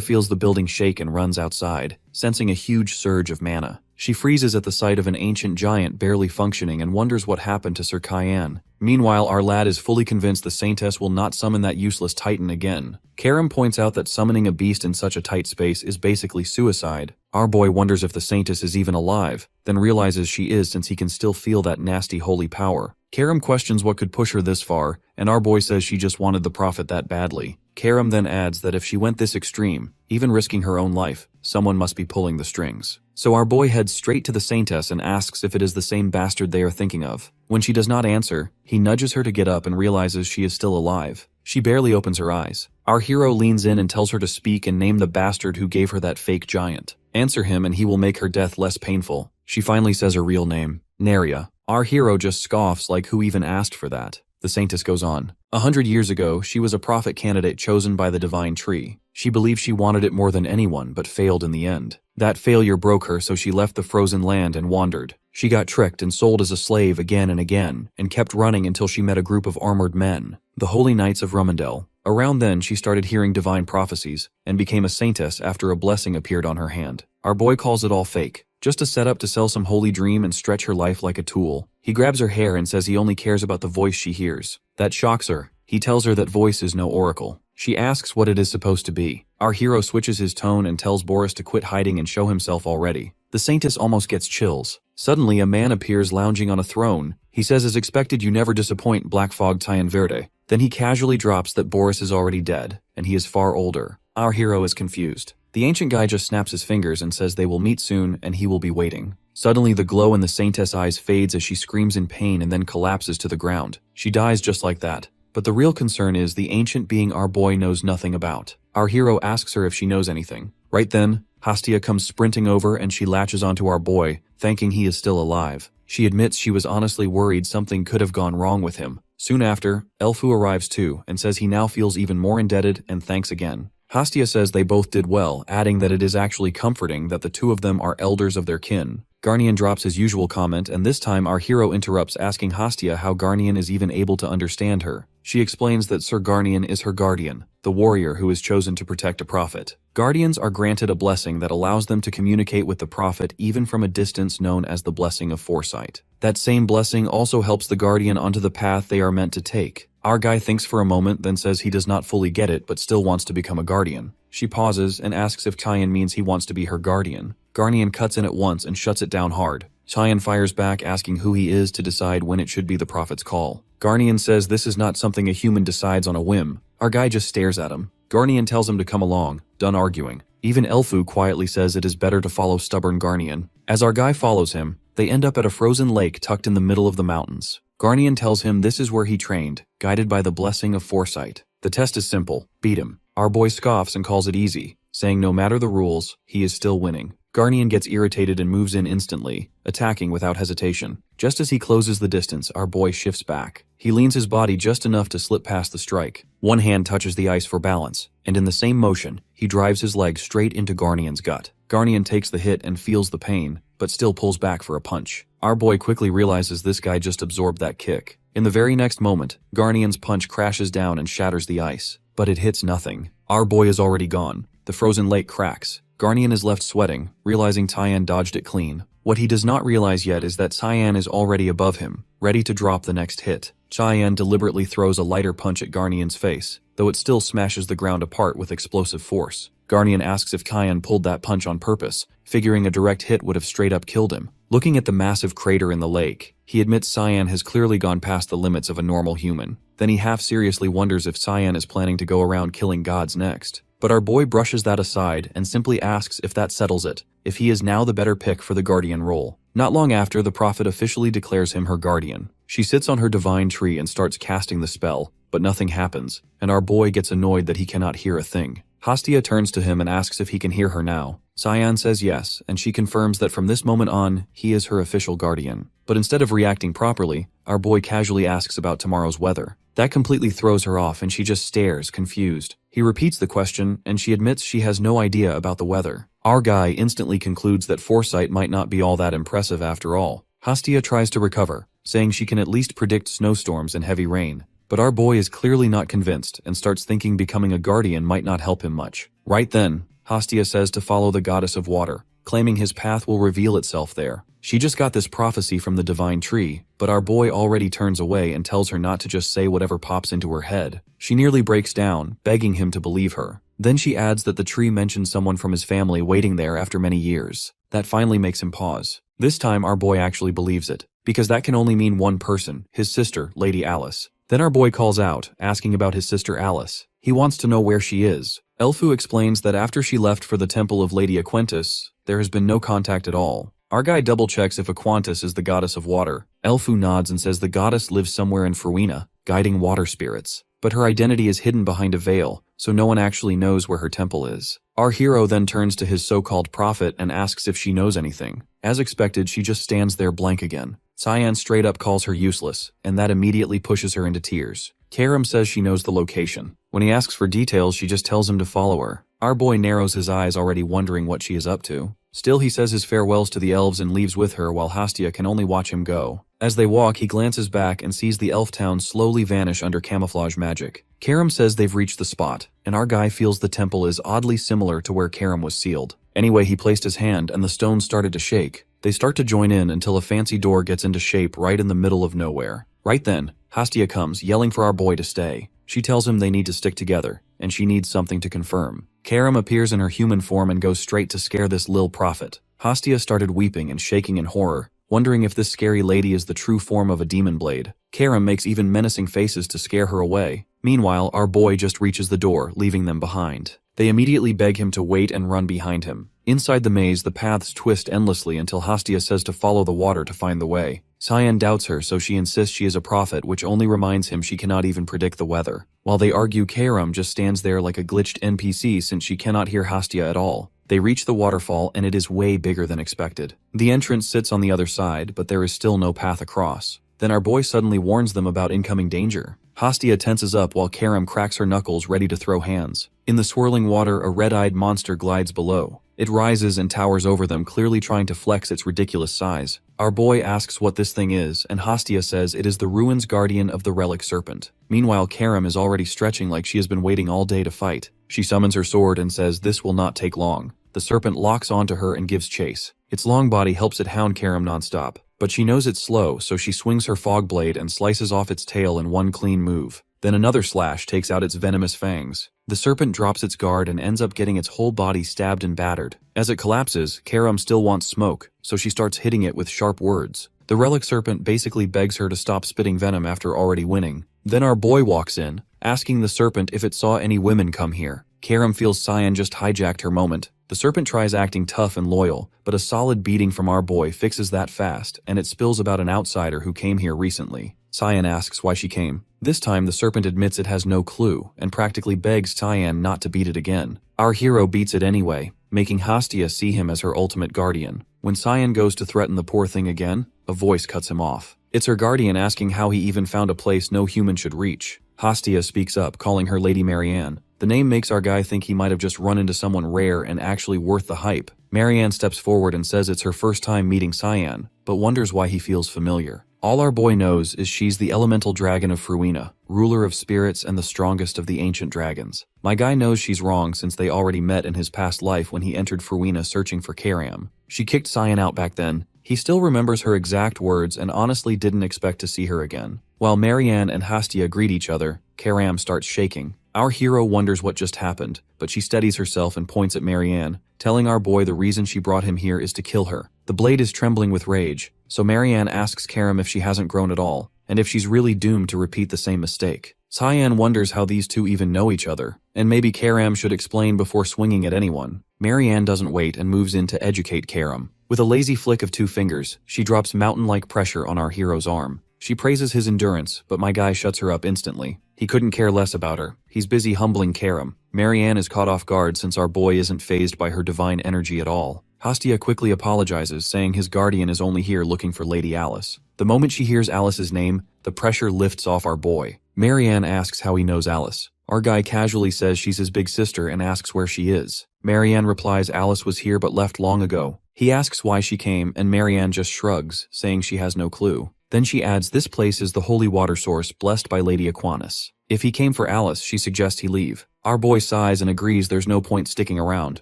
feels the building shake and runs outside, sensing a huge surge of mana. She freezes at the sight of an ancient giant barely functioning and wonders what happened to Sir Cyan. Meanwhile, our lad is fully convinced the Saintess will not summon that useless Titan again. Karam points out that summoning a beast in such a tight space is basically suicide. Our boy wonders if the Saintess is even alive, then realizes she is since he can still feel that nasty holy power. Karam questions what could push her this far, and our boy says she just wanted the Prophet that badly. Karam then adds that if she went this extreme, even risking her own life, someone must be pulling the strings. So our boy heads straight to the Saintess and asks if it is the same bastard they are thinking of. When she does not answer, he nudges her to get up and realizes she is still alive. She barely opens her eyes. Our hero leans in and tells her to speak and name the bastard who gave her that fake giant. Answer him and he will make her death less painful. She finally says her real name, Neria. Our hero just scoffs like who even asked for that. The Saintess goes on. 100 years ago, she was a prophet candidate chosen by the divine tree. She believed she wanted it more than anyone, but failed in the end. That failure broke her, so she left the frozen land and wandered. She got tricked and sold as a slave again and again, and kept running until she met a group of armored men, the Holy Knights of Rumendel. Around then, she started hearing divine prophecies, and became a saintess after a blessing appeared on her hand. Our boy calls it all fake. Just a setup to sell some holy dream and stretch her life like a tool. He grabs her hair and says he only cares about the voice she hears. That shocks her. He tells her that voice is no oracle. She asks what it is supposed to be. Our hero switches his tone and tells Boris to quit hiding and show himself already. The Saintess almost gets chills. Suddenly, a man appears lounging on a throne. He says, as expected, you never disappoint, Black Fog Tyan Verde. Then he casually drops that Boris is already dead, and he is far older. Our hero is confused. The ancient guy just snaps his fingers and says they will meet soon and he will be waiting. Suddenly, the glow in the Saintess' eyes fades as she screams in pain and then collapses to the ground. She dies just like that. But the real concern is the ancient being our boy knows nothing about. Our hero asks her if she knows anything. Right then, Hastia comes sprinting over and she latches onto our boy, thanking he is still alive. She admits she was honestly worried something could have gone wrong with him. Soon after, Elfu arrives too and says he now feels even more indebted and thanks again. Hastia says they both did well, adding that it is actually comforting that the two of them are elders of their kin. Garnian drops his usual comment, and this time our hero interrupts, asking Hastia how Garnian is even able to understand her. She explains that Sir Garnian is her guardian, the warrior who is chosen to protect a prophet. Guardians are granted a blessing that allows them to communicate with the prophet even from a distance, known as the blessing of foresight. That same blessing also helps the guardian onto the path they are meant to take. Our guy thinks for a moment, then says he does not fully get it but still wants to become a guardian. She pauses and asks if Chayan means he wants to be her guardian. Garnian cuts in at once and shuts it down hard. Chayan fires back, asking who he is to decide when it should be the prophet's call. Garnian says this is not something a human decides on a whim. Our guy just stares at him. Garnian tells him to come along, done arguing. Even Elfu quietly says it is better to follow stubborn Garnian. As our guy follows him, they end up at a frozen lake tucked in the middle of the mountains. Garnian tells him this is where he trained, guided by the blessing of foresight. The test is simple: beat him. Our boy scoffs and calls it easy, saying no matter the rules, he is still winning. Garnian gets irritated and moves in instantly, attacking without hesitation. Just as he closes the distance, our boy shifts back. He leans his body just enough to slip past the strike. One hand touches the ice for balance, and in the same motion, he drives his leg straight into Garnian's gut. Garnian takes the hit and feels the pain, but still pulls back for a punch. Our boy quickly realizes this guy just absorbed that kick. In the very next moment, Garnian's punch crashes down and shatters the ice, but it hits nothing. Our boy is already gone. The frozen lake cracks. Garnian is left sweating, realizing Tyan dodged it clean. What he does not realize yet is that Cyan is already above him, ready to drop the next hit. Cyan deliberately throws a lighter punch at Garnian's face, though it still smashes the ground apart with explosive force. Garnian asks if Cyan pulled that punch on purpose, figuring a direct hit would have straight up killed him. Looking at the massive crater in the lake, he admits Cyan has clearly gone past the limits of a normal human. Then he half-seriously wonders if Cyan is planning to go around killing gods next. But our boy brushes that aside and simply asks if that settles it, if he is now the better pick for the guardian role. Not long after, the prophet officially declares him her guardian. She sits on her divine tree and starts casting the spell, but nothing happens, and our boy gets annoyed that he cannot hear a thing. Hastia turns to him and asks if he can hear her now. Cyan says yes, and she confirms that from this moment on, he is her official guardian. But instead of reacting properly, our boy casually asks about tomorrow's weather. That completely throws her off and she just stares, confused. He repeats the question and she admits she has no idea about the weather. Our guy instantly concludes that foresight might not be all that impressive after all. Hastia tries to recover, saying she can at least predict snowstorms and heavy rain. But our boy is clearly not convinced and starts thinking becoming a guardian might not help him much. Right then, Hastia says to follow the goddess of water, claiming his path will reveal itself there. She just got this prophecy from the divine tree, but our boy already turns away and tells her not to just say whatever pops into her head. She nearly breaks down, begging him to believe her. Then she adds that the tree mentions someone from his family waiting there after many years. That finally makes him pause. This time our boy actually believes it, because that can only mean one person, his sister, Lady Alice. Then our boy calls out, asking about his sister Alice. He wants to know where she is. Elfu explains that after she left for the temple of Lady Aquentis, there has been no contact at all. Our guy double-checks if Aquantis is the goddess of water. Elfu nods and says the goddess lives somewhere in Ferwina, guiding water spirits. But her identity is hidden behind a veil, so no one actually knows where her temple is. Our hero then turns to his so-called prophet and asks if she knows anything. As expected, she just stands there blank again. Cyan straight up calls her useless, and that immediately pushes her into tears. Karam says she knows the location. When he asks for details, she just tells him to follow her. Our boy narrows his eyes, already wondering what she is up to. Still, he says his farewells to the elves and leaves with her while Hastia can only watch him go. As they walk, he glances back and sees the elf town slowly vanish under camouflage magic. Karam says they've reached the spot, and our guy feels the temple is oddly similar to where Karam was sealed. Anyway, he placed his hand and the stones started to shake. They start to join in until a fancy door gets into shape right in the middle of nowhere. Right then, Hastia comes, yelling for our boy to stay. She tells him they need to stick together, and she needs something to confirm. Karam appears in her human form and goes straight to scare this lil prophet. Hastia started weeping and shaking in horror, wondering if this scary lady is the true form of a demon blade. Karam makes even menacing faces to scare her away. Meanwhile, our boy just reaches the door, leaving them behind. They immediately beg him to wait and run behind him. Inside the maze, the paths twist endlessly until Hastia says to follow the water to find the way. Cyan doubts her, so she insists she is a prophet, which only reminds him she cannot even predict the weather. While they argue, Karam just stands there like a glitched NPC since she cannot hear Hastia at all. They reach the waterfall and it is way bigger than expected. The entrance sits on the other side, but there is still no path across. Then our boy suddenly warns them about incoming danger. Hastia tenses up while Karam cracks her knuckles ready to throw hands. In the swirling water, a red-eyed monster glides below. It rises and towers over them, clearly trying to flex its ridiculous size. Our boy asks what this thing is, and Hastia says it is the ruins guardian of the relic serpent. Meanwhile, Karam is already stretching like she has been waiting all day to fight. She summons her sword and says this will not take long. The serpent locks onto her and gives chase. Its long body helps it hound Karam nonstop, but she knows it's slow, so she swings her fog blade and slices off its tail in one clean move. Then another slash takes out its venomous fangs. The serpent drops its guard and ends up getting its whole body stabbed and battered. As it collapses, Karam still wants smoke, so she starts hitting it with sharp words. The relic serpent basically begs her to stop spitting venom after already winning. Then our boy walks in, asking the serpent if it saw any women come here. Karam feels Cyan just hijacked her moment. The serpent tries acting tough and loyal, but a solid beating from our boy fixes that fast, and it spills about an outsider who came here recently. Cyan asks why she came. This time the serpent admits it has no clue, and practically begs Cyan not to beat it again. Our hero beats it anyway, making Hastia see him as her ultimate guardian. When Cyan goes to threaten the poor thing again, a voice cuts him off. It's her guardian asking how he even found a place no human should reach. Hastia speaks up, calling her Lady Marianne. The name makes our guy think he might have just run into someone rare and actually worth the hype. Marianne steps forward and says it's her first time meeting Cyan, but wonders why he feels familiar. All our boy knows is she's the elemental dragon of Fruina, ruler of spirits and the strongest of the ancient dragons. My guy knows she's wrong since they already met in his past life when he entered Fruina searching for Karam. She kicked Cyan out back then. He still remembers her exact words and honestly didn't expect to see her again. While Marianne and Hastia greet each other, Karam starts shaking. Our hero wonders what just happened, but she steadies herself and points at Marianne, telling our boy the reason she brought him here is to kill her. The blade is trembling with rage, so Marianne asks Karam if she hasn't grown at all, and if she's really doomed to repeat the same mistake. Cyan wonders how these two even know each other, and maybe Karam should explain before swinging at anyone. Marianne doesn't wait and moves in to educate Karam. With a lazy flick of 2 fingers, she drops mountain-like pressure on our hero's arm. She praises his endurance, but my guy shuts her up instantly. He couldn't care less about her. He's busy humbling Karam. Marianne is caught off guard since our boy isn't fazed by her divine energy at all. Hastia quickly apologizes, saying his guardian is only here looking for Lady Alice. The moment she hears Alice's name, the pressure lifts off our boy. Marianne asks how he knows Alice. Our guy casually says she's his big sister and asks where she is. Marianne replies Alice was here but left long ago. He asks why she came, and Marianne just shrugs, saying she has no clue. Then she adds this place is the holy water source blessed by Lady Aquinas. If he came for Alice, she suggests he leave. Our boy sighs and agrees there's no point sticking around.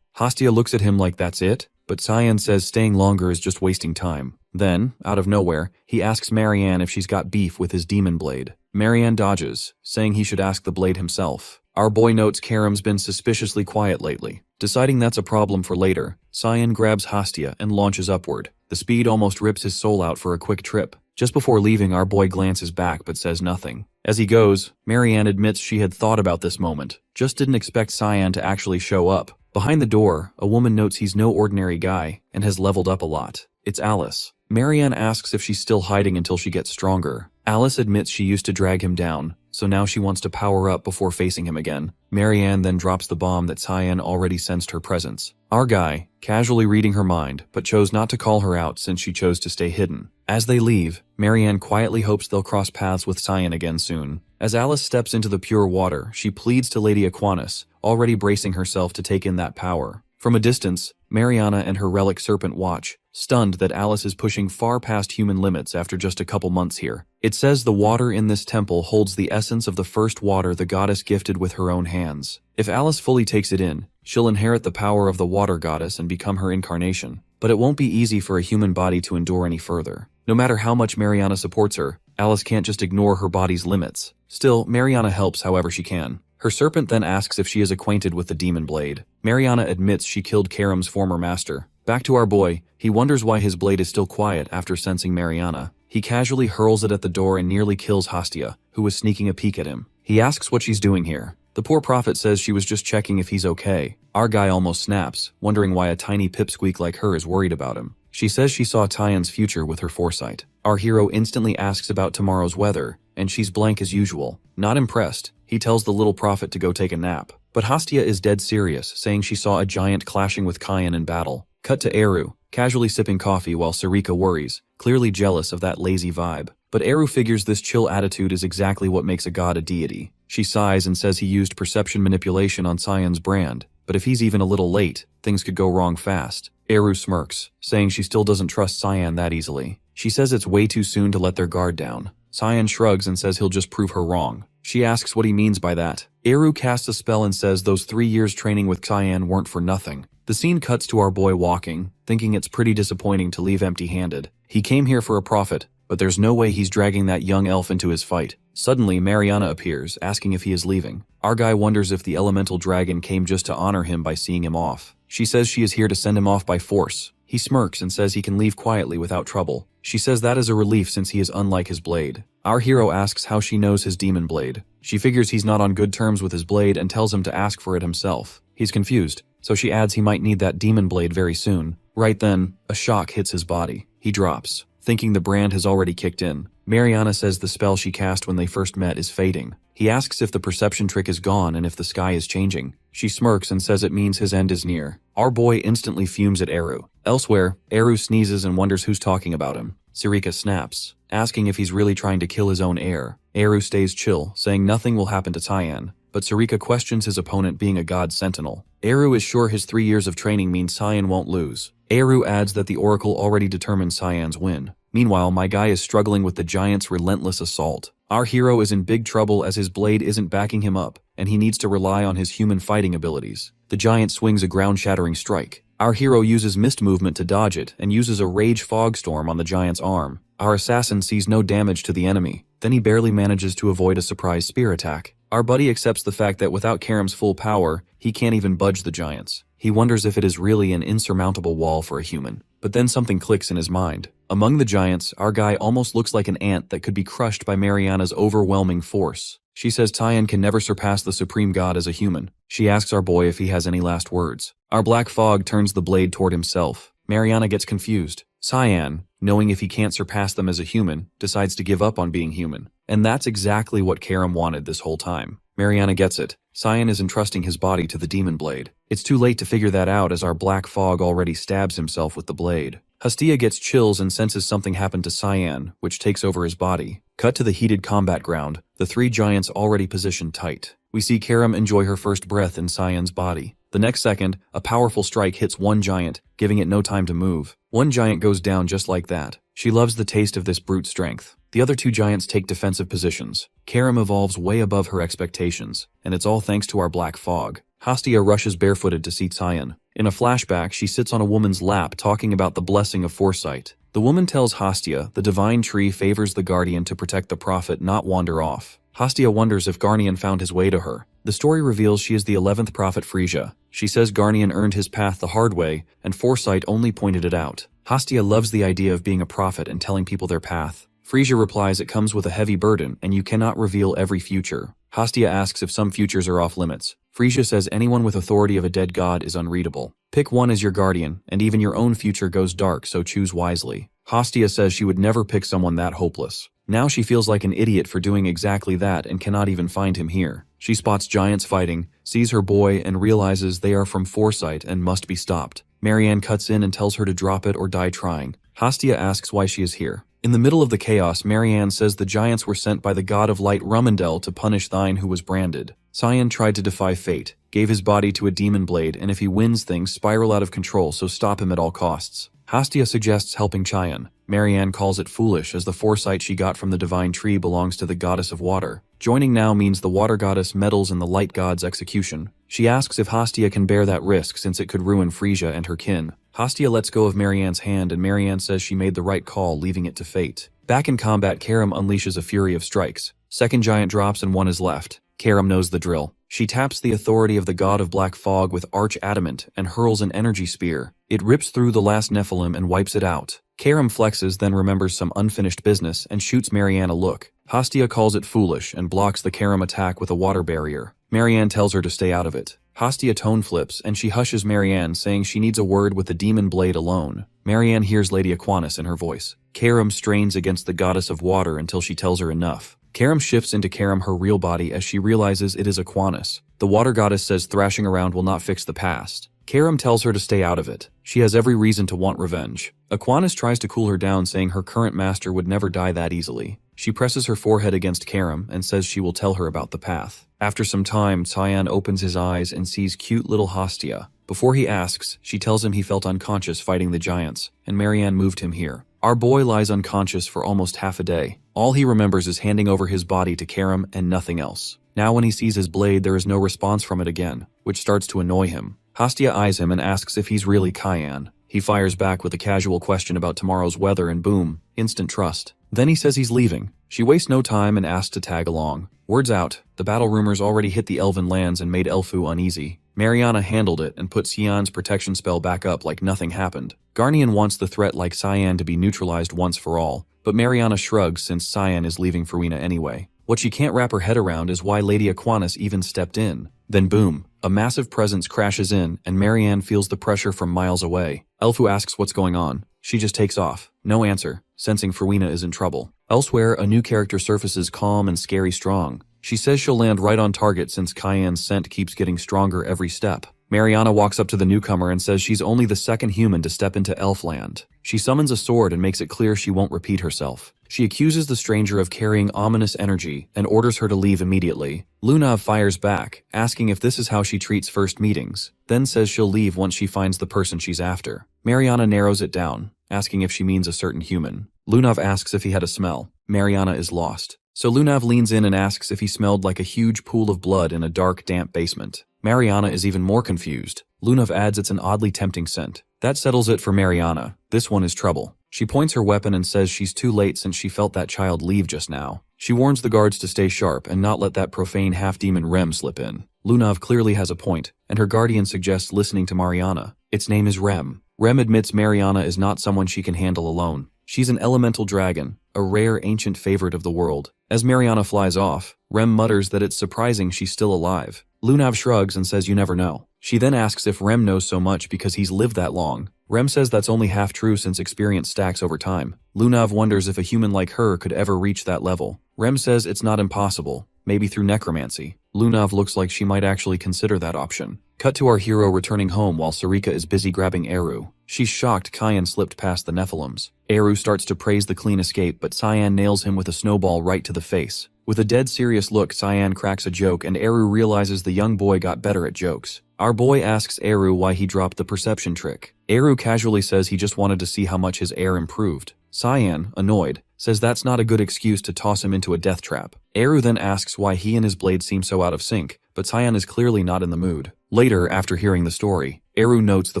Hastia looks at him like that's it, but Cyan says staying longer is just wasting time. Then, out of nowhere, he asks Marianne if she's got beef with his demon blade. Marianne dodges, saying he should ask the blade himself. Our boy notes Karam's been suspiciously quiet lately. Deciding that's a problem for later, Cyan grabs Hastia and launches upward. The speed almost rips his soul out for a quick trip. Just before leaving, our boy glances back but says nothing. As he goes, Marianne admits she had thought about this moment, just didn't expect Cyan to actually show up. Behind the door, a woman notes he's no ordinary guy and has leveled up a lot. It's Alice. Marianne asks if she's still hiding until she gets stronger. Alice admits she used to drag him down, so now she wants to power up before facing him again. Marianne then drops the bomb that Cyan already sensed her presence. Our guy, casually reading her mind, but chose not to call her out since she chose to stay hidden. As they leave, Marianne quietly hopes they'll cross paths with Cyan again soon. As Alice steps into the pure water, she pleads to Lady Aquinas, already bracing herself to take in that power. From a distance, Mariana and her relic serpent watch, stunned that Alice is pushing far past human limits after just a couple months here. It says the water in this temple holds the essence of the first water the goddess gifted with her own hands. If Alice fully takes it in, she'll inherit the power of the water goddess and become her incarnation. But it won't be easy for a human body to endure any further. No matter how much Mariana supports her, Alice can't just ignore her body's limits. Still, Mariana helps however she can. Her serpent then asks if she is acquainted with the demon blade. Mariana admits she killed Karam's former master. Back to our boy, he wonders why his blade is still quiet after sensing Mariana. He casually hurls it at the door and nearly kills Hastia, who was sneaking a peek at him. He asks what she's doing here. The poor prophet says she was just checking if he's okay. Our guy almost snaps, wondering why a tiny pipsqueak like her is worried about him. She says she saw Tyan's future with her foresight. Our hero instantly asks about tomorrow's weather, and she's blank as usual. Not impressed, he tells the little prophet to go take a nap. But Hastia is dead serious, saying she saw a giant clashing with Kyan in battle. Cut to Eru, casually sipping coffee while Sarika worries, clearly jealous of that lazy vibe. But Eru figures this chill attitude is exactly what makes a god a deity. She sighs and says he used perception manipulation on Cyan's brand, but if he's even a little late, things could go wrong fast. Eru smirks, saying she still doesn't trust Cyan that easily. She says it's way too soon to let their guard down. Cyan shrugs and says he'll just prove her wrong. She asks what he means by that. Eru casts a spell and says those 3 years training with Cyan weren't for nothing. The scene cuts to our boy walking, thinking it's pretty disappointing to leave empty-handed. He came here for a profit, but there's no way he's dragging that young elf into his fight. Suddenly, Mariana appears, asking if he is leaving. Our guy wonders if the elemental dragon came just to honor him by seeing him off. She says she is here to send him off by force. He smirks and says he can leave quietly without trouble. She says that is a relief since he is unlike his blade. Our hero asks how she knows his demon blade. She figures he's not on good terms with his blade and tells him to ask for it himself. He's confused, so she adds he might need that demon blade very soon. Right then, a shock hits his body. He drops, thinking the brand has already kicked in. Mariana says the spell she cast when they first met is fading. He asks if the perception trick is gone and if the sky is changing. She smirks and says it means his end is near. Our boy instantly fumes at Eru. Elsewhere, Eru sneezes and wonders who's talking about him. Sarika snaps, asking if he's really trying to kill his own heir. Eru stays chill, saying nothing will happen to Tyan, but Sarika questions his opponent being a god sentinel. Eru is sure his 3 years of training means Cyan won't lose. Eru adds that the oracle already determined Cyan's win. Meanwhile, my guy is struggling with the giant's relentless assault. Our hero is in big trouble as his blade isn't backing him up, and he needs to rely on his human fighting abilities. The giant swings a ground-shattering strike. Our hero uses mist movement to dodge it and uses a rage fog storm on the giant's arm. Our assassin sees no damage to the enemy, then he barely manages to avoid a surprise spear attack. Our buddy accepts the fact that without Karam's full power, he can't even budge the giants. He wonders if it is really an insurmountable wall for a human. But then something clicks in his mind. Among the giants, our guy almost looks like an ant that could be crushed by Mariana's overwhelming force. She says Tyan can never surpass the supreme god as a human. She asks our boy if he has any last words. Our black fog turns the blade toward himself. Mariana gets confused. Cyan, knowing if he can't surpass them as a human, decides to give up on being human. And that's exactly what Karam wanted this whole time. Mariana gets it. Cyan is entrusting his body to the demon blade. It's too late to figure that out as our black fog already stabs himself with the blade. Hastia gets chills and senses something happened to Cyan, which takes over his body. Cut to the heated combat ground, the 3 giants already positioned tight. We see Karam enjoy her first breath in Cyan's body. The next second, a powerful strike hits one giant, giving it no time to move. One giant goes down just like that. She loves the taste of this brute strength. The other 2 giants take defensive positions. Karam evolves way above her expectations, and it's all thanks to our black fog. Hastia rushes barefooted to see Cyan. In a flashback, she sits on a woman's lap talking about the blessing of foresight. The woman tells Hastia the divine tree favors the guardian to protect the prophet, not wander off. Hastia wonders if Garnian found his way to her. The story reveals she is the 11th prophet Frisia. She says Garnian earned his path the hard way, and foresight only pointed it out. Hastia loves the idea of being a prophet and telling people their path. Frisia replies it comes with a heavy burden, and you cannot reveal every future. Hastia asks if some futures are off limits. Frisia says anyone with authority of a dead god is unreadable. Pick one as your guardian, and even your own future goes dark, so choose wisely. Hastia says she would never pick someone that hopeless. Now she feels like an idiot for doing exactly that and cannot even find him here. She spots giants fighting, sees her boy, and realizes they are from foresight and must be stopped. Marianne cuts in and tells her to drop it or die trying. Hastia asks why she is here. In the middle of the chaos, Marianne says the giants were sent by the god of light Rumendel to punish thine who was branded. Cyan tried to defy fate, gave his body to a demon blade, and if he wins things spiral out of control, so stop him at all costs. Hastia suggests helping Cyan. Marianne calls it foolish as the foresight she got from the divine tree belongs to the goddess of water. Joining now means the water goddess meddles in the light god's execution. She asks if Hastia can bear that risk since it could ruin Frisia and her kin. Hastia lets go of Marianne's hand and Marianne says she made the right call, leaving it to fate. Back in combat, Karam unleashes a fury of strikes. Second giant drops and one is left. Karam knows the drill. She taps the authority of the god of black fog with arch adamant and hurls an energy spear. It rips through the last Nephilim and wipes it out. Karam flexes, then remembers some unfinished business and shoots Marianne a look. Hastia calls it foolish and blocks the Karam attack with a water barrier. Marianne tells her to stay out of it. Hastia tone flips and she hushes Marianne, saying she needs a word with the demon blade alone. Marianne hears Lady Aquinas in her voice. Karam strains against the goddess of water until she tells her enough. Karam shifts into Karam, her real body, as she realizes it is Aquinas. The water goddess says thrashing around will not fix the past. Karam tells her to stay out of it. She has every reason to want revenge. Aquinas tries to cool her down, saying her current master would never die that easily. She presses her forehead against Karam and says she will tell her about the path. After some time, Cyan opens his eyes and sees cute little Hastia. Before he asks, she tells him he felt unconscious fighting the giants, and Marianne moved him here. Our boy lies unconscious for almost half a day. All he remembers is handing over his body to Karam and nothing else. Now when he sees his blade, there is no response from it again, which starts to annoy him. Hastia eyes him and asks if he's really Cyan. He fires back with a casual question about tomorrow's weather and boom, instant trust. Then he says he's leaving. She wastes no time and asks to tag along. Words out, the battle rumors already hit the elven lands and made Elfu uneasy. Mariana handled it and put Cyan's protection spell back up like nothing happened. Garnian wants the threat like Cyan to be neutralized once for all, but Mariana shrugs since Cyan is leaving Farina anyway. What she can't wrap her head around is why Lady Aquinas even stepped in. Then boom, a massive presence crashes in and Marianne feels the pressure from miles away. Elfu asks what's going on. She just takes off. No answer, sensing Farina is in trouble. Elsewhere, a new character surfaces, calm and scary strong. She says she'll land right on target since Cyan's scent keeps getting stronger every step. Mariana walks up to the newcomer and says she's only the second human to step into Elfland. She summons a sword and makes it clear she won't repeat herself. She accuses the stranger of carrying ominous energy and orders her to leave immediately. Lunav fires back, asking if this is how she treats first meetings, then says she'll leave once she finds the person she's after. Mariana narrows it down, asking if she means a certain human. Lunav asks if he had a smell. Mariana is lost. So Lunav leans in and asks if he smelled like a huge pool of blood in a dark, damp basement. Mariana is even more confused. Lunav adds it's an oddly tempting scent. That settles it for Mariana. This one is trouble. She points her weapon and says she's too late since she felt that child leave just now. She warns the guards to stay sharp and not let that profane half-demon Rem slip in. Lunav clearly has a point, and her guardian suggests listening to Mariana. Its name is Rem. Rem admits Mariana is not someone she can handle alone. She's an elemental dragon, a rare ancient favorite of the world. As Mariana flies off, Rem mutters that it's surprising she's still alive. Lunav shrugs and says you never know. She then asks if Rem knows so much because he's lived that long. Rem says that's only half true since experience stacks over time. Lunav wonders if a human like her could ever reach that level. Rem says it's not impossible, maybe through necromancy. Lunav looks like she might actually consider that option. Cut to our hero returning home while Sarika is busy grabbing Eru. She's shocked Cyan slipped past the Nephilims. Eru starts to praise the clean escape, but Cyan nails him with a snowball right to the face. With a dead serious look, Cyan cracks a joke and Eru realizes the young boy got better at jokes. Our boy asks Eru why he dropped the perception trick. Eru casually says he just wanted to see how much his air improved. Cyan, annoyed, says that's not a good excuse to toss him into a death trap. Eru then asks why he and his blade seem so out of sync, but Cyan is clearly not in the mood. Later, after hearing the story, Eru notes the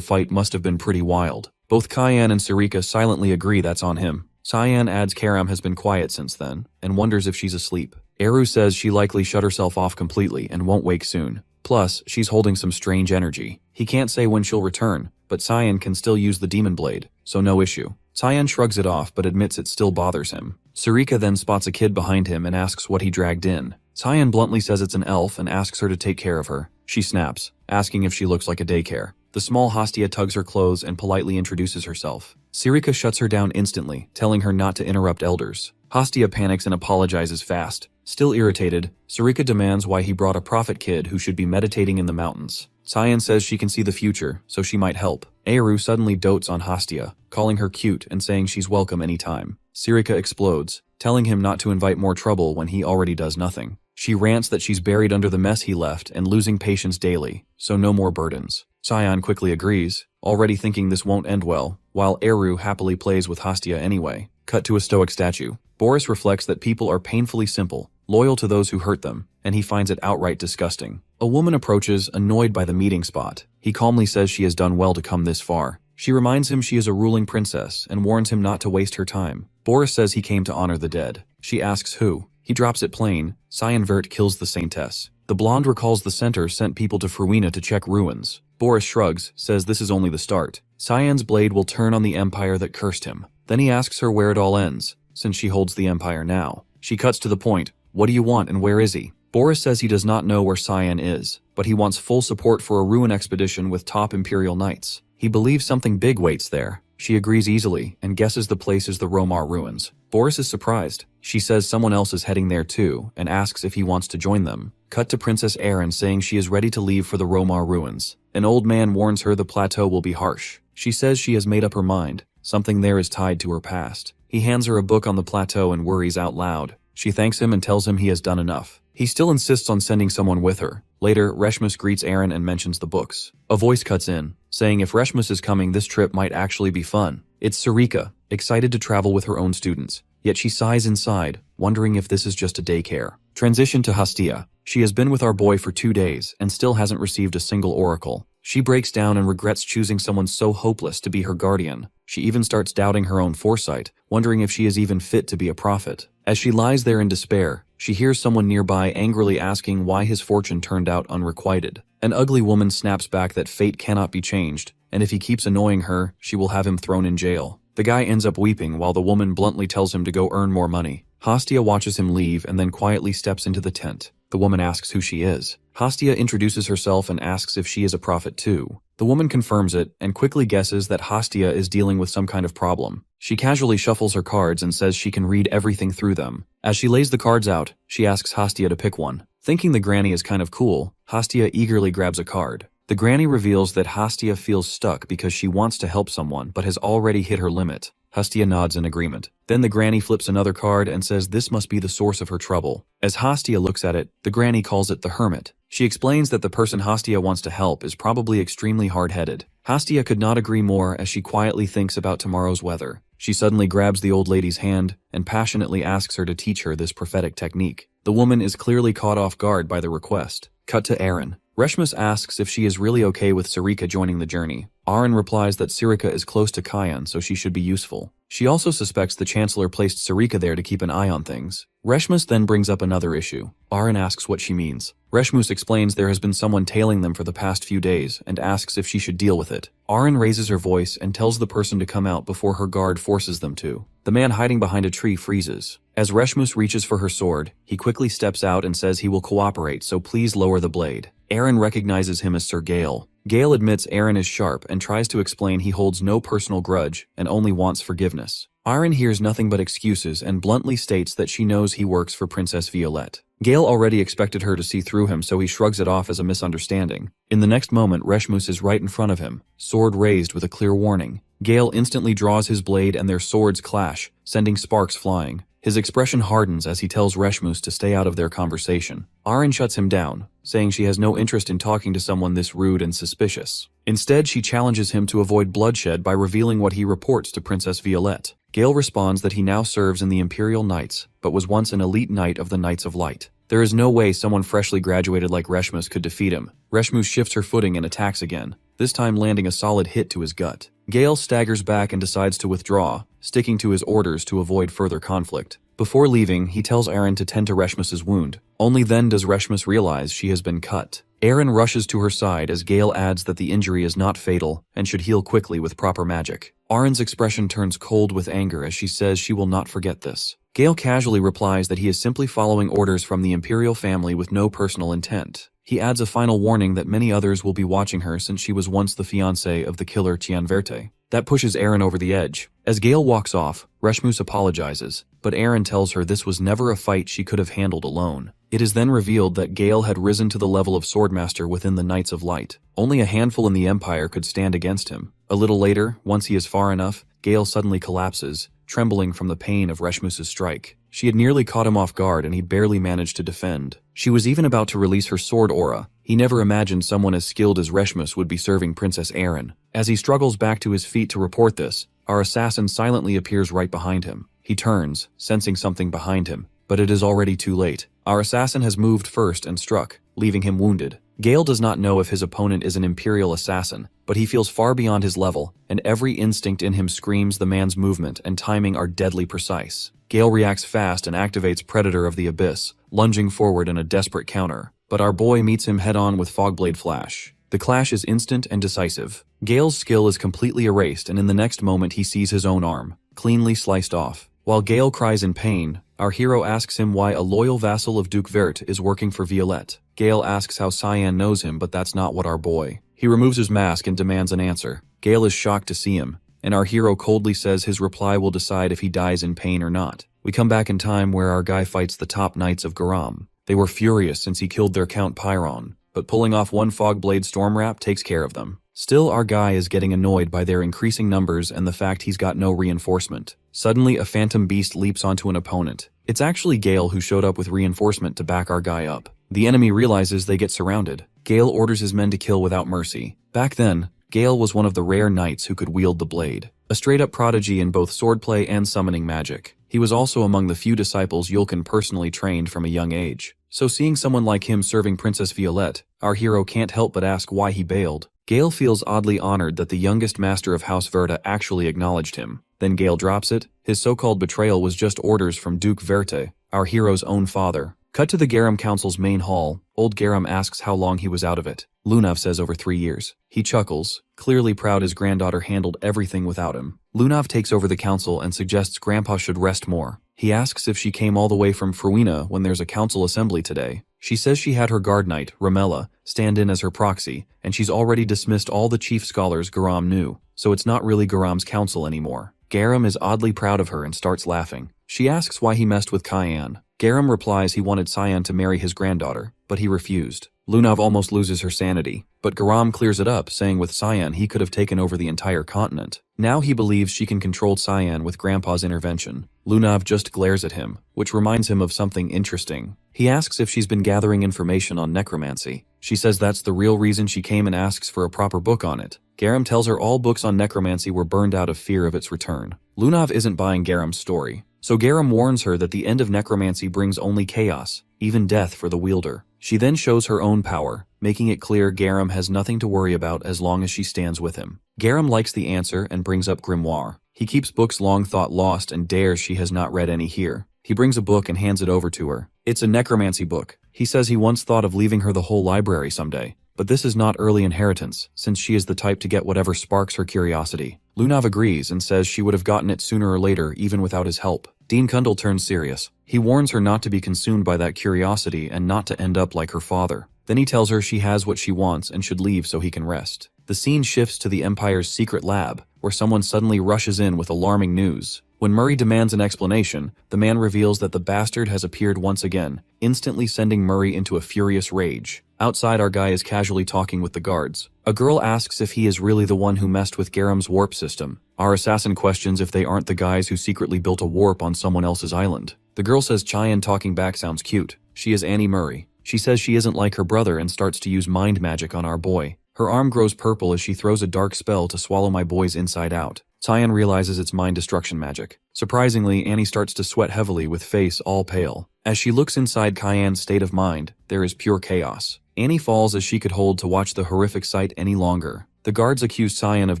fight must have been pretty wild. Both Cyan and Sarika silently agree that's on him. Cyan adds Karam has been quiet since then, and wonders if she's asleep. Eru says she likely shut herself off completely and won't wake soon. Plus, she's holding some strange energy. He can't say when she'll return, but Cyan can still use the demon blade, so no issue. Cyan shrugs it off but admits it still bothers him. Sarika then spots a kid behind him and asks what he dragged in. Cyan bluntly says it's an elf and asks her to take care of her. She snaps, asking if she looks like a daycare. The small Hastia tugs her clothes and politely introduces herself. Sarika shuts her down instantly, telling her not to interrupt elders. Hastia panics and apologizes fast. Still irritated, Sarika demands why he brought a prophet kid who should be meditating in the mountains. Cyan says she can see the future, so she might help. Eru suddenly dotes on Hastia, calling her cute and saying she's welcome anytime. Sarika explodes, telling him not to invite more trouble when he already does nothing. She rants that she's buried under the mess he left and losing patience daily, so no more burdens. Cyan quickly agrees, already thinking this won't end well, while Eru happily plays with Hastia anyway. Cut to a stoic statue. Boris reflects that people are painfully simple, loyal to those who hurt them, and he finds it outright disgusting. A woman approaches, annoyed by the meeting spot. He calmly says she has done well to come this far. She reminds him she is a ruling princess and warns him not to waste her time. Boris says he came to honor the dead. She asks who. He drops it plain. Cyanvert kills the saintess. The blonde recalls the center sent people to Fruina to check ruins. Boris shrugs, says this is only the start. Cyan's blade will turn on the empire that cursed him. Then he asks her where it all ends, since she holds the empire now. She cuts to the point. What do you want and where is he? Boris says he does not know where Cyan is, but he wants full support for a ruin expedition with top Imperial Knights. He believes something big waits there. She agrees easily and guesses the place is the Romar ruins. Boris is surprised. She says someone else is heading there too and asks if he wants to join them. Cut to Princess Erin saying she is ready to leave for the Romar ruins. An old man warns her the plateau will be harsh. She says she has made up her mind. Something there is tied to her past. He hands her a book on the plateau and worries out loud. She thanks him and tells him he has done enough. He still insists on sending someone with her. Later, Reshmus greets Erin and mentions the books. A voice cuts in, saying if Reshmus is coming, this trip might actually be fun. It's Sarika, excited to travel with her own students. Yet she sighs inside, wondering if this is just a daycare. Transition to Hastia. She has been with our boy for 2 days and still hasn't received a single oracle. She breaks down and regrets choosing someone so hopeless to be her guardian. She even starts doubting her own foresight, wondering if she is even fit to be a prophet. As she lies there in despair, she hears someone nearby angrily asking why his fortune turned out unrequited. An ugly woman snaps back that fate cannot be changed, and if he keeps annoying her, she will have him thrown in jail. The guy ends up weeping while the woman bluntly tells him to go earn more money. Hastia watches him leave and then quietly steps into the tent. The woman asks who she is. Hastia introduces herself and asks if she is a prophet too. The woman confirms it and quickly guesses that Hastia is dealing with some kind of problem. She casually shuffles her cards and says she can read everything through them. As she lays the cards out, she asks Hastia to pick one. Thinking the granny is kind of cool, Hastia eagerly grabs a card. The granny reveals that Hastia feels stuck because she wants to help someone but has already hit her limit. Hastia nods in agreement. Then the granny flips another card and says this must be the source of her trouble. As Hastia looks at it, the granny calls it the Hermit. She explains that the person Hastia wants to help is probably extremely hard-headed. Hastia could not agree more as she quietly thinks about tomorrow's weather. She suddenly grabs the old lady's hand and passionately asks her to teach her this prophetic technique. The woman is clearly caught off guard by the request. Cut to Erin. Reshmus asks if she is really okay with Sarika joining the journey. Arin replies that Sarika is close to Cyan, so she should be useful. She also suspects the Chancellor placed Sarika there to keep an eye on things. Reshmus then brings up another issue. Arin asks what she means. Reshmus explains there has been someone tailing them for the past few days and asks if she should deal with it. Arin raises her voice and tells the person to come out before her guard forces them to. The man hiding behind a tree freezes. As Reshmus reaches for her sword, he quickly steps out and says he will cooperate, so please lower the blade. Erin recognizes him as Sir Gale. Gale admits Erin is sharp and tries to explain he holds no personal grudge and only wants forgiveness. Erin hears nothing but excuses and bluntly states that she knows he works for Princess Violette. Gale already expected her to see through him, so he shrugs it off as a misunderstanding. In the next moment, Reshmus is right in front of him, sword raised with a clear warning. Gale instantly draws his blade and their swords clash, sending sparks flying. His expression hardens as he tells Reshmus to stay out of their conversation. Arin shuts him down, saying she has no interest in talking to someone this rude and suspicious. Instead, she challenges him to avoid bloodshed by revealing what he reports to Princess Violette. Gale responds that he now serves in the Imperial Knights, but was once an elite knight of the Knights of Light. There is no way someone freshly graduated like Reshmus could defeat him. Reshmus shifts her footing and attacks again, this time landing a solid hit to his gut. Gale staggers back and decides to withdraw, sticking to his orders to avoid further conflict. Before leaving, he tells Erin to tend to Reshmus's wound. Only then does Reshmus realize she has been cut. Erin rushes to her side as Gale adds that the injury is not fatal and should heal quickly with proper magic. Erin's expression turns cold with anger as she says she will not forget this. Gale casually replies that he is simply following orders from the Imperial family with no personal intent. He adds a final warning that many others will be watching her since she was once the fiancée of the killer Cianverte. That pushes Erin over the edge. As Gale walks off, Reshmus apologizes, but Erin tells her this was never a fight she could have handled alone. It is then revealed that Gale had risen to the level of swordmaster within the Knights of Light. Only a handful in the Empire could stand against him. A little later, once he is far enough, Gale suddenly collapses, trembling from the pain of Reshmus's strike. She had nearly caught him off guard and he barely managed to defend. She was even about to release her sword aura. He never imagined someone as skilled as Reshmus would be serving Princess Erin. As he struggles back to his feet to report this, our assassin silently appears right behind him. He turns, sensing something behind him, but it is already too late. Our assassin has moved first and struck, leaving him wounded. Gale does not know if his opponent is an Imperial assassin, but he feels far beyond his level, and every instinct in him screams the man's movement and timing are deadly precise. Gale reacts fast and activates Predator of the Abyss, lunging forward in a desperate counter. but our boy meets him head-on with Fogblade Flash. The clash is instant and decisive. Gale's skill is completely erased, and in the next moment he sees his own arm, cleanly sliced off. While Gale cries in pain, our hero asks him why a loyal vassal of Duke Vert is working for Violette. Gale asks how Cyan knows him, but that's not what our boy. He removes his mask and demands an answer. Gale is shocked to see him, and our hero coldly says his reply will decide if he dies in pain or not. We come back in time where our guy fights the top knights of Garam. They were furious since he killed their Count Pyron, but pulling off one Fogblade Stormwrap takes care of them. Still, our guy is getting annoyed by their increasing numbers and the fact he's got no reinforcement. Suddenly, a phantom beast leaps onto an opponent. It's actually Gale who showed up with reinforcement to back our guy up. The enemy realizes they get surrounded. Gale orders his men to kill without mercy. Back then, Gale was one of the rare knights who could wield the blade. A straight-up prodigy in both swordplay and summoning magic. He was also among the few disciples Yulkin personally trained from a young age. So seeing someone like him serving Princess Violette, our hero can't help but ask why he bailed. Gale feels oddly honored that the youngest master of House Verta actually acknowledged him. Then Gale drops it. His so-called betrayal was just orders from Duke Verte, our hero's own father. Cut to the Garam Council's main hall. Old Garam asks how long he was out of it. Lunav says over 3 years. He chuckles, clearly proud his granddaughter handled everything without him. Lunav takes over the council and suggests Grandpa should rest more. He asks if she came all the way from Fruina when there's a council assembly today. She says she had her guard knight, Ramella, stand in as her proxy, and she's already dismissed all the chief scholars Garam knew, so it's not really Garam's council anymore. Garam is oddly proud of her and starts laughing. She asks why he messed with Cyan. Garam replies he wanted Cyan to marry his granddaughter, but he refused. Lunav almost loses her sanity, but Garam clears it up, saying with Cyan he could have taken over the entire continent. Now he believes she can control Cyan with Grandpa's intervention. Lunav just glares at him, which reminds him of something interesting. He asks if she's been gathering information on necromancy. She says that's the real reason she came and asks for a proper book on it. Garam tells her all books on necromancy were burned out of fear of its return. Lunav isn't buying Garam's story, so Garam warns her that the end of necromancy brings only chaos, even death for the wielder. She then shows her own power, making it clear Garam has nothing to worry about as long as she stands with him. Garam likes the answer and brings up Grimoire. He keeps books long thought lost and dares she has not read any here. He brings a book and hands it over to her. It's a necromancy book. He says he once thought of leaving her the whole library someday, but this is not early inheritance, since she is the type to get whatever sparks her curiosity. Lunav agrees and says she would have gotten it sooner or later even without his help. Dean Kundal turns serious. He warns her not to be consumed by that curiosity and not to end up like her father. Then he tells her she has what she wants and should leave so he can rest. The scene shifts to the Empire's secret lab, where someone suddenly rushes in with alarming news. When Murray demands an explanation, the man reveals that the bastard has appeared once again, instantly sending Murray into a furious rage. Outside, our guy is casually talking with the guards. A girl asks if he is really the one who messed with Garam's warp system. Our assassin questions if they aren't the guys who secretly built a warp on someone else's island. The girl says Cheyenne talking back sounds cute. She is Annie Murray. She says she isn't like her brother and starts to use mind magic on our boy. Her arm grows purple as she throws a dark spell to swallow my boy's inside out. Cyan realizes it's mind destruction magic. Surprisingly, Annie starts to sweat heavily with face all pale. As she looks inside Cayenne's state of mind, there is pure chaos. Annie falls as she could hold to watch the horrific sight any longer. The guards accuse Cyan of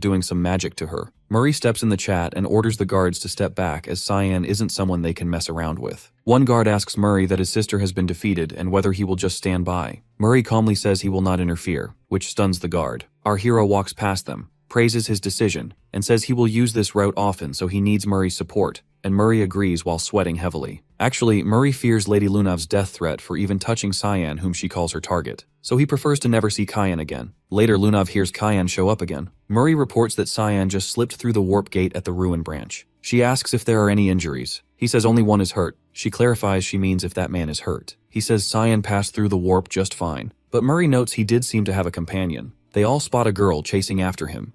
doing some magic to her. Murray steps in the chat and orders the guards to step back as Cyan isn't someone they can mess around with. One guard asks Murray that his sister has been defeated and whether he will just stand by. Murray calmly says he will not interfere, which stuns the guard. Our hero walks past them, praises his decision, and says he will use this route often so he needs Murray's support, and Murray agrees while sweating heavily. Actually, Murray fears Lady Lunav's death threat for even touching Cyan, whom she calls her target, so he prefers to never see Cyan again. Later, Lunav hears Cyan show up again. Murray reports that Cyan just slipped through the warp gate at the ruin branch. She asks if there are any injuries. He says only one is hurt. She clarifies she means if that man is hurt. He says Cyan passed through the warp just fine, but Murray notes he did seem to have a companion. They all spot a girl chasing after him.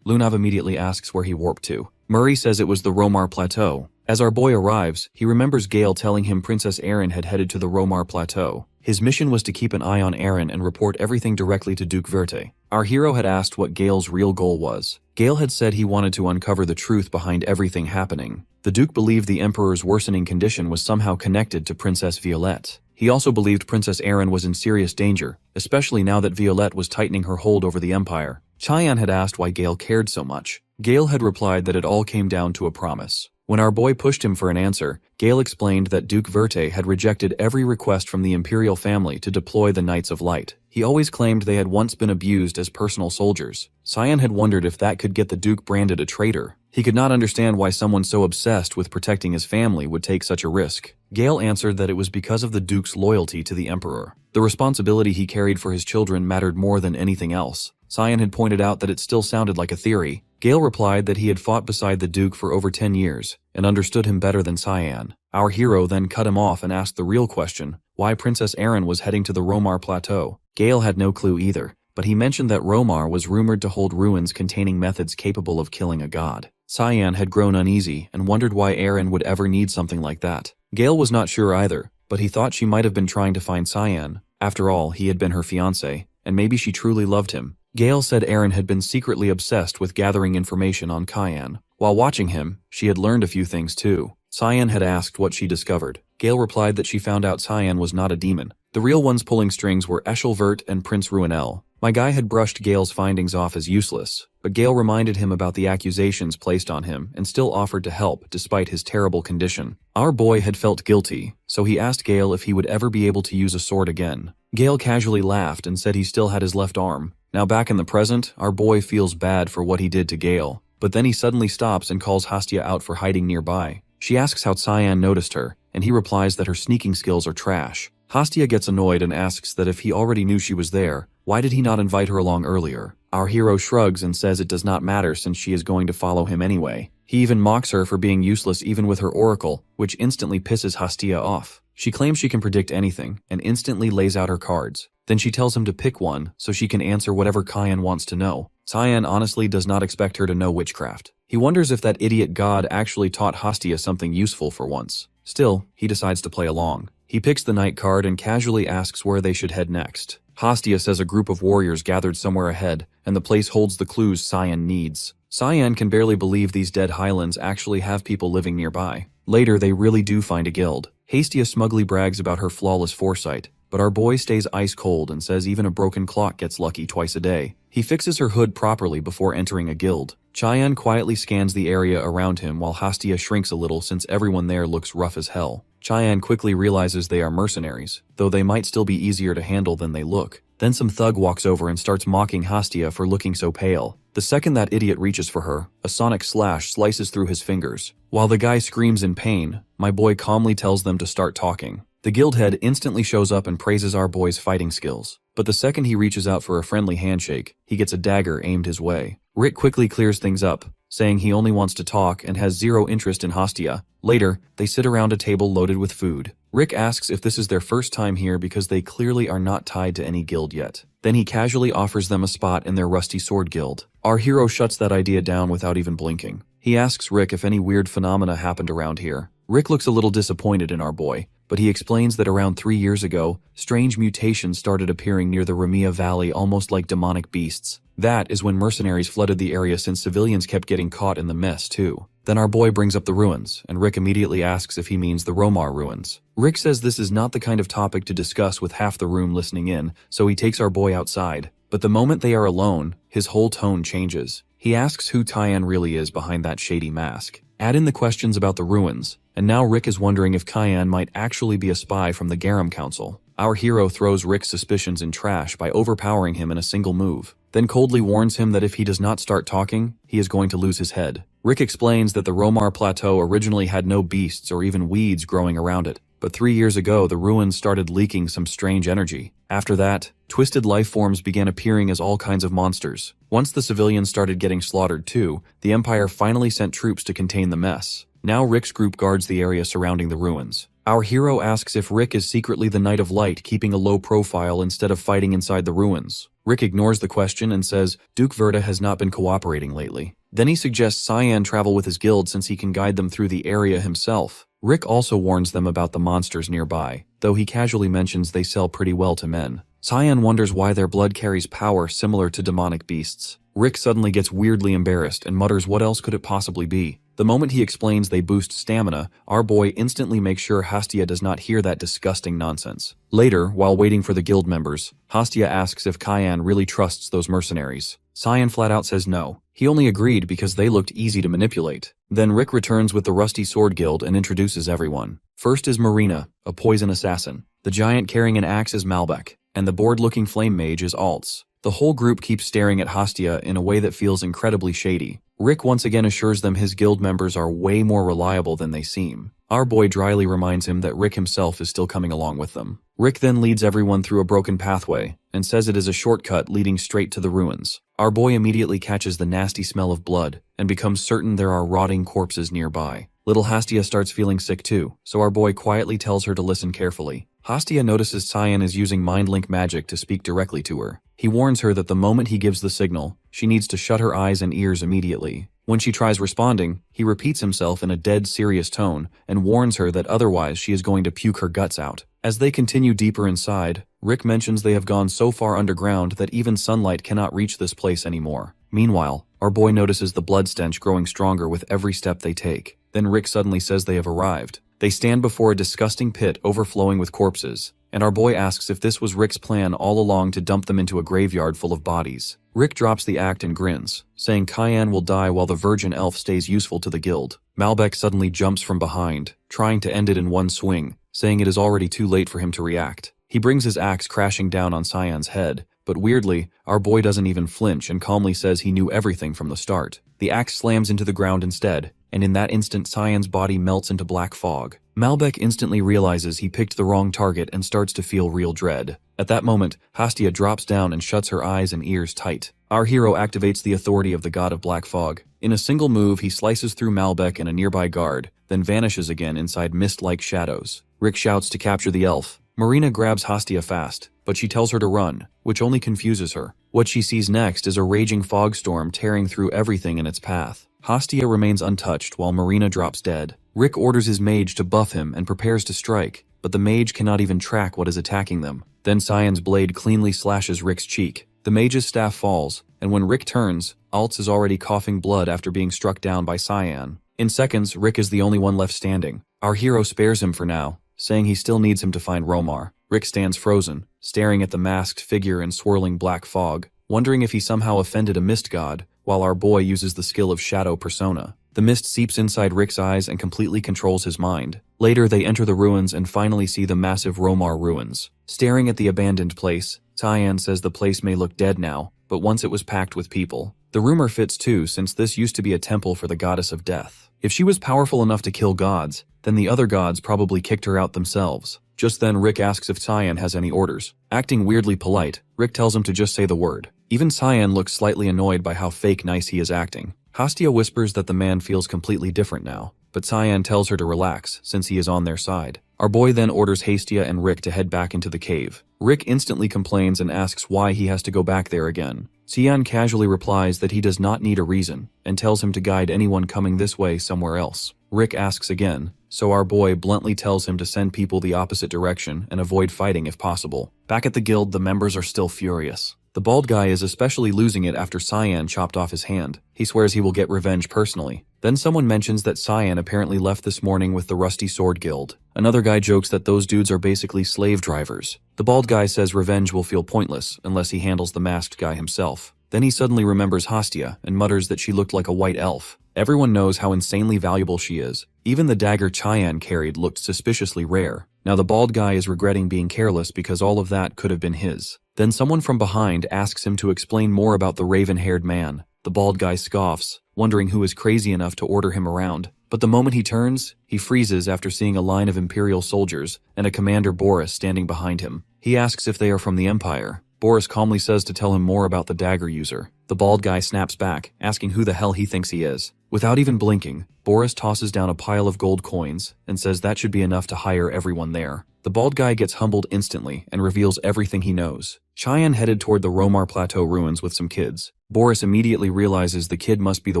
Lunav immediately asks where he warped to. Murray says it was the Romar Plateau. As our boy arrives, he remembers Gale telling him Princess Erin had headed to the Romar Plateau. His mission was to keep an eye on Erin and report everything directly to Duke Verte. Our hero had asked what Gale's real goal was. Gale had said he wanted to uncover the truth behind everything happening. The Duke believed the Emperor's worsening condition was somehow connected to Princess Violette. He also believed Princess Erin was in serious danger, especially now that Violette was tightening her hold over the Empire. Cheyenne had asked why Gale cared so much. Gale had replied that it all came down to a promise. When our boy pushed him for an answer, Gale explained that Duke Verte had rejected every request from the Imperial family to deploy the Knights of Light. He always claimed they had once been abused as personal soldiers. Cyan had wondered if that could get the Duke branded a traitor. He could not understand why someone so obsessed with protecting his family would take such a risk. Gale answered that it was because of the Duke's loyalty to the Emperor. The responsibility he carried for his children mattered more than anything else. Cyan had pointed out that it still sounded like a theory. Gale replied that he had fought beside the Duke for over 10 years and understood him better than Cyan. Our hero then cut him off and asked the real question, why Princess Erin was heading to the Romar Plateau. Gale had no clue either, but he mentioned that Romar was rumored to hold ruins containing methods capable of killing a god. Cyan had grown uneasy and wondered why Erin would ever need something like that. Gale was not sure either, but he thought she might have been trying to find Cyan. After all, he had been her fiancé, and maybe she truly loved him. Gale said Erin had been secretly obsessed with gathering information on Cyan. While watching him, she had learned a few things too. Cyan had asked what she discovered. Gale replied that she found out Cyan was not a demon. The real ones pulling strings were Eshelvert and Prince Ruinel. My guy had brushed Gale's findings off as useless, but Gale reminded him about the accusations placed on him and still offered to help despite his terrible condition. Our boy had felt guilty, so he asked Gale if he would ever be able to use a sword again. Gale casually laughed and said he still had his left arm. Now back in the present, our boy feels bad for what he did to Gale, but then he suddenly stops and calls Hastia out for hiding nearby. She asks how Cyan noticed her, and he replies that her sneaking skills are trash. Hastia gets annoyed and asks that if he already knew she was there, why did he not invite her along earlier? Our hero shrugs and says it does not matter since she is going to follow him anyway. He even mocks her for being useless even with her oracle, which instantly pisses Hastia off. She claims she can predict anything, and instantly lays out her cards. Then she tells him to pick one so she can answer whatever Cyan wants to know. Cyan honestly does not expect her to know witchcraft. He wonders if that idiot god actually taught Hastia something useful for once. Still, he decides to play along. He picks the knight card and casually asks where they should head next. Hastia says a group of warriors gathered somewhere ahead, and the place holds the clues Cyan needs. Cyan can barely believe these dead highlands actually have people living nearby. Later, they really do find a guild. Hastia smugly brags about her flawless foresight, but our boy stays ice cold and says even a broken clock gets lucky twice a day. He fixes her hood properly before entering a guild. Cyan quietly scans the area around him while Hastia shrinks a little since everyone there looks rough as hell. Cyan quickly realizes they are mercenaries, though they might still be easier to handle than they look. Then some thug walks over and starts mocking Hastia for looking so pale. The second that idiot reaches for her, a sonic slash slices through his fingers. While the guy screams in pain, my boy calmly tells them to start talking. The guild head instantly shows up and praises our boy's fighting skills. But the second he reaches out for a friendly handshake, he gets a dagger aimed his way. Rick quickly clears things up, saying he only wants to talk and has zero interest in Hastia. Later, they sit around a table loaded with food. Rick asks if this is their first time here because they clearly are not tied to any guild yet. Then he casually offers them a spot in their rusty sword guild. Our hero shuts that idea down without even blinking. He asks Rick if any weird phenomena happened around here. Rick looks a little disappointed in our boy, but he explains that around 3 years ago, strange mutations started appearing near the Ramia Valley almost like demonic beasts. That is when mercenaries flooded the area since civilians kept getting caught in the mess too. Then our boy brings up the ruins, and Rick immediately asks if he means the Romar ruins. Rick says this is not the kind of topic to discuss with half the room listening in, so he takes our boy outside. But the moment they are alone, his whole tone changes. He asks who Cyan really is behind that shady mask. Add in the questions about the ruins, and now Rick is wondering if Cyan might actually be a spy from the Garum Council. Our hero throws Rick's suspicions in trash by overpowering him in a single move, then coldly warns him that if he does not start talking, he is going to lose his head. Rick explains that the Romar Plateau originally had no beasts or even weeds growing around it, but 3 years ago the ruins started leaking some strange energy. After that, twisted life forms began appearing as all kinds of monsters. Once the civilians started getting slaughtered too, the Empire finally sent troops to contain the mess. Now Rick's group guards the area surrounding the ruins. Our hero asks if Rick is secretly the Knight of Light keeping a low profile instead of fighting inside the ruins. Rick ignores the question and says Duke Verta has not been cooperating lately. Then he suggests Cyan travel with his guild since he can guide them through the area himself. Rick also warns them about the monsters nearby, though he casually mentions they sell pretty well to men. Cyan wonders why their blood carries power similar to demonic beasts. Rick suddenly gets weirdly embarrassed and mutters what else could it possibly be. The moment he explains they boost stamina, our boy instantly makes sure Hastia does not hear that disgusting nonsense. Later, while waiting for the guild members, Hastia asks if Cyan really trusts those mercenaries. Cyan flat out says no. He only agreed because they looked easy to manipulate. Then Rick returns with the Rusty Sword Guild and introduces everyone. First is Marina, a poison assassin. The giant carrying an axe is Malbec, and the bored-looking flame mage is Alts. The whole group keeps staring at Hastia in a way that feels incredibly shady. Rick once again assures them his guild members are way more reliable than they seem. Our boy dryly reminds him that Rick himself is still coming along with them. Rick then leads everyone through a broken pathway and says it is a shortcut leading straight to the ruins. Our boy immediately catches the nasty smell of blood and becomes certain there are rotting corpses nearby. Little Hastia starts feeling sick too, so our boy quietly tells her to listen carefully. Hastia notices Cyan is using mind link magic to speak directly to her. He warns her that the moment he gives the signal, she needs to shut her eyes and ears immediately. When she tries responding, he repeats himself in a dead serious tone and warns her that otherwise she is going to puke her guts out. As they continue deeper inside, Rick mentions they have gone so far underground that even sunlight cannot reach this place anymore. Meanwhile, our boy notices the blood stench growing stronger with every step they take. Then Rick suddenly says they have arrived. They stand before a disgusting pit overflowing with corpses, and our boy asks if this was Rick's plan all along to dump them into a graveyard full of bodies. Rick drops the act and grins, saying Cyan will die while the virgin elf stays useful to the guild. Malbec suddenly jumps from behind, trying to end it in one swing, saying it is already too late for him to react. He brings his axe crashing down on Cyan's head, but weirdly, our boy doesn't even flinch and calmly says he knew everything from the start. The axe slams into the ground instead, and in that instant Cyan's body melts into black fog. Malbec instantly realizes he picked the wrong target and starts to feel real dread. At that moment, Hastia drops down and shuts her eyes and ears tight. Our hero activates the authority of the god of black fog. In a single move, he slices through Malbec and a nearby guard, then vanishes again inside mist-like shadows. Rick shouts to capture the elf. Marina grabs Hastia fast, but she tells her to run, which only confuses her. What she sees next is a raging fog storm tearing through everything in its path. Hastia remains untouched while Marina drops dead. Rick orders his mage to buff him and prepares to strike, but the mage cannot even track what is attacking them. Then Cyan's blade cleanly slashes Rick's cheek. The mage's staff falls, and when Rick turns, Alts is already coughing blood after being struck down by Cyan. In seconds, Rick is the only one left standing. Our hero spares him for now, saying he still needs him to find Romar. Rick stands frozen, staring at the masked figure in swirling black fog, wondering if he somehow offended a mist god, while our boy uses the skill of shadow persona. The mist seeps inside Rick's eyes and completely controls his mind. Later, they enter the ruins and finally see the massive Romar ruins. Staring at the abandoned place, Cyan says the place may look dead now, but once it was packed with people. The rumor fits too, since this used to be a temple for the goddess of death. If she was powerful enough to kill gods, then the other gods probably kicked her out themselves. Just then, Rick asks if Cyan has any orders. Acting weirdly polite, Rick tells him to just say the word. Even Cyan looks slightly annoyed by how fake nice he is acting. Hastia whispers that the man feels completely different now, but Cyan tells her to relax since he is on their side. Our boy then orders Hastia and Rick to head back into the cave. Rick instantly complains and asks why he has to go back there again. Cyan casually replies that he does not need a reason and tells him to guide anyone coming this way somewhere else. Rick asks again, so our boy bluntly tells him to send people the opposite direction and avoid fighting if possible. Back at the guild, the members are still furious. The bald guy is especially losing it after Cyan chopped off his hand. He swears he will get revenge personally. Then someone mentions that Cyan apparently left this morning with the Rusty Sword Guild. Another guy jokes that those dudes are basically slave drivers. The bald guy says revenge will feel pointless unless he handles the masked guy himself. Then he suddenly remembers Hastia and mutters that she looked like a white elf. Everyone knows how insanely valuable she is. Even the dagger Cyan carried looked suspiciously rare. Now the bald guy is regretting being careless because all of that could have been his. Then someone from behind asks him to explain more about the raven-haired man. The bald guy scoffs, wondering who is crazy enough to order him around. But the moment he turns, he freezes after seeing a line of Imperial soldiers and a Commander Boris standing behind him. He asks if they are from the Empire. Boris calmly says to tell him more about the dagger user. The bald guy snaps back, asking who the hell he thinks he is. Without even blinking, Boris tosses down a pile of gold coins and says that should be enough to hire everyone there. The bald guy gets humbled instantly and reveals everything he knows. Cyan headed toward the Romar Plateau ruins with some kids. Boris immediately realizes the kid must be the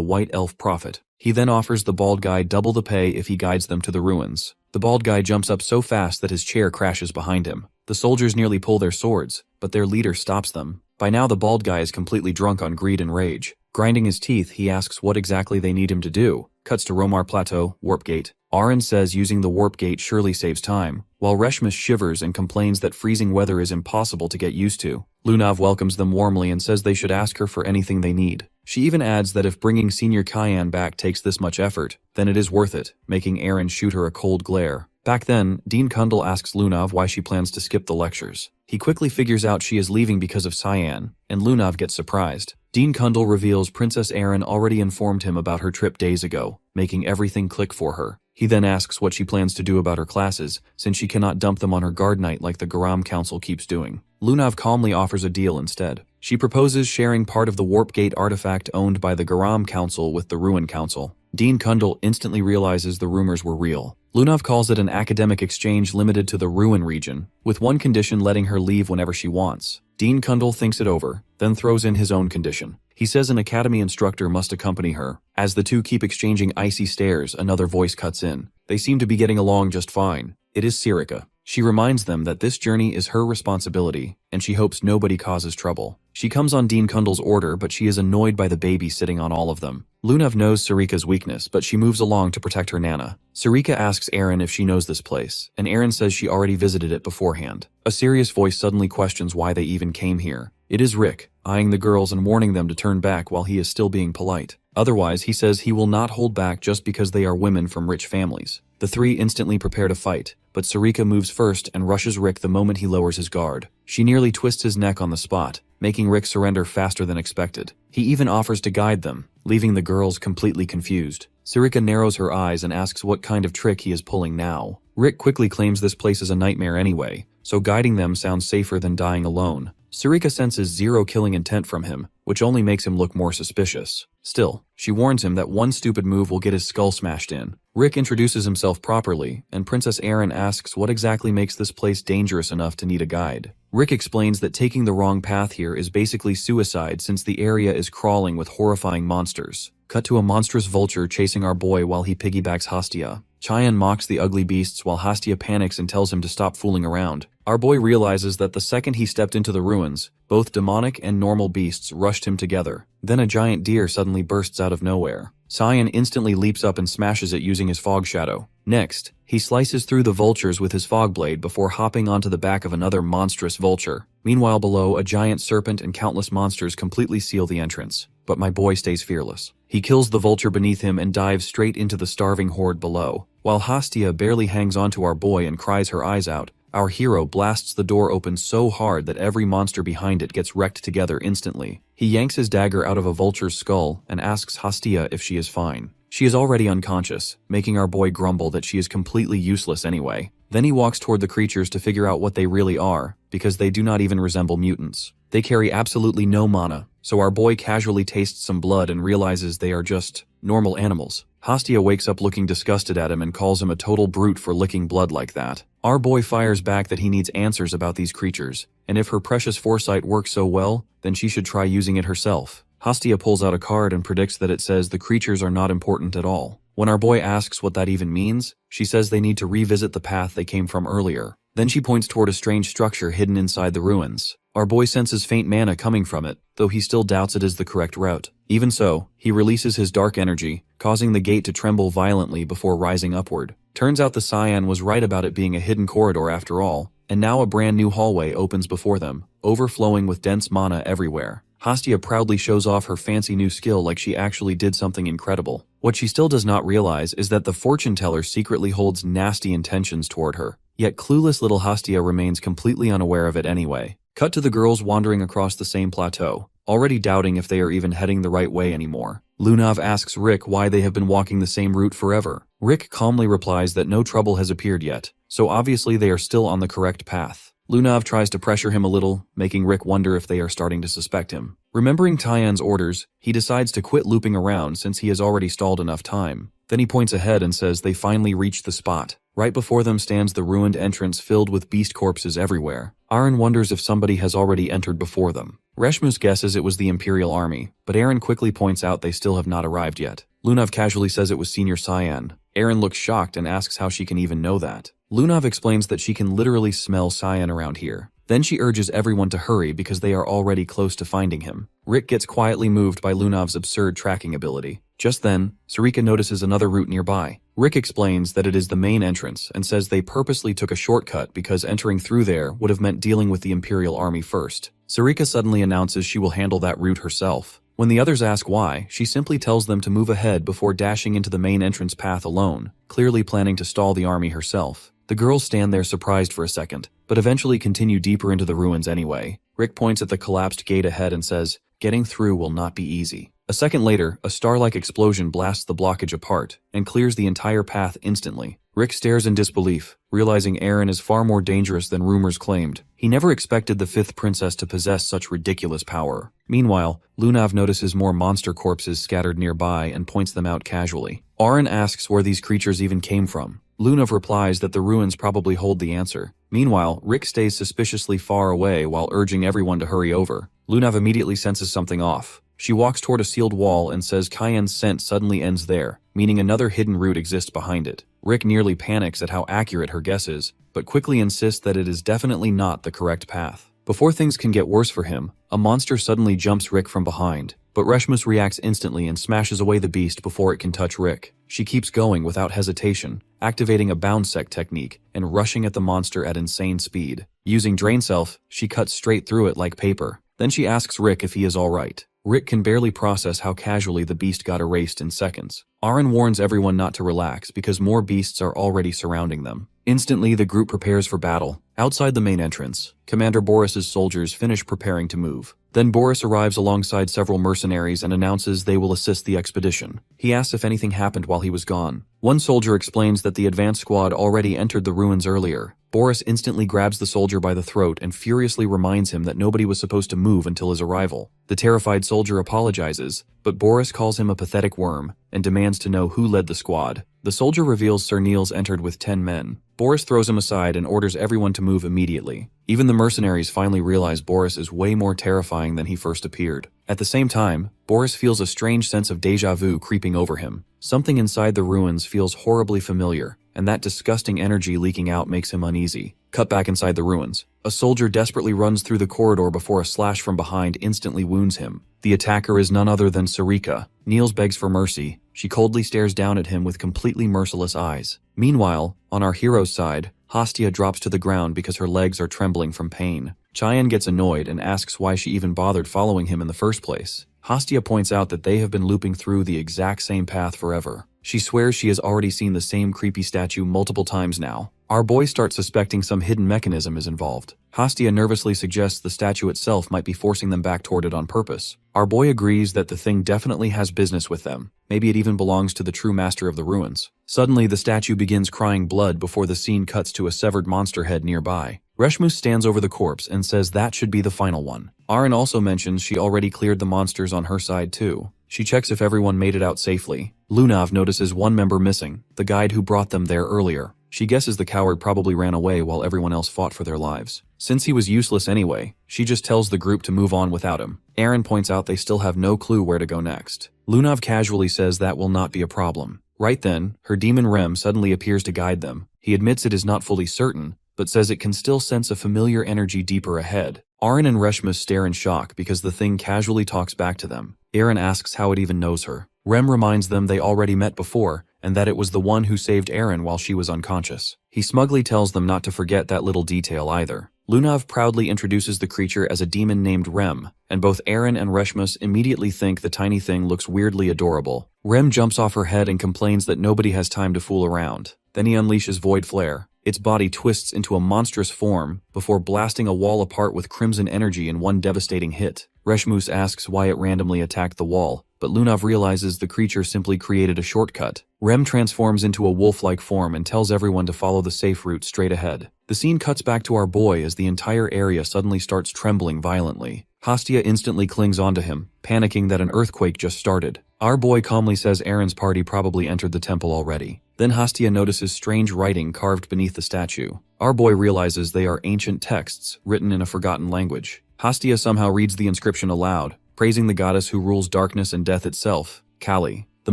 white elf prophet. He then offers the bald guy double the pay if he guides them to the ruins. The bald guy jumps up so fast that his chair crashes behind him. The soldiers nearly pull their swords, but their leader stops them. By now the bald guy is completely drunk on greed and rage. Grinding his teeth, he asks what exactly they need him to do, Cuts to Romar Plateau, Warp Gate. Aaron says using the warp gate surely saves time, while Reshmus shivers and complains that freezing weather is impossible to get used to. Lunav welcomes them warmly and says they should ask her for anything they need. She even adds that if bringing Senior Cayenne back takes this much effort, then it is worth it, making Aaron shoot her a cold glare. Back then, Dean Kundal asks Lunav why she plans to skip the lectures. He quickly figures out she is leaving because of Cyan, and Lunav gets surprised. Dean Kundal reveals Princess Aaron already informed him about her trip days ago, making everything click for her. He then asks what she plans to do about her classes, since she cannot dump them on her guard knight like the Garam Council keeps doing. Lunav calmly offers a deal instead. She proposes sharing part of the Warp Gate artifact owned by the Garam Council with the Ruin Council. Dean Kundal instantly realizes the rumors were real. Lunav calls it an academic exchange limited to the Ruin region, with one condition letting her leave whenever she wants. Dean Kundal thinks it over, then throws in his own condition. He says an academy instructor must accompany her. As the two keep exchanging icy stares, another voice cuts in. They seem to be getting along just fine. It is Sirika. She reminds them that this journey is her responsibility, and she hopes nobody causes trouble. She comes on Dean Kundal's order, but she is annoyed by the baby sitting on all of them. Lunav knows Sirika's weakness, but she moves along to protect her Nana. Sirika asks Aaron if she knows this place, and Aaron says she already visited it beforehand. A serious voice suddenly questions why they even came here. It is Rick, eyeing the girls and warning them to turn back while he is still being polite. Otherwise, he says he will not hold back just because they are women from rich families. The three instantly prepare to fight, but Sirika moves first and rushes Rick the moment he lowers his guard. She nearly twists his neck on the spot, making Rick surrender faster than expected. He even offers to guide them, leaving the girls completely confused. Sirika narrows her eyes and asks what kind of trick he is pulling now. Rick quickly claims this place is a nightmare anyway, so guiding them sounds safer than dying alone. Sirika senses zero killing intent from him, which only makes him look more suspicious. Still, she warns him that one stupid move will get his skull smashed in. Rick introduces himself properly, and Princess Aaron asks what exactly makes this place dangerous enough to need a guide. Rick explains that taking the wrong path here is basically suicide since the area is crawling with horrifying monsters. Cut to a monstrous vulture chasing our boy while he piggybacks Hastia. Chayan mocks the ugly beasts while Hastia panics and tells him to stop fooling around. Our boy realizes that the second he stepped into the ruins, both demonic and normal beasts rushed him together. Then a giant deer suddenly bursts out of nowhere. Cyan instantly leaps up and smashes it using his fog shadow. Next, he slices through the vultures with his fog blade before hopping onto the back of another monstrous vulture. Meanwhile below, a giant serpent and countless monsters completely seal the entrance. But my boy stays fearless. He kills the vulture beneath him and dives straight into the starving horde below. While Hastia barely hangs onto our boy and cries her eyes out, our hero blasts the door open so hard that every monster behind it gets wrecked together instantly. He yanks his dagger out of a vulture's skull and asks Hastia if she is fine. She is already unconscious, making our boy grumble that she is completely useless anyway. Then he walks toward the creatures to figure out what they really are, because they do not even resemble mutants. They carry absolutely no mana, so our boy casually tastes some blood and realizes they are just normal animals. Hastia wakes up looking disgusted at him and calls him a total brute for licking blood like that. Our boy fires back that he needs answers about these creatures, and if her precious foresight works so well, then she should try using it herself. Hastia pulls out a card and predicts that it says the creatures are not important at all. When our boy asks what that even means, she says they need to revisit the path they came from earlier. Then she points toward a strange structure hidden inside the ruins. Our boy senses faint mana coming from it, though he still doubts it is the correct route. Even so, he releases his dark energy, causing the gate to tremble violently before rising upward. Turns out the Cyan was right about it being a hidden corridor after all, and now a brand new hallway opens before them, overflowing with dense mana everywhere. Hastia proudly shows off her fancy new skill like she actually did something incredible. What she still does not realize is that the fortune teller secretly holds nasty intentions toward her, yet clueless little Hastia remains completely unaware of it anyway. Cut to the girls wandering across the same plateau, already doubting if they are even heading the right way anymore. Lunav asks Rick why they have been walking the same route forever. Rick calmly replies that no trouble has appeared yet, so obviously they are still on the correct path. Lunav tries to pressure him a little, making Rick wonder if they are starting to suspect him. Remembering Tyan's orders, he decides to quit looping around since he has already stalled enough time. Then he points ahead and says they finally reached the spot. Right before them stands the ruined entrance filled with beast corpses everywhere. Aaron wonders if somebody has already entered before them. Reshmus guesses it was the Imperial Army, but Aaron quickly points out they still have not arrived yet. Lunav casually says it was Senior Cyan. Aaron looks shocked and asks how she can even know that. Lunav explains that she can literally smell Cyan around here. Then she urges everyone to hurry because they are already close to finding him. Rick gets quietly moved by Lunav's absurd tracking ability. Just then, Sarika notices another route nearby. Rick explains that it is the main entrance and says they purposely took a shortcut because entering through there would have meant dealing with the Imperial Army first. Sarika suddenly announces she will handle that route herself. When the others ask why, she simply tells them to move ahead before dashing into the main entrance path alone, clearly planning to stall the army herself. The girls stand there surprised for a second, but eventually continue deeper into the ruins anyway. Rick points at the collapsed gate ahead and says, "Getting through will not be easy." A second later, a star-like explosion blasts the blockage apart and clears the entire path instantly. Rick stares in disbelief, realizing Eren is far more dangerous than rumors claimed. He never expected the fifth princess to possess such ridiculous power. Meanwhile, Lunav notices more monster corpses scattered nearby and points them out casually. Eren asks where these creatures even came from. Lunav replies that the ruins probably hold the answer. Meanwhile, Rick stays suspiciously far away while urging everyone to hurry over. Lunav immediately senses something off. She walks toward a sealed wall and says Cayenne's scent suddenly ends there, meaning another hidden route exists behind it. Rick nearly panics at how accurate her guess is, but quickly insists that it is definitely not the correct path. Before things can get worse for him, a monster suddenly jumps Rick from behind, but Reshmus reacts instantly and smashes away the beast before it can touch Rick. She keeps going without hesitation, activating a bound sect technique and rushing at the monster at insane speed. Using Drain Self, she cuts straight through it like paper. Then she asks Rick if he is alright. Rick can barely process how casually the beast got erased in seconds. Eren warns everyone not to relax because more beasts are already surrounding them. Instantly, the group prepares for battle. Outside the main entrance, Commander Boris's soldiers finish preparing to move. Then Boris arrives alongside several mercenaries and announces they will assist the expedition. He asks if anything happened while he was gone. One soldier explains that the advance squad already entered the ruins earlier. Boris instantly grabs the soldier by the throat and furiously reminds him that nobody was supposed to move until his arrival. The terrified soldier apologizes, but Boris calls him a pathetic worm and demands to know who led the squad. The soldier reveals Sir Niels entered with 10 men. Boris throws him aside and orders everyone to move immediately. Even the mercenaries finally realize Boris is way more terrifying than he first appeared. At the same time, Boris feels a strange sense of déjà vu creeping over him. Something inside the ruins feels horribly familiar, and that disgusting energy leaking out makes him uneasy. Cut back inside the ruins. A soldier desperately runs through the corridor before a slash from behind instantly wounds him. The attacker is none other than Sarika. Niels begs for mercy. She coldly stares down at him with completely merciless eyes. Meanwhile, on our hero's side, Hastia drops to the ground because her legs are trembling from pain. Cheyenne gets annoyed and asks why she even bothered following him in the first place. Hastia points out that they have been looping through the exact same path forever. She swears she has already seen the same creepy statue multiple times now. Our boy starts suspecting some hidden mechanism is involved. Hastia nervously suggests the statue itself might be forcing them back toward it on purpose. Our boy agrees that the thing definitely has business with them. Maybe it even belongs to the true master of the ruins. Suddenly, the statue begins crying blood before the scene cuts to a severed monster head nearby. Reshmus stands over the corpse and says that should be the final one. Aren also mentions she already cleared the monsters on her side too. She checks if everyone made it out safely. Lunav notices one member missing, the guide who brought them there earlier. She guesses the coward probably ran away while everyone else fought for their lives. Since he was useless anyway, she just tells the group to move on without him. Eren points out they still have no clue where to go next. Lunav casually says that will not be a problem. Right then, her demon Rem suddenly appears to guide them. He admits it is not fully certain, but says it can still sense a familiar energy deeper ahead. Aren and Reshmus stare in shock because the thing casually talks back to them. Eren asks how it even knows her. Rem reminds them they already met before, and that it was the one who saved Eren while she was unconscious. He smugly tells them not to forget that little detail either. Lunav proudly introduces the creature as a demon named Rem, and both Eren and Reshmus immediately think the tiny thing looks weirdly adorable. Rem jumps off her head and complains that nobody has time to fool around. Then he unleashes Void Flare. Its body twists into a monstrous form before blasting a wall apart with crimson energy in one devastating hit. Reshmus asks why it randomly attacked the wall, but Lunav realizes the creature simply created a shortcut. Rem transforms into a wolf-like form and tells everyone to follow the safe route straight ahead. The scene cuts back to our boy as the entire area suddenly starts trembling violently. Hastia instantly clings onto him, panicking that an earthquake just started. Our boy calmly says Eren's party probably entered the temple already. Then Hastia notices strange writing carved beneath the statue. Our boy realizes they are ancient texts written in a forgotten language. Hastia somehow reads the inscription aloud, praising the goddess who rules darkness and death itself, Kali. The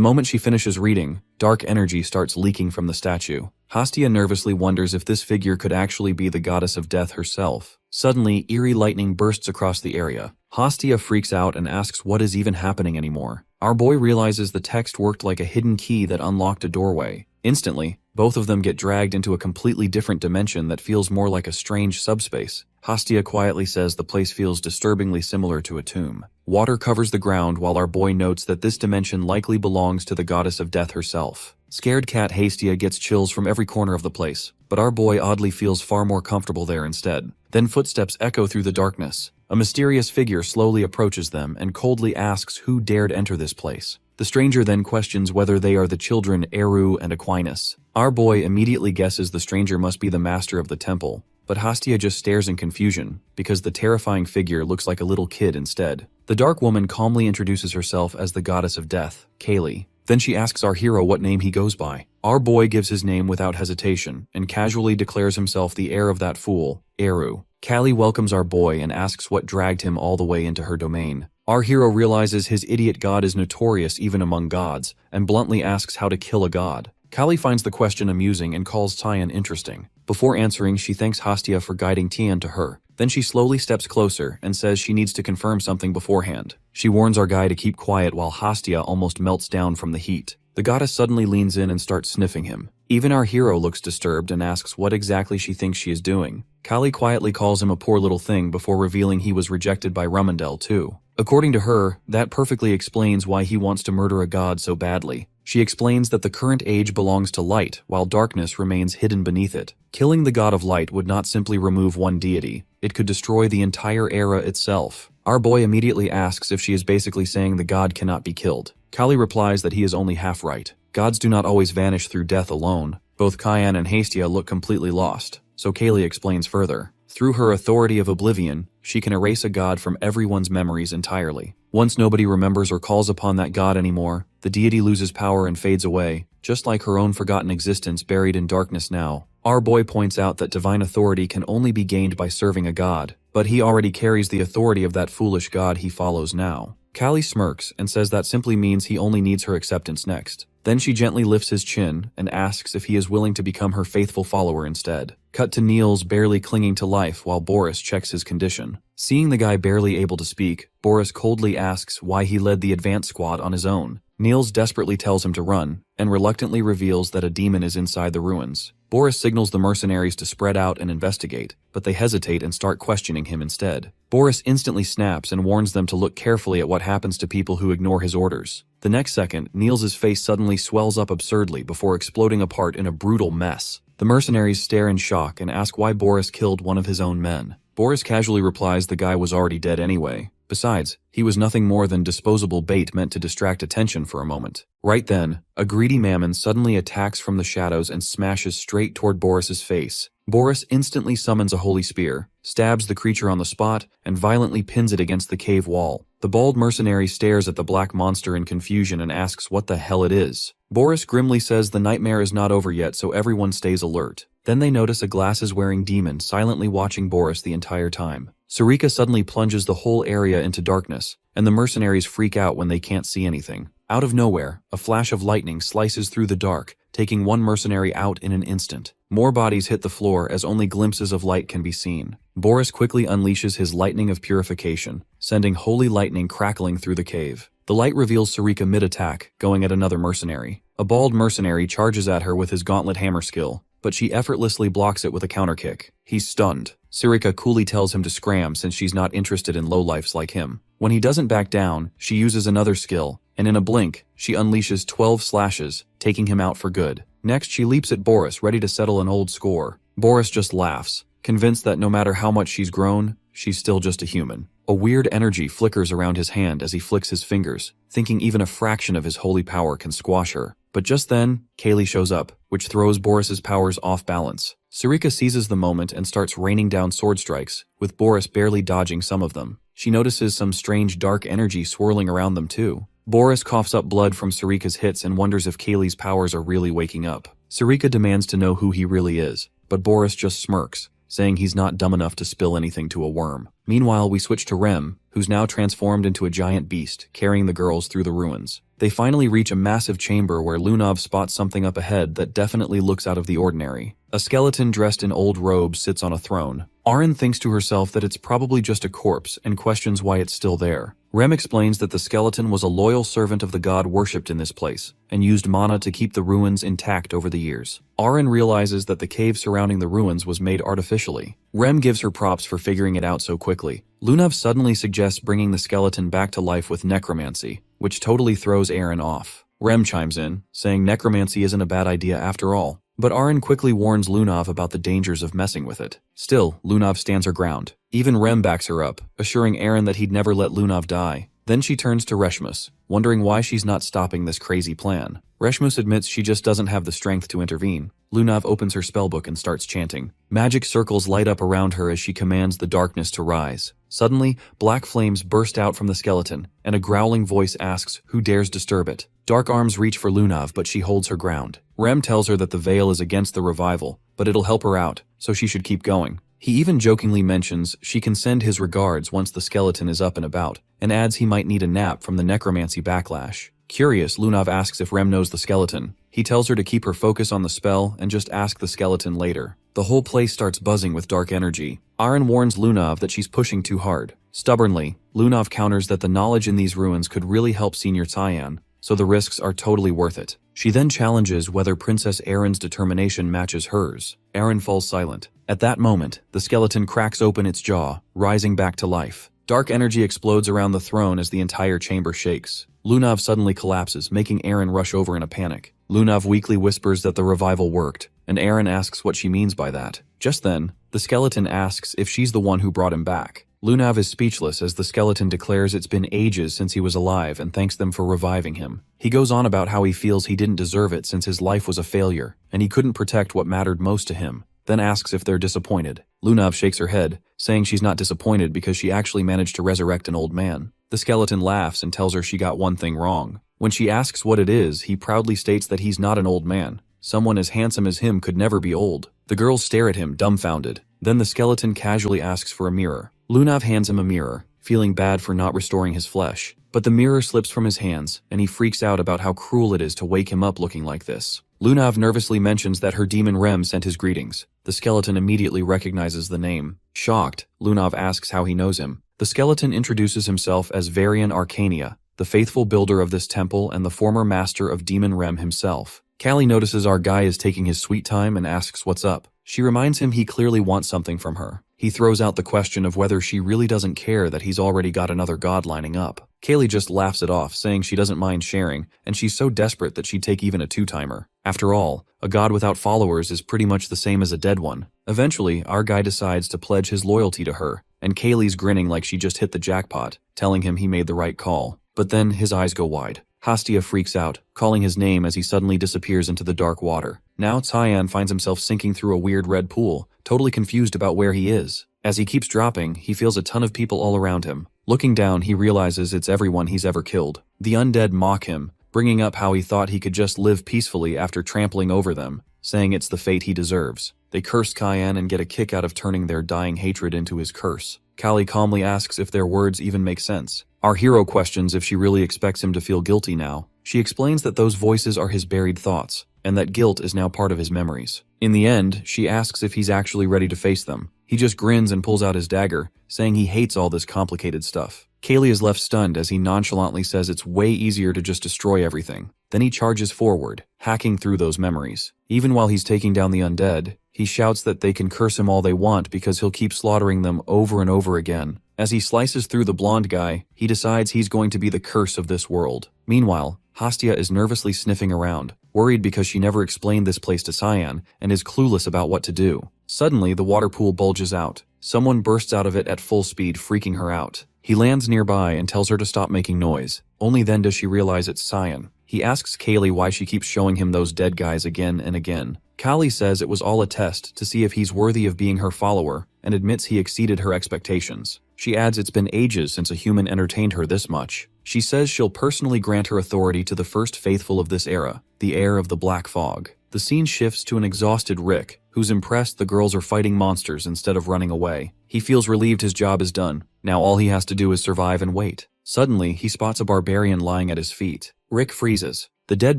moment she finishes reading, dark energy starts leaking from the statue. Hastia nervously wonders if this figure could actually be the goddess of death herself. Suddenly, eerie lightning bursts across the area. Hastia freaks out and asks what is even happening anymore. Our boy realizes the text worked like a hidden key that unlocked a doorway. Instantly, both of them get dragged into a completely different dimension that feels more like a strange subspace. Hastia quietly says the place feels disturbingly similar to a tomb. Water covers the ground while our boy notes that this dimension likely belongs to the goddess of death herself. Scared cat Hastia gets chills from every corner of the place, but our boy oddly feels far more comfortable there instead. Then footsteps echo through the darkness. A mysterious figure slowly approaches them and coldly asks who dared enter this place. The stranger then questions whether they are the children Eru and Aquinas. Our boy immediately guesses the stranger must be the master of the temple, but Hastia just stares in confusion because the terrifying figure looks like a little kid instead. The dark woman calmly introduces herself as the goddess of death, Kaylee. Then she asks our hero what name he goes by. Our boy gives his name without hesitation and casually declares himself the heir of that fool, Eru. Callie welcomes our boy and asks what dragged him all the way into her domain. Our hero realizes his idiot god is notorious even among gods, and bluntly asks how to kill a god. Callie finds the question amusing and calls Tian interesting. Before answering, she thanks Hastia for guiding Tian to her. Then she slowly steps closer and says she needs to confirm something beforehand. She warns our guy to keep quiet while Hastia almost melts down from the heat. The goddess suddenly leans in and starts sniffing him. Even our hero looks disturbed and asks what exactly she thinks she is doing. Callie quietly calls him a poor little thing before revealing he was rejected by Rumendel too. According to her, that perfectly explains why he wants to murder a god so badly. She explains that the current age belongs to light, while darkness remains hidden beneath it. Killing the god of light would not simply remove one deity, it could destroy the entire era itself. Our boy immediately asks if she is basically saying the god cannot be killed. Callie replies that he is only half right. Gods do not always vanish through death alone. Both Cayenne and Hastia look completely lost, so Kaylee explains further. Through her authority of oblivion, she can erase a god from everyone's memories entirely. Once nobody remembers or calls upon that god anymore, the deity loses power and fades away, just like her own forgotten existence buried in darkness now. Our boy points out that divine authority can only be gained by serving a god, but he already carries the authority of that foolish god he follows now. Callie smirks and says that simply means he only needs her acceptance next. Then she gently lifts his chin and asks if he is willing to become her faithful follower instead. Cut to Niels barely clinging to life while Boris checks his condition. Seeing the guy barely able to speak, Boris coldly asks why he led the advance squad on his own. Niels desperately tells him to run, and reluctantly reveals that a demon is inside the ruins. Boris signals the mercenaries to spread out and investigate, but they hesitate and start questioning him instead. Boris instantly snaps and warns them to look carefully at what happens to people who ignore his orders. The next second, Niels' face suddenly swells up absurdly before exploding apart in a brutal mess. The mercenaries stare in shock and ask why Boris killed one of his own men. Boris casually replies the guy was already dead anyway. Besides, he was nothing more than disposable bait meant to distract attention for a moment. Right then, a greedy mammon suddenly attacks from the shadows and smashes straight toward Boris's face. Boris instantly summons a holy spear, stabs the creature on the spot, and violently pins it against the cave wall. The bald mercenary stares at the black monster in confusion and asks what the hell it is. Boris grimly says the nightmare is not over yet, so everyone stays alert. Then they notice a glasses-wearing demon silently watching Boris the entire time. Sarika suddenly plunges the whole area into darkness, and the mercenaries freak out when they can't see anything. Out of nowhere, a flash of lightning slices through the dark, taking one mercenary out in an instant. More bodies hit the floor as only glimpses of light can be seen. Boris quickly unleashes his lightning of purification, sending holy lightning crackling through the cave. The light reveals Sarika mid-attack, going at another mercenary. A bald mercenary charges at her with his gauntlet hammer skill, but she effortlessly blocks it with a counterkick. He's stunned. Sarika coolly tells him to scram since she's not interested in lowlifes like him. When he doesn't back down, she uses another skill, and in a blink, she unleashes 12 slashes, taking him out for good. Next, she leaps at Boris, ready to settle an old score. Boris just laughs, convinced that no matter how much she's grown, she's still just a human. A weird energy flickers around his hand as he flicks his fingers, thinking even a fraction of his holy power can squash her. But just then, Kaylee shows up, which throws Boris's powers off balance. Sarika seizes the moment and starts raining down sword strikes, with Boris barely dodging some of them. She notices some strange dark energy swirling around them too. Boris coughs up blood from Sarika's hits and wonders if Kaylee's powers are really waking up. Sarika demands to know who he really is, but Boris just smirks, saying he's not dumb enough to spill anything to a worm. Meanwhile, we switch to Rem, who's now transformed into a giant beast, carrying the girls through the ruins. They finally reach a massive chamber where Lunov spots something up ahead that definitely looks out of the ordinary. A skeleton dressed in old robes sits on a throne. Arin thinks to herself that it's probably just a corpse and questions why it's still there. Rem explains that the skeleton was a loyal servant of the god worshipped in this place, and used mana to keep the ruins intact over the years. Arin realizes that the cave surrounding the ruins was made artificially. Rem gives her props for figuring it out so quickly. Lunav suddenly suggests bringing the skeleton back to life with necromancy, which totally throws Arin off. Rem chimes in, saying necromancy isn't a bad idea after all. But Arin quickly warns Lunav about the dangers of messing with it. Still, Lunav stands her ground. Even Rem backs her up, assuring Arin that he'd never let Lunav die. Then she turns to Reshmus, wondering why she's not stopping this crazy plan. Reshmus admits she just doesn't have the strength to intervene. Lunav opens her spellbook and starts chanting. Magic circles light up around her as she commands the darkness to rise. Suddenly, black flames burst out from the skeleton, and a growling voice asks who dares disturb it. Dark arms reach for Lunav, but she holds her ground. Rem tells her that the veil is against the revival, but it'll help her out, so she should keep going. He even jokingly mentions she can send his regards once the skeleton is up and about, and adds he might need a nap from the necromancy backlash. Curious, Lunav asks if Rem knows the skeleton. He tells her to keep her focus on the spell and just ask the skeleton later. The whole place starts buzzing with dark energy. Arin warns Lunav that she's pushing too hard. Stubbornly, Lunav counters that the knowledge in these ruins could really help Senior Cyan, so the risks are totally worth it. She then challenges whether Princess Arin's determination matches hers. Arin falls silent. At that moment, the skeleton cracks open its jaw, rising back to life. Dark energy explodes around the throne as the entire chamber shakes. Lunav suddenly collapses, making Arin rush over in a panic. Lunav weakly whispers that the revival worked, and Arin asks what she means by that. Just then, the skeleton asks if she's the one who brought him back. Lunav is speechless as the skeleton declares it's been ages since he was alive and thanks them for reviving him. He goes on about how he feels he didn't deserve it since his life was a failure, and he couldn't protect what mattered most to him, then asks if they're disappointed. Lunav shakes her head, saying she's not disappointed because she actually managed to resurrect an old man. The skeleton laughs and tells her she got one thing wrong. When she asks what it is, he proudly states that he's not an old man. Someone as handsome as him could never be old. The girls stare at him, dumbfounded. Then the skeleton casually asks for a mirror. Lunav hands him a mirror, feeling bad for not restoring his flesh. But the mirror slips from his hands, and he freaks out about how cruel it is to wake him up looking like this. Lunav nervously mentions that her demon Rem sent his greetings. The skeleton immediately recognizes the name. Shocked, Lunav asks how he knows him. The skeleton introduces himself as Varian Arcania, the faithful builder of this temple and the former master of Demon Rem himself. Callie notices our guy is taking his sweet time and asks what's up. She reminds him he clearly wants something from her. He throws out the question of whether she really doesn't care that he's already got another god lining up. Kaylee just laughs it off, saying she doesn't mind sharing, and she's so desperate that she'd take even a two-timer. After all, a god without followers is pretty much the same as a dead one. Eventually, our guy decides to pledge his loyalty to her, and Kaylee's grinning like she just hit the jackpot, telling him he made the right call. But then his eyes go wide. Hastia freaks out, calling his name as he suddenly disappears into the dark water. Now Cyan finds himself sinking through a weird red pool, totally confused about where he is. As he keeps dropping, he feels a ton of people all around him. Looking down, he realizes it's everyone he's ever killed. The undead mock him, bringing up how he thought he could just live peacefully after trampling over them, saying it's the fate he deserves. They curse Cyan and get a kick out of turning their dying hatred into his curse. Callie calmly asks if their words even make sense. Our hero questions if she really expects him to feel guilty now. She explains that those voices are his buried thoughts, and that guilt is now part of his memories. In the end, she asks if he's actually ready to face them. He just grins and pulls out his dagger, saying he hates all this complicated stuff. Kaylee is left stunned as he nonchalantly says it's way easier to just destroy everything. Then he charges forward, hacking through those memories. Even while he's taking down the undead, he shouts that they can curse him all they want because he'll keep slaughtering them over and over again. As he slices through the blonde guy, he decides he's going to be the curse of this world. Meanwhile, Hastia is nervously sniffing around, worried because she never explained this place to Cyan and is clueless about what to do. Suddenly, the water pool bulges out. Someone bursts out of it at full speed, freaking her out. He lands nearby and tells her to stop making noise. Only then does she realize it's Cyan. He asks Kaylee why she keeps showing him those dead guys again and again. Callie says it was all a test to see if he's worthy of being her follower and admits he exceeded her expectations. She adds it's been ages since a human entertained her this much. She says she'll personally grant her authority to the first faithful of this era, the heir of the Black Fog. The scene shifts to an exhausted Rick, who's impressed the girls are fighting monsters instead of running away. He feels relieved his job is done. Now all he has to do is survive and wait. Suddenly, he spots a barbarian lying at his feet. Rick freezes. The dead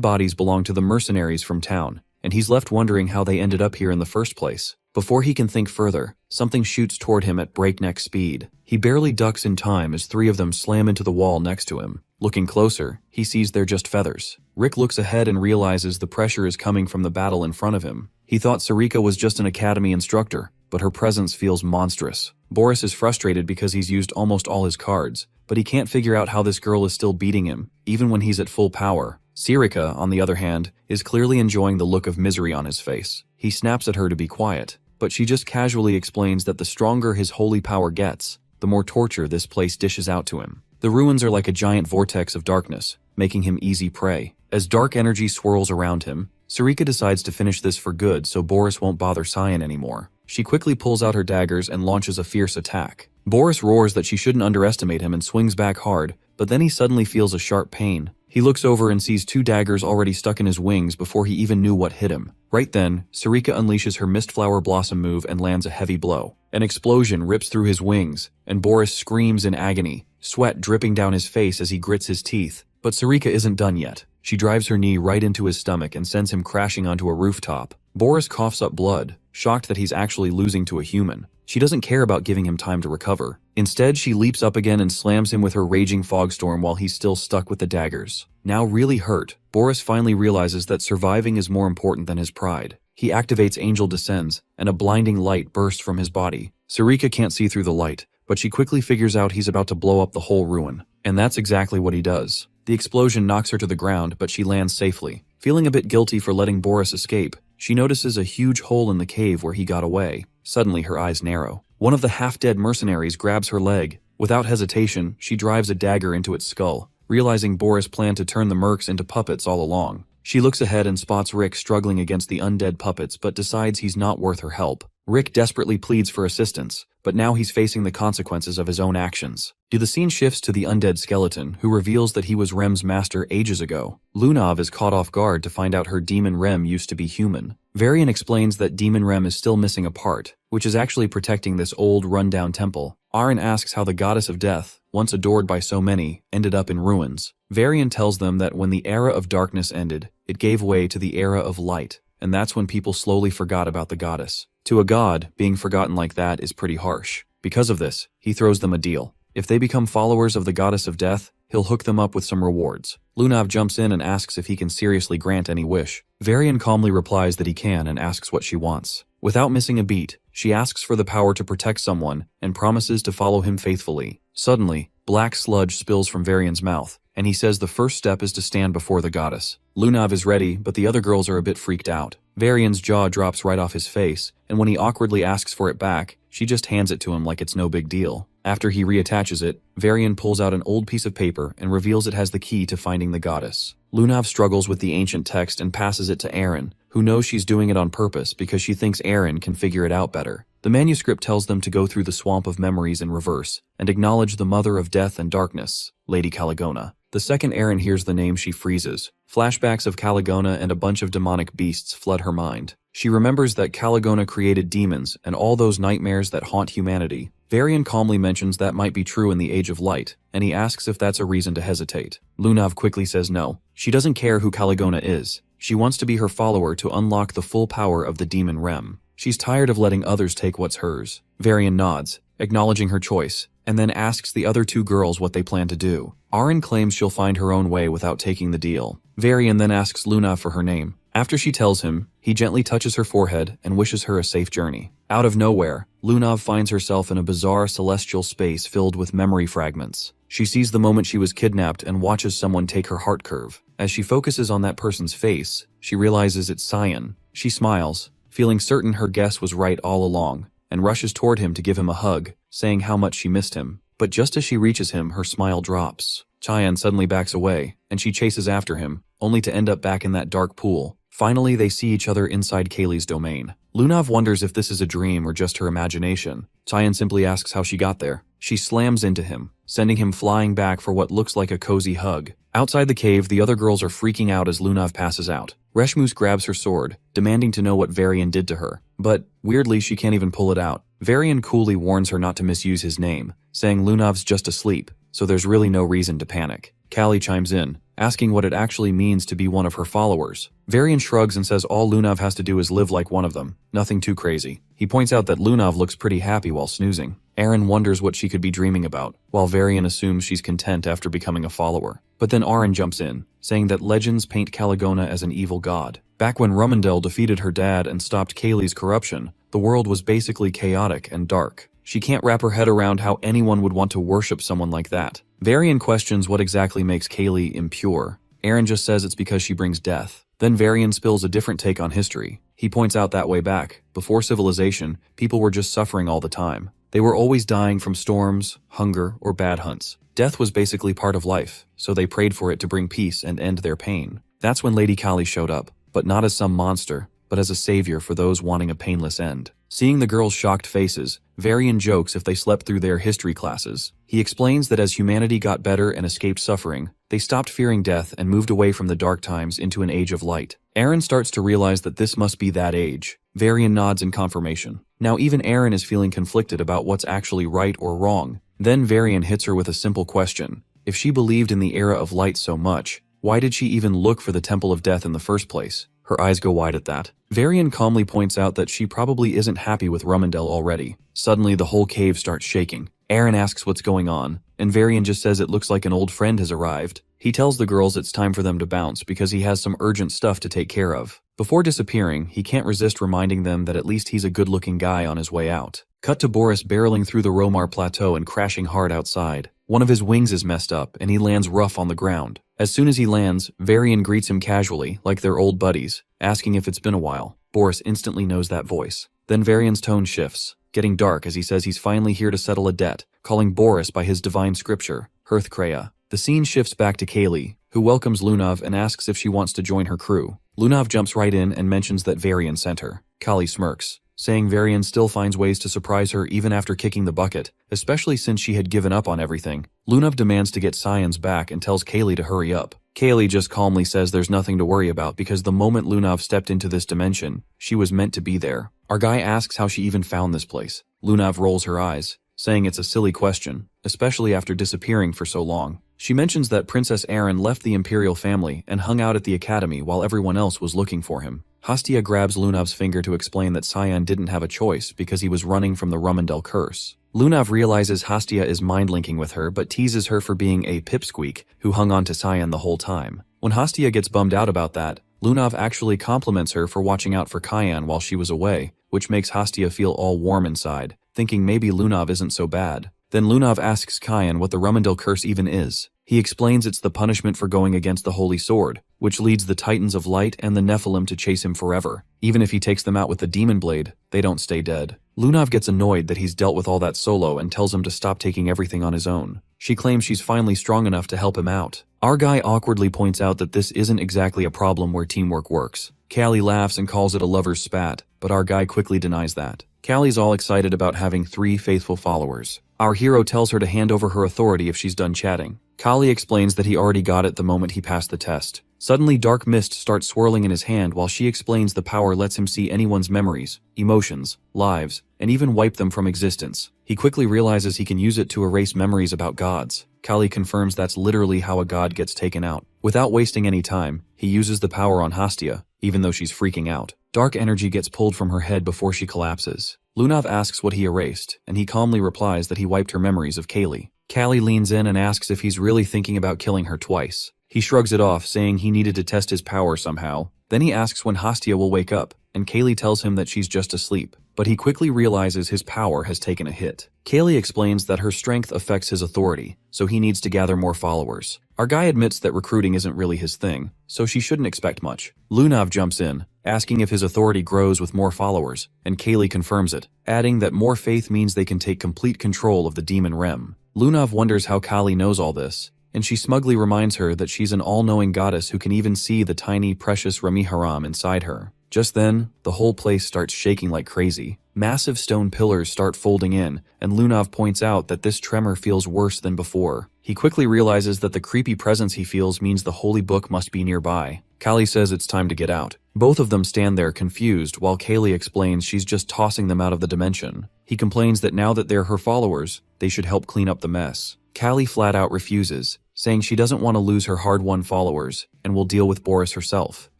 bodies belong to the mercenaries from town. and he's left wondering how they ended up here in the first place. Before he can think further, something shoots toward him at breakneck speed. He barely ducks in time as 3 of them slam into the wall next to him. Looking closer, he sees they're just feathers. Rick looks ahead and realizes the pressure is coming from the battle in front of him. He thought Sarika was just an academy instructor, but her presence feels monstrous. Boris is frustrated because he's used almost all his cards, but he can't figure out how this girl is still beating him, even when he's at full power. Sarika, on the other hand, is clearly enjoying the look of misery on his face. He snaps at her to be quiet, but she just casually explains that the stronger his holy power gets, the more torture this place dishes out to him. The ruins are like a giant vortex of darkness, making him easy prey. As dark energy swirls around him, Sarika decides to finish this for good so Boris won't bother Cyan anymore. She quickly pulls out her daggers and launches a fierce attack. Boris roars that she shouldn't underestimate him and swings back hard, but then he suddenly feels a sharp pain. He looks over and sees 2 daggers already stuck in his wings before he even knew what hit him. Right then, Sarika unleashes her Mistflower Blossom move and lands a heavy blow. An explosion rips through his wings, and Boris screams in agony, sweat dripping down his face as he grits his teeth. But Sarika isn't done yet. She drives her knee right into his stomach and sends him crashing onto a rooftop. Boris coughs up blood, shocked that he's actually losing to a human. She doesn't care about giving him time to recover. Instead, she leaps up again and slams him with her raging fogstorm while he's still stuck with the daggers. Now really hurt, Boris finally realizes that surviving is more important than his pride. He activates Angel Descends, and a blinding light bursts from his body. Sarika can't see through the light, but she quickly figures out he's about to blow up the whole ruin. And that's exactly what he does. The explosion knocks her to the ground, but she lands safely. Feeling a bit guilty for letting Boris escape, she notices a huge hole in the cave where he got away. Suddenly, her eyes narrow. One of the half-dead mercenaries grabs her leg. Without hesitation, she drives a dagger into its skull, realizing Boris planned to turn the mercs into puppets all along. She looks ahead and spots Rick struggling against the undead puppets but decides he's not worth her help. Rick desperately pleads for assistance, but now he's facing the consequences of his own actions. The scene shifts to the undead skeleton, who reveals that he was Rem's master ages ago. Lunav is caught off guard to find out her demon Rem used to be human. Varian explains that demon Rem is still missing a part, which is actually protecting this old, run-down temple. Aaron asks how the goddess of death, once adored by so many, ended up in ruins. Varian tells them that when the era of darkness ended, it gave way to the era of light, and that's when people slowly forgot about the goddess. To a god, being forgotten like that is pretty harsh. Because of this, he throws them a deal. If they become followers of the goddess of death, he'll hook them up with some rewards. Lunav jumps in and asks if he can seriously grant any wish. Varian calmly replies that he can and asks what she wants. Without missing a beat, she asks for the power to protect someone and promises to follow him faithfully. Suddenly, black sludge spills from Varian's mouth, and he says the first step is to stand before the goddess. Lunav is ready, but the other girls are a bit freaked out. Varian's jaw drops right off his face, and when he awkwardly asks for it back, she just hands it to him like it's no big deal. After he reattaches it, Varian pulls out an old piece of paper and reveals it has the key to finding the goddess. Lunav struggles with the ancient text and passes it to Aaron, who knows she's doing it on purpose because she thinks Aaron can figure it out better. The manuscript tells them to go through the swamp of memories in reverse and acknowledge the mother of death and darkness, Lady Caligona. The second Aaron hears the name, she freezes. Flashbacks of Caligona and a bunch of demonic beasts flood her mind. She remembers that Caligona created demons and all those nightmares that haunt humanity. Varian calmly mentions that might be true in the Age of Light, and he asks if that's a reason to hesitate. Lunav quickly says no. She doesn't care who Caligona is. She wants to be her follower to unlock the full power of the demon Rem. She's tired of letting others take what's hers. Varian nods, acknowledging her choice, and then asks the other 2 girls what they plan to do. Aaron claims she'll find her own way without taking the deal. Varian then asks Lunav for her name. After she tells him, he gently touches her forehead and wishes her a safe journey. Out of nowhere, Lunav finds herself in a bizarre celestial space filled with memory fragments. She sees the moment she was kidnapped and watches someone take her heart curve. As she focuses on that person's face, she realizes it's Cyan. She smiles, feeling certain her guess was right all along, and rushes toward him to give him a hug, saying how much she missed him. But just as she reaches him, her smile drops. Cyan suddenly backs away, and she chases after him, only to end up back in that dark pool. Finally, they see each other inside Kaylee's domain. Lunav wonders if this is a dream or just her imagination. Cyan simply asks how she got there. She slams into him, sending him flying back for what looks like a cozy hug. Outside the cave, the other girls are freaking out as Lunav passes out. Reshmus grabs her sword, demanding to know what Varian did to her. But, weirdly, she can't even pull it out. Varian coolly warns her not to misuse his name, saying Lunav's just asleep, so there's really no reason to panic. Callie chimes in, asking what it actually means to be one of her followers. Varian shrugs and says all Lunav has to do is live like one of them. Nothing too crazy. He points out that Lunav looks pretty happy while snoozing. Aaron wonders what she could be dreaming about, while Varian assumes she's content after becoming a follower. But then Aaron jumps in, saying that legends paint Caligona as an evil god. Back when Rumendel defeated her dad and stopped Kaylee's corruption, the world was basically chaotic and dark. She can't wrap her head around how anyone would want to worship someone like that. Varian questions what exactly makes Kaylee impure. Aaron just says it's because she brings death. Then Varian spills a different take on history. He points out that way back, before civilization, people were just suffering all the time. They were always dying from storms, hunger, or bad hunts. Death was basically part of life, so they prayed for it to bring peace and end their pain. That's when Lady Kali showed up, but not as some monster, but as a savior for those wanting a painless end. Seeing the girls' shocked faces, Varian jokes if they slept through their history classes. He explains that as humanity got better and escaped suffering, they stopped fearing death and moved away from the dark times into an age of light. Aaron starts to realize that this must be that age. Varian nods in confirmation. Now even Aaron is feeling conflicted about what's actually right or wrong. Then Varian hits her with a simple question. If she believed in the era of light so much, why did she even look for the Temple of Death in the first place? Her eyes go wide at that. Varian calmly points out that she probably isn't happy with Rumendel already. Suddenly the whole cave starts shaking. Aaron asks what's going on, and Varian just says it looks like an old friend has arrived. He tells the girls it's time for them to bounce because he has some urgent stuff to take care of. Before disappearing, he can't resist reminding them that at least he's a good-looking guy on his way out. Cut to Boris barreling through the Romar Plateau and crashing hard outside. One of his wings is messed up, and he lands rough on the ground. As soon as he lands, Varian greets him casually, like they're old buddies, asking if it's been a while. Boris instantly knows that voice. Then Varian's tone shifts, getting dark as he says he's finally here to settle a debt, calling Boris by his divine scripture, Hearthcrea. The scene shifts back to Kaylee, who welcomes Lunav and asks if she wants to join her crew. Lunav jumps right in and mentions that Varian sent her. Kali smirks, saying Varian still finds ways to surprise her even after kicking the bucket, especially since she had given up on everything. Lunav demands to get Cyan's back and tells Kaylee to hurry up. Kaylee just calmly says there's nothing to worry about because the moment Lunav stepped into this dimension, she was meant to be there. Our guy asks how she even found this place. Lunav rolls her eyes, saying it's a silly question, especially after disappearing for so long. She mentions that Princess Aaron left the imperial family and hung out at the academy while everyone else was looking for him. Hastia grabs Lunav's finger to explain that Cyan didn't have a choice because he was running from the Rumendel curse. Lunav realizes Hastia is mind-linking with her but teases her for being a pipsqueak who hung on to Cyan the whole time. When Hastia gets bummed out about that, Lunav actually compliments her for watching out for Cyan while she was away, which makes Hastia feel all warm inside, thinking maybe Lunav isn't so bad. Then Lunav asks Cyan what the Rumendel curse even is. He explains it's the punishment for going against the Holy Sword, which leads the Titans of Light and the Nephilim to chase him forever. Even if he takes them out with the Demon Blade, they don't stay dead. Lunav gets annoyed that he's dealt with all that solo and tells him to stop taking everything on his own. She claims she's finally strong enough to help him out. Our guy awkwardly points out that this isn't exactly a problem where teamwork works. Callie laughs and calls it a lover's spat, but our guy quickly denies that. Callie's all excited about having 3 faithful followers. Our hero tells her to hand over her authority if she's done chatting. Kali explains that he already got it the moment he passed the test. Suddenly dark mist starts swirling in his hand while she explains the power lets him see anyone's memories, emotions, lives, and even wipe them from existence. He quickly realizes he can use it to erase memories about gods. Kali confirms that's literally how a god gets taken out. Without wasting any time, he uses the power on Hastia, even though she's freaking out. Dark energy gets pulled from her head before she collapses. Lunav asks what he erased, and he calmly replies that he wiped her memories of Kaylee. Callie leans in and asks if he's really thinking about killing her twice. He shrugs it off, saying he needed to test his power somehow. Then he asks when Hastia will wake up, and Kaylee tells him that she's just asleep. But he quickly realizes his power has taken a hit. Kaylee explains that her strength affects his authority, so he needs to gather more followers. Our guy admits that recruiting isn't really his thing, so she shouldn't expect much. Lunav jumps in, asking if his authority grows with more followers, and Kaylee confirms it, adding that more faith means they can take complete control of the demon realm. Lunav wonders how Kali knows all this, and she smugly reminds her that she's an all-knowing goddess who can even see the tiny, precious Rami Haram inside her. Just then, the whole place starts shaking like crazy. Massive stone pillars start folding in, and Lunav points out that this tremor feels worse than before. He quickly realizes that the creepy presence he feels means the holy book must be nearby. Kali says it's time to get out. Both of them stand there confused while Kaylee explains she's just tossing them out of the dimension. He complains that now that they're her followers, they should help clean up the mess. Kali flat out refuses, saying she doesn't want to lose her hard-won followers and will deal with Boris herself.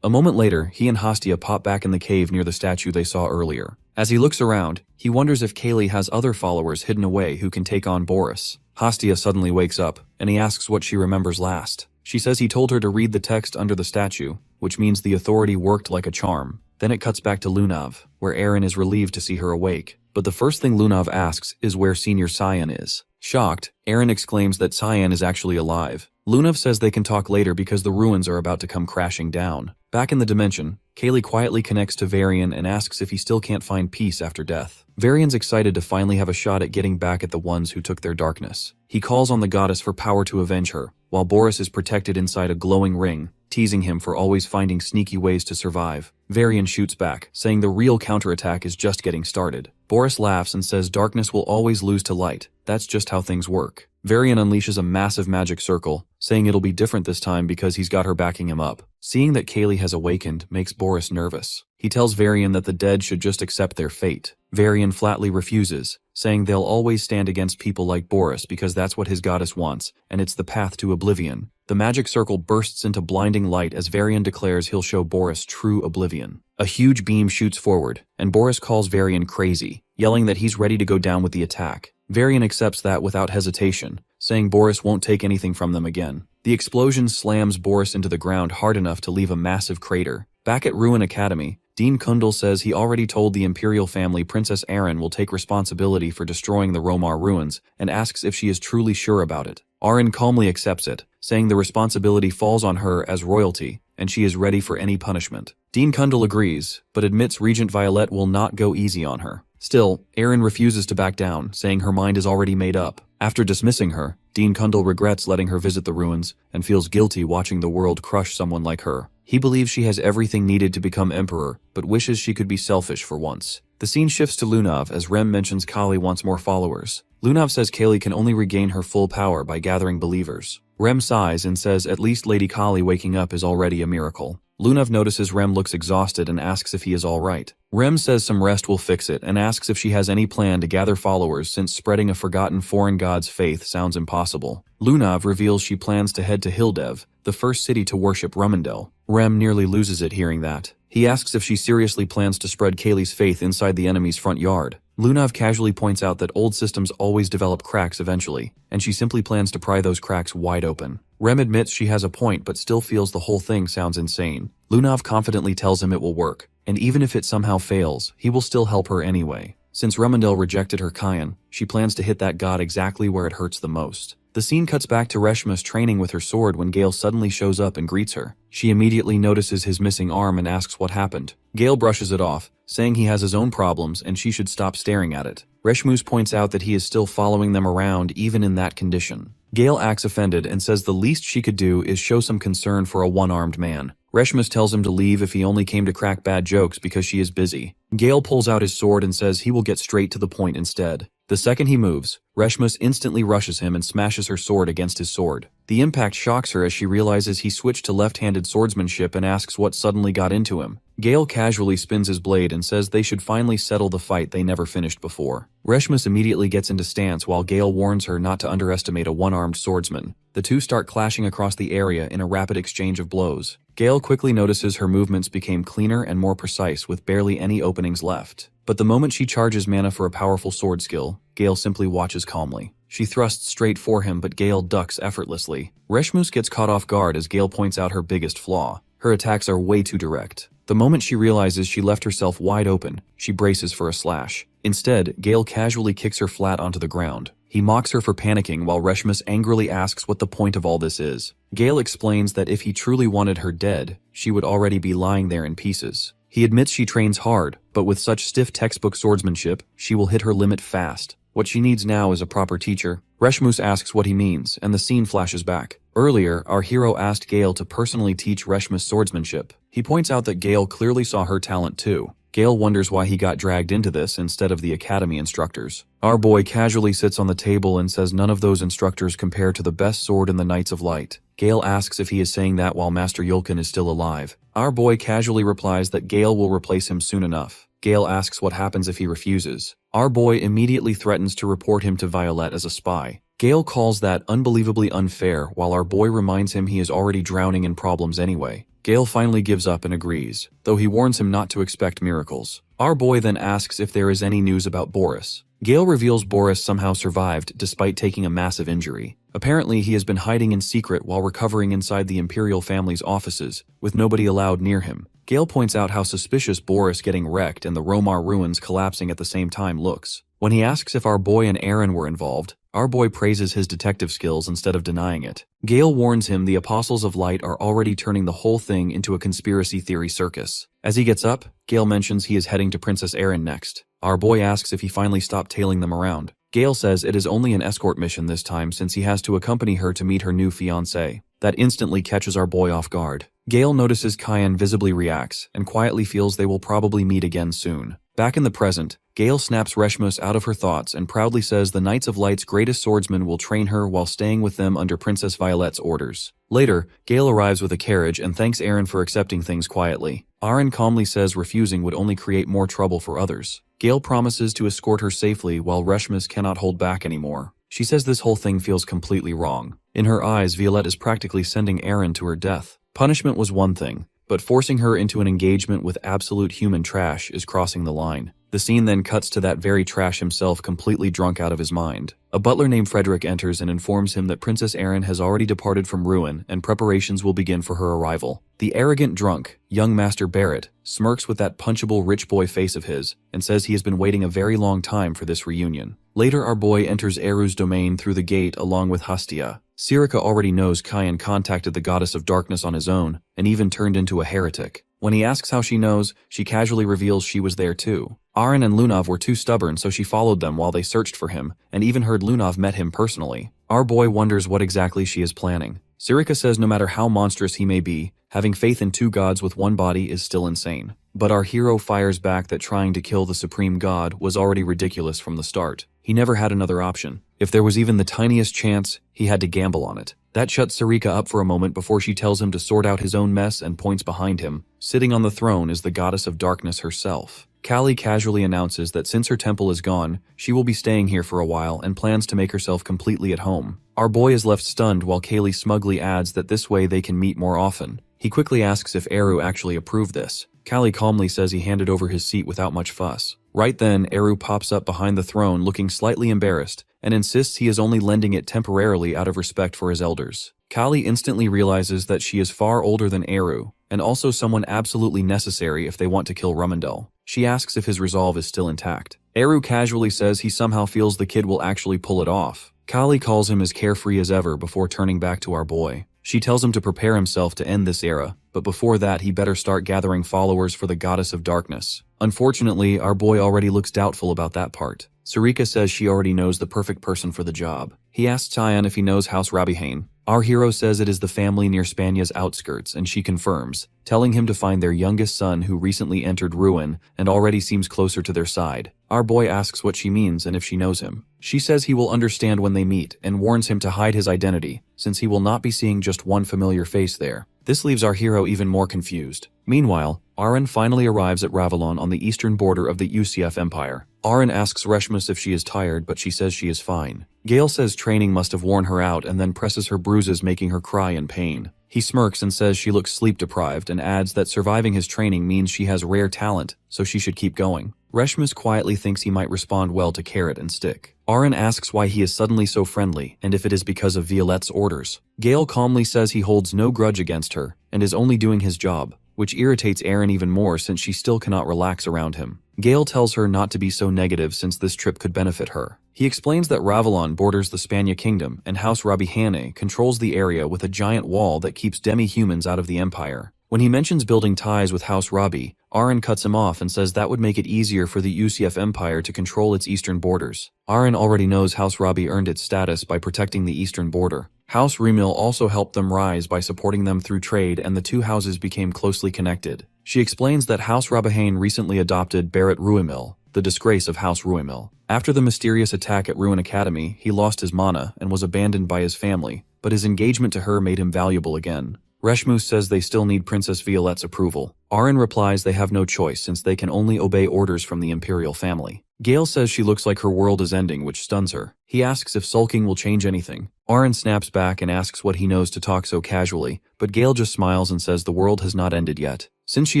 A moment later, he and Hastia pop back in the cave near the statue they saw earlier. As he looks around, he wonders if Kaylee has other followers hidden away who can take on Boris. Hastia suddenly wakes up, and he asks what she remembers last. She says he told her to read the text under the statue, which means the authority worked like a charm. Then it cuts back to Lunav, where Eren is relieved to see her awake. But the first thing Lunav asks is where Senior Cyan is. Shocked, Eren exclaims that Cyan is actually alive. Lunav says they can talk later because the ruins are about to come crashing down. Back in the dimension, Kaylee quietly connects to Varian and asks if he still can't find peace after death. Varian's excited to finally have a shot at getting back at the ones who took their darkness. He calls on the goddess for power to avenge her, while Boris is protected inside a glowing ring, teasing him for always finding sneaky ways to survive. Varian shoots back, saying the real counterattack is just getting started. Boris laughs and says darkness will always lose to light. That's just how things work. Varian unleashes a massive magic circle, saying it'll be different this time because he's got her backing him up. Seeing that Kaylee has awakened makes Boris nervous. He tells Varian that the dead should just accept their fate. Varian flatly refuses, saying they'll always stand against people like Boris because that's what his goddess wants, and it's the path to oblivion. The magic circle bursts into blinding light as Varian declares he'll show Boris true oblivion. A huge beam shoots forward, and Boris calls Varian crazy, yelling that he's ready to go down with the attack. Varian accepts that without hesitation, saying Boris won't take anything from them again. The explosion slams Boris into the ground hard enough to leave a massive crater. Back at Ruin Academy, Dean Kundal says he already told the Imperial family Princess Aren will take responsibility for destroying the Romar ruins and asks if she is truly sure about it. Aren calmly accepts it, saying the responsibility falls on her as royalty and she is ready for any punishment. Dean Kundal agrees, but admits Regent Violet will not go easy on her. Still, Aren refuses to back down, saying her mind is already made up. After dismissing her, Dean Kundal regrets letting her visit the ruins and feels guilty watching the world crush someone like her. He believes she has everything needed to become emperor, but wishes she could be selfish for once. The scene shifts to Lunav as Rem mentions Kali wants more followers. Lunav says Kaylee can only regain her full power by gathering believers. Rem sighs and says at least Lady Kali waking up is already a miracle. Lunav notices Rem looks exhausted and asks if he is alright. Rem says some rest will fix it and asks if she has any plan to gather followers since spreading a forgotten foreign god's faith sounds impossible. Lunav reveals she plans to head to Hildev, the first city to worship Rumendel. Rem nearly loses it hearing that. He asks if she seriously plans to spread Kaylee's faith inside the enemy's front yard. Lunav casually points out that old systems always develop cracks eventually, and she simply plans to pry those cracks wide open. Rem admits she has a point but still feels the whole thing sounds insane. Lunav confidently tells him it will work, and even if it somehow fails, he will still help her anyway. Since Rumendel rejected her Kayan, she plans to hit that god exactly where it hurts the most. The scene cuts back to Reshmus training with her sword when Gale suddenly shows up and greets her. She immediately notices his missing arm and asks what happened. Gale brushes it off, saying he has his own problems and she should stop staring at it. Reshmus points out that he is still following them around even in that condition. Gale acts offended and says the least she could do is show some concern for a one-armed man. Reshmus tells him to leave if he only came to crack bad jokes because she is busy. Gale pulls out his sword and says he will get straight to the point instead. The second he moves, Reshmus instantly rushes him and smashes her sword against his sword. The impact shocks her as she realizes he switched to left-handed swordsmanship and asks what suddenly got into him. Gale casually spins his blade and says they should finally settle the fight they never finished before. Reshmus immediately gets into stance while Gale warns her not to underestimate a one-armed swordsman. The two start clashing across the area in a rapid exchange of blows. Gale quickly notices her movements became cleaner and more precise with barely any openings left. But the moment she charges mana for a powerful sword skill, Gale simply watches calmly. She thrusts straight for him but Gale ducks effortlessly. Reshmus gets caught off guard as Gale points out her biggest flaw. Her attacks are way too direct. The moment she realizes she left herself wide open, she braces for a slash. Instead, Gale casually kicks her flat onto the ground. He mocks her for panicking while Reshmus angrily asks what the point of all this is. Gale explains that if he truly wanted her dead, she would already be lying there in pieces. He admits she trains hard, but with such stiff textbook swordsmanship, she will hit her limit fast. What she needs now is a proper teacher. Reshmus asks what he means, and the scene flashes back. Earlier, our hero asked Gale to personally teach Reshmus swordsmanship. He points out that Gale clearly saw her talent too. Gale wonders why he got dragged into this instead of the academy instructors. Our boy casually sits on the table and says none of those instructors compare to the best sword in the Knights of Light. Gale asks if he is saying that while Master Yulkin is still alive. Our boy casually replies that Gale will replace him soon enough. Gale asks what happens if he refuses. Our boy immediately threatens to report him to Violet as a spy. Gale calls that unbelievably unfair while our boy reminds him he is already drowning in problems anyway. Gale finally gives up and agrees, though he warns him not to expect miracles. Our boy then asks if there is any news about Boris. Gale reveals Boris somehow survived despite taking a massive injury. Apparently he has been hiding in secret while recovering inside the imperial family's offices, with nobody allowed near him. Gale points out how suspicious Boris getting wrecked and the Romar ruins collapsing at the same time looks. When he asks if our boy and Aaron were involved, our boy praises his detective skills instead of denying it. Gale warns him the Apostles of Light are already turning the whole thing into a conspiracy theory circus. As he gets up, Gale mentions he is heading to Princess Aaron next. Our boy asks if he finally stopped tailing them around. Gale says it is only an escort mission this time since he has to accompany her to meet her new fiancé. That instantly catches our boy off guard. Gale notices Kyan visibly reacts and quietly feels they will probably meet again soon. Back in the present, Gale snaps Reshmus out of her thoughts and proudly says the Knights of Light's greatest swordsman will train her while staying with them under Princess Violette's orders. Later, Gale arrives with a carriage and thanks Aaron for accepting things quietly. Aaron calmly says refusing would only create more trouble for others. Gale promises to escort her safely while Reshmus cannot hold back anymore. She says this whole thing feels completely wrong. In her eyes, Violette is practically sending Aaron to her death. Punishment was one thing, but forcing her into an engagement with absolute human trash is crossing the line. The scene then cuts to that very trash himself completely drunk out of his mind. A butler named Frederick enters and informs him that Princess Aaron has already departed from Ruin and preparations will begin for her arrival. The arrogant drunk, young Master Barrett, smirks with that punchable rich boy face of his and says he has been waiting a very long time for this reunion. Later our boy enters Eru's domain through the gate along with Hastia. Sirika already knows Kyan contacted the Goddess of Darkness on his own and even turned into a heretic. When he asks how she knows, she casually reveals she was there too. Aaron and Lunav were too stubborn, so she followed them while they searched for him, and even heard Lunav met him personally. Our boy wonders what exactly she is planning. Sirika says no matter how monstrous he may be, having faith in two gods with one body is still insane. But our hero fires back that trying to kill the supreme god was already ridiculous from the start. He never had another option. If there was even the tiniest chance, he had to gamble on it. That shuts Sirika up for a moment before she tells him to sort out his own mess and points behind him. Sitting on the throne is the Goddess of Darkness herself. Callie casually announces that since her temple is gone, she will be staying here for a while and plans to make herself completely at home. Our boy is left stunned while Kaylee smugly adds that this way they can meet more often. He quickly asks if Eru actually approved this. Callie calmly says he handed over his seat without much fuss. Right then, Eru pops up behind the throne looking slightly embarrassed and insists he is only lending it temporarily out of respect for his elders. Callie instantly realizes that she is far older than Eru, and also someone absolutely necessary if they want to kill Rumendel. She asks if his resolve is still intact. Eru casually says he somehow feels the kid will actually pull it off. Callie calls him as carefree as ever before turning back to our boy. She tells him to prepare himself to end this era, but before that he better start gathering followers for the Goddess of Darkness. Unfortunately, our boy already looks doubtful about that part. Sarika says she already knows the perfect person for the job. He asks Tyan if he knows House Rabihane. Our hero says it is the family near Spanya's outskirts, and she confirms, telling him to find their youngest son who recently entered Ruin and already seems closer to their side. Our boy asks what she means and if she knows him. She says he will understand when they meet and warns him to hide his identity, since he will not be seeing just one familiar face there. This leaves our hero even more confused. Meanwhile, Aaron finally arrives at Ravelon on the eastern border of the UCF Empire. Aaron asks Reshmus if she is tired, but she says she is fine. Gale says training must have worn her out and then presses her bruises, making her cry in pain. He smirks and says she looks sleep-deprived and adds that surviving his training means she has rare talent, so she should keep going. Reshmus quietly thinks he might respond well to Carrot and Stick. Aaron asks why he is suddenly so friendly and if it is because of Violette's orders. Gale calmly says he holds no grudge against her and is only doing his job, which irritates Aaron even more since she still cannot relax around him. Gale tells her not to be so negative since this trip could benefit her. He explains that Ravelon borders the Spania Kingdom and House Rabihane controls the area with a giant wall that keeps demi-humans out of the Empire. When he mentions building ties with House Rabi, Aaron cuts him off and says that would make it easier for the UCF Empire to control its eastern borders. Aaron already knows House Rabi earned its status by protecting the eastern border. House Remil also helped them rise by supporting them through trade, and the two houses became closely connected. She explains that House Rabihane recently adopted Barrett Ruimil, the disgrace of House Ruimil. After the mysterious attack at Ruin Academy, he lost his mana and was abandoned by his family, but his engagement to her made him valuable again. Reshmus says they still need Princess Violette's approval. Arin replies they have no choice since they can only obey orders from the imperial family. Gale says she looks like her world is ending, which stuns her. He asks if sulking will change anything. Arin snaps back and asks what he knows to talk so casually, but Gale just smiles and says the world has not ended yet. Since she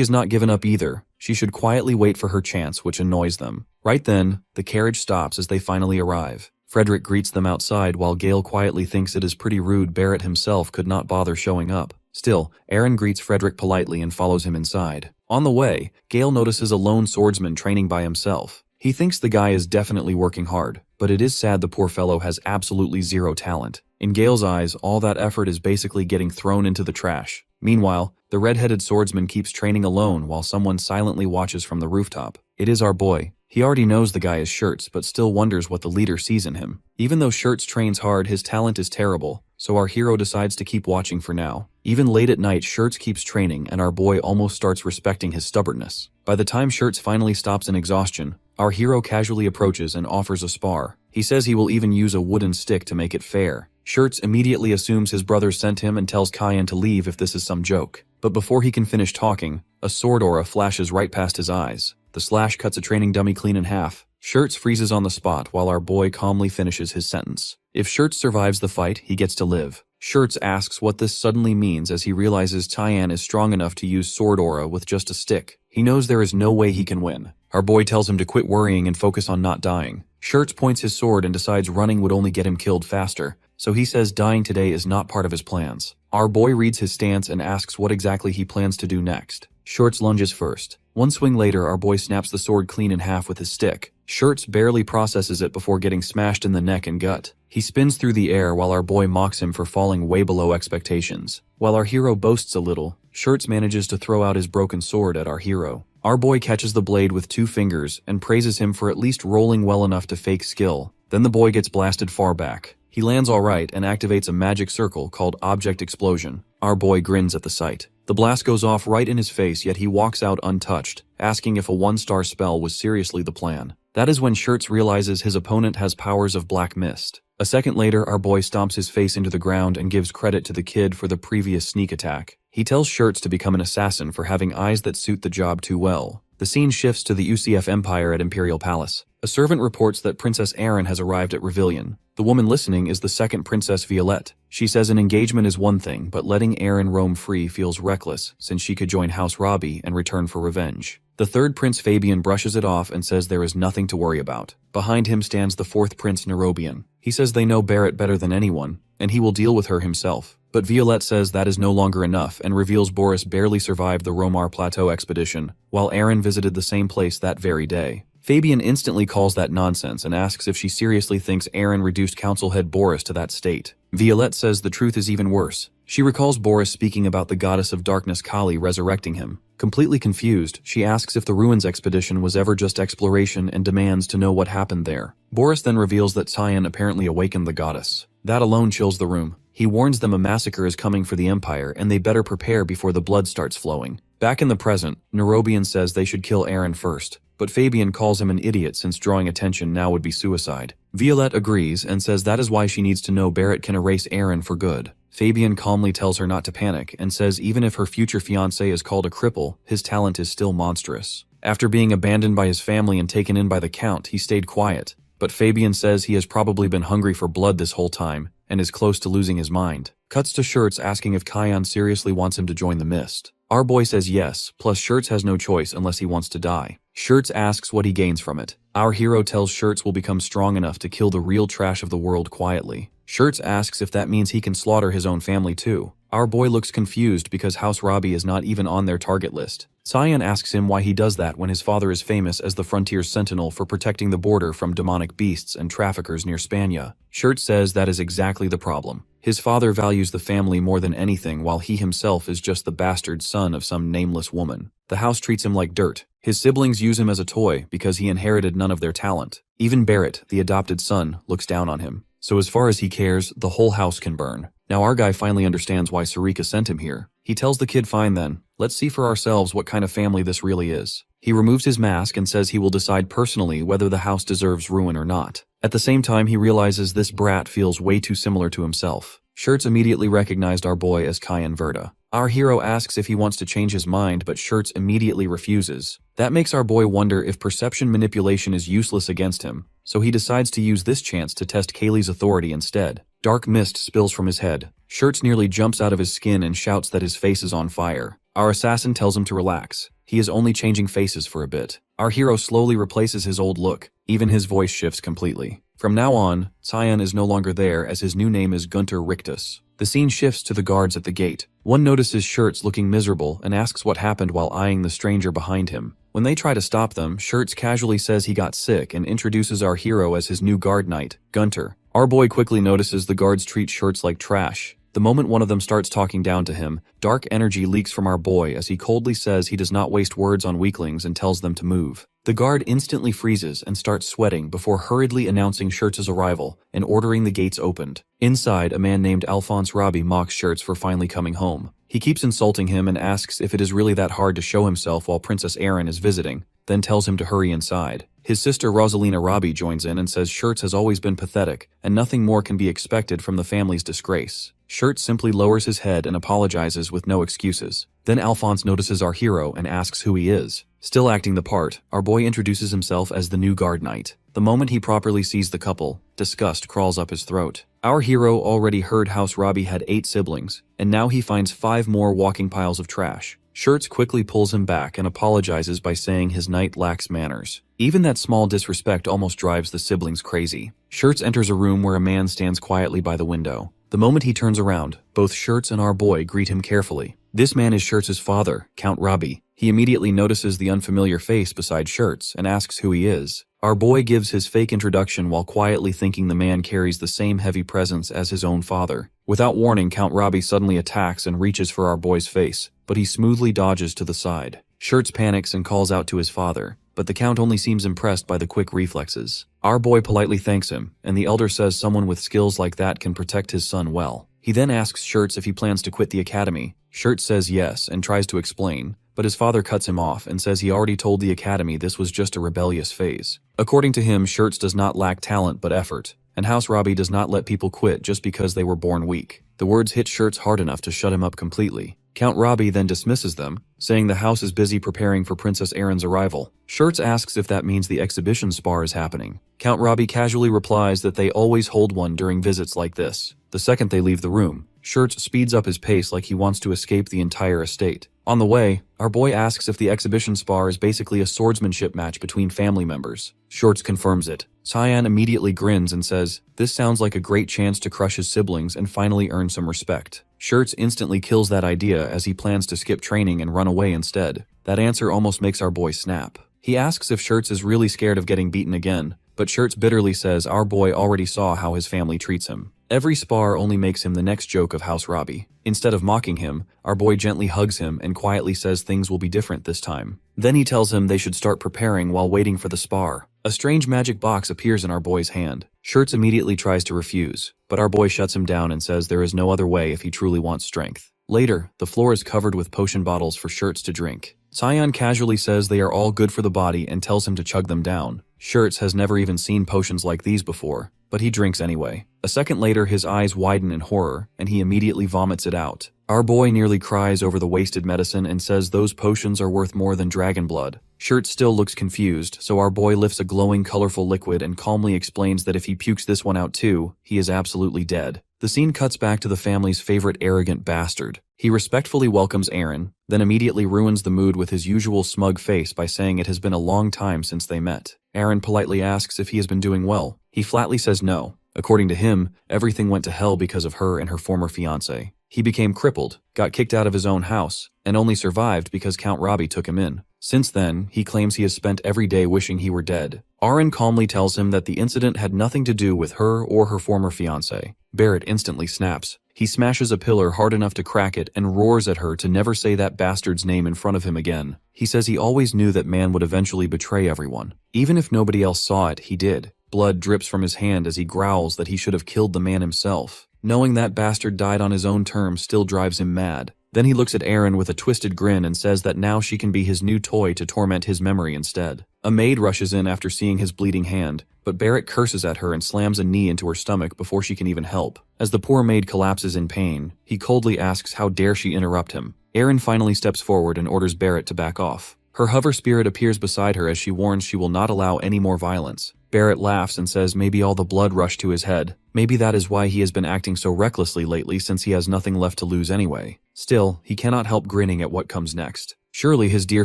has not given up either, she should quietly wait for her chance, which annoys them. Right then, the carriage stops as they finally arrive. Frederick greets them outside while Gale quietly thinks it is pretty rude Barrett himself could not bother showing up. Still, Aaron greets Frederick politely and follows him inside. On the way, Gale notices a lone swordsman training by himself. He thinks the guy is definitely working hard, but it is sad the poor fellow has absolutely zero talent. In Gale's eyes, all that effort is basically getting thrown into the trash. Meanwhile, the red-headed swordsman keeps training alone while someone silently watches from the rooftop. It is our boy. He already knows the guy is Shirts, but still wonders what the leader sees in him. Even though Shirts trains hard, his talent is terrible, so our hero decides to keep watching for now. Even late at night, Shirts keeps training and our boy almost starts respecting his stubbornness. By the time Shirts finally stops in exhaustion, our hero casually approaches and offers a spar. He says he will even use a wooden stick to make it fair. Shirts immediately assumes his brother sent him and tells Kyan to leave if this is some joke. But before he can finish talking, a sword aura flashes right past his eyes. The slash cuts a training dummy clean in half. Shirts freezes on the spot while our boy calmly finishes his sentence. If Shirts survives the fight, he gets to live. Shirts asks what this suddenly means as he realizes Tyan is strong enough to use sword aura with just a stick. He knows there is no way he can win. Our boy tells him to quit worrying and focus on not dying. Shirts points his sword and decides running would only get him killed faster, so he says dying today is not part of his plans. Our boy reads his stance and asks what exactly he plans to do next. Shirts lunges first. One swing later, our boy snaps the sword clean in half with his stick. Shirts barely processes it before getting smashed in the neck and gut. He spins through the air while our boy mocks him for falling way below expectations. While our hero boasts a little, Shirts manages to throw out his broken sword at our hero. Our boy catches the blade with 2 fingers and praises him for at least rolling well enough to fake skill. Then the boy gets blasted far back. He lands alright and activates a magic circle called Object Explosion. Our boy grins at the sight. The blast goes off right in his face, yet he walks out untouched, asking if a 1-star spell was seriously the plan. That is when Shirts realizes his opponent has powers of black mist. A second later, our boy stomps his face into the ground and gives credit to the kid for the previous sneak attack. He tells Shirts to become an assassin for having eyes that suit the job too well. The scene shifts to the UCF Empire at Imperial Palace. A servant reports that Princess Arin has arrived at Revillion. The woman listening is the second Princess Violette. She says an engagement is one thing, but letting Arin roam free feels reckless since she could join House Robbie and return for revenge. The third Prince Fabian brushes it off and says there is nothing to worry about. Behind him stands the fourth Prince Nerobian. He says they know Barrett better than anyone, and he will deal with her himself. But Violette says that is no longer enough and reveals Boris barely survived the Romar Plateau expedition, while Arin visited the same place that very day. Fabian instantly calls that nonsense and asks if she seriously thinks Arin reduced council head Boris to that state. Violette says the truth is even worse. She recalls Boris speaking about the goddess of darkness Kali resurrecting him. Completely confused, she asks if the Ruins expedition was ever just exploration and demands to know what happened there. Boris then reveals that Cyan apparently awakened the goddess. That alone chills the room. He warns them a massacre is coming for the Empire and they better prepare before the blood starts flowing. Back in the present, Nerobian says they should kill Arin first, but Fabian calls him an idiot since drawing attention now would be suicide. Violette agrees and says that is why she needs to know Barrett can erase Arin for good. Fabian calmly tells her not to panic and says even if her future fiancé is called a cripple, his talent is still monstrous. After being abandoned by his family and taken in by the Count, he stayed quiet, but Fabian says he has probably been hungry for blood this whole time and is close to losing his mind. Cuts to Shirts asking if Kyan seriously wants him to join the Mist. Our boy says yes, plus Shirts has no choice unless he wants to die. Shirts asks what he gains from it. Our hero tells Shirts will become strong enough to kill the real trash of the world quietly. Shirts asks if that means he can slaughter his own family too. Our boy looks confused because House Robbie is not even on their target list. Cyan asks him why he does that when his father is famous as the Frontier's Sentinel for protecting the border from demonic beasts and traffickers near Spania. Shirts says that is exactly the problem. His father values the family more than anything while he himself is just the bastard son of some nameless woman. The house treats him like dirt. His siblings use him as a toy because he inherited none of their talent. Even Barrett, the adopted son, looks down on him. So as far as he cares, the whole house can burn. Now our guy finally understands why Sarika sent him here. He tells the kid fine then, let's see for ourselves what kind of family this really is. He removes his mask and says he will decide personally whether the house deserves ruin or not. At the same time he realizes this brat feels way too similar to himself. Shirts immediately recognized our boy as Kyan Verda. Our hero asks if he wants to change his mind, but Shirts immediately refuses. That makes our boy wonder if perception manipulation is useless against him, so he decides to use this chance to test Kaylee's authority instead. Dark mist spills from his head. Shirts nearly jumps out of his skin and shouts that his face is on fire. Our assassin tells him to relax. He is only changing faces for a bit. Our hero slowly replaces his old look. Even his voice shifts completely. From now on, Cyan is no longer there, as his new name is Gunter Richtus. The scene shifts to the guards at the gate. One notices Shirts looking miserable and asks what happened while eyeing the stranger behind him. When they try to stop them, Shirts casually says he got sick and introduces our hero as his new guard knight, Gunter. Our boy quickly notices the guards treat Shirts like trash. The moment one of them starts talking down to him, dark energy leaks from our boy as he coldly says he does not waste words on weaklings and tells them to move. The guard instantly freezes and starts sweating before hurriedly announcing Shirts' arrival and ordering the gates opened. Inside, a man named Alphonse Robbie mocks Shirts for finally coming home. He keeps insulting him and asks if it is really that hard to show himself while Princess Erin is visiting, then tells him to hurry inside. His sister Rosalina Robbie joins in and says Shirts has always been pathetic, and nothing more can be expected from the family's disgrace. Shirts simply lowers his head and apologizes with no excuses. Then Alphonse notices our hero and asks who he is. Still acting the part, our boy introduces himself as the new guard knight. The moment he properly sees the couple, disgust crawls up his throat. Our hero already heard House Robbie had 8 siblings, and now he finds 5 more walking piles of trash. Shirts quickly pulls him back and apologizes by saying his knight lacks manners. Even that small disrespect almost drives the siblings crazy. Shirts enters a room where a man stands quietly by the window. The moment he turns around, both Shirts and our boy greet him carefully. This man is Shirts' father, Count Robbie. He immediately notices the unfamiliar face beside Shirts and asks who he is. Our boy gives his fake introduction while quietly thinking the man carries the same heavy presence as his own father. Without warning, Count Robbie suddenly attacks and reaches for our boy's face, but he smoothly dodges to the side. Shirts panics and calls out to his father, but the Count only seems impressed by the quick reflexes. Our boy politely thanks him, and the elder says someone with skills like that can protect his son well. He then asks Shirts if he plans to quit the academy. Shirts says yes and tries to explain, but his father cuts him off and says he already told the academy this was just a rebellious phase. According to him, Shirts does not lack talent but effort, and House Robbie does not let people quit just because they were born weak. The words hit Shirts hard enough to shut him up completely. Count Robbie then dismisses them, saying the house is busy preparing for Princess Erin's arrival. Shirts asks if that means the exhibition spar is happening. Count Robbie casually replies that they always hold one during visits like this. The second they leave the room, Shirts speeds up his pace like he wants to escape the entire estate. On the way, our boy asks if the exhibition spar is basically a swordsmanship match between family members. Shirts confirms it. Cyan immediately grins and says, this sounds like a great chance to crush his siblings and finally earn some respect. Shirts instantly kills that idea as he plans to skip training and run away instead. That answer almost makes our boy snap. He asks if Shirts is really scared of getting beaten again, but Shirts bitterly says our boy already saw how his family treats him. Every spar only makes him the next joke of House Robbie. Instead of mocking him, our boy gently hugs him and quietly says things will be different this time. Then he tells him they should start preparing while waiting for the spar. A strange magic box appears in our boy's hand. Shirts immediately tries to refuse, but our boy shuts him down and says there is no other way if he truly wants strength. Later, the floor is covered with potion bottles for Shirts to drink. Cyan casually says they are all good for the body and tells him to chug them down. Shirts has never even seen potions like these before, but he drinks anyway. A second later, his eyes widen in horror, and he immediately vomits it out. Our boy nearly cries over the wasted medicine and says those potions are worth more than dragon blood. Shirts still looks confused, so our boy lifts a glowing, colorful liquid and calmly explains that if he pukes this one out too, he is absolutely dead. The scene cuts back to the family's favorite arrogant bastard. He respectfully welcomes Erin, then immediately ruins the mood with his usual smug face by saying it has been a long time since they met. Erin politely asks if he has been doing well. He flatly says no. According to him, everything went to hell because of her and her former fiancé. He became crippled, got kicked out of his own house, and only survived because Count Robbie took him in. Since then, he claims he has spent every day wishing he were dead. Erin calmly tells him that the incident had nothing to do with her or her former fiancé. Barrett instantly snaps. He smashes a pillar hard enough to crack it and roars at her to never say that bastard's name in front of him again. He says he always knew that man would eventually betray everyone. Even if nobody else saw it, he did. Blood drips from his hand as he growls that he should have killed the man himself. Knowing that bastard died on his own terms still drives him mad. Then he looks at Erin with a twisted grin and says that now she can be his new toy to torment his memory instead. A maid rushes in after seeing his bleeding hand, but Barrett curses at her and slams a knee into her stomach before she can even help. As the poor maid collapses in pain, he coldly asks how dare she interrupt him. Erin finally steps forward and orders Barrett to back off. Her hover spirit appears beside her as she warns she will not allow any more violence. Barrett laughs and says maybe all the blood rushed to his head. Maybe that is why he has been acting so recklessly lately, since he has nothing left to lose anyway. Still, he cannot help grinning at what comes next. Surely his dear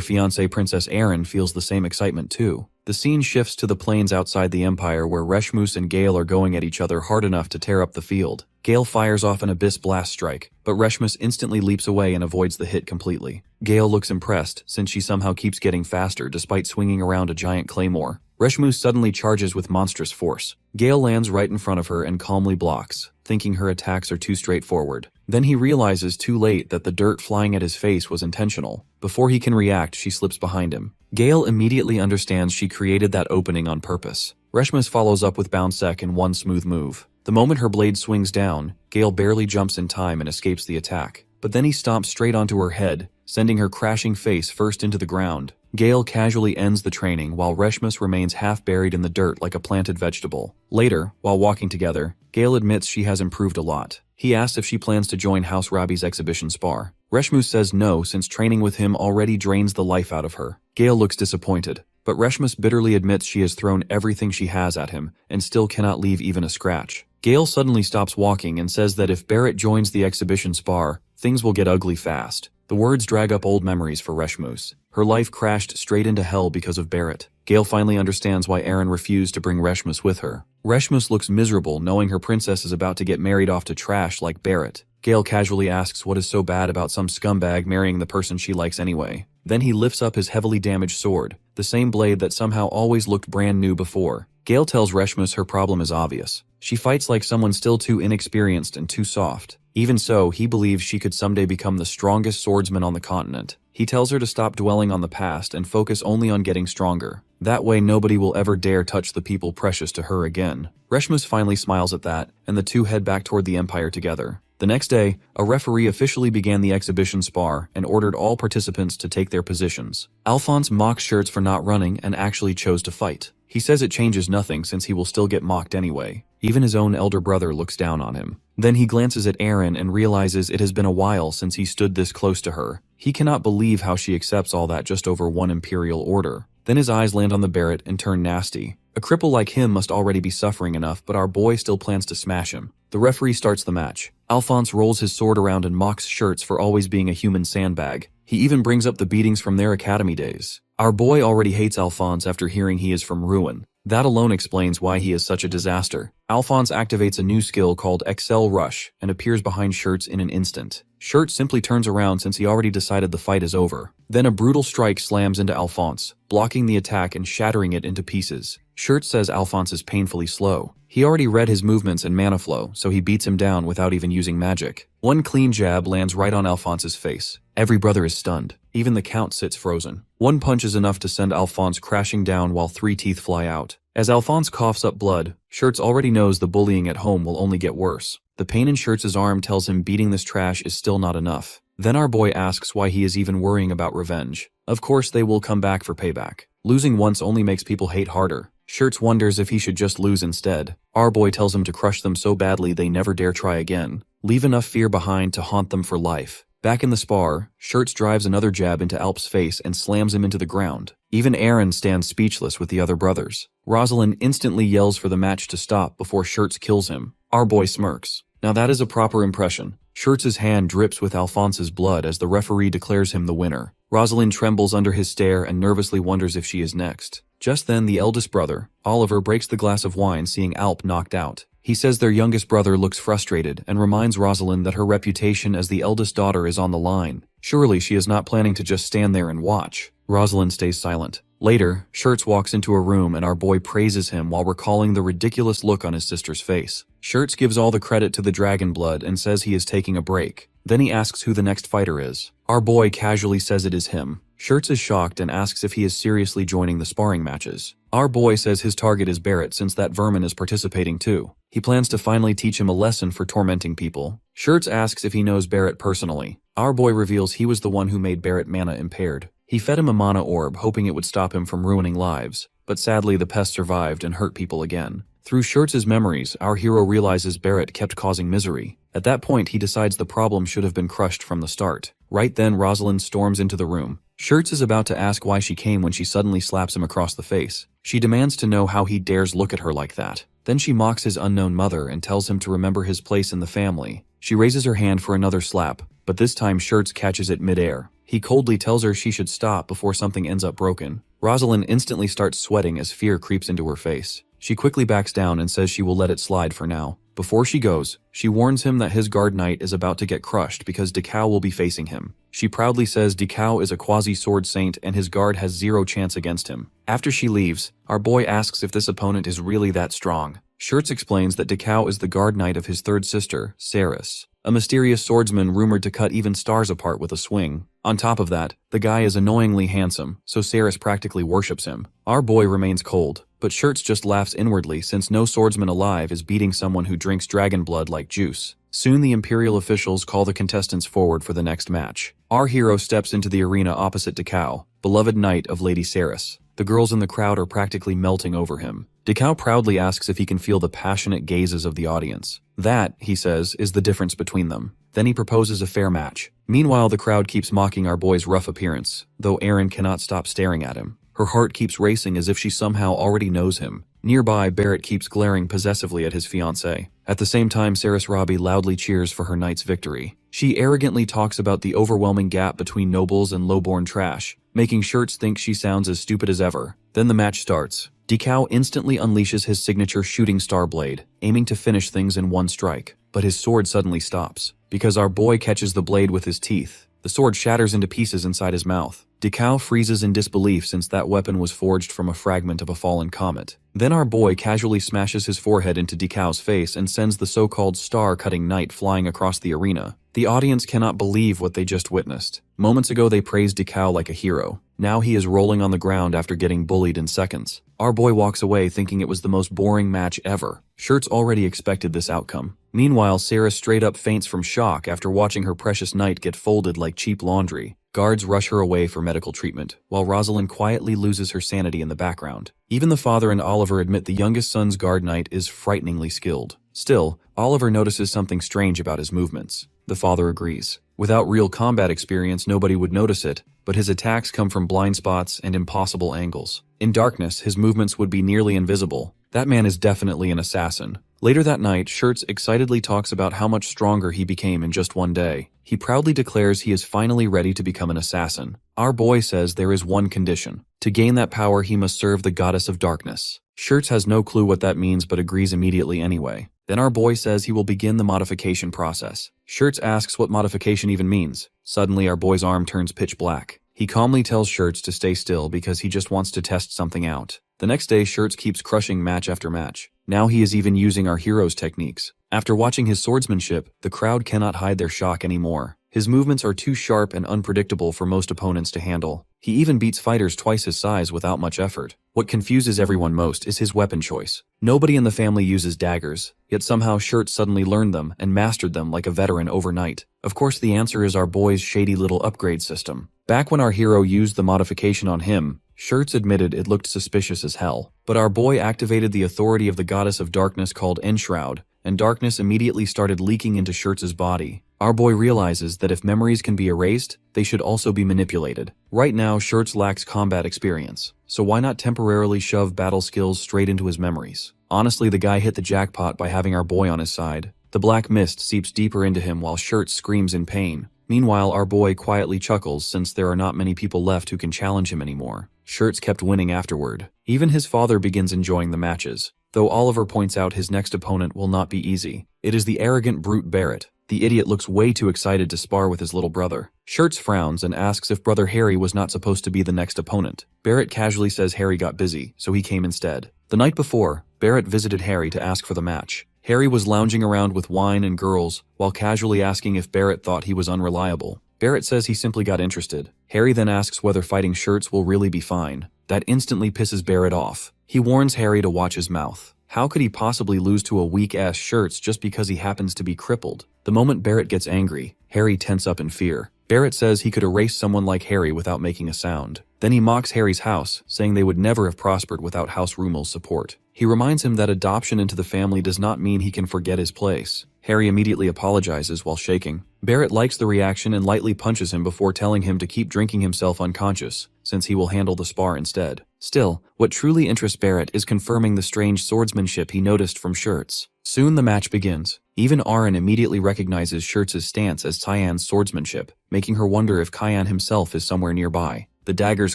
fiancée Princess Erin feels the same excitement too. The scene shifts to the plains outside the Empire where Reshmus and Gale are going at each other hard enough to tear up the field. Gale fires off an abyss blast strike, but Reshmus instantly leaps away and avoids the hit completely. Gale looks impressed since she somehow keeps getting faster despite swinging around a giant claymore. Reshmus suddenly charges with monstrous force. Gale lands right in front of her and calmly blocks, thinking her attacks are too straightforward. Then he realizes too late that the dirt flying at his face was intentional. Before he can react, she slips behind him. Gale immediately understands she created that opening on purpose. Reshmus follows up with Bound Sec in one smooth move. The moment her blade swings down, Gale barely jumps in time and escapes the attack. But then he stomps straight onto her head, sending her crashing face first into the ground. Gale casually ends the training while Reshmus remains half buried in the dirt like a planted vegetable. Later, while walking together, Gale admits she has improved a lot. He asks if she plans to join House Rabi's exhibition spar. Reshmus says no, since training with him already drains the life out of her. Gale looks disappointed, but Reshmus bitterly admits she has thrown everything she has at him and still cannot leave even a scratch. Gale suddenly stops walking and says that if Barrett joins the exhibition spar, things will get ugly fast. The words drag up old memories for Reshmus. Her life crashed straight into hell because of Barrett. Gale finally understands why Erin refused to bring Reshmus with her. Reshmus looks miserable knowing her princess is about to get married off to trash like Barrett. Gale casually asks what is so bad about some scumbag marrying the person she likes anyway. Then he lifts up his heavily damaged sword, the same blade that somehow always looked brand new before. Gale tells Reshmus her problem is obvious. She fights like someone still too inexperienced and too soft. Even so, he believes she could someday become the strongest swordsman on the continent. He tells her to stop dwelling on the past and focus only on getting stronger. That way nobody will ever dare touch the people precious to her again. Reshmus finally smiles at that, and the two head back toward the Empire together. The next day, a referee officially began the exhibition spar and ordered all participants to take their positions. Alphonse mocks Shirts for not running and actually chose to fight. He says it changes nothing since he will still get mocked anyway. Even his own elder brother looks down on him. Then he glances at Erin and realizes it has been a while since he stood this close to her. He cannot believe how she accepts all that just over one imperial order. Then his eyes land on the Barrett and turn nasty. A cripple like him must already be suffering enough, but our boy still plans to smash him. The referee starts the match. Alphonse rolls his sword around and mocks Shirts for always being a human sandbag. He even brings up the beatings from their academy days. Our boy already hates Alphonse after hearing he is from Ruin. That alone explains why he is such a disaster. Alphonse activates a new skill called Excel Rush and appears behind Shirts in an instant. Shirts simply turns around since he already decided the fight is over. Then a brutal strike slams into Alphonse, blocking the attack and shattering it into pieces. Shirts says Alphonse is painfully slow. He already read his movements and mana flow, so he beats him down without even using magic. One clean jab lands right on Alphonse's face. Every brother is stunned. Even the Count sits frozen. One punch is enough to send Alphonse crashing down while 3 teeth fly out. As Alphonse coughs up blood, Shirts already knows the bullying at home will only get worse. The pain in Shirts' arm tells him beating this trash is still not enough. Then our boy asks why he is even worrying about revenge. Of course they will come back for payback. Losing once only makes people hate harder. Shirts wonders if he should just lose instead. Our boy tells him to crush them so badly they never dare try again. Leave enough fear behind to haunt them for life. Back in the spar, Shirts drives another jab into Alp's face and slams him into the ground. Even Erin stands speechless with the other brothers. Rosalind instantly yells for the match to stop before Shirts kills him. Our boy smirks. Now that is a proper impression. Shirts' hand drips with Alphonse's blood as the referee declares him the winner. Rosalind trembles under his stare and nervously wonders if she is next. Just then, the eldest brother, Oliver, breaks the glass of wine seeing Alp knocked out. He says their youngest brother looks frustrated and reminds Rosalind that her reputation as the eldest daughter is on the line. Surely she is not planning to just stand there and watch. Rosalind stays silent. Later, Shirts walks into a room and our boy praises him while recalling the ridiculous look on his sister's face. Shirts gives all the credit to the dragon blood and says he is taking a break. Then he asks who the next fighter is. Our boy casually says it is him. Shirts is shocked and asks if he is seriously joining the sparring matches. Our boy says his target is Barrett since that vermin is participating too. He plans to finally teach him a lesson for tormenting people. Shirts asks if he knows Barrett personally. Our boy reveals he was the one who made Barrett mana impaired. He fed him a mana orb hoping it would stop him from ruining lives. but sadly the pest survived and hurt people again. Through Shirts' memories, our hero realizes Barrett kept causing misery. At that point, he decides the problem should have been crushed from the start. Right then, Rosalind storms into the room. Shirts is about to ask why she came when she suddenly slaps him across the face. She demands to know how he dares look at her like that. Then she mocks his unknown mother and tells him to remember his place in the family. She raises her hand for another slap, but this time Shirts catches it midair. He coldly tells her she should stop before something ends up broken. Rosalind instantly starts sweating as fear creeps into her face. She quickly backs down and says she will let it slide for now. Before she goes, she warns him that his guard knight is about to get crushed because Dekao will be facing him. She proudly says Dekao is a quasi-sword saint and his guard has zero chance against him. After she leaves, our boy asks if this opponent is really that strong. Shirts explains that Dekao is the guard knight of his third sister, Saris, a mysterious swordsman rumored to cut even stars apart with a swing. On top of that, the guy is annoyingly handsome, so Saris practically worships him. Our boy remains cold, but Shirts just laughs inwardly since no swordsman alive is beating someone who drinks dragon blood like juice. Soon the Imperial officials call the contestants forward for the next match. Our hero steps into the arena opposite Dekao, beloved knight of Lady Saris. The girls in the crowd are practically melting over him. Dekao proudly asks if he can feel the passionate gazes of the audience. That, he says, is the difference between them. Then he proposes a fair match. Meanwhile, the crowd keeps mocking our boy's rough appearance, though Erin cannot stop staring at him. Her heart keeps racing as if she somehow already knows him. Nearby, Barrett keeps glaring possessively at his fiancée. At the same time, Saris Robbie loudly cheers for her knight's victory. She arrogantly talks about the overwhelming gap between nobles and lowborn trash, making Shirts think she sounds as stupid as ever. Then the match starts. Dekao instantly unleashes his signature shooting star blade, aiming to finish things in one strike. But his sword suddenly stops, because our boy catches the blade with his teeth. The sword shatters into pieces inside his mouth. Dekao freezes in disbelief since that weapon was forged from a fragment of a fallen comet. Then our boy casually smashes his forehead into Dekao's face and sends the so-called star-cutting knight flying across the arena. The audience cannot believe what they just witnessed. Moments ago they praised Dekao like a hero. Now he is rolling on the ground after getting bullied in seconds. Our boy walks away thinking it was the most boring match ever. Shirts already expected this outcome. Meanwhile, Sarah straight up faints from shock after watching her precious knight get folded like cheap laundry. Guards rush her away for medical treatment, while Rosalind quietly loses her sanity in the background. Even the father and Oliver admit the youngest son's guard knight is frighteningly skilled. Still, Oliver notices something strange about his movements. The father agrees. Without real combat experience, nobody would notice it, but his attacks come from blind spots and impossible angles. In darkness, his movements would be nearly invisible. That man is definitely an assassin. Later that night, Shirts excitedly talks about how much stronger he became in just one day. He proudly declares he is finally ready to become an assassin. Our boy says there is one condition. To gain that power, he must serve the goddess of darkness. Shirts has no clue what that means but agrees immediately anyway. Then our boy says he will begin the modification process. Shirts asks what modification even means. Suddenly our boy's arm turns pitch black. He calmly tells Shirts to stay still because he just wants to test something out. The next day, Shirts keeps crushing match after match. Now he is even using our hero's techniques. After watching his swordsmanship, the crowd cannot hide their shock anymore. His movements are too sharp and unpredictable for most opponents to handle. He even beats fighters twice his size without much effort. What confuses everyone most is his weapon choice. Nobody in the family uses daggers, yet somehow Shirts suddenly learned them and mastered them like a veteran overnight. Of course, the answer is our boy's shady little upgrade system. Back when our hero used the modification on him, Shirts admitted it looked suspicious as hell. But our boy activated the authority of the goddess of darkness called Enshroud, and darkness immediately started leaking into Shirts' body. Our boy realizes that if memories can be erased, they should also be manipulated. Right now, Shirts lacks combat experience, so why not temporarily shove battle skills straight into his memories? Honestly, the guy hit the jackpot by having our boy on his side. The black mist seeps deeper into him while Shirts screams in pain. Meanwhile, our boy quietly chuckles since there are not many people left who can challenge him anymore. Shirts kept winning afterward. Even his father begins enjoying the matches, though Oliver points out his next opponent will not be easy. It is the arrogant brute Barrett. The idiot looks way too excited to spar with his little brother. Shirts frowns and asks if brother Harry was not supposed to be the next opponent. Barrett casually says Harry got busy, so he came instead. The night before, Barrett visited Harry to ask for the match. Harry was lounging around with wine and girls, while casually asking if Barrett thought he was unreliable. Barrett says he simply got interested. Harry then asks whether fighting Shirts will really be fine. That instantly pisses Barrett off. He warns Harry to watch his mouth. How could he possibly lose to a weak-ass Shirts just because he happens to be crippled? The moment Barrett gets angry, Harry tense up in fear. Barrett says he could erase someone like Harry without making a sound. Then he mocks Harry's house, saying they would never have prospered without House Rumel's support. He reminds him that adoption into the family does not mean he can forget his place. Harry immediately apologizes while shaking. Barrett likes the reaction and lightly punches him before telling him to keep drinking himself unconscious, since he will handle the spar instead. Still, what truly interests Barrett is confirming the strange swordsmanship he noticed from Shirts. Soon the match begins. Even Aaron immediately recognizes Shirts' stance as Tyan's swordsmanship, making her wonder if Kyan himself is somewhere nearby. The daggers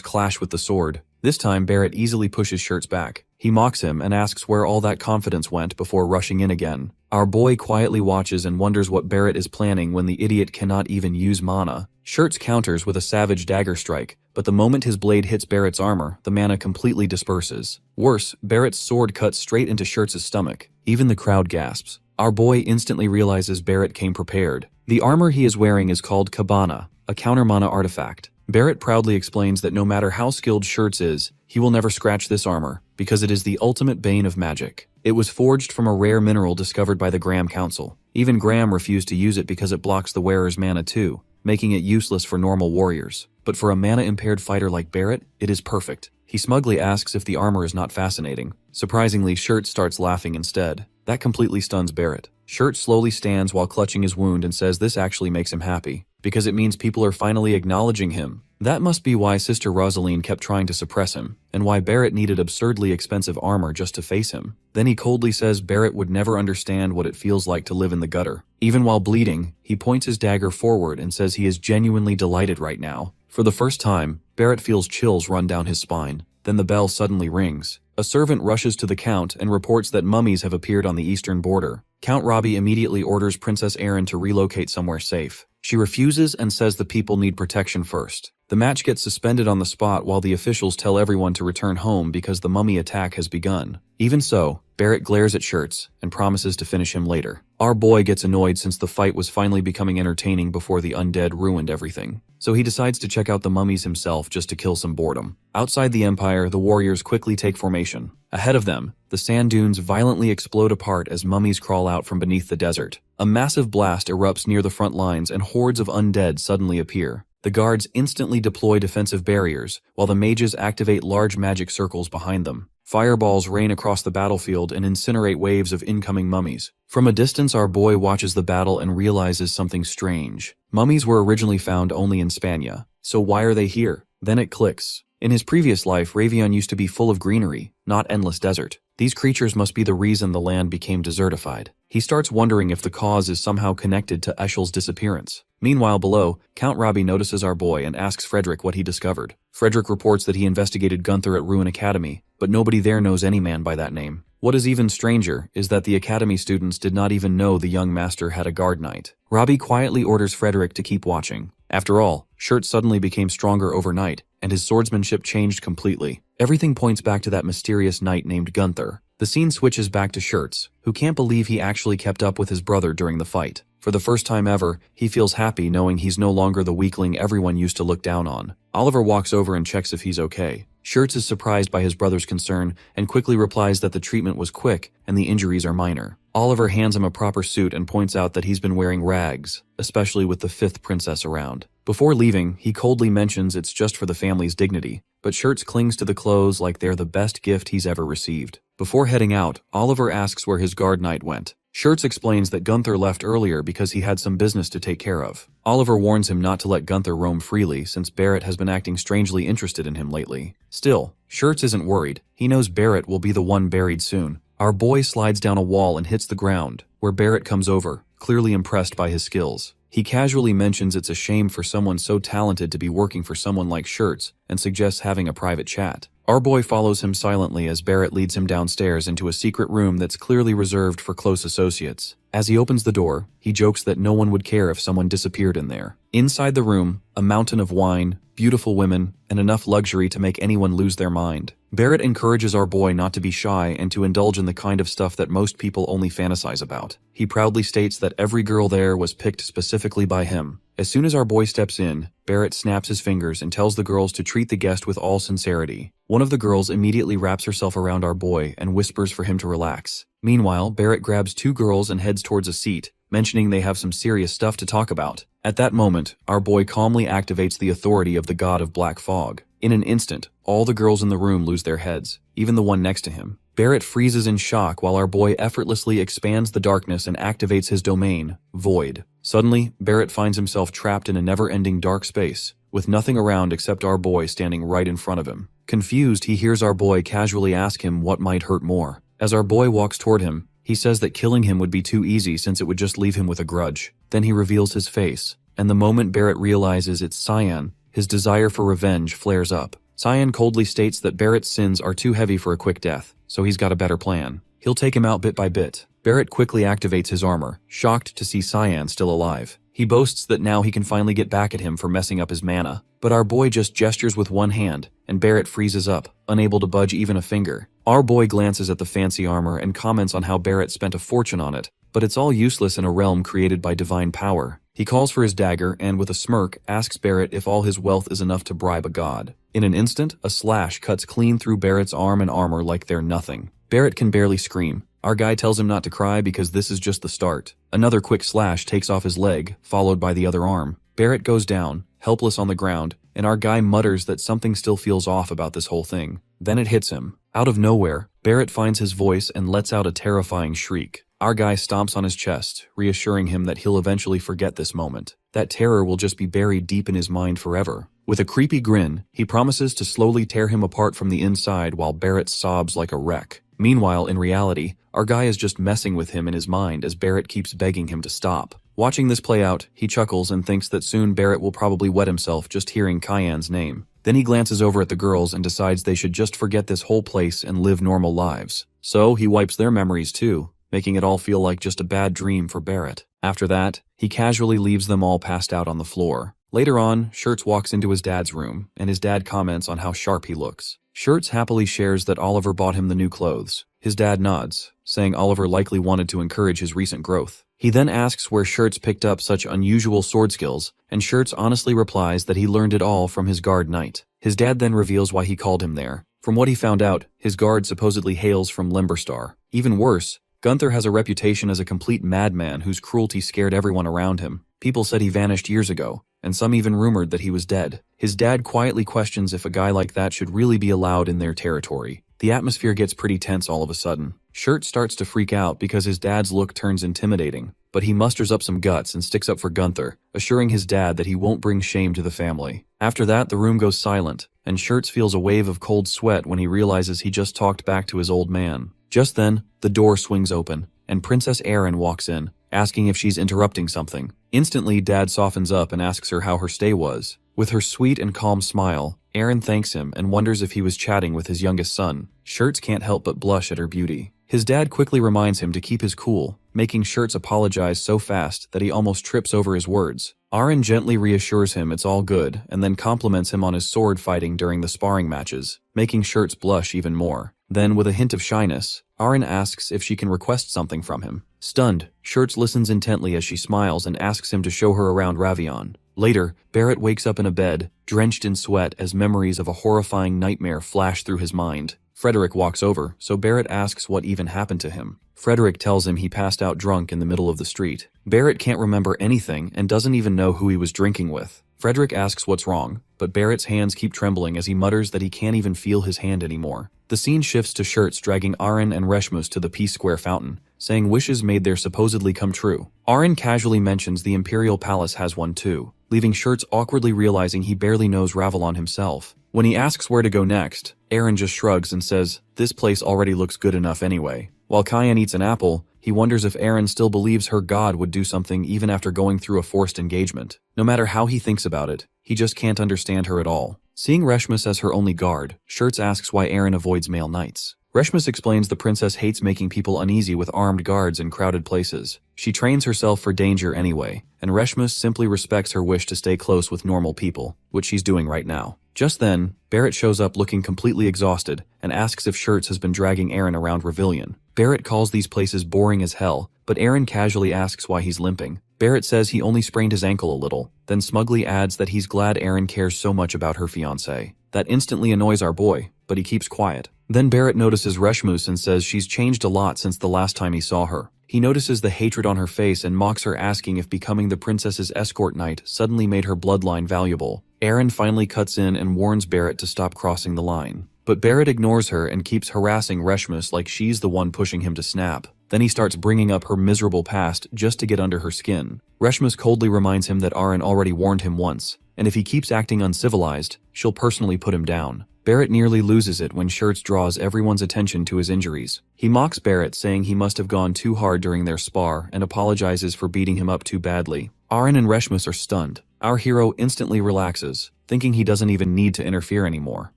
clash with the sword. This time Barrett easily pushes Shirts back. He mocks him and asks where all that confidence went before rushing in again. Our boy quietly watches and wonders what Barrett is planning when the idiot cannot even use mana. Shirts counters with a savage dagger strike, but the moment his blade hits Barrett's armor, the mana completely disperses. Worse, Barrett's sword cuts straight into Shirts' stomach. Even the crowd gasps. Our boy instantly realizes Barrett came prepared. The armor he is wearing is called Cabana, a counter mana artifact. Barrett proudly explains that no matter how skilled Shirts is, he will never scratch this armor, because it is the ultimate bane of magic. It was forged from a rare mineral discovered by the Graham Council. Even Graham refused to use it because it blocks the wearer's mana too, making it useless for normal warriors. But for a mana-impaired fighter like Barrett, it is perfect. He smugly asks if the armor is not fascinating. Surprisingly, Shirts starts laughing instead. That completely stuns Barrett. Shirts slowly stands while clutching his wound and says this actually makes him happy, because it means people are finally acknowledging him. That must be why Sister Rosaline kept trying to suppress him, and why Barrett needed absurdly expensive armor just to face him. Then he coldly says Barrett would never understand what it feels like to live in the gutter. Even while bleeding, he points his dagger forward and says he is genuinely delighted right now. For the first time, Barrett feels chills run down his spine. Then the bell suddenly rings. A servant rushes to the Count and reports that mummies have appeared on the eastern border. Count Robbie immediately orders Princess Erin to relocate somewhere safe. She refuses and says the people need protection first. The match gets suspended on the spot while the officials tell everyone to return home because the mummy attack has begun. Even so, Barrett glares at Shirts and promises to finish him later. Our boy gets annoyed since the fight was finally becoming entertaining before the undead ruined everything. So he decides to check out the mummies himself just to kill some boredom. Outside the Empire, the warriors quickly take formation. Ahead of them, the sand dunes violently explode apart as mummies crawl out from beneath the desert. A massive blast erupts near the front lines and hordes of undead suddenly appear. The guards instantly deploy defensive barriers, while the mages activate large magic circles behind them. Fireballs rain across the battlefield and incinerate waves of incoming mummies. From a distance, our boy watches the battle and realizes something strange. Mummies were originally found only in Spania, so why are they here? Then it clicks. In his previous life, Ravion used to be full of greenery, not endless desert. These creatures must be the reason the land became desertified. He starts wondering if the cause is somehow connected to Eshel's disappearance. Meanwhile below, Count Robbie notices our boy and asks Frederick what he discovered. Frederick reports that he investigated Gunther at Ruin Academy, but nobody there knows any man by that name. What is even stranger is that the academy students did not even know the young master had a guard knight. Robbie quietly orders Frederick to keep watching. After all, Shirts suddenly became stronger overnight, and his swordsmanship changed completely. Everything points back to that mysterious knight named Gunther. The scene switches back to Shirts, who can't believe he actually kept up with his brother during the fight. For the first time ever, he feels happy knowing he's no longer the weakling everyone used to look down on. Oliver walks over and checks if he's okay. Shirts is surprised by his brother's concern and quickly replies that the treatment was quick and the injuries are minor. Oliver hands him a proper suit and points out that he's been wearing rags, especially with the fifth princess around. Before leaving, he coldly mentions it's just for the family's dignity, but Shirts clings to the clothes like they're the best gift he's ever received. Before heading out, Oliver asks where his guard knight went. Shirts explains that Gunther left earlier because he had some business to take care of. Oliver warns him not to let Gunther roam freely since Barrett has been acting strangely interested in him lately. Still, Shirts isn't worried. He knows Barrett will be the one buried soon. Our boy slides down a wall and hits the ground, where Barrett comes over, clearly impressed by his skills. He casually mentions it's a shame for someone so talented to be working for someone like Shirts and suggests having a private chat. Our boy follows him silently as Barrett leads him downstairs into a secret room that's clearly reserved for close associates. As he opens the door, he jokes that no one would care if someone disappeared in there. Inside the room, a mountain of wine, beautiful women, and enough luxury to make anyone lose their mind. Barrett encourages our boy not to be shy and to indulge in the kind of stuff that most people only fantasize about. He proudly states that every girl there was picked specifically by him. As soon as our boy steps in, Barrett snaps his fingers and tells the girls to treat the guest with all sincerity. One of the girls immediately wraps herself around our boy and whispers for him to relax. Meanwhile, Barrett grabs two girls and heads towards a seat, mentioning they have some serious stuff to talk about. At that moment, our boy calmly activates the authority of the god of black fog. In an instant, all the girls in the room lose their heads, even the one next to him. Barrett freezes in shock while our boy effortlessly expands the darkness and activates his domain, Void. Suddenly, Barrett finds himself trapped in a never-ending dark space, with nothing around except our boy standing right in front of him. Confused, he hears our boy casually ask him what might hurt more. As our boy walks toward him, he says that killing him would be too easy since it would just leave him with a grudge. Then he reveals his face, and the moment Barrett realizes it's Cyan, his desire for revenge flares up. Cyan coldly states that Barrett's sins are too heavy for a quick death, so he's got a better plan. He'll take him out bit by bit. Barrett quickly activates his armor, shocked to see Cyan still alive. He boasts that now he can finally get back at him for messing up his mana. But our boy just gestures with one hand, and Barrett freezes up, unable to budge even a finger. Our boy glances at the fancy armor and comments on how Barrett spent a fortune on it, but it's all useless in a realm created by divine power. He calls for his dagger and, with a smirk, asks Barrett if all his wealth is enough to bribe a god. In an instant, a slash cuts clean through Barrett's arm and armor like they're nothing. Barrett can barely scream. Our guy tells him not to cry because this is just the start. Another quick slash takes off his leg, followed by the other arm. Barrett goes down, helpless on the ground, and our guy mutters that something still feels off about this whole thing. Then it hits him. Out of nowhere, Barrett finds his voice and lets out a terrifying shriek. Our guy stomps on his chest, reassuring him that he'll eventually forget this moment. That terror will just be buried deep in his mind forever. With a creepy grin, he promises to slowly tear him apart from the inside while Barrett sobs like a wreck. Meanwhile, in reality, our guy is just messing with him in his mind as Barrett keeps begging him to stop. Watching this play out, he chuckles and thinks that soon Barrett will probably wet himself just hearing Cyan's name. Then he glances over at the girls and decides they should just forget this whole place and live normal lives. So he wipes their memories too, making it all feel like just a bad dream for Barrett. After that, he casually leaves them all passed out on the floor. Later on, Shirts walks into his dad's room, and his dad comments on how sharp he looks. Shirts happily shares that Oliver bought him the new clothes. His dad nods, saying Oliver likely wanted to encourage his recent growth. He then asks where Shirts picked up such unusual sword skills, and Shirts honestly replies that he learned it all from his guard knight. His dad then reveals why he called him there. From what he found out, his guard supposedly hails from Limberstar. Even worse, Gunther has a reputation as a complete madman whose cruelty scared everyone around him. People said he vanished years ago, and some even rumored that he was dead. His dad quietly questions if a guy like that should really be allowed in their territory. The atmosphere gets pretty tense all of a sudden. Shirt starts to freak out because his dad's look turns intimidating, but he musters up some guts and sticks up for Gunther, assuring his dad that he won't bring shame to the family. After that, the room goes silent, and Shirts feels a wave of cold sweat when he realizes he just talked back to his old man. Just then, the door swings open, and Princess Erin walks in, asking if she's interrupting something. Instantly, Dad softens up and asks her how her stay was. With her sweet and calm smile, Erin thanks him and wonders if he was chatting with his youngest son. Shirts can't help but blush at her beauty. His dad quickly reminds him to keep his cool, making Shirts apologize so fast that he almost trips over his words. Erin gently reassures him it's all good and then compliments him on his sword fighting during the sparring matches, making Shirts blush even more. Then, with a hint of shyness, Erin asks if she can request something from him. Stunned, Shirts listens intently as she smiles and asks him to show her around Ravion. Later, Barrett wakes up in a bed, drenched in sweat as memories of a horrifying nightmare flash through his mind. Frederick walks over, so Barrett asks what even happened to him. Frederick tells him he passed out drunk in the middle of the street. Barrett can't remember anything and doesn't even know who he was drinking with. Frederick asks what's wrong, but Barrett's hands keep trembling as he mutters that he can't even feel his hand anymore. The scene shifts to Shirts dragging Aaron and Reshmus to the Peace Square fountain, saying wishes made there supposedly come true. Aaron casually mentions the Imperial Palace has one too, leaving Shirts awkwardly realizing he barely knows Ravelon himself. When he asks where to go next, Aaron just shrugs and says, this place already looks good enough anyway. While Cyan eats an apple, he wonders if Aaron still believes her god would do something even after going through a forced engagement. No matter how he thinks about it, he just can't understand her at all. Seeing Reshmus as her only guard, Shirts asks why Aaron avoids male knights. Reshmus explains the princess hates making people uneasy with armed guards in crowded places. She trains herself for danger anyway, and Reshmus simply respects her wish to stay close with normal people, which she's doing right now. Just then, Barrett shows up looking completely exhausted and asks if Shirts has been dragging Aaron around Revillion. Barrett calls these places boring as hell, but Aaron casually asks why he's limping. Barrett says he only sprained his ankle a little, then smugly adds that he's glad Aaron cares so much about her fiancé. That instantly annoys our boy, but he keeps quiet. Then Barrett notices Reshmus and says she's changed a lot since the last time he saw her. He notices the hatred on her face and mocks her, asking if becoming the princess's escort knight suddenly made her bloodline valuable. Aaron finally cuts in and warns Barrett to stop crossing the line. But Barrett ignores her and keeps harassing Reshmus like she's the one pushing him to snap. Then he starts bringing up her miserable past just to get under her skin. Reshmus coldly reminds him that Aaron already warned him once, and if he keeps acting uncivilized, she'll personally put him down. Barrett nearly loses it when Shirts draws everyone's attention to his injuries. He mocks Barrett, saying he must have gone too hard during their spar and apologizes for beating him up too badly. Aaron and Reshmus are stunned. Our hero instantly relaxes, thinking he doesn't even need to interfere anymore.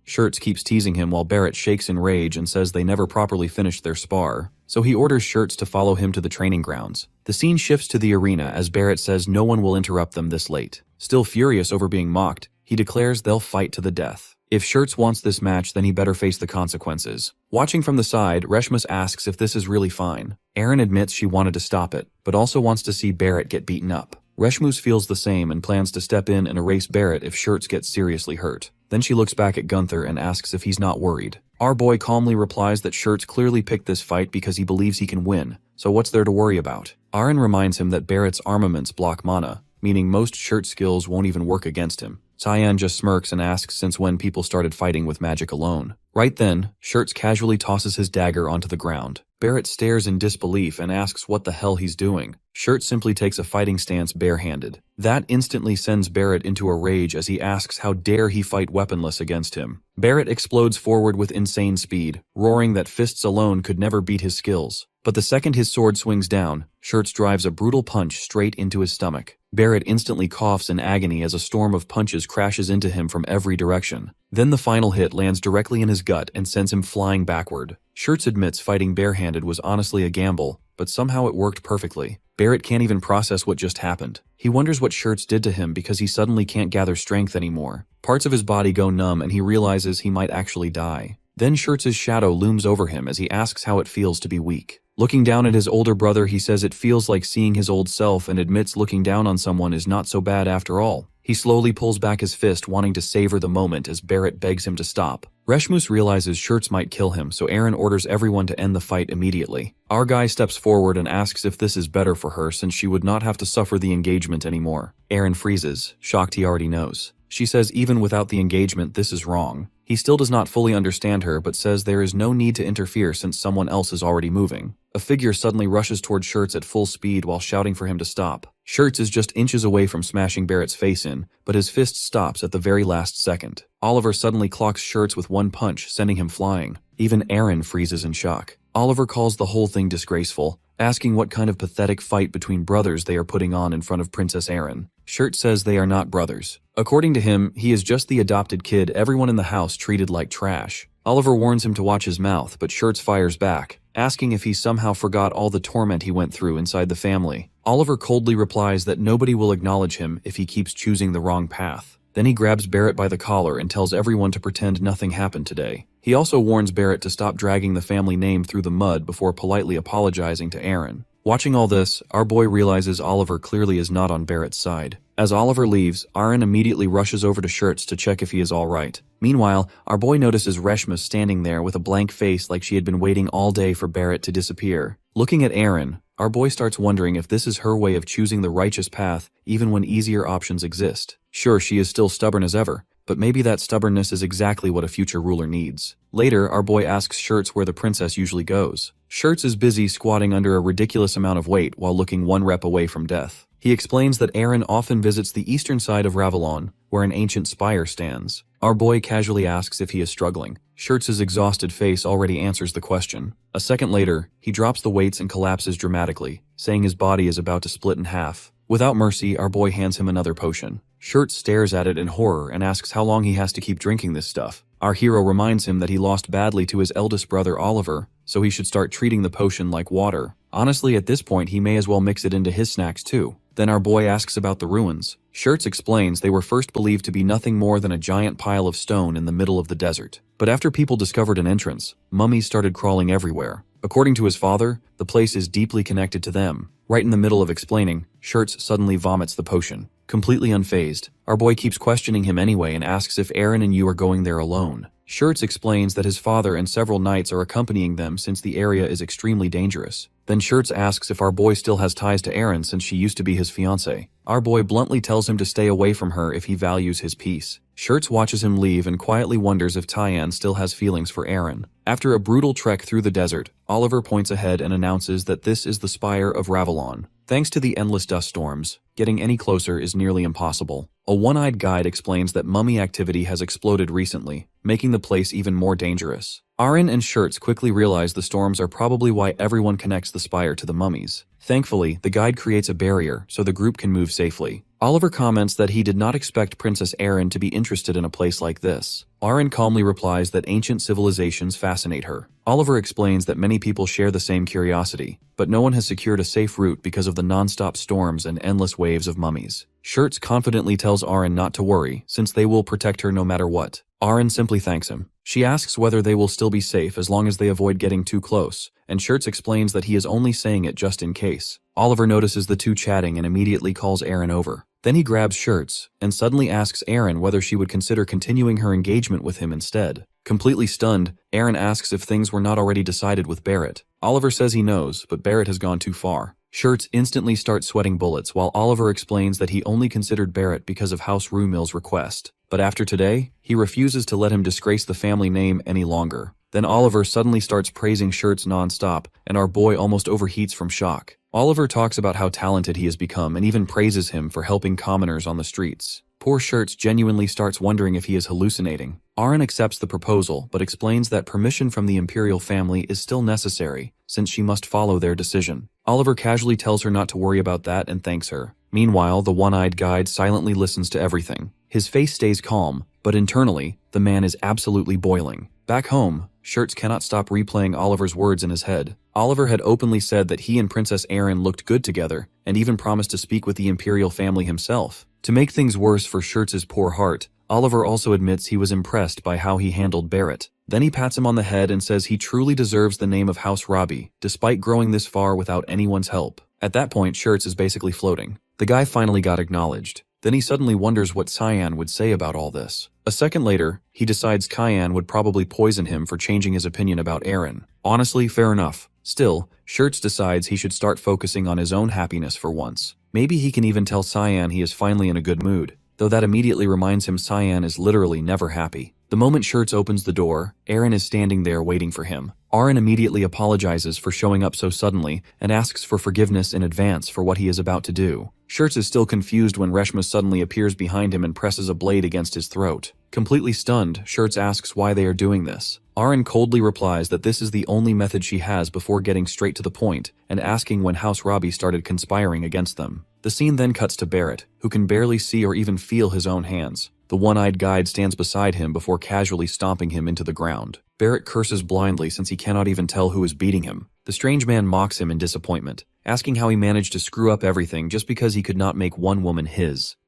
Shirts keeps teasing him while Barrett shakes in rage and says they never properly finished their spar, so he orders Shirts to follow him to the training grounds. The scene shifts to the arena as Barrett says no one will interrupt them this late. Still furious over being mocked, he declares they'll fight to the death. If Shirts wants this match, then he better face the consequences. Watching from the side, Reshmus asks if this is really fine. Aaron admits she wanted to stop it, but also wants to see Barrett get beaten up. Reshmus feels the same and plans to step in and erase Barrett if Shirts gets seriously hurt. Then she looks back at Gunther and asks if he's not worried. Our boy calmly replies that Shirts clearly picked this fight because he believes he can win, so what's there to worry about? Aaron reminds him that Barrett's armaments block mana, meaning most Shirt skills won't even work against him. Cyan just smirks and asks since when people started fighting with magic alone. Right then, Shirts casually tosses his dagger onto the ground. Barrett stares in disbelief and asks what the hell he's doing. Shirts simply takes a fighting stance barehanded. That instantly sends Barrett into a rage as he asks how dare he fight weaponless against him. Barrett explodes forward with insane speed, roaring that fists alone could never beat his skills. But the second his sword swings down, Shirts drives a brutal punch straight into his stomach. Barrett instantly coughs in agony as a storm of punches crashes into him from every direction. Then the final hit lands directly in his gut and sends him flying backward. Shirts admits fighting barehanded was honestly a gamble, but somehow it worked perfectly. Barrett can't even process what just happened. He wonders what Shirts did to him because he suddenly can't gather strength anymore. Parts of his body go numb and he realizes he might actually die. Then Shirts' shadow looms over him as he asks how it feels to be weak. Looking down at his older brother, he says it feels like seeing his old self and admits looking down on someone is not so bad after all. He slowly pulls back his fist, wanting to savor the moment as Barrett begs him to stop. Reshmus realizes Shirts might kill him, so Aaron orders everyone to end the fight immediately. Our guy steps forward and asks if this is better for her since she would not have to suffer the engagement anymore. Aaron freezes, shocked he already knows. She says even without the engagement this is wrong. He still does not fully understand her but says there is no need to interfere since someone else is already moving. A figure suddenly rushes toward Shirts at full speed while shouting for him to stop. Shirts is just inches away from smashing Barrett's face in, but his fist stops at the very last second. Oliver suddenly clocks Shirts with one punch, sending him flying. Even Aaron freezes in shock. Oliver calls the whole thing disgraceful, asking what kind of pathetic fight between brothers they are putting on in front of Princess Aaron. Shirts says they are not brothers. According to him, he is just the adopted kid everyone in the house treated like trash. Oliver warns him to watch his mouth, but Shirts fires back, asking if he somehow forgot all the torment he went through inside the family. Oliver coldly replies that nobody will acknowledge him if he keeps choosing the wrong path. Then he grabs Barrett by the collar and tells everyone to pretend nothing happened today. He also warns Barrett to stop dragging the family name through the mud before politely apologizing to Aaron. Watching all this, our boy realizes Oliver clearly is not on Barrett's side. As Oliver leaves, Aaron immediately rushes over to Shirts to check if he is alright. Meanwhile, our boy notices Reshmus standing there with a blank face like she had been waiting all day for Barrett to disappear. Looking at Aaron, our boy starts wondering if this is her way of choosing the righteous path even when easier options exist. Sure, she is still stubborn as ever, but maybe that stubbornness is exactly what a future ruler needs. Later, our boy asks Shirts where the princess usually goes. Shirts is busy squatting under a ridiculous amount of weight while looking one rep away from death. He explains that Aaron often visits the eastern side of Ravalon, where an ancient spire stands. Our boy casually asks if he is struggling. Shirts' exhausted face already answers the question. A second later, he drops the weights and collapses dramatically, saying his body is about to split in half. Without mercy, our boy hands him another potion. Shirts stares at it in horror and asks how long he has to keep drinking this stuff. Our hero reminds him that he lost badly to his eldest brother Oliver, so he should start treating the potion like water. Honestly, at this point, he may as well mix it into his snacks too. Then our boy asks about the ruins. Shirts explains they were first believed to be nothing more than a giant pile of stone in the middle of the desert. But after people discovered an entrance, mummies started crawling everywhere. According to his father, the place is deeply connected to them. Right in the middle of explaining, Shirts suddenly vomits the potion. Completely unfazed, our boy keeps questioning him anyway and asks if Aaron and you are going there alone. Shirts explains that his father and several knights are accompanying them since the area is extremely dangerous. Then Shirts asks if our boy still has ties to Aaron since she used to be his fiancée. Our boy bluntly tells him to stay away from her if he values his peace. Shirts watches him leave and quietly wonders if Tyann still has feelings for Aaron. After a brutal trek through the desert, Oliver points ahead and announces that this is the spire of Ravelon. Thanks to the endless dust storms, getting any closer is nearly impossible. A one-eyed guide explains that mummy activity has exploded recently, making the place even more dangerous. Aaron and Shirts quickly realize the storms are probably why everyone connects the spire to the mummies. Thankfully, the guide creates a barrier so the group can move safely. Oliver comments that he did not expect Princess Erin to be interested in a place like this. Aaron calmly replies that ancient civilizations fascinate her. Oliver explains that many people share the same curiosity, but no one has secured a safe route because of the non-stop storms and endless waves of mummies. Shirts confidently tells Aaron not to worry, since they will protect her no matter what. Aaron simply thanks him. She asks whether they will still be safe as long as they avoid getting too close, and Shirts explains that he is only saying it just in case. Oliver notices the two chatting and immediately calls Aaron over. Then he grabs Shirts, and suddenly asks Aaron whether she would consider continuing her engagement with him instead. Completely stunned, Aaron asks if things were not already decided with Barrett. Oliver says he knows, but Barrett has gone too far. Shirts instantly starts sweating bullets while Oliver explains that he only considered Barrett because of House Rumill's request. But after today, he refuses to let him disgrace the family name any longer. Then Oliver suddenly starts praising Shirts non-stop, and our boy almost overheats from shock. Oliver talks about how talented he has become and even praises him for helping commoners on the streets. Poor Shirts genuinely starts wondering if he is hallucinating. Aaron accepts the proposal, but explains that permission from the imperial family is still necessary, since she must follow their decision. Oliver casually tells her not to worry about that and thanks her. Meanwhile, the one-eyed guide silently listens to everything. His face stays calm, but internally, the man is absolutely boiling. Back home, Shirts cannot stop replaying Oliver's words in his head. Oliver had openly said that he and Princess Erin looked good together, and even promised to speak with the imperial family himself. To make things worse for Shirts' poor heart, Oliver also admits he was impressed by how he handled Barrett. Then he pats him on the head and says he truly deserves the name of House Robbie, despite growing this far without anyone's help. At that point, Shirts is basically floating. The guy finally got acknowledged. Then he suddenly wonders what Cyan would say about all this. A second later, he decides Cyan would probably poison him for changing his opinion about Aaron. Honestly, fair enough. Still, Shirts decides he should start focusing on his own happiness for once. Maybe he can even tell Cyan he is finally in a good mood, though that immediately reminds him Cyan is literally never happy. The moment Shirts opens the door, Aaron is standing there waiting for him. Aaron immediately apologizes for showing up so suddenly and asks for forgiveness in advance for what he is about to do. Shirts is still confused when Reshma suddenly appears behind him and presses a blade against his throat. Completely stunned, Shirts asks why they are doing this. Aaron coldly replies that this is the only method she has before getting straight to the point and asking when House Robbie started conspiring against them. The scene then cuts to Barrett, who can barely see or even feel his own hands. The one-eyed guide stands beside him before casually stomping him into the ground. Barrett curses blindly since he cannot even tell who is beating him. The strange man mocks him in disappointment, asking how he managed to screw up everything just because he could not make one woman his.